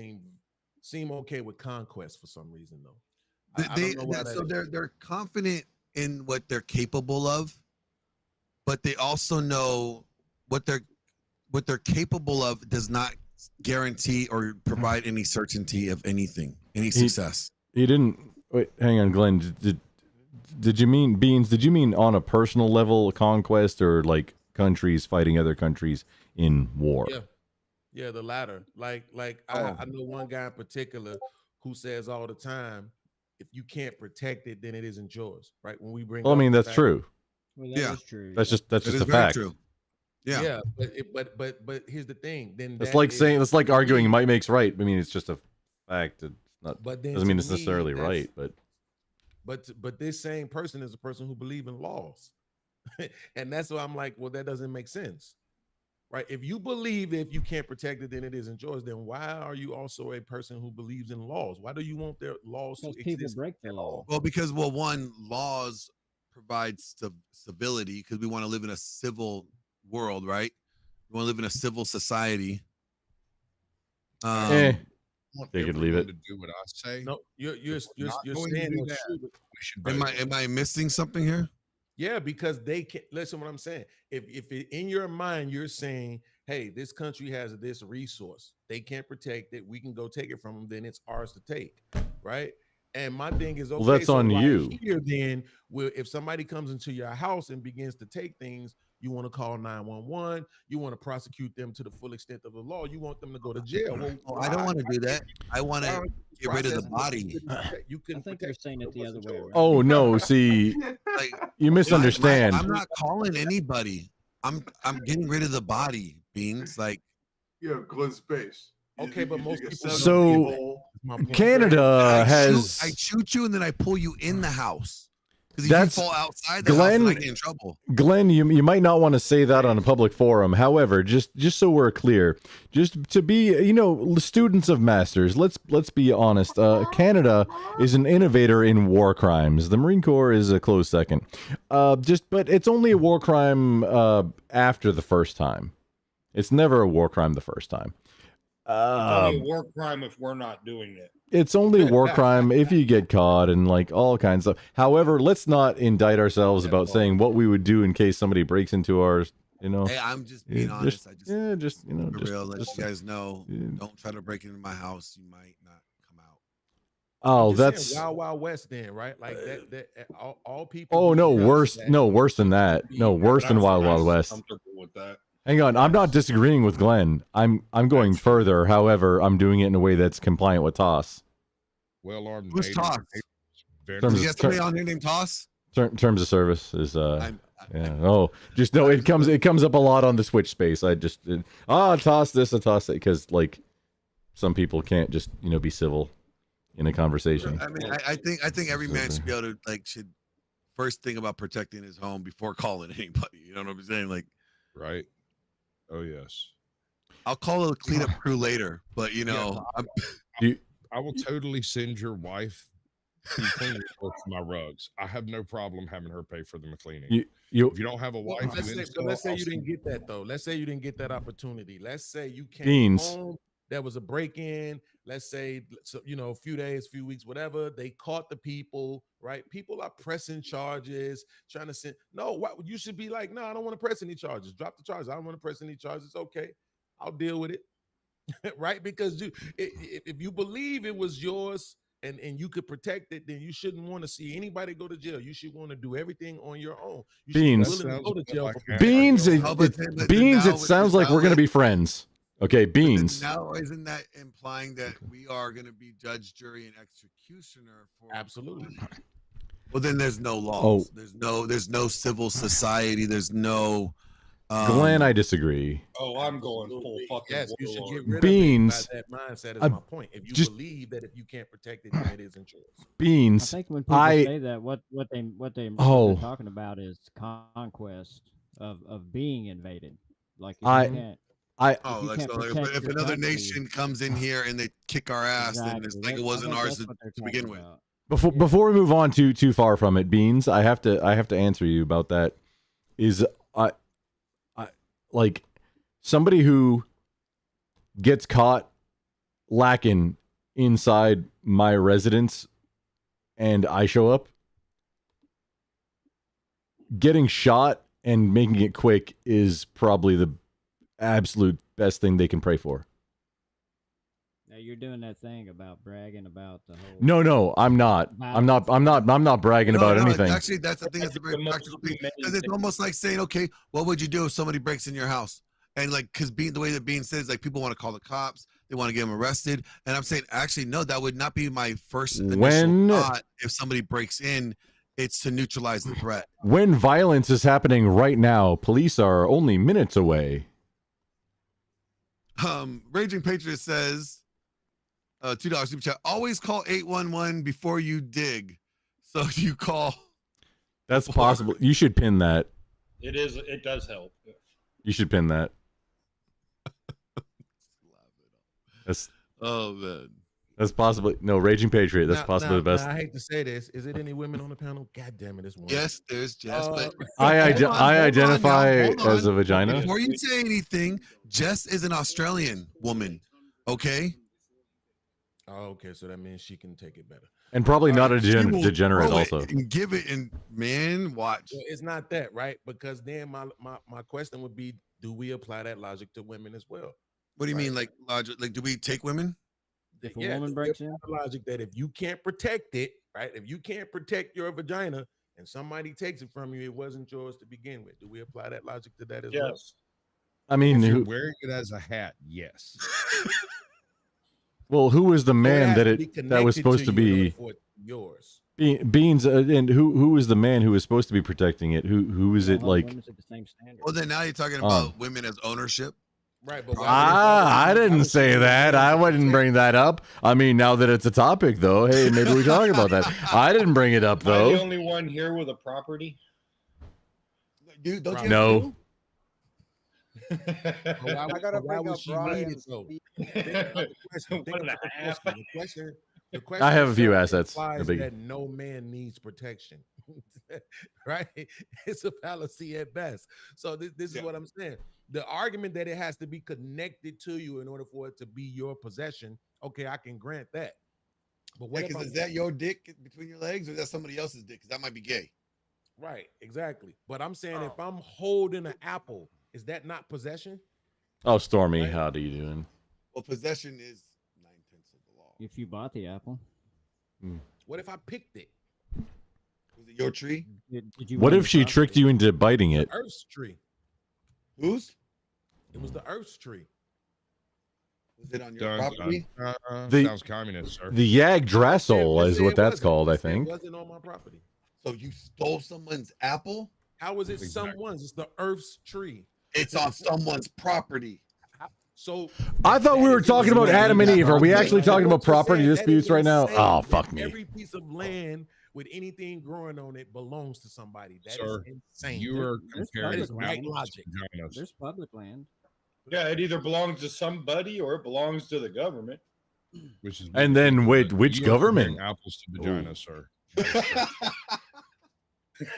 seem okay with conquest for some reason, though. I don't know why so they're confident in what they're capable of, but they also know what they're capable of does not guarantee or provide any certainty of anything, any success. He didn't. Wait, hang on, Glenn. Did you mean Beans? Did you mean on a personal level conquest or like countries fighting other countries in war? Yeah, the latter. Like I know one guy in particular who says all the time, if you can't protect it, then it isn't yours. Right? When we bring, well, I mean that's true. Well, that is true. That's just a fact. True. Yeah. But here's the thing. Then it's like saying it's like arguing might makes right. I mean, it's just a fact. It's not. But then doesn't mean it's necessarily right. But this same person is a person who believes in laws, and that's why I'm like, well, that doesn't make sense, right? If you believe if you can't protect it, then it isn't yours. Then why are you also a person who believes in laws? Why do you want their laws to exist? People break the law. Well, because one, laws provide stability because we want to live in a civil world, right? We want to live in a civil society. They could leave it. To do what I say. No, you're going saying to do it's that. true. Am I missing something here? Yeah, because they can listen. What I'm saying, if in your mind you're saying, "Hey, this country has this resource, they can't protect it. We can go take it from them. Then it's ours to take, right?" And my thing is, okay, well, that's on you. Here, then, if somebody comes into your house and begins to take things, you want to call 911. You want to prosecute them to the full extent of the law. You want them to go to jail. Well, I don't want to do that. I want to get rid of the body. You couldn't. I think you're saying it the other way around. Oh no! See, you misunderstand. I'm not calling anybody. I'm getting rid of the body, Beans. Like, Glenn's space. Okay, but most people. So My point. Canada has. I shoot you and then I pull you in the house. Because if That's you fall outside the house, Glenn. then I get in trouble. Glenn, you might not want to say that on a public forum. However, just so we're clear, just to be students of masters, let's be honest. Canada is an innovator in war crimes. The Marine Corps is a close second. But it's only a war crime after the first time. It's never a war crime the first time. It's only a war crime if we're not doing it. It's only a war crime if you get caught and like all kinds of. However, let's not indict ourselves about saying what we would do in case somebody breaks into ours. Hey, I'm just being honest. For For real, let you guys know. Don't try to break into my house. You might not come out. Oh, I'm just that's. saying, Wild Wild West, then, right? Like that all people. Oh do no, drugs worse. that- No, worse than that. No, worse than Wild Wild West. Comfortable with that. Hang on, I'm not disagreeing with Glenn. I'm going further. However, I'm doing it in a way that's compliant with TOS. Well armed. Who's Toss? Terms You of- got somebody on here named Toss? Terms of service is yeah. Oh, just no. It comes up a lot on the Switch space. I just toss this, toss it, because like some people can't just be civil in a conversation. I mean, I think every man should be able to should first think about protecting his home before calling anybody. You know what I'm saying? Like, right? Oh yes. I'll call a cleanup crew later, but I will totally send your wife to clean for my rugs. I have no problem having her pay for the cleaning. if you don't have a wife, Let's say you didn't get that though. Let's say you didn't get that opportunity. Let's say you came Beans. home. There was a break-in. Let's say, a few days, few weeks, whatever. They caught the people, right? People are pressing charges, trying to send. No, what you should be like, no, I don't want to press any charges. Drop the charges. I don't want to press any charges. Okay, I'll deal with it, right? Because if you believe it was yours and you could protect it, then you shouldn't want to see anybody go to jail. You should want to do everything on your own. You Beans. should be willing to go to jail for Beans. Beans. It now sounds like we're gonna be friends. Okay, Beans. now isn't that implying that we are going to be judge, jury, and executioner for? Absolutely. Well, then there's no laws. There's no civil society. There's no. Glenn, I disagree. Oh, I'm going full fucking. Yes, you should warlord. get rid Beans. of it. That mindset is I my point. If you just- believe that if you can't protect it, then it isn't yours. Beans. I think when people say that, what they're talking about is conquest of being invaded. Like if you can't. If another nation comes in here and they kick our ass, then it's like it wasn't ours to begin with. Before we move on too far from it, Beans, I have to answer you about that. Is I like somebody who gets caught lacking inside my residence and I show up, getting shot and making it quick is probably the absolute best thing they can pray for. Now you're doing that thing about bragging about the whole. No, I'm not. I'm not bragging about anything. Actually, that's the thing. That's a very practical thing. Because it's almost like saying, okay, what would you do if somebody breaks in your house? And like, because the way that Bean says, like, people want to call the cops, they want to get them arrested. And I'm saying, actually, no, that would not be my first initial thought. If somebody breaks in, it's to neutralize the threat. When violence is happening right now, police are only minutes away. Raging Patriot says, $2 super chat. Always call 811 before you dig. So you call. That's possible. You should pin that. It does help. You should pin that. That's man. That's possibly Raging Patriot. That's possibly the best. I hate to say this. Is it any women on the panel? God damn it, it's one. Yes, there's Jess. But I identify as a vagina. Before you say anything, Jess is an Australian woman. Okay. Oh, okay. So that means she can take it better. And probably not a She will degenerate throw it also. and give it, and man, watch. Well, it's not that, right? Because then my question would be, do we apply that logic to women as well? What do you mean, like logic? Like, do we take women? If a woman breaks in, the logic that if you can't protect it, right? If you can't protect your vagina and somebody takes it from you, it wasn't yours to begin with. Do we apply that logic to that as well? I mean, if you're wearing it as a hat, yes. Well, who was the man So it that has to be that was connected supposed to you in order be for it to be yours? Beans? And who was the man who was supposed to be protecting it? Who was it like? women's at the same standard. Well, then now you're talking about women as ownership. Right, but I didn't say that. I wouldn't bring that up. I mean, now that it's a topic, though, hey, maybe we talk about that. I didn't bring it up, Am I the though. only one here with a property? You don't you No. I gotta bring up Brian's. I have a few assets. No Implies biggie. that no man needs protection, right? It's a fallacy at best. So this is what I'm saying. The argument that it has to be connected to you in order for it to be your possession, okay, I can grant that. But what if is that your dick between your legs, or is that somebody else's dick? Because that might be gay. Right, exactly. But I'm saying if I'm holding an apple, is that not possession? Oh, Stormy, how do you doing? Well, possession is 9/10 of the law. If you bought the apple. What if I picked it? Was it your tree? Did you What own if the she property? tricked you into biting it? Earth's tree. Whose? It was the Earth's tree. Was it on your property? Sounds communist, sir. The Yggdrasil is what that's called, I It think. wasn't on my property. So you stole someone's apple? How is it someone's? It's the Earth's tree. It's on someone's property. So I thought we were talking about Adam and Eve. Are we actually talking about property disputes right now? Oh, fuck me. Every piece of land with anything growing on it belongs to somebody. That is Sir, insane. you are That comparing is right apples to logic. vaginas. There's public land. Yeah, it either belongs to somebody or it belongs to the government. Which is And then wait, which you are comparing government? apples to vaginas, sir.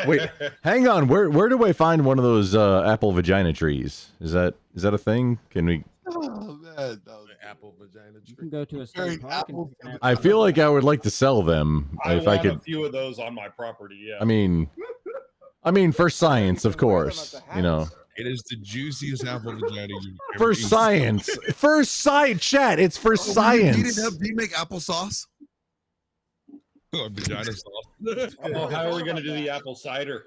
Wait, hang on. Where do I find one of those apple vagina trees? Is that a thing? Can we? Oh man, apple vagina You can go to a state park and pick an apple. I feel like I would like to sell them I if want I could. a few of those on my property. Yeah. I mean, for science, of course. You know, It is the juiciest apple vagina you've ever for eaten. science, for science, chat. It's for science. Do you make applesauce? Oh, vagina sauce. Oh, how are we going to do the apple cider?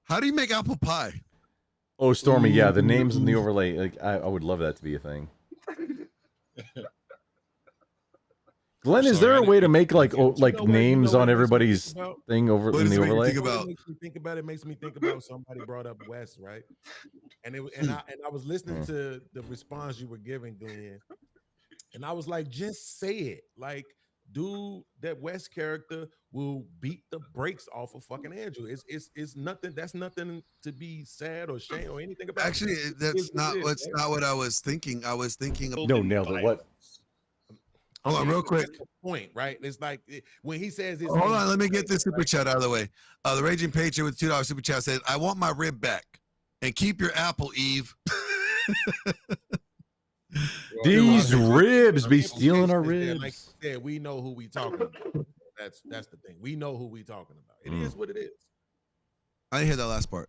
How do you make apple pie? Oh, Stormy, yeah, the names in the overlay. Like, I would love that to be a thing. Glenn, is there a way to make like names on everybody's thing over in the overlay? It makes me think about somebody brought up West, right? And I was listening to the response you were giving, Glenn, and I was like, just say it. Like, dude, that West character will beat the brakes off of fucking Andrew. It's nothing. That's nothing to be sad or shame or anything about. Actually, that's not what I was thinking. I was thinking of No, nailed it. What? Hold on, real quick. Point, right? It's like when he says this. Hold on, let me get this super chat out of the way. The Raging Patriot with $2 super chat says, "I want my rib back, and keep your apple, Eve." These ribs be stealing our ribs. Like you said, we know who we talking about. That's the thing. We know who we talking about. It is what it is. I didn't hear that last part.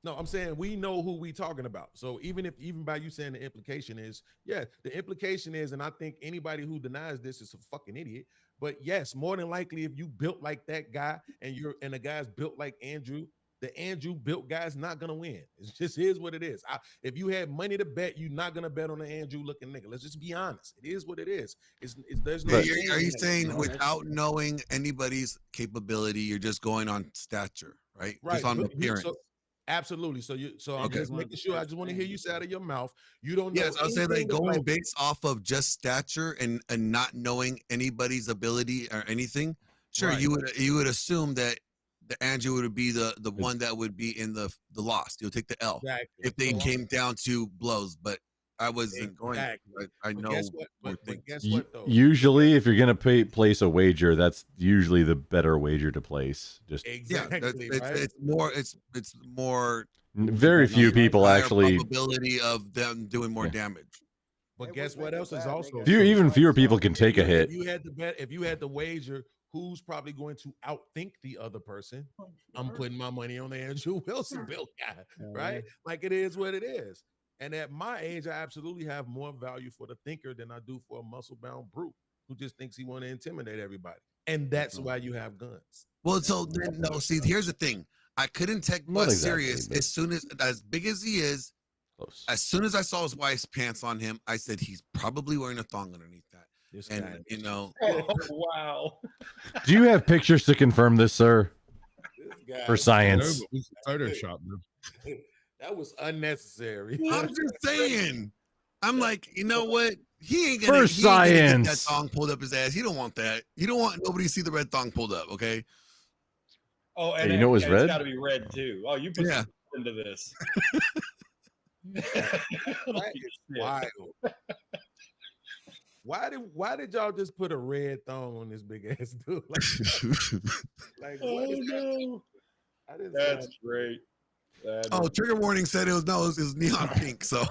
No, I'm saying we know who we talking about. So even by you saying the implication is, yeah, the implication is, and I think anybody who denies this is a fucking idiot. But yes, more than likely, if you built like that guy and the guy's built like Andrew, the Andrew built guy's not gonna win. It just is what it is. If you had money to bet, you're not gonna bet on the Andrew looking nigga. Let's just be honest. It is what it is. There's no. Are you saying without knowing anybody's capability, you're just going on stature, right? Just on appearance. Absolutely. So I'm just making sure. I just want to hear you say out of your mouth. You don't know. Yes, I'll say like anything going about- based off of just stature and not knowing anybody's ability or anything. Sure, Right. you would assume that the Andrew would be the one that would be in the lost. You'll take the L Exactly. if they came down to blows. But I wasn't going. Exactly. I But know. guess what? But guess what though? Usually, if you're gonna place a wager, that's usually the better wager to place. Just Exactly. It's more. very few people higher actually. probability of them doing more damage. But guess what else is also Even fewer people can take a hit. If you had to bet, if you had to wager, who's probably going to outthink the other person? I'm putting my money on the Andrew Wilson built guy, right? Like it is what it is. And at my age, I absolutely have more value for the thinker than I do for a muscle-bound brute who just thinks he want to intimidate everybody. And that's why you have guns. Well, so then, no. See, here's the thing. I couldn't take Not Wes exactly, serious but- as soon as big as he is. Close. As soon as I saw his wife's pants on him, I said he's probably wearing a thong underneath that. This And guy- you know, Oh, wow. Do you have pictures to confirm this, sir? This guy- For science. Photoshop them. That was unnecessary. I'm just saying. I'm like, you know what? He ain't For gonna, he ain't gonna get that science. thong pulled up his ass. He don't want that. He don't want nobody to see the red thong pulled up. Okay. Oh, Hey, and you know it was it's red? got to be red too. Oh, you put Yeah. some into this. That is wild. Why did y'all just put a red thong on this big ass dude? Like what Oh is no. that? That is That's great. Oh, trigger warning said it was neon pink. So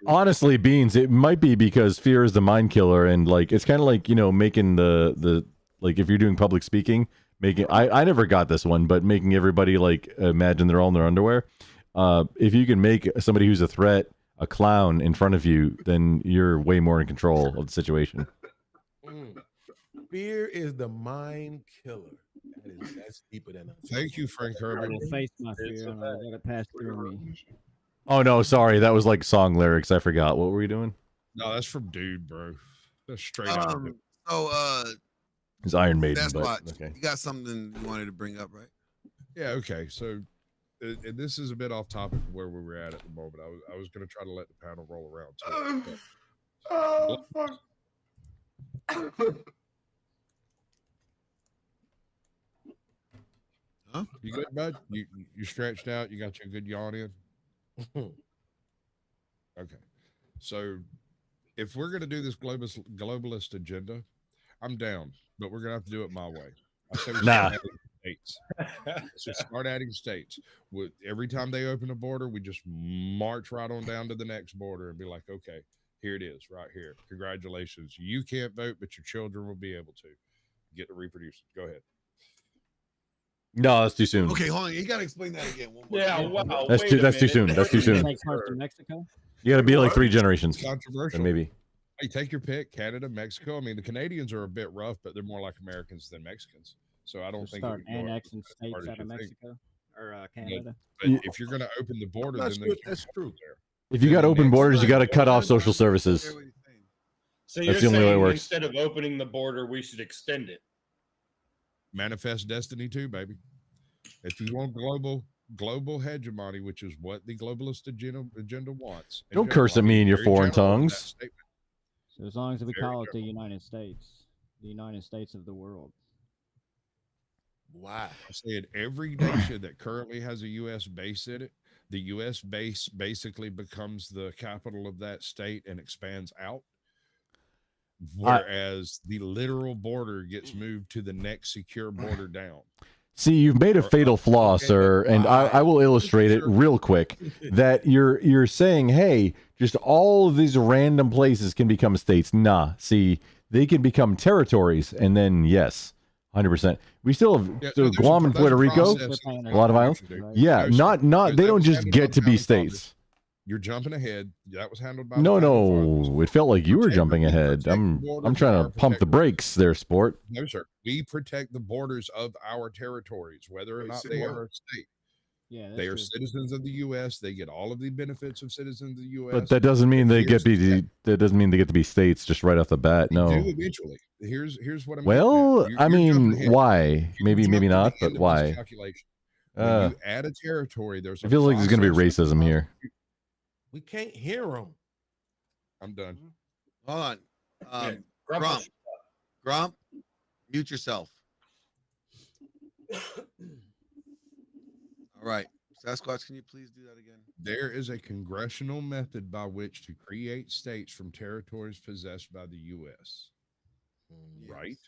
Honestly, Beans, it might be because fear is the mind killer, and like it's kind of like, you know, making the like if you're doing public speaking, making I never got this one, but making everybody like imagine they're all in their underwear. If you can make somebody who's a threat a clown in front of you, then you're way more in control of the situation. Fear is the mind killer. That's deeper than that. Thank you, Frank I Herbert. will face my fear and I'll let it pass through me. Oh no, sorry, that was like song lyrics. I forgot. What were we doing? No, that's from Dude, bro. That's straight out. of it. So It's Iron Maiden, that's but why okay. you got something you wanted to bring up, right? Yeah, okay. So and this is a bit off topic of where we were at the moment. I was going to try to let the panel roll around too. Oh, fuck. Huh? You good, bud? You stretched out. You got your good yawn in. Okay. So if we're going to do this globalist agenda, I'm down, but we're going to have to do it my way. I say we Nah. start adding states. So start adding states. With every time they open a border, we just march right on down to the next border and be like, okay, here it is, right here. Congratulations. You can't vote, but your children will be able to get to reproduce. Go ahead. No, that's too soon. Okay, hold on. You got to explain that again. One more Yeah, time. wow. That's too soon. That's too soon. Take part in Mexico? You got to be like 3 generations. Controversial. Then maybe. Hey, take your pick. Canada, Mexico. I mean, the Canadians are a bit rough, but they're more like Americans than Mexicans. So I don't think it Start would go up annexing as far states as out of you think. Mexico or Canada. But if you're going to open the border, That's then good. That's true. there. If you got open borders, you got to cut off social services. So That's you're the only way it saying works. instead of opening the border, we should extend it. Manifest destiny too, baby. If you want global hegemony, which is what the globalist agenda wants. Don't curse at me in your foreign tongues. So as long as we Very call it the United States of the world. Why? I said every nation that currently has a U.S. base in it, the U.S. base basically becomes the capital of that state and expands out. Whereas the literal border gets moved to the next secure border down. See, you've made a fatal flaw, sir, and I will illustrate it real quick. That you're saying, hey, just all of these random places can become states. Nah, see, they can become territories, and then yes, 100%. We still have so Guam and Puerto Rico, a lot of islands. Yeah, not they don't just get to be states. You're jumping ahead. That was handled by No, it felt like you were jumping ahead. I'm trying to pump the brakes there, sport. No, sir. We protect the borders of our territories, whether or not they are a state. Yeah, they are citizens of the U.S. They get all of the benefits of citizens of the U.S. But that doesn't mean they get to be states just right off the bat. No. They do eventually. Here's what I'm. Well, I mean, ahead. why? Maybe not, but why? Calculation. When you add a territory, there's. I feel like there's going to be racism here. We can't hear them. I'm done. Hold on. Grump, mute yourself. All right. Sasquatch, can you please do that again? There is a congressional method by which to create states from territories possessed by the U.S. Right?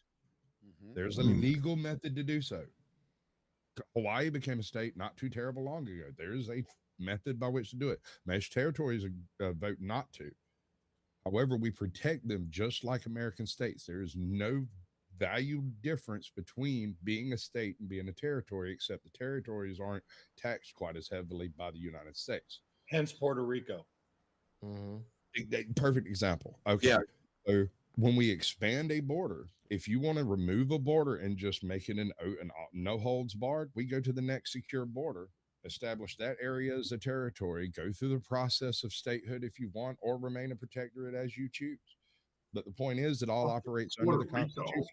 There's a legal method to do so. Hawaii became a state not too terrible long ago. There is a method by which to do it. Most territories vote not to. However, we protect them just like American states. There is no value difference between being a state and being a territory, except the territories aren't taxed quite as heavily by the United States. Hence Puerto Rico. Perfect example. Okay. Yeah. So when we expand a border, if you want to remove a border and just make it an no holds barred, we go to the next secure border, establish that area as a territory, go through the process of statehood if you want, or remain a protectorate as you choose. But the point is, it all operates under the Constitution.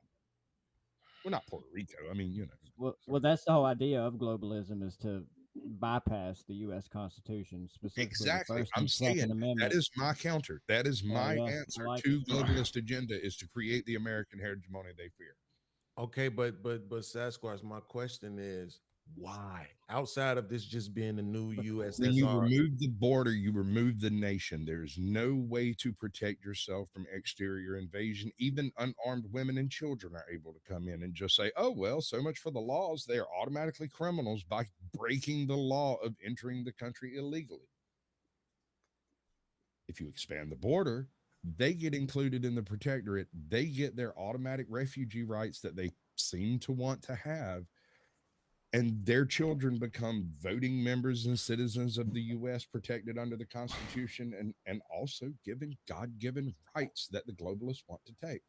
Well, not Puerto Rico. I mean, you know. Well, that's the whole idea of globalism is to bypass the U.S. Constitution, specifically Exactly. the First I'm and Second saying Amendment. that is my counter. That is my yeah, I answer like to it. globalist agenda is to create the American hegemony they fear. Okay, but Sasquatch, my question is why? Outside of this just being the new USSR, When you remove the border, you remove the nation. There's no way to protect yourself from exterior invasion. Even unarmed women and children are able to come in and just say, oh, well, so much for the laws. They are automatically criminals by breaking the law of entering the country illegally. If you expand the border, they get included in the protectorate. They get their automatic refugee rights that they seem to want to have. And their children become voting members and citizens of the U.S. protected under the Constitution and also given God-given rights that the globalists want to take.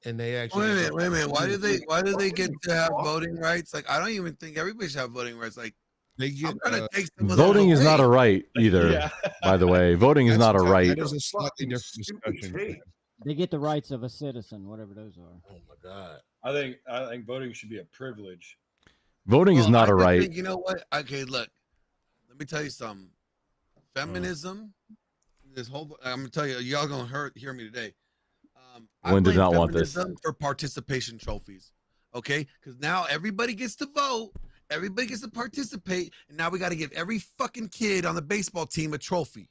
And they actually wait a minute. Why do they get to have voting rights? Like, I don't even think everybody should have voting rights. Like, they get take some of Voting those is not a away. right either. Yeah. By the way, voting is not a right. That is a slightly different discussion. They get the rights of a citizen, whatever those are. Oh my God! I think voting should be a privilege. Voting is not a right. Think, you know what? Okay, look. Let me tell you something. Feminism. This whole. I'm gonna tell you. Y'all gonna hear me today. Glenn did not want this. For participation trophies. Okay, because now everybody gets to vote. Everybody gets to participate, and now we got to give every fucking kid on the baseball team a trophy.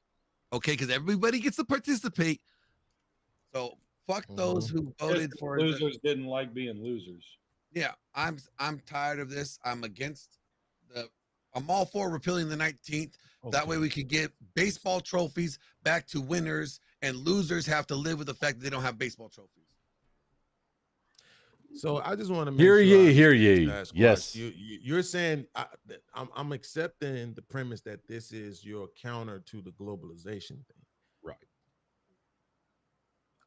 Okay, because everybody gets to participate. So fuck those who voted for losers didn't like being losers. Yeah, I'm tired of this. I'm against I'm all for repealing the 19th. That way we could get baseball trophies back to winners, and losers have to live with the fact that they don't have baseball trophies. So I just want to Hear ye. Yes. You're saying I'm accepting the premise that this is your counter to the globalization thing. Right.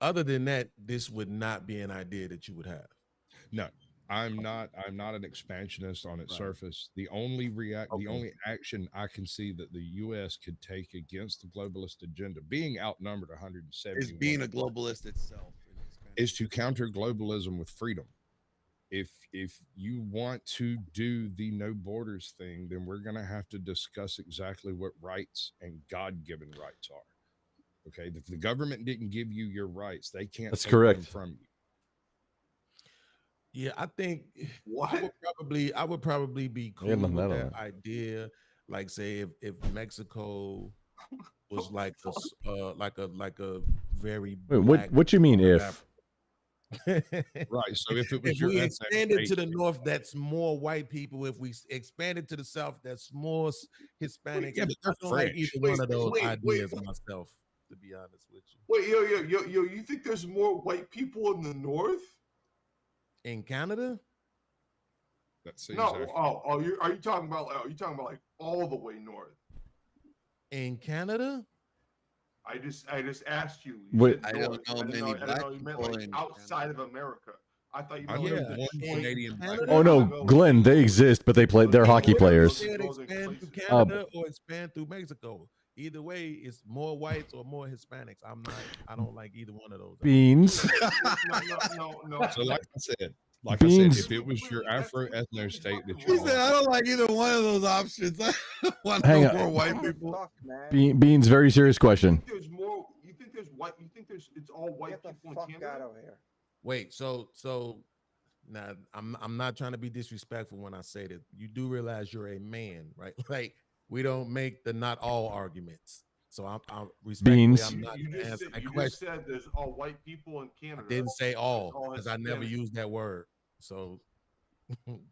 Other than that, this would not be an idea that you would have. No, I'm not an expansionist on its surface. The only the only action I can see that the US could take against the globalist agenda, being outnumbered 170, Is being a globalist itself. is to counter globalism with freedom. If you want to do the no borders thing, then we're going to have to discuss exactly what rights and God-given rights are. Okay, if the government didn't give you your rights, they can't That's take correct. them from you. Yeah, I think I would probably be cool Yeah, with no, that no. idea. Like, say if Mexico was like a very Wait, what you mean if? Right. So if it was if your we ethnic expanded to the nation- north, that's more white people. If we expanded to the south, that's more Hispanics. yeah, but I they're don't like French. either one of those Wait. ideas myself, to be honest with you. Wait, yo, you think there's more white people in the north? In Canada? That's No. Are you talking about like all the way north? In Canada? I just asked you. Wait. said I north. don't know I didn't many I didn't black know you meant people like in outside of America. I thought you I meant know like one the Canadian black Oh no, Glenn, they exist, but they're hockey players. Said expand through Canada or expand through Mexico. Either way, it's more whites or more Hispanics. I don't like either one of those. Beans. No. So like I said, Beans. if it was your Afro ethno state that He you said, I don't like either one of those options. I want Hang no on. more white people. Beans, very serious question. There's more. You think there's white? You think it's all white people in Canada? Out of here. Wait, so now I'm not trying to be disrespectful when I say that. You do realize you're a man, right? Like, we don't make the not all arguments. So I'm respectfully, Beans. I'm not You gonna just answer said, that you just question. said there's all white people in Canada. I didn't say all All because I never Hispanic. used that word. So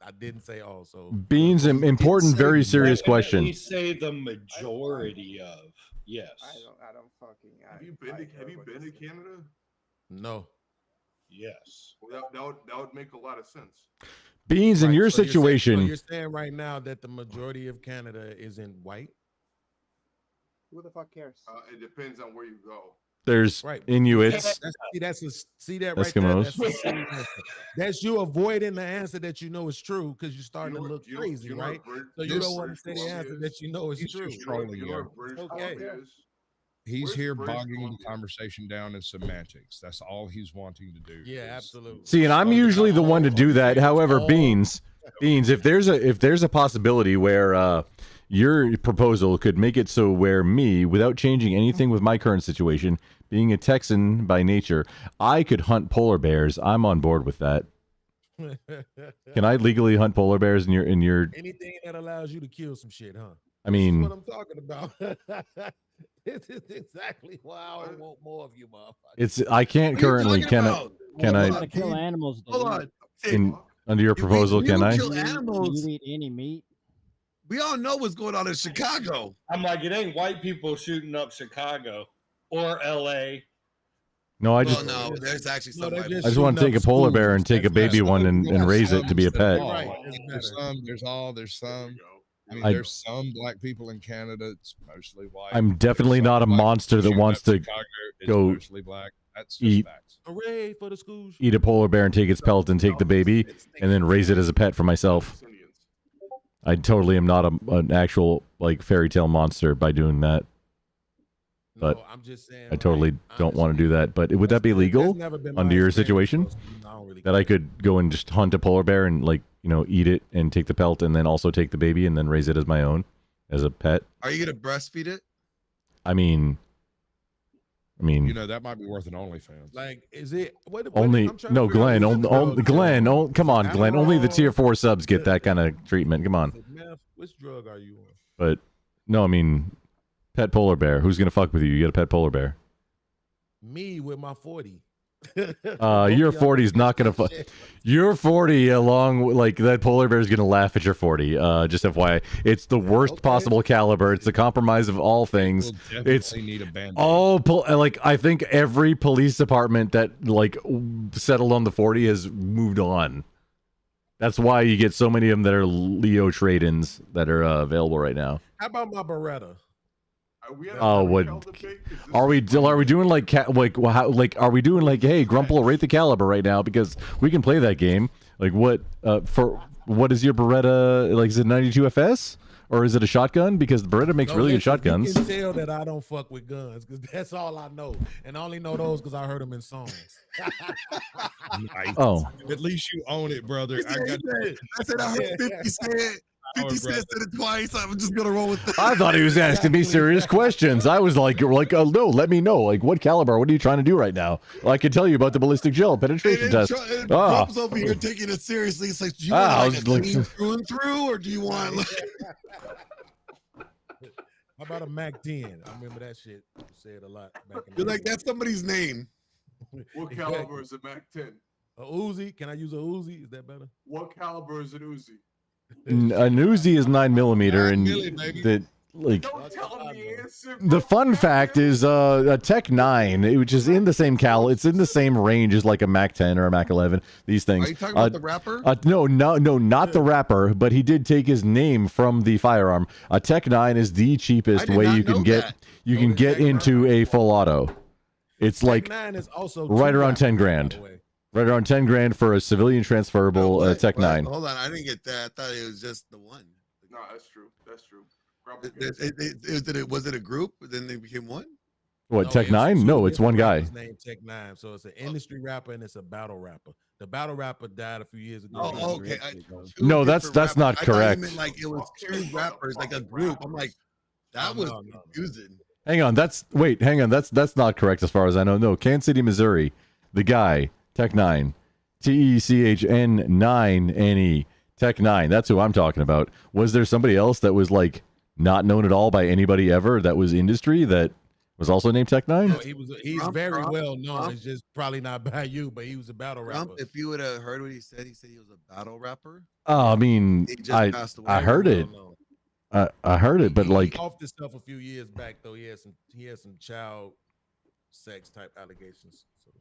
I didn't say all. So Beans, an important, very serious We question. say the majority of. Yes. I don't fucking. Have you been to Canada? no. Yes. Well, that would make a lot of sense. Beans, in Right, your so you're saying- situation, so you're saying right now that the majority of Canada isn't white? Who the fuck cares? It depends on where you go. there's Right. Inuits. See that right there? Eskimos. That's, a silly answer. That's you avoiding the answer that you know is true because you're starting to look crazy, you know right? what So you British don't want to say the Columbia answer is? that you know is He's true. just trolling You know you. what British Okay. Columbia is? He's Where's here British bogging the Columbia? conversation down in semantics. That's all he's wanting to do. Yeah, is- absolutely. See, and I'm usually the one to do that. However, Beans, Beans, if there's a possibility where your proposal could make it so where me, without changing anything with my current situation, being a Texan by nature, I could hunt polar bears, I'm on board with that. Can I legally hunt polar bears in your anything that allows you to kill some shit, huh? I mean, This is what I'm talking about. This is exactly why I want more of you, motherfucker. it's I can't currently can I to kill animals. Hold on. under your proposal we can I? kill animals. You eat any meat? We all know what's going on in Chicago. I'm like, it ain't white people shooting up Chicago or LA. No, I Well, just no, there's actually some. I just want to take a polar bear and take a baby one and raise it to be a pet. There's some. I mean, I- there's some black people in Canada. It's mostly white. I'm definitely not a monster that wants to go mostly black. That's just eat facts. Hooray for the school. eat a polar bear and take its pelt and take the baby and then raise it as a pet for myself. I totally am not an actual like fairy tale monster by doing that. But I'm just saying, I totally don't want to do that. But would that be legal never been my under your experience, situation? so I don't really That I could go and just hunt a polar bear and like, you know, eat it and take the pelt and then also take the baby and then raise it as my own as a pet. Are you gonna breastfeed it? I mean, You know, that might be worth an OnlyFans. Like, is it only I'm trying to no figure out Glenn, who's the only, drug Glenn, dealer. oh, come on, Glenn. Only the tier 4 subs get that kind of treatment. Come on. Meth, which drug are you on? But no, I mean, pet polar bear. Who's gonna fuck with you? You get a pet polar bear. Me with my 40. Your 40 is not gonna fuck. Your 40 along like that polar bear is gonna laugh at your 40. Just FYI, it's the worst possible caliber. It's the compromise of all things. It's Definitely need a band. all like I think every police department that like settled on the 40 has moved on. That's why you get so many of them that are Leo trade-ins that are available right now. How about my Beretta? Oh, what are we doing? Like are we doing like, hey, Grumple, rate the caliber right now because we can play that game. Like what? For what is your Beretta? Like, is it 92 FS or is it a shotgun? Because the Beretta makes really good shotguns. You can tell that I don't fuck with guns because that's all I know, and I only know those because I heard them in songs. Nice. Oh. At least you own it, brother. I said I heard 50 say it. 50 said it twice. I'm just gonna roll with that. I thought he was asking me serious questions. I was like, no, let me know. Like, what caliber? What are you trying to do right now? Well, I can tell you about the ballistic gel penetration test. Trump's over here taking it seriously. It's like, do you want like a clean through and through, or do you want like? How about a Mac 10? I remember that shit said a lot back in You're the like, that's somebody's name. What caliber is a Mac 10? A Uzi? Can I use a Uzi? Is that better? What caliber is an Uzi? An Uzi is 9mm, and that like. Don't tell me the answer. The fun fact is a Tech 9, which is in the same it's in the same range as like a Mac 10 or a Mac 11. These things. Are you talking about the rapper? No, not the rapper, but he did take his name from the firearm. A Tech 9 is the cheapest way you can get into a full auto. It's like 9 is also right around 10 grand. Right around 10 grand for a civilian transferable Tech 9. Hold on, I didn't get that. I thought it was just the one. No, that's true. That's true. Was it a group? Then they became one. What, Tech 9? No, it's one guy. His name Tech 9, so it's an industry rapper and it's a battle rapper. The battle rapper died a few years ago. Oh, okay. No, that's not I thought correct. you meant like it was two rappers, like a group. I'm like, that was confusing. Hang on, that's not correct as far as I know. No, Kansas City, Missouri. The guy, Tech 9. TECHN 9NE. Tech 9. That's who I'm talking about. Was there somebody else that was like not known at all by anybody ever that was industry that was also named Tech 9? No, he's very well known. It's just probably not by you, but he was a battle rapper. If you would have heard what he said he was a battle rapper. I mean, He just passed away. I heard it. I heard it, but like he offed himself a few years back though. He had some child sex type allegations. So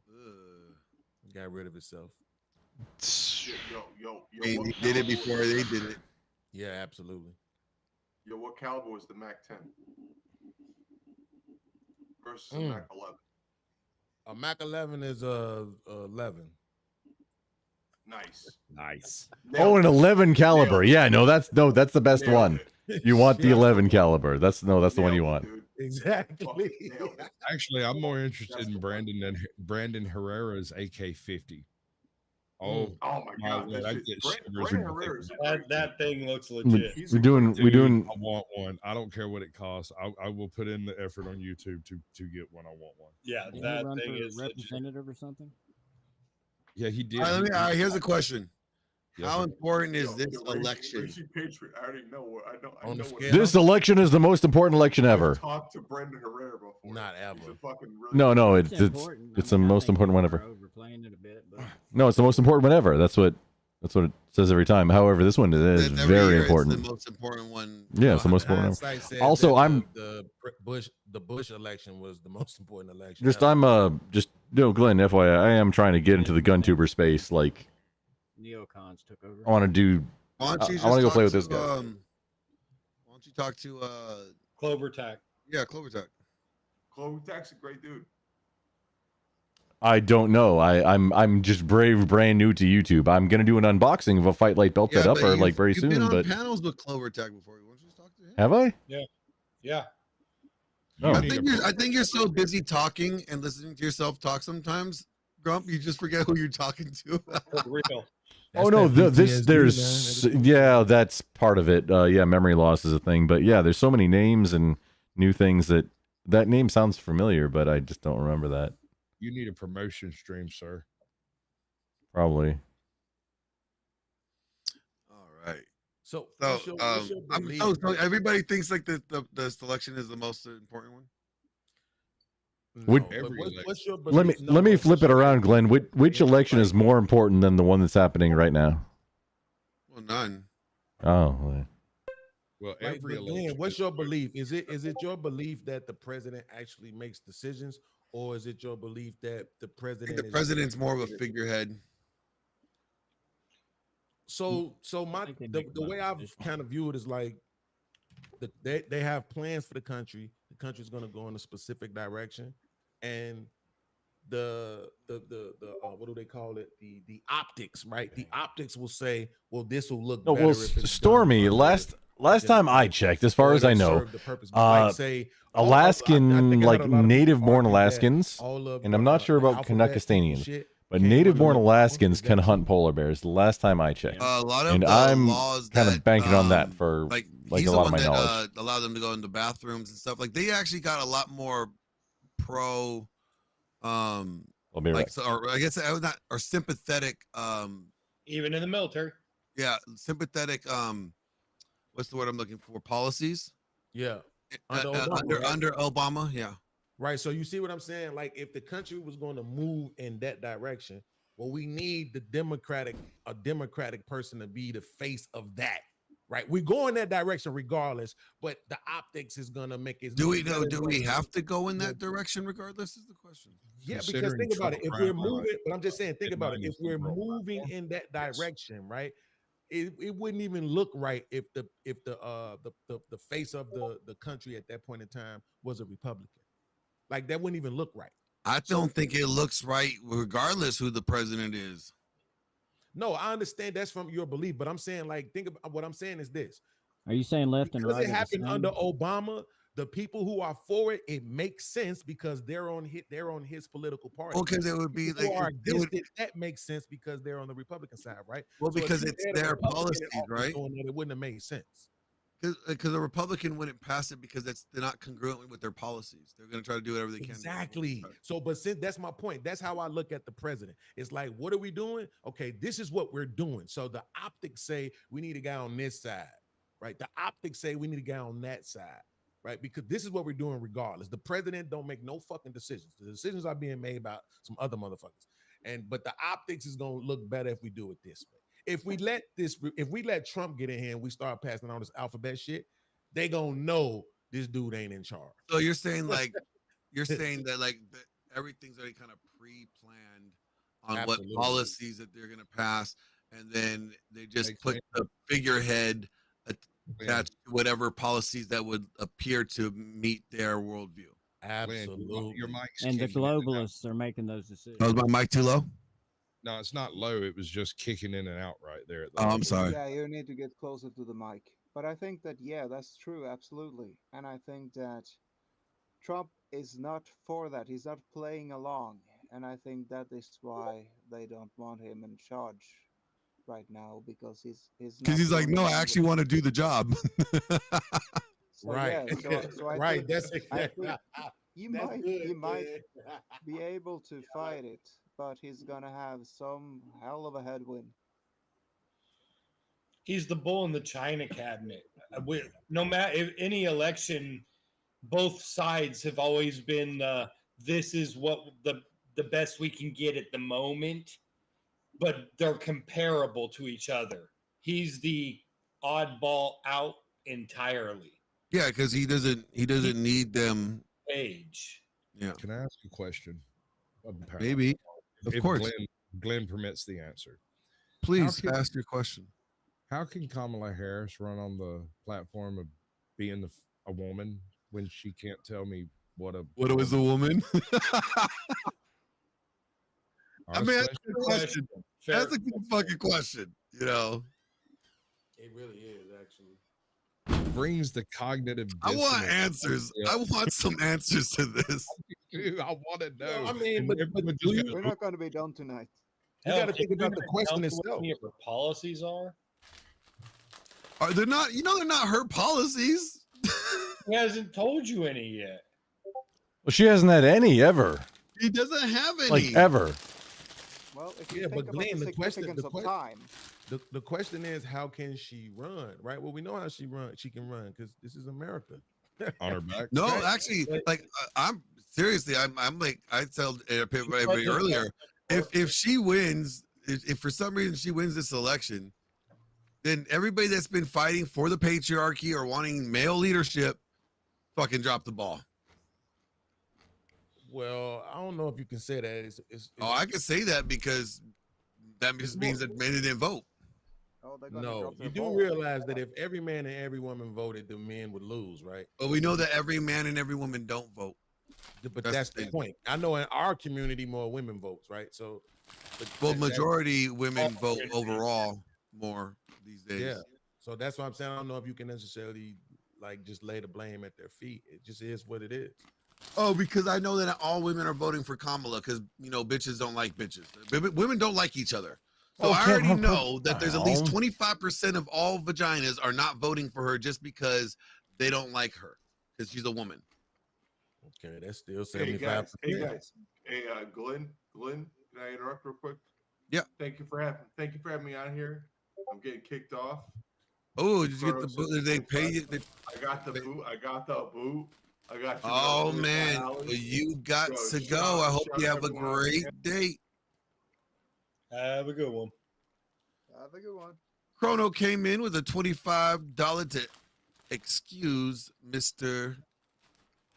he got rid of himself. Yo, He what did it caliber before was- they did it. Yeah, absolutely. Yo, what caliber was the Mac 10 versus a Mm. Mac 11? A Mac 11 is 11. Nice. oh, an 11 caliber. Yeah, no, that's the best one. You want the 11 caliber. That's the one you want. Exactly. Actually, I'm more interested in Brandon Herrera's AK-50. Oh, Oh my God, Lord, that I shit. get Brandon shivers in my Herrera is fingers. That thing looks We- legit. We're doing. We're doing. I want one. I don't care what it costs. I will put in the effort on YouTube to get one. I want one. Yeah, Did he that run thing for is legit. representative or something? Yeah, he did. All right, here's a question. Yes, How sir. important is Yo, this the election? Racing Patriot. I already know what I know. I On know the what scale? This election is the most important election ever. I've talked to Brendan Herrera before. Not He's ever. a fucking really No, good it's guy. it's the most important one ever. Overplaying it a bit, but No, it's the most important one ever. That's what it says every time. However, this one is Every very year important. It's the most important one. Yeah, it's the most important. Hindsight says Also, that I'm the Bush election was the most important election. just ever. Glenn, FYI, I am trying to get into the gun tuber space. Like, neocons took over. I want to do. Why don't you I want to go just play talk with this to, guy. Why don't you talk to Clovertac? Yeah, Clovertac. Clovertac's a great dude. I don't know. I'm just brand new to YouTube. I'm gonna do an unboxing of a Fight Light Belt Set but Upper like very you've soon. been on But panels with Clovertac before. Why don't you just talk to him? have I? Yeah. Oh. I think you're so busy talking and listening to yourself talk sometimes, Grump, you just forget who you're talking to. For real. Oh no, that's part of it. Yeah, memory loss is a thing, but yeah, there's so many names and new things that name sounds familiar, but I just don't remember that. You need a promotion stream, sir. Probably. All right. So so everybody thinks like the selection is the most important one. Would- what's your let me belief? No, let me flip it around, Glenn. Which election is more important than the one that's happening right now? Well, none. Oh, well, Well, Like, every but election. Glenn, what's your belief? Is it your belief that the president actually makes decisions, or is it your belief that the I president? think the president's more of a figurehead. So the way I've kind of viewed it is like they have plans for the country. The country's going to go in a specific direction, and the what do they call it? The optics, right? The optics will say, well, this will look no. better. Well, if it's Stormy. done Last time I checked, as far or as I it'll know, serve the purpose. But like, say, I Alaskan, think I like heard a lot of people native-born argue that Alaskans, all of and I'm the, not sure the about alphabet Canuckistanians, shit but came native-born under Alaskans can hunt polar bears. The last time I checked, A lot of and the I'm laws kind that, of banking on that for like a he's the lot one of my that knowledge. allowed them to go into bathrooms and stuff. Like they actually got a lot more pro, I'll be like right. so, or I guess I was not or sympathetic. Even in the military. Yeah, sympathetic. What's the word I'm looking for? Policies. Yeah. Under Obama, yeah. Right. So you see what I'm saying? Like if the country was going to move in that direction, well, we need a democratic person to be the face of that. Right. We go in that direction regardless, but the optics is gonna make it. Do we have to go in that direction regardless? Is the question. Yeah, because think about it. If we're moving, but I'm just saying, think about it. If we're moving in that direction, right? It wouldn't even look right if the face of the country at that point in time was a Republican. Like that wouldn't even look right. I don't think it looks right regardless who the president is. No, I understand that's from your belief, but I'm saying like think about what I'm saying is this. Are you saying left and Because right? it are the happened same? under Obama, the people who are for it, it makes sense because they're on his political party. Well, because it would be People like are it would, against it, that makes sense because they're on the Republican side, right? well, So if because you it's had a their Republican policies, in office right? doing that, it wouldn't have made sense. Because a Republican wouldn't pass it because they're not congruent with their policies. They're going to try to do whatever they can. Exactly. So, but since that's my point, that's how I look at the president. It's like, what are we doing? Okay, this is what we're doing. So the optics say we need a guy on this side, right? The optics say we need a guy on that side, right? Because this is what we're doing regardless. The president don't make no fucking decisions. The decisions are being made by some other motherfuckers. But the optics is gonna look better if we do it this way. If we let Trump get in here and we start passing all this alphabet shit, they gonna know this dude ain't in charge. So you're saying that everything's already kind of pre-planned on Absolutely. what policies that they're going to pass, and then they just Makes put sense. the figurehead attached to whatever policies that would appear to meet their worldview. Absolutely. Your mic's And the kicking in and out. globalists are making those decisions. Oh, is my mic too low? No, it's not low. It was just kicking in and out right there. Oh, I'm sorry. Yeah, you need to get closer to the mic. But I think that, yeah, that's true, absolutely. And I think that Trump is not for that. He's not playing along. and I think that is why they don't want him in charge right now, because he's Because he's like, no, I actually want to do the job. So, Right. yeah, so I Right, think, that's I think he That's might good, he might man. be able to fight it, but he's gonna have some hell of a headwind. He's the bull in the china cabinet. No matter if any election, both sides have always been this is what the best we can get at the moment, but they're comparable to each other. He's the oddball out entirely. Yeah, because he doesn't need them. Age. Yeah. Can I ask a question? Maybe. Of If course. Glenn permits the answer. Please How can- ask your question. How can Kamala Harris run on the platform of being a woman when she can't tell me what it was a woman? I mean, that's Honest a good question. That's a good fucking question. You know, It really is actually. brings the cognitive. I want dissonance. answers. I want some answers to this. Dude, I want to know. I mean, but Everyone do just you- We're not going to be done tonight. You Hell, got to think if about you're the gonna question tell us what itself. any of her policies are. Are they not? You know, they're not her policies. He hasn't told you any yet. Well, she hasn't had any ever, He doesn't have any. like ever. Well, if you Yeah, think but about Glenn, the the question, significance of time, the question is, how can she run? Right. Well, we know how she run. She can run because this is America. on her back. No, Right. actually, But- like I'm seriously, I'm like I told everybody earlier, if she wins, if for some reason she wins this election, then everybody that's been fighting for the patriarchy or wanting male leadership, fucking drop the ball. Well, I don't know if you can say that. It's Oh, I can say that because that just means that men didn't vote. oh, they're going to no. drop You their do ball. realize that if every man and every woman voted, the men would lose, right? But we know that every man and every woman don't vote. But That's that's the the thing. point. I know in our community more women votes, right? So, Well, that- majority women vote overall more these days. Yeah. So that's what I'm saying. I don't know if you can necessarily like just lay the blame at their feet. It just is what it is. Oh, because I know that all women are voting for Kamala because bitches don't like bitches. Women don't like each other. So I already know that there's at least 25% of all vaginas are not voting for her just because they don't like her because she's a woman. Okay, that's still Hey 75%. guys, hey Glenn, can I interrupt real quick? Yeah. Thank you for having me on here. I'm getting kicked off. Oh, did you get the boot? Did they pay you? I got the boot. I got the boot. I got. Oh man, well, you got to go. I hope you have a great day. Have a good one. Have a good one. Chrono came in with a $25 to excuse Mr.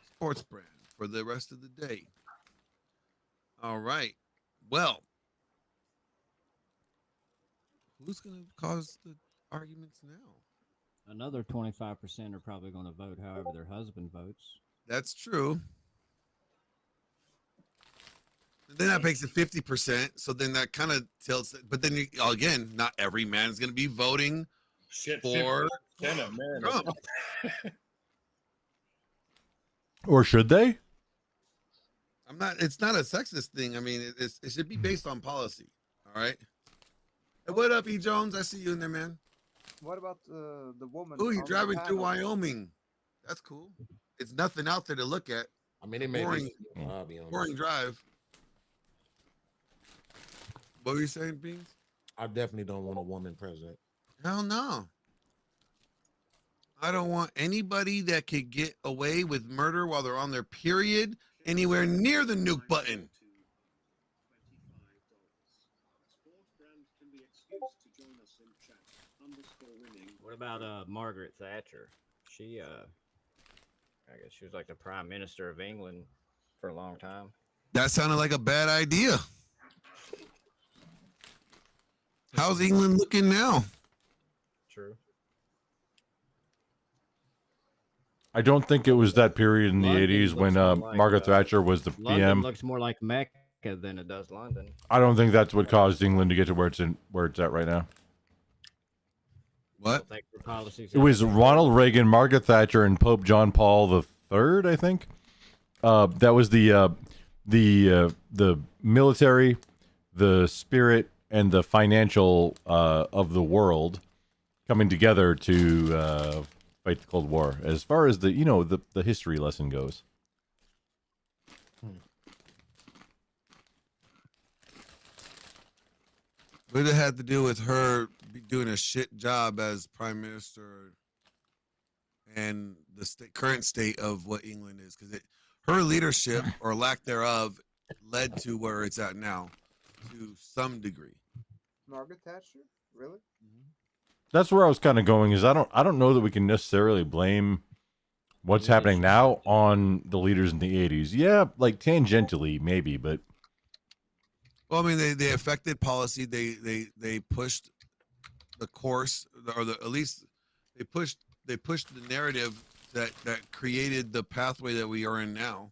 Sports Brand for the rest of the day. All right. Well, who's going to cause the arguments now? Another 25% are probably going to vote however their husband votes. That's true. Then that makes it 50%. So then that kind of tells, but then again, not every man's going to be voting for 50% of men. Trump. Or should they? It's not a sexist thing. I mean, it should be based on policy. All right. Hey, what up, E. Jones? I see you in there, man. What about the woman? Oh, you're on the driving through panel? Wyoming. That's cool. It's nothing out there to look at. I mean, it may boring, be. I'll be honest. boring drive. What were you saying, Beans? I definitely don't want a woman president. Hell no. I don't want anybody that could get away with murder while they're on their period anywhere near the nuke button. What about Margaret Thatcher? She I guess she was like the Prime Minister of England for a long time. That sounded like a bad idea. How's England looking now? True. I don't think it was that period in the London 80s when looks more like, Margaret Thatcher was the London PM. looks more like Mecca than it does London. I don't think that's what caused England to get to where it's at right now. What? It was Ronald Reagan, Margaret Thatcher, and Pope John Paul III, I think. That was the the military, the spirit, and the financial of the world coming together to fight the Cold War. As far as the history lesson goes. What it had to do with her doing a shit job as prime minister and the current state of what England is, because her leadership or lack thereof led to where it's at now, to some degree. Margaret Thatcher, really? That's where I was kind of going. Is I don't know that we can necessarily blame what's happening now on the leaders in the 80s. Yeah, like tangentially maybe, but. Well, I mean, they affected policy. They pushed the course, or at least they pushed the narrative that created the pathway that we are in now,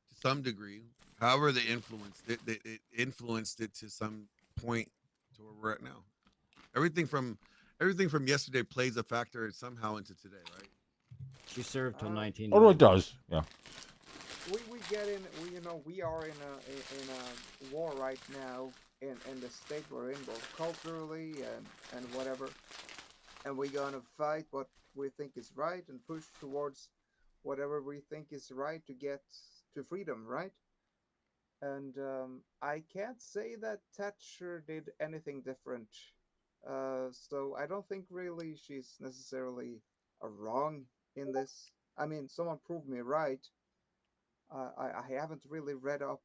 to some degree. However, they influenced it. It influenced it to some point to where we're at now. Everything from yesterday plays a factor somehow into today, right? She served till 19. Oh, it does. Yeah. We get in. We are in a war right now in the state we're in, both culturally and whatever. And we're gonna fight what we think is right and push towards whatever we think is right to get to freedom, right? And I can't say that Thatcher did anything different. So I don't think really she's necessarily wrong in this. I mean, someone proved me right. I haven't really read up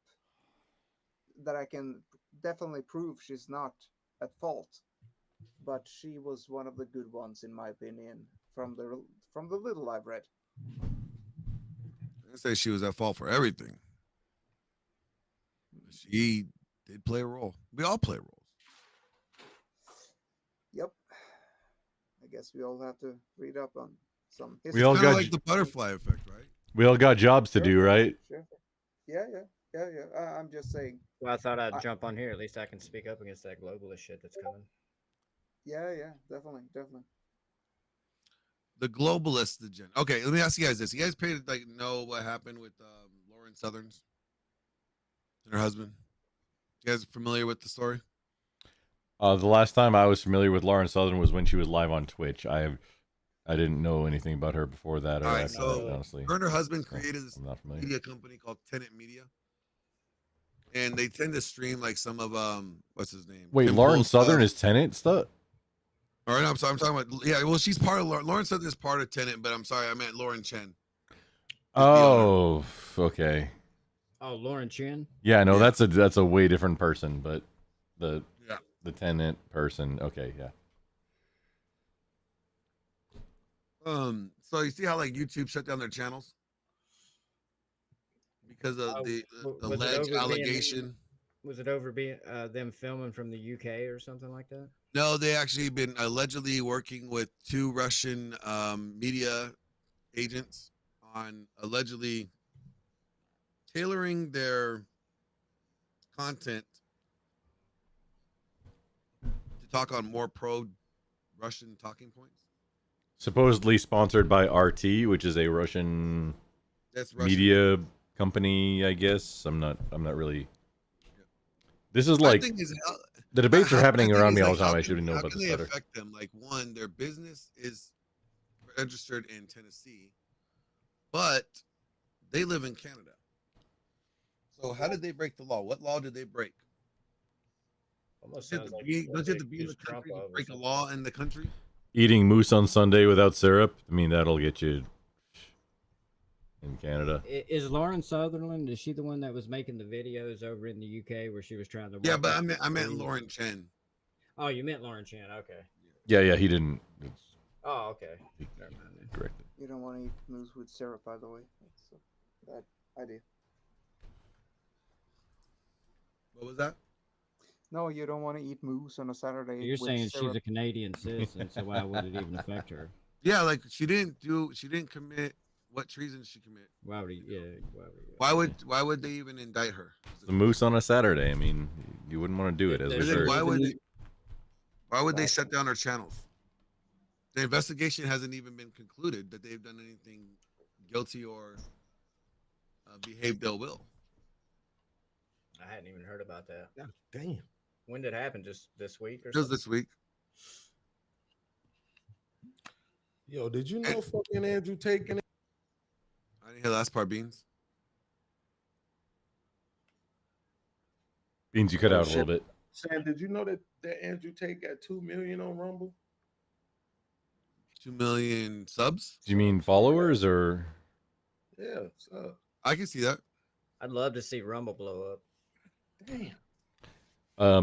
that I can definitely prove she's not at fault, but she was one of the good ones in my opinion from the little I've read. I say she was at fault for everything. She did play a role. We all play roles. Yep. I guess we all have to read up on some history. We all got like the butterfly effect, right? We all got jobs to do, right? Sure. Yeah. I'm just saying. Well, I thought I'd jump on here. At least I can speak up against that globalist shit that's coming. Yeah, definitely. The globalist agenda. Okay, let me ask you guys this: you guys know what happened with Lauren Southerns and her husband? You guys familiar with the story? The last time I was familiar with Lauren Southern was when she was live on Twitch. I didn't know anything about her before that. Or after that, honestly. Her and her husband created this media company called Tenet Media, and they tend to stream like some of what's his name? Wait, Lauren Southern is Tenet stuff? All right, I'm sorry. I'm talking about Well, she's part of Lauren Southern is part of Tenet, but I'm sorry, I meant Lauren Chen. Oh, okay. Oh, Lauren Chen. Yeah, no, that's a way different person, but the Tenet person. Okay, yeah. So you see how like YouTube shut down their channels because of the alleged allegation. Was it over being them filming from the UK or something like that? No, they actually been allegedly working with 2 Russian media agents on allegedly tailoring their content to talk on more pro-Russian talking points. Supposedly sponsored by RT, which is a Russian media company, I guess. I'm not really. This is like the debates are happening around me all the time. I should know about this better. How can they affect them? Like, one, their business is registered in Tennessee, but they live in Canada. So how did they break the law? What law did they break? Almost don't you have to be in the country to break a law in the country? Eating moose on Sunday without syrup. I mean, that'll get you in Canada. Is Lauren Sutherland? Is she the one that was making the videos over in the UK where she was trying to? Yeah, but I meant Lauren Chen. Oh, you meant Lauren Chen. Okay. Yeah, he didn't. Oh, okay. Never mind. Correct. You don't want to eat moose with syrup, by the way. That's a bad idea. What was that? No, you don't want to eat moose on a Saturday. You're with saying syrup. she's a Canadian citizen, so why would it even affect her? Yeah, like she didn't commit. What treason did she commit? Why Why would they even indict her? The moose on a Saturday. I mean, you wouldn't want to do it as a church. Why would they shut down her channels? The investigation hasn't even been concluded that they've done anything guilty or behaved ill will. I hadn't even heard about that. God damn. When did it happen? Just this week or Just something? this week. Yo, did you know fucking Andrew taking it? I didn't hear the last part, Beans. Beans, you cut out a little bit. Sam, did you know that Andrew Tate got 2 million on Rumble? 2 million subs? Do you mean followers or? Yeah, so I can see that. I'd love to see Rumble blow up. damn.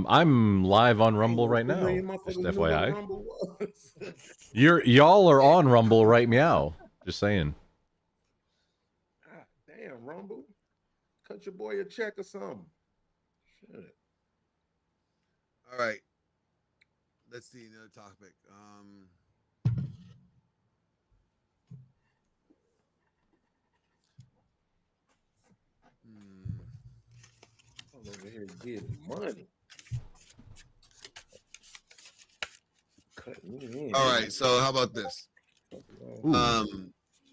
I'm live on Rumble right 2 now. million Just motherfuckers knew what FYI. Rumble was. Y'all are on Rumble, right? Meow. Just saying. God damn, Rumble. Cut your boy a check or something. Shit. All right. Let's see another topic. I'm over here getting money. Cutting me in. All right. So how about this? Ooh.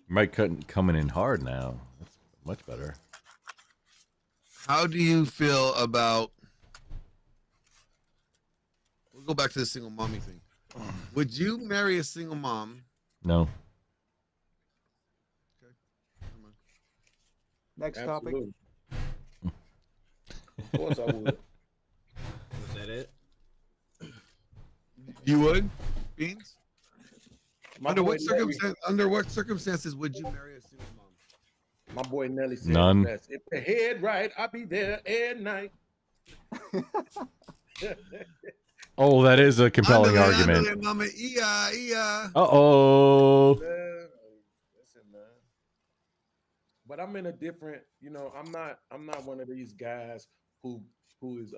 Mike coming in hard now. That's much better. How do you feel about? We'll go back to the single mommy thing. Would you marry a single mom? No. Next Absolutely. topic. Of course I would. Was that it? You would, Beans? My Under boy what Nelly- under what circumstances would you marry a single mom? My boy Nelly said None. best. If the head right, I'll be there at night. Oh, that is a compelling argument. Andale, mama, iya. Uh-oh. Listen, man. But I'm in a different, I'm not one of these guys who is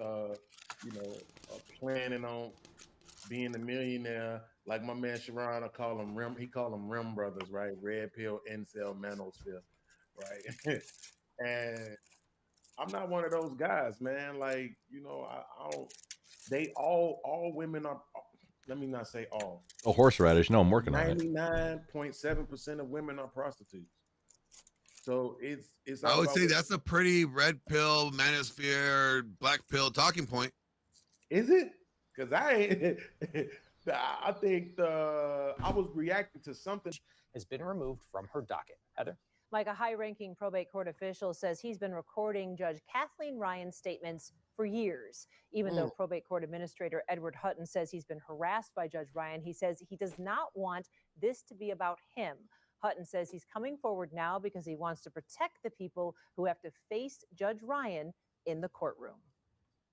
planning on being a millionaire. Like my man Sharon, he call them Rim Brothers, right? Red Pill, Incel, Manosphere, right? And I'm not one of those guys, man. Like, I don't. They all women are. Let me not say all. Oh, horseradish. No, I'm working on it. 99.7% of women are prostitutes. So it's. I all would about say what- that's a pretty red pill, manosphere, black pill talking point. Is it? Because I think I was reacting to something. Has been removed from her docket. Heather? Like a high-ranking probate court official says he's been recording Judge Kathleen Ryan's statements for years. Even though probate court administrator Edward Hutton says he's been harassed by Judge Ryan, he says he does not want this to be about him. Hutton says he's coming forward now because he wants to protect the people who have to face Judge Ryan in the courtroom.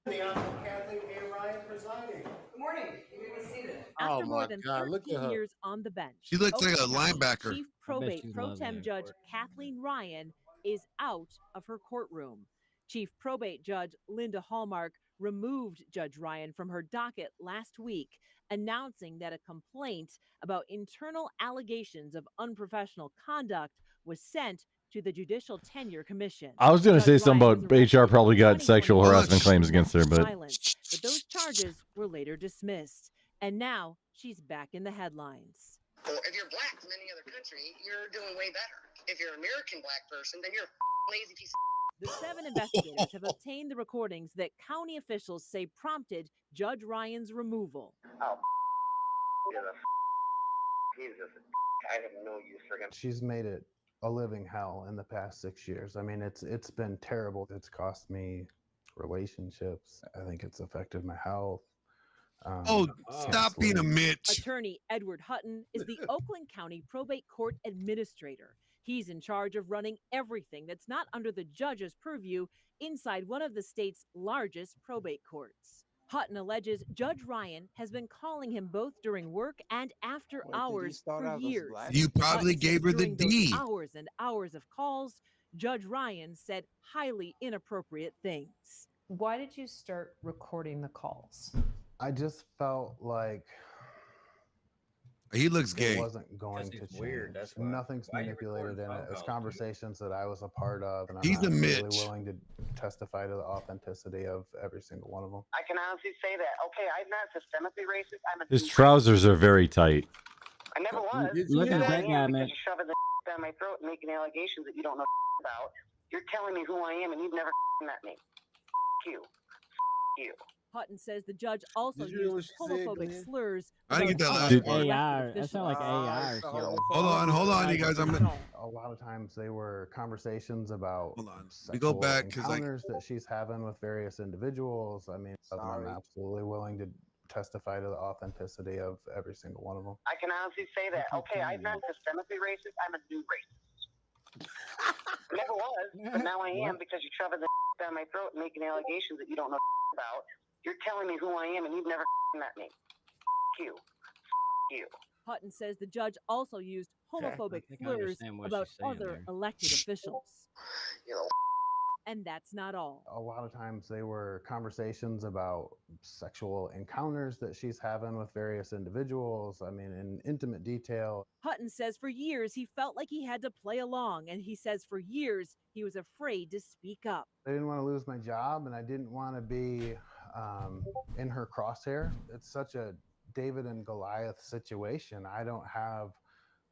The Honorable Kathleen A. Ryan presiding. Good morning. You may be seated. Oh After more my than God, look at 13 her. years on the bench, She looks like a Oakland County linebacker. Chief I bet Probate she's Pro loving Tem it. Judge Kathleen Ryan is out of her courtroom. Chief Probate Judge Linda Hallmark removed Judge Ryan from her docket last week, announcing that a complaint about internal allegations of unprofessional conduct was sent to the Judicial Tenure Commission. I was going to say Judge something Ryan was about HR probably got sexual harassment claims against her, but violence, but those charges were later dismissed. And now she's back in the headlines. Well, if you're black from any other country, you're doing way better. If you're an American black person, then you're a lazy piece of. The 7 investigators have obtained the recordings that county officials say prompted Judge Ryan's removal. Oh, he's just I have no use for him. She's made it a living hell in the past 6 years. I mean, it's been terrible. It's cost me relationships. I think it's affected my health. Stop being a Mitch. Attorney Edward Hutton is the Oakland County Probate Court Administrator. He's in charge of running everything that's not under the judge's purview inside one of the state's largest probate courts. Hutton alleges Judge Ryan has been calling him both during work and after hours for years. You probably Hutton gave says her the during those D. hours and hours of calls, Judge Ryan said highly inappropriate things. Why did you start recording the calls? I just felt like He looks it gay. wasn't going to change. weird, that's why. Nothing's Why are you manipulated in recording it. It's phone calls, dude? conversations that I was a part of, and I'm He's a absolutely Mitch. willing to testify to the authenticity of every single one of them. I can honestly say that. Okay, I'm not systemically racist. I'm a. his trousers are very tight. I never was. Look at Now that I am guy, because man. You're shoving the down my throat and making allegations that you don't know about. You're telling me who I am, and you've never met me. you. You. Hutton says the judge also Did you hear what used she said, homophobic Glenn? slurs. I didn't get that about last other part. AI. elected That sound like officials. AI or something. Hold on, you guys. A lot of times they were conversations about We go sexual back because encounters that she's having with various individuals. I mean, I'm absolutely willing to testify to the authenticity of every single one of them. I can honestly say that. Okay, I'm not systemically racist. I'm a new racist. Never was, but now I am because you're shoving the down my throat and making allegations that you don't know about. You're telling me who I am and you've never met me. You. You. Hutton says the judge also used homophobic think I slurs understand what about she's saying other there. elected officials. You know. And that's not all. A lot of times they were conversations about sexual encounters that she's having with various individuals. I mean, in intimate detail. Hutton says for years he felt like he had to play along, and he says for years he was afraid to speak up. I didn't want to lose my job, and I didn't want to be in her crosshair. It's such a David and Goliath situation. I don't have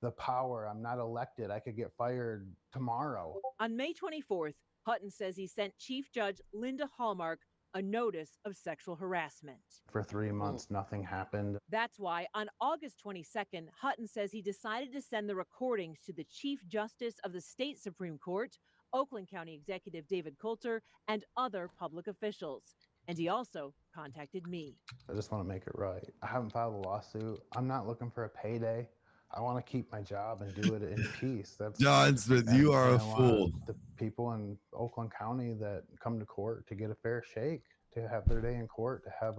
the power. I'm not elected. I could get fired tomorrow. On May 24th, Hutton says he sent Chief Judge Linda Hallmark a notice of sexual harassment. For 3 months, nothing happened. That's why on August 22nd, Hutton says he decided to send the recordings to the Chief Justice of the State Supreme Court, Oakland County Executive David Coulter, and other public officials. And he also contacted me. I just want to make it right. I haven't filed a lawsuit. I'm not looking for a payday. I want to keep my job and do it in peace. That's John Smith, you are a fool. The people in Oakland County that come to court to get a fair shake, to have their day in court, to have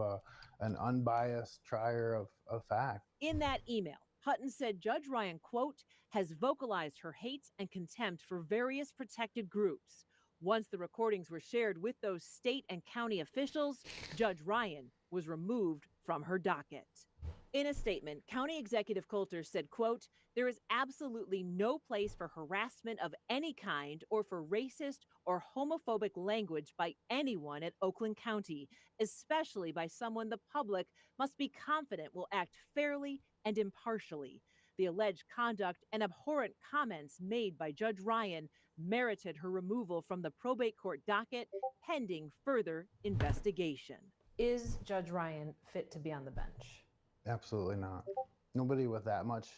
an unbiased trier of fact. In that email, Hutton said Judge Ryan, quote, has vocalized her hate and contempt for various protected groups. Once the recordings were shared with those state and county officials, Judge Ryan was removed from her docket. In a statement, County Executive Coulter said, quote, there is absolutely no place for harassment of any kind or for racist or homophobic language by anyone at Oakland County, especially by someone the public must be confident will act fairly and impartially. The alleged conduct and abhorrent comments made by Judge Ryan merited her removal from the probate court docket pending further investigation. Is Judge Ryan fit to be on the bench? Absolutely not. Nobody with that much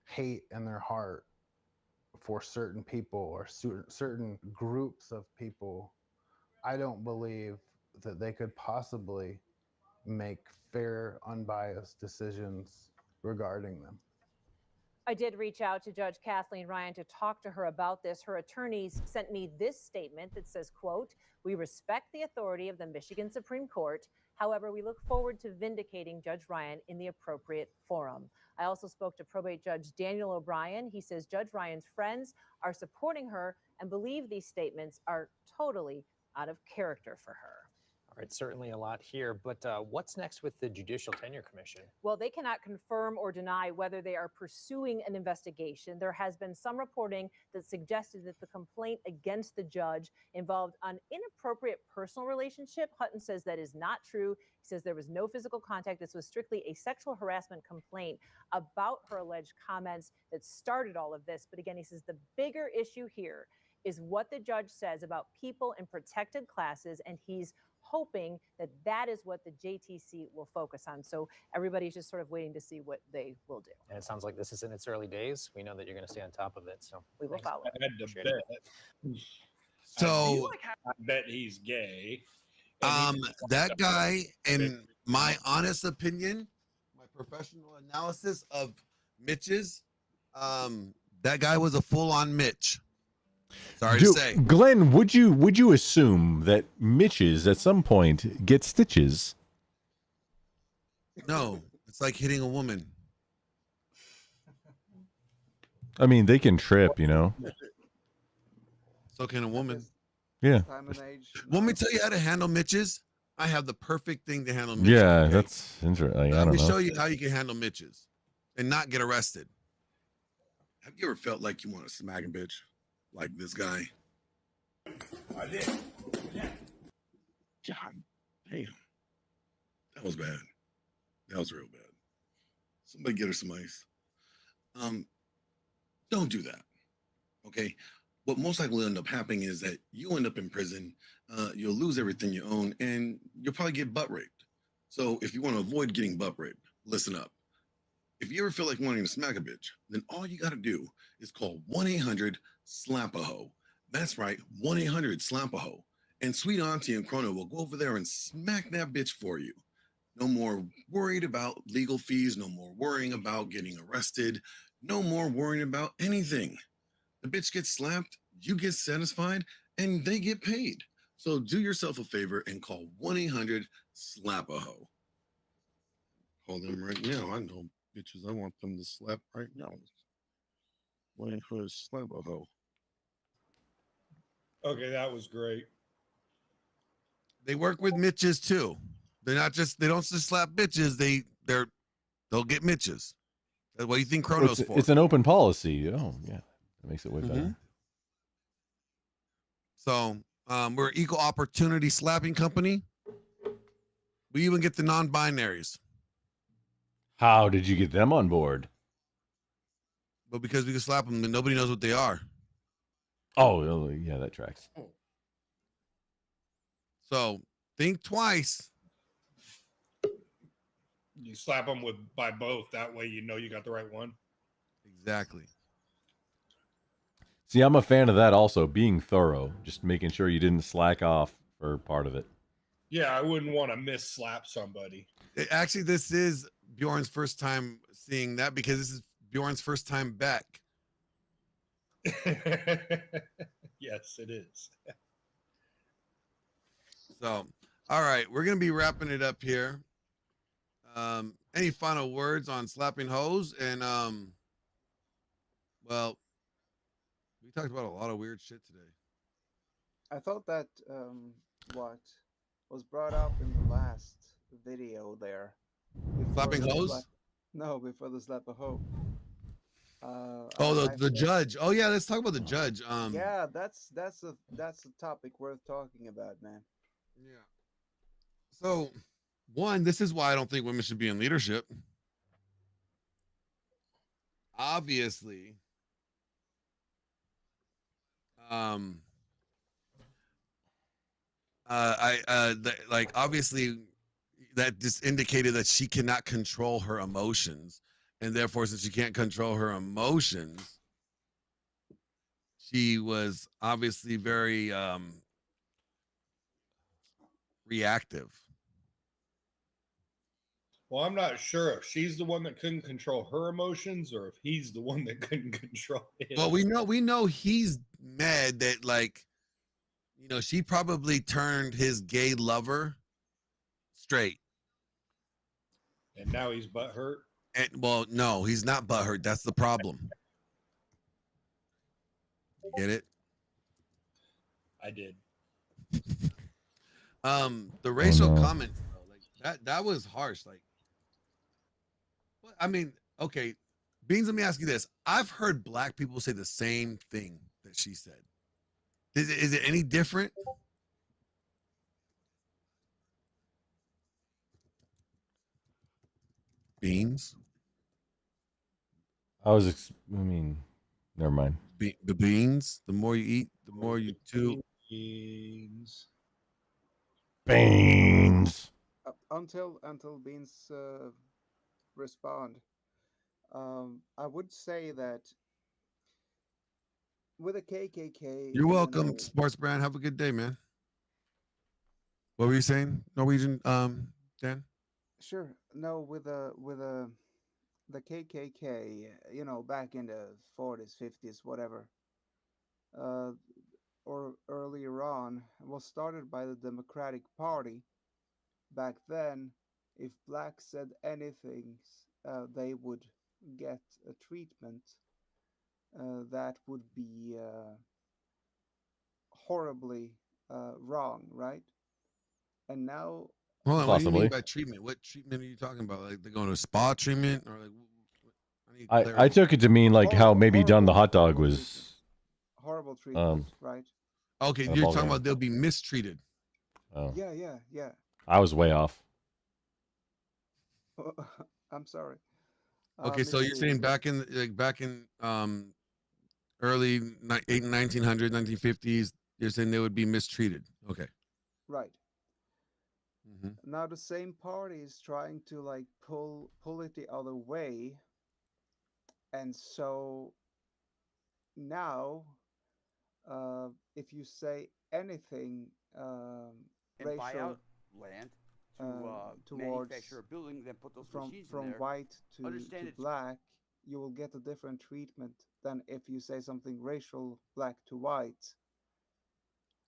hate in their heart for certain people or certain groups of people, I don't believe that they could possibly make fair, unbiased decisions regarding them. I did reach out to Judge Kathleen Ryan to talk to her about this. Her attorneys sent me this statement that says, quote, we respect the authority of the Michigan Supreme Court. However, we look forward to vindicating Judge Ryan in the appropriate forum. I also spoke to probate judge Daniel O'Brien. He says Judge Ryan's friends are supporting her and believe these statements are totally out of character for her. All right, certainly a lot here, but what's next with the Judicial Tenure Commission? Well, they cannot confirm or deny whether they are pursuing an investigation. There has been some reporting that suggested that the complaint against the judge involved an inappropriate personal relationship. Hutton says that is not true. He says there was no physical contact. This was strictly a sexual harassment complaint about her alleged comments that started all of this. But again, he says the bigger issue here is what the judge says about people in protected classes, and he's hoping that that is what the JTC will focus on. So everybody's just sort of waiting to see what they will do. And it sounds like this is in its early days. We know that you're going to stay on top of it, so we will follow. I had to Appreciate bet. it. So I bet he's gay. That guy, in my honest opinion, my professional analysis of Mitch's, that guy was a full-on Mitch. Sorry to say. Glenn, would you assume that Mitches at some point get stitches? No, it's like hitting a woman. I mean, they can trip, you know. So can a woman. Yeah. Time and age. Want me to tell you how to handle Mitches? I have the perfect thing to handle Mitches. Yeah, okay? that's interesting. I Let don't me know. show you how you can handle Mitches and not get arrested. Have you ever felt like you want to smack a bitch like this guy? I did. God damn. That was bad. That was real bad. Somebody get her some ice. Don't do that. Okay. what most likely will end up happening is that you end up in prison, you'll lose everything you own, and you'll probably get butt raped. So if you want to avoid getting butt raped, listen up. If you ever feel like wanting to smack a bitch, then all you got to do is call 1-800-SLAP-A-HOE. That's right, 1-800-SLAP-A-HOE. And sweet auntie and Chrono will go over there and smack that bitch for you. No more worried about legal fees, no more worrying about getting arrested, no more worrying about anything. The bitch gets slapped, you get satisfied, and they get paid. So do yourself a favor and call 1-800-SLAP-A-HOE. Call them right now. I know bitches I want them to slap right now. 1-800-SLAP-A-HOE. Okay, that was great. They work with Mitches too. They don't just slap bitches, they'll get Mitches. That's what you think Chrono's for. It's an open policy. Oh, yeah. That makes it way better. So we're an equal opportunity slapping company. We even get the non-binaries. How did you get them on board? But because we can slap them and nobody knows what they are. Oh, yeah, that tracks. So think twice. You slap them by both. That way you know you got the right one. Exactly. See, I'm a fan of that also, being thorough, just making sure you didn't slack off for part of it. Yeah, I wouldn't want to miss slap somebody. Actually, this is Bjorn's first time seeing that because this is Bjorn's first time back. Yes, it is. So, all right, we're going to be wrapping it up here. Any final words on slapping hoes? And, well, we talked about a lot of weird shit today. I thought that what was brought up in the last video there. Slapping hoes? No, before the slap a hoe. The judge. Oh yeah, let's talk about the judge. Yeah, that's a topic worth talking about, man. Yeah. So, one, this is why I don't think women should be in leadership. Obviously, obviously that just indicated that she cannot control her emotions, and therefore, since she can't control her emotions, she was obviously very reactive. Well, I'm not sure if she's the one that couldn't control her emotions or if he's the one that couldn't control his. Well, we know he's mad that, like, you know, she probably turned his gay lover straight. And now he's butthurt. And well, no, he's not butthurt. That's the problem. You get it? I did. The racial comment, like that was harsh. Like, I mean, okay, Beans, let me ask you this. I've heard black people say the same thing that she said. Is it any different? Beans? Never mind. The beans, the more you eat, the more you chew. Beans. Until Beans respond, I would say that with a KKK. You're welcome, Sports Brand. Have a good day, man. What were you saying, Norwegian, Dan? Sure. No, with the KKK, you know, back in the 40s, 50s, whatever, or earlier on, was started by the Democratic Party. Back then, if blacks said anything, they would get a treatment that would be horribly wrong, right? And now, hold on, what do you mean by treatment? What treatment are you talking about? Like they're going to spa treatment, or like? I took it to mean like how maybe done the hot dog was horrible treatment, right? Okay, you're talking about they'll be mistreated. Oh. Yeah. I was way off. I'm sorry. Okay, so you're saying back in early 1900s, 1950s, you're saying they would be mistreated. Okay. Right. Mhm. Now the same party is trying to like pull it the other way, and so now, if you say anything And buy racial out land to towards manufacture a building, then put those from machines in there. white Understand to it's black, you will get a different treatment than if you say something racial black to white.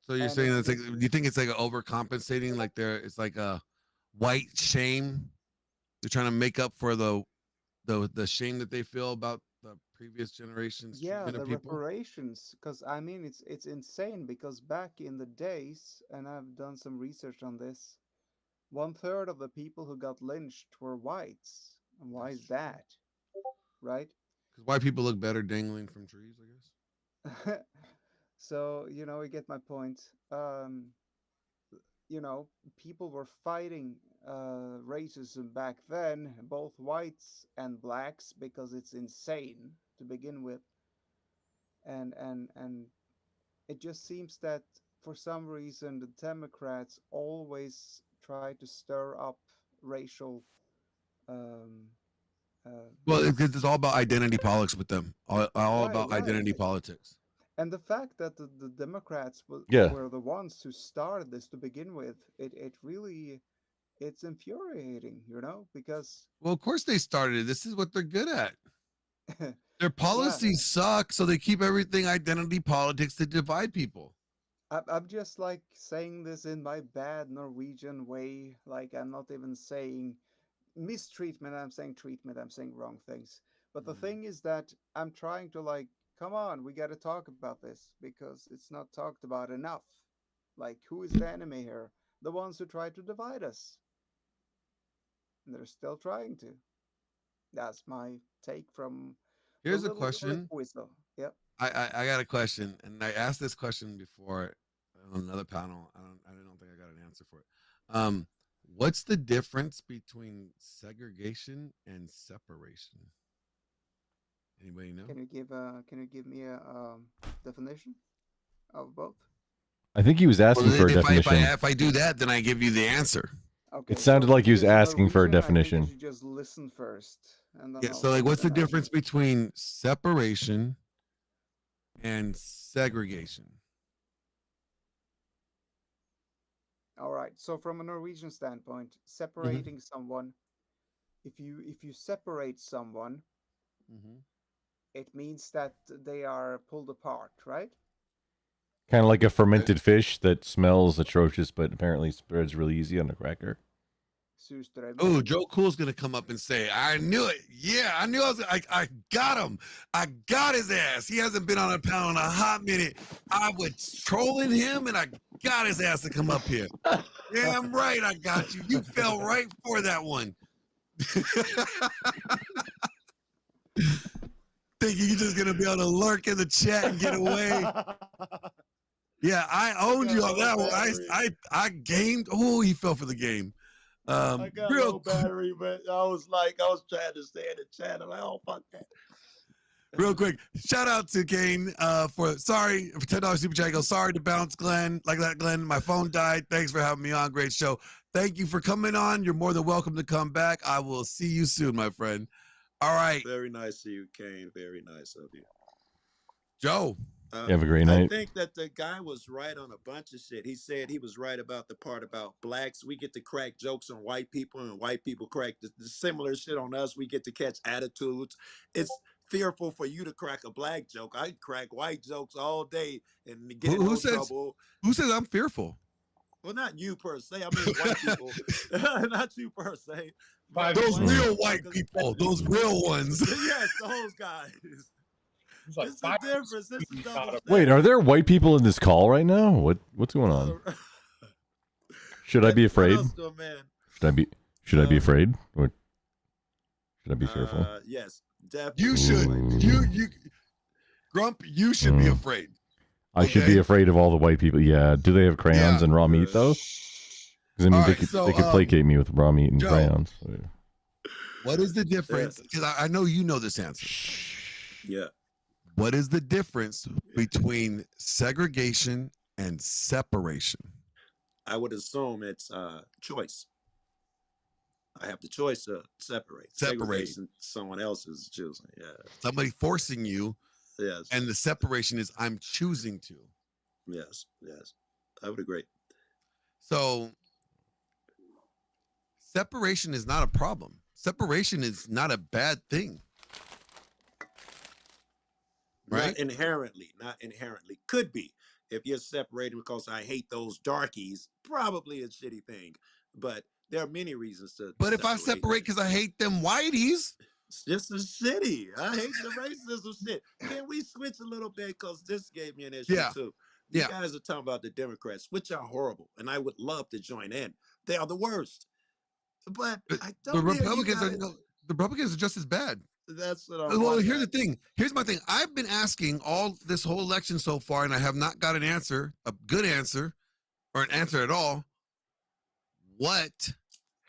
So you're And saying it's that's like, do you think it's like overcompensating? Like it's like a white shame. They're trying to make up for the shame that they feel about the previous generation's yeah, treatment the of people. reparations, because I mean it's insane, because back in the days, and I've done some research on this, 1/3 of the people who got lynched were whites. And why is that? Right? Because white people look better dangling from trees, I guess. So, you know, you get my point. You know, people were fighting racism back then, both whites and blacks, because it's insane to begin with. And it just seems that for some reason the Democrats always try to stir up racial Well, it's all about identity politics with them. All Right, about right. identity politics. And the fact that the Democrats Yeah. were the ones who started this to begin with, it really, it's infuriating, you know, because Well, of course they started it. This is what they're good at. Their policies suck, so they keep everything identity politics to divide people. I'm just like saying this in my bad Norwegian way. Like, I'm not even saying mistreatment, I'm saying treatment, I'm saying wrong things. But the thing is that I'm trying to like, come on, we got to talk about this because it's not talked about enough. Like, who is the enemy here? The ones who try to divide us. And they're still trying to. That's my take from the Here's a little question. whistle. Yep. I got a question, and I asked this question before on another panel. I don't think I got an answer for it. What's the difference between segregation and separation? Anybody know? Can you give me a definition of both? I think he was asking for a definition. If I do that, then I give you the answer. Okay. It sounded so like he was if it's asking for a Norwegian, I think definition. you should just listen first, and then Yeah. I'll So, like, give what's the an answer. difference between separation and segregation? All right. So from a Norwegian standpoint, separating someone, if you separate someone, it means that they are pulled apart, right? Kind of like a fermented fish that smells atrocious, but apparently spreads really easy on a cracker. Oh, Joe Cool's gonna come up and say, "I knew it. Yeah, I knew I got him. I got his ass. He hasn't been on a panel in a hot minute. I was trolling him, and I got his ass to come up here. Yeah, I'm right. I got you. You fell right for that one. Thinking you're just gonna be able to lurk in the chat and get away." Yeah, I owned you on that one. I gamed. Oh, he fell for the game. I got Real no battery, but I was trying to stay in the chat. I'm like, oh, fuck that. Real quick, shout out to Kane for $10 super chat. Goes, sorry to bounce, Glenn. Like that, Glenn. My phone died. Thanks for having me on. Great show. Thank you for coming on. You're more than welcome to come back. I will see you soon, my friend. All right. Very nice of you, Kane. Very nice of you. Joe. Have a great night. I think that the guy was right on a bunch of shit. He said he was right about the part about blacks. We get to crack jokes on white people, and white people crack the similar shit on us. We get to catch attitudes. It's fearful for you to crack a black joke. I crack white jokes all day and get in no trouble. Who says I'm fearful? Well, not you per se. I mean white people. Not you per se. Those real white people. Those real ones. Yes, those guys. It's the difference. This is double Wait, are there white people in this call right now? What's going on? Should I be afraid? Should I be afraid? Or should I be fearful? Yes, definitely. You should. You Grump, you should be afraid. I should be afraid of all the white people. Yeah. Do they have crayons and raw meat though? Because I mean, they could placate me with raw meat and Joe, crayons. So. What is the difference? Because I know you know this answer. Yeah. What is the difference between segregation and separation? I would assume it's choice. I have the choice to separate. Segregation, someone else is choosing. Yeah. Somebody forcing you. Yes. And the separation is I'm choosing to. Yes. Yes. I would agree. So separation is not a problem. Separation is not a bad thing. Right? Not inherently. Could be. If you're separating because I hate those darkies, probably a shitty thing. But there are many reasons to. But if I separate because I hate them whiteys, it's just a shitty. I hate the racism shit. Can we switch a little bit? Because this gave me an issue too. You guys are talking about the Democrats, which are horrible, and I would love to join in. They are the worst. But I don't. The Republicans are just as bad. That's what I'm. Well, here's the thing. Here's my thing. I've been asking all this whole election so far, and I have not got an answer, a good answer, or an answer at all. What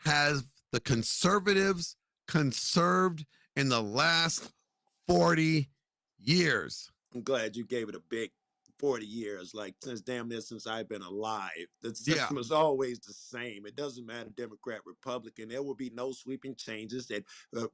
has the conservatives conserved in the last 40 years? I'm glad you gave it a big 40 years, like since I've been alive. The system is always the same. It doesn't matter Democrat, Republican. There will be no sweeping changes that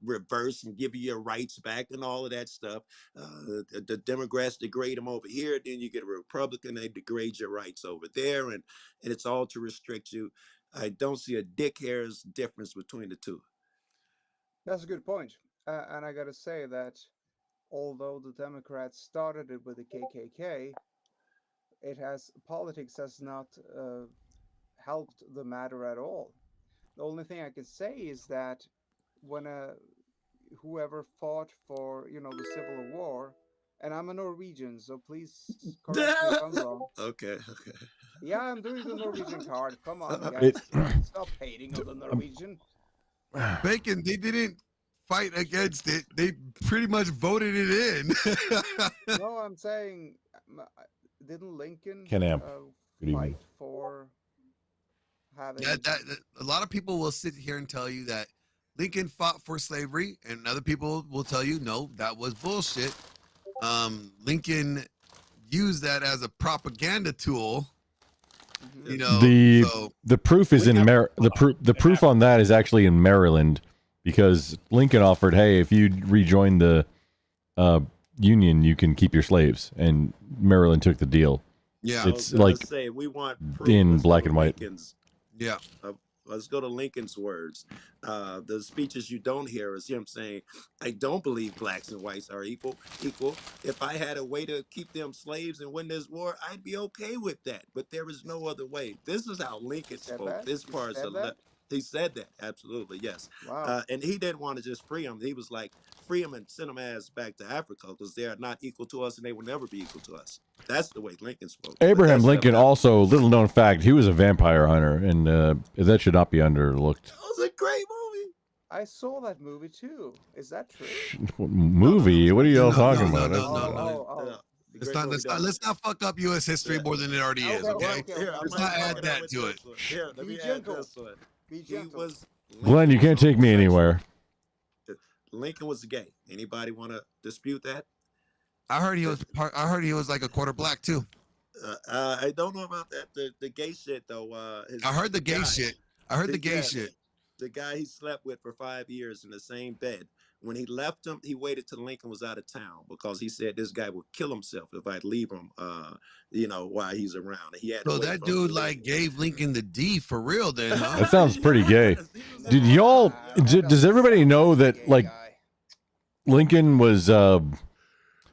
reverse and give you your rights back and all of that stuff. The Democrats degrade them over here, then you get a Republican, they degrade your rights over there, and it's all to restrict you. I don't see a dick hair's difference between the two. That's a good point. And I got to say that although the Democrats started it with the KKK, politics has not helped the matter at all. The only thing I can say is that when whoever fought for the Civil War, and I'm a Norwegian, so please correct me if I'm wrong. Okay. Yeah, I'm doing the Norwegian card. Come on, guys. Stop hating on the Norwegian. Bacon, they didn't fight against it. They pretty much voted it in. No, I'm saying, didn't Lincoln fight for having... A lot of people will sit here and tell you that Lincoln fought for slavery, and other people will tell you, no, that was bullshit. Lincoln used that as a propaganda tool. The proof is in the proof on that is actually in Maryland, because Lincoln offered, hey, if you rejoin the Union, you can keep your slaves, and Maryland took the deal. Yeah, it's like we want in black and white. Yeah. Let's go to Lincoln's words. The speeches you don't hear is him saying, I don't believe blacks and whites are equal. If I had a way to keep them slaves and win this war, I'd be okay with that. But there is no other way. This is how Lincoln spoke. This part is he said that. Absolutely, yes. Wow. And he didn't want to just free them. He was like, free them and send them ass back to Africa because they are not equal to us and they will never be equal to us. That's the way Lincoln spoke. Abraham Lincoln also, little known fact, he was a vampire hunter, and that should not be underlooked. That was a great movie. I saw that movie too. Is that true? Movie? What are y'all talking about? No. Let's not fuck up U.S. history more than it already is. Okay, let's not add that to it. Here, let me add this one. Glenn, you can't take me anywhere. Lincoln was gay. Anybody want to dispute that? I heard he was like a quarter black too. I don't know about that. The gay shit though. I heard the gay shit. I heard the gay shit. The guy he slept with for 5 years in the same bed. When he left him, he waited till Lincoln was out of town because he said this guy would kill himself if I'd leave him. While he's around. He had. So that dude gave Lincoln the D for real, then, huh? That sounds pretty gay. Did y'all? Does everybody know that Lincoln was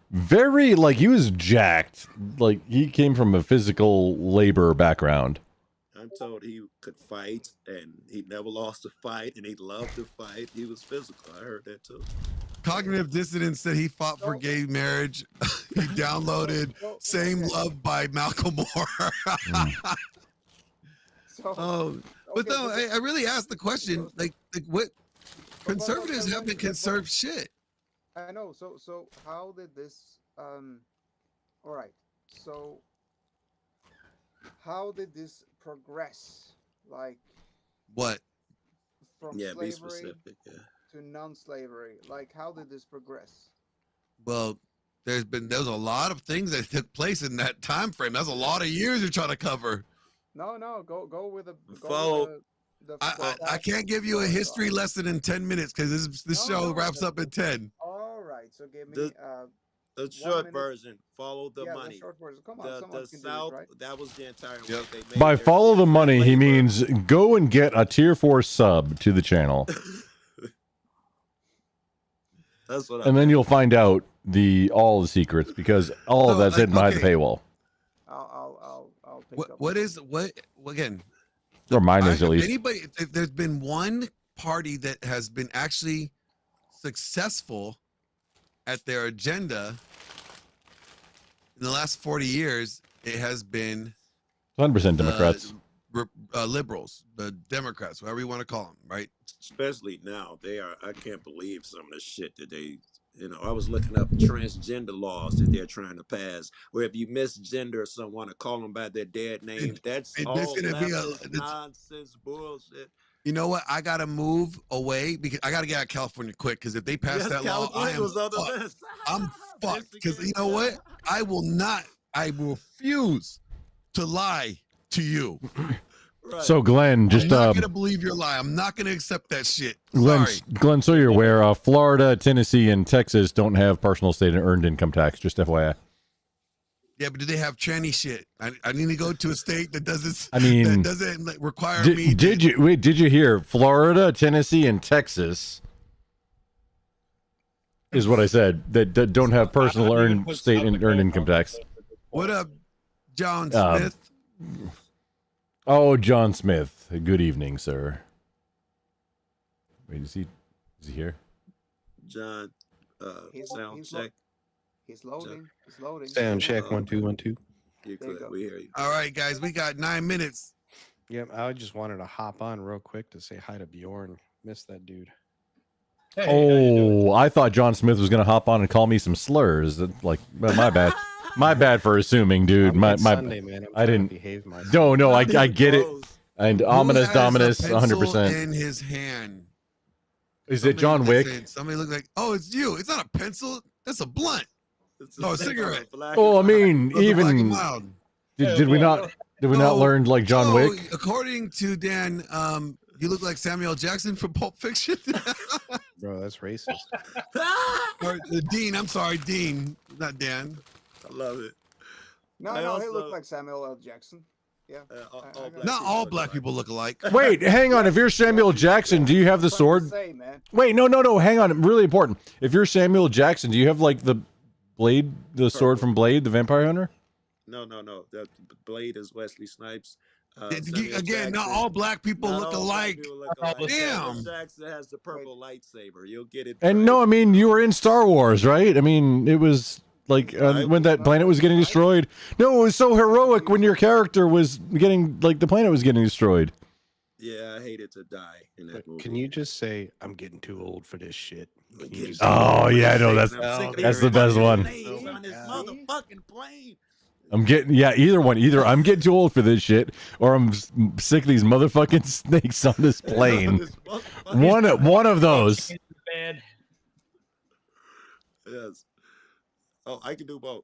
very he was jacked. Like he came from a physical labor background. I'm told he could fight, and he never lost a fight, and he loved to fight. He was physical. I heard that too. Cognitive Dissonance said he fought for gay marriage. He downloaded "Same Love" by Malcolm Moore. But no, I really asked the question, what conservatives haven't conserved shit. I know. So how did this? All right. So how did this progress? Like what? From be slavery specific. Yeah. to non-slavery. Like how did this progress? Well, there's a lot of things that took place in that time frame. That's a lot of years you're trying to cover. No, go with the Follow. I can't give you a history lesson in 10 minutes because this show wraps up in 10. All right, so give me the 1 short minute. version. Follow the Yeah, money. the short version. Come on, The someone can do it, South. right? That was the entire way they made By their follow shit. the money, he means go and get a tier 4 sub to the channel. That's what. And then you'll find out all the secrets because all of that's hidden behind the paywall. I'll pick up. What again? Or mine is at If least. anybody, if there's been one party that has been actually successful at their agenda in the last 40 years, it has been 100% Democrats. liberals, the Democrats, whatever you want to call them, right? Especially now, they are. I can't believe some of the shit that they. I was looking up transgender laws that they're trying to pass, where if you misgender someone or call them by their dead name, that's all leftist nonsense bullshit. You know what? I gotta move away because I gotta get out of California quick. Because if they pass Yes, that law, I California am was on the fucked. list. I'm fucked. Because you know what? I will not. I refuse to lie to you. So Glenn, just I'm not gonna believe your lie. I'm not gonna accept that shit. Glenn, so you're aware, Florida, Tennessee, and Texas don't have personal state and earned income tax. Just FYI. Yeah, but do they have tranny shit? I need to go to a state that doesn't. I mean, that doesn't like, require me. Did you hear? Florida, Tennessee, and Texas is what I said. That don't have personal earned state and earned income tax. What up, John Um, Smith? Oh, John Smith. Good evening, sir. Wait, is he here? John, sound check. He's loading. He's loading. Sound check 1 2 1 2. You good? We hear you. All right, guys, we got 9 minutes. Yep, I just wanted to hop on real quick to say hi to Bjorn. Missed that dude. Oh, I thought John Smith was going to hop on and call me some slurs. Like, well, my bad. My bad for assuming, dude. It's Sunday, man. I'm I trying to didn't behave myself. No, I get it. And ominous Who has a dominus, pencil 100%. in his hand. Is it John Wick? Somebody look like, oh, it's you. It's not a pencil. That's a blunt. No, a cigarette. Oh, I mean, Those are black and even mild. did we not learn like John Wick? According to Dan, you look like Samuel Jackson from Pulp Fiction. Bro, that's racist. Or Dean. I'm sorry, Dean, not Dan. I love it. No, he looked like Samuel L. Jackson. Yeah. Not all black people look alike. Wait, hang on. If you're Samuel Jackson, do you have the sword? Say, man. Wait, no. Hang on. Really important. If you're Samuel Jackson, do you have like the blade, the sword from Blade, the Vampire Hunter? No. The Blade is Wesley Snipes. Again, not all black people look alike. Samuel Damn. Jackson has the purple lightsaber. You'll get it. And no, I mean you were in Star Wars, right? I mean it was like when that planet was getting destroyed. No, it was so heroic when your character was getting like the planet was getting destroyed. Yeah, I hated to die in that movie. Can you just say I'm getting too old for this shit? Can you just Oh yeah, I know that's the best one. On this motherfucking plane. I'm getting either one. Either I'm getting too old for this shit, or I'm sick of these motherfucking snakes on this plane. One of those. Yes. Oh, I can do both.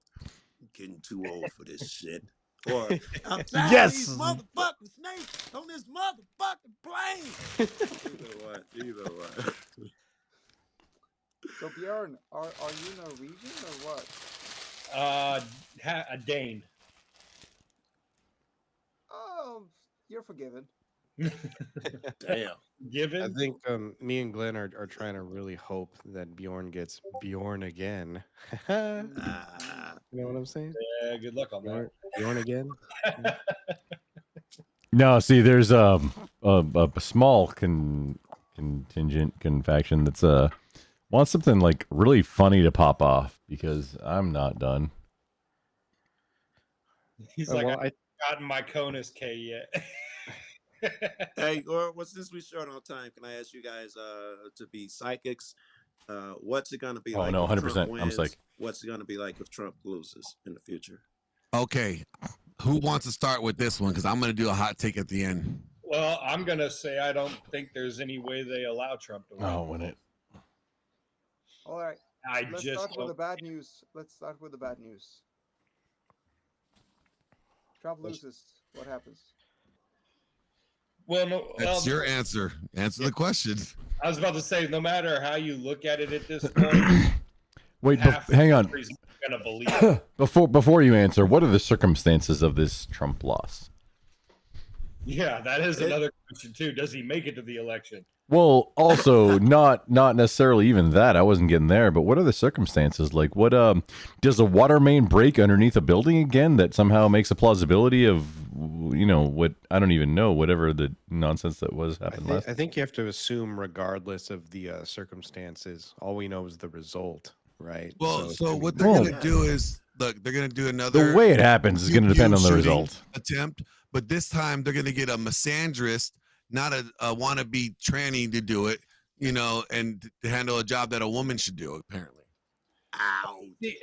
I'm getting too old for this shit. Or I'm tired Yes. of these motherfucking snakes on this motherfucking plane. Either one. So Bjorn, are you Norwegian or what? A Dane. Oh, you're forgiven. Damn. I think me and Glenn are trying to really hope that Bjorn gets Bjorn again. You know what I'm saying? Yeah, good luck on that. Bjorn again. No, see, there's a small contingent faction that's wants something like really funny to pop off because I'm not done. He's like, I haven't gotten my Conus K yet. Hey, or since we short on time, can I ask you guys to be psychics? What's it gonna be like? No, if 100%. Trump I'm wins? psych. What's it gonna be like if Trump loses in the future? Okay, who wants to start with this one? Because I'm going to do a hot take at the end. Well, I'm gonna say I don't think there's any way they allow Trump to win. Oh, when it. All right. Let's start with the bad news. Let's start with the bad news. Trump loses. What happens? Well, no. That's your answer. Answer the question. I was about to say, no matter how you look at it at this point, Wait, half the hang on. country's gonna believe it. Before you answer, what are the circumstances of this Trump loss? Yeah, that is another question too. Does he make it to the election? Well, also not necessarily even that. I wasn't getting there, but what are the circumstances? Like, what does a water main break underneath a building again that somehow makes a plausibility of, what I don't even know, whatever the nonsense that was happened last. I think you have to assume, regardless of the circumstances, all we know is the result, right? Well, so what they're going to do is, look, they're going to do another. The way it happens is going to depend on the shooting result. attempt, but this time they're going to get a misandrist, not a wannabe tranny to do it, and to handle a job that a woman should do, apparently.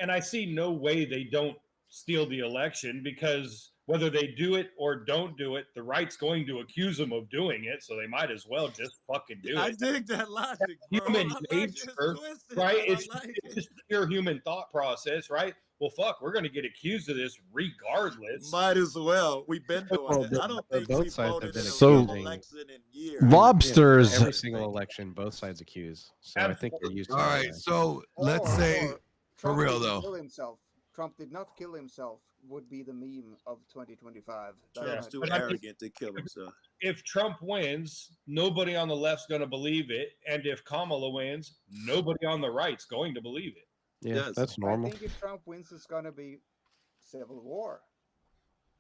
And I see no way they don't steal the election, because whether they do it or don't do it, the right's going to accuse them of doing it, so they might as well just fucking do it. I dig that logic, bro. Human I like nature, it's twisted, right? but I It's like it. just your human thought process, right? Well, fuck, we're going to get accused of this regardless. Might as well. We've been doing Well, it. I don't think both we sides voted have in been a real accusing- election in years. Lobsters. Every single election, both sides accuse. So I think they're used to All it right, anyway. so let's say, for Trump real didn't though, kill himself. Trump did not kill himself would be the meme of 2025. Trump's too But I think- arrogant to kill himself. If Trump wins, nobody on the left's going to believe it. And if Kamala wins, nobody on the right's going to believe it. Yeah, Yes. that's normal. I think if Trump wins, it's gonna be civil war.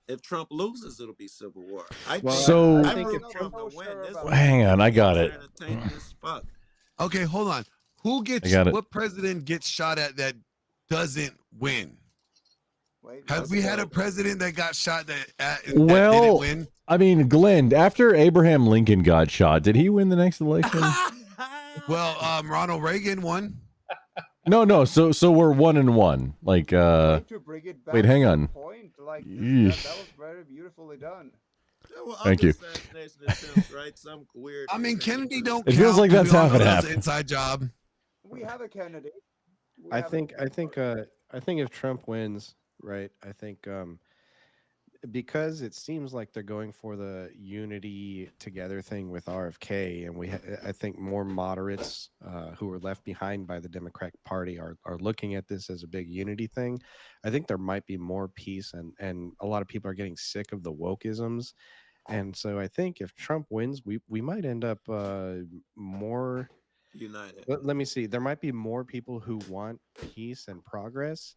If Trump loses, it'll be civil war. So- I'm I think rooting if for him Trump- to win. This Hang on, I got it. entertaining as fuck. okay, hold on. Who gets I got it. what president gets shot at that doesn't win? Wait, Have we had a president that got shot that didn't Well, win? I mean, Glenn, after Abraham Lincoln got shot, did he win the next election? Well, Ronald Reagan won. No. So we're 1-1. Like, to bring it back wait, hang to the on. point, like Yeesh. that was very beautifully done. Yeah, well, Thank you. assassination attempts, right? Some weird. I mean, Kennedy don't. It feels count. like that's We all half know and that was half. an inside job. We have a candidate. I think if Trump wins, right? I think because it seems like they're going for the unity together thing with RFK, and I think more moderates who were left behind by the Democratic Party are looking at this as a big unity thing. I think there might be more peace, and a lot of people are getting sick of the wokeisms, and so I think if Trump wins, we might end up more united. Let me see. There might be more people who want peace and progress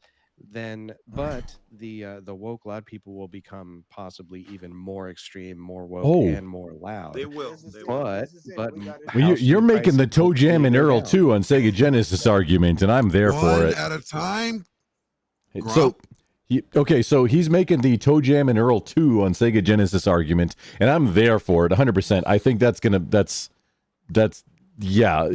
but the woke loud people will become possibly even more extreme, more woke, Oh. and more loud. They will. But Well, you're making the Toe Jam and Earl 2 on Sega Genesis argument, and I'm there for One it. at a time. So, so he's making the Toe Jam and Earl 2 on Sega Genesis argument, and I'm there for it 100%. I think that's yeah.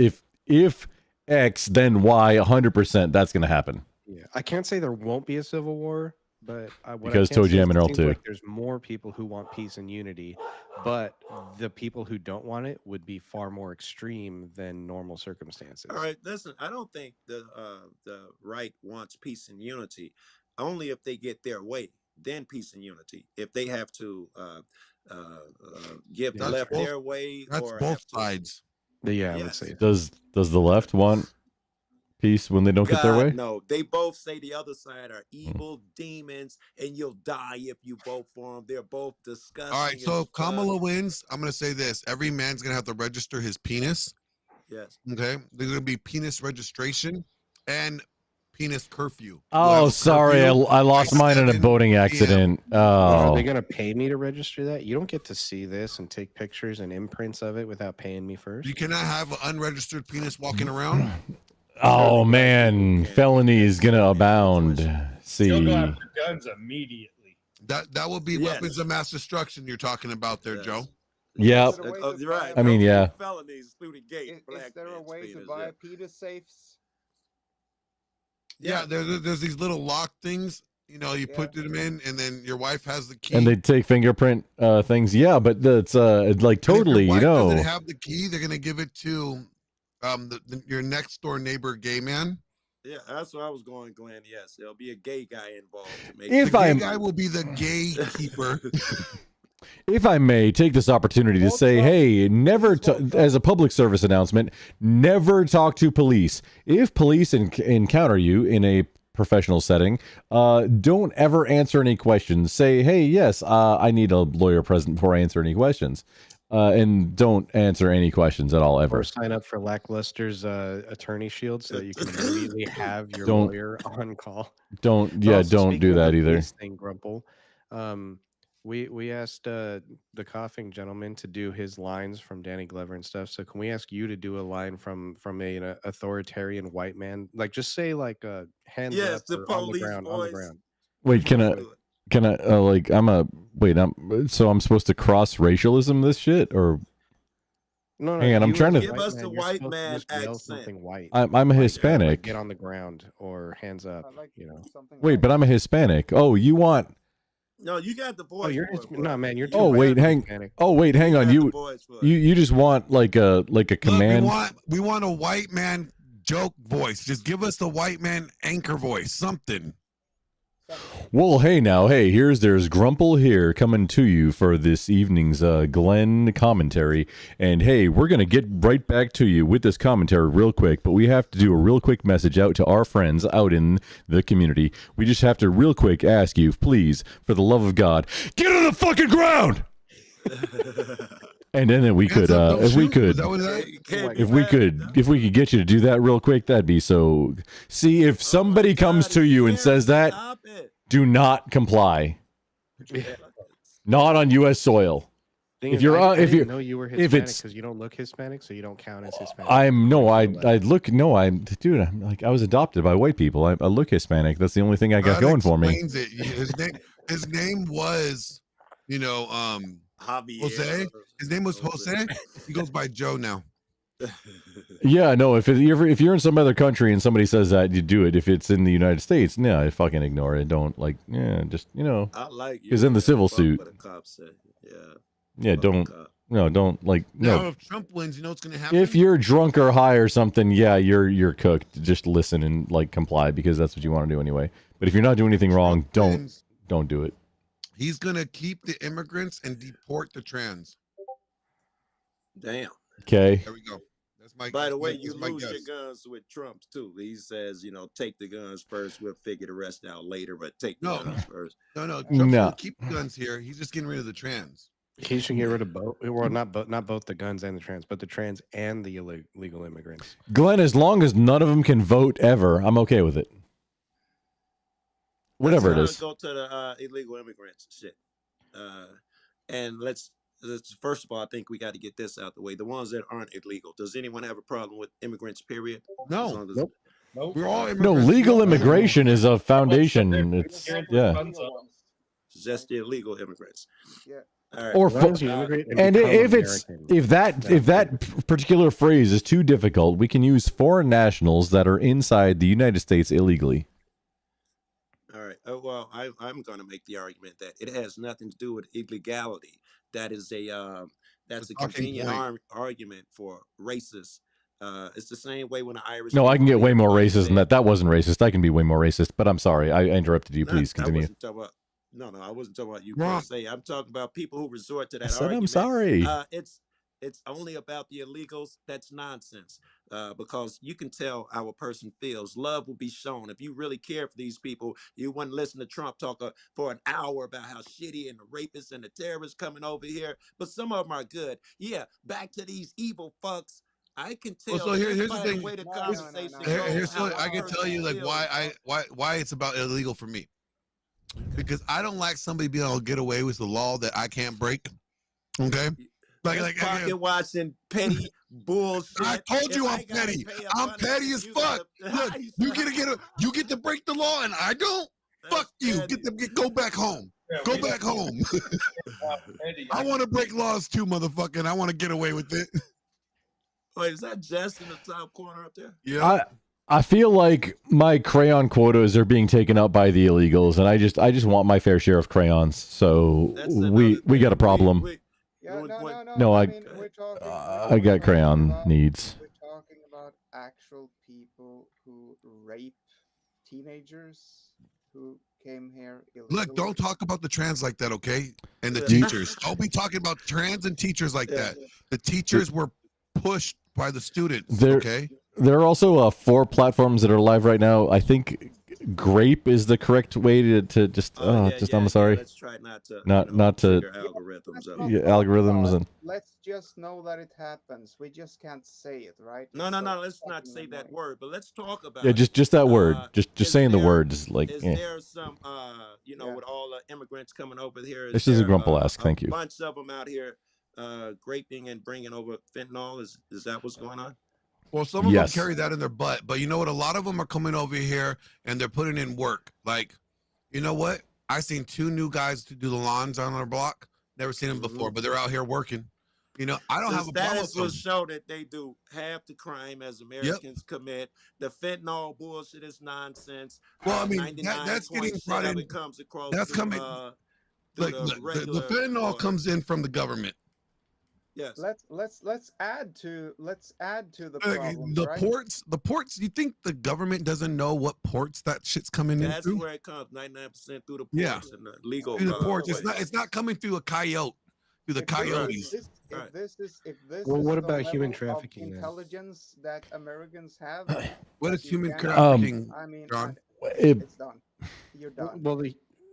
If X, then Y, 100%. That's gonna happen. Yeah, I can't say there won't be a civil war, but Because Toe Jam and Earl 2. Like there's more people who want peace and unity, but the people who don't want it would be far more extreme than normal circumstances. All right, listen. I don't think the right wants peace and unity. Only if they get their way, then peace and unity. If they have to give the That's left both- their way, That's or both have to, sides. Yeah, I would Yes. say. Does the left want peace when they don't get their God, way? no, they both say the other side are evil demons, and you'll die if you vote for them. They're both disgusting. All right, so as if Kamala fuck. wins, I'm going to say this. Every man's going to have to register his penis. Yes. Okay. There's going to be penis registration and penis curfew. Oh, sorry, I lost mine in a boating accident. Are Oh, they gonna pay me to register that? You don't get to see this and take pictures and imprints of it without paying me first. You cannot have an unregistered penis walking around. oh man, felony is gonna abound. They'll go See, after guns immediately. That will be Yes. weapons of mass destruction you're talking about there, Joe. yep. You're right. I mean, yeah. Felonies through the gate. Is there a way to buy penis safes? Yeah, there's these little lock things. You know, you put them in, and then your wife has the key. And they take fingerprint things. Yeah, but that's like And if totally, your you wife know. doesn't have the key, they're gonna give it to your next door neighbor, gay man, Yeah, that's what I was going, Glenn. Yes, there'll be a gay guy involved. To make If The gay I'm- guy will be the gatekeeper. If I may take this opportunity to say, hey, never, as a public service announcement, never talk to police. If police encounter you in a professional setting, don't ever answer any questions. Say, hey, yes, I need a lawyer present before I answer any questions. And don't answer any questions at all, ever. Or sign up for Lackluster's attorney shield so that you can immediately have your Don't- lawyer on call. Don't, But yeah, also, don't speaking do of the that either. police thing, Grumple. We asked the coughing gentleman to do his lines from Danny Glover and stuff. So can we ask you to do a line from an authoritarian white man? Like just say like hands Yes, up the or on the police ground, on the voice. ground. Wait, can I, like, so I'm supposed to cross racialism this shit, or No, hang on, I'm you trying as to, a Give us the you're white supposed to man just yell accent. something white. I'm a Like, Hispanic. get on the ground or hands up, you know. Wait, but I'm a Hispanic. Oh, you want, No, you got the voice. Oh, you're for it, bro. no man, you're too oh, white wait, to be hang, Hispanic. oh, wait, hang on. got the You, voice for it. you just want like a Look, command. we want a white man joke voice. Just give us the white man anchor voice, something. Well, hey, there's Grumple here coming to you for this evening's Glenn commentary. And hey, we're going to get right back to you with this commentary real quick, but we have to do a real quick message out to our friends out in the community. We just have to real quick ask you, please, for the love of God, get on the fucking ground! And then we could, if we could, if we could get you to do that real quick, that'd be so. See, if somebody comes to you and says that, do not comply. Not on U.S. soil. Thing If is, you're, I if didn't you're, know you were if Hispanic it's, because you don't look Hispanic, so you don't count as Hispanic. I look, no, dude, I'm like, I was adopted by white people. I look Hispanic. That's the only thing I got That going for me. explains it. His name was, Javier. Jose. His name was Jose. He goes by Joe now. Yeah, no. If you're in some other country and somebody says that, you do it. If it's in the United States, no, I fucking ignore it. Don't just I like you. because in the civil Fuck suit, what the cop said. yeah, don't like Now, no. if Trump wins, you know what's going to happen? If you're drunk or high or something, yeah, you're cooked. Just listen and like comply because that's what you want to do anyway. But if you're not doing anything wrong, don't do it. He's going to keep the immigrants and deport the trans. Damn. Okay. There we go. That's my. By the way, that's you my lose your guess. guns with Trump too. He says, take the guns first. We'll figure the rest out later, but take the No. guns first. No, Trump's No. gonna keep the guns here. He's just getting rid of the trans. He should get rid of both. Well, not both the guns and the trans, but the trans and the illegal immigrants. Glenn, as long as none of them can vote ever, I'm okay with it. Whatever it Let's is. go to the illegal immigrants shit. And let's first of all, I think we got to get this out the way. The ones that aren't illegal. Does anyone have a problem with immigrants? Period. No. As long as- Nope. We're all No, immigrants. legal immigration is a foundation. It's yeah. Just the illegal immigrants. Yeah. All right. Or As long as you immigrate and and become if it's American, if that particular phrase is too difficult, we can use foreign nationals that are inside the United States illegally. All right. Well, I'm going to make the argument that it has nothing to do with illegality. That is that's a talking convenient point. argument for racists. It's the same way when the Irish. No, I can get way more people racist say- than that. That wasn't racist. I can be way more racist, but I'm sorry. I interrupted you. Not- Please I continue. wasn't talking about, no, I wasn't talking about you. Wrong. Per se. I'm talking about people who resort to that I said I'm argument. sorry. It's only about the illegals. That's nonsense. Because you can tell how a person feels. Love will be shown. If you really care for these people, you wouldn't listen to Trump talk for an hour about how shitty and the rapists and the terrorists coming over here. But some of them are good. Yeah, back to these evil fucks. I can tell. Well, so here's the just by thing. way the conversation Here's goes, how what I a can tell person you, like feels. why it's about illegal for me. Because I don't like somebody being able to get away with the law that I can't break. Okay. That's pocket watching petty bullshit. I told you If I'm I gotta petty. pay a I'm bunch, petty as you fuck. gotta- Look, you get to break the law and I don't. Fuck you. Go back home. Go back home. I want to break laws too, motherfucker. And I want to get away with it. Wait, is that Jess in the top corner up there? Yeah. I feel like my crayon quotas are being taken up by the illegals, and I just want my fair share of crayons. So we got a problem. Yeah, No, I mean, we're I got crayon needs. We're talking about actual people who rape teenagers who came here illegally. Look, don't talk about the trans like that, okay? And the Yeah. teachers. Don't be talking about trans and teachers like Yeah. that. The teachers were pushed by the students, There, okay? there are also 4 platforms that are live right now. I think Grape is the correct way to just I'm sorry. Let's try not to not to trigger algorithms up. algorithms and Let's just know that it happens. We just can't say it, right? No, It's no, so no. Let's not fucking say that annoying. word, but let's talk about yeah, it. just that word. Just Is saying the there- words like Is eh. there some, with all the immigrants coming over here? This is a there, Grumple-esque, thank you. A bunch of them out here, graping and bringing over fentanyl. Is that what's going on? Well, some of Yes. them carry that in their butt, but you know what? A lot of them are coming over here and they're putting in work. Like, you know what? I seen 2 new guys to do the lawns on our block. Never seen them before, but they're out here working. You know, I don't The have a problem with stats will them. show that they do half the crime as Americans commit. The fentanyl bullshit is nonsense. Well, I mean, that's getting 99.7 brought of in. it comes across That's through, coming. through Like, the the regular, fentanyl comes in from the government. Yes. Let's add to the Like, problem, the right? ports. You think the government doesn't know what ports that shit's coming That's in through? where it comes. 99% through the ports Yeah. and the legal. Through the ports. It's ways. not coming through a coyote. Through the coyotes. If this is Well, what the about human level of trafficking then? intelligence that Americans have, What that is you human can't- trafficking, I mean, John? it's done. You're done. Well,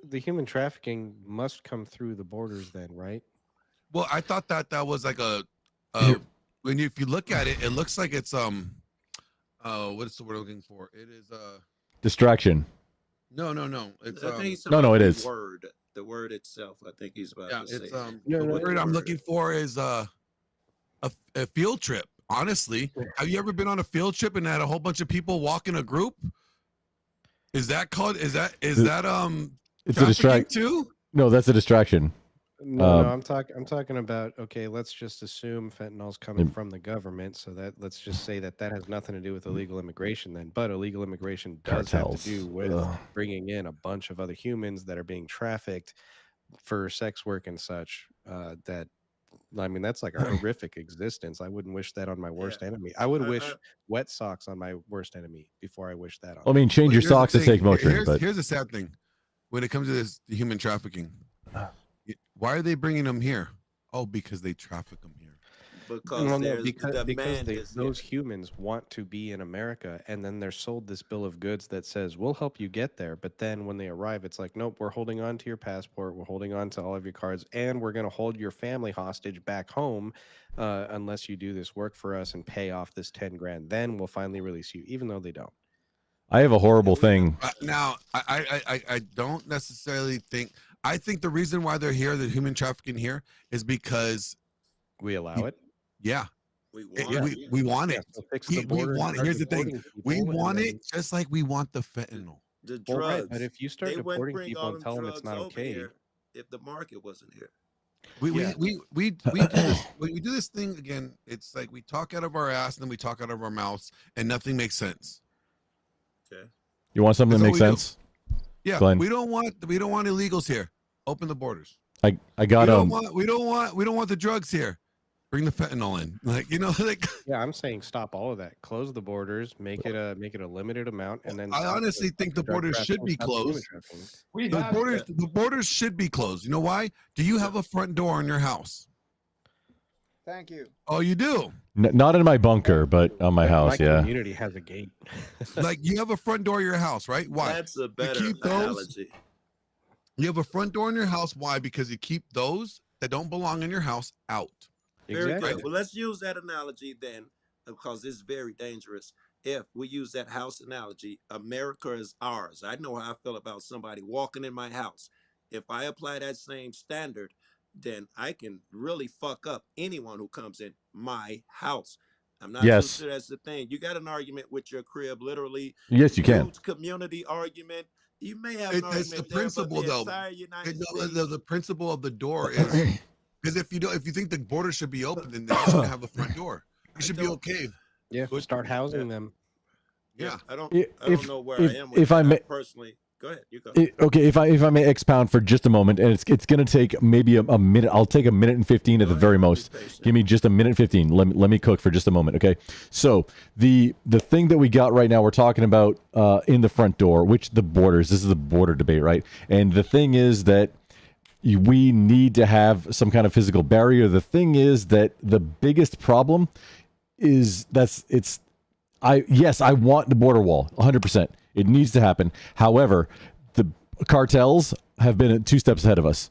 the human trafficking must come through the borders then, right? Well, I thought that was like when if you look at it, it looks like it's what is the word I'm looking for? It is distraction. no. It's I think he's No, talking no, about it the is. Word, the word itself. I think he's about yeah, to say. it's the word I'm looking for is a field trip. Honestly, have you ever been on a field trip and had a whole bunch of people walk in a group? Is that called? Is that It's a trafficking distract too? No, that's a distraction. No, I'm talking about, okay, let's just assume fentanyl's coming from the government, so that let's just say that has nothing to do with illegal immigration then. But illegal immigration does Cartels. have to do with Ugh. bringing in a bunch of other humans that are being trafficked for sex work and such. I mean, that's like a horrific existence. I wouldn't wish that on my worst enemy. I would wish wet socks on my worst enemy before I wish that on. I mean, change Well, your here's the socks to thing. take Motrin, but Here's the sad thing. When it comes to this the human trafficking, why are they bringing them here? Oh, because they traffic them here. Because Well, no, there's because demand is those humans want to be in America, and then they're sold this bill of goods that says we'll help you get there. But then when they arrive, it's like, nope, we're holding on to your passport, we're holding on to all of your cards, and we're going to hold your family hostage back home unless you do this work for us and pay off this 10 grand. Then we'll finally release you, even though they don't. I have a horrible thing. Now, I don't necessarily think. I think the reason why they're here, the human trafficking here, is because we allow it. Yeah, we want it. So fix We the border want it. and Here's the start thing: deporting we people, and want then- it just like we want the fentanyl. the Well, drugs. right, but if you start they wouldn't deporting bring people all and them tell them it's drugs not over okay, here if the market wasn't here. We Yeah. we do this, when we do this thing again. It's like we talk out of our ass and then we talk out of our mouths, and nothing makes sense. Okay. You want something that That's makes all we do. sense? Yeah, Glenn. we don't want illegals here. Open the borders. I got we don't want the drugs here. Bring the fentanyl in. Like, you know, like Yeah, I'm saying stop all of that. Close the borders. Make it a limited amount, and then I stop honestly think the drug borders should trafficking, be stop the human closed. trafficking. The borders should be closed. You know why? Do you have a front door in your house? Thank you. Oh, you do. not in my bunker, but on my house. My Yeah. community has a gate. Like you have a front door of your house, right? Why? That's a You better keep those. analogy. You have a front door in your house. Why? Because you keep those that don't belong in your house out. Very good. Well, let's use that analogy then, because it's very dangerous. If we use that house analogy, America is ours. I know how I feel about somebody walking in my house. If I apply that same standard, then I can really fuck up anyone who comes in my house. I'm not Yes. so sure that's the thing. You got an argument with your crib, literally. Yes, you can. Huge community argument. You may have an It's argument the there, but principle, the though. entire United The principle of the door is because if you think the border should be open, then they shouldn't have a front door. It should be okay. Yeah, start housing them. Yeah, I don't If- know where if- I am with if I that. may- Personally, Go ahead. You go. Okay, if I may expound for just a moment, and it's going to take maybe a minute. I'll take a minute and 15 at the very most. Give me just a minute and 15. Let me cook for just a moment, okay? So the thing that we got right now, we're talking about in the front door, which the borders. This is the border debate, right? And the thing is that we need to have some kind of physical barrier. The thing is that the biggest problem is I want the border wall 100%. It needs to happen. However, the cartels have been 2 steps ahead of us.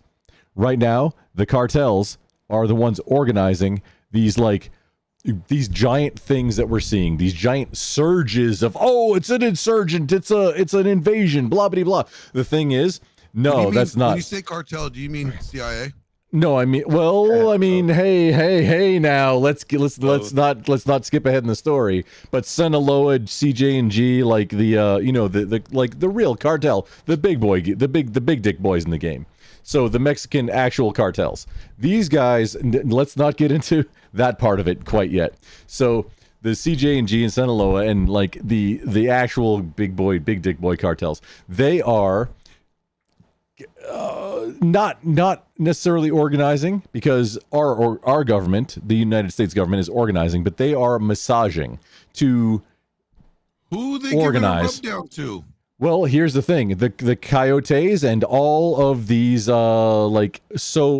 Right now, the cartels are the ones organizing these giant things that we're seeing, these giant surges of, oh, it's an insurgent, it's an invasion, blah blah blah. The thing is, no, that's not. When you say cartel, do you mean CIA? No, I mean, hey, now let's not skip ahead in the story. But Sinaloa, CJ&G, like the real cartel, the big dick boys in the game. So the Mexican actual cartels. These guys, let's not get into that part of it quite yet. So the CJ&G and Sinaloa and like the actual big dick boy cartels, they are not necessarily organizing, because our government, the United States government, is organizing, but they are massaging to who they organize. Giving a rub down to? Well, here's the thing: the coyotes and all of these it's so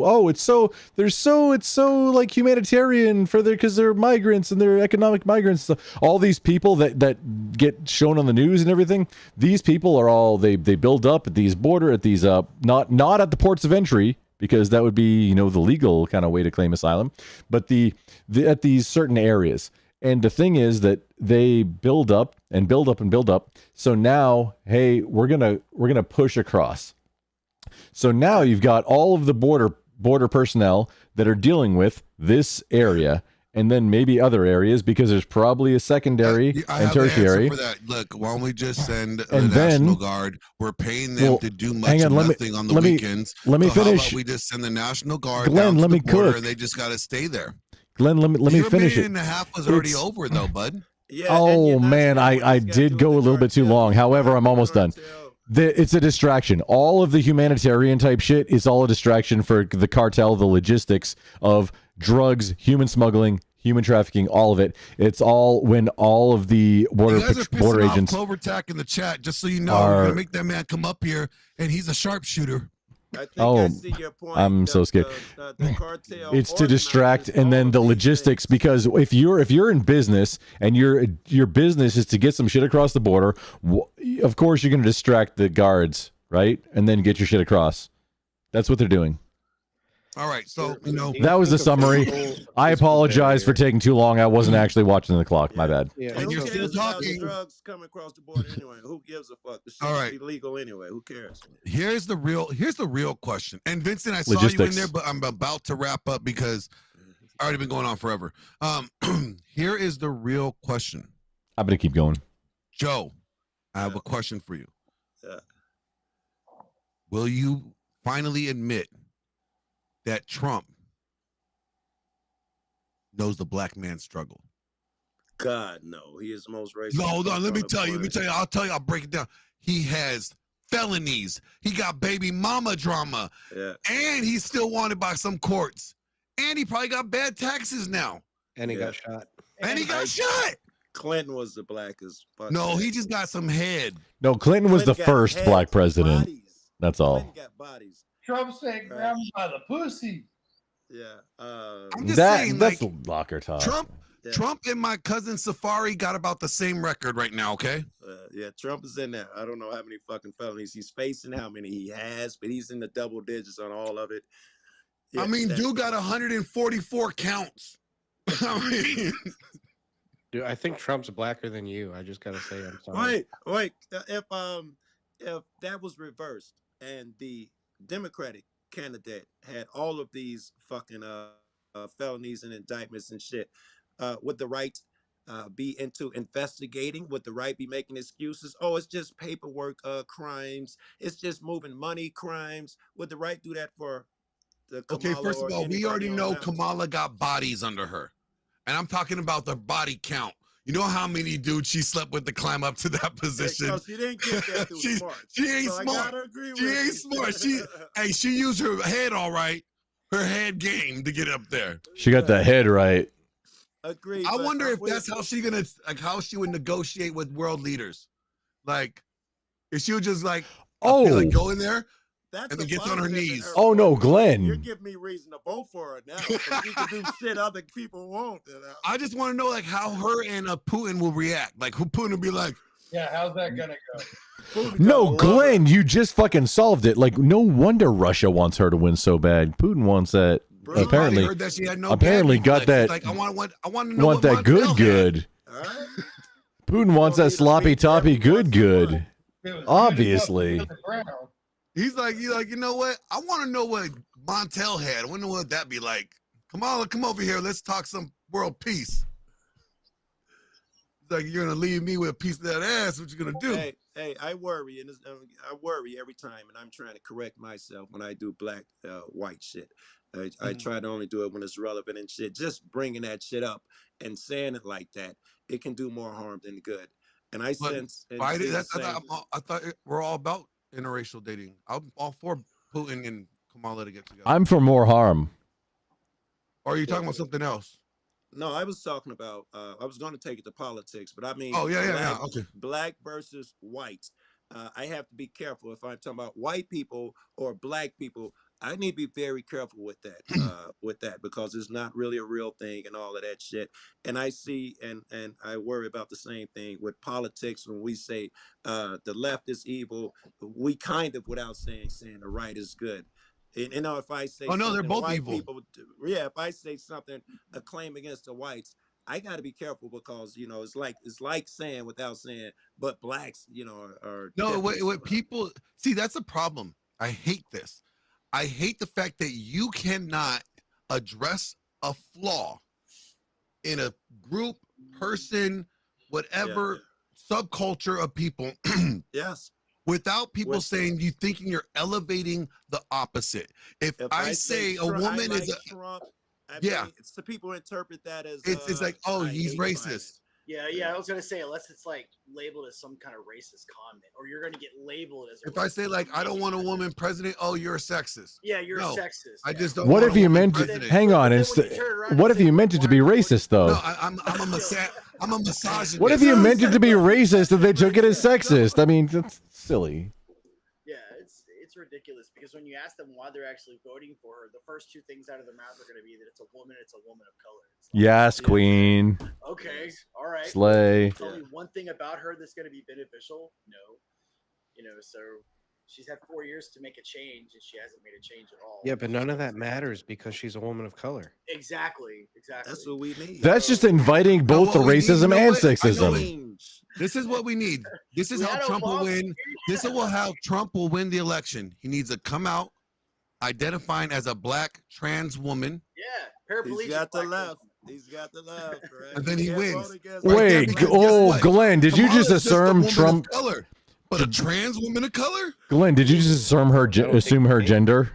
like humanitarian for because they're migrants and they're economic migrants. All these people that get shown on the news and everything, these people are all they build up at these not at the ports of entry, because that would be the legal kind of way to claim asylum, but at these certain areas. And the thing is that they build up and build up and build up. So now, hey, we're gonna push across. So now you've got all of the border personnel that are dealing with this area, and then maybe other areas, because there's probably a secondary and tertiary. For that. Look, why don't we just send the National Guard? We're paying them to do much of nothing on the weekends. Let me finish. How about we just send the National Guard Glenn, down to let me the border, cook. and they just got to stay there. Glenn, let me finish it. Your minute and a half was already over, though, bud. Yeah. Oh man, I did go a little bit too long. However, I'm almost done. It's a distraction. All of the humanitarian type shit is all a distraction for the cartel, the logistics of drugs, human smuggling, human trafficking, all of it. It's all when all of the border agents. Clover Tack in the chat, just so you know, we're gonna make that man come up here, and he's a sharpshooter. I see your point. I'm so scared. The cartel It's to distract, and then the logistics, because if you're in business and your business is to get some shit across the border, of course you're going to distract the guards, right? And then get your shit across. That's what they're doing. All right, so that was the summary. I apologize for taking too long. I wasn't actually watching the clock. My bad. Yeah, and you're still talking. Drugs coming across the border anyway. Who gives a fuck? The shit's all right, illegal anyway. Who cares? Here's the real question. And Vincent, I saw you in there, but I'm about to wrap up because I already been going on forever. Here is the real question. I'm gonna keep going. Joe, I have a question for you. Yeah. Will you finally admit that Trump knows the black man's struggle? God, no. He is the most racist. No, hold on. Let me tell you. I'll break it down. He has felonies. He got baby mama drama. Yeah. And he's still wanted by some courts. And he probably got bad taxes now. And he got shot. And he got shot. Clinton was the blackest. No, he just got some head. No, Clinton was the Clinton got first heads, black president. bodies. That's all. Clinton got bodies. Trump said, "Grab him by the pussy." Yeah. I'm just saying, that's like, locker talk. Trump and my cousin Safari got about the same record right now, okay? Yeah, Trump is in there. I don't know how many fucking felonies he's facing, how many he has, but he's in the double digits on all of it. Yeah, I mean, dude got 144 counts. I mean, dude, I think Trump's blacker than you. I just gotta say, I'm sorry. Wait. If that was reversed and the Democratic candidate had all of these fucking felonies and indictments and shit, would the right be into investigating? Would the right be making excuses? Oh, it's just paperwork crimes. It's just moving money crimes. Would the right do that for the Kamala? Okay, first of all, we already know Kamala got bodies under her. And I'm talking about the body count. You know how many dudes she slept with to climb up to that position? Because she didn't get that through smart. She ain't So I smart. gotta agree She with ain't you. smart. She used her head all right, her head game to get up there. She got the head right. Agreed. I but wonder if with- that's how she gonna how she would negotiate with world leaders. Like, if she would just like, Oh. go in there That's and then a gets on her positive in knees. her Oh, no, point. Glenn. You're giving me reason to vote for her now. So she can do shit other people won't. You know? I just want to know like how her and Putin will react. Like, who Putin will be like, Yeah, how's that gonna go? No, Glenn, you just fucking solved it. Like, no wonder Russia wants her to win so bad. Putin wants that. Bro, Apparently, I heard that she had no apparently bad got reflex. that. She's like, I want to know Want what that good, Montel had. good. Putin wants that sloppy toppy good, good. Obviously. He's like, you know what? I want to know what Montel had. I wonder what that'd be like. Come over here. Let's talk some world peace. He's like, you're gonna leave me with a piece of that ass. What you gonna do? Hey, I worry, and I worry every time, and I'm trying to correct myself when I do black, white shit. I try to only do it when it's relevant and shit. Just bringing that shit up and saying it like that, it can do more harm than good. And I But sense. And why see did the that? same- I thought we're all about interracial dating. I'm all for Putin and Kamala to get together. I'm for more harm. Or are you talking about something else? No, I was talking about. I was going to take it to politics, but I mean. Oh, yeah, black, okay. Black versus white. I have to be careful if I'm talking about white people or black people. I need to be very careful with that. With that, because it's not really a real thing and all of that shit. And I see and I worry about the same thing with politics when we say the left is evil. We kind of, without saying the right is good. And you know, if I say Oh, no, they're something both white evil. people, yeah, if I say something, a claim against the whites, I got to be careful because you know it's like saying without saying, but blacks, you know, are No, different. what people see, that's a problem. I hate this. I hate the fact that you cannot address a flaw in a group, person, whatever subculture of people. Yes. Without people saying you thinking you're elevating the opposite. If I say a Trump- I woman like is a Trump, I yeah, mean, so people interpret that as it's like, oh, I he's hate racist. violence. Yeah, I was gonna say unless it's like labeled as some kind of racist comment, or you're gonna get labeled as. If I say like I don't want a woman president, oh, you're a sexist. Yeah, you're No, a sexist. I just don't. What want if a you woman meant president. hang on? What if you meant it to be racist though? No, I'm a misogynist. What if you meant it to be racist and they took it as sexist? I mean, that's silly. Yeah, it's ridiculous because when you ask them why they're actually voting for her, the first two things out of their mouth are going to be that it's a woman of color. Yes, queen. Okay, all right. Slay. Tell me one thing about her that's going to be beneficial. No, so she's had 4 years to make a change, and she hasn't made a change at all. Yeah, but none of that matters because she's a woman of color. Exactly. That's what we need. That's just inviting both the what we need, racism you know and what? I know sexism. This is what we need. This is We how had Trump will Obama. win. This is how Trump will win the election. He needs to come out identifying as a black trans woman. Yeah, paraplegic. He's got the black left. He's got the left, right? And then he Can't wins. vote against Right there, Wait, because guess oh, what? Glenn, did you Kamala's just a assume woman of Trump? color, but a trans woman of color? Glenn, did you just assume her gender?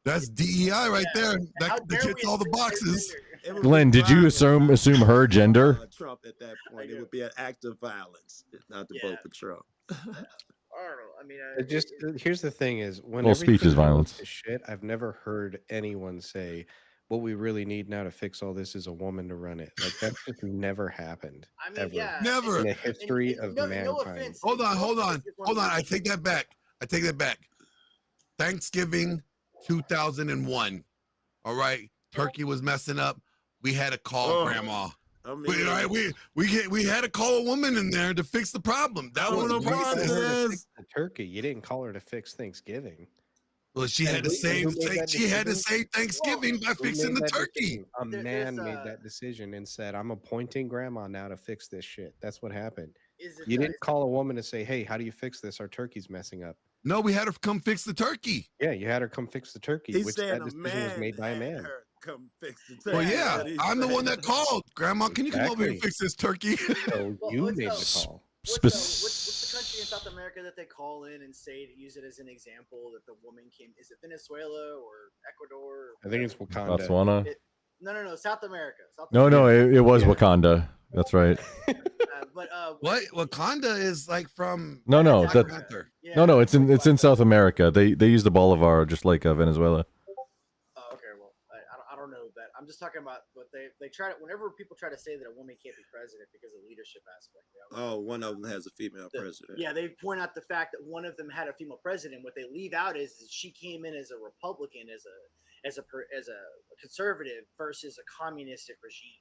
That's DEI right there. That hits all the boxes. It would Glenn, be did you violence assume her gender? Trump at that point. It would be an act of violence not to vote for Trump. I don't know. I mean, Here's the thing: is when Well, speech is everything goes violence. to shit, I've never heard anyone say, "What we really need now to fix all this is a woman to run it." Like that's just never happened. I mean, ever. yeah, Never. In the history of no mankind. offense. Hold on. I take that back. Thanksgiving 2001. All right. Turkey was messing up. We had to call grandma. I mean, We had to call a woman in there to fix the problem. That was You called her to racist. fix the turkey. You didn't call her to fix Thanksgiving. Well, she had to save Thanksgiving by fixing the turkey. A man made that decision and said, "I'm appointing grandma now to fix this shit." That's what happened. You didn't call a woman to say, "Hey, how do you fix this? Our turkey's messing up." No, we had her come fix the turkey. Yeah, you had her come fix the turkey, He's which saying that a decision was man made by a man. her come fix the turkey. Well, yeah, That's what he's I'm the one saying. that called. Grandma, can you come over here and Exactly. fix this turkey? So you made the call. What's the country in South America that they call in and say to use it as an example that the woman came? Is it Venezuela or Ecuador? I think it's Wakanda. Botswana. No, South America. No, it was Wakanda. That's right. What Wakanda is like from No, Black that Panther. no. It's in South America. They use the bolivar just like Venezuela. Okay, well, I don't know that. I'm just talking about, but they try to, whenever people try to say that a woman can't be president because of leadership aspect. Oh, one of them has a female president. Yeah, they point out the fact that one of them had a female president. What they leave out is she came in as a Republican, as a conservative versus a communistic regime.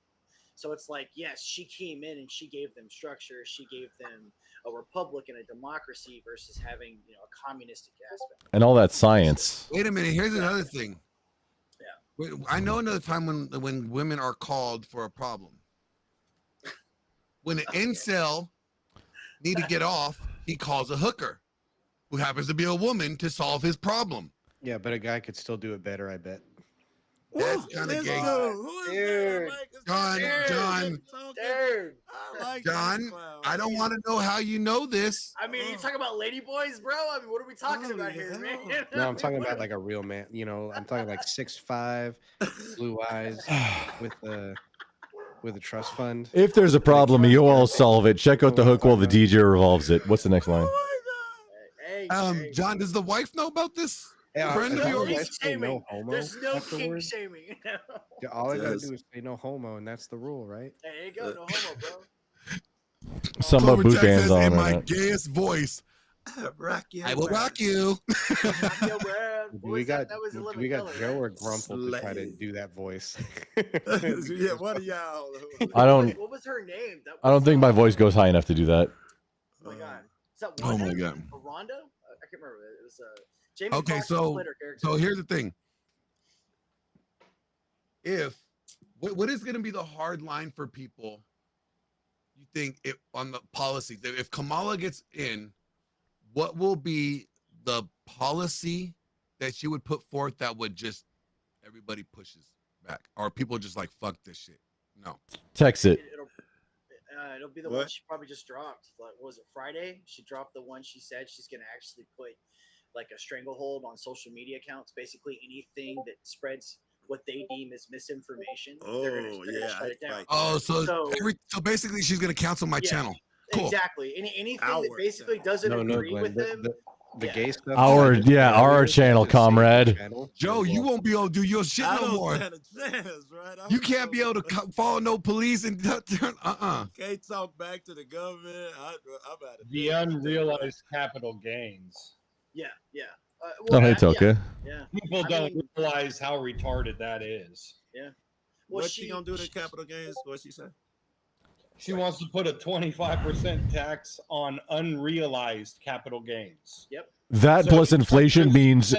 So it's like, yes, she came in and she gave them structure. She gave them a republic and a democracy versus having, a communistic aspect. And all that science. Wait a minute. Here's another thing. Yeah. I know another time when women are called for a problem. When an incel need to get off, he calls a hooker, who happens to be a woman, to solve his problem. Yeah, but a guy could still do it better, I bet. That's kind of gay. John, I don't want to know how you know this. I mean, you talking about lady boys, bro? I mean, what are we talking about here, man? No, I'm talking about like a real man. I'm talking like 6'5", blue eyes, with a trust fund. If there's a problem, you all solve it. Check out the hook while the DJ revolves it. What's the next line? John, does the wife know about this? Yeah, Friend of yours? There's no king shaming. Yeah, all I gotta do is say no homo, and that's the rule, right? There you go, no homo, bro. Some Clover boot Jack bands says, on in or my not. gayest voice. Rock you. I will rock you. We got Joe or Grumple to try to do that voice. Yeah, one of y'all. I don't. What was her name? I don't think my voice goes high enough to do that. Oh my god. Is that Oh Wanda? my God. Or Rhonda? I can't remember. It was Jamie Okay, Foxx's so Twitter character. here's the thing. What is going to be the hard line for people? You think on the policies? If Kamala gets in, what will be the policy that she would put forth that would just everybody pushes back, or people just like fuck this shit? No. Text it. It'll be the one she probably just dropped. Like, what was it, Friday? She dropped the one she said she's going to actually put like a stranglehold on social media accounts. Basically, anything that spreads what they deem as misinformation. They're gonna shut it down. Oh, so basically, she's gonna cancel my channel. Cool. Exactly. Anything that basically doesn't agree Glenn, with them. the gay stuff. Our channel, comrade. Joe, you won't be able to do your shit no more. You can't be able to follow no police and turn. Can't talk back to the government. I'm out of The unrealized capital gains. Yeah. Oh, hey, Toka. Yeah. People don't realize how retarded that is. Yeah. What's she gonna do to capital gains? What's she say? She wants to put a 25% tax on unrealized capital gains. Yep. That plus inflation means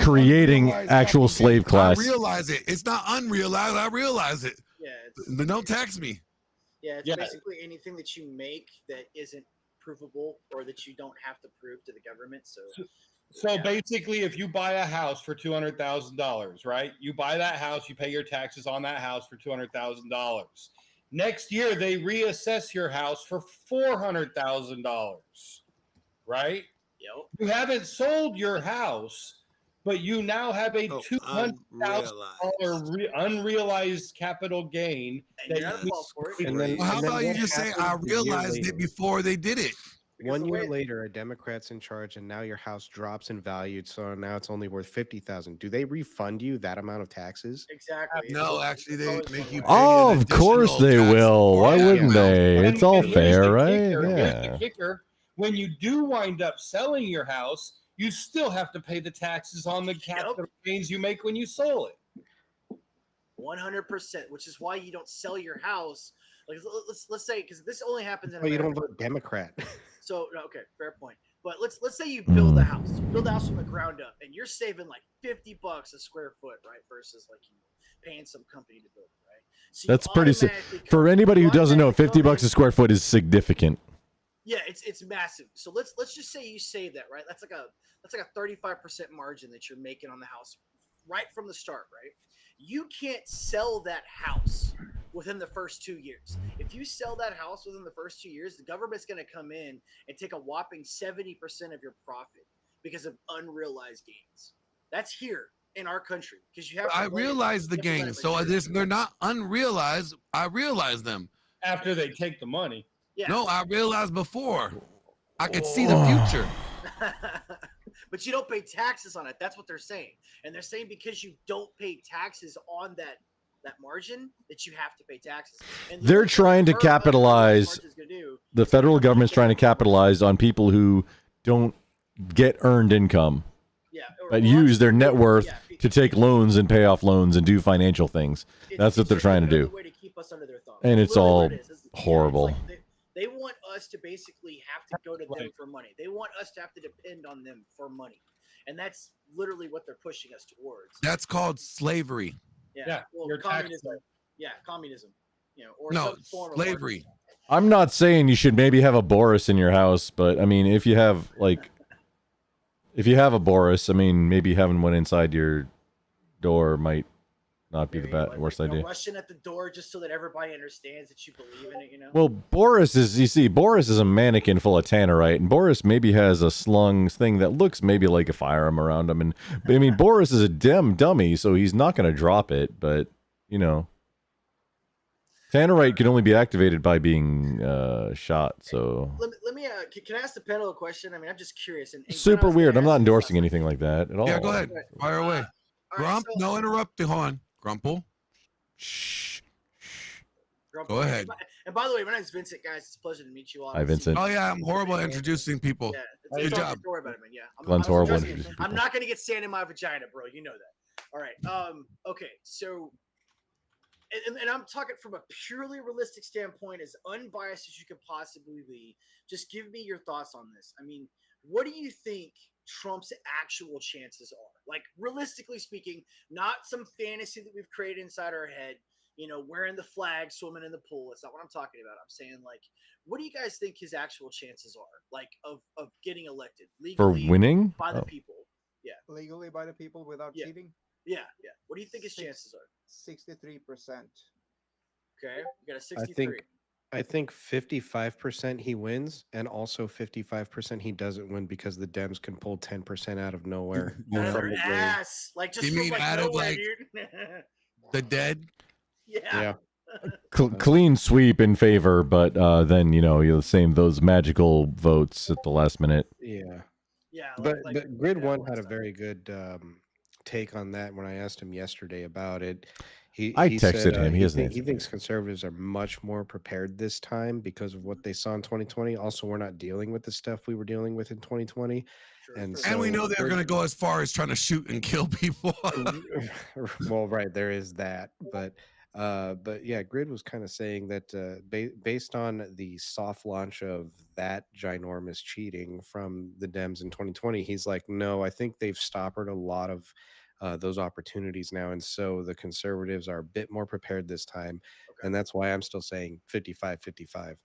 creating actual slave class. I realize it. It's not unrealized. I realize it. Yeah. Don't tax me. Yeah. It's basically anything that you make that isn't provable or that you don't have to prove to the government. So basically, if you buy a house for $200,000, right? You buy that house, you pay your taxes on that house for $200,000. Next year, they reassess your house for $400,000, right? Yep. You haven't sold your house, but you now have a $200,000 unrealized capital gain. How about you just say, I realized it before they did it? 1 year later, a Democrat's in charge, and now your house drops in value. So now it's only worth $50,000. Do they refund you that amount of taxes? Exactly. No, actually, they make you. Oh, of course they will. Why wouldn't they? It's all fair, right? Here's Yeah. the kicker. When you do wind up selling your house, you still have to pay the taxes on the capital gains you make when you sold it. 100%, which is why you don't sell your house. Like, let's say, because this only happens in Oh, you America. don't vote Democrat. So okay, fair point. But let's say you build a house, from the ground up, and you're saving like $50 a square foot, right? Versus like paying some company to build it, right? So That's pretty. For anybody who doesn't know, $50 a square foot is significant. Yeah, it's massive. So let's just say you save that, right? That's like a 35% margin that you're making on the house right from the start, right? You can't sell that house within the first 2 years. If you sell that house within the first 2 years, the government's going to come in and take a whopping 70% of your profit because of unrealized gains. That's here in our country because you have. I realize the gains, so they're not unrealized. I realize them. after they take the money. Yeah. No, I realized before. I could see the future. But you don't pay taxes on it. That's what they're saying. And they're saying because you don't pay taxes on that margin that you have to pay taxes. And They're trying to capitalize. The federal government's trying to capitalize on people who don't get earned income, but use their net worth to take loans and pay off loans and do financial things. That's what they're trying to do. way to keep us under their thumb. And it's literally all what it is. It's horrible. like they want us to basically have to go to them for money. They want us to have to depend on them for money. And that's literally what they're pushing us towards. That's called slavery. Yeah. Well, you're communism. Yeah, communism. Or No, some form of slavery. I'm not saying you should maybe have a Boris in your house, but I mean, if you have a Boris, I mean, maybe having one inside your door might not be the worst idea. Rushing at the door just so that everybody understands that you believe in it, Well, Boris is a mannequin full of tannerite, and Boris maybe has a slung thing that looks maybe like a firearm around him. And I mean, Boris is a dummy, so he's not going to drop it. But tannerite can only be activated by being shot. So Let me can I ask the panel a question? I mean, I'm just curious. And super weird. I'm not endorsing anything like that at all. Yeah, go ahead. Fire away. Grump, no interrupting. Hold on. Grumple. Go ahead. And by the way, my name's Vincent, guys. It's a pleasure to meet you all. Hi, Vincent. Oh yeah, I'm horrible at introducing people. Yeah, Good job. Don't worry about it, man. Yeah, Glenn's horrible at introducing I'm people. not gonna get sand in my vagina, bro. You know that. All right. Okay. So, and I'm talking from a purely realistic standpoint, as unbiased as you could possibly be. Just give me your thoughts on this. I mean, what do you think Trump's actual chances are? Like, realistically speaking, not some fantasy that we've created inside our head. Wearing the flag, swimming in the pool. It's not what I'm talking about. I'm saying, like, what do you guys think his actual chances are, like, of getting elected legally For winning? by the Oh. people? Yeah, Legally by the people without cheating? yeah. What do you think his chances are? 63%. Okay, we got a 63. I think 55% he wins, and also 55% he doesn't win because the Dems can pull 10% out of nowhere. Out of from their the grave. ass, like just You from mean like out of, nowhere, like, dude. The dead. Yeah. Clean sweep in favor, but then you'll save those magical votes at the last minute. Yeah. Yeah. But Grid One had a very good take on that when I asked him yesterday about it. I He texted said, him. He hasn't he answered thinks conservatives are much more prepared this time because of what they saw in 2020. Also, we're not dealing with the stuff we were dealing with in 2020. And we know they're Grid- going to go as far as trying to shoot and kill people. well, right, there is that, but yeah, Grid was kind of saying that based on the soft launch of that ginormous cheating from the Dems in 2020, he's like, no, I think they've stoppered a lot of those opportunities now, and so the conservatives are a bit more prepared this time, and that's why I'm still saying 55-55.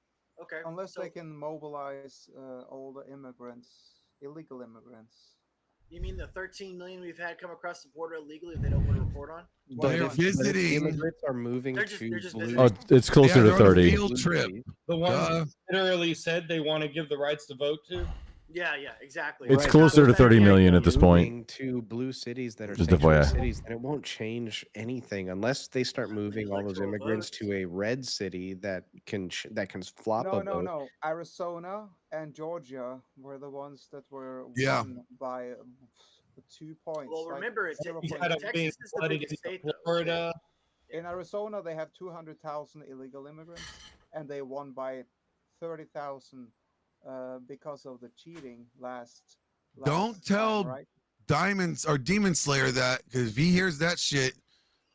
Okay. Unless they can mobilize all the immigrants, illegal immigrants. You mean the 13 million we've had come across the border illegally that they don't want to report on? They're if the visiting. immigrants are moving They're just blue- visiting. Oh, it's closer to they're on a 30. field trip. The ones that literally said they want to give the rights to vote to. Yeah, exactly. It's closer to 30 million at this point. moving to blue cities that are Just sanctuary FYI. cities, and it won't change anything unless they start moving all those immigrants to a red city that can flop a vote. No. Arizona and Georgia were the ones that were Yeah. won by 2 points. Well, like remember, Instead of being Texas is the flooded biggest into state, though. Florida. In Arizona, they have 200,000 illegal immigrants, and they won by 30,000 because of the cheating last Don't tell time, right? Diamonds or Demon Slayer that, because if he hears that shit,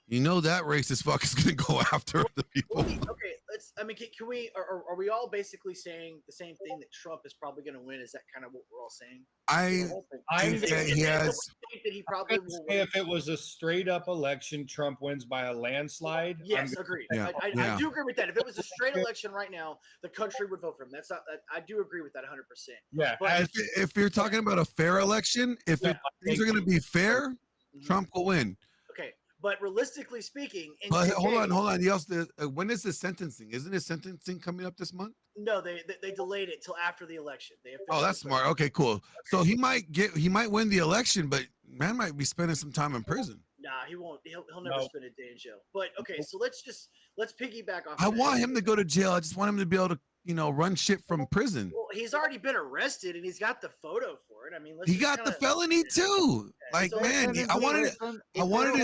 that racist fuck is gonna go after the people. Okay, can we? Are we all basically saying the same thing that Trump is probably going to win? Is that kind of what we're all saying? I think that he has. Think that he probably I'd will say win. if it was a straight up election, Trump wins by a landslide. Yes, agreed. Yeah, I yeah. do agree with that. If it was a straight election right now, the country would vote for him. That's not. I do agree with that 100%. Yeah. But If you're talking about a fair election, if things are going to be fair, Trump will win. okay, but realistically speaking, in But hold today- on. When is the sentencing? Isn't his sentencing coming up this month? No, they delayed it till after the election. They Oh, that's smart. Okay, cool. So he might win the election, but man might be spending some time in prison. No, Nah, he won't. He'll never No. spend a day in jail. But okay, so let's piggyback off. I of that. want him to go to jail. I just want him to be able to, run shit from prison. Well, he's already been arrested and he's got the photo for it. I mean, let's He just got the kinda- felony too. Like, so- man, I wanted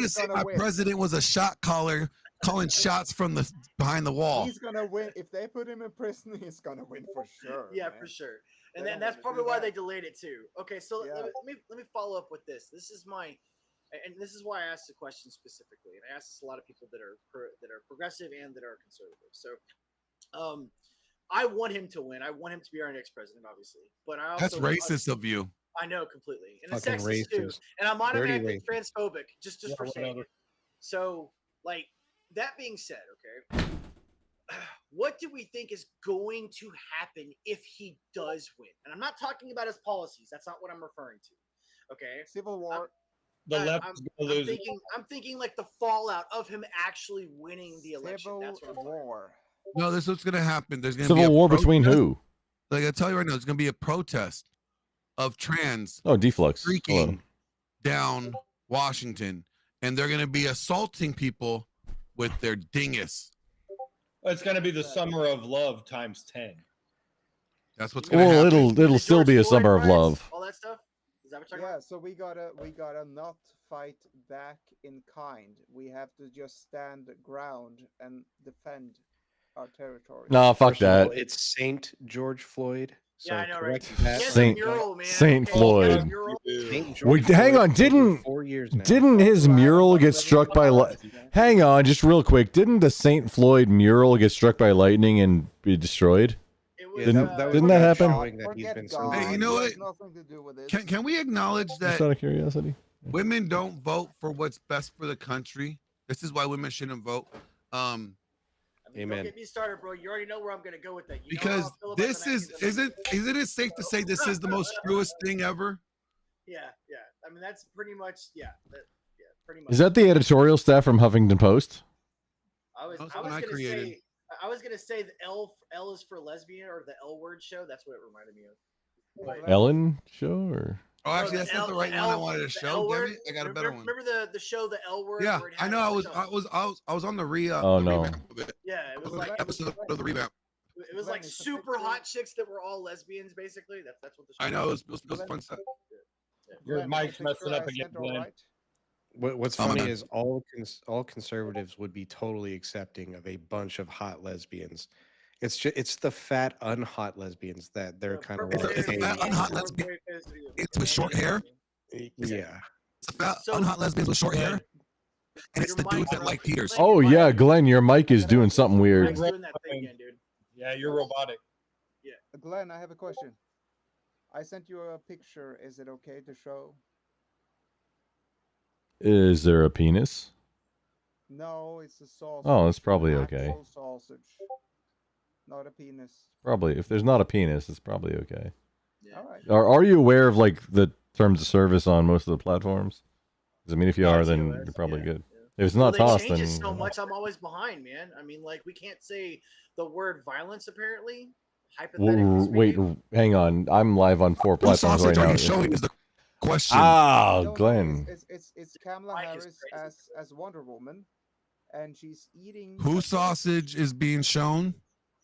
to say my president was a shot caller, calling shots from the behind the wall. He's gonna win if they put him in prison. He's gonna win for sure. Yeah, man. for sure. And They then don't that's wanna probably do why that. they delayed it too. Okay, so Yeah. let me follow up with this. This is why I asked the question specifically, and I asked this a lot of people that are progressive and that are conservative. So, I want him to win. I want him to be our next president, obviously. But I also That's racist of you. I know completely, and it's Fucking sexist too. racist. And I'm Dirty automatically racist. transphobic just Yeah, for saying whatever. it. So, like that being said, okay, what do we think is going to happen if he does win? And I'm not talking about his policies. That's not what I'm referring to. Okay, Civil war. The left I'm, is gonna lose. I'm thinking like the fallout of him actually winning the election. Civil That's what I'm talking war. No, this is what's gonna happen. There's gonna be Civil a war between protest. who? Like I tell you right now, there's gonna be a protest of trans Oh, Deflux. streaking down Washington, and they're gonna be assaulting people with their dingus. It's going to be the summer of love times 10. That's what's gonna Well, happen. it'll still be a summer of love. all that stuff. Is that what you're talking Yeah, about? so we gotta not fight back in kind. We have to just stand ground and defend our territory. Nah, fuck First of all, that. it's Saint George Floyd. So Yeah, I know, right? correct that. Yes, Saint- mural, man. Saint Okay, Floyd. yeah, mural. Saint George Wait, hang Floyd on. for Didn't 4 years now. didn't his mural get struck by hang on, just real quick. Didn't the Saint Floyd mural get struck by lightning and be destroyed? Didn't that happen? showing that he's been so Hey, you know what? Nothing to do with it. Can we acknowledge Just that out of curiosity. women don't vote for what's best for the country? This is why women shouldn't vote. Don't Amen. get me started, bro. You already know where I'm gonna go with that. You know how Because I feel about this the is Mexicans. isn't it safe to say this is the most truest thing ever? Yeah. I mean, that's pretty much pretty much. Is that the editorial staff from Huffington Post? I was That's gonna what I created. say. I was gonna say the L is for lesbian or the L word show. That's what it reminded me of. But- Ellen show or Oh, actually, the that's not the L- right one I L- wanted to the show. L Damn word. it, I got a better one. Remember the show, the L word? Yeah, where it I had know. a I bunch was of- I was on the revamp. Oh, no. revamp of it. Yeah, it was The like episode of the revamp. it was like super hot chicks that were all lesbians, basically. That's what the show. I know it was fun stuff. Your Glenn, mic's the messing picture up I again, sent, all Glenn. right? What's Oh, my funny bad. is all conservatives would be totally accepting of a bunch of hot lesbians. It's the fat unhot lesbians that they're kind of It's a- like, it's a hey, fat unhot lesbian. It's with short hair. yeah. It's a fat So- unhot lesbians with short hair. And it's the dudes that like Peters. Oh yeah, Glenn, your mic is doing something weird. Mike's doing that thing again, dude. Yeah, you're robotic. Glenn, I have a question. I sent you a picture. Is it okay to show? Is there a penis? No, it's a sausage. Oh, that's probably an okay. actual sausage, not a penis. Probably. If there's not a penis, it's probably okay. All right. Are you aware of like the terms of service on most of the platforms? 'Cause, I mean, if you are, then you're probably good. If it's not Well, tossed, they then change it so much. I'm always behind, man. I mean, like we can't say the word violence. Apparently, hypothetically wait, hang on. I'm live on 4 platforms right sausage are now. you showing is the question. Ah, No, Glenn. It's Kamala Harris as Wonder Woman, and she's eating Whose sausage is being shown?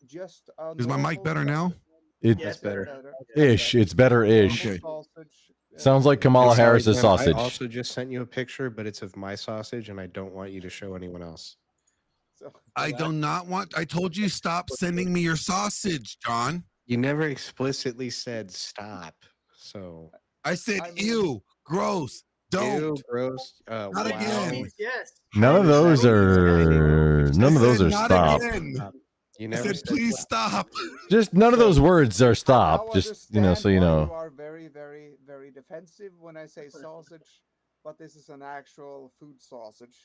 just a Is my mic normal better now? It, Yes, better. Ish. It's better ish. Okay. sausage. Sounds like Kamala Sorry, Harris's Glenn, sausage. I also just sent you a picture, but it's of my sausage, and I don't want you to show anyone else. I do not want. I told you stop sending me your sausage, John. You never explicitly said stop. So I said ew, gross, don't. ew, gross. Not wow. again. Yes. None of those are. None of those are Not stop. again. You I never said please stop. Just none of those words are Now stop. Just so you understand why know. You are very, very, very defensive when I say sausage, but this is an actual food sausage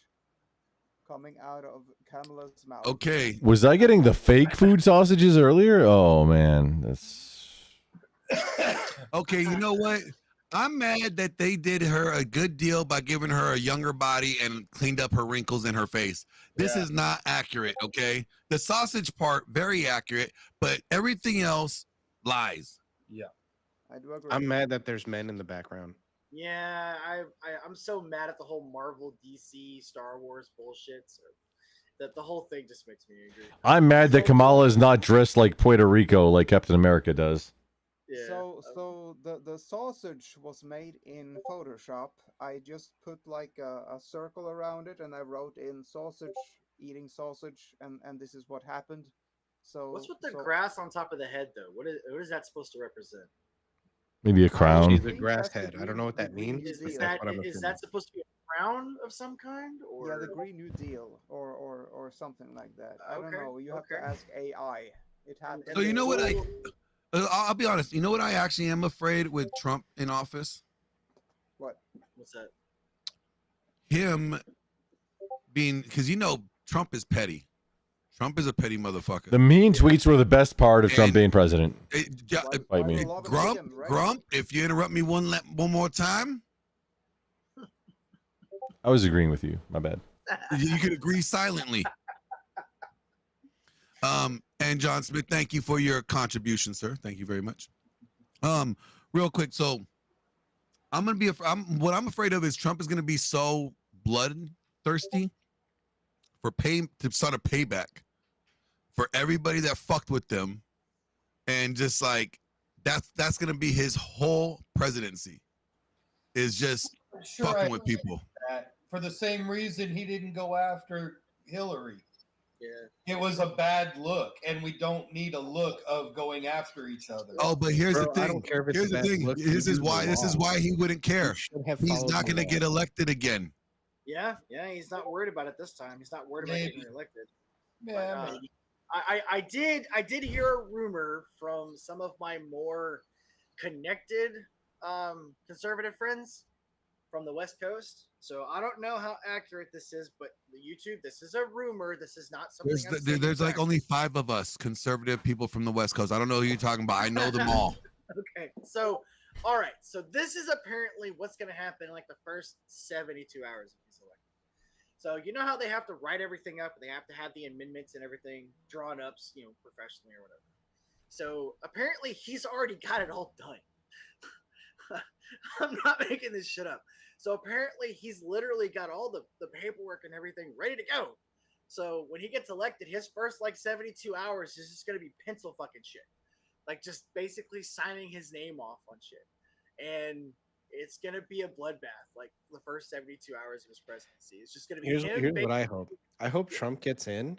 coming out of Kamala's mouth. Okay. Was I getting the fake food sausages earlier? Oh man, that's. Okay, you know what? I'm mad that they did her a good deal by giving her a younger body and cleaned up her wrinkles in her face. This is not accurate, okay? The sausage part, very accurate, but everything else lies. Yeah. I do agree. I'm mad that there's men in the background. Yeah, I'm so mad at the whole Marvel, DC, Star Wars bullshit. So that the whole thing just makes me angry. I'm mad that Kamala is not dressed like Puerto Rico like Captain America does. So the sausage was made in Photoshop. I just put like a circle around it, and I wrote in sausage, eating sausage, and this is what happened. So What's with the grass on top of the head though? What is that supposed to represent? Maybe a crown. She's a grass head. I don't know what that means. Is but that that's what I'm is assuming. that supposed to be a crown of some kind? Or Yeah, the Green New Deal or something like that. I don't Okay, know. You have to okay. ask AI. It happened. So you know what I'll be honest. You know what I actually am afraid with Trump in office? What's that? Him being, because Trump is petty. Trump is a petty motherfucker. The mean tweets were the best part of Trump being president. Fight me. Grump, if you interrupt me one more time, I was agreeing with you. My bad. you could agree silently. And John Smith, thank you for your contribution, sir. Thank you very much. Real quick, so what I'm afraid of is Trump is gonna be so bloodthirsty to start a payback for everybody that fucked with them, and just like that's gonna be his whole presidency, is just fucking with people. That for the same reason he didn't go after Hillary. Yeah. It was a bad look, and we don't need a look of going after each other. Oh, but here's Bro, the I thing. don't care if it's Here's a the bad thing. look, you This is do why. the This is law. why he wouldn't care. should have He's followed not the going to law. get elected again. Yeah, he's not worried about it this time. He's not worried about getting reelected. Yeah, But, I did hear a rumor from some of my more connected conservative friends from the West Coast. So I don't know how accurate this is, but YouTube, this is a rumor. This is not something. There's like only 5 of us conservative people from the West Coast. I don't know who you're talking about. I know them all. Okay, so all right, so this is apparently what's going to happen in like the first 72 hours of his election. So you know how they have to write everything up, and they have to have the amendments and everything drawn up, professionally or whatever. So apparently he's already got it all done. I'm not making this shit up. So apparently he's literally got all the paperwork and everything ready to go. So when he gets elected, his first like 72 hours is just going to be pencil fucking shit. Like just basically signing his name off on shit. And it's going to be a bloodbath. Like the first 72 hours of his presidency. It's just going to be Here's what I hope. I hope Trump gets in,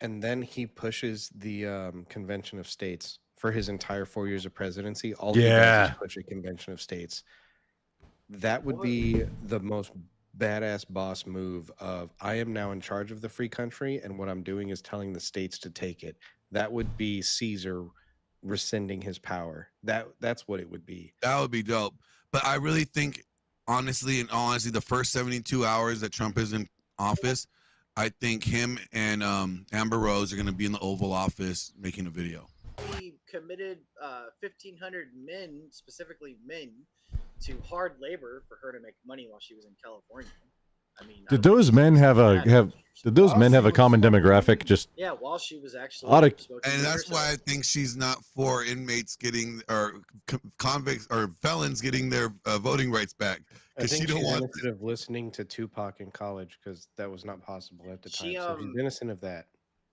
and then he pushes the convention of states for his entire 4 years of presidency. All he does Yeah. is push a convention of states. That would be the most badass boss move of I am now in charge of the free country, and what I'm doing is telling the states to take it. That would be Caesar rescinding his power. That's what it would be. That would be dope. But I really think, honestly, the first 72 hours that Trump is in office, I think him and Amber Rose are going to be in the Oval Office making a video. He committed 1,500 men, specifically men, to hard labor for her to make money while she was in California. I mean, Did those men have a common demographic? Just yeah, while she was actually And that's why I think she's not for inmates getting or convicts or felons getting their voting rights back, I because she think don't she's want. innocent of listening to Tupac in college because that was not possible at the time. She, So she's innocent of that.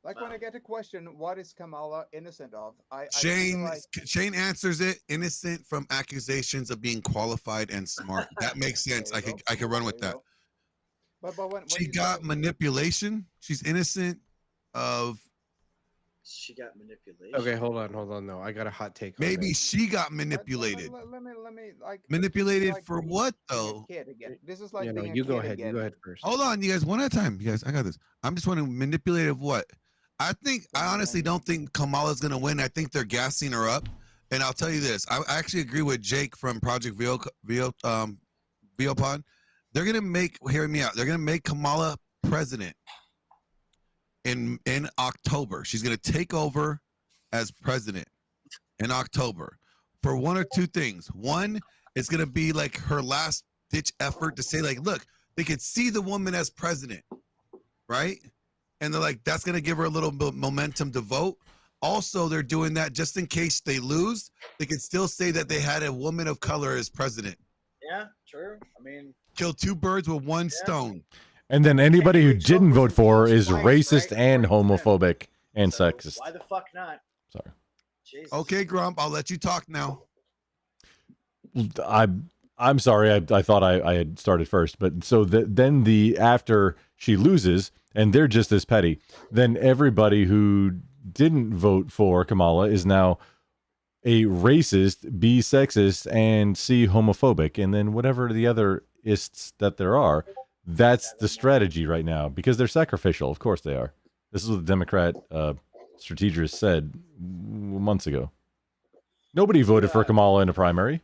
Like when I get a question, what is Kamala innocent of? I Shane feel Shane answers it: innocent from accusations of being qualified and smart. That makes sense. I could run with that. But when She you got say- manipulation. She's innocent of she got manipulation. Okay, hold on. No, I got a hot take. on maybe that. she got manipulated. Let me like Manipulated like for being- what being a though? kid again. This is like Yeah, no, being a you go kid ahead. You again. go ahead first. Hold on, you guys, one at a time. You guys, I got this. I'm just wondering, manipulative what? I honestly don't think Kamala's gonna win. I think they're gassing her up. And I'll tell you this, I actually agree with Jake from Project Viopod. They're gonna hear me out. They're gonna make Kamala president in October. She's gonna take over as president in October for one or two things. One, it's gonna be like her last ditch effort to say, like, look, they could see the woman as president, right? And they're like, that's going to give her a little bit momentum to vote. Also, they're doing that just in case they lose. They can still say that they had a woman of color as president. Yeah, true. I mean, Kill two birds with one stone. And then anybody who didn't vote for is racist and homophobic and sexist. why the fuck not? Sorry. Jesus. Okay, Grump, I'll let you talk now. I'm sorry. I thought I had started first, but so then after she loses and they're just as petty, then everybody who didn't vote for Kamala is now A, racist, B, sexist, and C, homophobic. And then whatever the other ists that there are, that's the strategy right now because they're sacrificial. Of course they are. This is what the Democrat strategist said months ago. Nobody voted for Kamala in a primary.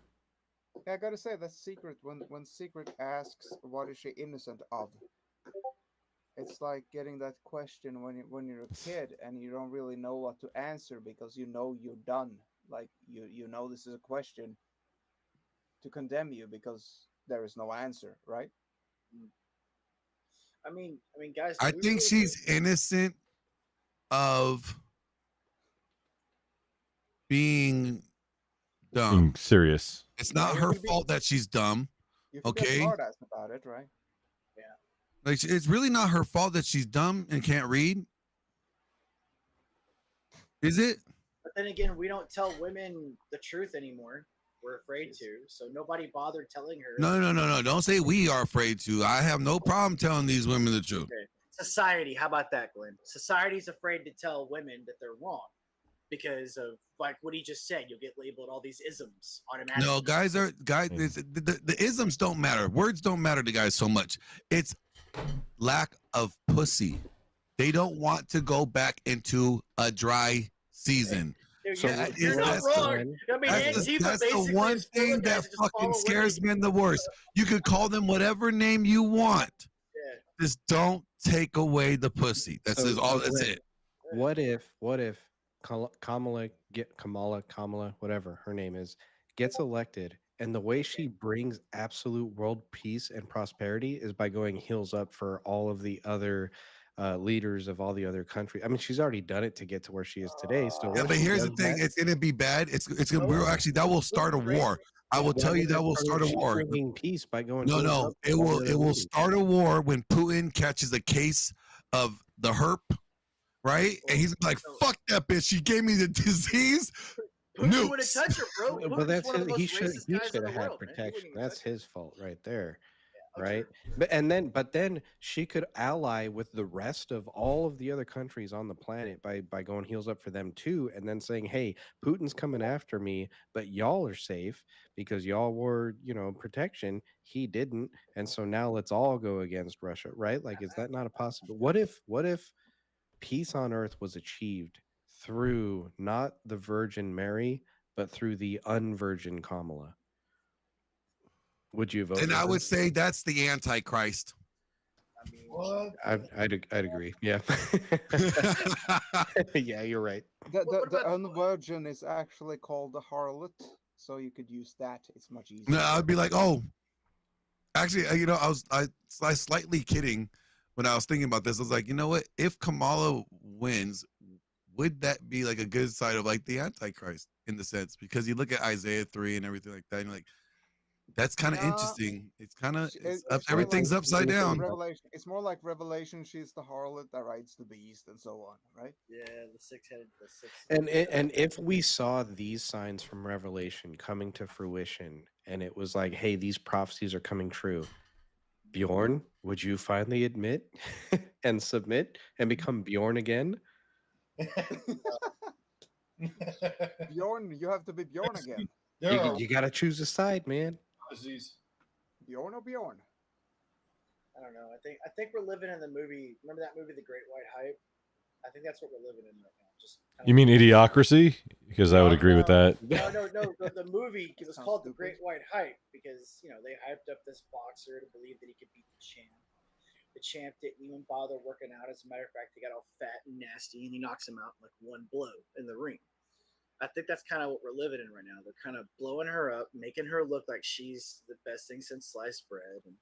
Yeah, I gotta say that's Secret. When Secret asks, "What is she innocent of?" It's like getting that question when you're a kid and you don't really know what to answer because you know you're done. Like you know this is a question to condemn you because there is no answer, right? I mean, guys. I think she's innocent of being dumb. Being serious. It's not her fault that she's dumb. You can Okay. get hard ass about it, right? Yeah. Like it's really not her fault that she's dumb and can't read. Is it? But then again, we don't tell women the truth anymore. We're afraid to, so nobody bothered telling her. No. Don't say we are afraid to. I have no problem telling these women the truth. Okay. Society, how about that, Glenn? Society's afraid to tell women that they're wrong because of like what he just said. You'll get labeled all these isms automatically. No, guys. The isms don't matter. Words don't matter to guys so much. It's lack of pussy. They don't want to go back into a dry season. Dude, you're not wrong. I mean, That's the basically one is full of thing guys that just fucking follow scares women. men the worst. You could call them whatever name you want. Yeah. Just don't take away the pussy. That's all. That's it. What if Kamala, whatever her name is, gets elected, and the way she brings absolute world peace and prosperity is by going heels up for all of the other leaders of all the other countries. I mean, she's already done it to get to where she is today. So Yeah, what but she here's the does thing: that- it's gonna be bad. It's gonna. We're actually that will start a war. I will tell you that will start a She's war. bringing peace by going. No, heels no, up it for all will. the It other will leaders. start a war when Putin catches a case of the herp, right? And he's like, "Fuck that bitch! She gave me the disease." Putin wouldn't touch her, bro. But Putin's that's one of the he most should racist he guys in should the have had world, man. He protection. wouldn't even That's his fault right there. okay. Right. But then she could ally with the rest of all of the other countries on the planet by going heels up for them too, and then saying, "Hey, Putin's coming after me, but y'all are safe because y'all were, protection. He didn't, and so now let's all go against Russia." Right? Like, is that not a possible? What if peace on earth was achieved through not the Virgin Mary, but through the unvirgin Kamala? Would you vote? And for I her? would say that's the Antichrist. I'd agree. Yeah. Yeah, you're right. The unvirgin is actually called the harlot, so you could use that. It's much easier. No, I'd be like, oh, actually, I was slightly kidding when I was thinking about this. I was like, you know what? If Kamala wins, would that be like a good side of like the Antichrist in the sense? Because you look at Isaiah 3 and everything like that, and you're like, that's kind of interesting. It's kind of everything's upside down. Revelation. It's more like Revelation. She's the harlot that rides the beast and so on, right? Yeah, the six-headed. And if we saw these signs from Revelation coming to fruition, and it was like, hey, these prophecies are coming true, Bjorn, would you finally admit and submit and become Bjorn again? Bjorn, you have to be Bjorn again. You got to choose a side, man. Bjorn or Bjorn? I don't know. I think we're living in the movie. Remember that movie, The Great White Hype? I think that's what we're living in right now. Just You mean Idiocracy? Because I would agree with that. No. The movie it was called The Great White Hype because they hyped up this boxer to believe that he could beat the champ. The champ didn't even bother working out. As a matter of fact, he got all fat and nasty, and he knocks him out in like one blow in the ring. I think that's kind of what we're living in right now. They're kind of blowing her up, making her look like she's the best thing since sliced bread. And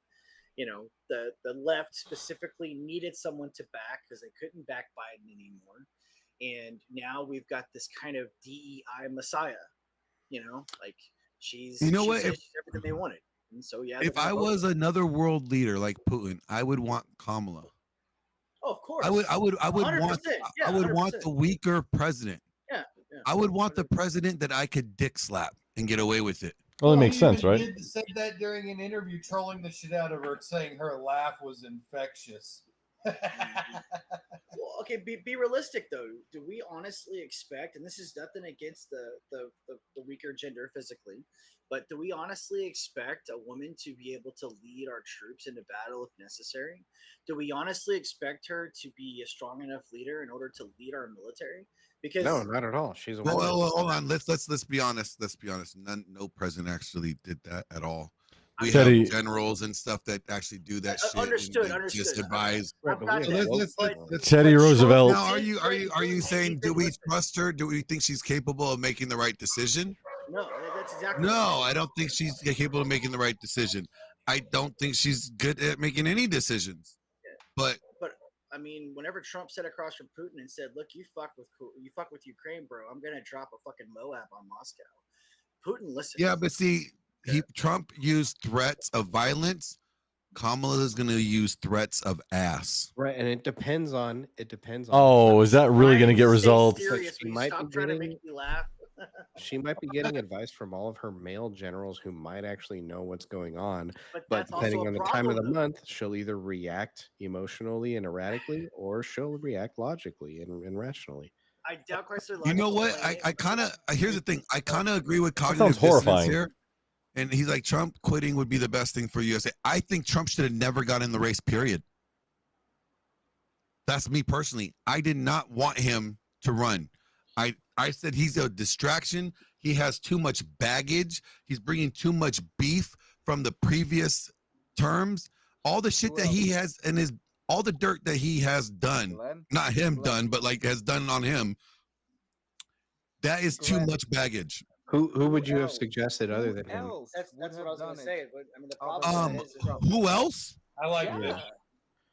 the left specifically needed someone to back because they couldn't back Biden anymore. And now we've got this kind of DEI messiah. Like she's You know what? she's everything they wanted. And so yeah. If I was another world leader like Putin, I would want Kamala. Oh, of course. I would want 100%. Yeah, I would want 100%. the weaker president. Yeah. I would want the president that I could dick slap and get away with it. Well, it makes He sense, even right? said that during an interview, trolling the shit out of her, saying her laugh was infectious. Well, okay, be realistic though. Do we honestly expect, and this is nothing against the weaker gender physically, but do we honestly expect a woman to be able to lead our troops into battle if necessary? Do we honestly expect her to be a strong enough leader in order to lead our military? Because No, not at all. She's a Well, woman. hold on. Let's be honest. Let's be honest. No president actually did that at all. We Teddy- have generals and stuff that actually do that shit. and understood, they Just understood. advise. I've got So that. let's- Teddy Roosevelt. Now, are you saying do we trust her? Do we think she's capable of making the right decision? No, that's exactly. No, I don't think she's capable of making the right decision. I don't think she's good at making any decisions. But I mean, whenever Trump sat across from Putin and said, "Look, you fuck with Ukraine, bro. I'm gonna drop a fucking Moab on Moscow." Putin listened. yeah, but see, Trump used threats of violence. Kamala is going to use threats of ass. Right, and it depends on. Oh, is that really going to get results? Serious, She will you might stop be trying to getting- make me laugh. She might be getting advice from all of her male generals who might actually know what's going on. But But that's depending also on a the time of the problem, though. month, she'll either react emotionally and erratically, or she'll react logically and rationally. I doubt Chrysler. You know Logic what? will play I kind of here's the thing. I kind of agree with sounds cognitive dissonance horrifying. here. And he's like, Trump quitting would be the best thing for USA. I think Trump should have never got in the race. Period. That's me personally. I did not want him to run. I said he's a distraction. He has too much baggage. He's bringing too much beef from the previous terms. All the shit that he has and all the dirt that he has done, not him done, but like has done on him. That is too much baggage. Who would you have suggested other than him? That's what I was going to say. But I mean, the problem is Who else? I like Yeah. Vic.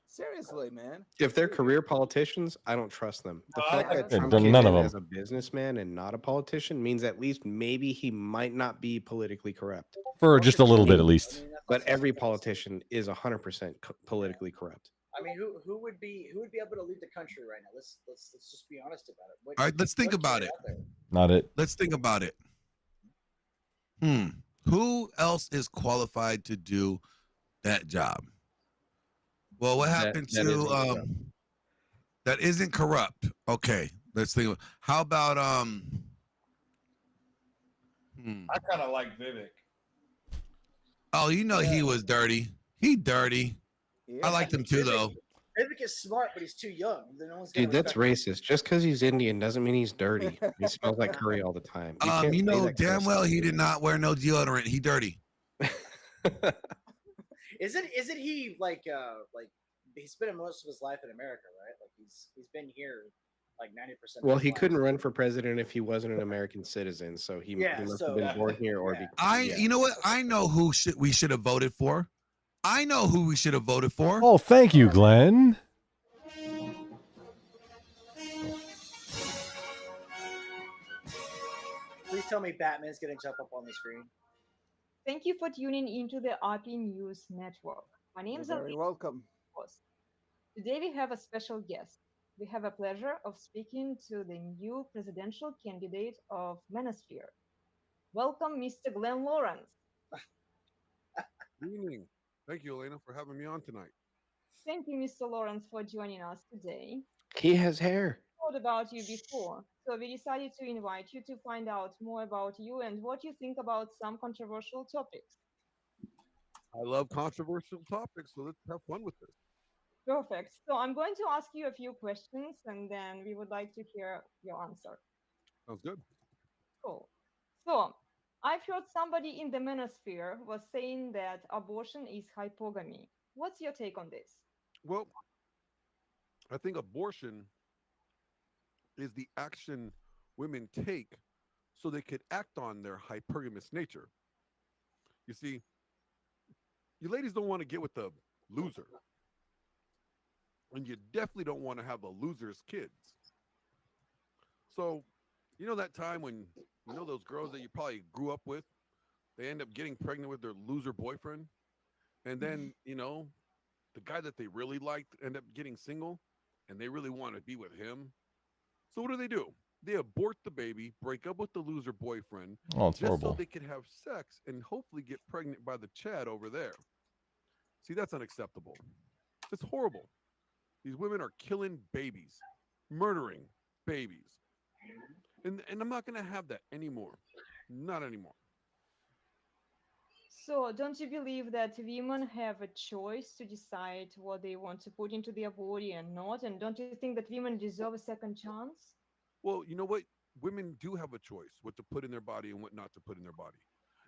Seriously, man. If they're career politicians, I don't trust them. The fact that Yeah, Trump none came of in them. as a businessman and not a politician means at least maybe he might not be politically corrupt. For just a little bit, at least. But every politician is 100% politically corrupt. I mean, who would be able to lead the country right now? Let's just be honest about it. All right, let's think what's about it. out there? Not it. Let's think about it. Who else is qualified to do that job? Well, what happened that isn't to corrupt. that isn't corrupt? Okay, let's think of how about I kind of like Vivek. oh, you know he was dirty. He dirty. I liked him too though. Vivek is smart, but he's too young. Then no one's gonna Dude, that's respect him. racist. Just because he's Indian doesn't mean he's dirty. He smells like curry all the time. can't You say know that kind of damn well stuff. he did not wear no deodorant. He dirty. Isn't he like he spent most of his life in America, right? Like he's been here like 90%. Well, he couldn't run for president if he wasn't an American citizen, so he Yeah, must so- have been born here or You know what? I know who we should have voted for. I know who we should have voted for. Oh, thank you, Glenn. Please tell me Batman's gonna jump up on the screen. Thank you for tuning into the RP News Network. My name is You're very welcome. Today we have a special guest. We have a pleasure of speaking to the new presidential candidate of Manosphere. Welcome, Mr. Glenn Lawrence. Good evening. Thank you, Elena, for having me on tonight. Thank you, Mr. Lawrence, for joining us today. He has hair. Thought about you before, so we decided to invite you to find out more about you and what you think about some controversial topics. I love controversial topics, so let's have fun with this. Perfect. So I'm going to ask you a few questions and then we would like to hear your answer. Sounds good. Cool. So I've heard somebody in the manosphere was saying that abortion is hypogamy. What's your take on this? Well, I think abortion is the action women take so they could act on their hypergamous nature. You see, you ladies don't want to get with the loser. And you definitely don't want to have a loser's kids. So, you know that time when, you know, those girls that you probably grew up with, They end up getting pregnant with their loser boyfriend. And then, the guy that they really liked end up getting single and they really want to be with him. So what do? They abort the baby, break up with the loser boyfriend, Oh, it's just horrible. so they could have sex and hopefully get pregnant by the Chad over there. See, that's unacceptable. It's horrible. These women are killing babies, murdering babies. And I'm not going to have that anymore. Not anymore. So, don't you believe that women have a choice to decide what they want to put into their body and not? And don't you think that women deserve a second chance? Well, you know what? Women do have a choice what to put in their body and what not to put in their body.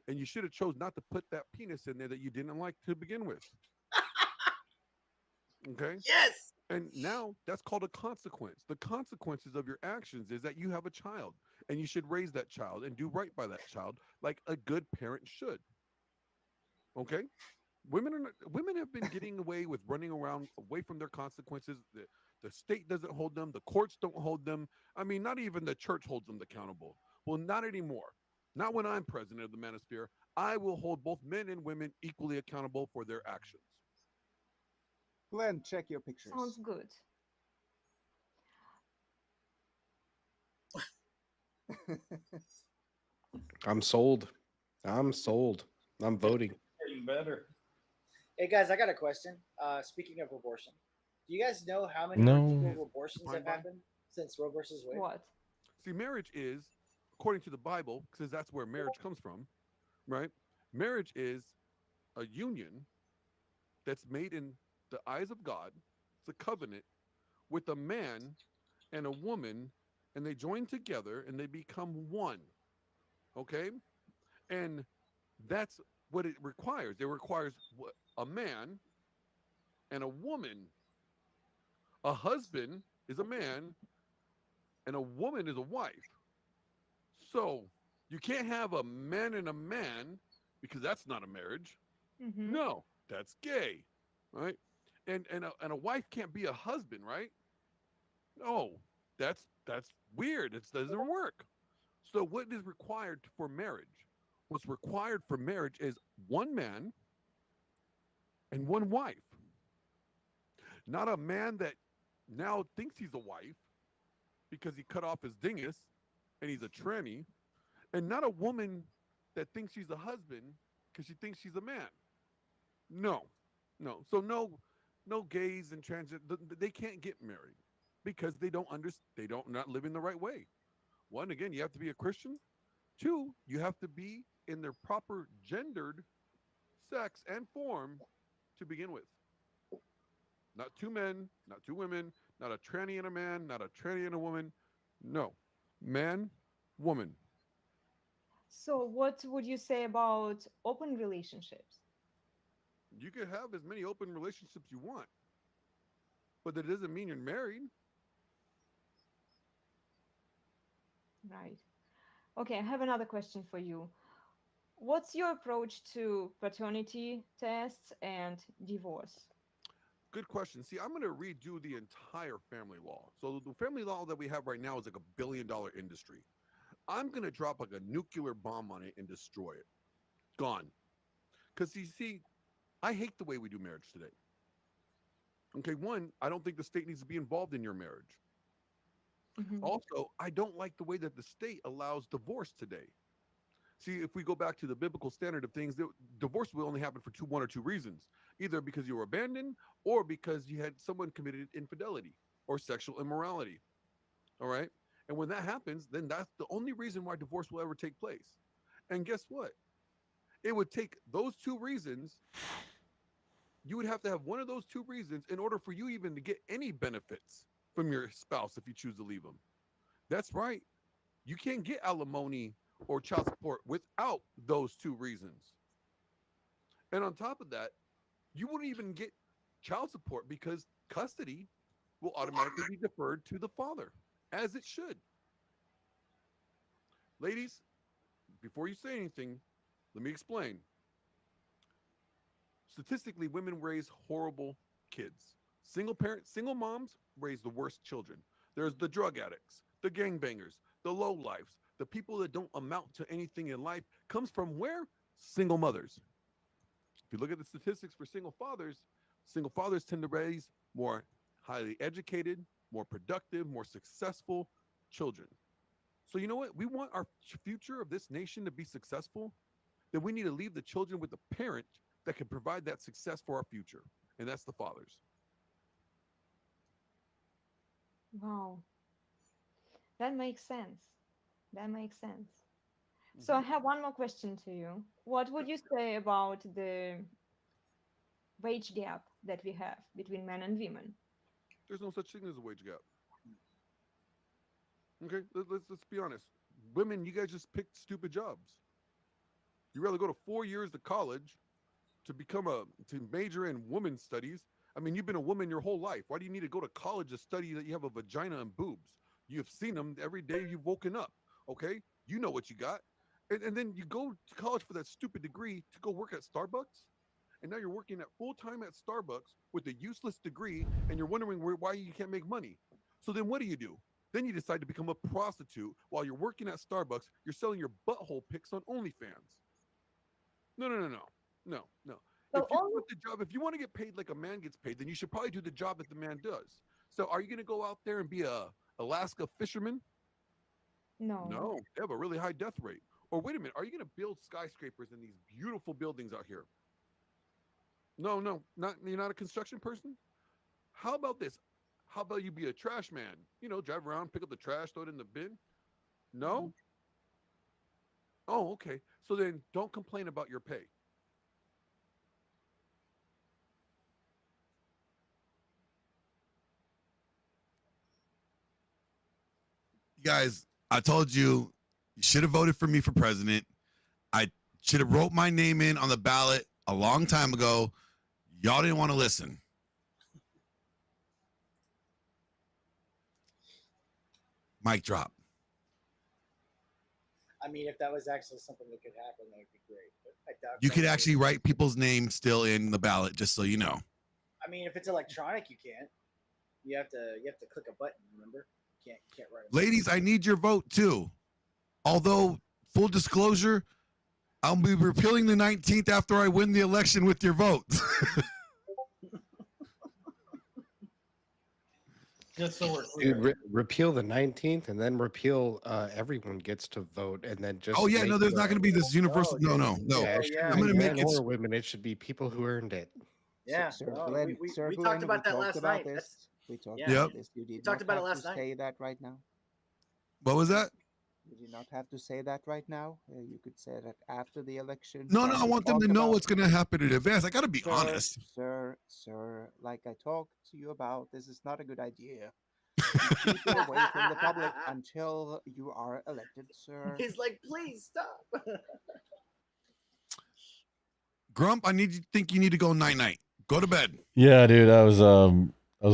And you should have chose not to put that penis in there that you didn't like to begin with. Okay? Yes. And now that's called a consequence. The consequences of your actions is that you have a child and you should raise that child and do right by that child like a good parent should. Okay? Women have been getting away with running around away from their consequences. The state doesn't hold them. The courts don't hold them. I mean, not even the church holds them accountable. Well, not anymore. Not when I'm president of the Manosphere. I will hold both men and women equally accountable for their actions. Glenn, check your pictures. Sounds good. I'm sold. I'm sold. I'm voting. Getting better. Hey guys, I got a question. Speaking of abortion, do you guys know how many No. legal abortions have happened since Roe versus Wade? What? See, marriage is, according to the Bible, because that's where marriage comes from, right? Marriage is a union that's made in the eyes of God. It's a covenant with a man and a woman, and they join together and they become one. Okay? And that's what it requires. It requires a man and a woman. A husband is a man and a woman is a wife. So you can't have a man and a man because that's not a marriage. Mhm. No, that's gay, right? And a wife can't be a husband, right? No, that's weird. It doesn't work. So what is required for marriage? What's required for marriage is one man and one wife. Not a man that now thinks he's a wife because he cut off his dingus and he's a tranny, and not a woman that thinks she's a husband because she thinks she's a man. No. So no gays and trans, they can't get married because they don't not living the right way. One, again, you have to be a Christian. Two, you have to be in their proper gendered sex and form to begin with. Not two men, not two women, not a tranny and a man, not a tranny and a woman. No. Man, woman. So, what would you say about open relationships? You can have as many open relationships you want, but that doesn't mean you're married. Right. Okay, I have another question for you. What's your approach to paternity tests and divorce? Good question. See, I'm going to redo the entire family law. So the family law that we have right now is like $1 billion industry. I'm going to drop like a nuclear bomb on it and destroy it. Gone. Because you see, I hate the way we do marriage today. Okay, one, I don't think the state needs to be involved in your marriage. Also, I don't like the way that the state allows divorce today. See, if we go back to the biblical standard of things, divorce will only happen for one or two reasons. Either because you were abandoned or because you had someone committed infidelity or sexual immorality. All right? And when that happens, then that's the only reason why divorce will ever take place. And guess what? It would take those two reasons. You would have to have one of those two reasons in order for you even to get any benefits from your spouse if you choose to leave them. That's right. You can't get alimony or child support without those two reasons. And on top of that, you wouldn't even get child support because custody will automatically be deferred to the father, as it should. Ladies, before you say anything, let me explain. Statistically, women raise horrible kids. Single moms raise the worst children. There's the drug addicts, the gangbangers, the lowlifes, the people that don't amount to anything in life. Comes from where? single mothers. If you look at the statistics for single fathers tend to raise more highly educated, more productive, more successful children. So you know what? We want our future of this nation to be successful, then we need to leave the children with a parent that can provide that success for our future. And that's the fathers. Wow. That makes sense. That makes sense. So I have one more question to you. What would you say about the wage gap that we have between men and women? There's no such thing as a wage gap. Okay, let's be honest. Women, you guys just picked stupid jobs. You rather go to 4 years to college to major in women's studies. I mean, you've been a woman your whole life. Why do you need to go to college to study that you have a vagina and boobs? You've seen them every day you've woken up. Okay, you know what you got, and then you go to college for that stupid degree to go work at Starbucks, and now you're working at full time at Starbucks with a useless degree, and you're wondering why you can't make money. So then what do? Then you decide to become a prostitute while you're working at Starbucks. You're selling your butthole pics on OnlyFans. No. So if you want to get paid like a man gets paid, then you should probably do the job that the man does. So are you going to go out there and be a Alaska fisherman? No. No, they have a really high death rate. Or wait a minute, are you going to build skyscrapers in these beautiful buildings out here? No, you're not a construction person? How about this? How about you be a trash man? You know, drive around, pick up the trash, throw it in the bin? No? Oh, okay. So then don't complain about your pay. Guys, I told you should have voted for me for president. I should have wrote my name in on the ballot a long time ago. Y'all didn't want to listen. Mic drop. I mean, if that was actually something that could happen, that would be great. But I doubt You that could would actually be- write people's names still in the ballot, just so you know. I mean, if it's electronic, you can't. You have to click a button. Remember, you can't write. Ladies, I need your vote too. Although, full disclosure, I'll be repealing the 19th after I win the election with your vote. Just so we're clear. Dude, repeal the 19th and then repeal everyone gets to vote and then just Oh, yeah, no, there's not going to be this universal. No. Yeah, it should I'm be going to make men it. or women. It should be people who earned it. Yeah, Sir no, Glenn, we Sir talked Glenn, about that talked last about night. this. That's- We talked yeah. about Yep. this. You did talked not about it have last to night. say that right now. What was that? You did not have to say that right now. You could say that after the election. No, when I we want them to talk know about- what's going to happen in advance. I got to be Sir, honest. Sir, like I talked to you about, this is not a good idea. You keep it away from the public until you are elected, sir. He's like, please stop. Grump, think you need to go night-night. Go to bed. Yeah, dude, I was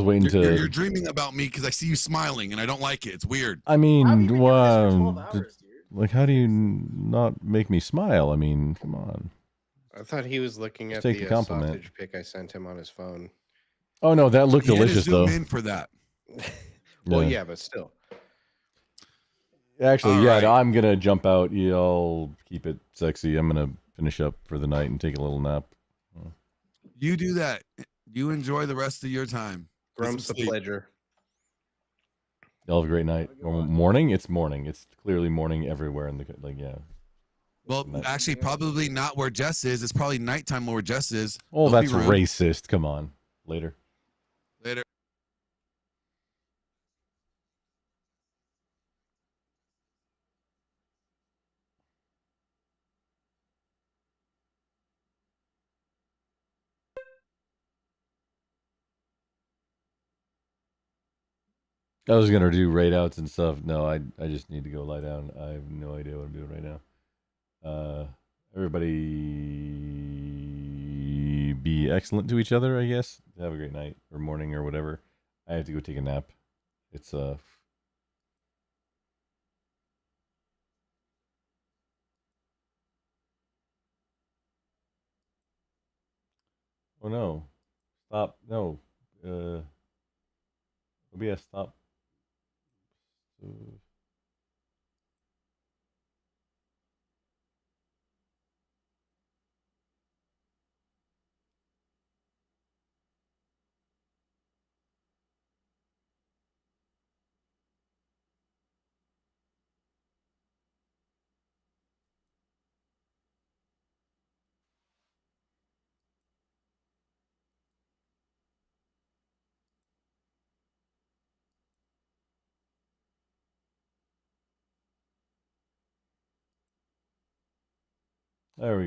waiting to. You're dreaming about me because I see you smiling and I don't like it. It's weird. I mean, like, how do you not make me smile? I mean, come on. I thought he was looking Just at take the the compliment. sausage pic I sent him on his phone. Oh no, that looked You had to delicious zoom though. in for that. Well, Yeah. yeah, but still. Actually, All yeah, right. I'm gonna jump out. Y'all keep it sexy. I'm gonna finish up for the night and take a little nap. You do that. You enjoy the rest of your time. Get some Grump's a sleep. pleasure. Y'all have a great night. Morning? It's morning. It's clearly morning everywhere in the yeah. Well, actually, probably not where Jess is. It's probably nighttime where Jess is. Oh, Don't be that's rude. racist. Come on. Later. Later. I was gonna do raid outs and stuff. No, I just need to go lie down. I have no idea what I'm doing right now. Everybody be excellent to each other, I guess. Have a great night or morning or whatever. I have to go take a nap. It's Oh no. Stop. No. OBS stop. There we go.